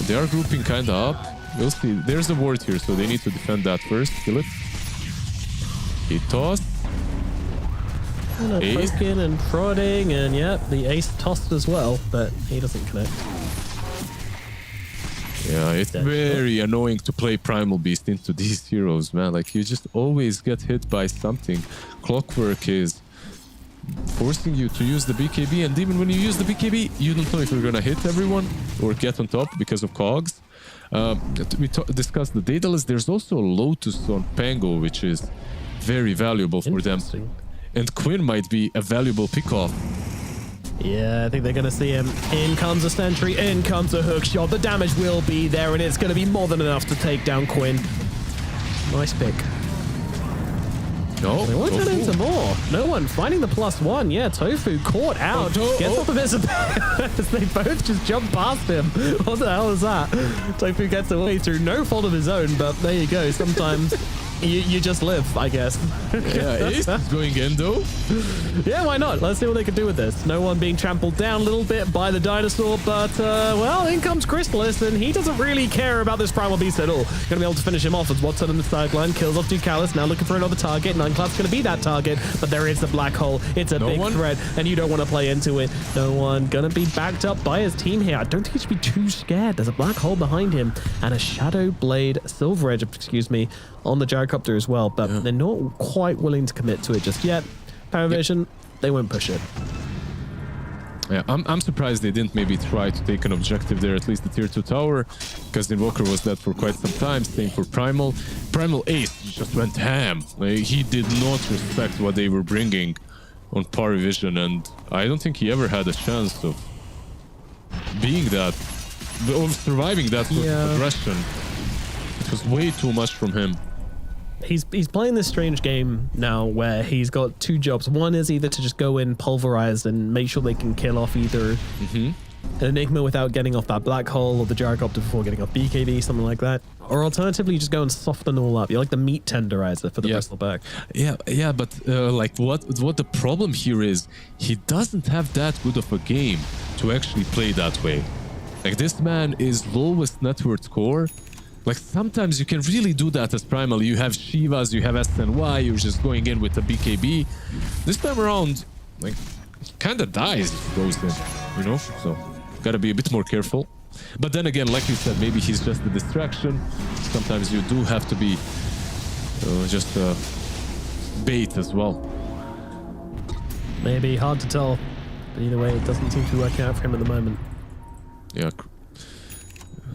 They are grouping kind of up. We'll see. There's a ward here, so they need to defend that first. Kill it. He tossed. And a poking and prodding, and yep, the ace tossed as well, but he doesn't connect. Yeah, it's very annoying to play Primal Beast into these heroes, man. Like, you just always get hit by something. Clockwork is forcing you to use the BKB, and even when you use the BKB, you don't know if you're gonna hit everyone or get on top because of cogs. We discussed the Daedalus. There's also a Lotus on Pango, which is very valuable for them. And Quinn might be a valuable pickoff. Yeah, I think they're going to see him. In comes a sentry, in comes a hook shot. The damage will be there, and it's going to be more than enough to take down Quinn. Nice pick. No, they want to turn into more. No one finding the +1. Yeah, Tofu caught out. Gets off of his as they both just jump past him. What the hell is that? Tofu gets away through no fault of his own, but there you go. Sometimes you just live, I guess. Yeah, Ace is going in though. Yeah, why not? Let's see what they can do with this. No one being trampled down a little bit by the dinosaur, but well, in comes Crystallis, and he doesn't really care about this Primal Beast at all. Gonna be able to finish him off as Watson on the sideline kills off Ducalis. Now looking for another target. Nineclap's gonna be that target, but there is the black hole. It's a big threat, and you don't want to play into it. No one gonna be backed up by his team here. I don't think he should be too scared. There's a black hole behind him, and a Shadow Blade, Silver Edge, excuse me, on the gyrocopter as well, but they're not quite willing to commit to it just yet. Paravision, they won't push it. Yeah, I'm surprised they didn't maybe try to take an objective there, at least the tier 2 tower, because Invoker was dead for quite some time. Same for Primal. Primal Ace just went ham. Like, he did not respect what they were bringing on Paravision, and I don't think he ever had a chance of being that, of surviving that sort of aggression. It was way too much from him. He's playing this strange game now where he's got two jobs. One is either to just go in, pulverize, and make sure they can kill off either an Enigma without getting off that black hole, or the gyrocopter before getting off BKB, something like that. Or alternatively, you just go and soften all up. You're like the meat tenderizer for the Bristleback. Yeah, but like what the problem here is, he doesn't have that good of a game to actually play that way. Like, this man is lowest net worth core. Like, sometimes you can really do that as Primal. You have Shivas, you have SNY, you're just going in with a BKB. This time around, like, kind of dies if he goes in, you know? So, gotta be a bit more careful. But then again, like you said, maybe he's just a distraction. Sometimes you do have to be just bait as well. Maybe, hard to tell. But either way, it doesn't seem to be working out for him at the moment. Yeah.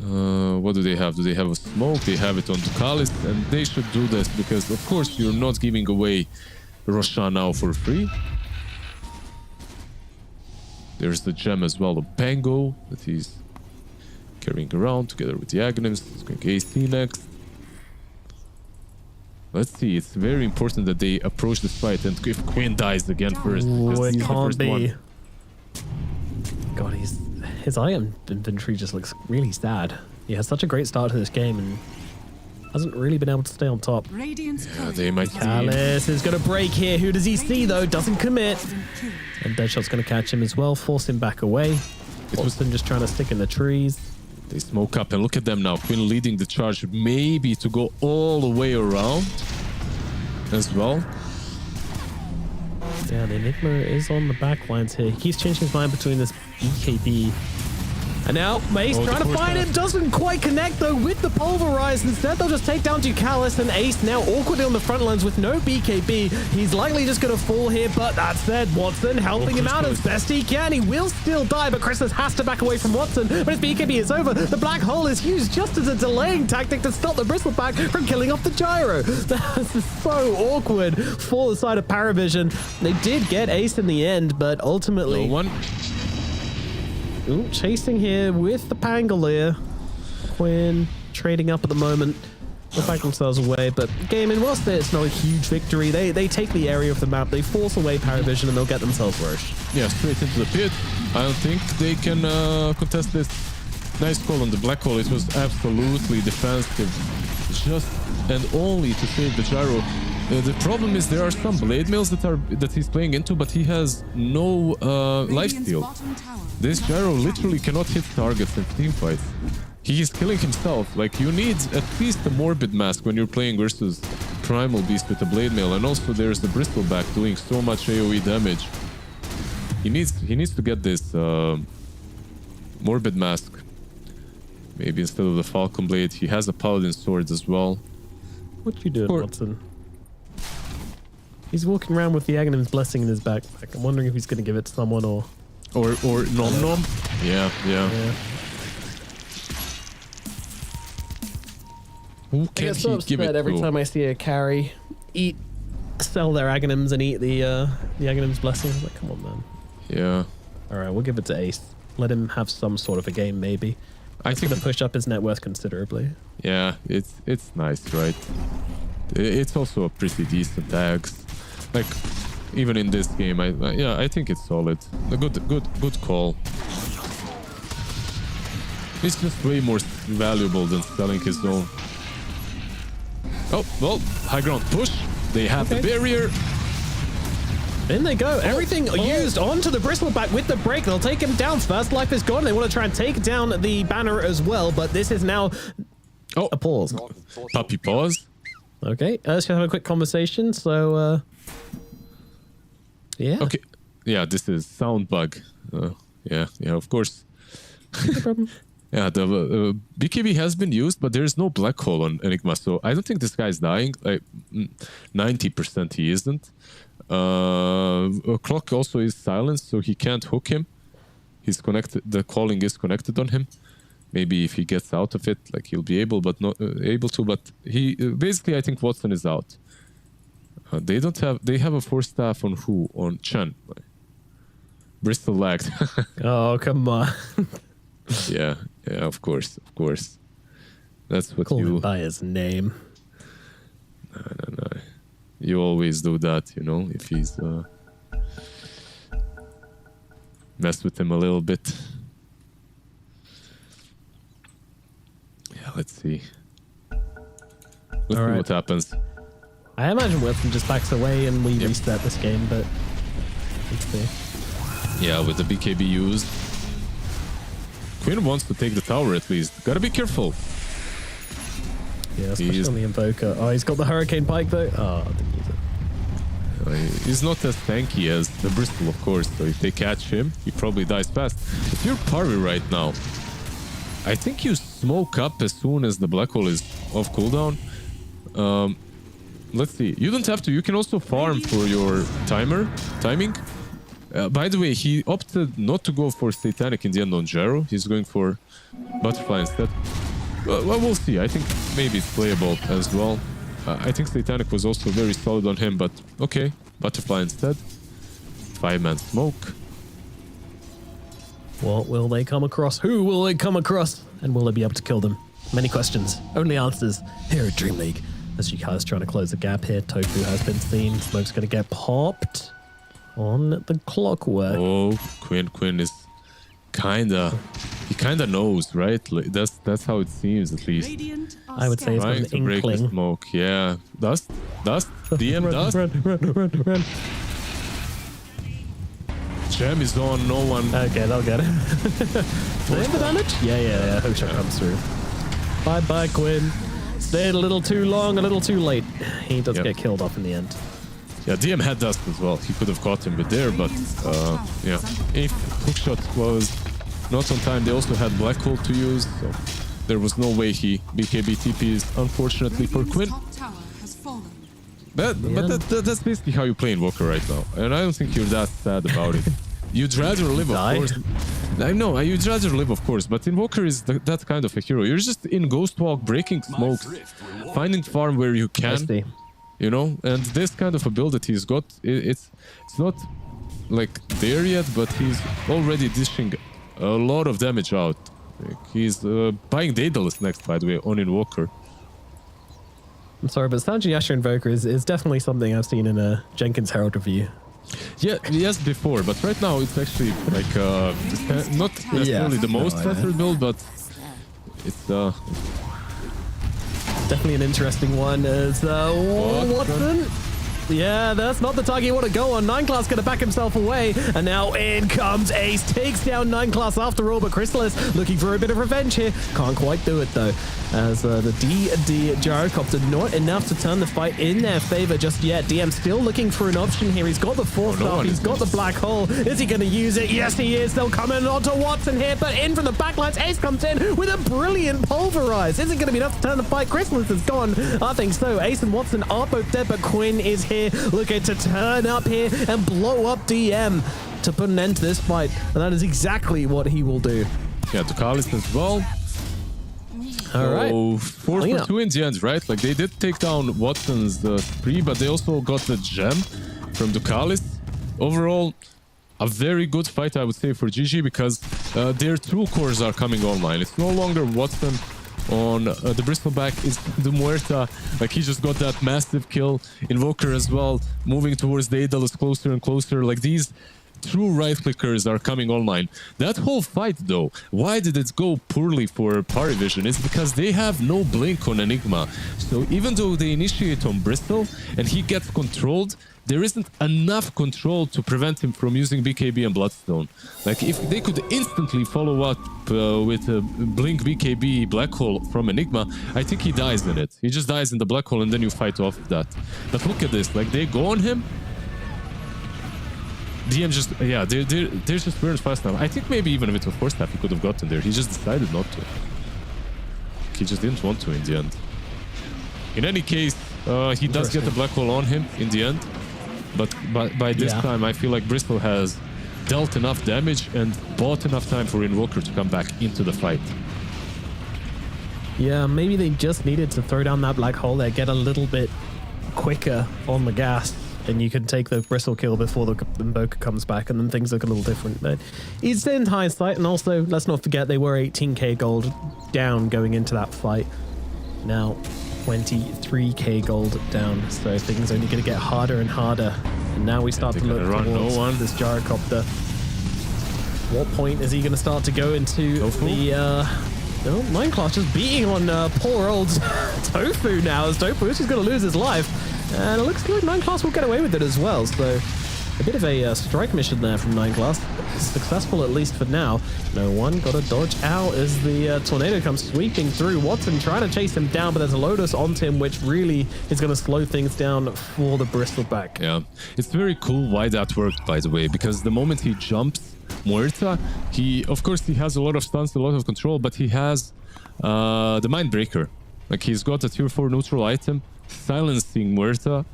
What do they have? Do they have a smoke? They have it on Ducalis, and they should do this because, of course, you're not giving away Roshan now for free. There's the gem as well, the Pango that he's carrying around together with the Aghanim's. It's going AC next. Let's see. It's very important that they approach this fight, and if Quinn dies again first, oh, it can't be. God, his item inventory just looks really sad. He has such a great start to this game and hasn't really been able to stay on top. Yeah, they might. Callus is going to break here. Who does he see though? Doesn't commit. And Deadshot's going to catch him as well, force him back away. Austin just trying to stick in the trees. They smoke up, and look at them now. Quinn leading the charge, maybe to go all the way around as well. Yeah, the Enigma is on the back lines here. He keeps changing his mind between this BKB And now Mace Oh, trying to find it, doesn't quite connect though with the Pulverize. Instead, they'll just take down Ducalis, and Ace now awkwardly on the front lines with no BKB. He's likely just going to fall here, but that said, Watson helping him out as best he can. He will still die, but Christmas has to back away from Watson. But his BKB is over. The black hole is used just as a delaying tactic to stop the Bristleback from killing off the Gyro. That's so awkward for the side of Paravision. They did get Ace in the end, but ultimately... No one. Ooh, chasing here with the Pangolier. Quinn trading up at the moment. They'll back themselves away, but gaming, whilst it's not a huge victory, they take the area of the map, they force away Paravision, and they'll get themselves rushed. Yeah, straight into the pit. I don't think they can contest this. Nice call on the black hole. It was absolutely defensive, just and only to save the Gyro. The problem is there are some blade mails that he's playing into, but he has no lifesteal. This Gyro literally cannot hit targets in teamfights. He is killing himself. Like, you need at least a Morbid Mask when you're playing versus Primal Beast with a blade mail, and also there's the Bristleback doing so much AoE damage. He needs to get this Morbid Mask. Maybe instead of the Falcon Blade, he has a Paladin Sword as well. What you doing, Watson? He's walking around with the Aghanim's Blessing in his backpack. I'm wondering if he's going to give it to someone or Nom Nom. Yeah. Who I get so upset every time I see a carry sell their Aghanims and eat the Aghanim's Blessing. I'm like, come on, man. Yeah. All right, we'll give it to Ace. Let him have some sort of a game, maybe. I think to push up his net worth considerably. Yeah, it's nice, right? It's also a pretty decent axe. Like, even in this game, I think it's solid. A good call. It's just way more valuable than selling his own. Oh, well, high ground push. They have the barrier. In they go. Everything used onto the Bristleback with the break. They'll take him down. First life is gone. They want to try and take down the banner as well, but this is now a pause. Puppy pause. Okay, let's just have a quick conversation. So, yeah. Okay. Yeah, this is sound bug. Yeah, of course. No problem. Yeah, the BKB has been used, but there's no black hole on Enigma, so I don't think this guy's dying. Like 90% he isn't. Clock also is silenced, so he can't hook him. He's connected. The calling is connected on him. Maybe if he gets out of it, like he'll be able, but not able to. But he basically, I think Watson is out. They don't have. They have a force staff on who? On Chen. Bristol lagged. Oh, come on. Yeah, of course. That's what Call you... him by his name. No. You always do that, you know, if he's... mess with him a little bit. Yeah, let's see. Let's see what happens. I imagine Wilson just backs away and we reset this game, but... let's see. Yeah, with the BKB used. Quinn wants to take the tower at least. Gotta be careful. Yeah, especially on the Invoker. Oh, he's got the Hurricane Pike though. Oh, I didn't use it. He's not as tanky as the Bristol, of course, so if they catch him, he probably dies fast. If you're Parry right now, I think you smoke up as soon as the black hole is off cooldown. Let's see. You don't have to. You can also farm for your timing. By the way, he opted not to go for Satanic in the end on Gyro. He's going for Butterfly instead. Well, we'll see. I think maybe it's playable as well. I think Satanic was also very solid on him, but okay. Butterfly instead. 5-man smoke. What will they come across? Who will they come across? And will they be able to kill them? Many questions, only answers here at DreamLeague. As Yuka's trying to close the gap here, Tofu has been seen. Smoke's going to get popped on the clockwork. Oh, Quinn is he kinda knows, right? That's how it seems, at least. I would say it's trying an to break the inkling. smoke. Yeah, dust, DM dust. Run. Gem is on. No one. Okay, they'll get it. They have the damage? Yeah. Hookshot comes through. Bye, Quinn. Stayed a little too long, a little too late. He does get killed off in the end. Yeah, DM had dust as well. He could have caught him with there, but yeah. If hookshot was not on time. They also had Black Hole to use, so there was no way he BKB TPs, unfortunately, for Quinn. But that's basically how you play Invoker right now, and I don't think you're that sad about it. You'd rather live, of course. I know, you'd rather live, of course, but Invoker is that kind of a hero. You're just in Ghost Walk, breaking smokes, finding farm where you can, you know, and this kind of ability he's got, it's not like there yet, but he's already dishing a lot of damage out. Like, he's buying Daedalus next, by the way, on Invoker. I'm sorry, but Sanji Asher Invoker is definitely something I've seen in a Jenkins Herald review. Yeah, yes, before, but right now it's actually like not necessarily the most preferred build, but it's definitely an interesting one. As Watson. Yeah, that's not the target you want to go on. 9class going to back himself away. And now in comes Ace. Takes down 9class after all, but Chrysalis looking for a bit of revenge here. Can't quite do it, though. As the DD Gyrocopter not enough to turn the fight in their favor just yet. DM still looking for an option here. He's got the Force Staff. He's got the Black Hole. Is he going to use it? Yes, he is. They'll come in onto Watson here, but in from the backlines. Ace comes in with a brilliant Pulverize. Is it going to be enough to turn the fight? Chrysalis is gone. I think so. Ace and Watson are both dead, but Quinn is here, looking to turn up here and blow up DM to put an end to this fight, and that is exactly what he will do. Yeah, Ducalis as well. All right. So 4 for 2 in the end, right? Like they did take down Watson's spree, but they also got the gem from Ducalis. Overall, a very good fight, I would say, for GG, because their true cores are coming online. It's no longer Watson on the Bristleback, is the Muerta. Like, he just got that massive kill. Invoker as well, moving towards the Daedalus closer and closer. Like, these true right-clickers are coming online. That whole fight, though, why did it go poorly for Parivision? It's because they have no blink on Enigma. So even though they initiate on Bristol and he gets controlled, there isn't enough control to prevent him from using BKB and Bloodstone. Like, if they could instantly follow up with a Blink BKB Black Hole from Enigma, I think he dies in it. He just dies in the Black Hole and then you fight off of that. But look at this, like, they go on him. DM just, yeah, they're just weren't fast enough. I think maybe even with a Force Staff he could have gotten there. He just decided not to. He just didn't want to in the end. In any case, he does get the Black Hole on him in the end. But by this time, I feel like Bristol has dealt enough damage and bought enough time for Invoker to come back into the fight. Yeah, maybe they just needed to throw down that Black Hole there, get a little bit quicker on the gas, and you can take the Bristol kill before the Invoker comes back, and then things look a little different. But it's in hindsight, and also, let's not forget, they were 18k gold down going into that fight. Now, 23k gold down, so things are only going to get harder and harder. And now we start to look towards this Gyrocopter. What point is he going to start to go into the... 9class just beating on poor old Tofu now, as Tofu is just going to lose his life. And it looks like 9class will get away with it as well, so a bit of a strike mission there from 9class. Successful, at least for now. No one got to dodge out as the tornado comes sweeping through. Watson trying to chase him down, but there's a Lotus onto him, which really is going to slow things down for the Bristleback. Yeah, it's very cool why that worked, by the way, because the moment he jumps Muerta, of course he has a lot of stuns, a lot of control, but he has the Mindbreaker. Like, he's got a tier 4 neutral item, silencing Muerta,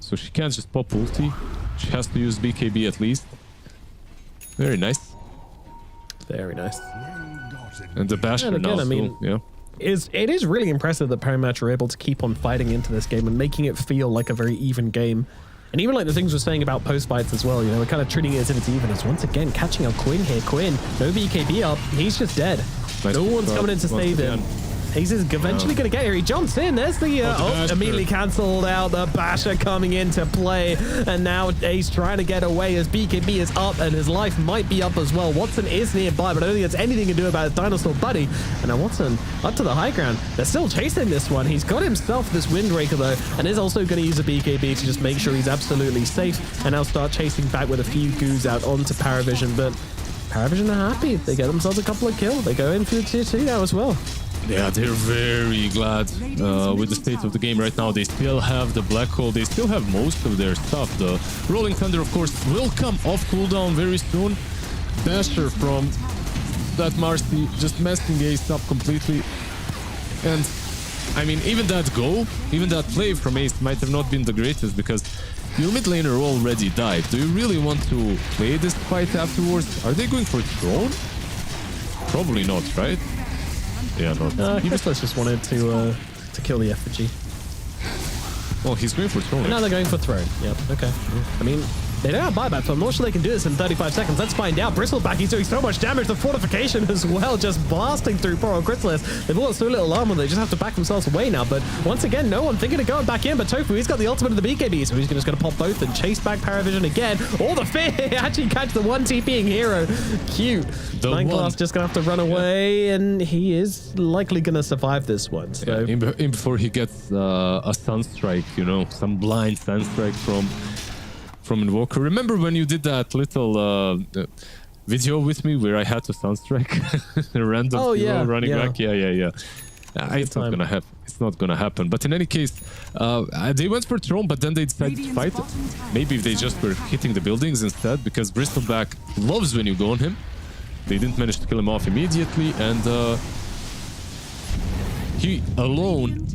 so she can't just pop ulti. She has to use BKB at least. Very nice. Very nice. And the Basher again, now, I mean, yeah. It is really impressive that Paramatch are able to keep on fighting into this game and making it feel like a very even game. And even like the things we're saying about post-fights as well, you know, we're kind of treating it as if it's even. As once again, catching out Quinn here. Quinn, no BKB up. He's just dead. Nice. No one's coming in to save him. He's eventually going to get here. He jumps in. There's the... immediately cancelled out. The Basher coming into play. And now Ace trying to get away as BKB is up and his life might be up as well. Watson is nearby, but I don't think there's anything to do about his dinosaur buddy. And now Watson up to the high ground. They're still chasing this one. He's got himself this Windbreaker, though, and is also going to use a BKB to just make sure he's absolutely safe. And now start chasing back with a few goos out onto Paravision. But Paravision are happy. They get themselves a couple of kills. They go in for the tier 2 now as well. Yeah, they're very glad with the state of the game right now. They still have the Black Hole. They still have most of their stuff. The Rolling Thunder, of course, will come off cooldown very soon. Basher from that Marcy, just messing Ace up completely. And I mean, even that play from Ace might have not been the greatest because your mid laner already died. Do you really want to play this fight afterwards? Are they going for throne? Probably not, right? Yeah, not. Chrysalis just wanted to kill the effigy. Well, he's going for throne. And now they're going for throne. Yep. Okay. I mean, they don't have buyback, so I'm not sure they can do this in 35 seconds. Let's find out. Bristleback, he's doing so much damage. The fortification as well, just blasting through poor Chrysalis. They've all got so little armor, they just have to back themselves away now. But once again, no one thinking of going back in. But Tofu, he's got the ultimate of the BKB, so he's just going to pop both and chase back Paravision again. All the fear actually catch the one TPing hero. Cute. Nineglass just going to have to run away, and he is likely going to survive this one. So. Yeah, before he gets a Sunstrike, you know, some blind Sunstrike from Invoker. Remember when you did that little video with me where I had to Sunstrike a random hero running back? Yeah. It's not gonna happen. It's not gonna happen. But in any case, they went for Throne, but then they decided to fight. Maybe if they just were hitting the buildings instead, because Bristleback loves when you go on him. They didn't manage to kill him off immediately, and he alone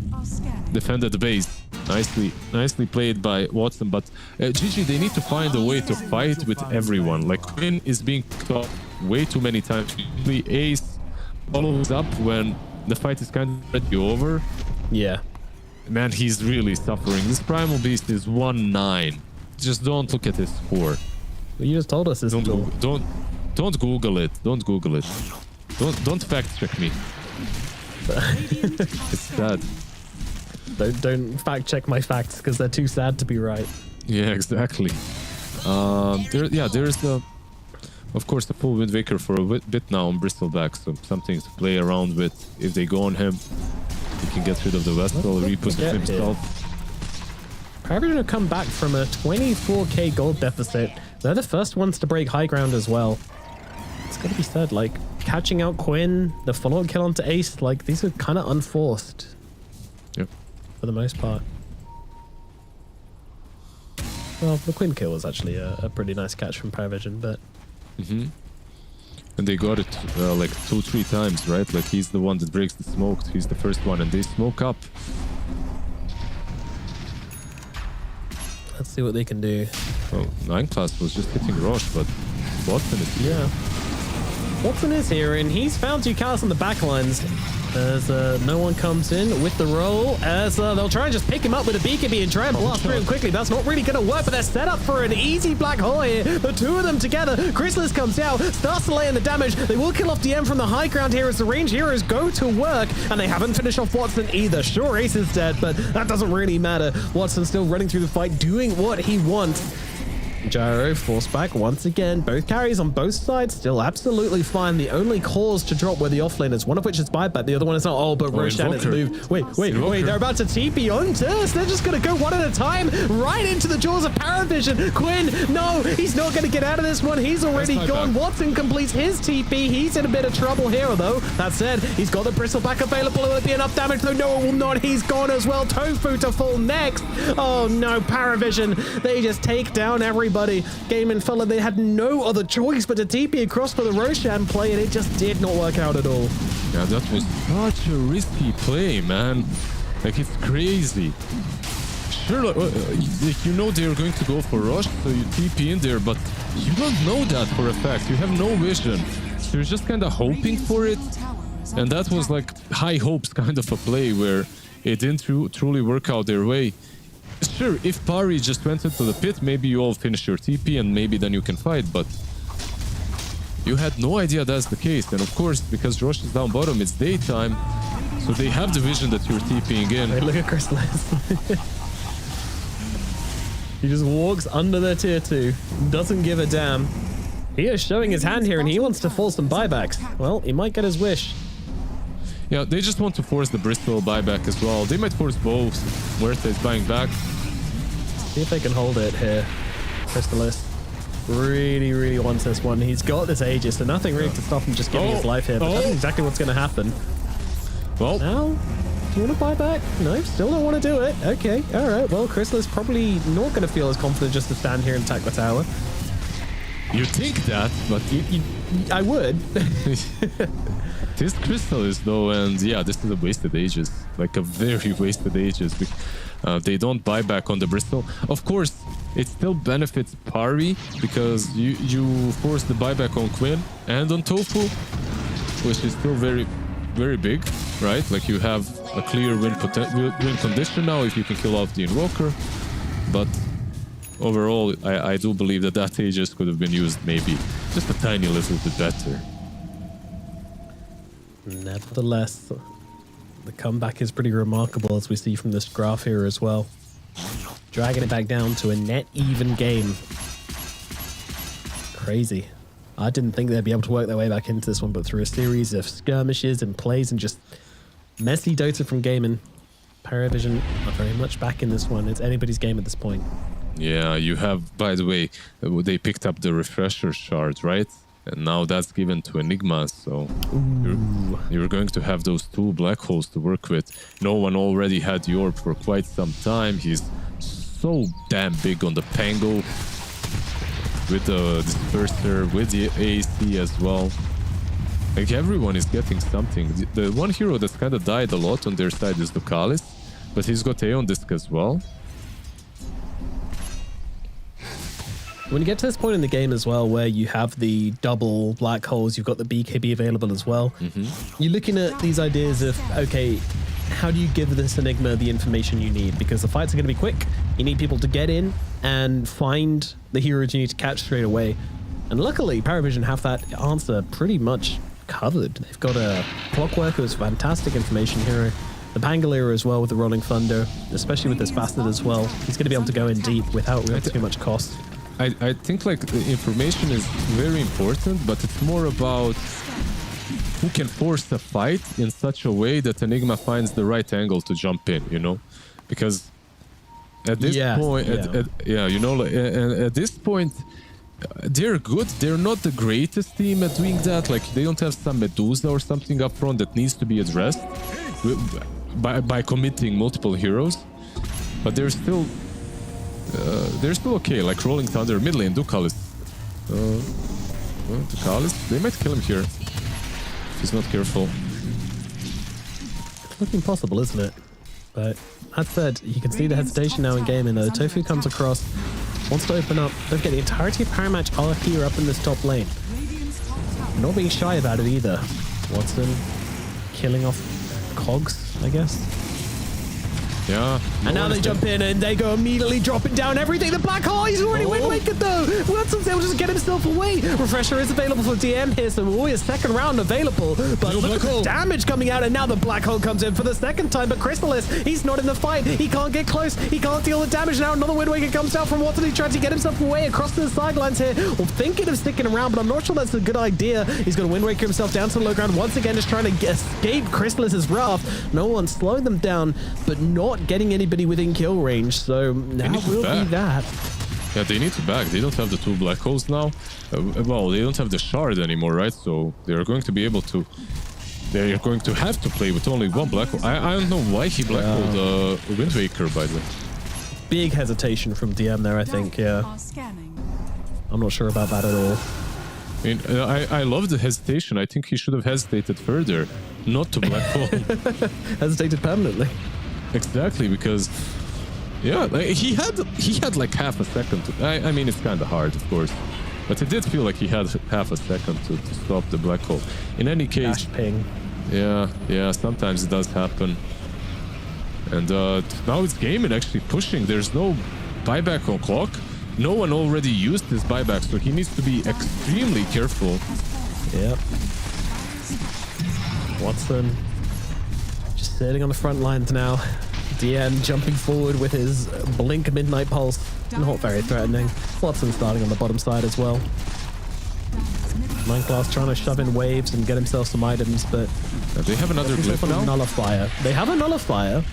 defended the base. Nicely played by Watson, but GG, they need to find a way to fight with everyone. Like, Quinn is being caught way too many times. Usually Ace follows up when the fight is kind of already over. Yeah. Man, he's really suffering. This Primal Beast is 1-9. Just don't look at his score. You just told us this. Don't Google it. Don't Google it. Don't fact check me. It's sad. Don't fact check my facts because they're too sad to be right. Yeah, exactly. There's of course the full Wind Waker for a bit now on Bristleback, so something to play around with. If they go on him, he can get rid of the Vestal, reposition himself. Paravision have come back from a 24k gold deficit. They're the first ones to break high ground as well. It's gotta be said, like, catching out Quinn, the follow-up kill onto Ace, like, these are kind of unforced. Yep. For the most part. Well, the Quinn kill was actually a pretty nice catch from Paravision, but... And they got it like 2-3 times, right? Like, he's the one that breaks the smoke, he's the first one, and they smoke up. Let's see what they can do. Well, Nineclass was just hitting Roche, but Watson is here. Yeah. Watson is here, and he's found Ducalis on the back lines. As no one comes in with the roll, as they'll try and just pick him up with a BKB and try and blast through him quickly. That's not really going to work, but they're set up for an easy black hole here. The two of them together. Chrysalis comes out, starts to lay in the damage. They will kill off DM from the high ground here as the range heroes go to work, and they haven't finished off Watson either. Sure, Ace is dead, but that doesn't really matter. Watson's still running through the fight, doing what he wants. Gyro forced back once again. Both carries on both sides still absolutely fine. The only cause to drop were the offlaners, one of which is buyback, the other one is not. Oh, but Roshan has moved. Wait, they're about to TP onto us. They're just going to go one at a time right into the jaws of Paravision. Quinn, no, he's not going to get out of this one. He's already gone. Watson completes his TP. He's in a bit of trouble here, though. That said, he's got the Bristleback available. Will it be enough damage? Though no, it will not. He's gone as well. Tofu to fall next. Oh, no, Paravision. They just take down everybody. Game and fella, they had no other choice but to TP across for the Roshan play, and it just did not work out at all. Yeah, that was such a risky play, man. Like, it's crazy. Sure, you know they're going to go for Rush, so you TP in there, but you don't know that for a fact. You have no vision. So you're just kind of hoping for it. And that was like high hopes kind of a play where it didn't truly work out their way. Sure, if Pari just went into the pit, maybe you all finish your TP and maybe then you can fight, but you had no idea that's the case. And of course, because Roche is down bottom, it's daytime, so they have the vision that you're TPing in. Hey, look at Chrysalis. He just walks under their tier 2, doesn't give a damn. He is showing his hand here and he wants to force some buybacks. Well, he might get his wish. Yeah, they just want to force the Bristol buyback as well. They might force both. Muerta is buying back. See if they can hold it here. Chrysalis really wants this one. He's got this Aegis, so nothing really to stop him just giving his life here. But that's exactly what's going to happen. Well, now, do you want to buy back? No, still don't want to do it. Okay, all right. Well, Chrysalis probably not going to feel as confident just to stand here and attack the tower. You think that, but I would. This crystal is though, and yeah, this is a wasted Aegis, like a very wasted Aegis. They don't buy back on the Bristol. Of course, it still benefits Pari because you force the buyback on Quinn and on Tofu, which is still very, very big, right? Like you have a clear win condition now if you can kill off the Invoker. But overall, I do believe that Aegis could have been used maybe just a tiny little bit better. Nevertheless, the comeback is pretty remarkable, as we see from this graph here as well. Dragging it back down to a net even game. Crazy. I didn't think they'd be able to work their way back into this one, but through a series of skirmishes and plays and just messy Dota from gaming, Paravision are very much back in this one. It's anybody's game at this point. Yeah, you have, by the way, they picked up the refresher shard, right? And now that's given to Enigma, so you're going to have those 2 black holes to work with. No one already had the orb for quite some time. He's so damn big on the Pango, with the disperser, with the AC as well. Like everyone is getting something. The one hero that's kind of died a lot on their side is Ducalis, but he's got Aeon Disc as well. When you get to this point in the game as well, where you have the double black holes, you've got the BKB available as well. You're looking at these ideas of, okay, how do you give this Enigma the information you need? Because the fights are going to be quick. You need people to get in and find the heroes you need to catch straight away. And luckily, Paravision have that answer pretty much covered. They've got a Clockwork, who's a fantastic information hero. The Pangolier as well with the Rolling Thunder, especially with this Bastard as well. He's going to be able to go in deep without really too much cost. I think like the information is very important, but it's more about who can force the fight in such a way that Enigma finds the right angle to jump in, you know? Because at this point, you know, at this point, they're good. They're not the greatest team at doing that. Like they don't have some Medusa or something up front that needs to be addressed by committing multiple heroes, but they're still okay. Like Rolling Thunder, mid lane, Ducalis. Ducalis, they might kill him here if he's not careful. It's looking possible, isn't it? But that said, you can see the hesitation now in game, and Tofu comes across, wants to open up. Don't forget, the entirety of Power Match are here up in this top lane. Not being shy about it either. Watson killing off cogs, I guess. Yeah. And now they jump in and they go immediately dropping down everything. The black hole, he's already Wind Waker though. Watson's able to just get himself away. Refresher is available for DM here, so always a second round available. But look at the damage coming out, and now the black hole comes in for the second time. But Chrysalis, he's not in the fight. He can't get close. He can't deal the damage. Now another Wind Waker comes down from Watson. He tried to get himself away across the sidelines here. Well, thinking of sticking around, but I'm not sure that's a good idea. He's going to Wind Waker himself down to the low ground once again, just trying to escape Chrysalis's wrath. No one's slowing them down, but not getting anybody within kill range, so now will be that. Yeah, they need to back. They don't have the 2 black holes now. Well, they don't have the shard anymore, right? So they're going to be able to... They're going to have to play with only 1 black hole. I don't know why he black holed Wind Waker, by the way. Big hesitation from DM there, I think, yeah. I'm not sure about that at all. I mean, I love the hesitation. I think he should have hesitated further, not to black hole. Hesitated permanently. Exactly, because yeah, like, he had like half a second to, I mean, it's kind of hard, of course, but it did feel like he had half a second to stop the black hole. In any case, ping. Yeah, sometimes it does happen. And now it's gaming actually pushing. There's no buyback on clock. No one already used his buyback, so he needs to be extremely careful. Yep. Watson just sitting on the front lines now. DN jumping forward with his blink midnight pulse. Not very threatening. Watson starting on the bottom side as well. Mineclass trying to shove in waves and get himself some items, but they have another glyph now? Nullifier. They have a nullifier.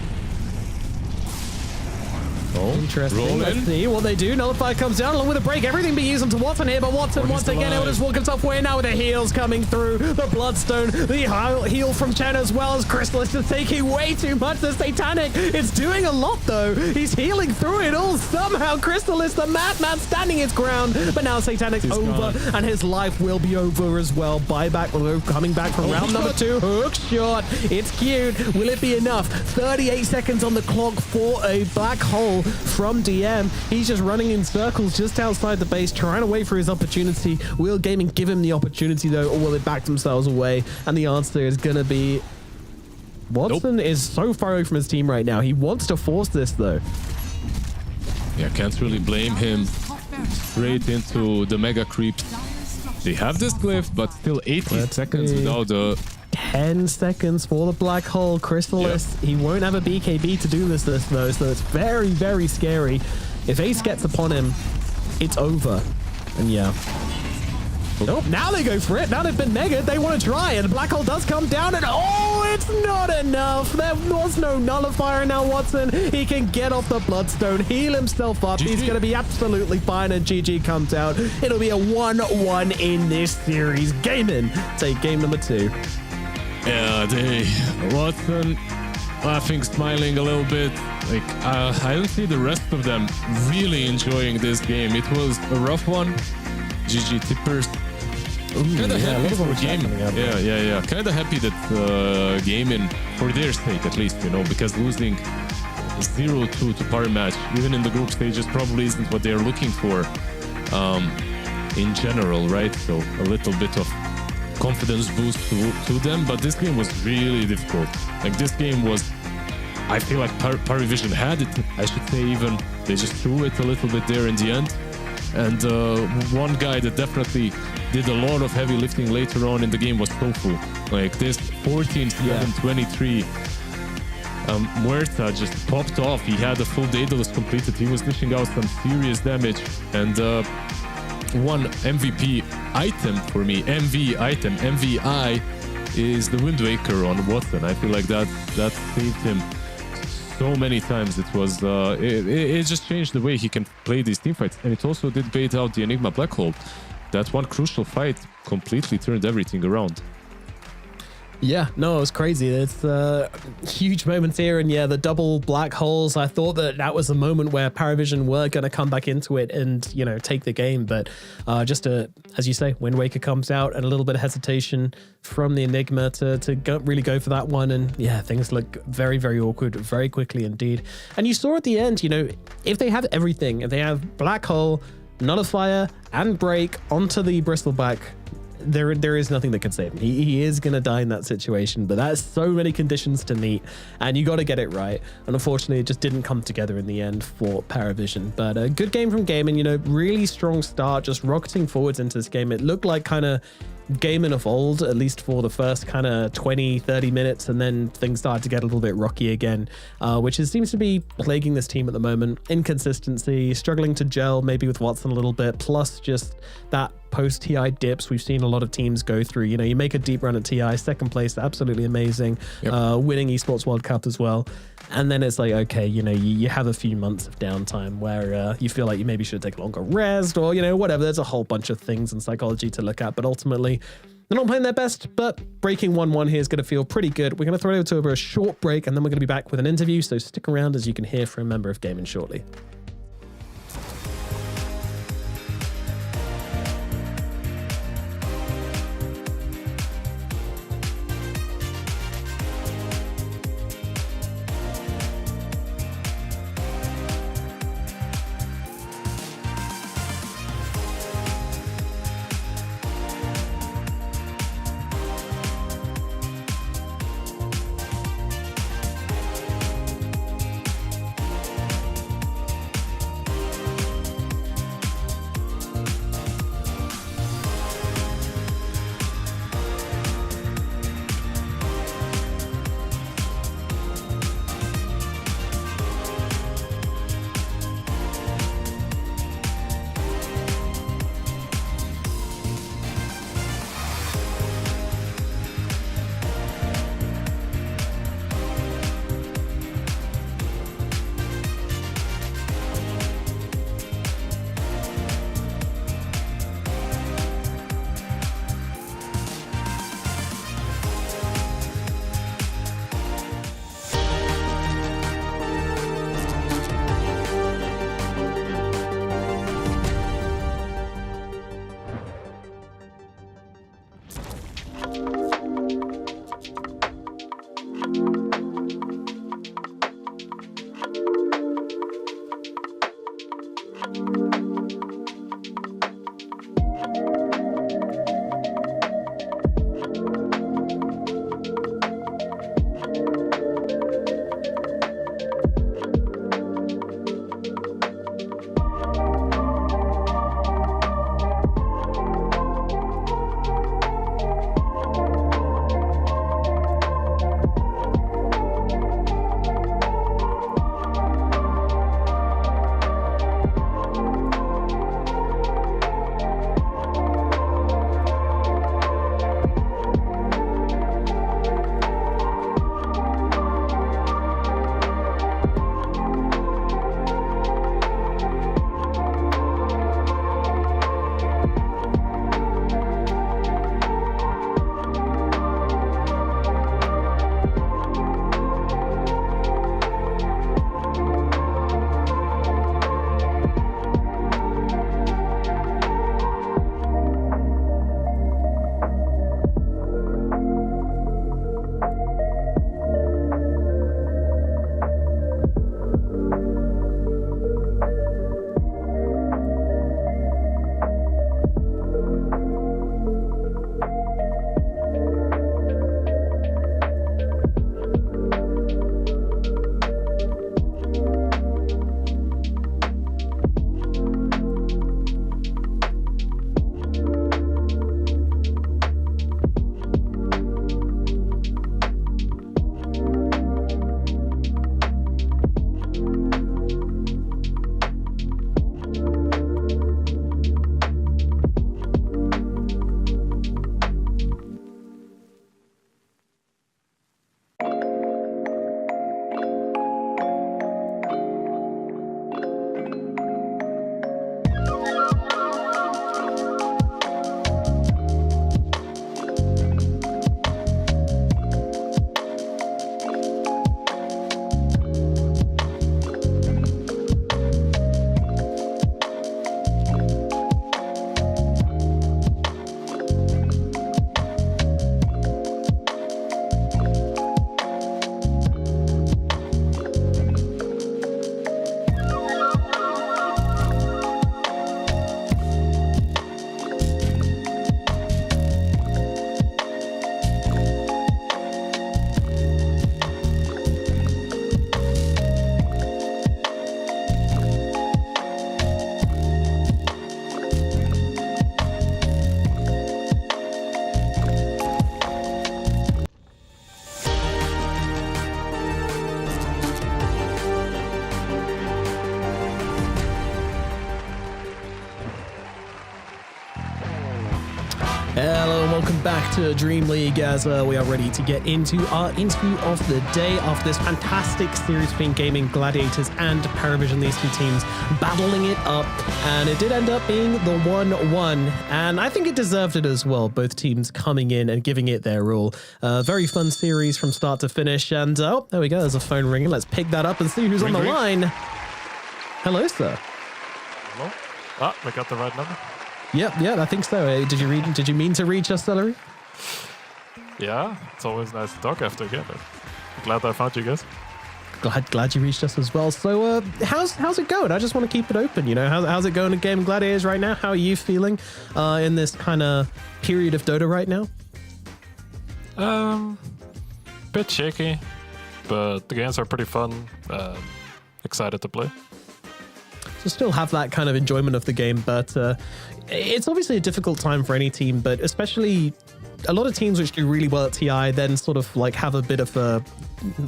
Interesting. Let's see what they do. Nullifier comes down along with a break. Everything being used onto Watson here, but Watson once again able to just walk himself away now with the heals coming through. The Bloodstone, the heal from Chen as well as Crystallis is taking way too much. The Satanic is doing a lot though. He's healing through it all. Somehow Crystallis, the madman, standing his ground. But now Satanic's over and his life will be over as well. Buyback coming back from round number 2. Hook shot. It's cute. Will it be enough? 38 seconds on the clock for a black hole from DM. He's just running in circles just outside the base, trying to wait for his opportunity. Will Gaming give him the opportunity though, or will they back themselves away? And the answer is going to be Watson is so far away from his team right now. He wants to force this though. Yeah, can't really blame him. Straight into the mega creeps. They have this glyph, but still 18 seconds without the 10 seconds for the black hole. Crystallis, he won't have a BKB to do this though, so it's very, very scary. If Ace gets upon him, it's over. And yeah. Nope, now they go for it. Now they've been negated. They want to try, and the black hole does come down, and oh, it's not enough. There was no nullifier. Now Watson, he can get off the Bloodstone, heal himself up. He's going to be absolutely fine, and GG comes out. It'll be a 1-1 in this series. Gaming take game number 2. Yeah, Watson, I think, smiling a little bit. Like, I don't see the rest of them really enjoying this game. It was a rough one. GG tippers. Kind of happy for Gaming. Yeah. Kind of happy that Gaming, for their sake at least, you know, because losing 0-2 to power match, even in the group stages, probably isn't what they're looking for in general, right? So a little bit of confidence boost to them, but this game was really difficult. Like, this game was, I feel like Parivision had it. I should say even they just threw it a little bit there in the end. And one guy that definitely did a lot of heavy lifting later on in the game was Tofu. Like, this 14-7-23 Muerta just popped off. He had a full Daedalus completed. He was dishing out some serious damage. And one MVP item for me, MVI, is the Wind Waker on Watson. I feel like that saved him so many times. It was it just changed the way he can play these teamfights, and it also did bait out the Enigma Black Hole. That one crucial fight completely turned everything around. Yeah, no, it was crazy. It's huge moments here, and yeah, the double black holes. I thought that was a moment where Parivision were going to come back into it and, you know, take the game, but just as you say, Wind Waker comes out and a little bit of hesitation from the Enigma to really go for that one, and yeah, things look very, very awkward very quickly indeed. And you saw at the end, you know, if they have everything, if they have black hole, nullifier, and break onto the bristleback, there is nothing that can save him. He is going to die in that situation, but that's so many conditions to meet, and you got to get it right. And unfortunately, it just didn't come together in the end for Parivision. But a good game from Gaming, you know, really strong start, just rocketing forwards into this game. It looked like kind of Gaming of old, at least for the first kind of 20-30 minutes, and then things started to get a little bit rocky again, which seems to be plaguing this team at the moment. Inconsistency, struggling to gel maybe with Watson a little bit, plus just that post-TI dips we've seen a lot of teams go through. You know, you make a deep run at TI, second place, absolutely amazing, winning Esports World Cup as well. And then it's like, okay, you know, you have a few months of downtime where you feel like you maybe should take a longer rest, or, you know, whatever. There's a whole bunch of things in psychology to look at, but ultimately they're not playing their best. But breaking 1-1 here is going to feel pretty good. We're going to throw it over a short break, and then we're going to be back with an interview, so stick around as you can hear from a member of Gaming shortly. back to Dream League as we are ready to get into our interview of the day after this fantastic series between Gaming Gladiators and Paravision. These two teams battling it up, and it did end up being the 1-1, and I think it deserved it as well. Both teams coming in and giving it their all. Very fun series from start to finish, and oh, there we go. There's a phone ringing. Let's pick that up and see who's on the line. Hello, sir. Hello. Ah, we got the right number. Yep, I think so. Did you mean to reach us, Celery? Yeah, it's always nice to talk after a game. I'm glad I found you guys. Glad you reached us as well. So, how's it going? I just want to keep it open. You know, how's it going in Gaming Gladiators right now? How are you feeling in this kind of period of Dota right now? Bit shaky, but the games are pretty fun. Excited to play. So still have that kind of enjoyment of the game, but it's obviously a difficult time for any team, but especially a lot of teams which do really well at TI then sort of like have a bit of a,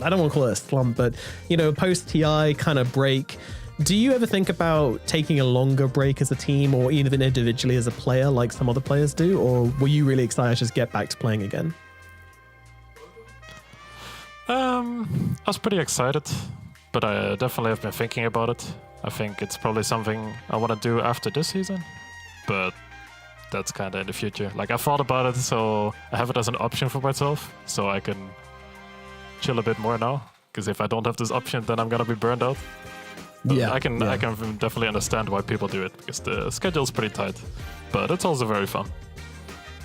I don't want to call it a slump, but you know, post TI kind of break. Do you ever think about taking a longer break as a team or even individually as a player like some other players do, or were you really excited to just get back to playing again? I was pretty excited, but I definitely have been thinking about it. I think it's probably something I want to do after this season, but that's kind of in the future. Like, I thought about it, so I have it as an option for myself, so I can chill a bit more now. Because if I don't have this option, then I'm gonna be burned out. But I can definitely understand why people do it, because the schedule's pretty tight, but it's also very fun.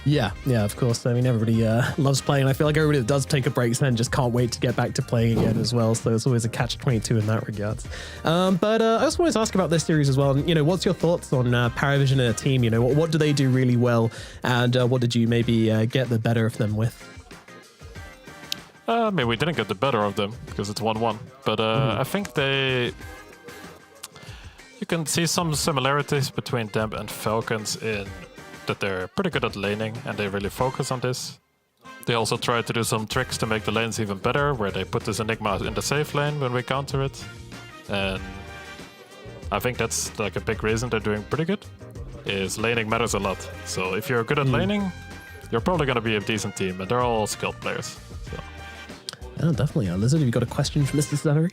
Yeah, of course. I mean, everybody loves playing. I feel like everybody that does take a break then just can't wait to get back to playing again as well. So it's always a catch-22 in that regard. But I also wanted to ask about this series as well. You know, what's your thoughts on Paravision and a team? You know, what do they do really well, and what did you maybe get the better of them with? I mean, we didn't get the better of them because it's 1-1. But I think you can see some similarities between them and Falcons in that they're pretty good at laning and they really focus on this. They also try to do some tricks to make the lanes even better, where they put this Enigma in the safe lane when we counter it. And I think that's like a big reason they're doing pretty good, is laning matters a lot. So if you're good at laning, you're probably going to be a decent team, and they're all skilled players. So. Oh, definitely. Lizard, have you got a question for Mr. Celery?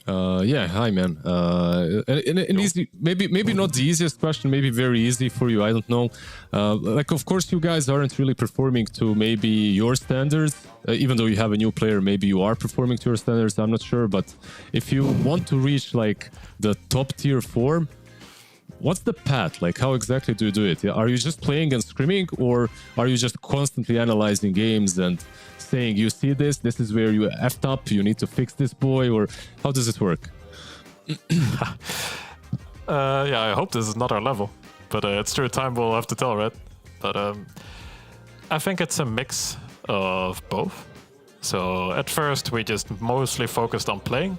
Yeah, hi man. An easy, maybe not the easiest question, maybe very easy for you. I don't know. Like, of course, you guys aren't really performing to maybe your standards. Even though you have a new player, maybe you are performing to your standards. I'm not sure, but if you want to reach like the top tier form, what's the path? Like, how exactly do you do it? Are you just playing and screaming, or are you just constantly analyzing games and saying, you see this is where you effed up, you need to fix this boy, or how does it work? Yeah, I hope this is not our level, but it's true, time will have to tell, right? But I think it's a mix of both. So at first we just mostly focused on playing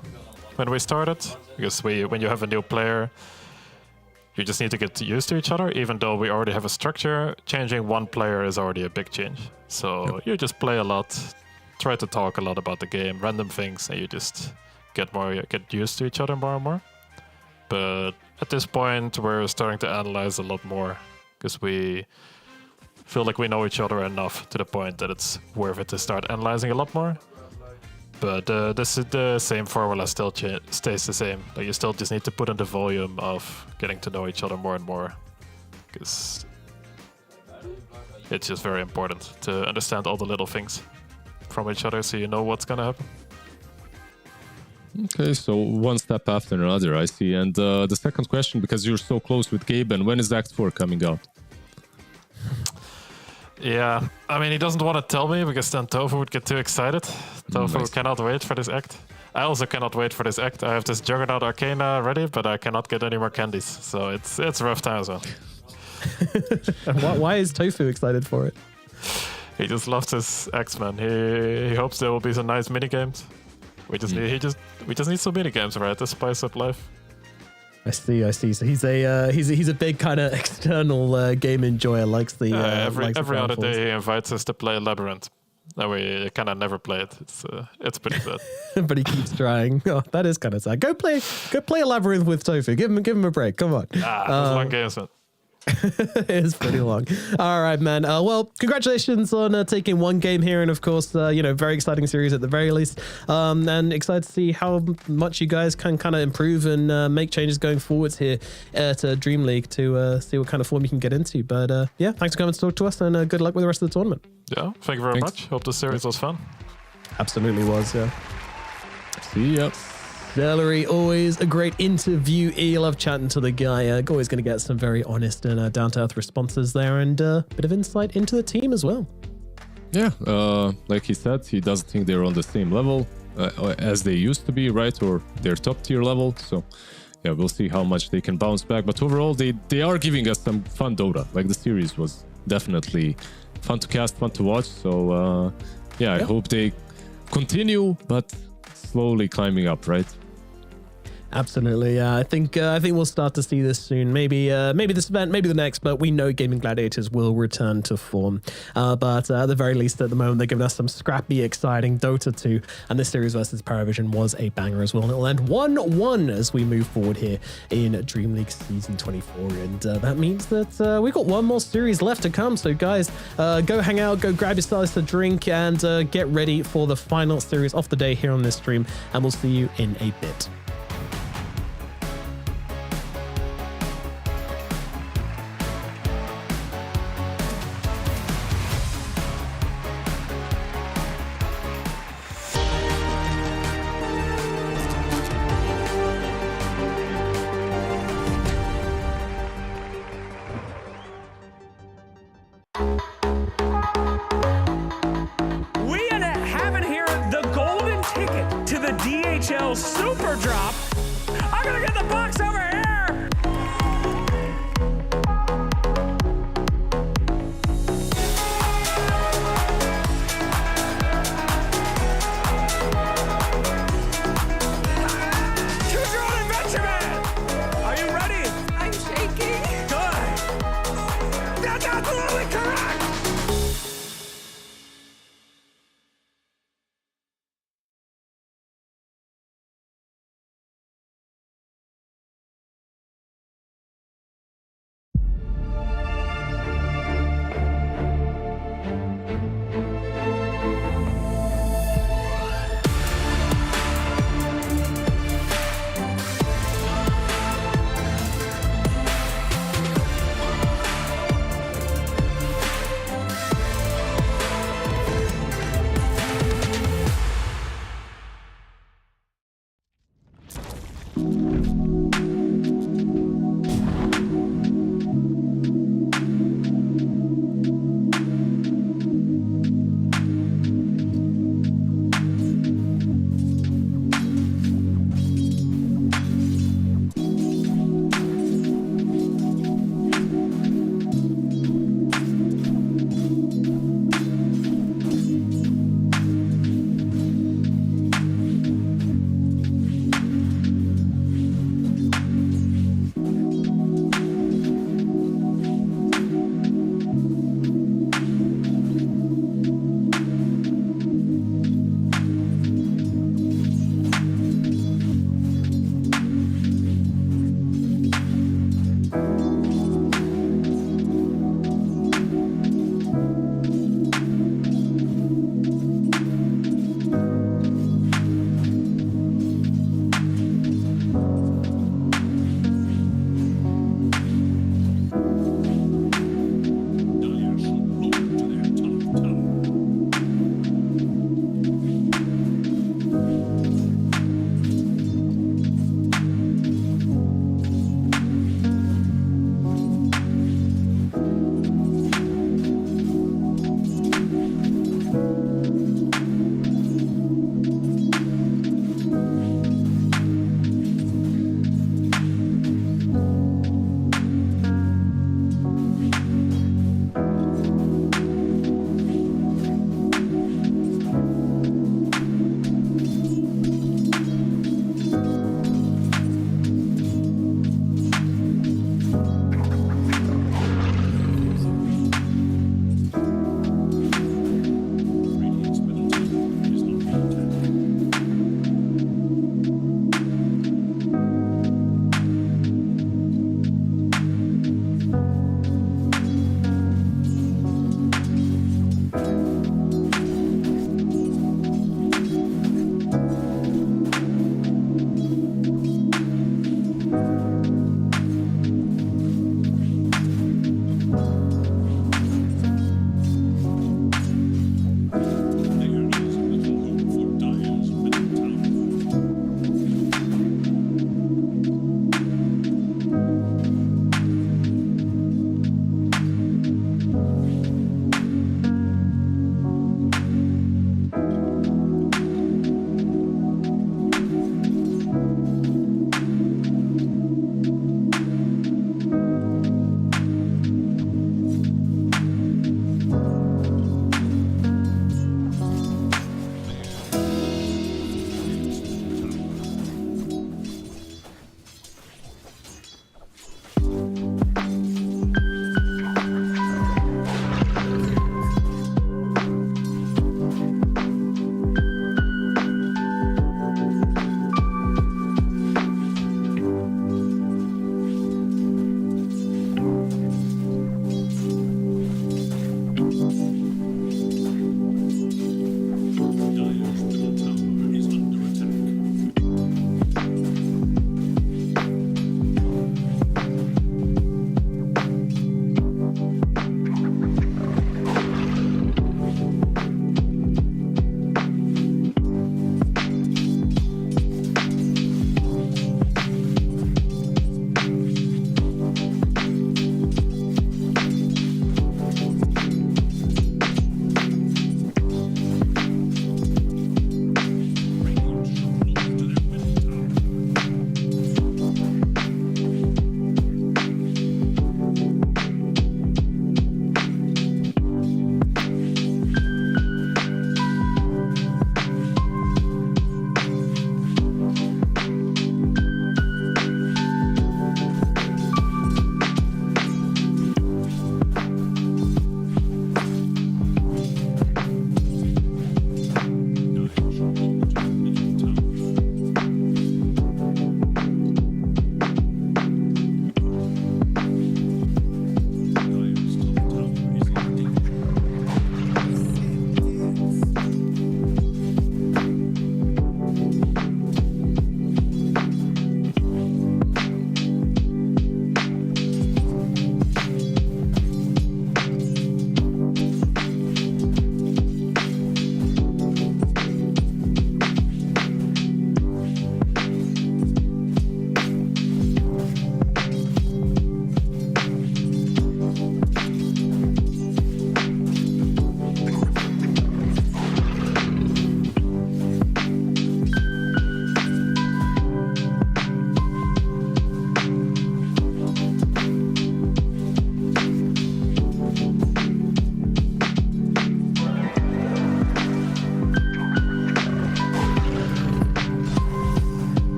when we started, because when you have a new player, you just need to get used to each other. Even though we already have a structure, changing one player is already a big change. So you just play a lot, try to talk a lot about the game, random things, and you just get used to each other more and more. But at this point, we're starting to analyze a lot more, because we feel like we know each other enough to the point that it's worth it to start analyzing a lot more. But the same formula still stays the same. Like, you still just need to put in the volume of getting to know each other more and more, because it's just very important to understand all the little things from each other, so you know what's gonna happen. Okay, so one step after another, I see. And the second question, because you're so close with Gaben, when is Act 4 coming out? Yeah, I mean, he doesn't want to tell me, because then Tofu would get too excited. Tofu Nice. cannot wait for this act. I also cannot wait for this act. I have this Juggernaut Arcana ready, but I cannot get any more candies. So it's rough times, man. Why is Tofu excited for it? He just loves his X-Men. He hopes there will be some nice mini games. We just need some mini games, right, to spice up life. I see. So he's a big kind of external game enjoyer. Likes the every other day he invites us to play Labyrinth. And we kind of never play it. It's pretty sad. But he keeps trying. Oh, that is kind of sad. Go play a Labyrinth with Tofu. Give him a break. Come on. Those long games, man. It is pretty long. All right, man. Well, congratulations on taking one game here, and of course, very exciting series at the very least. And excited to see how much you guys can kind of improve and make changes going forwards here at DreamLeague to see what kind of form you can get into. But yeah, thanks for coming to talk to us, and good luck with the rest of the tournament. Yeah, thank you very much. Hope the series was fun. Absolutely was, yeah. See ya. Celery, always a great interviewee. Love chatting to the guy. Always going to get some very honest and down-to-earth responses there, and a bit of insight into the team as well. Yeah, like he said, he doesn't think they're on the same level as they used to be, right? Or their top tier level. So yeah, we'll see how much they can bounce back. But overall, they are giving us some fun Dota. Like the series was definitely fun to cast, fun to watch. So yeah, I hope they continue, but slowly climbing up, right? Absolutely, yeah. I think we'll start to see this soon. Maybe this event, maybe the next, but we know Gaming Gladiators will return to form. But at the very least, at the moment, they're giving us some scrappy, exciting Dota 2, and this series versus Paravision was a banger as well. And it'll end 1-1 as we move forward here in DreamLeague Season 24, and that means that we've got one more series left to come. So guys, go hang out, go grab yourselves a drink, and get ready for the final series of the day here on this stream, and we'll see you in a bit. We have in here the golden ticket to the DHL Super Drop. I'm gonna get the box over here. Choose your own adventure, man. Are you ready? I'm shaking. Good. That's absolutely correct.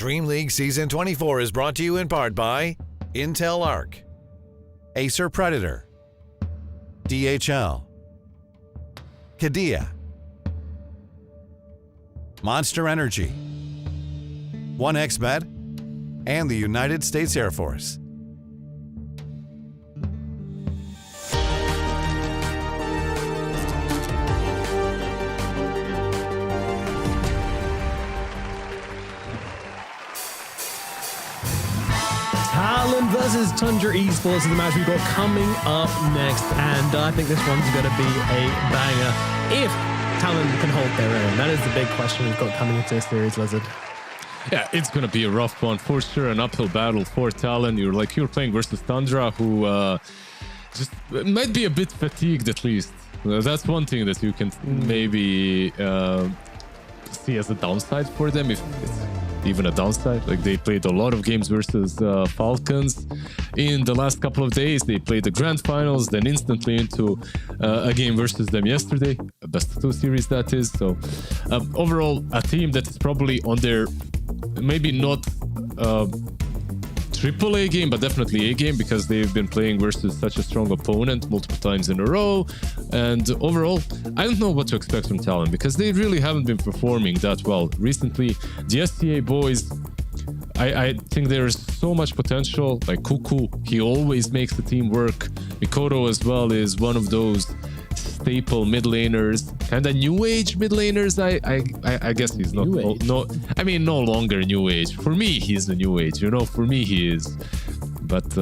DreamLeague Season 24 is brought to you in part by Intel Arc, Acer Predator, DHL, Kadia, Monster Energy, 1xBet, and the United States Air Force. Talon versus Tundra Esports is the match we've got coming up next, and I think this one's going to be a banger if Talon can hold their own. That is the big question we've got coming into this series, Lizard. Yeah, it's going to be a rough one for sure, an uphill battle for Talon. You're playing versus Tundra, who just might be a bit fatigued at least. That's one thing that you can maybe see as a downside for them, if it's even a downside. Like, they played a lot of games versus Falcons in the last couple of days. They played the grand finals, then instantly into a game versus them yesterday, a best of 2 series that is. So overall, a team that is probably on their maybe not triple A game, but definitely A game, because they've been playing versus such a strong opponent multiple times in a row. And overall, I don't know what to expect from Talon, because they really haven't been performing that well recently. The STA boys, I think there's so much potential. Like Kuku, he always makes the team work. Mikoto as well is one of those staple mid laners, kind of new age mid laners. I guess he's not no longer new age. For me, he's the new age, for me he is. But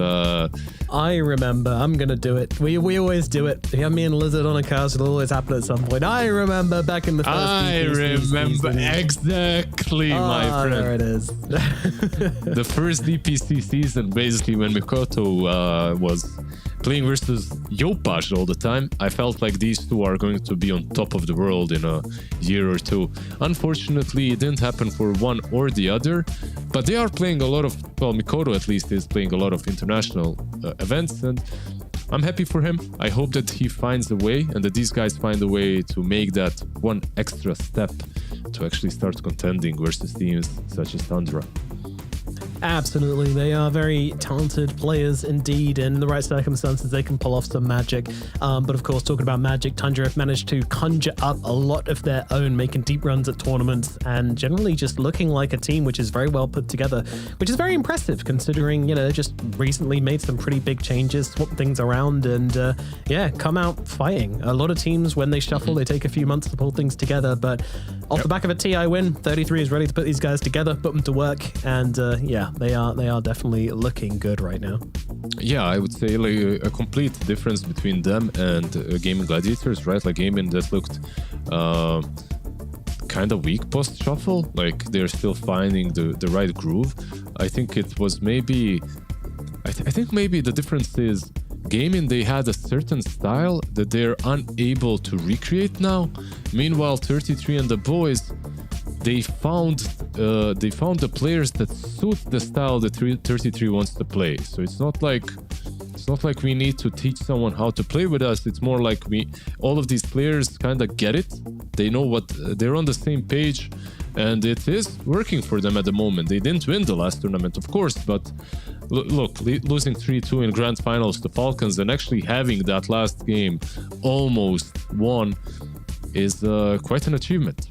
I remember, I'm gonna do it. We always do it. Yeah, me and Lizard on a cast, it'll always happen at some point. I remember back in the first remember season. Exactly, my friend. There it is. The first DPC season, basically, when Mikoto was playing versus Yopash all the time, I felt like these two are going to be on top of the world in a year or two. Unfortunately, it didn't happen for one or the other, but they are playing a lot of, well, Mikoto at least is playing a lot of international events, and I'm happy for him. I hope that he finds a way, and that these guys find a way to make that one extra step to actually start contending versus teams such as Tundra. Absolutely, they are very talented players indeed. In the right circumstances, they can pull off some magic. But of course, talking about magic, Tundra have managed to conjure up a lot of their own, making deep runs at tournaments and generally just looking like a team which is very well put together, which is very impressive considering, just recently made some pretty big changes, swapped things around, and come out fighting. A lot of teams, when they shuffle, they take a few months to pull things together, but off the back of a TI win, 33 is ready to put these guys together, put them to work, and they are definitely looking good right now. Yeah, I would say like a complete difference between them and Gaming Gladiators, right? Like Gaming that looked kind of weak post shuffle, like they're still finding the right groove. I think it was maybe, I think maybe the difference is Gaming, they had a certain style that they're unable to recreate now. Meanwhile, 33 and the boys, they found the players that suit the style that 33 wants to play. So it's not like we need to teach someone how to play with us. It's more like all of these players kind of get it. They know what they're on the same page, and it is working for them at the moment. They didn't win the last tournament, of course, but look, losing 3-2 in grand finals to Falcons and actually having that last game almost won is quite an achievement.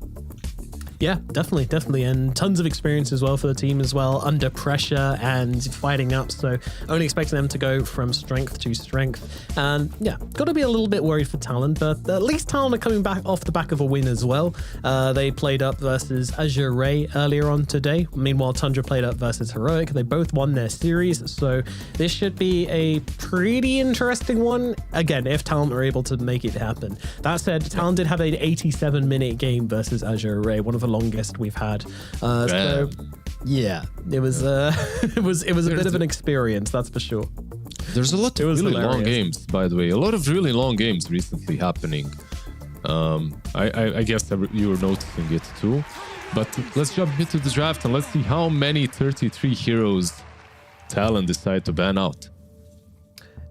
Yeah, definitely, and tons of experience as well for the team as well, under pressure and fighting up, so only expecting them to go from strength to strength. And yeah, got to be a little bit worried for Talon, but at least Talon are coming back off the back of a win as well. They played up versus Azure Ray earlier on today. Meanwhile, Tundra played up versus Heroic. They both won their series, so this should be a pretty interesting one, again, if Talon are able to make it happen. That said, Talon did have an 87-minute game versus Azure Ray, one of the longest we've had. So yeah, it was it was a bit of an experience, that's for sure. There's a lot of really long games, by the way. A lot of really long games recently happening. I guess you were noticing it too. But let's jump into the draft and let's see how many 33 heroes Talon decide to ban out.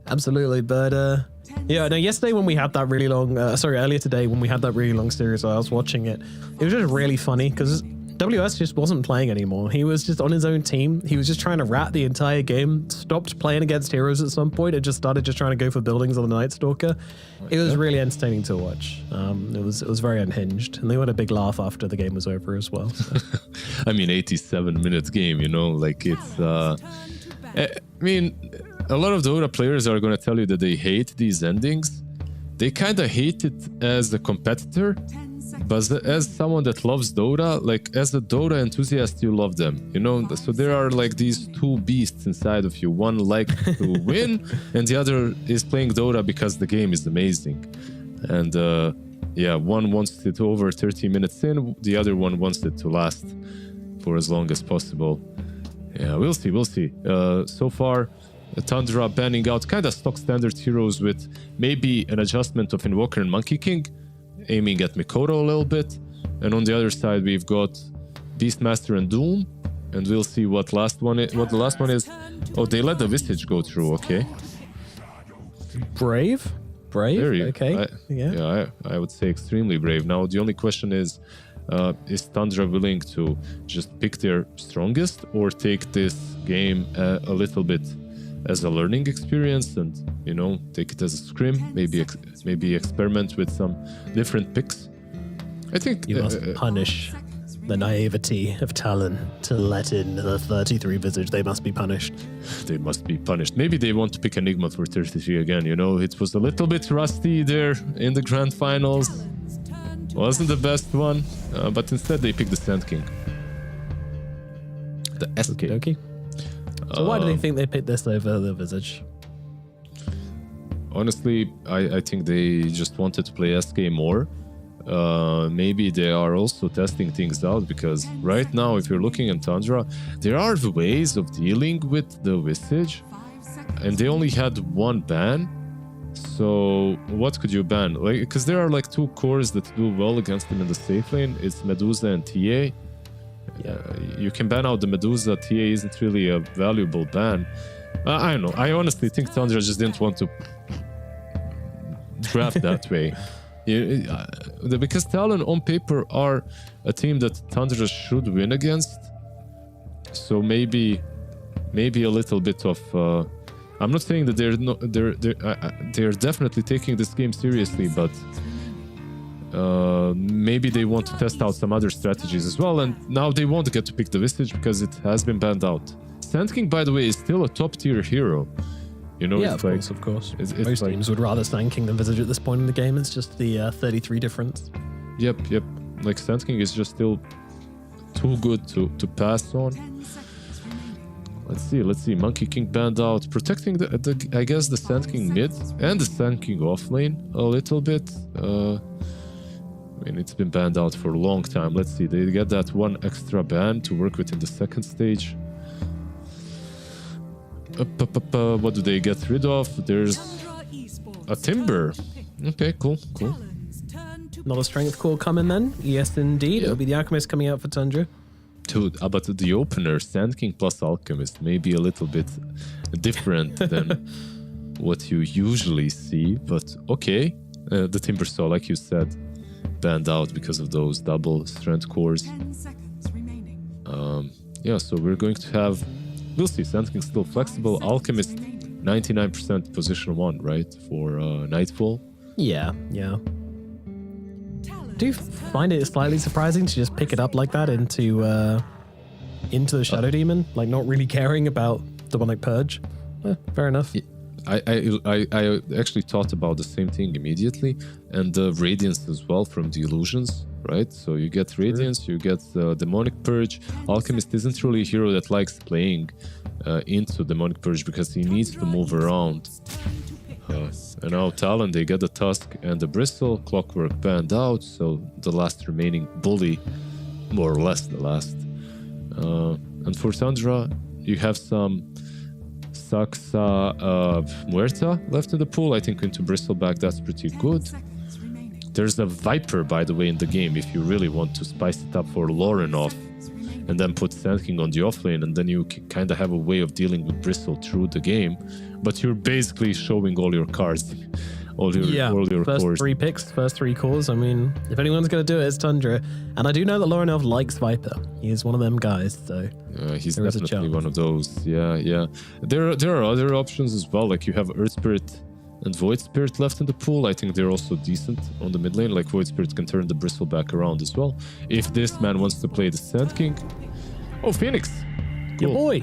Absolutely, but yeah, no, yesterday when we had that really long, earlier today when we had that really long series, I was watching it. It was just really funny because WS just wasn't playing anymore. He was just on his own team. He was just trying to rat the entire game, stopped playing against heroes at some point, and just started just trying to go for buildings on the Night Stalker. It was really entertaining to watch. It was very unhinged, and they had a big laugh after the game was over as well. So. I mean, 87-minute game, you know, like it's... I mean, a lot of Dota players are going to tell you that they hate these endings. They kind of hate it as a competitor, but as someone that loves Dota, like as a Dota enthusiast, you love them, you know? So there are like these two beasts inside of you. One likes to win, and the other is playing Dota because the game is amazing. And yeah, one wants it over 30 minutes in, the other one wants it to last for as long as possible. Yeah, we'll see. So far, Tundra banning out kind of stock standard heroes with maybe an adjustment of Invoker and Monkey King, aiming at Mikoto a little bit. And on the other side, we've got Beastmaster and Doom. And we'll see what the last one is. Oh, they let the Visage go through, okay. Brave? Okay. I would say extremely brave. Now, the only question is Tundra willing to just pick their strongest or take this game a little bit as a learning experience and, you know, take it as a scrim, maybe experiment with some different picks. I think you must punish the naivety of Talon to let in the 33 Visage. They must be punished. They must be punished. Maybe they want to pick Enigma for 33 again, you know. It was a little bit rusty there in the grand finals. Wasn't the best one, but instead they picked the Sand King. The SK. Okay. So why do they think they picked this over the Visage? Honestly, I think they just wanted to play SK more. Maybe they are also testing things out because right now, if you're looking at Tundra, there are ways of dealing with the Visage, and they only had one ban. So what could you ban? Like, because there are like two cores that do well against them in the safe lane. It's Medusa and TA. You can ban out the Medusa. TA isn't really a valuable ban. I don't know. I honestly think Tundra just didn't want to draft that way. Because Talon on paper are a team that Tundra should win against. So maybe a little bit of... I'm not saying that they're definitely taking this game seriously, but maybe they want to test out some other strategies as well, and now they won't get to pick the Visage because it has been banned out. Sand King, by the way, is still a top-tier hero. You know, yeah, of course. Most teams would rather Sand King than Visage at this point in the game. It's just the 33 difference. Yep. Like Sand King is just still too good to pass on. Let's see. Monkey King banned out, protecting I guess the Sand King mid and the Sand King off lane a little bit. I mean, it's been banned out for a long time. Let's see. They get that one extra ban to work with in the second stage. What do they get rid of? There's a Timber. Okay, cool. Another strength core coming then. Yes, indeed. It'll be the Alchemist coming out for Tundra. Dude, but the opener, Sand King plus Alchemist, may be a little bit different than what you usually see, but okay. The Timber Saw, like you said, banned out because of those double strength cores. Yeah, so we're going to have... We'll see, Sand King still flexible. Alchemist, 99% position 1, right? For Nightfall. Yeah. Do you find it slightly surprising to just pick it up like that into the Shadow Demon? Like, not really caring about the one like Purge? Fair enough. I actually thought about the same thing immediately, and the Radiance as well from the Illusions, right? So you get Radiance, you get Demonic Purge. Alchemist isn't really a hero that likes playing into Demonic Purge because he needs to move around. And now Talon, they get the Tusk and the Bristle. Clockwork banned out, so the last remaining bully, more or less the last. And for Tundra, you have some Saxa Muerta left in the pool. I think into Bristleback, that's pretty good. There's a Viper, by the way, in the game if you really want to spice it up for Lauren off, and then put Sand King on the offlane, and then you kind of have a way of dealing with Bristle through the game, but you're basically showing all your cards all your first cores. 3 picks, first 3 cores. I mean, if anyone's going to do it, it's Tundra. And I do know that Lauren Elf likes Viper. He is one of them guys, so he's there is a definitely chance. one of those. Yeah. There are other options as well. Like you have Earth Spirit and Void Spirit left in the pool. I think they're also decent on the mid lane. Like Void Spirit can turn the Bristle back around as well. If this man wants to play the Sand King. Oh, Phoenix. Your boy.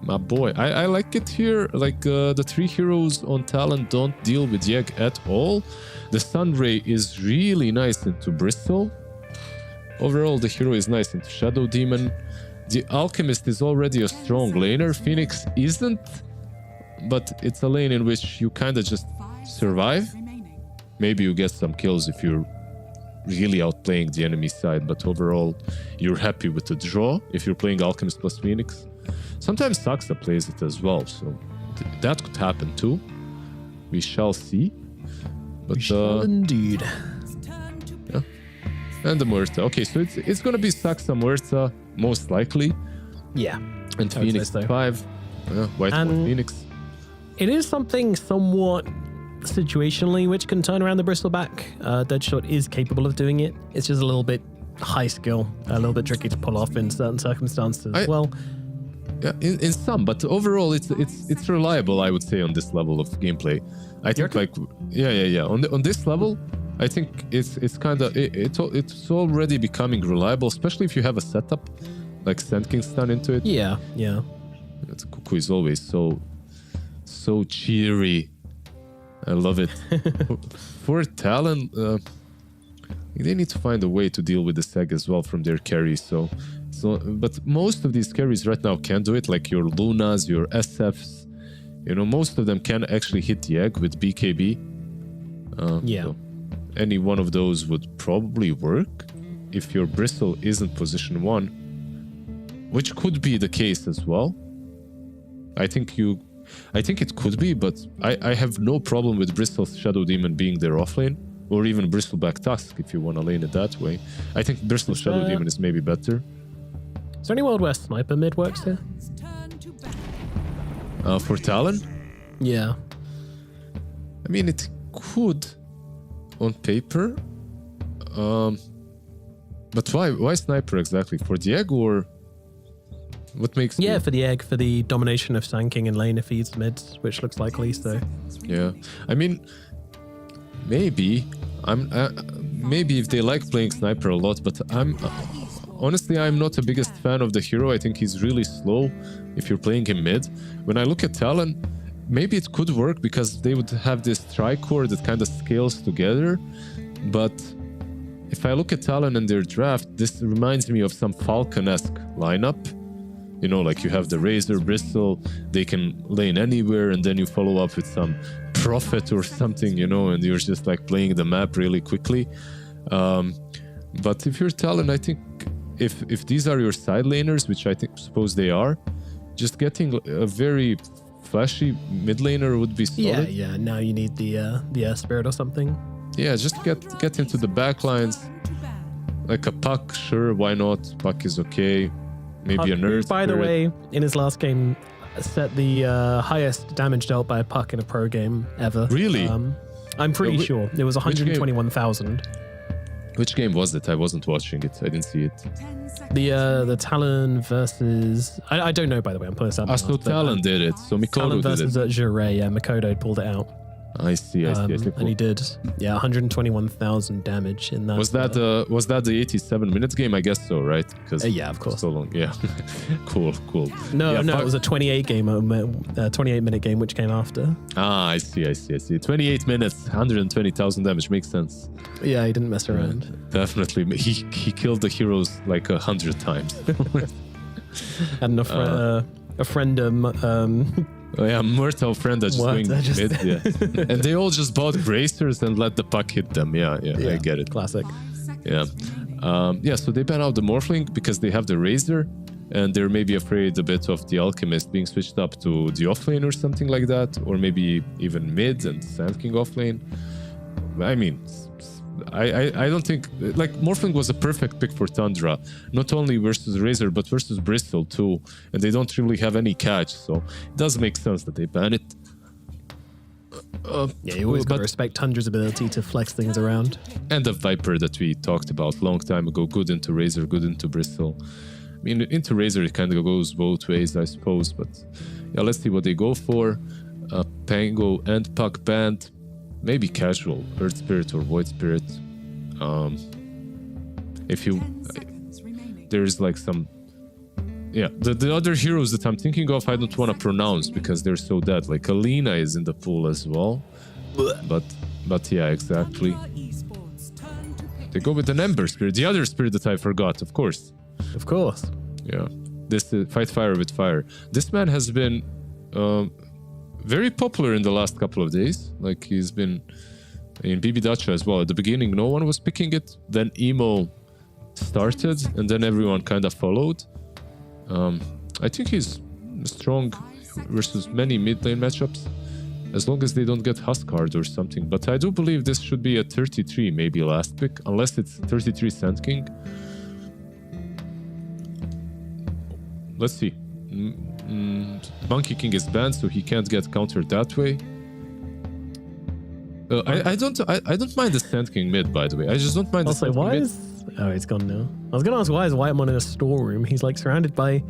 My boy. I like it here. Like the 3 heroes on Talon don't deal with Yegg at all. The Sunray is really nice into Bristle. Overall, the hero is nice into Shadow Demon. The Alchemist is already a strong laner. Phoenix isn't. But it's a lane in which you kind of just survive. Maybe you get some kills if you're really outplaying the enemy side, but overall, you're happy with the draw if you're playing Alchemist plus Phoenix. Sometimes Saxa plays it as well, so that could happen too. We shall see. But, we shall indeed. Yeah. And the Muerta. Okay, so it's gonna be Saxa Muerta, most likely. Yeah. And Phoenix 5. White And Phoenix. It is something somewhat situationally which can turn around the Bristleback. Deadshot is capable of doing it. It's just a little bit high skill, a little bit tricky to pull off in certain circumstances as well. Yeah, in some, but overall it's reliable, I would say, on this level of gameplay. I think on this level, I think it's kind of it's already becoming reliable, especially if you have a setup like Sand King stun into it. Yeah. Cuckoo is always so cheery. I love it. For Talon, they need to find a way to deal with the Seg as well from their carries. So, but most of these carries right now can do it, like your Lunas, your SFs. You know, most of them can actually hit the egg with BKB. So any one of those would probably work if your Bristle isn't position 1, which could be the case as well. I think it could be, but I have no problem with Bristle's Shadow Demon being their offlane, or even Bristleback Tusk if you want to lane it that way. I think Bristle's Shadow Demon is maybe better. Is there any world where Sniper mid works here? For Talon? Yeah. I mean, it could on paper. But why Sniper exactly? For the egg or what makes for the egg, for the domination of Sand King and lane if he's mids, which looks likely, so. Yeah. I mean, maybe if they like playing Sniper a lot, but honestly, I'm not the biggest fan of the hero. I think he's really slow if you're playing him mid. When I look at Talon, maybe it could work because they would have this tricore that kind of scales together. But if I look at Talon and their draft, this reminds me of some Falcon-esque lineup. You know, like you have the Razor, Bristle, they can lane anywhere, and then you follow up with some Prophet or something, you know, and you're just like playing the map really quickly. But if you're Talon, I think if these are your side laners, which I suppose they are, just getting a very flashy mid laner would be solid. Yeah. Now you need the Spirit or something. Yeah, just get into the back lines. Like a Puck, sure, why not? Puck is okay. Maybe Puck, a Nerd. by the way, in his last game, set the highest damage dealt by a Puck in a pro game ever. Really? I'm pretty sure. It was 121,000. Which game was it? I wasn't watching it. I didn't see it. The Talon versus... I don't know, by the way. I'm pulling this up. So Talon did it. So Mikoto Talon did it. versus Jure. Yeah, Mikoto pulled it out. I see. And he did, 121,000 damage in that. Was that the 87-minute game? I guess so, right? Because yeah, of course. So long. Yeah. Cool. No, it was a 28-minute game which came after. I see. 28 minutes, 120,000 damage makes sense. Yeah, he didn't mess around. Definitely, he killed the heroes like 100 times. And a friend. Mortal friend that's just going mid. Yeah. And they all just bought bracers and let the puck hit them. Yeah, I get it. Classic. Yeah. So they ban out the Morphling because they have the Razor and they're maybe afraid a bit of the Alchemist being switched up to the offlane or something like that, or maybe even mid and Sand King offlane. I mean, I don't think like Morphling was a perfect pick for Tundra, not only versus Razor but versus Bristle too, and they don't really have any catch, so it does make sense that they ban it. Yeah, you always got to respect Tundra's ability to flex things around. And the Viper that we talked about a long time ago, good into Razor, good into Bristol. I mean, into Razor it kind of goes both ways, I suppose, but yeah, let's see what they go for. Pango and Puck Band, maybe casual, Earth Spirit or Void Spirit. If you... there's like some... Yeah, the other heroes that I'm thinking of, I don't want to pronounce because they're so dead. Like Alina is in the pool as well. But yeah, exactly. They go with an Ember Spirit, the other spirit that I forgot, of course. Of course. Yeah. This is Fight Fire with Fire. This man has been very popular in the last couple of days. Like he's been in BB Dacha as well. At the beginning, no one was picking it. Then Emo started, and then everyone kind of followed. I think he's strong versus many mid lane matchups, as long as they don't get Huskard or something. But I do believe this should be a 33, maybe last pick, unless it's 33 Sand King. Let's see. Monkey King is banned, so he can't get countered that way. I don't mind the Sand King mid, by the way. I just don't mind the Sand King mid. Oh, it's gone now. I was gonna ask, why is Whitemon in a storeroom? He's like surrounded by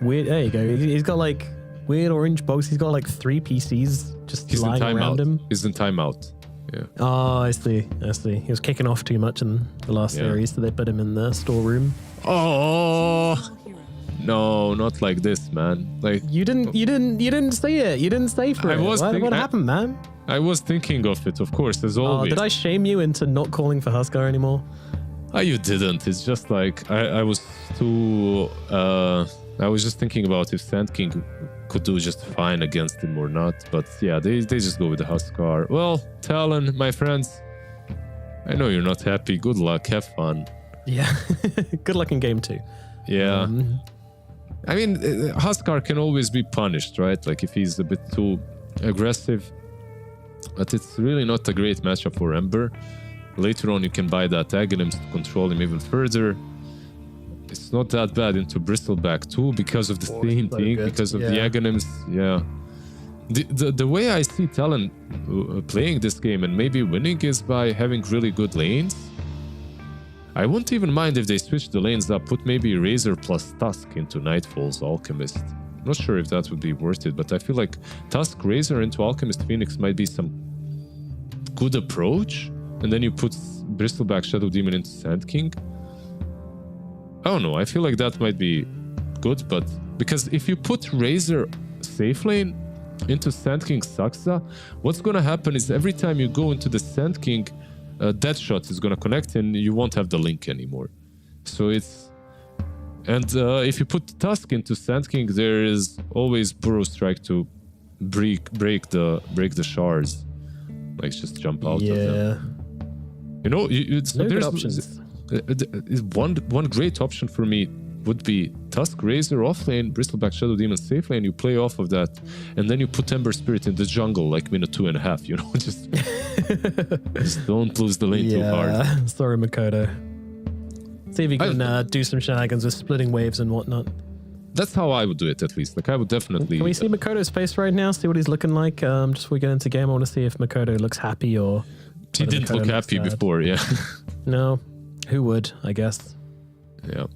weird... There you go. He's got like weird orange box. He's got like 3 PCs just lying around him. He's in timeout. Yeah. Oh, I see. He was kicking off too much in the last series, so they put him in the storeroom. Oh no, not like this, man. Like you didn't say it. You didn't stay for it. What happened, man? I was thinking of it, of course, as always. Did I shame you into not calling for Huskar anymore? Oh, you didn't. It's just like I was too. I was just thinking about if Sand King could do just fine against him or not. But yeah, they just go with the Huskar. Well, Talon, my friends, I know you're not happy. Good luck. Have fun. Yeah. Good luck in game 2. Yeah. I mean, Huskar can always be punished, right? Like if he's a bit too aggressive. But it's really not a great matchup for Ember. Later on, you can buy that Aghanims to control him even further. It's not that bad into Bristleback too because of the same thing, because of the Aghanims. Yeah. The way I see Talon playing this game and maybe winning is by having really good lanes. I wouldn't even mind if they switch the lanes up, put maybe Razor plus Tusk into Nightfall's Alchemist. Not sure if that would be worth it, but I feel like Tusk Razor into Alchemist Phoenix might be some good approach. And then you put Bristleback Shadow Demon into Sand King. I don't know, I feel like that might be good, but because if you put Razor safe lane into Sand King Saxa, what's gonna happen is every time you go into the Sand King, Deadshot is gonna connect and you won't have the link anymore. So it's... And if you put Tusk into Sand King, there is always Burrow Strike to break the shards. Like just jump out of them. You know, there's options. One great option for me would be Tusk Razor offlane, Bristleback Shadow Demon safe lane. You play off of that, and then you put Ember Spirit in the jungle like minute 2.5. You know, just don't lose the lane too hard. Sorry, Makoto. See if you can do some shenanigans with splitting waves and whatnot. That's how I would do it, at least. Like I would definitely. Can we see Makoto's face right now? See what he's looking like. Just before we get into the game, I want to see if Makoto looks happy or. He didn't look happy before, yeah. No, who would? I guess. Yeah.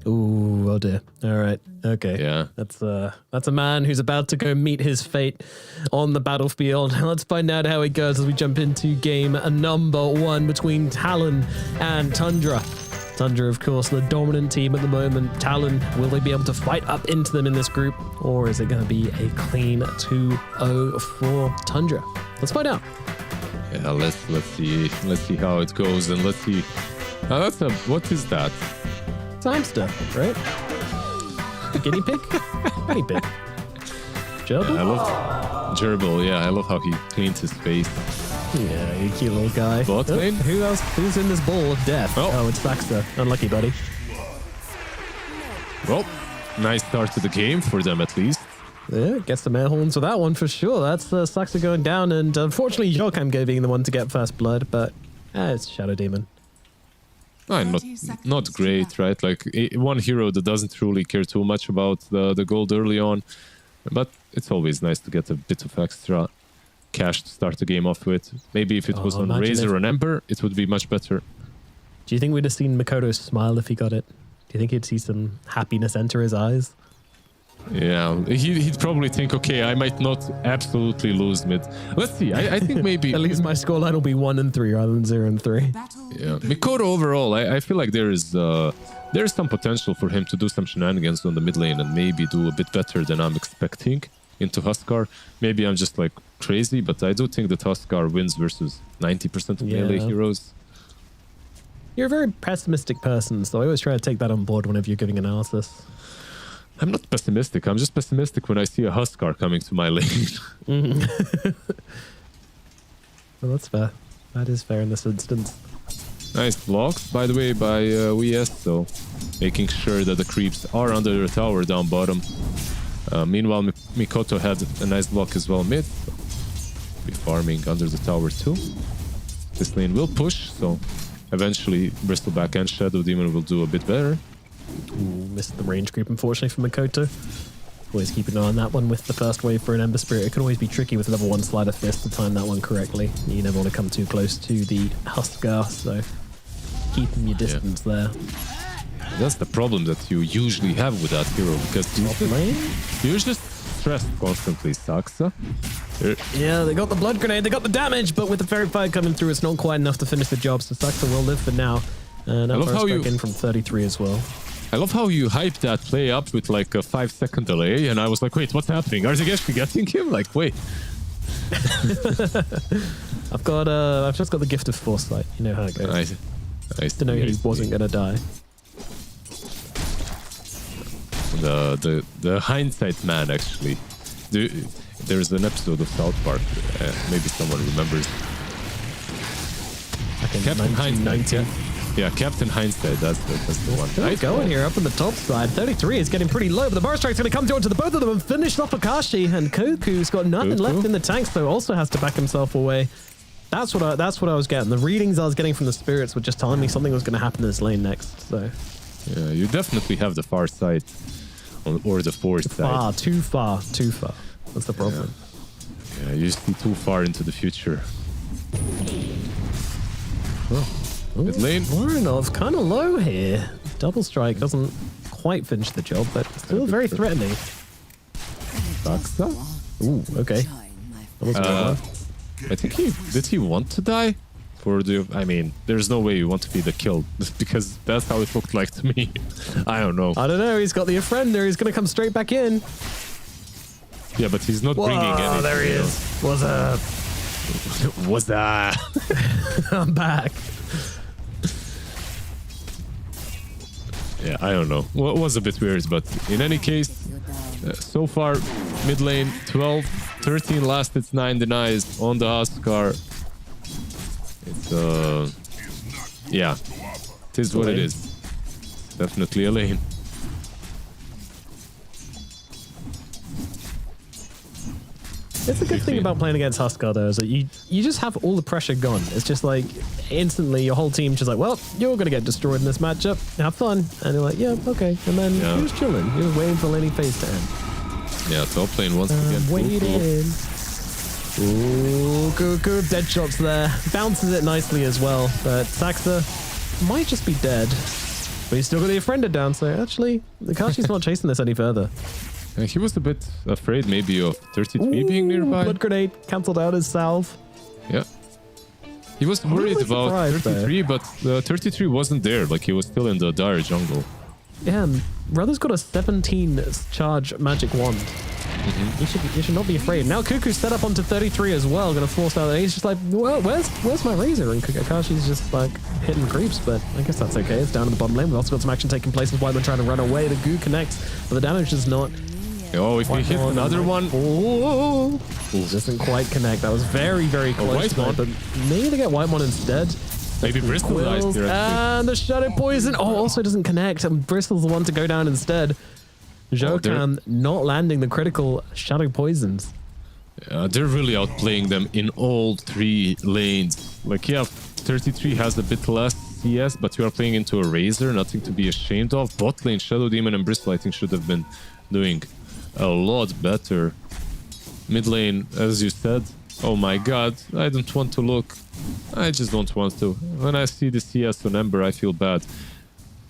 Ooh, oh dear. All right. Okay. Yeah. That's a man who's about to go meet his fate on the battlefield. Let's find out how it goes as we jump into game number 1 between Talon and Tundra. Tundra, of course, the dominant team at the moment. Talon, will they be able to fight up into them in this group, or is it going to be a clean 2-0 for Tundra? Let's find out. Yeah, let's see how it goes, and let's see. What is that? It's a hamster, right? A guinea pig? Guinea pig. Gerbil? Yeah, I love Gerbil. Yeah, I love how he cleans his face. Yeah, you cute little guy. Bot lane? Who else? Who's in this ball of death? Oh, it's Saxa. Unlucky, buddy. Well, nice start to the game for them at least. Yeah, gets the air horns for that one for sure. That's Saxa going down, and unfortunately, Joachim being the one to get first blood, but it's Shadow Demon. Not great, right? Like one hero that doesn't really care too much about the gold early on, but it's always nice to get a bit of extra. cash to start the game off with. Maybe if it was on imagine Razor if- or an Ember, it would be much better. Do you think we'd have seen Makoto smile if he got it? Do you think he'd see some happiness enter his eyes? Yeah, he'd probably think, okay, I might not absolutely lose mid. Let's see. I think maybe At least my scoreline will be 1-3 rather than 0-3. Yeah, Mikoto overall, I feel like there is some potential for him to do some shenanigans on the mid lane and maybe do a bit better than I'm expecting into Huskar. Maybe I'm just like crazy, but I do think that Huskar wins versus 90% of melee heroes. You're a very pessimistic person, so I always try to take that on board whenever you're giving analysis. I'm not pessimistic. I'm just pessimistic when I see a Huskar coming to my lane. Well, that's fair. That is fair in this instance. Nice blocks, by the way, by WES, so making sure that the creeps are under the tower down bottom. Meanwhile, Mikoto had a nice block as well mid. So be farming under the tower too. This lane will push, so eventually Bristleback and Shadow Demon will do a bit better. Ooh, missed the range creep, unfortunately, for Makoto. Always keep an eye on that one with the first wave for an Ember Spirit. It can always be tricky with level 1 Sleight of Fist to time that one correctly. You never want to come too close to the Huskar, so keeping your distance there. That's the problem that you usually have with that hero, because you're just stressed constantly, Saxa. Yeah, they got the blood grenade, they got the damage, but with the Fairy Fire coming through, it's not quite enough to finish the job, so Saxa will live for now. And I love how you in from 33 as well. I love how you hyped that play up with like a 5-second delay, and I was like, wait, what's happening? Are they actually getting him? Like, wait. I've just got the gift of foresight. You know how it goes. Nice. To know he wasn't gonna die. The hindsight man, actually. There's an episode of South Park. Maybe someone remembers. Captain Hindsight. Yeah, Captain Hindsight. That's the one. Still going here up on the top side. 33 is getting pretty low, but the bar strike's going to come down to the both of them and finish off Akashi. And Koku's got nothing left in the tanks, though. Also has to back himself away. That's what I was getting. The readings I was getting from the spirits were just telling me something was going to happen in this lane next. So yeah, you definitely have the far side or the forward side. Too far. That's the problem. Yeah, you see too far into the future. Mid lane. Vorinov's kind of low here. Double strike doesn't quite finish the job, but still very threatening. Ooh, okay. I think did he want to die? I mean, there's no way you want to be the kill because that's how it looked like to me. I don't know. I don't know. He's got the Offender. He's going to come straight back in. Yeah, but he's not bringing anything. There he is. What's up? I'm back. Yeah, I don't know. Well, it was a bit weird, but in any case, so far, mid lane 12, 13 last, it's 9 denies on the Huskar. It's, yeah, it is what it is. Definitely a lane. It's a good thing about playing against Huskar, though, is that you just have all the pressure gone. It's just like, instantly, your whole team's just like, well, you're going to get destroyed in this matchup. Have fun. And you're like, yeah, okay. And then you're just chilling. You're just waiting for laning phase to end. Yeah, top lane once again. Waiting. Ooh, good dead shots there. Bounces it nicely as well. But Saxa might just be dead. But he's still got the Offender down, so actually, the Kashi's not chasing this any further. He was a bit afraid maybe of 33 being nearby. Blood grenade cancelled out his salve. Yeah. He was worried about 33, but 33 wasn't there. Like, he was still in the dire jungle. Yeah, Brother's got a 17 charge magic wand. You should not be afraid. Now Cuckoo's set up onto 33 as well, gonna force out. He's just like, well, where's my razor? And Kakashi's just like hitting creeps, but I guess that's okay. It's down in the bottom lane. We've also got some action taking place as Whiteman trying to run away. The goo connects, but the damage does not. Oh, if we hit another one. Oh, doesn't quite connect. That was very, very close. But maybe they get Whitemon instead. Maybe Bristol dies here. And the Shadow Poison. Oh, also doesn't connect. And Bristol's the one to go down instead. Jokan not landing the critical Shadow Poisons. They're really outplaying them in all three lanes. Like, yeah, 33 has a bit less CS, but you are playing into a Razor, nothing to be ashamed of. Bot lane, Shadow Demon and Bristol, I think, should have been doing a lot better. Mid lane, as you said, Oh my god, I don't want to look. I just don't want to. When I see the CS on Ember, I feel bad.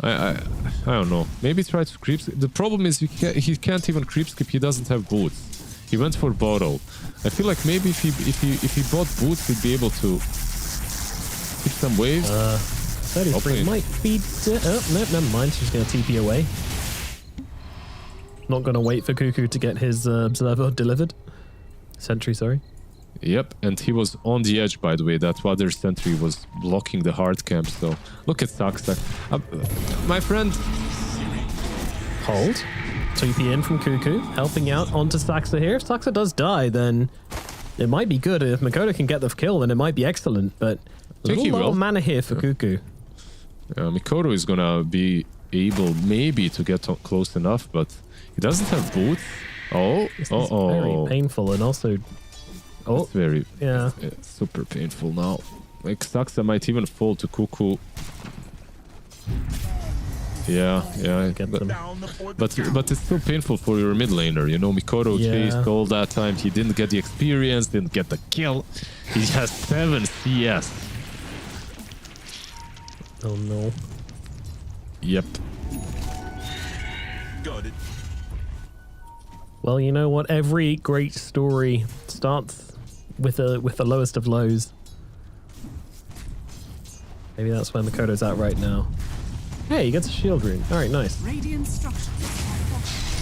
I don't know. Maybe try to creep skip. The problem is he can't even creep skip. He doesn't have boots. He went for bottle. I feel like maybe if he bought boots, he'd be able to keep some waves. 33 might be... oh, no, never mind. She's going to TP away. Not going to wait for Cuckoo to get his observer delivered. Sentry, sorry. Yep, and he was on the edge, by the way. That other sentry was blocking the hard camp, so... Look at Saxa. My friend... Hold. 2p in from Cuckoo, helping out onto Saxa here. If Saxa does die, then it might be good. If Mikoto can get the kill, then it might be excellent, but... a little low mana here for Cuckoo. Mikoto is gonna be able maybe to get close enough, but he doesn't have boots. Oh, this is very painful, and also... Oh, it's very... Yeah. It's super painful now. Like, Saxa might even fall to Cuckoo. Yeah. But it's still painful for your mid laner, you know. Mikoto chased all that time. He didn't get the experience, didn't get the kill. He has 7 CS. Oh no. Yep. Got it. Well, you know what? Every great story starts with the lowest of lows. Maybe that's where Mikoto's at right now. Hey, he gets a shield rune. All right, nice. Radiant structures.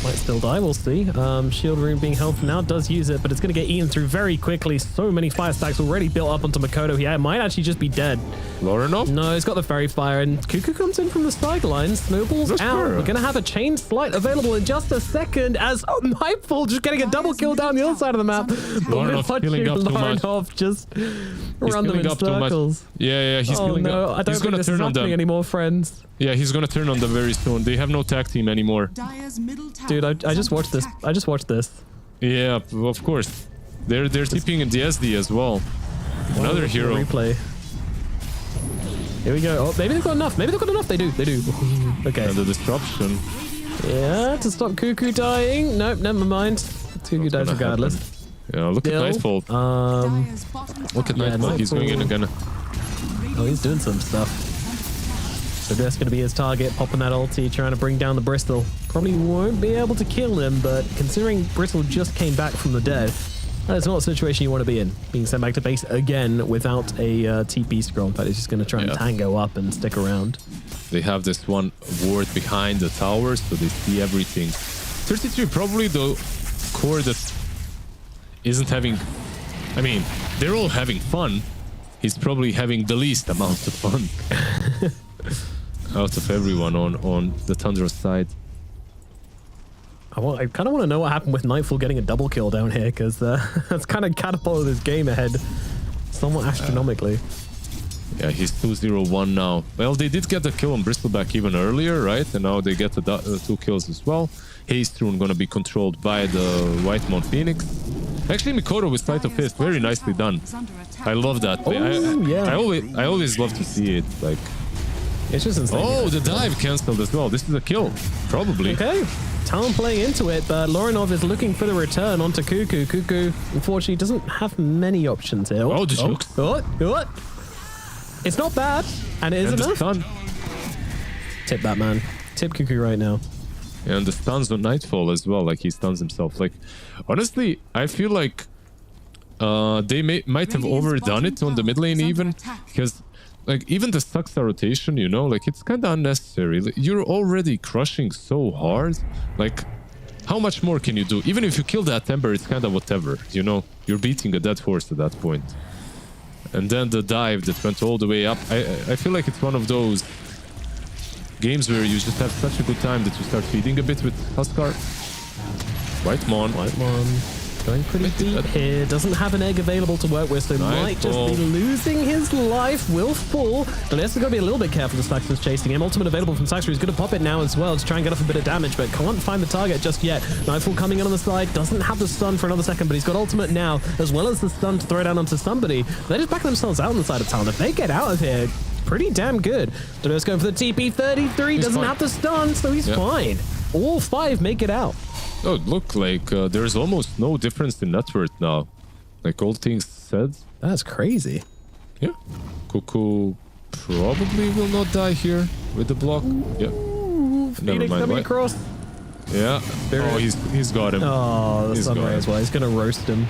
Might still die, we'll see. Shield rune being held for now, does use it, but it's going to get eaten through very quickly. So many fire stacks already built up onto Mikoto. He might actually just be dead. Lorenov? No, he's got the fairy fire, and Cuckoo comes in from the sidelines. Snowballs out. We're going to have a chain slight available in just a second as Nightfall just getting a double kill down the other side of the map. Lorenov healing up too much. Lorenov just run them in circles. Yeah, he's healing up. I don't think this is happening anymore, friends. Yeah, he's gonna turn on them very soon. They have no tag team anymore. Dude, I just watched this. I just watched this. Yeah, of course. They're tipping in the SD as well. Another hero. Replay. Here we go. Oh, maybe they've got enough. Maybe they've got enough. They do. Okay. And the disruption. Yeah, to stop Cuckoo dying. Nope, never mind. Cuckoo dies regardless. Happen? Yeah, look at Nightfall. Look at Nightfall. He's going in again. Oh, he's doing some stuff. So that's going to be his target, popping that ulti, trying to bring down the Bristol. Probably won't be able to kill him, but considering Bristol just came back from the dead, that's not a situation you want to be in. Being sent back to base again without a TP scroll. In fact, he's just going to try and tango up and stick around. They have this one ward behind the towers, so they see everything. 33 probably the core that isn't having... I mean, they're all having fun. He's probably having the least amount of fun. Out of everyone on the Tundra side. I kind of want to know what happened with Nightfall getting a double kill down here, because that's kind of catapulted his game ahead somewhat astronomically. Yeah, he's 2-0-1 now. Well, they did get the kill on Bristleback even earlier, right? And now they get the 2 kills as well. Haste Rune gonna be controlled by the White Mount Phoenix. Actually, Mikoto with Sight of Fist, very nicely done. I love that. I always love to see it. Like, it's just insane. Oh, the dive cancelled as well. This is a kill, probably. Okay, Talon playing into it, but Lorenov is looking for the return onto Cuckoo. Cuckoo, unfortunately, doesn't have many options here. Oh, the jokes. What? It's not bad, and it is enough. Tip that man. Tip Cuckoo right now. And the stuns on Nightfall as well. Like, he stuns himself. Like, honestly, I feel like they might have overdone it on the mid lane even, because like even the Saxa rotation, you know, like it's kind of unnecessary. You're already crushing so hard. Like, how much more can you do? Even if you kill that Ember, it's kind of whatever, you know. You're beating a dead horse at that point. And then the dive that went all the way up. I feel like it's one of those games where you just have such a good time that you start feeding a bit with Huskar. White Mon. Going pretty deep here. Doesn't have an egg available to work with, so might just be losing his life. Will fall. But has got to be a little bit careful. The Saxon's chasing him. Ultimate available from Saxon. He's going to pop it now as well to try and get off a bit of damage, but can't find the target just yet. Nightfall coming in on the side. Doesn't have the stun for another second, but he's got ultimate now, as well as the stun to throw down onto somebody. They just back themselves out on the side of Talon. If they get out of here, pretty damn good. Dodo's going for the TP. 33 doesn't have the stun, so he's fine. All 5 make it out. Oh, look, like there's almost no difference in net worth now. Like, all things said. That's crazy. Yeah. Cuckoo probably will not die here with the block. Yeah. Never Phoenix mind. coming Why? across. Yeah. Oh, he's got him. Oh, the He's got Sunray him. as well. He's gonna roast him.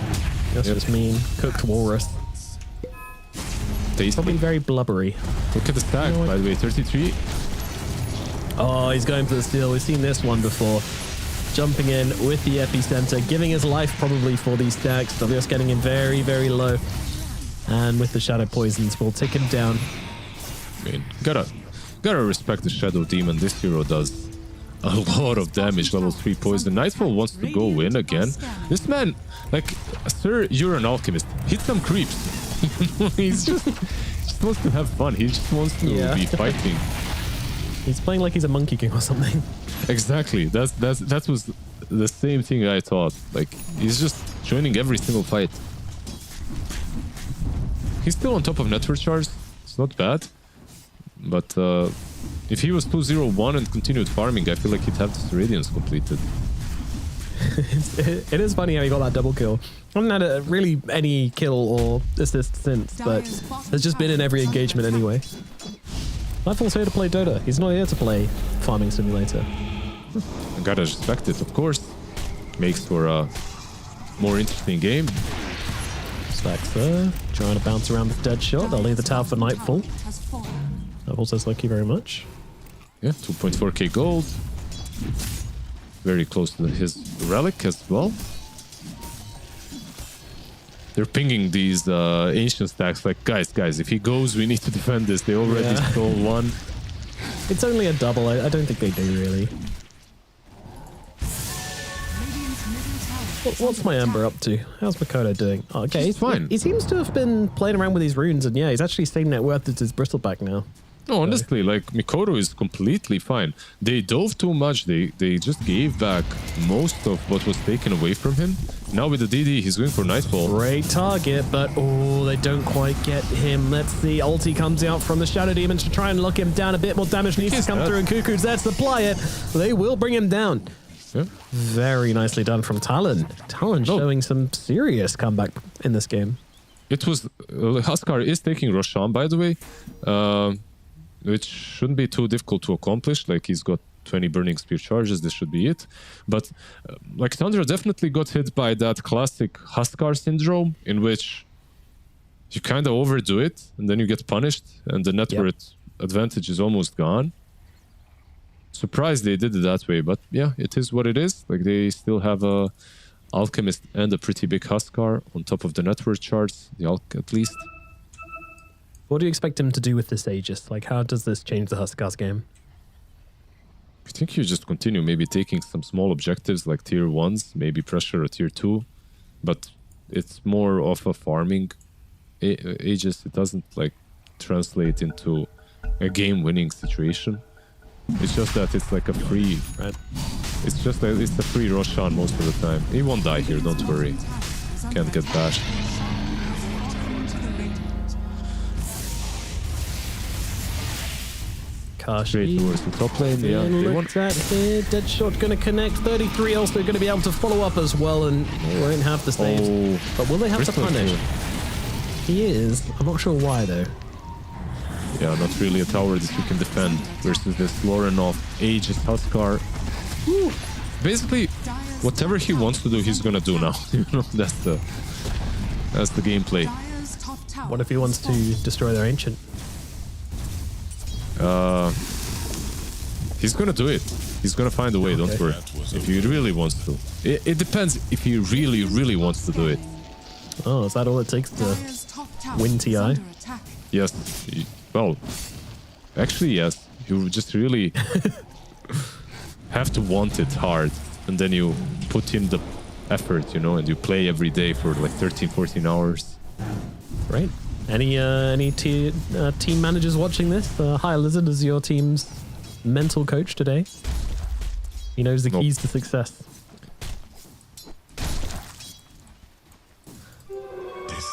That's Yep. just mean. Cooked walrus. Tasty. Probably very blubbery. Look at the stack, by the way, 33. Oh, he's going for the steal. We've seen this one before. Jumping in with the epicenter, giving his life probably for these stacks. WS getting in very, very low. And with the shadow poisons, we'll take him down. I mean, gotta respect the Shadow Demon. This hero does a lot of damage, level 3 poison. Nightfall wants to go in again. This man, like, sir, you're an alchemist. Hit some creeps. He's just wants to have fun. He just wants to be fighting. He's playing like he's a Monkey King or something. Exactly. That was the same thing I thought. Like, he's just joining every single fight. He's still on top of network charge. It's not bad. But if he was 2-0-1 and continued farming, I feel like he'd have this Radiance completed. It is funny how he got that double kill. I haven't had really any kill or assist since, but it's just been in every engagement anyway. Nightfall's here to play Dota. He's not here to play Farming Simulator. I gotta respect it, of course. Makes for a more interesting game. Stacks there, trying to bounce around with dead shot. They'll leave the tower for Nightfall. Nightfall says thank you very much. Yeah, 2.4k gold. Very close to his relic as well. They're pinging these ancient stacks like, guys, if he goes, we need to defend this. They already stole one. It's only a double. I don't think they do really. What's my Ember up to? How's Makoto doing? Oh, okay, he's fine. He seems to have been playing around with these runes, and yeah, he's actually staying net worth as his bristleback now. No, honestly, like, Mikoto is completely fine. They dove too much. They just gave back most of what was taken away from him. Now with the DD, he's going for Nightfall. Great target, but oh, they don't quite get him. Let's see. Ulti comes out from the Shadow Demon to try and lock him down. A bit more damage needs to come through, and Cuckoo's there to supply it. They will bring him down. Yeah. Very nicely done from Talon. Talon showing some serious comeback in this game. It was... Huskar is taking Roshan, by the way. Which shouldn't be too difficult to accomplish. Like, he's got 20 burning spear charges. This should be it. But like, Thundra definitely got hit by that classic Huskar syndrome, in which you kind of overdo it and then you get punished and the network advantage is almost gone. Surprised they did it that way, but yeah, it is what it is. Like, they still have a alchemist and a pretty big Huskar on top of the network charts, at least. What do you expect him to do with this Aegis? Like, how does this change the Huskar's game? I think you just continue maybe taking some small objectives like tier 1s, maybe pressure a tier 2, but it's more of a farming Aegis. It doesn't like translate into a game-winning situation. It's just that it's like a free, right? It's just that it's a free Roshan most of the time. He won't die here, don't worry. Can't get bashed. Straight towards the top lane. Yeah, they want that here. Deadshot going to connect. 33 also going to be able to follow up as well, and they won't have the saves. But will they have to punish? He is. I'm not sure why though. Yeah, not really a tower that you can defend versus this Lorenov Aegis Huskar. Basically, whatever he wants to do, he's gonna do now. You know, that's the gameplay. What if he wants to destroy their ancient? He's gonna do it. He's gonna find a way, don't worry. If he really wants to. It depends if he really wants to do it. Oh, is that all it takes to win TI? Yes. Well, actually, yes. You just really have to want it hard. And then you put in the effort, you know, and you play every day for like 13, 14 hours. Right. Any team managers watching this? Hi, Lizard is your team's mental coach today. He knows the keys to success.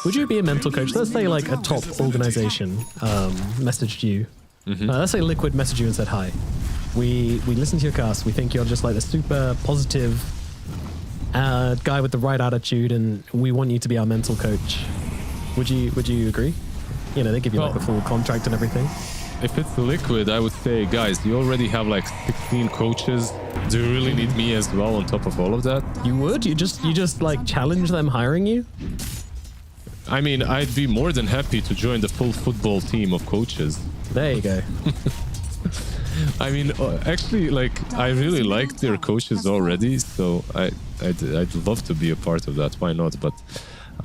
Would you be a mental coach? Let's say like a top organization messaged you. Let's say Liquid messaged you and said, hi, we listened to your cast. We think you're just like the super positive guy with the right attitude, and we want you to be our mental coach. Would you agree? You know, they give you like a full contract and everything. If it's Liquid, I would say, guys, you already have like 16 coaches. Do you really need me as well on top of all of that? You would? You just like challenge them hiring you? I mean, I'd be more than happy to join the full football team of coaches. There you go. I mean, actually, like, I really like their coaches already, so I'd love to be a part of that. Why not? But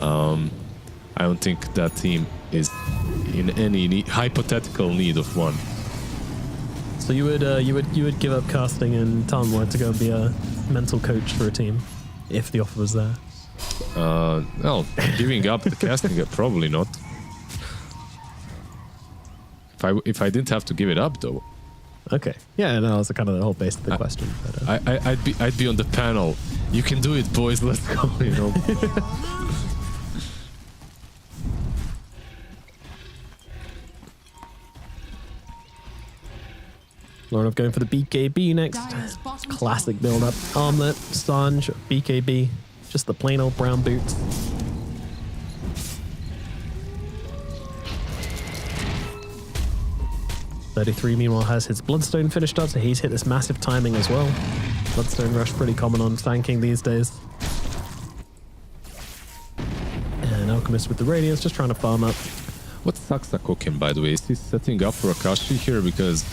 I don't think that team is in any hypothetical need of one. So you would give up casting and Talon wanted to go and be a mental coach for a team if the offer was there? Well, giving up the casting, probably not. If I didn't have to give it up, though. Okay. Yeah, no, that's kind of the whole base of the question. But, I'd be on the panel. You can do it, boys. Let's go. You know. Lauren going for the BKB next. Classic build-up. Armlet, Sange, BKB. Just the plain old brown boots. .33 meanwhile has his Bloodstone finished up, so he's hit this massive timing as well. Bloodstone Rush pretty common on tanking these days. And Alchemist with the Radiance, just trying to farm up. What's Saksa cooking, by the way? Is he setting up for Akashi here? Because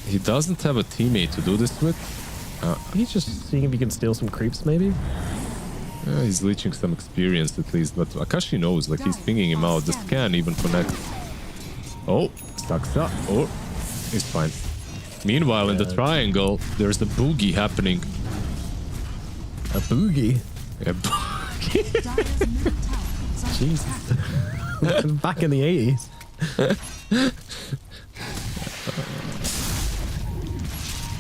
he doesn't have a teammate to do this with. He's just seeing if he can steal some creeps, maybe? He's leeching some experience at least, but Akashi knows, like, he's pinging him out. The scan even connects. Oh, Saksa. Oh, he's fine. Meanwhile, in the triangle, there's a boogie happening. A boogie? A boogie. Jesus. Back in the 80s.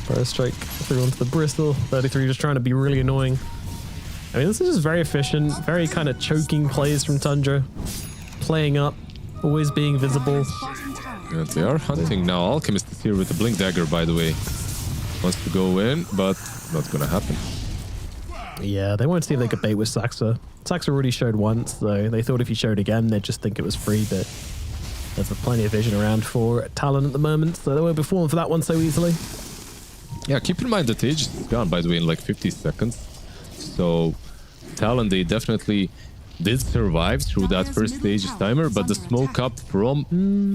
Burst strike through onto the Bristol. 33 just trying to be really annoying. I mean, this is just very efficient, very kind of choking plays from Tundra. Playing up, always being visible. Yeah, they are hunting now. Alchemist is here with the Blink Dagger, by the way. Wants to go in, but not gonna happen. Yeah, they wanted to see if they could bait with Saksa. Saksa already showed once, though. They thought if he showed again, they'd just think it was free, but there's plenty of vision around for Talon at the moment, so they won't be falling for that one so easily. Yeah, keep in mind that Aegis is gone, by the way, in like 50 seconds. So Talon, they definitely did survive through that first Aegis timer, but the smoke up from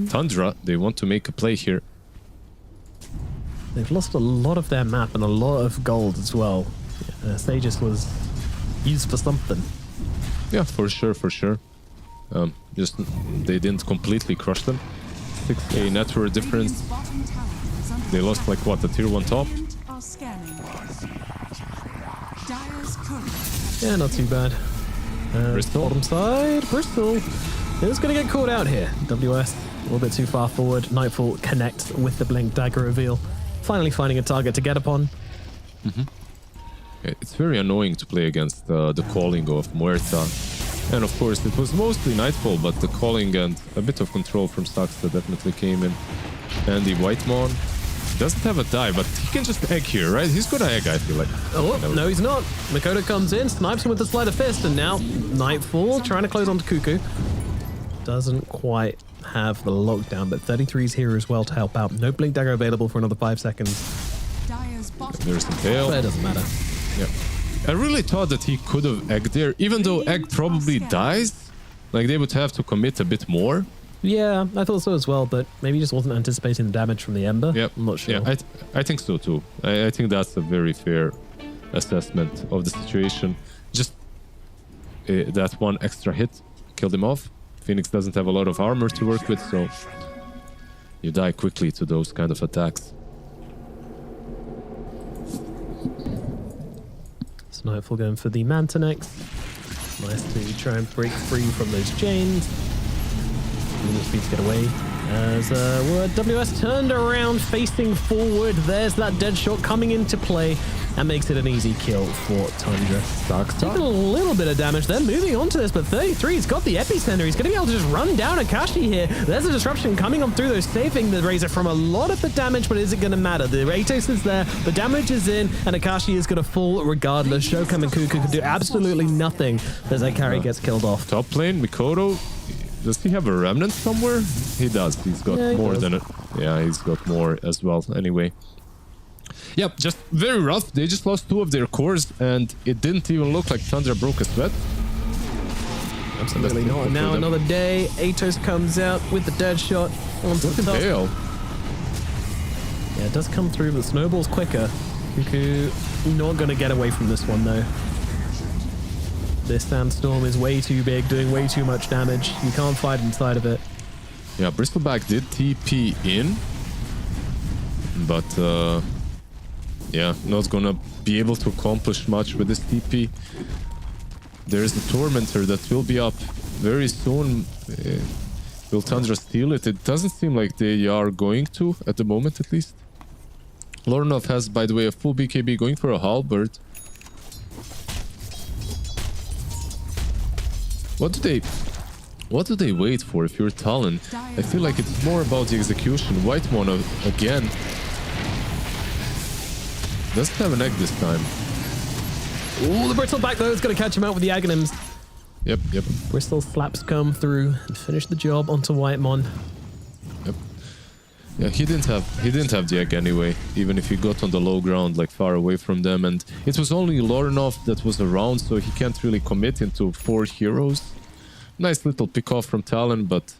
Tundra, they want to make a play here. They've lost a lot of their map and a lot of gold as well. Aegis was used for something. Yeah, for sure, for sure. Just they didn't completely crush them. 6k network difference. They lost like what, the tier 1 top? Yeah, not too bad. Bristol. Bottom side, Bristol is going to get caught out here. WS a little bit too far forward. Nightfall connects with the Blink Dagger reveal. Finally finding a target to get upon. It's very annoying to play against the calling of Muerta. And of course, it was mostly Nightfall, but the calling and a bit of control from Saksa definitely came in. And the Whitemon doesn't have a dive, but he can just egg here, right? He's gonna egg, I feel like. Oh, no, he's not. Makoto comes in, snipes him with the Sleight of Fist, and now Nightfall trying to close onto Cuckoo. Doesn't quite have the lockdown, but 33's here as well to help out. No Blink Dagger available for another 5 seconds. There's the tail. But it doesn't matter. Yeah. I really thought that he could have egged there, even though egg probably dies. Like, they would have to commit a bit more. Yeah, I thought so as well, but maybe he just wasn't anticipating the damage from the Ember. Yep. I'm not sure. Yeah, I think so too. I think that's a very fair assessment of the situation. Just that one extra hit killed him off. Phoenix doesn't have a lot of armor to work with, so you die quickly to those kind of attacks. Nightfall going for the Manta next. Nice to try and break free from those chains. Speed to get away. As WS turned around, facing forward. There's that dead shot coming into play. That makes it an easy kill for Tundra. Stark's taking a little bit of damage then. Moving on to this, but 33, he's got the epicenter. He's going to be able to just run down Akashi here. There's a disruption coming on through, though, saving the Razor from a lot of the damage, but is it going to matter? The Atos is there, the damage is in, and Akashi is going to fall regardless. Shokam and Cuckoo can do absolutely nothing as that carry gets killed off. Top lane, Mikoto. Does he have a remnant somewhere? He does. He's got more than it. Yeah, he's got more as well. Anyway. Yep, just very rough. They just lost 2 of their cores, and it didn't even look like Tundra broke a sweat. Absolutely not. Now another day. Atos comes out with the dead shot onto the top. Bale. Yeah, it does come through, but snowball's quicker. Cuckoo not going to get away from this one, though. This sandstorm is way too big, doing way too much damage. You can't fight inside of it. Yeah, Bristleback did TP in, but yeah, not gonna be able to accomplish much with this TP. There's a Tormentor that will be up very soon. Will Tundra steal it? It doesn't seem like they are going to, at the moment at least. Lorinov has, by the way, a full BKB going for a halberd. What do they wait for if you're Talon? I feel like it's more about the execution. White Mono again. Doesn't have an egg this time. Ooh, the Bristleback though is going to catch him out with the Aghanims. Yep. Bristol slaps come through and finish the job onto Whitemon. Yep. Yeah, he didn't have the egg anyway, even if he got on the low ground, like far away from them, and it was only Lorinov that was around, so he can't really commit into 4 heroes. Nice little pick off from Talon, but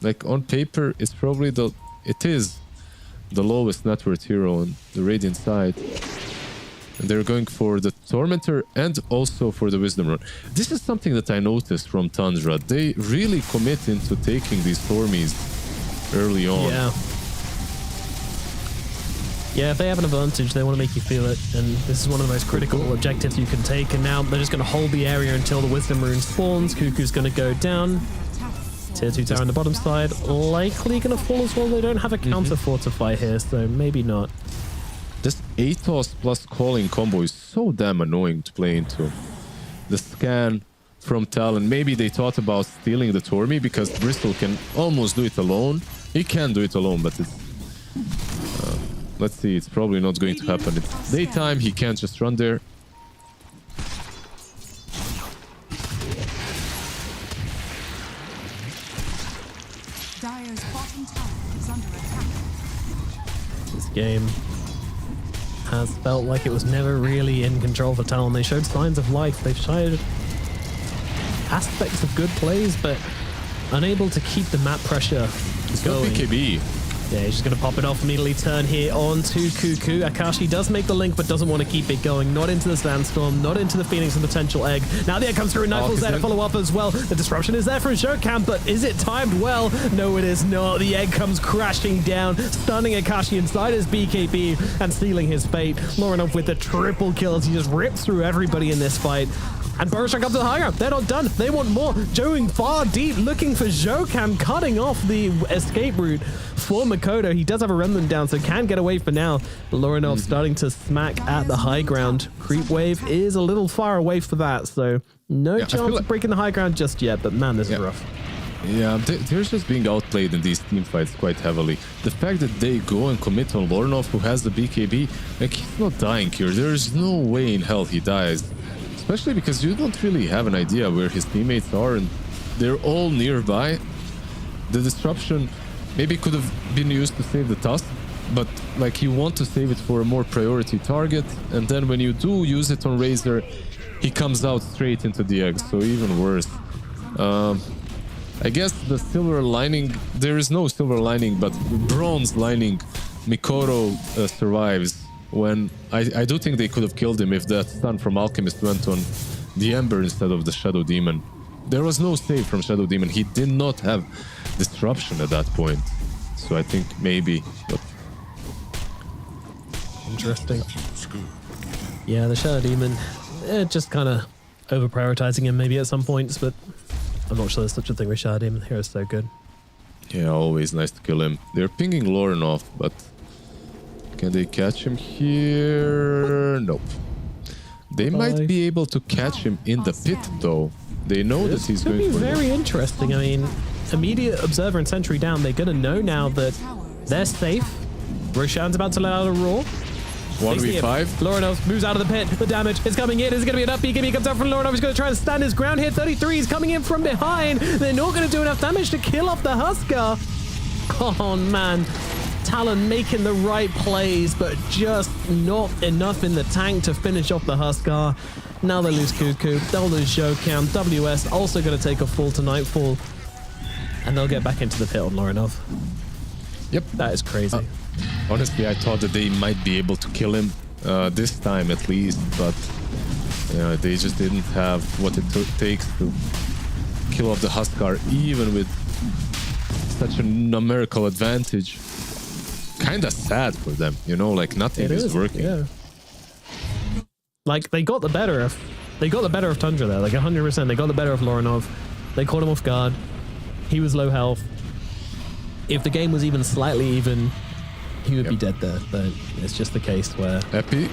like on paper, it's probably the lowest net worth hero on the Radiant side. And they're going for the Tormentor and also for the Wisdom Rune. This is something that I noticed from Tundra. They really commit into taking these Stormies early on. Yeah, if they have an advantage, they want to make you feel it, and this is one of the most critical objectives you can take, and now they're just going to hold the area until the Wisdom Rune spawns. Cuckoo's going to go down. Tier 2 tower on the bottom side, likely going to fall as well. They don't have a counter fortify here, so maybe not. This Atos plus calling combo is so damn annoying to play into. The scan from Talon, maybe they thought about stealing the Tormy because Bristol can almost do it alone. He can do it alone, but it's... let's see, it's probably not going to happen. It's daytime, he can't just run there. Dire's bottom tower is under attack. This game has felt like it was never really in control for Talon. They showed signs of life. They've showed aspects of good plays, but unable to keep the map pressure going. BKB. Yeah, he's just going to pop it off, immediately turn here on to Cuckoo. Akashi does make the link, but doesn't want to keep it going. Not into the Sandstorm, not into the Phoenix and potential egg. Now the egg comes through, and Nightfall's there to follow up as well. The disruption is there from Showcam, but is it timed well? No, it is not. The egg comes crashing down, stunning Akashi inside his BKB and sealing his fate. Lorinov with the triple kills. He just rips through everybody in this fight. And Borushak up to the high ground. They're not done. They want more. Going far deep, looking for Showcam, cutting off the escape route for Makoto. He does have a remnant down, so can get away for now. Lorinov starting to smack at the high ground. Creep wave is a little far away for that, so no chance of breaking the high ground just yet, but man, this is rough. Yeah, they're just being outplayed in these team fights quite heavily. The fact that they go and commit on Lorinov, who has the BKB, like, he's not dying here. There's no way in hell he dies. Especially because you don't really have an idea where his teammates are, and they're all nearby. The disruption maybe could have been used to save the tusk, but like, you want to save it for a more priority target, and then when you do use it on Razor, he comes out straight into the egg, so even worse. I guess the silver lining, there is no silver lining, but bronze lining, Mikoto survives. When I do think they could have killed him if that stun from Alchemist went on the Ember instead of the Shadow Demon. There was no save from Shadow Demon. He did not have disruption at that point. So I think maybe. But... Interesting. Yeah, the Shadow Demon, just kind of over-prioritizing him maybe at some points, but I'm not sure there's such a thing with Shadow Demon. The hero's so good. Yeah, always nice to kill him. They're pinging Lorinov, but Can they catch him here? Nope. They might be able to catch him in the pit, though. They know that he's going for for very interesting. I mean, immediate observer and sentry down. They're going to know now that they're safe. Roshan's about to let out a roar. 1v5. Lorinov moves out of the pit. The damage is coming in. Is it going to be an up B? Gimme comes out from Lorinov. He's going to try and stand his ground here. 33 is coming in from behind. They're not going to do enough damage to kill off the Huskar. Oh, man. Talon making the right plays, but just not enough in the tank to finish off the Huskar. Now they lose Cuckoo. They'll lose Showcam. WS also going to take a fall to Nightfall. And they'll get back into the pit on Lorinov. Yep. That is crazy. Honestly, I thought that they might be able to kill him this time at least, but they just didn't have what it takes to kill off the Huskar, even with such a numerical advantage. Kind of sad for them, you know, like nothing is working. Yeah. Like they got the better of Tundra there, like 100%. They got the better of Lorinov. They caught him off guard. He was low health. If the game was even slightly even, he would be dead there. But it's just the case where Epi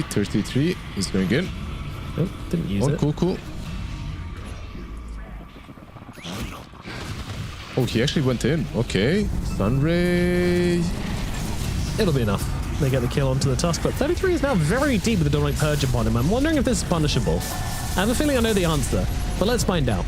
33 is going in. Oh, didn't use it. Cool. Oh, he actually went in. Okay, Sunray. It'll be enough. They get the kill onto the Tusk, but 33 is now very deep with the Demonic Purge upon him. I'm wondering if this is punishable. I have a feeling I know the answer, but let's find out.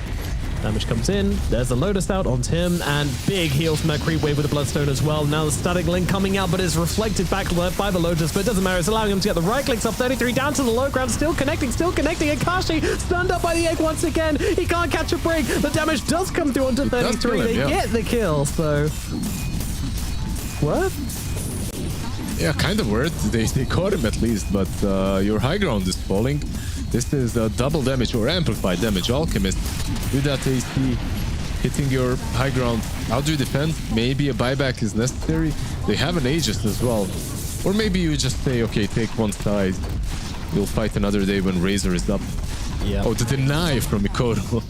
Damage comes in. There's a Lotus out onto him, and big heal from that creep wave with the Bloodstone as well. Now the Static Link coming out, but is reflected back by the Lotus, but it doesn't matter. It's allowing him to get the right clicks up. 33 down to the low ground, still connecting, and Kashi stunned up by the egg once again. He can't catch a break. The damage does come through onto 33. They get the kill, so what? Yeah, kind of worth. They caught him at least, but your high ground is falling. This is double damage or amplified damage. Alchemist with that AC hitting your high ground. How do you defend? Maybe a buyback is necessary. They have an Aegis as well. Or maybe you just say, okay, take one side. You'll fight another day when Razor is up. Yeah. Oh, the deny from Mikoto.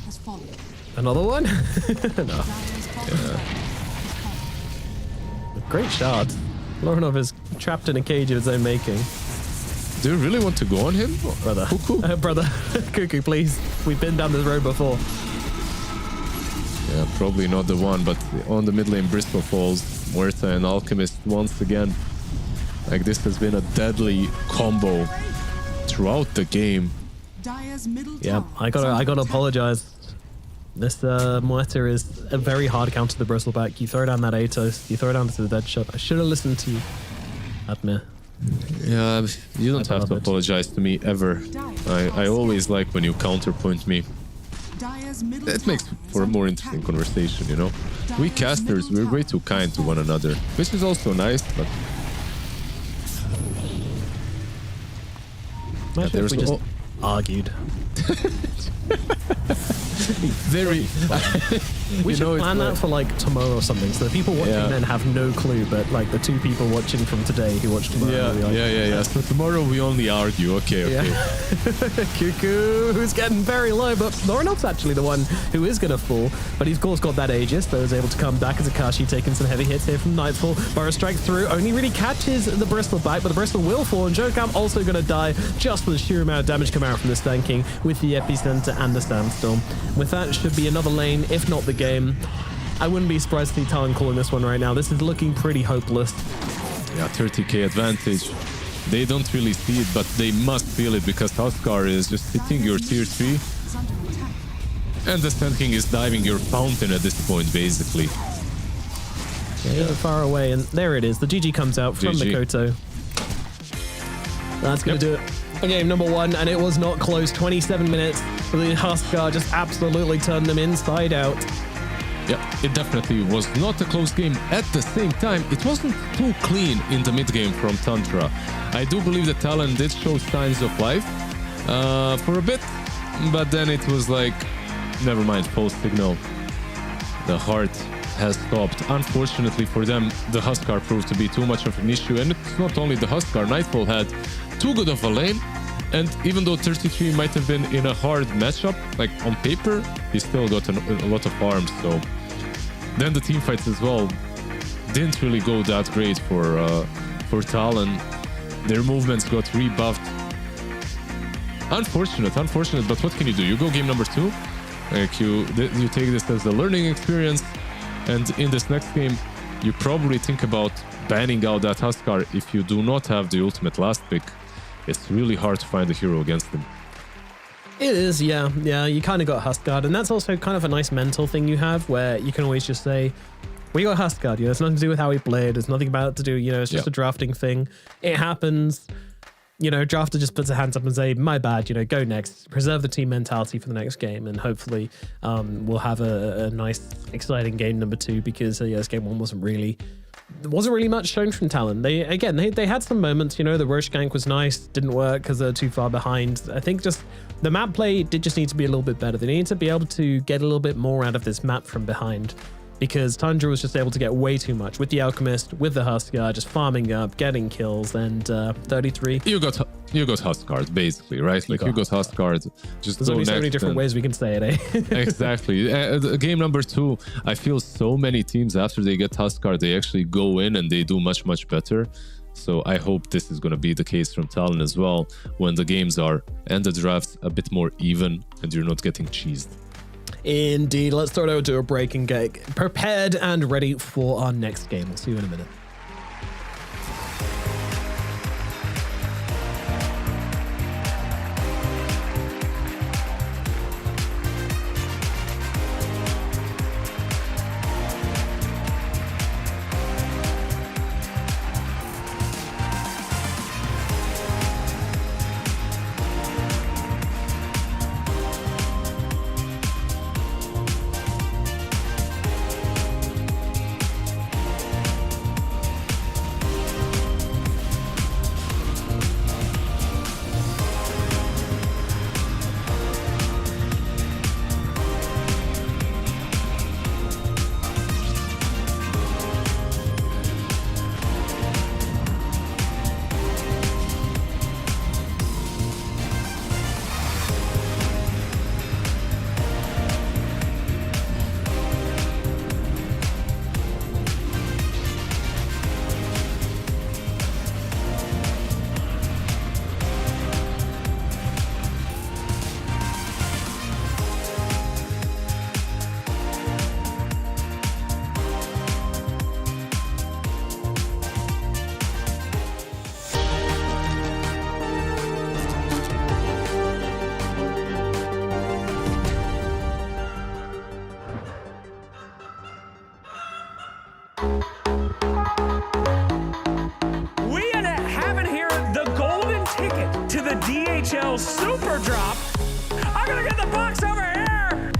Another one? No. Yeah. Great shot. Lorinov is trapped in a cage of his own making. Do you really want to go on him? Brother. Cuckoo? Brother. Cuckoo, please. We've been down this road before. Yeah, probably not the one, but on the mid lane, Bristol falls. Muerta and Alchemist once again. Like, this has been a deadly combo throughout the game. Yeah, I gotta apologize. This Muerta is a very hard counter to the Bristleback. You throw down that Atos, you throw down to the dead shot. I should have listened to you, Admir. Yeah, you don't have to apologize to me ever. I always like when you counterpoint me. It makes for a more interesting conversation, you know? We casters, we're way too kind to one another, which is also nice, but... Imagine if we just argued. Very... We should plan that for like tomorrow or something, so the people watching then have no clue, but like the two people watching from today who watch tomorrow. Yeah. So tomorrow we only argue. Okay. Cuckoo, who's getting very low, but Lorinov's actually the one who is going to fall. But he's of course got that Aegis, so is able to come back as Akashi taking some heavy hits here from Nightfall. Burrow strike through, only really catches the Bristol back, but the Bristol will fall, and Jokam also going to die just for the sheer amount of damage coming out from the Stanking with the Epicenter and the Sandstorm. With that, should be another lane, if not the game. I wouldn't be surprised to see Talon calling this one right now. This is looking pretty hopeless. Yeah, 30k advantage. They don't really see it, but they must feel it because Huskar is just hitting your tier 3. And the Sand King is diving your fountain at this point, basically. Yeah, far away, and there it is. The GG comes out from Mikoto. That's going to do it. Game number 1, and it was not close. 27 minutes. The Huskar just absolutely turned them inside out. Yeah, it definitely was not a close game. At the same time, it wasn't too clean in the mid game from Tundra. I do believe that Talon did show signs of life for a bit, but then it was like, never mind, false signal. The heart has stopped. Unfortunately for them, the Huskar proved to be too much of an issue, and it's not only the Huskar. Nightfall had too good of a lane, and even though 33 might have been in a hard matchup, like on paper, he still got a lot of farms. So then the team fights as well didn't really go that great for for Talon. Their movements got rebuffed. Unfortunate, but what can you do? You go game number 2, like you take this as a learning experience, and in this next game, you probably think about banning out that Huskar if you do not have the ultimate last pick. It's really hard to find a hero against them. It is, yeah. You kind of got Huskard, and that's also kind of a nice mental thing you have where you can always just say, we got Huskard, it's nothing to do with how he played, there's nothing about it to do, it's just a drafting thing. It happens. Drafter just puts their hands up and say, my bad, go next. Preserve the team mentality for the next game, and hopefully we'll have a nice, exciting game number 2, because this game 1 wasn't really much shown from Talon. They had some moments, the Roche gank was nice, didn't work because they're too far behind. I think just the map play did just need to be a little bit better. They need to be able to get a little bit more out of this map from behind, because Tundra was just able to get way too much with the Alchemist, with the Huskar, just farming up, getting kills, and 33. You got Huskard, basically, right? Like, you got Huskard. Just There's only so many different ways we can say it, eh? Exactly. Game number 2, I feel so many teams, after they get Huskard, they actually go in and they do much, much better. So I hope this is going to be the case from Talon as well, when the games are, and the drafts, a bit more even, and you're not getting cheesed. Indeed. Let's throw it over to a break and get prepared and ready for our next game. We'll see you in a minute. DHL Super Drop. I'm gonna get the box over here.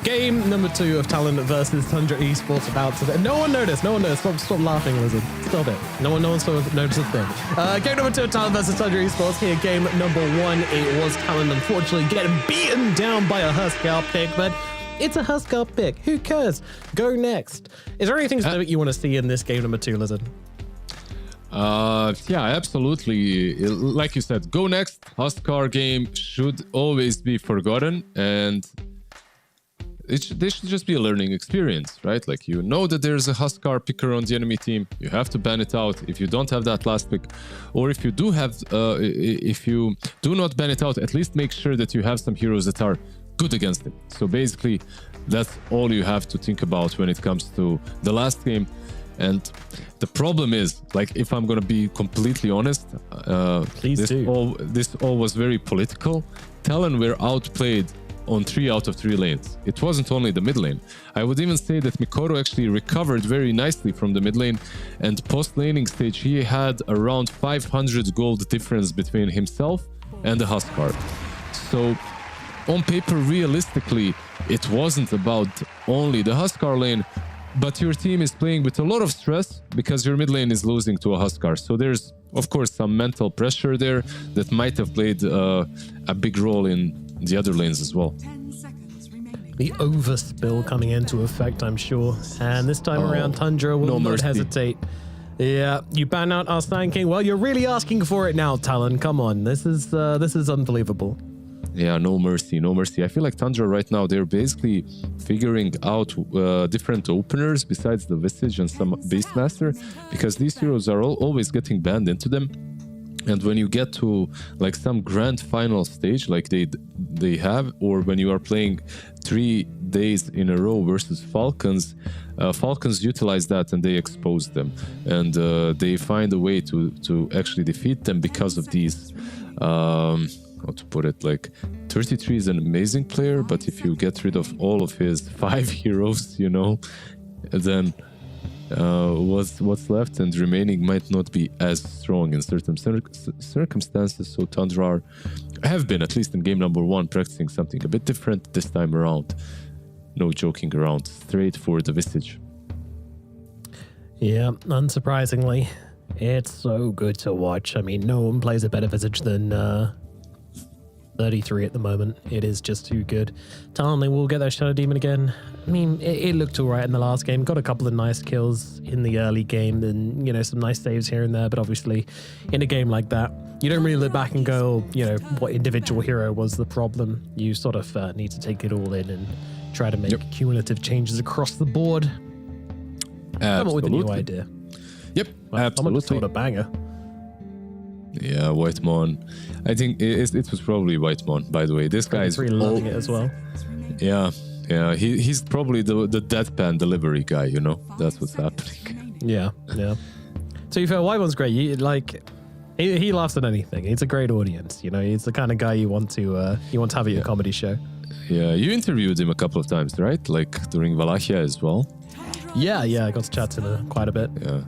Game number 2 of Talon versus Tundra Esports about to... No one noticed. Stop laughing, Lizard. Stop it. No one noticed a thing. Game number 2 of Talon versus Tundra Esports. Here, game number 1. It was Talon, unfortunately, getting beaten down by a Huskar pick, but it's a Huskar pick. Who cares? Go next. Is there anything specific you want to see in this game number 2, Lizard? Yeah, absolutely. Like you said, go next. Huskar game should always be forgotten, and they should just be a learning experience, right? Like, you know that there's a Huskar picker on the enemy team. You have to ban it out if you don't have that last pick, or if you do have, if you do not ban it out, at least make sure that you have some heroes that are good against it. So basically, that's all you have to think about when it comes to the last game. And the problem is, like, if I'm gonna be completely honest, this all was very political. Talon were outplayed on 3 out of 3 lanes. It wasn't only the mid lane. I would even say that Mikoro actually recovered very nicely from the mid lane, and post-laning stage he had around 500 gold difference between himself and the Huskar. So on paper, realistically, it wasn't about only the Huskar lane, but your team is playing with a lot of stress because your mid lane is losing to a Huskar. So there's, of course, some mental pressure there that might have played a big role in the other lanes as well. The overspill coming into effect, I'm sure. And this time around, Tundra will not hesitate. Yeah, you ban out our Sand King. Well, you're really asking for it now, Talon. Come on, this is unbelievable. Yeah, no mercy, no mercy. I feel like Tundra right now, they're basically figuring out different openers besides the Visage and some Beastmaster, because these heroes are always getting banned into them. And when you get to like some grand final stage like they have, or when you are playing 3 days in a row versus Falcons, Falcons utilize that and they expose them, and they find a way to actually defeat them because of these. How to put it, like 33 is an amazing player, but if you get rid of all of his 5 heroes, you know, then what's left and remaining might not be as strong in certain circumstances. So Tundra have been, at least in game number 1, practicing something a bit different this time around. No joking around, straight for the Visage. Yeah, unsurprisingly, it's so good to watch. I mean, no one plays a better Visage than 33 at the moment. It is just too good. Talon, they will get that Shadow Demon again. I mean, it looked all right in the last game. Got a couple of nice kills in the early game, and, you know, some nice saves here and there. But obviously, in a game like that, you don't really look back and go, you know, what individual hero was the problem. You sort of need to take it all in and try to make cumulative changes across the board. Come up with a new idea. Yep, well, absolutely. Someone just a banger. Yeah, Whitemon. I think it was probably Whitemon, by the way. This guy is really loving it as well. Yeah, he's probably the deadpan delivery guy, you know? That's what's happening. Yeah. To be fair, Whitemon's great. He laughs at anything. He's a great audience, you know? He's the kind of guy you want to have at your comedy show. Yeah, you interviewed him a couple of times, right? Like during Valachia as well? Yeah, I got to chat to him quite a bit. Yeah.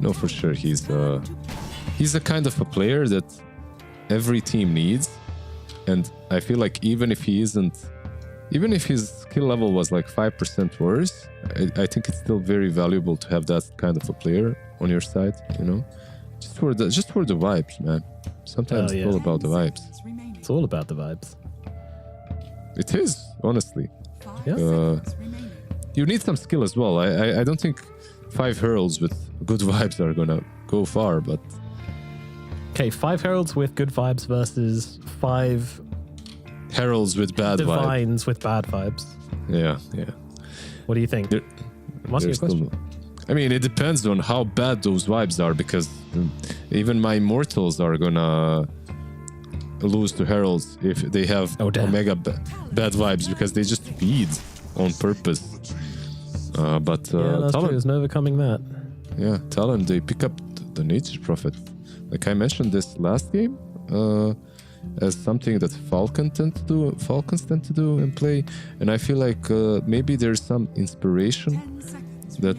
No, for sure. He's the kind of a player that every team needs, and I feel like even if his skill level was like 5% worse, I think it's still very valuable to have that kind of a player on your side, you know, just for the vibes, man. Sometimes it's all about the vibes. It's all about the vibes. It is, honestly. Yeah. You need some skill as well. I don't think 5 heralds with good vibes are gonna go far, but okay, 5 heralds with good vibes versus 5 heralds with bad divines with bad vibes. Yeah. What do you think? I'm asking you a question. I mean, it depends on how bad those vibes are, because even my mortals are gonna lose to heralds if they have omega bad vibes, because they just feed on purpose. But that's Talon, true. There's no overcoming that. Yeah, Talon, they pick up the Nature Prophet. Like I mentioned this last game, as something that Falcons tend to do and play, and I feel like maybe there's some inspiration that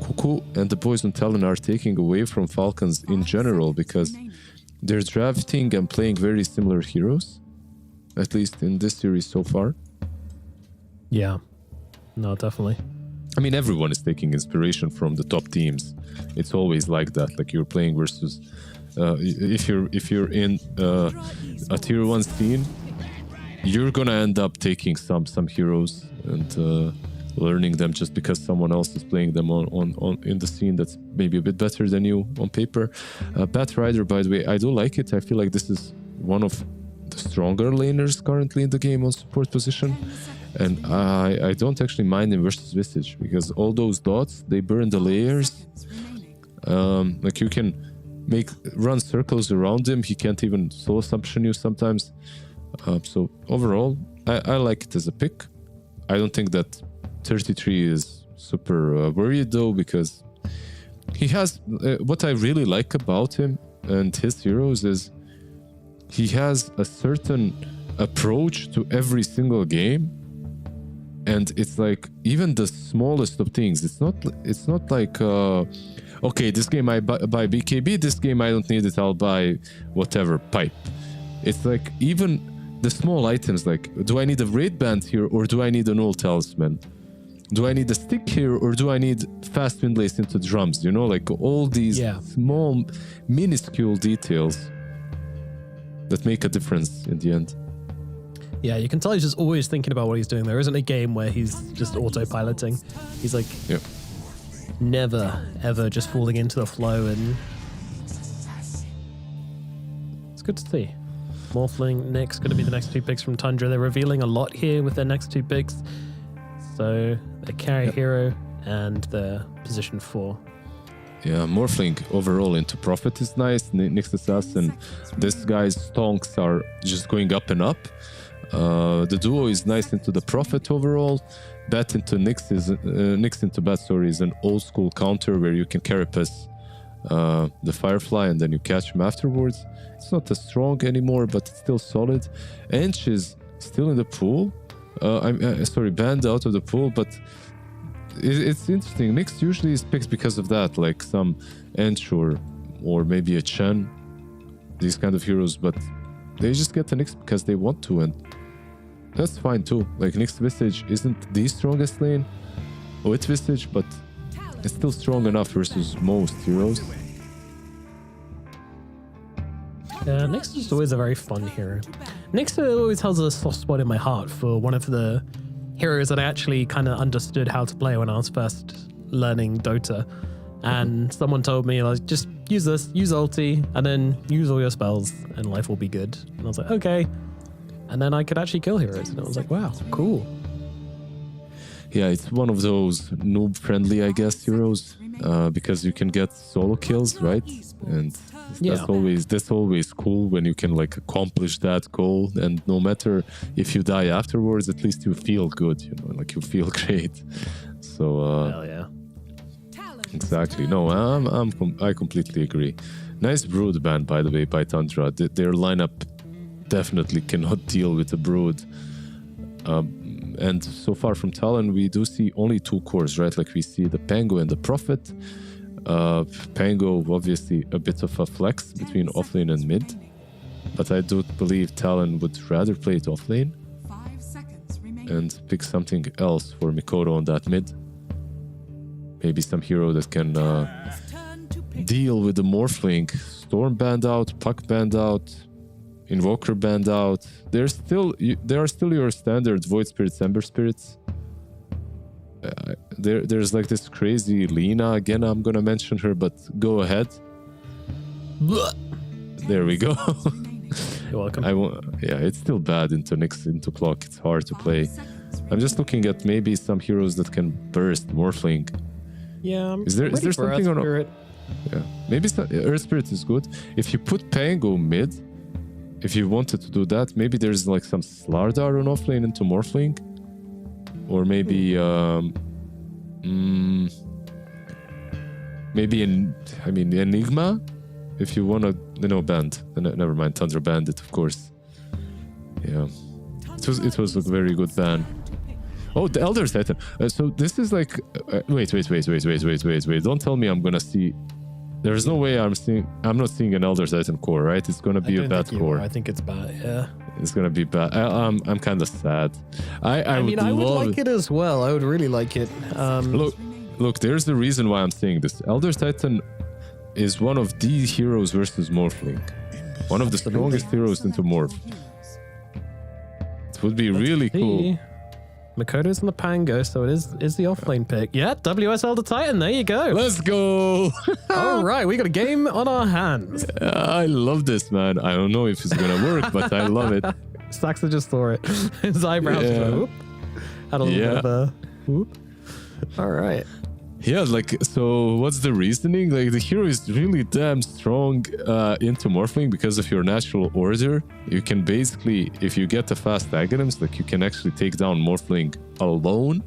Cuckoo and the boys on Talon are taking away from Falcons in general, because they're drafting and playing very similar heroes, at least in this series so far. Yeah. No, definitely. I mean, everyone is taking inspiration from the top teams. It's always like that. Like you're playing versus, if you're in a tier 1 scene, you're gonna end up taking some heroes and learning them just because someone else is playing them on in the scene that's maybe a bit better than you on paper. Bat Rider, by the way, I do like it. I feel like this is one of the stronger laners currently in the game on support position. And I don't actually mind him versus Visage because all those dots, they burn the layers. Like you can run circles around him. He can't even solo assumption you sometimes. So overall, I like it as a pick. I don't think that 33 is super worried though, because he has what I really like about him and his heroes is he has a certain approach to every single game. And it's like even the smallest of things. It's not like okay, this game I buy BKB, this game I don't need it, I'll buy whatever pipe. It's like even the small items, like do I need a raid band here or do I need an old talisman? Do I need a stick here or do I need fast wind lace into drums? You know, like all these small minuscule details that make a difference in the end. Yeah, you can tell he's just always thinking about what he's doing. There isn't a game where he's just autopiloting. He's like never, ever just falling into the flow, and it's good to see. Morphling, Nyx, going to be the next 2 picks from Tundra. They're revealing a lot here with their next 2 picks. So their carry hero and their position 4. Yeah, Morphling overall into Prophet is nice. Nyx Assassin, this guy's stonks are just going up and up. The duo is nice into the Prophet overall. Bat into Nyx is Nyx into Bat, sorry, is an old school counter where you can carapace the Firefly and then you catch him afterwards. It's not as strong anymore, but it's still solid. Ench is still in the pool. Sorry, banned out of the pool, but it's interesting. Nyx usually is picked because of that, like some Ench or maybe a Chen, these kind of heroes, but they just get the Nyx because they want to, and that's fine too. Like Nyx Visage isn't the strongest lane with Visage, but it's still strong enough versus most heroes. Yeah, Nyx is always a very fun hero. Nyx always has a soft spot in my heart for one of the heroes that I actually kind of understood how to play when I was first learning Dota. And someone told me, like, just use this, use ulti, and then use all your spells, and life will be good. And I was like, okay. And then I could actually kill heroes, and I was like, wow, cool. Yeah, it's one of those noob-friendly, I guess, heroes, because you can get solo kills, right? And that's always cool when you can like accomplish that goal, and no matter if you die afterwards, at least you feel good, you know, like you feel great. So hell yeah. Exactly. No, I completely agree. Nice Brood ban, by the way, by Tundra. Their lineup definitely cannot deal with the Brood. And so far from Talon, we do see only 2 cores, right? Like we see the Pango and the Prophet. Pango, obviously, a bit of a flex between offlane and mid. But I do believe Talon would rather play it offlane and pick something else for Mikoto on that mid. Maybe some hero that can deal with the Morphling. Storm banned out, Puck banned out, Invoker banned out. There are still your standard Void Spirits, Ember Spirits. There's like this crazy Lina. Again, I'm gonna mention her, but go ahead. There we go. You're welcome. Yeah, it's still bad into Nyx, into Clock. It's hard to play. I'm just looking at maybe some heroes that can burst Morphling. Yeah, is there something or not? Yeah, maybe Earth Spirit is good. If you put Pango mid, if you wanted to do that, maybe there's like some Slardar on offlane into Morphling, or maybe maybe Enigma, if you want to band. Never mind, Tundra banned it, of course. Yeah, it was a very good ban. Oh, the Elder Titan. So this is like... wait. Don't tell me I'm gonna see... There's no way I'm not seeing an Elder Titan core, right? It's gonna be a bad core. I think it's bad, yeah. It's gonna be bad. I'm kind of sad. I mean, I would like it as well. I would really like it. Look. There's the reason why I'm saying this. Elder Titan is one of the heroes versus Morphling. One of the strongest heroes into Morph. It would be really cool. Makoto's on the Pango, so it is the offlane pick. Yeah, WS Elder Titan, there you go. Let's go. All right, we got a game on our hands. I love this, man. I don't know if it's gonna work, but I love it. Saxa just saw it. His eyebrows whoop. Had a little bit of a whoop. All right. Yeah, like, so what's the reasoning? Like, the hero is really damn strong into Morphling because of your natural order. You can basically, if you get the fast Aghanims, like, you can actually take down Morphling alone.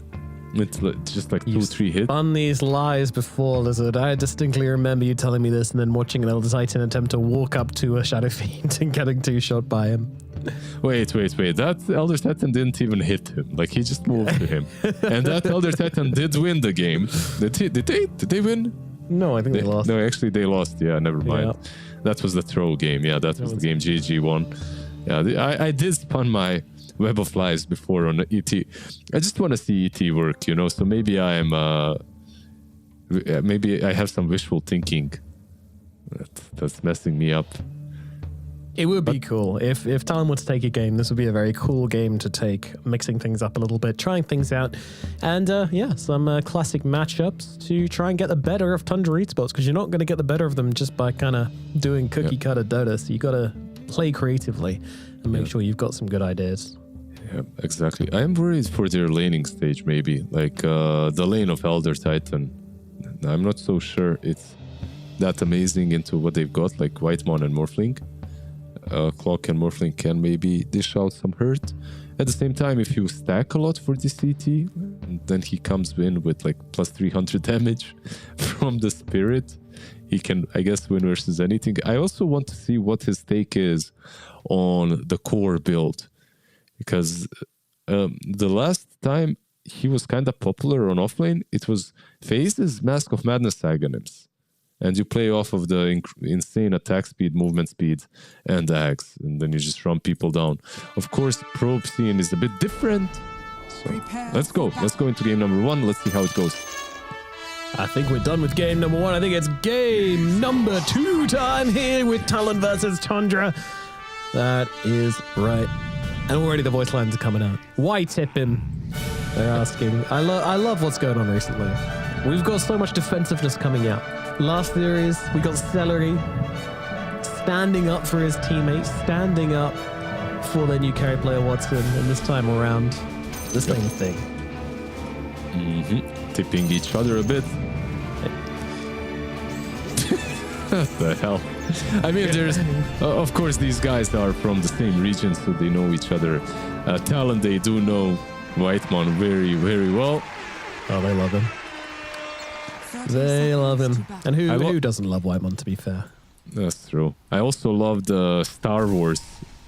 It's just like 2-3 hits. On these lies before, Lizard, I distinctly remember you telling me this and then watching an Elder Titan attempt to walk up to a Shadow Fiend and getting two-shot by him. Wait. That Elder Titan didn't even hit him. Like, he just moved to him. And that Elder Titan did win the game. Did they win? No, I think they lost. No, actually, they lost. Yeah, never mind. Yeah. That was the throw game. Yeah, that was the game GG won. Yeah, I did spawn my Web of Lies before on ET. I just want to see ET work, you know. So maybe maybe I have some wishful thinking that's messing me up. It would be cool if Talon were to take a game. This would be a very cool game to take, mixing things up a little bit, trying things out, and some classic matchups to try and get the better of Tundra Esports, because you're not going to get the better of them just by kind of doing cookie cutter Dota. So you got to play creatively and make sure you've got some good ideas. Yeah, exactly. I am worried for their laning stage, maybe like the lane of Elder Titan. I'm not so sure it's that amazing into what they've got, like Whitemon and Morphling. Clock and Morphling can maybe dish out some hurt. At the same time, if you stack a lot for the CT, then he comes in with like plus 300 damage from the Spirit. He can, I guess, win versus anything. I also want to see what his take is on the core build, because the last time he was kind of popular on offlane, it was Phases, Mask of Madness Aghanims. And you play off of the insane attack speed, movement speed, and Aghs, and then you just run people down. Of course, probe scene is a bit different. So let's go. Let's go into game number 1. Let's see how it goes. I think we're done with game number 1. I think it's game number 2 time here with Talon versus Tundra. That is right. And already the voice lines are coming out. Why tip him? They're asking. I love what's going on recently. We've got so much defensiveness coming out. Last series, we got Celery standing up for his teammates, standing up for their new carry player Watson, and this time around, the same thing. Tipping each other a bit. What the hell? I mean, there's of course these guys are from the same region, so they know each other. Talon, they do know Whitemon very, very well. Oh, they love him. They love him. And who doesn't love Whitemon, to be fair? That's true. I also love the Star Wars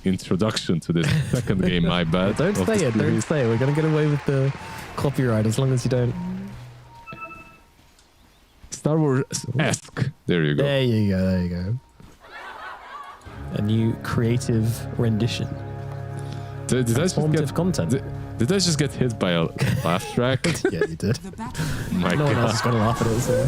introduction to this second game, my bad. Don't say it, don't say it. We're going to get away with the copyright as long as you don't. Star Wars-esque. There you go. There you go. A new creative rendition. Did I just get content? Did I just get hit by a laugh track? Yeah, you did. My no God. one else is going to laugh at it. So.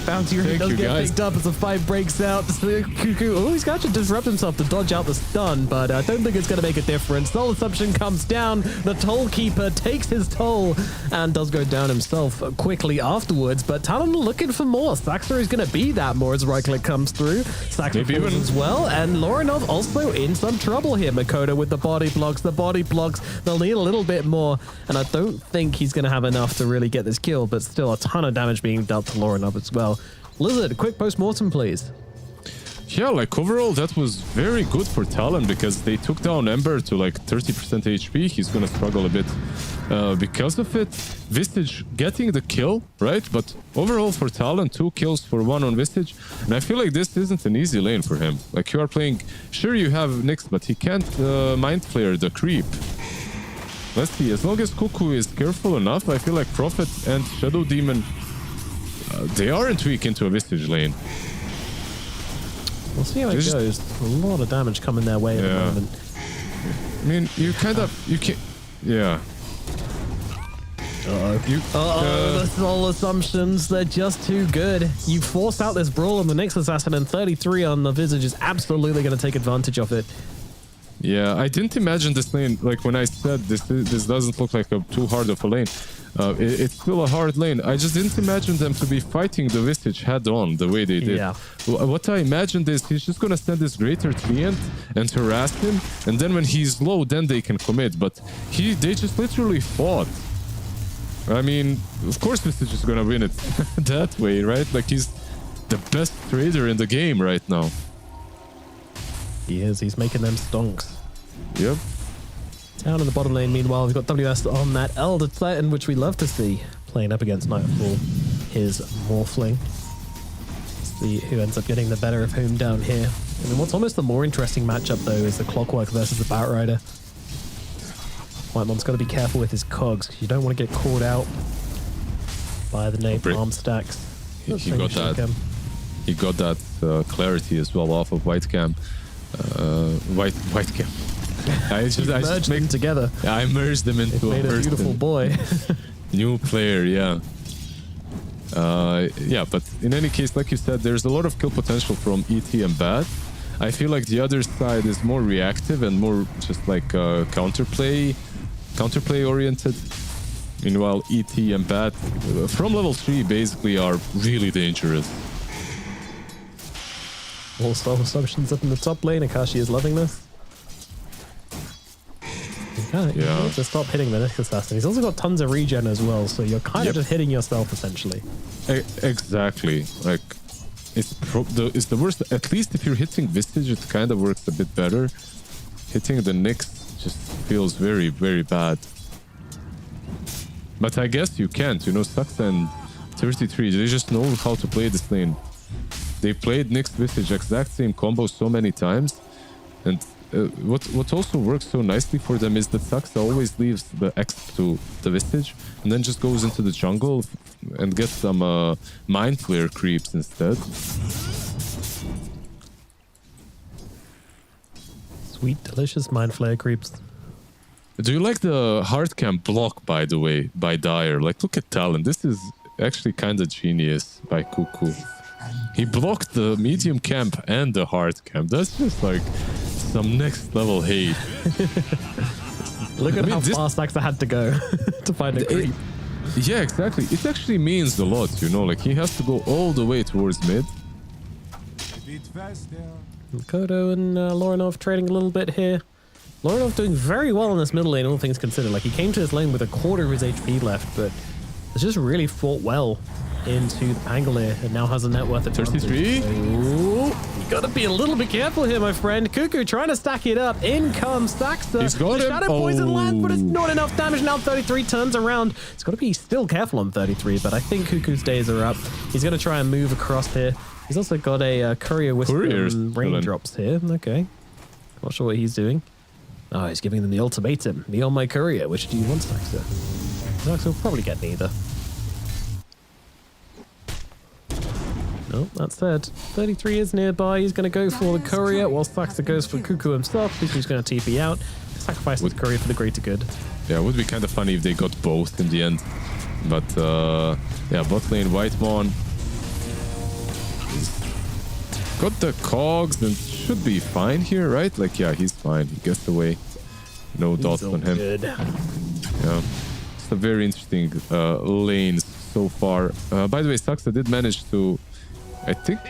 Bounty Rate does get picked up as the fight breaks out. Cuckoo, he's got to disrupt himself to dodge out the stun, but I don't think it's going to make a difference. Soul Assumption comes down. The Toll Keeper takes his toll and does go down himself quickly afterwards, but Talon looking for more. Saxa is going to be that more as right click comes through. Saxa falls as well, and Lorinov also in some trouble here. Makoto with the body blocks. They'll need a little bit more, and I don't think he's going to have enough to really get this kill, but still a ton of damage being dealt to Lorinov as well. Lizard, quick post-mortem, please. Yeah, like overall, that was very good for Talon because they took down Ember to like 30% HP. He's gonna struggle a bit because of it. Vistage getting the kill, right? But overall for Talon, 2 kills for 1 on Vistage. And I feel like this isn't an easy lane for him. Like you are playing, sure you have Nyx, but he can't Mind Flayer the creep. Let's see, as long as Cuckoo is careful enough, I feel like Prophet and Shadow Demon, they aren't weak into a Vistage lane. We'll see how it goes. A lot of damage coming their way at the moment. I mean, you can't. Yeah. The soul assumptions, they're just too good. You force out this brawl on the Nyx Assassin, and 33 on the Visage is absolutely going to take advantage of it. Yeah, I didn't imagine this lane, like when I said this doesn't look like too hard of a lane. It's still a hard lane. I just didn't imagine them to be fighting the Visage head on the way they did. Yeah. What I imagined is he's just gonna send this Greater Treant and harass him, and then when he's low, then they can commit. But they just literally fought. I mean, of course Visage is gonna win it that way, right? Like he's the best trader in the game right now. He is. He's making them stonks. Yep. Down in the bottom lane, meanwhile, we've got WS on that Elder Titan, which we love to see playing up against Nightfall, his Morphling. See who ends up getting the better of whom down here. I mean, what's almost the more interesting matchup, though, is the Clockwork versus the Batrider. Whitemon's got to be careful with his cogs, because you don't want to get caught out by the napalm stacks. He got that. He got that clarity as well off of White Cam. White Cam. I just merged them together. I merged them into a beautiful boy. New player, yeah. Yeah, but in any case, like you said, there's a lot of kill potential from ET and Bad. I feel like the other side is more reactive and more just like counterplay oriented. Meanwhile, ET and Bat from level 3 basically are really dangerous. All soul assumptions up in the top lane. Akashi is loving this. You need to stop hitting the Nyx Assassin. He's also got tons of regen as well, so you're kind of just hitting yourself essentially. Exactly. Like it's the worst. At least if you're hitting Visage, it kind of works a bit better. Hitting the Nyx just feels very, very bad. But I guess you can't. You know, Saxa and 33, they just know how to play this lane. They played Nyx Visage exact same combo so many times, and what also works so nicely for them is that Saxa always leaves the X to the Visage and then just goes into the jungle and gets some Mind Flare creeps instead. Sweet, delicious Mind Flare creeps. Do you like the hard camp block, by the way, by Dire? Like, look at Talon. This is actually kind of genius by Cuckoo. He blocked the medium camp and the hard camp. That's just like some next level hate. Look at how far Saxa had to go to find a creep. Yeah, exactly. It actually means a lot, you know, like he has to go all the way towards mid. Kodo and Lorinov trading a little bit here. Lorinov doing very well in this middle lane, all things considered. Like, he came to this lane with a quarter of his HP left, but has just really fought well into the Pangolier and now has a net worth of 33. You gotta be a little bit careful here, my friend. Cuckoo trying to stack it up. In comes Saxa. He's got the him. Shadow Poison lands, but it's not enough damage. Now 33 turns around. He's got to be still careful on 33, but I think Cuckoo's days are up. He's going to try and move across here. He's also got a Courier with raindrops here. Okay. Not sure what he's doing. Oh, he's giving them the ultimatum. Me on my Courier. Which do you want, Saxa? Saxa will probably get neither. No, that said, 33 is nearby. He's going to go for the Courier, while Saxa goes for Cuckoo himself. Cuckoo's going to TP out. Sacrifice the Courier for the greater good. Yeah, it would be kind of funny if they got both in the end. But, yeah, bot lane, Whitemon. Got the cogs and should be fine here, right? Like, yeah, he's fine. He gets away. No dots on him. Good. Yeah. It's a very interesting lane so far. By the way, Saxa did manage to... I think...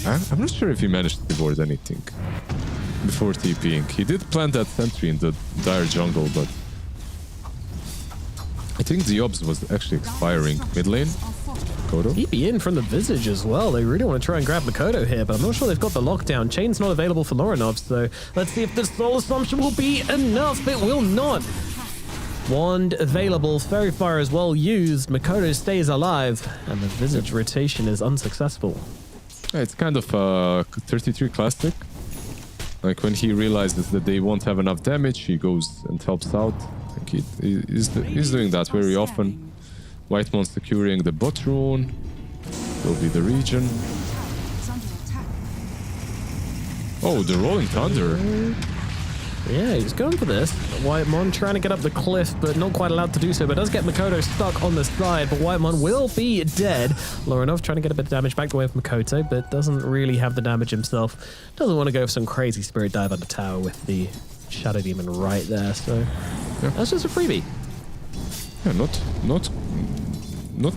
I'm not sure if he managed to board anything before TPing. He did plant that sentry in the Dire jungle, but... I think the Obs was actually expiring. Mid lane? Kodo? TP in from the Visage as well. They really want to try and grab Makoto here, but I'm not sure they've got the lockdown. Chain's not available for Lorinov, so let's see if the Soul Assumption will be enough. It will not. Wand available, Fairy Fire is well used. Makoto stays alive, and the Visage rotation is unsuccessful. Yeah, it's kind of a 33 classic. Like when he realizes that they won't have enough damage, he goes and helps out. I think he's doing that very often. Whitemon securing the bot rune. Will be the region. Oh, the Rolling Thunder. Yeah, he's going for this. Whitemon trying to get up the cliff, but not quite allowed to do so, but does get Makoto stuck on the side, but Whitemon will be dead. Lorinov trying to get a bit of damage back away from Makoto, but doesn't really have the damage himself. Doesn't want to go for some crazy spirit dive on the tower with the Shadow Demon right there, so that's just a freebie. Yeah, not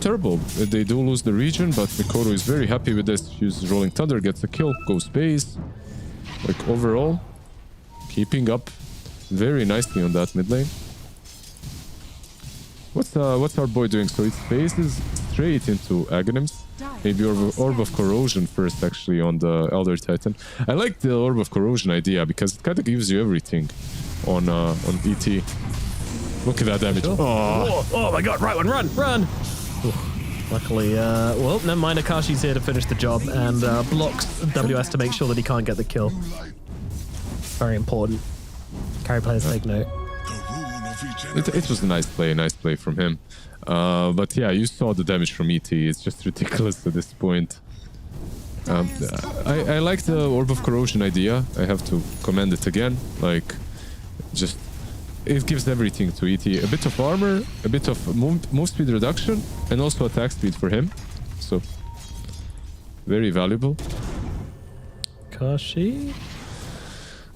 terrible. They do lose the region, but Makoto is very happy with this. Uses Rolling Thunder, gets a kill, goes base. Like overall, keeping up very nicely on that mid lane. What's our boy doing? So it phases straight into Aghanims. Maybe Orb of Corrosion first, actually, on the Elder Titan. I like the Orb of Corrosion idea because it kind of gives you everything on ET. Look at that damage. Oh my god, right one, run! Ooh. Luckily, well, never mind, Akashi's here to finish the job and blocks WS to make sure that he can't get the kill. Very important. Carry players take note. It was a nice play from him. But yeah, you saw the damage from ET. It's just ridiculous at this point. I like the Orb of Corrosion idea. I have to commend it again. Like, just it gives everything to ET. A bit of armor, a bit of move speed reduction, and also attack speed for him. So, very valuable. Kashi?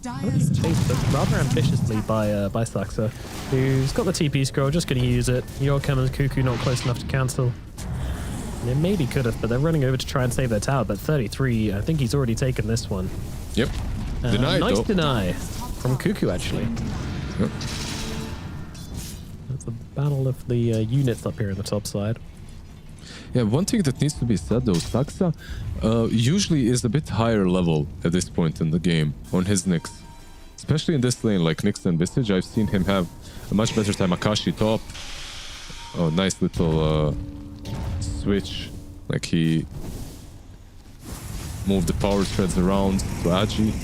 Chased rather ambitiously by Saxa, who's got the TP scroll, just going to use it. Yorkem and Cuckoo not close enough to cancel. They maybe could have, but they're running over to try and save their tower. But 33, I think he's already taken this one. Yep. Denied, nice though. deny from Cuckoo, actually. Yep. That's the battle of the units up here on the top side. Yeah, one thing that needs to be said though, Saxa usually is a bit higher level at this point in the game on his Nyx. Especially in this lane like Nyx and Visage, I've seen him have a much better time. Akashi top. Oh, nice little switch. Like he moved the power threads around to Agi.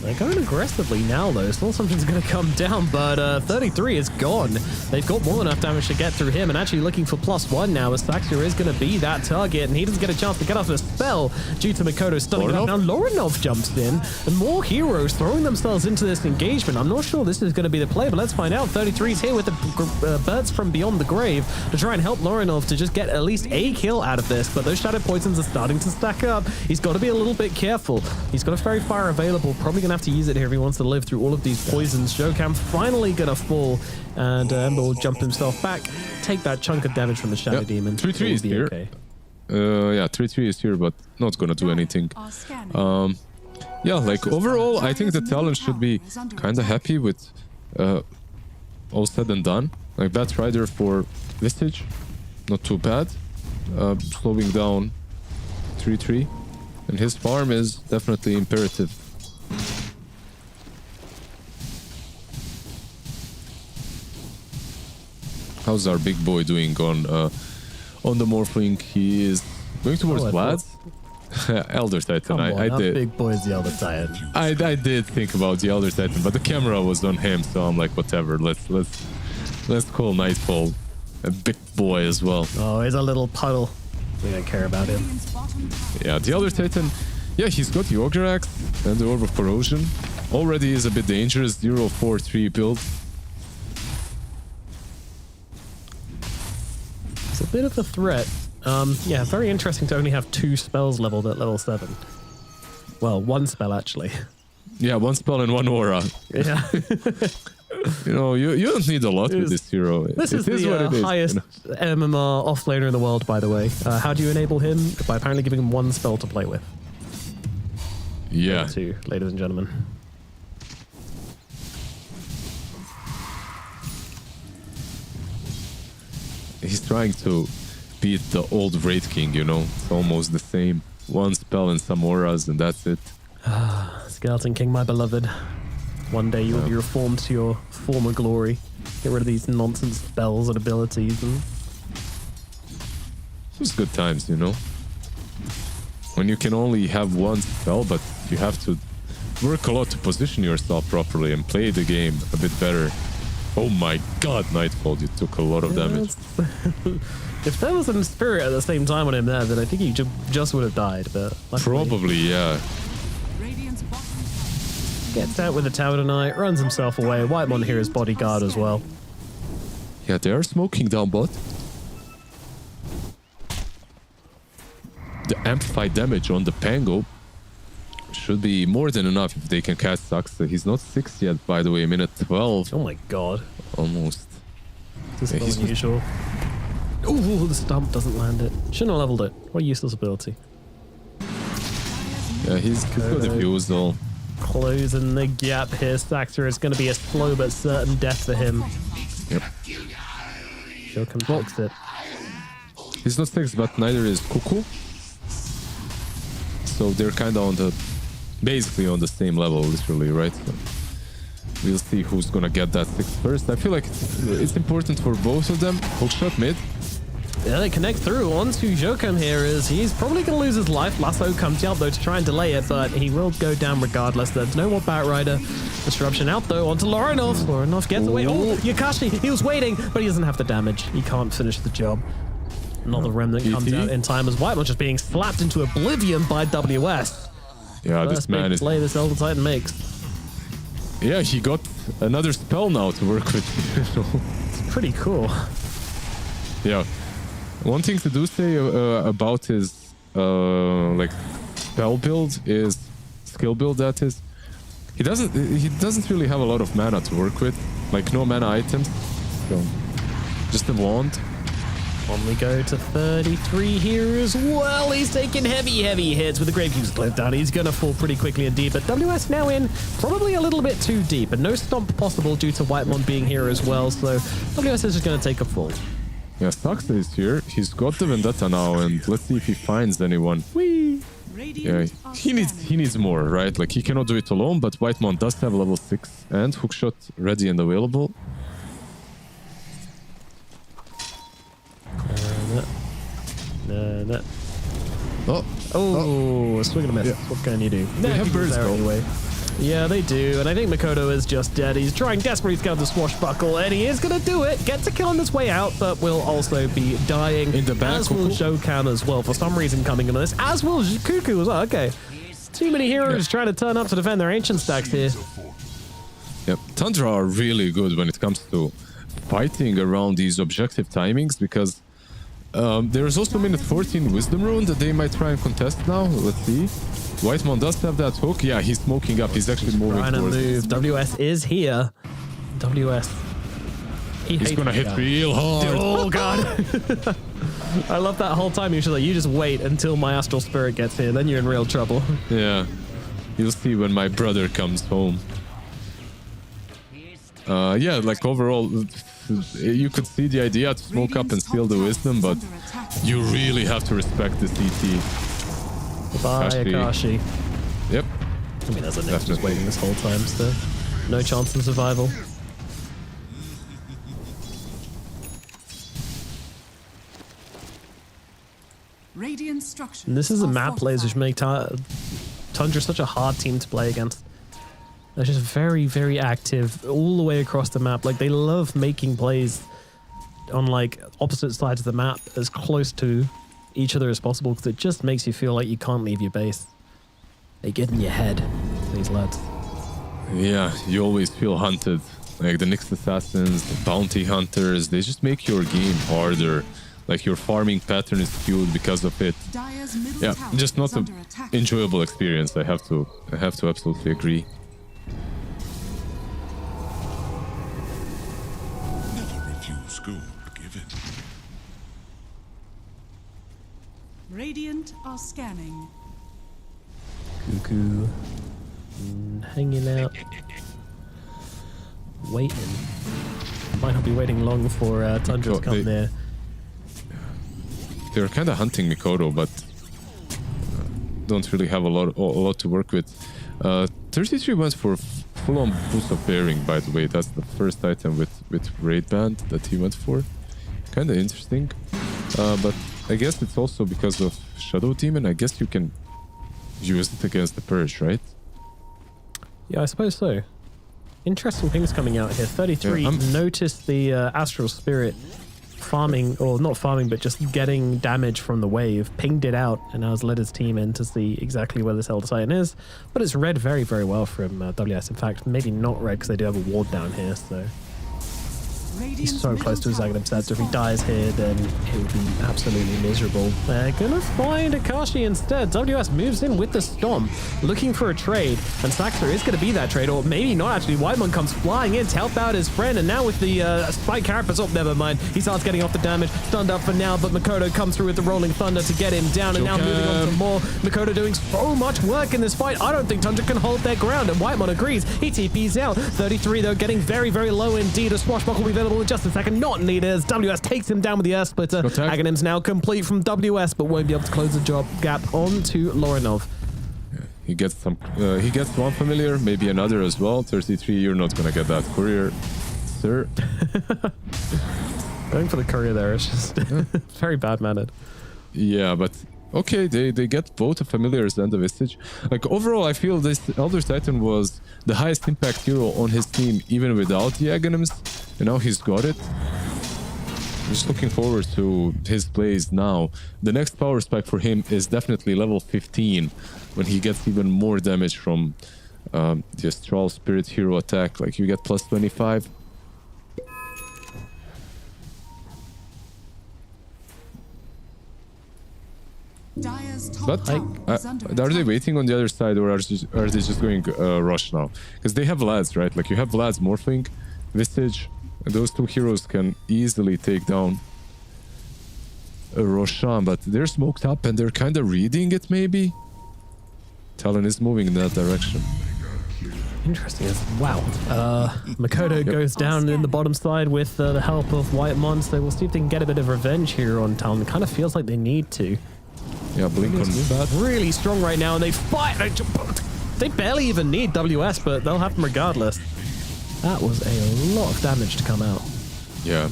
They're going aggressively now, though. Still something's going to come down, but 33 is gone. They've got more than enough damage to get through him, and actually looking for +1 now, as Saxia is going to be that target, and he doesn't get a chance to get off a spell due to Makoto stunning him. Now Lorinov jumps in, and more heroes throwing themselves into this engagement. I'm not sure this is going to be the play, but let's find out. 33 is here with the birds from beyond the grave to try and help Lorinov to just get at least a kill out of this, but those Shadow Poisons are starting to stack up. He's got to be a little bit careful. He's got a Fairy Fire available, probably going to have to use it here if he wants to live through all of these poisons. Jokam finally gonna fall, and Ember will jump himself back, take that chunk of damage from the Shadow Demon. 3-3 is here. Okay. Yeah, 3-3 is here, but not gonna do anything. Yeah, like overall, I think the talent should be kind of happy with all said and done. Like Bat Rider for Visage, not too bad. Slowing down 3-3, and his farm is definitely imperative. How's our big boy doing on the Morphling? He is going towards Vlad. Elder Titan. I did. Big boy is the Elder Titan. I did think about the Elder Titan, but the camera was on him, so I'm like, whatever. Let's call Nightfall a big boy as well. Oh, he's a little puddle. We don't care about him. Yeah, the Elder Titan. Yeah, he's got the Ogre Axe and the Orb of Corrosion. Already is a bit dangerous. 0-4-3 build. It's a bit of a threat. Yeah, very interesting to only have 2 spells leveled at level 7. Well, 1 spell actually. Yeah, 1 spell and 1 aura. Yeah. You know, you don't need a lot with this hero. This is the highest MMR offlaner in the world, by the way. How do you enable him? By apparently giving him 1 spell to play with. Yeah. 2, ladies and gentlemen. He's trying to beat the old Wraith King, you know? It's almost the same. 1 spell and some auras, and that's it. Skeleton King, my beloved. One day you will be reformed to your former glory. Get rid of these nonsense spells and abilities. And it's good times, you know? When you can only have 1 spell, but you have to work a lot to position yourself properly and play the game a bit better. Oh my god, Nightfall, you took a lot of damage. If there was a spirit at the same time on him there, then I think he just would have died, but... Probably, yeah. Gets out with the tower tonight, runs himself away. Whitemon here is bodyguard as well. Yeah, they are smoking down bot. The amplified damage on the Pango should be more than enough if they can catch Sux. He's not 6 yet, by the way, minute 12. Oh my god. Almost. This Yeah, is unusual. Ooh, the stump doesn't land it. Shouldn't have leveled it. What a useless ability. Yeah, he's got the fuse though. Closing the gap here. Saxter is going to be a slow but certain death for him. Yep. Jokum blocks it. He's not 6, but neither is Cuckoo. So they're kind of on the, basically on the same level, literally, right? So we'll see who's gonna get that 6 first. I feel like it's important for both of them. Hookshot mid. Yeah, they connect through onto Jokum here as he's probably going to lose his life. Lasso comes out though to try and delay it, but he will go down regardless. There's no more Batrider. Disruption out though onto Lorinov. Lorinov gets away. Oh, Yakashi, he was waiting, but he doesn't have the damage. He can't finish the job. Another Remnant comes out in time as Whitemon just being slapped into oblivion by WS. Yeah, First this man big is... play this Elder Titan makes. Yeah, he got another spell now to work with. It's pretty cool. Yeah. One thing to do say about his like spell build is skill build, that is, he doesn't really have a lot of mana to work with, like no mana items, so just a wand. On we go to 33 here as well. He's taking heavy hits with the Grave Cubes clipped down. He's going to fall pretty quickly indeed, but WS now in probably a little bit too deep, and no stomp possible due to Whitemon being here as well, so WS is just going to take a fall. Yeah, Sux is here. He's got the Vendetta now, and let's see if he finds anyone. Whee! Yeah, he needs more, right? Like, he cannot do it alone, but Whitemon does have level 6 and hookshot ready and available. Oh, swing and a miss. Yeah. What can you do? They have birds though. Anyway. Yeah, they do, and I think Makoto is just dead. He's trying desperately to get the swashbuckle, and he is going to do it. Gets a kill on his way out, but will also be dying. In the back, as will Shokan as well, for some reason coming into this. As will Cuckoo as well. Okay. Too many heroes trying to turn up to defend their ancient stacks here. Yep, Tundra are really good when it comes to fighting around these objective timings, because there's also minute 14 Wisdom Rune that they might try and contest now. Let's see. Whitemon does have that hook. Yeah, he's smoking up. He's actually moving trying to towards move. WS is here. WS. He's gonna hit real hard. Oh god. I love that whole time. Usually you just wait until my astral spirit gets here, then you're in real trouble. Yeah. You'll see when my brother comes home. Yeah, like overall, you could see the idea to smoke up and steal the wisdom, but you really have to respect the CT. Bye, Akashi. Yep. I mean, there's a Nick just waiting this whole time, so no chance of survival. Radiant structure. And this is a map plays which make Tundra such a hard team to play against. They're just very, very active all the way across the map. Like, they love making plays on, like, opposite sides of the map as close to each other as possible, because it just makes you feel like you can't leave your base. They get in your head, these lads. Yeah, you always feel hunted. Like the Nyx Assassins, the Bounty Hunters, they just make your game harder. Like your farming pattern is skewed because of it. Yeah, just not an enjoyable experience. I have to absolutely agree. Never refuse gold given. Radiant are scanning. Cuckoo. Hanging out. Waiting. Might not be waiting long for Tundra to come there. They're kind of hunting Mikoto, but don't really have a lot to work with. 33 went for full-on boost of bearing, by the way. That's the first item with Raid Band that he went for. Kind of interesting. But I guess it's also because of Shadow Demon. I guess you can use it against the Purge, right? Yeah, I suppose so. Interesting things coming out here. 33 noticed the Astral Spirit farming, or not farming, but just getting damage from the wave, pinged it out, and now has led his team in to see exactly where this Elder Titan is. But it's read very, very well from WS. In fact, maybe not read because they do have a ward down here, so he's so close to his Aghanim set. So if he dies here, then it would be absolutely miserable. They're gonna find Akashi instead. WS moves in with the Stomp, looking for a trade, and Saxter is gonna be that trade, or maybe not actually. Whitemon comes flying in to help out his friend, and now with the Spike Carapace, oh, never mind. He starts getting off the damage, stunned up for now, but Makoto comes through with the Rolling Thunder to get him down, and now moving on to more. Makoto doing so much work in this fight. I don't think Tundra can hold their ground, and Whitemon agrees. He TPs out. 33 though, getting very, very low indeed. A Swashbuckle will be available in just a second. Not needed as WS takes him down with the Earth Splitter. Aghanim's now complete from WS, but won't be able to close the job gap onto Lorinov. He gets some. He gets one familiar, maybe another as well. 33. You're not gonna get that courier, sir. Going for the courier there is just very bad mannered. Yeah, but okay, they get both the familiars and the Visage. Like overall, I feel this Elder Titan was the highest impact hero on his team, even without the Aghanims. And now he's got it. Just looking forward to his plays now. The next power spike for him is definitely level 15, when he gets even more damage from the Astral Spirit hero attack. Like you get plus 25. But are they waiting on the other side, or are they just going rush now? Because they have lads, right? Like you have lads, Morphling, Visage, and those two heroes can easily take down Roshan, but they're smoked up and they're kind of reading it maybe. Talon is moving in that direction. Interesting. Wow. Makoto goes down in the bottom side with the help of Whitemon, so we'll see if they can get a bit of revenge here on Talon. It kind of feels like they need to. Yeah, Blink on that. Really strong right now, and they fight. They barely even need WS, but they'll have them regardless. That was a lot of damage to come out. Yeah,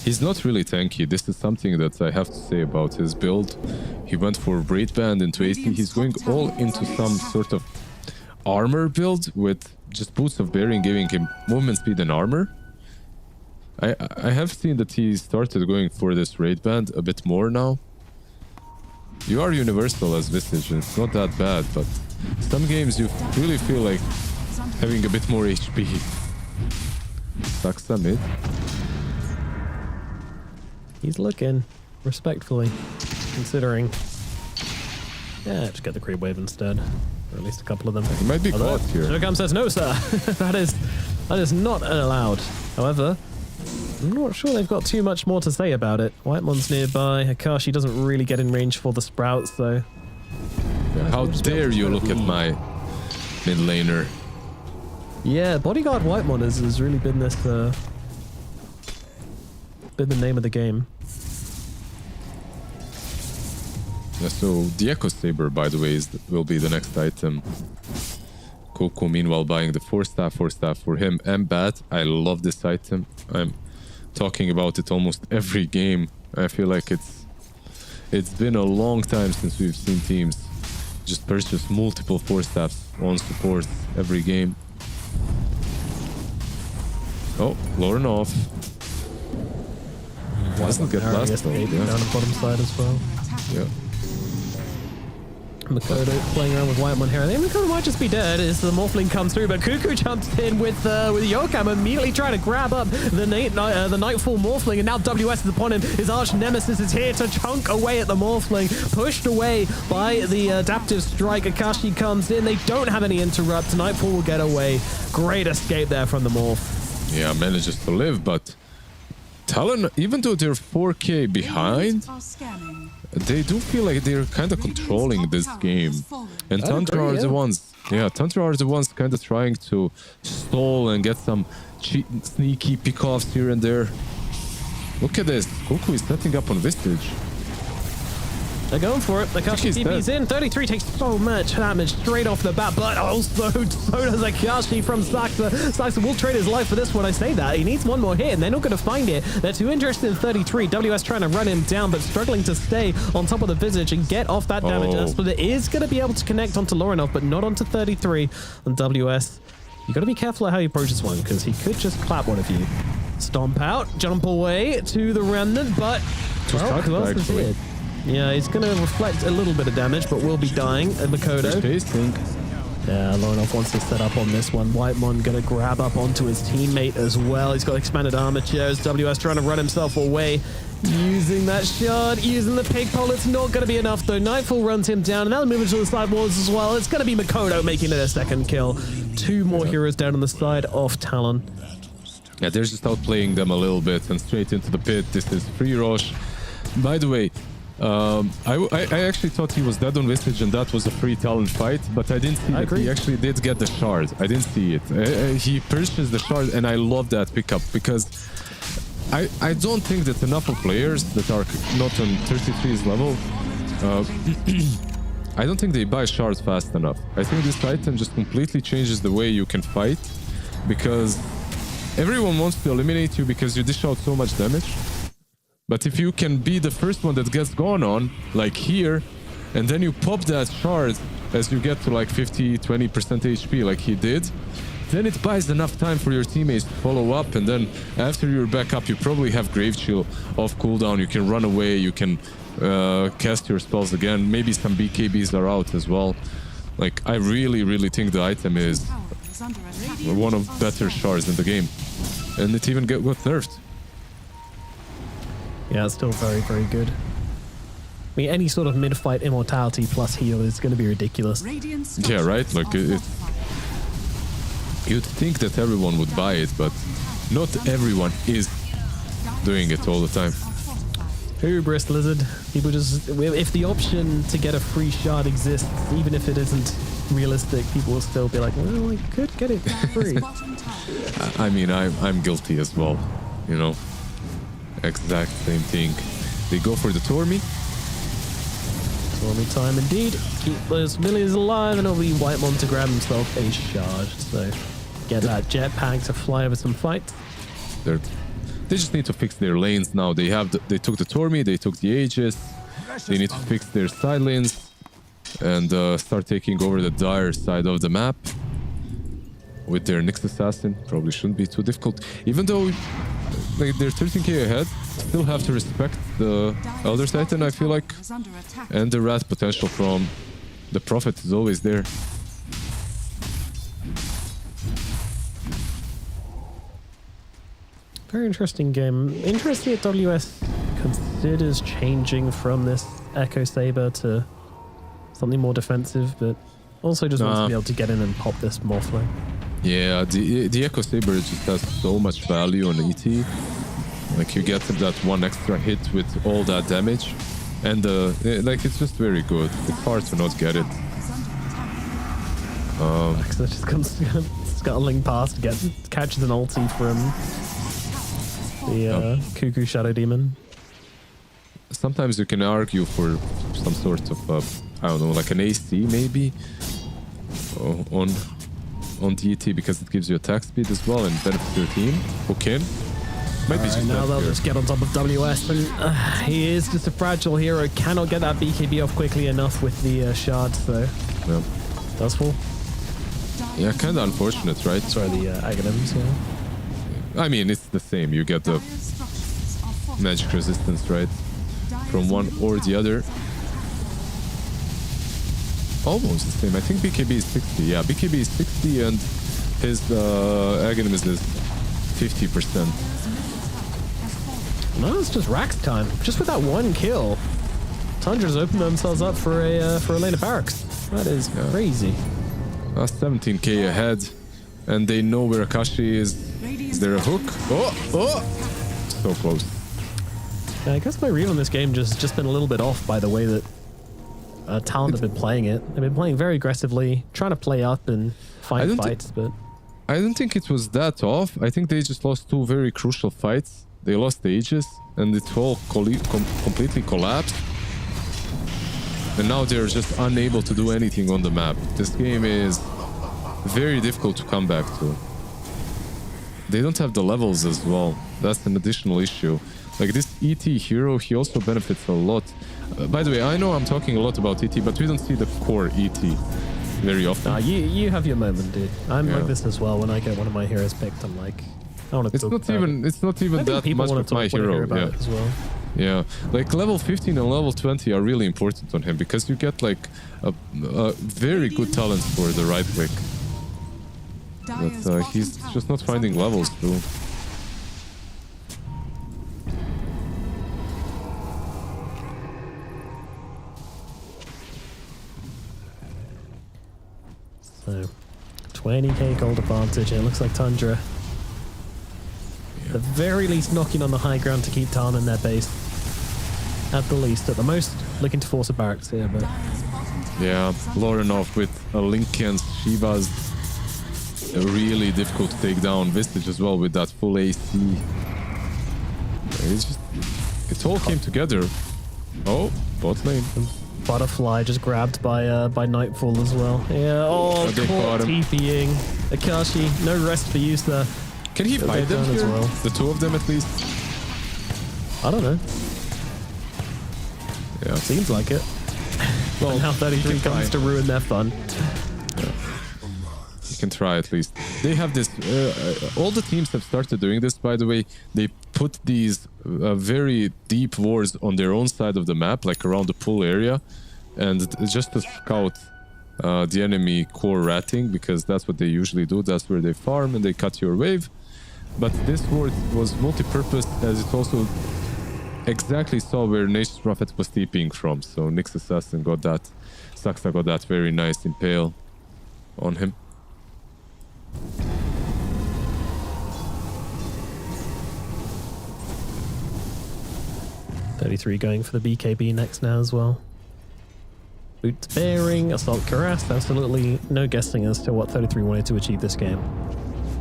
he's not really tanky. This is something that I have to say about his build. He went for Braid Band into AC. He's going all into some sort of armor build with just Boots of Bearing giving him movement speed and armor. I have seen that he started going for this Raid Band a bit more now. You are universal as Visage, and it's not that bad, but some games you really feel like having a bit more HP. Saksa mid. He's looking respectfully, considering. Yeah, just get the creep wave instead, or at least a couple of them. He might be caught here. Shogam says no, sir. that is not allowed. However, I'm not sure they've got too much more to say about it. Whitemon's nearby. Akashi doesn't really get in range for the Sprout, so. Yeah, how dare you look at my mid laner? Yeah, Bodyguard Whitemon has really been this, been the name of the game. Yeah, so the Echo Saber, by the way, will be the next item. Coco, meanwhile, buying the 4-staff for him and Bat. I love this item. I'm talking about it almost every game. I feel like it's been a long time since we've seen teams just purchase multiple 4-staffs on support every game. Oh, Lorinov. Doesn't get last though. Yeah. Down the bottom side as well. Yeah. Makoto playing around with Whitemon here. I think Makoto might just be dead as the Morphling comes through, but Cuckoo jumps in with Yokam, immediately trying to grab up the Nightfall Morphling, and now WS is upon him. His arch nemesis is here to chunk away at the Morphling, pushed away by the Adaptive Strike. Akashi comes in. They don't have any interrupt. Nightfall will get away. Great escape there from the Morph. Yeah, manages to live, but Talon, even though they're 4K behind, they do feel like they're kind of controlling this game. And Tantra are the ones, Tantra are the ones kind of trying to stall and get some sneaky pickoffs here and there. Look at this, Goku is setting up on Vistage. They're going for it. Akashi TP's in. 33 takes so much damage straight off the bat, but also so does Akashi from Saxa. Saxa will trade his life for this one. I say that. He needs one more hit, and they're not going to find it. They're too interested in 33. WS trying to run him down, but struggling to stay on top of the Visage and get off that damage. But it is going to be able to connect onto Lorinov, but not onto 33. And WS, you got to be careful at how you approach this one, because he could just clap one of you. Stomp out, jump away to the Remnant, but well, who else is here? Yeah, he's going to reflect a little bit of damage, but will be dying. And Makoto. Yeah, Lorinov wants to set up on this one. Whitemon going to grab up onto his teammate as well. He's got expanded armature as WS trying to run himself away. Using that shard, using the pig pole. It's not going to be enough though. Nightfall runs him down, and now moving to the side walls as well. It's going to be Makoto making it a second kill. 2 more heroes down on the side of Talon. Yeah, they're just outplaying them a little bit and straight into the pit. This is free Roche. By the way, I actually thought he was dead on Visage and that was a free Talon fight, but I didn't see that he actually did get the shard. I didn't see it. He purchased the shard, and I love that pickup because I don't think that enough of players that are not on 33's level, I don't think they buy shards fast enough. I think this item just completely changes the way you can fight, because everyone wants to eliminate you because you dish out so much damage. But if you can be the first one that gets gone on, like here, and then you pop that shard as you get to like 50-20% HP like he did, then it buys enough time for your teammates to follow up, and then after you're back up, you probably have Grave Chill off cooldown, you can run away, you can cast your spells again, maybe some BKBs are out as well. Like, I really think the item is one of better shards in the game, and it even got nerfed. Yeah, it's still very good. I mean, any sort of mid-fight immortality plus heal is going to be ridiculous. Yeah, right? Like, you'd think that everyone would buy it, but not everyone is doing it all the time. Hubris, Lizard. People just... If the option to get a free shard exists, even if it isn't realistic, people will still be like, well, I could get it for free. I mean, I'm guilty as well, you know? Exact same thing. They go for the Tormy. Tormy time indeed. Keep those millions alive, and it'll be Whitemon to grab himself a shard. So get that jetpack to fly over some fights. They just need to fix their lanes now. They took the Tormy, they took the Aegis. They need to fix their side lanes and start taking over the dire side of the map with their next assassin. Probably shouldn't be too difficult, even though like they're 13k ahead. Still have to respect the Elder Titan, I feel like, and the Wrath potential from the Prophet is always there. Very interesting game. Interesting that WS considers changing from this Echo Saber to something more defensive, but also just wants to be able to get in and pop this Morphling. Yeah, the Echo Saber just has so much value on ET. Like, you get that one extra hit with all that damage, and like, it's just very good. It's hard to not get it. So just comes scuttling past, catches an ulti from the Cuckoo Shadow Demon. Sometimes you can argue for some sort of, I don't know, like an AC maybe on DT, because it gives you attack speed as well and benefits your team. Okay. Might be just now they'll here. just get on top of WS, and he is just a fragile hero. Cannot get that BKB off quickly enough with the shard, so yeah. Does fall. Yeah, kind of unfortunate, right? Sorry, the Aghanims, yeah. I mean, it's the same. You get the magic resistance, right? From one or the other. Almost the same. I think BKB is 60. Yeah, BKB is 60 and his Aghanims is 50%. No, it's just Rax time. Just with that one kill, Tundra's opened themselves up for a lane of barracks. That is crazy. 17k ahead, and they know where Akashi is. Is there a hook? Oh! So close. Yeah, I guess my read on this game just been a little bit off by the way that Talon have been playing it. They've been playing very aggressively, trying to play up and find fights, but I don't think it was that off. I think they just lost 2 very crucial fights. They lost the Aegis, and it all completely collapsed. And now they're just unable to do anything on the map. This game is very difficult to come back to. They don't have the levels as well. That's an additional issue. Like, this ET hero, he also benefits a lot. By the way, I know I'm talking a lot about ET, but we don't see the core ET very often. Nah, you have your moment, dude. I'm like this as well. When I get one of my heroes picked, I'm like, I want to It's not even that much of my hero. Yeah. As well. Yeah, like level 15 and level 20 are really important on him because you get like a very good talent for the right click. But he's just not finding levels through. So, 20k gold advantage. It looks like Tundra, at the very least, knocking on the high ground to keep Talon in their base. At the least, at the most, looking to force a barracks here, but... Yeah, Lorenov with a Link and Shiva's really difficult to take down. Vistage as well with that full AC. It's just... It all came together. Oh, bot lane. Butterfly just grabbed by Nightfall as well. Yeah, oh, caught TPing. Akashi, no rest for you, sir. Can he fight them here? As well? The two of them at least? I don't know. Yeah. Seems like it. Well, now 33 comes to ruin their fun. Yeah. You can try at least. They have this... all the teams have started doing this, by the way. They put these very deep wards on their own side of the map, like around the pool area, and just to scout the enemy core ratting, because that's what they usually do. That's where they farm and they cut your wave. But this ward was multi-purpose, as it also exactly saw where Nature's Prophet was TPing from. So Nyx Assassin got that. Saxa got that very nice impale on him. .33 going for the BKB next now as well. Boots bearing, Assault Cuirass, absolutely no guessing as to what 33 wanted to achieve this game.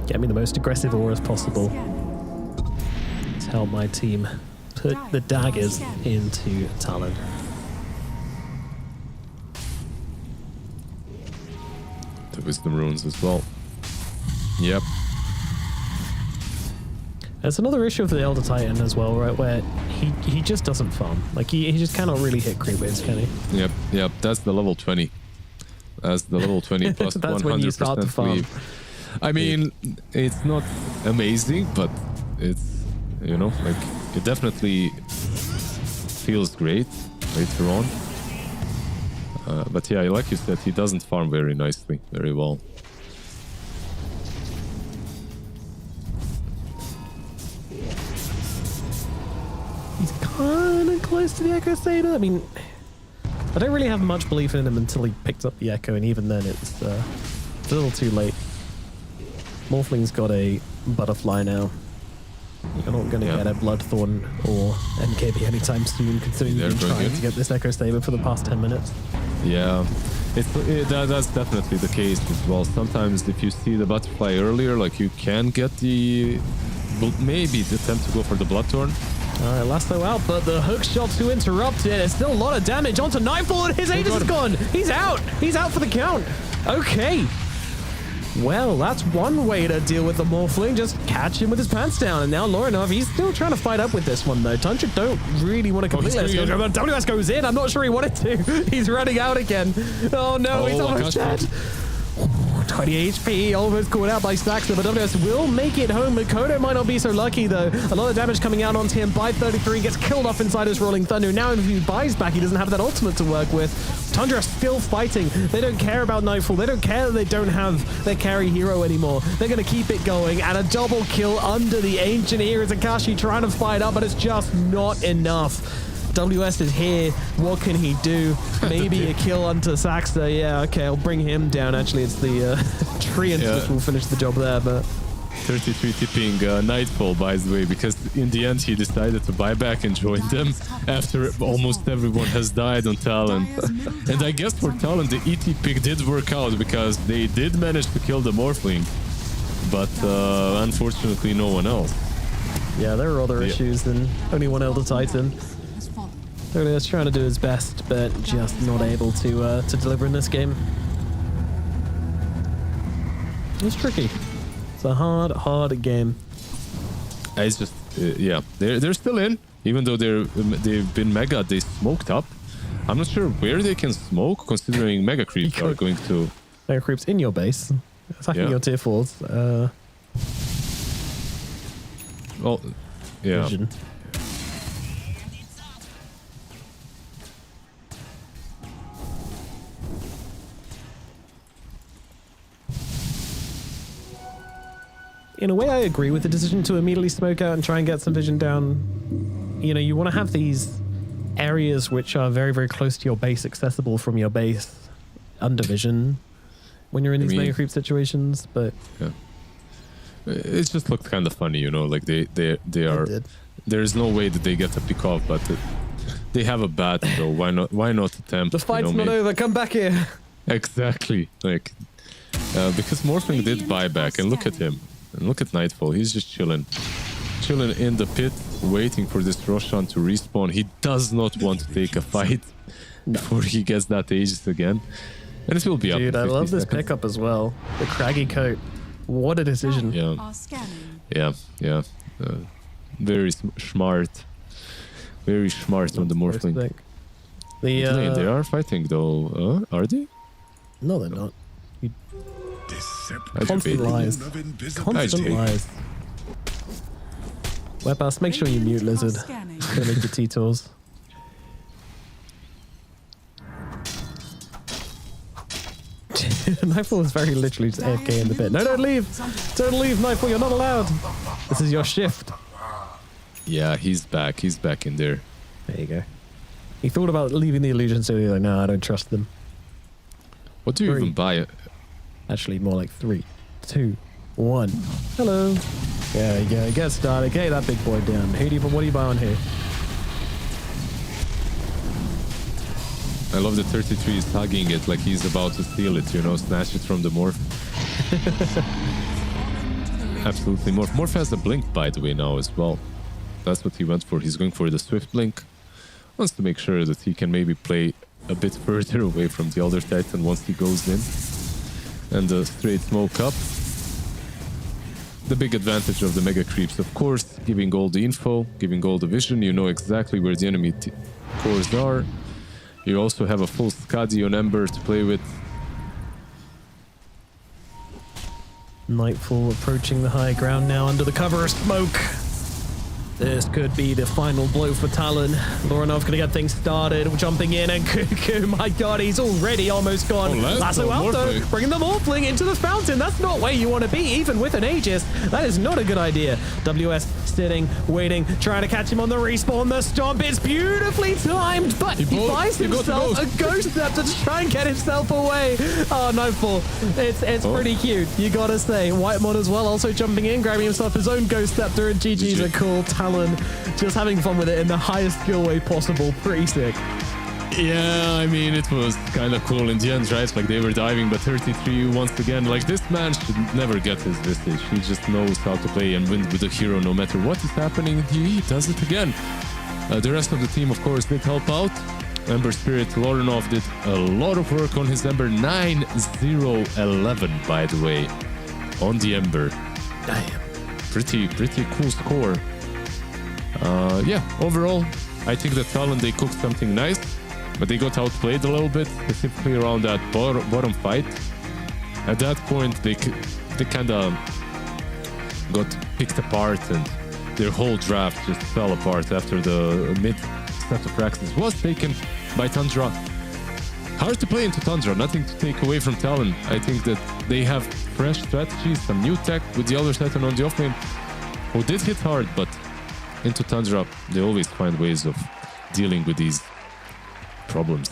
Get me the most aggressive auras possible to help my team put the daggers into Talon. The Wisdom Runes as well. Yep. There's another issue of the Elder Titan as well, right, where he just doesn't farm. Like, he just cannot really hit creep waves, can he? Yep, that's the level 20. That's the level 20 plus that's 100% when you start to farm. cleave. I mean, it's not amazing, but it's, you know, like, it definitely feels great later on. But yeah, like you said, he doesn't farm very nicely, very well. He's kind of close to the Echo Saber. I mean, I don't really have much belief in him until he picks up the Echo, and even then it's a little too late. Morphling's got a Butterfly now. You're not going to get a Bloodthorn or MKB anytime soon, considering you've been trying to get this Echo Saber for the past 10 minutes. Yeah, that's definitely the case as well. Sometimes if you see the Butterfly earlier, like you can get maybe the attempt to go for the Bloodthorn. Alright, Lasso out, but the hook shot to interrupt it. It's still a lot of damage onto Nightfall, and his Aegis is gone. He's out. He's out for the count. Okay. Well, that's one way to deal with the Morphling. Just catch him with his pants down. And now Lorenov, he's still trying to fight up with this one, though. Tundra don't really want to completely let go. But WS goes in. I'm not sure he wanted to. He's running out again. Oh, no, he's almost dead. 20 HP, almost caught out by Saxa, but WS will make it home. Makoto might not be so lucky, though. A lot of damage coming out onto him by 33, gets killed off inside his Rolling Thunder. Now if he buys back, he doesn't have that ultimate to work with. Tundra still fighting. They don't care about Nightfall. They don't care that they don't have their carry hero anymore. They're going to keep it going, and a double kill under the Ancient here is Akashi trying to fight up, but it's just not enough. WS is here. What can he do? Maybe a kill onto Saxa. Yeah, okay, I'll bring him down. Actually, it's the Treant which will finish the job there, but... 33 tipping Nightfall, by the way, because in the end he decided to buy back and join them after almost everyone has died on Talon. And I guess for Talon, the ET pick did work out because they did manage to kill the Morphling, but unfortunately no one else. Yeah, there are other issues than only one Elder Titan. He's trying to do his best, but just not able to deliver in this game. It's tricky. It's a hard game. It's just, yeah, they're still in, even though they've been mega. They smoked up. I'm not sure where they can smoke, considering mega creeps are going to. Mega creeps in your base, attacking your tier 4s. Well, yeah. Vision. In a way, I agree with the decision to immediately smoke out and try and get some vision down. You know, you want to have these areas which are very, very close to your base, accessible from your base, under vision when you're in these mega creep situations. But yeah, it just looked kind of funny, you know, like they are. There's no way that they get to pick off, but they have a bat, so why not attempt? The fight's not over. Come back here. Exactly, like because Morphling did buyback, and look at him. And look at Nightfall, he's just chilling in the pit, waiting for this Roshan to respawn. He does not want to take a fight before he gets that Aegis again. And it will be up. Dude, I love this pickup as well. The craggy coat. What a decision. Yeah. Very smart. Very smart on the Morphling. They are fighting though. Are they? No, they're not. Constant lies. Constant lies. Webhouse, make sure you mute Lizard. Gonna make your T-tours. Nightfall is very literally just AFK in the pit. No, don't leave! Don't leave, Nightfall, you're not allowed! This is your shift. Yeah, he's back. He's back in there. There you go. He thought about leaving the illusion, so he's like, no, I don't trust them. What do you even buy? Actually, more like 3, 2, 1. Hello. Yeah, get started. Get that big boy down. What do you buy on here? I love that 33 is hugging it like he's about to steal it, you know, snatch it from the Morph. Absolutely. Morph has a blink, by the way, now as well. That's what he went for. He's going for the Swift blink. Wants to make sure that he can maybe play a bit further away from the other Titan once he goes in. And the straight smoke up. The big advantage of the mega creeps, of course, giving all the info, giving all the vision. You know exactly where the enemy cores are. You also have a full Skadi on Ember to play with. Nightfall approaching the high ground now under the cover of smoke. This could be the final blow for Talon. Loranov gonna get things started, jumping in, and Cuckoo, my god, he's already almost gone. Oh, Lasso out though, bringing the Morphling into the fountain. That's not where you want to be, even with an Aegis. That is not a good idea. WS sitting, waiting, trying to catch him on the respawn. The stomp is beautifully timed, but he buys himself a Ghost Scepter to try and get himself away. Oh, Nightfall. It's pretty cute, you gotta say. Whitemon as well, also jumping in, grabbing himself his own Ghost Scepter, and GG's a cool Talon. Just having fun with it in the highest skill way possible. Pretty sick. Yeah, I mean, it was kind of cool in the end, right? Like they were diving, but 33 once again, like this man should never get his Vistage. He just knows how to play and win with the hero no matter what is happening. He does it again. The rest of the team, of course, did help out. Ember Spirit Loranov did a lot of work on his Ember. 9-0-11, by the way, on the Ember. Damn. Pretty cool score. Yeah, overall, I think that Talon, they cooked something nice, but they got outplayed a little bit, specifically around that bottom fight. At that point, they kind of got picked apart, and their whole draft just fell apart after the mid set of practice was taken by Tundra. Hard to play into Tundra, nothing to take away from Talon. I think that they have fresh strategies, some new tech with the other Titan on the offlane, who did hit hard, but into Tundra, they always find ways of dealing with these problems.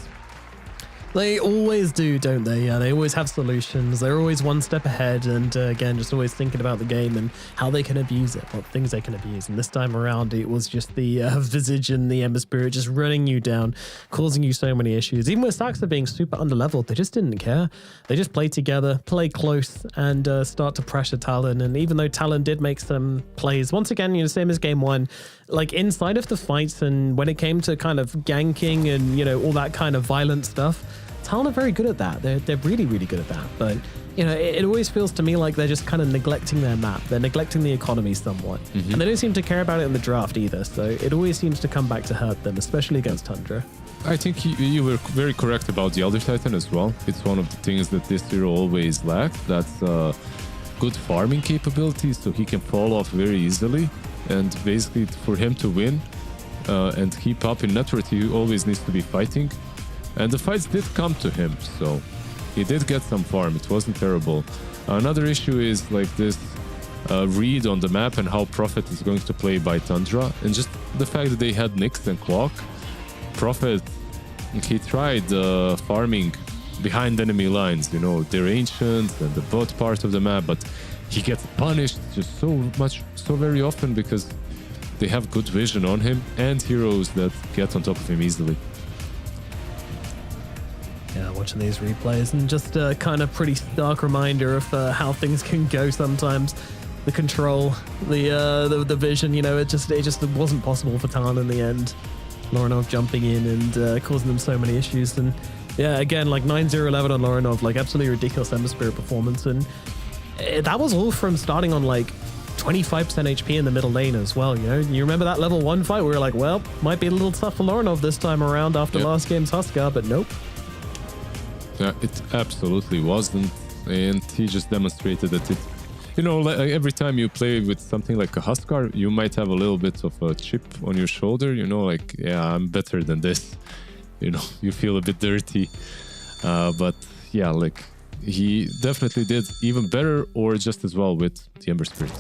They always do, don't they? Yeah, they always have solutions. They're always one step ahead, and again, just always thinking about the game and how they can abuse it, what things they can abuse. And this time around, it was just the Visage and the Ember Spirit just running you down, causing you so many issues. Even with Saxa being super underleveled, they just didn't care. They just played together, play close, and start to pressure Talon. And even though Talon did make some plays, once again, you know, same as game one, like inside of the fights and when it came to kind of ganking and, you know, all that kind of violent stuff, Talon are very good at that. They're really, really good at that. But, you know, it always feels to me like they're just kind of neglecting their map. They're neglecting the economy somewhat. And they don't seem to care about it in the draft either. So it always seems to come back to hurt them, especially against Tundra. I think you were very correct about the other Titan as well. It's one of the things that this hero always lacked. That's good farming capabilities, so he can fall off very easily. and basically for him to win and keep up in net worth, he always needs to be fighting. And the fights did come to him, so he did get some farm. It wasn't terrible. Another issue is like this read on the map and how Prophet is going to play by Tundra, and just the fact that they had Nyx and Clock. Prophet, he tried farming behind enemy lines, you know, they're ancient and the bot part of the map, but he gets punished just so very often because they have good vision on him and heroes that get on top of him easily. Yeah, watching these replays and just a kind of pretty stark reminder of how things can go sometimes. The control, the vision, you know, it just wasn't possible for Talon in the end. Lorinov jumping in and causing them so many issues. And yeah, again, like 9-0-11 on Lorinov, like absolutely ridiculous Ember Spirit performance. And that was all from starting on like 25% HP in the middle lane as well, you know? You remember that level 1 fight? We were like, well, might be a little tough for Lorinov this time around after last game's Huskar, but nope. Yeah, it absolutely wasn't, and he just demonstrated that it, you know, like every time you play with something like a Huskar, you might have a little bit of a chip on your shoulder, you know, like, yeah, I'm better than this, you know, you feel a bit dirty, but yeah, like, he definitely did even better or just as well with the Ember Spirit.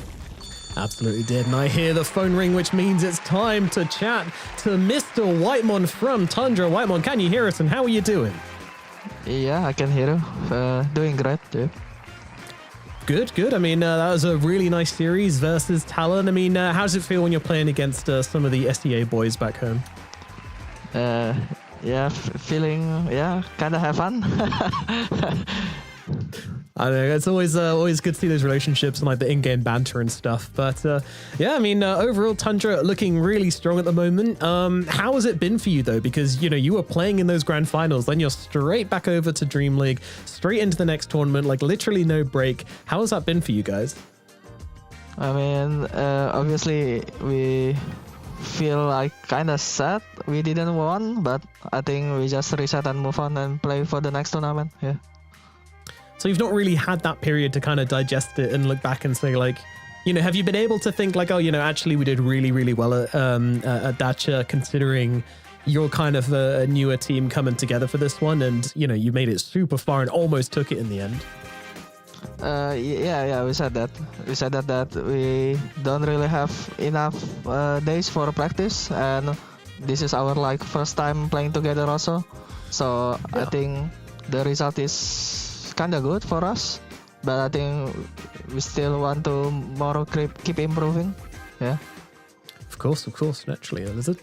Absolutely did, and I hear the phone ring, which means it's time to chat to Mr. Whitemon from Tundra. Whitemon, can you hear us, and how are you doing? Yeah, I can hear you. Doing great, yeah. Good. I mean, that was a really nice series versus Talon. I mean, how does it feel when you're playing against some of the SEA boys back home? Yeah, feeling, kind of have fun. I don't know, it's always good to see those relationships and like the in-game banter and stuff. But yeah, I mean, overall Tundra looking really strong at the moment. How has it been for you though? Because, you know, you were playing in those grand finals, then you're straight back over to DreamLeague, straight into the next tournament, like literally no break. How has that been for you guys? I mean, obviously we feel like kind of sad we didn't win, but I think we just reset and move on and play for the next tournament. Yeah. So you've not really had that period to kind of digest it and look back and say, like, you know, have you been able to think like, oh, you know, actually we did really, really well at Dacha, considering you're kind of a newer team coming together for this one, and, you know, you made it super far and almost took it in the end. Yeah, we said that. We said that we don't really have enough days for practice, and this is our like first time playing together also. So yeah. I think the result is kind of good for us, but I think we still want to more keep improving. Yeah. Of course, naturally, is it?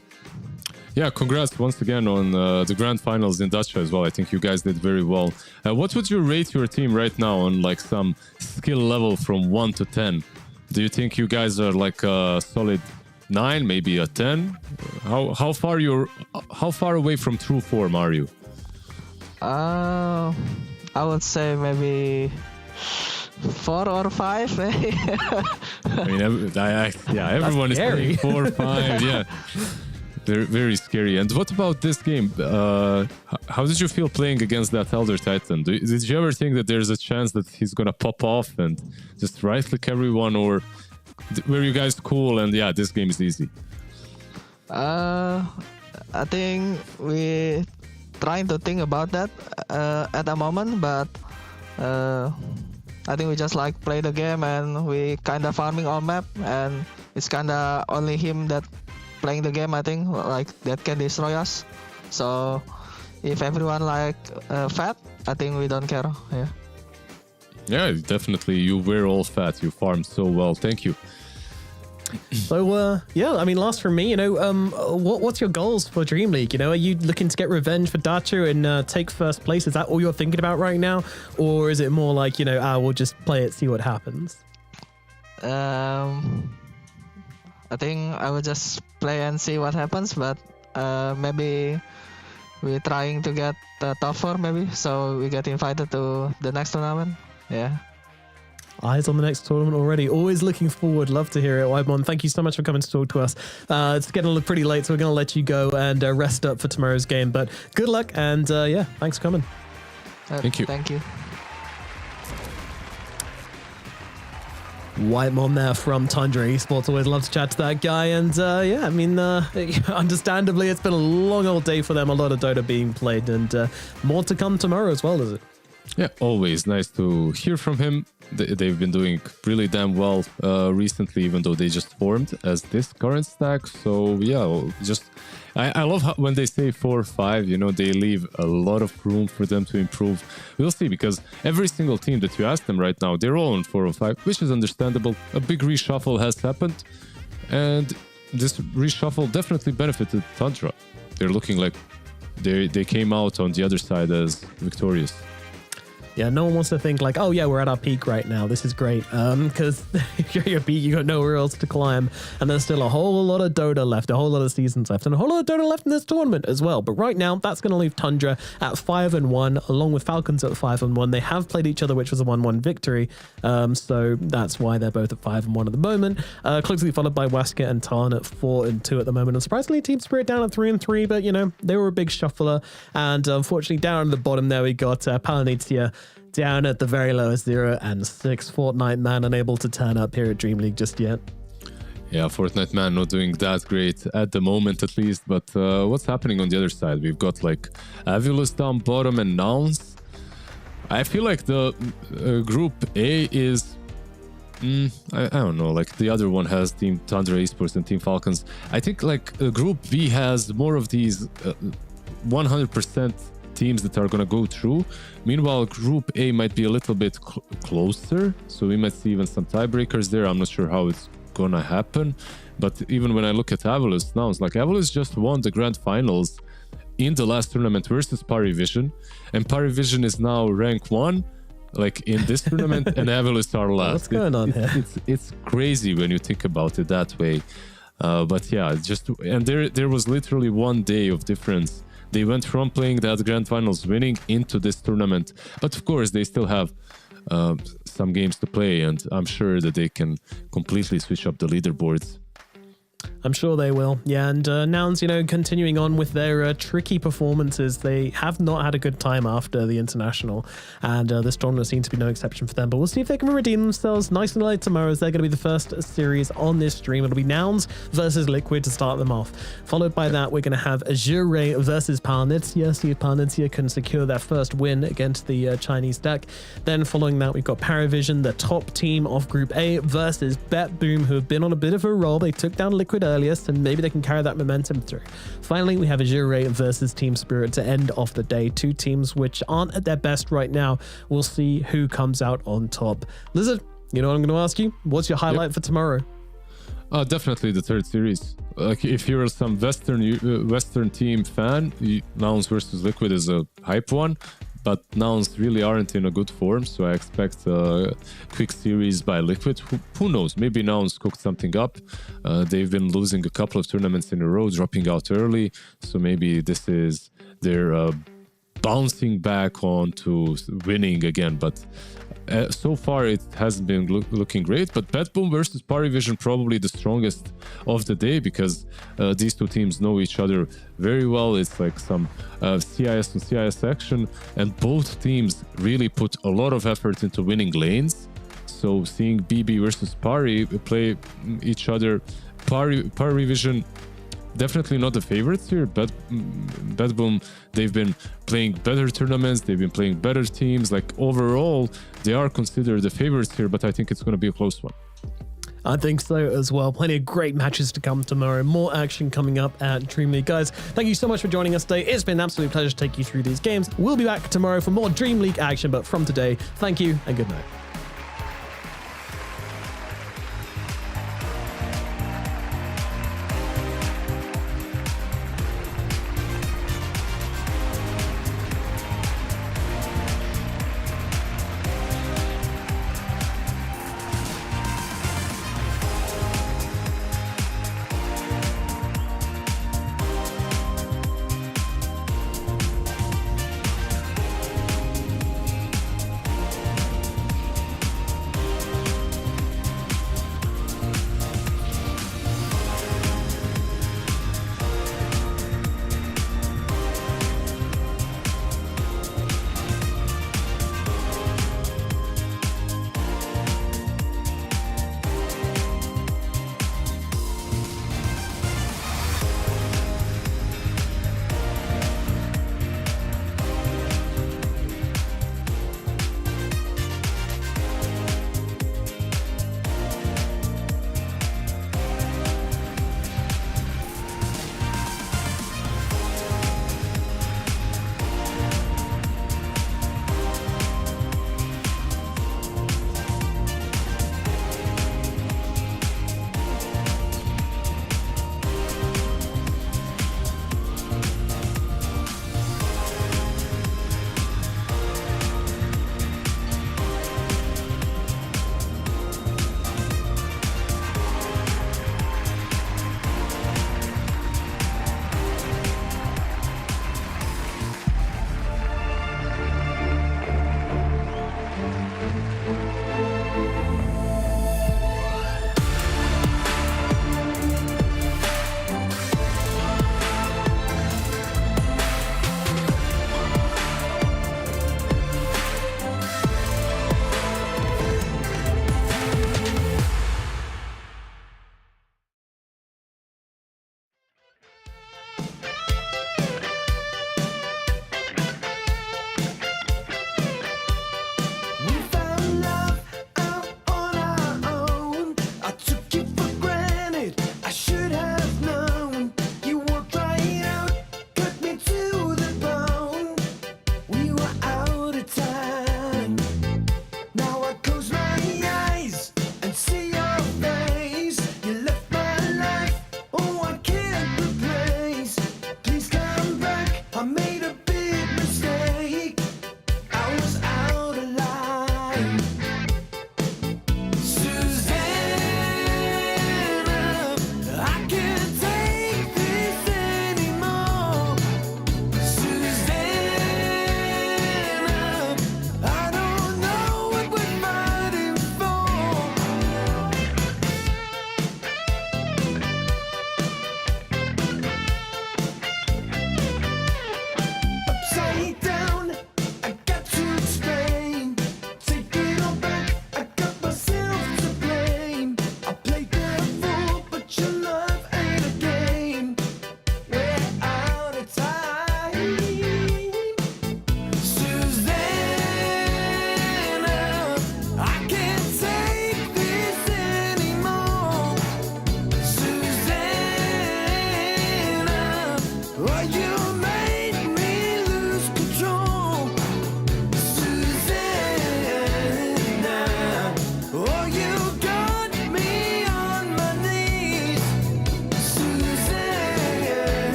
Yeah, congrats once again on the grand finals in Dacha as well. I think you guys did very well. What would you rate your team right now on like some skill level from 1 to 10? Do you think you guys are like a solid 9, maybe a 10? How far away from true form are you? I would say maybe 4 or 5. I mean, everyone is playing 4 or 5. Yeah, they're very scary. And what about this game? How did you feel playing against that Elder Titan? Did you ever think that there's a chance that he's gonna pop off and just right-click everyone, or were you guys cool and yeah, this game is easy? I think we trying to think about that at the moment, but I think we just like play the game and we kind of farming our map, and it's kind of only him that playing the game, I think, like that can destroy us. So if everyone like fat, I think we don't care. Yeah, definitely. You were all fat. You farmed so well. Thank you. So yeah, I mean, last for me, you know, what's your goals for DreamLeague? You know, are you looking to get revenge for Dacha and take first place? Is that all you're thinking about right now, or is it more like, you know, we'll just play it, see what happens? I think I will just play and see what happens, but maybe we're trying to get top 4 maybe, so we get invited to the next tournament. Yeah. Eyes on the next tournament already. Always looking forward. Love to hear it. Whitemon, thank you so much for coming to talk to us. It's getting a little pretty late, so we're going to let you go and rest up for tomorrow's game. But good luck, and yeah, thanks for coming. Thank you. Thank you. Whitemon there from Tundra Esports. Always love to chat to that guy. And yeah, I mean, understandably, it's been a long old day for them. A lot of Dota being played, and more to come tomorrow as well, is it? Yeah, always nice to hear from him. They've been doing really damn well recently, even though they just formed as this current stack. So yeah, just I love how when they say 4 or 5, you know, they leave a lot of room for them to improve. We'll see, because every single team that you ask them right now, they're all on 4 or 5, which is understandable. A big reshuffle has happened, and this reshuffle definitely benefited Tundra. They're looking like they came out on the other side as victorious. Yeah, no one wants to think like, oh yeah, we're at our peak right now. This is great. Because if you're at your peak, you got nowhere else to climb. And there's still a whole lot of Dota left, a whole lot of seasons left, and a whole lot of Dota left in this tournament as well. But right now, that's going to leave Tundra at 5-1, along with Falcons at 5-1. They have played each other, which was a 1-1 victory. So that's why they're both at 5-1 at the moment. Closely followed by Waska and Tarn at 4-2 at the moment. And surprisingly, Team Spirit down at 3-3, but you know, they were a big shuffler. And unfortunately, down at the bottom there, we got Palanitia down at the very lowest 0-6. Fortnite Man unable to turn up here at DreamLeague just yet. Yeah, Fortnite Man not doing that great at the moment, at least. But what's happening on the other side? We've got like Avilus down bottom and Nouns. I feel like the Group A is... I don't know, like the other one has Team Tundra Esports and Team Falcons. I think like Group B has more of these 100% teams that are going to go through. Meanwhile, Group A might be a little bit closer, so we might see even some tiebreakers there. I'm not sure how it's going to happen, but even when I look at Avilus now, it's like Avilus just won the grand finals in the last tournament versus Parivision, and Parivision is now rank 1 like in this tournament, and Avilus are last. What's going on here? It's crazy when you think about it that way. But yeah, and there was literally 1 day of difference. They went from playing that grand finals winning into this tournament, but of course they still have some games to play, and I'm sure that they can completely switch up the leaderboards. I'm sure they will. Yeah, and Nouns, you know, continuing on with their tricky performances. They have not had a good time after the international, and this tournament seems to be no exception for them. But we'll see if they can redeem themselves nice and late tomorrow, as they're going to be the first series on this stream. It'll be Nouns versus Liquid to start them off. Followed by that, we're going to have Azure versus Palanitia. See if Palanitia can secure their first win against the Chinese deck. Then following that, we've got Paravision, the top team of Group A, versus BetBoom, who have been on a bit of a roll. They took down Liquid earliest, and maybe they can carry that momentum through. Finally, we have Azure versus Team Spirit to end off the day. Two teams which aren't at their best right now. We'll see who comes out on top. Lizard, you know what I'm going to ask you? What's your highlight for tomorrow? Definitely the third series. Like if you're some Western team fan, Nouns versus Liquid is a hype one. But Nouns really aren't in a good form, so I expect a quick series by Liquid. Who knows? Maybe Nouns cooked something up. They've been losing a couple of tournaments in a row, dropping out early, so maybe this is their bouncing back on to winning again. But so far it hasn't been looking great. But BetBoom versus Parivision probably the strongest of the day, because these two teams know each other very well. It's like some CIS and CIS action, and both teams really put a lot of effort into winning lanes. So seeing BB versus Pari play each other, Parivision definitely not the favorites here, but BetBoom, they've been playing better tournaments, they've been playing better teams. Like overall, they are considered the favorites here, but I think it's going to be a close one. I think so as well. Plenty of great matches to come tomorrow. More action coming up at DreamLeague. Guys, thank you so much for joining us today. It's been an absolute pleasure to take you through these games. We'll be back tomorrow for more DreamLeague action, but from today, thank you and good night.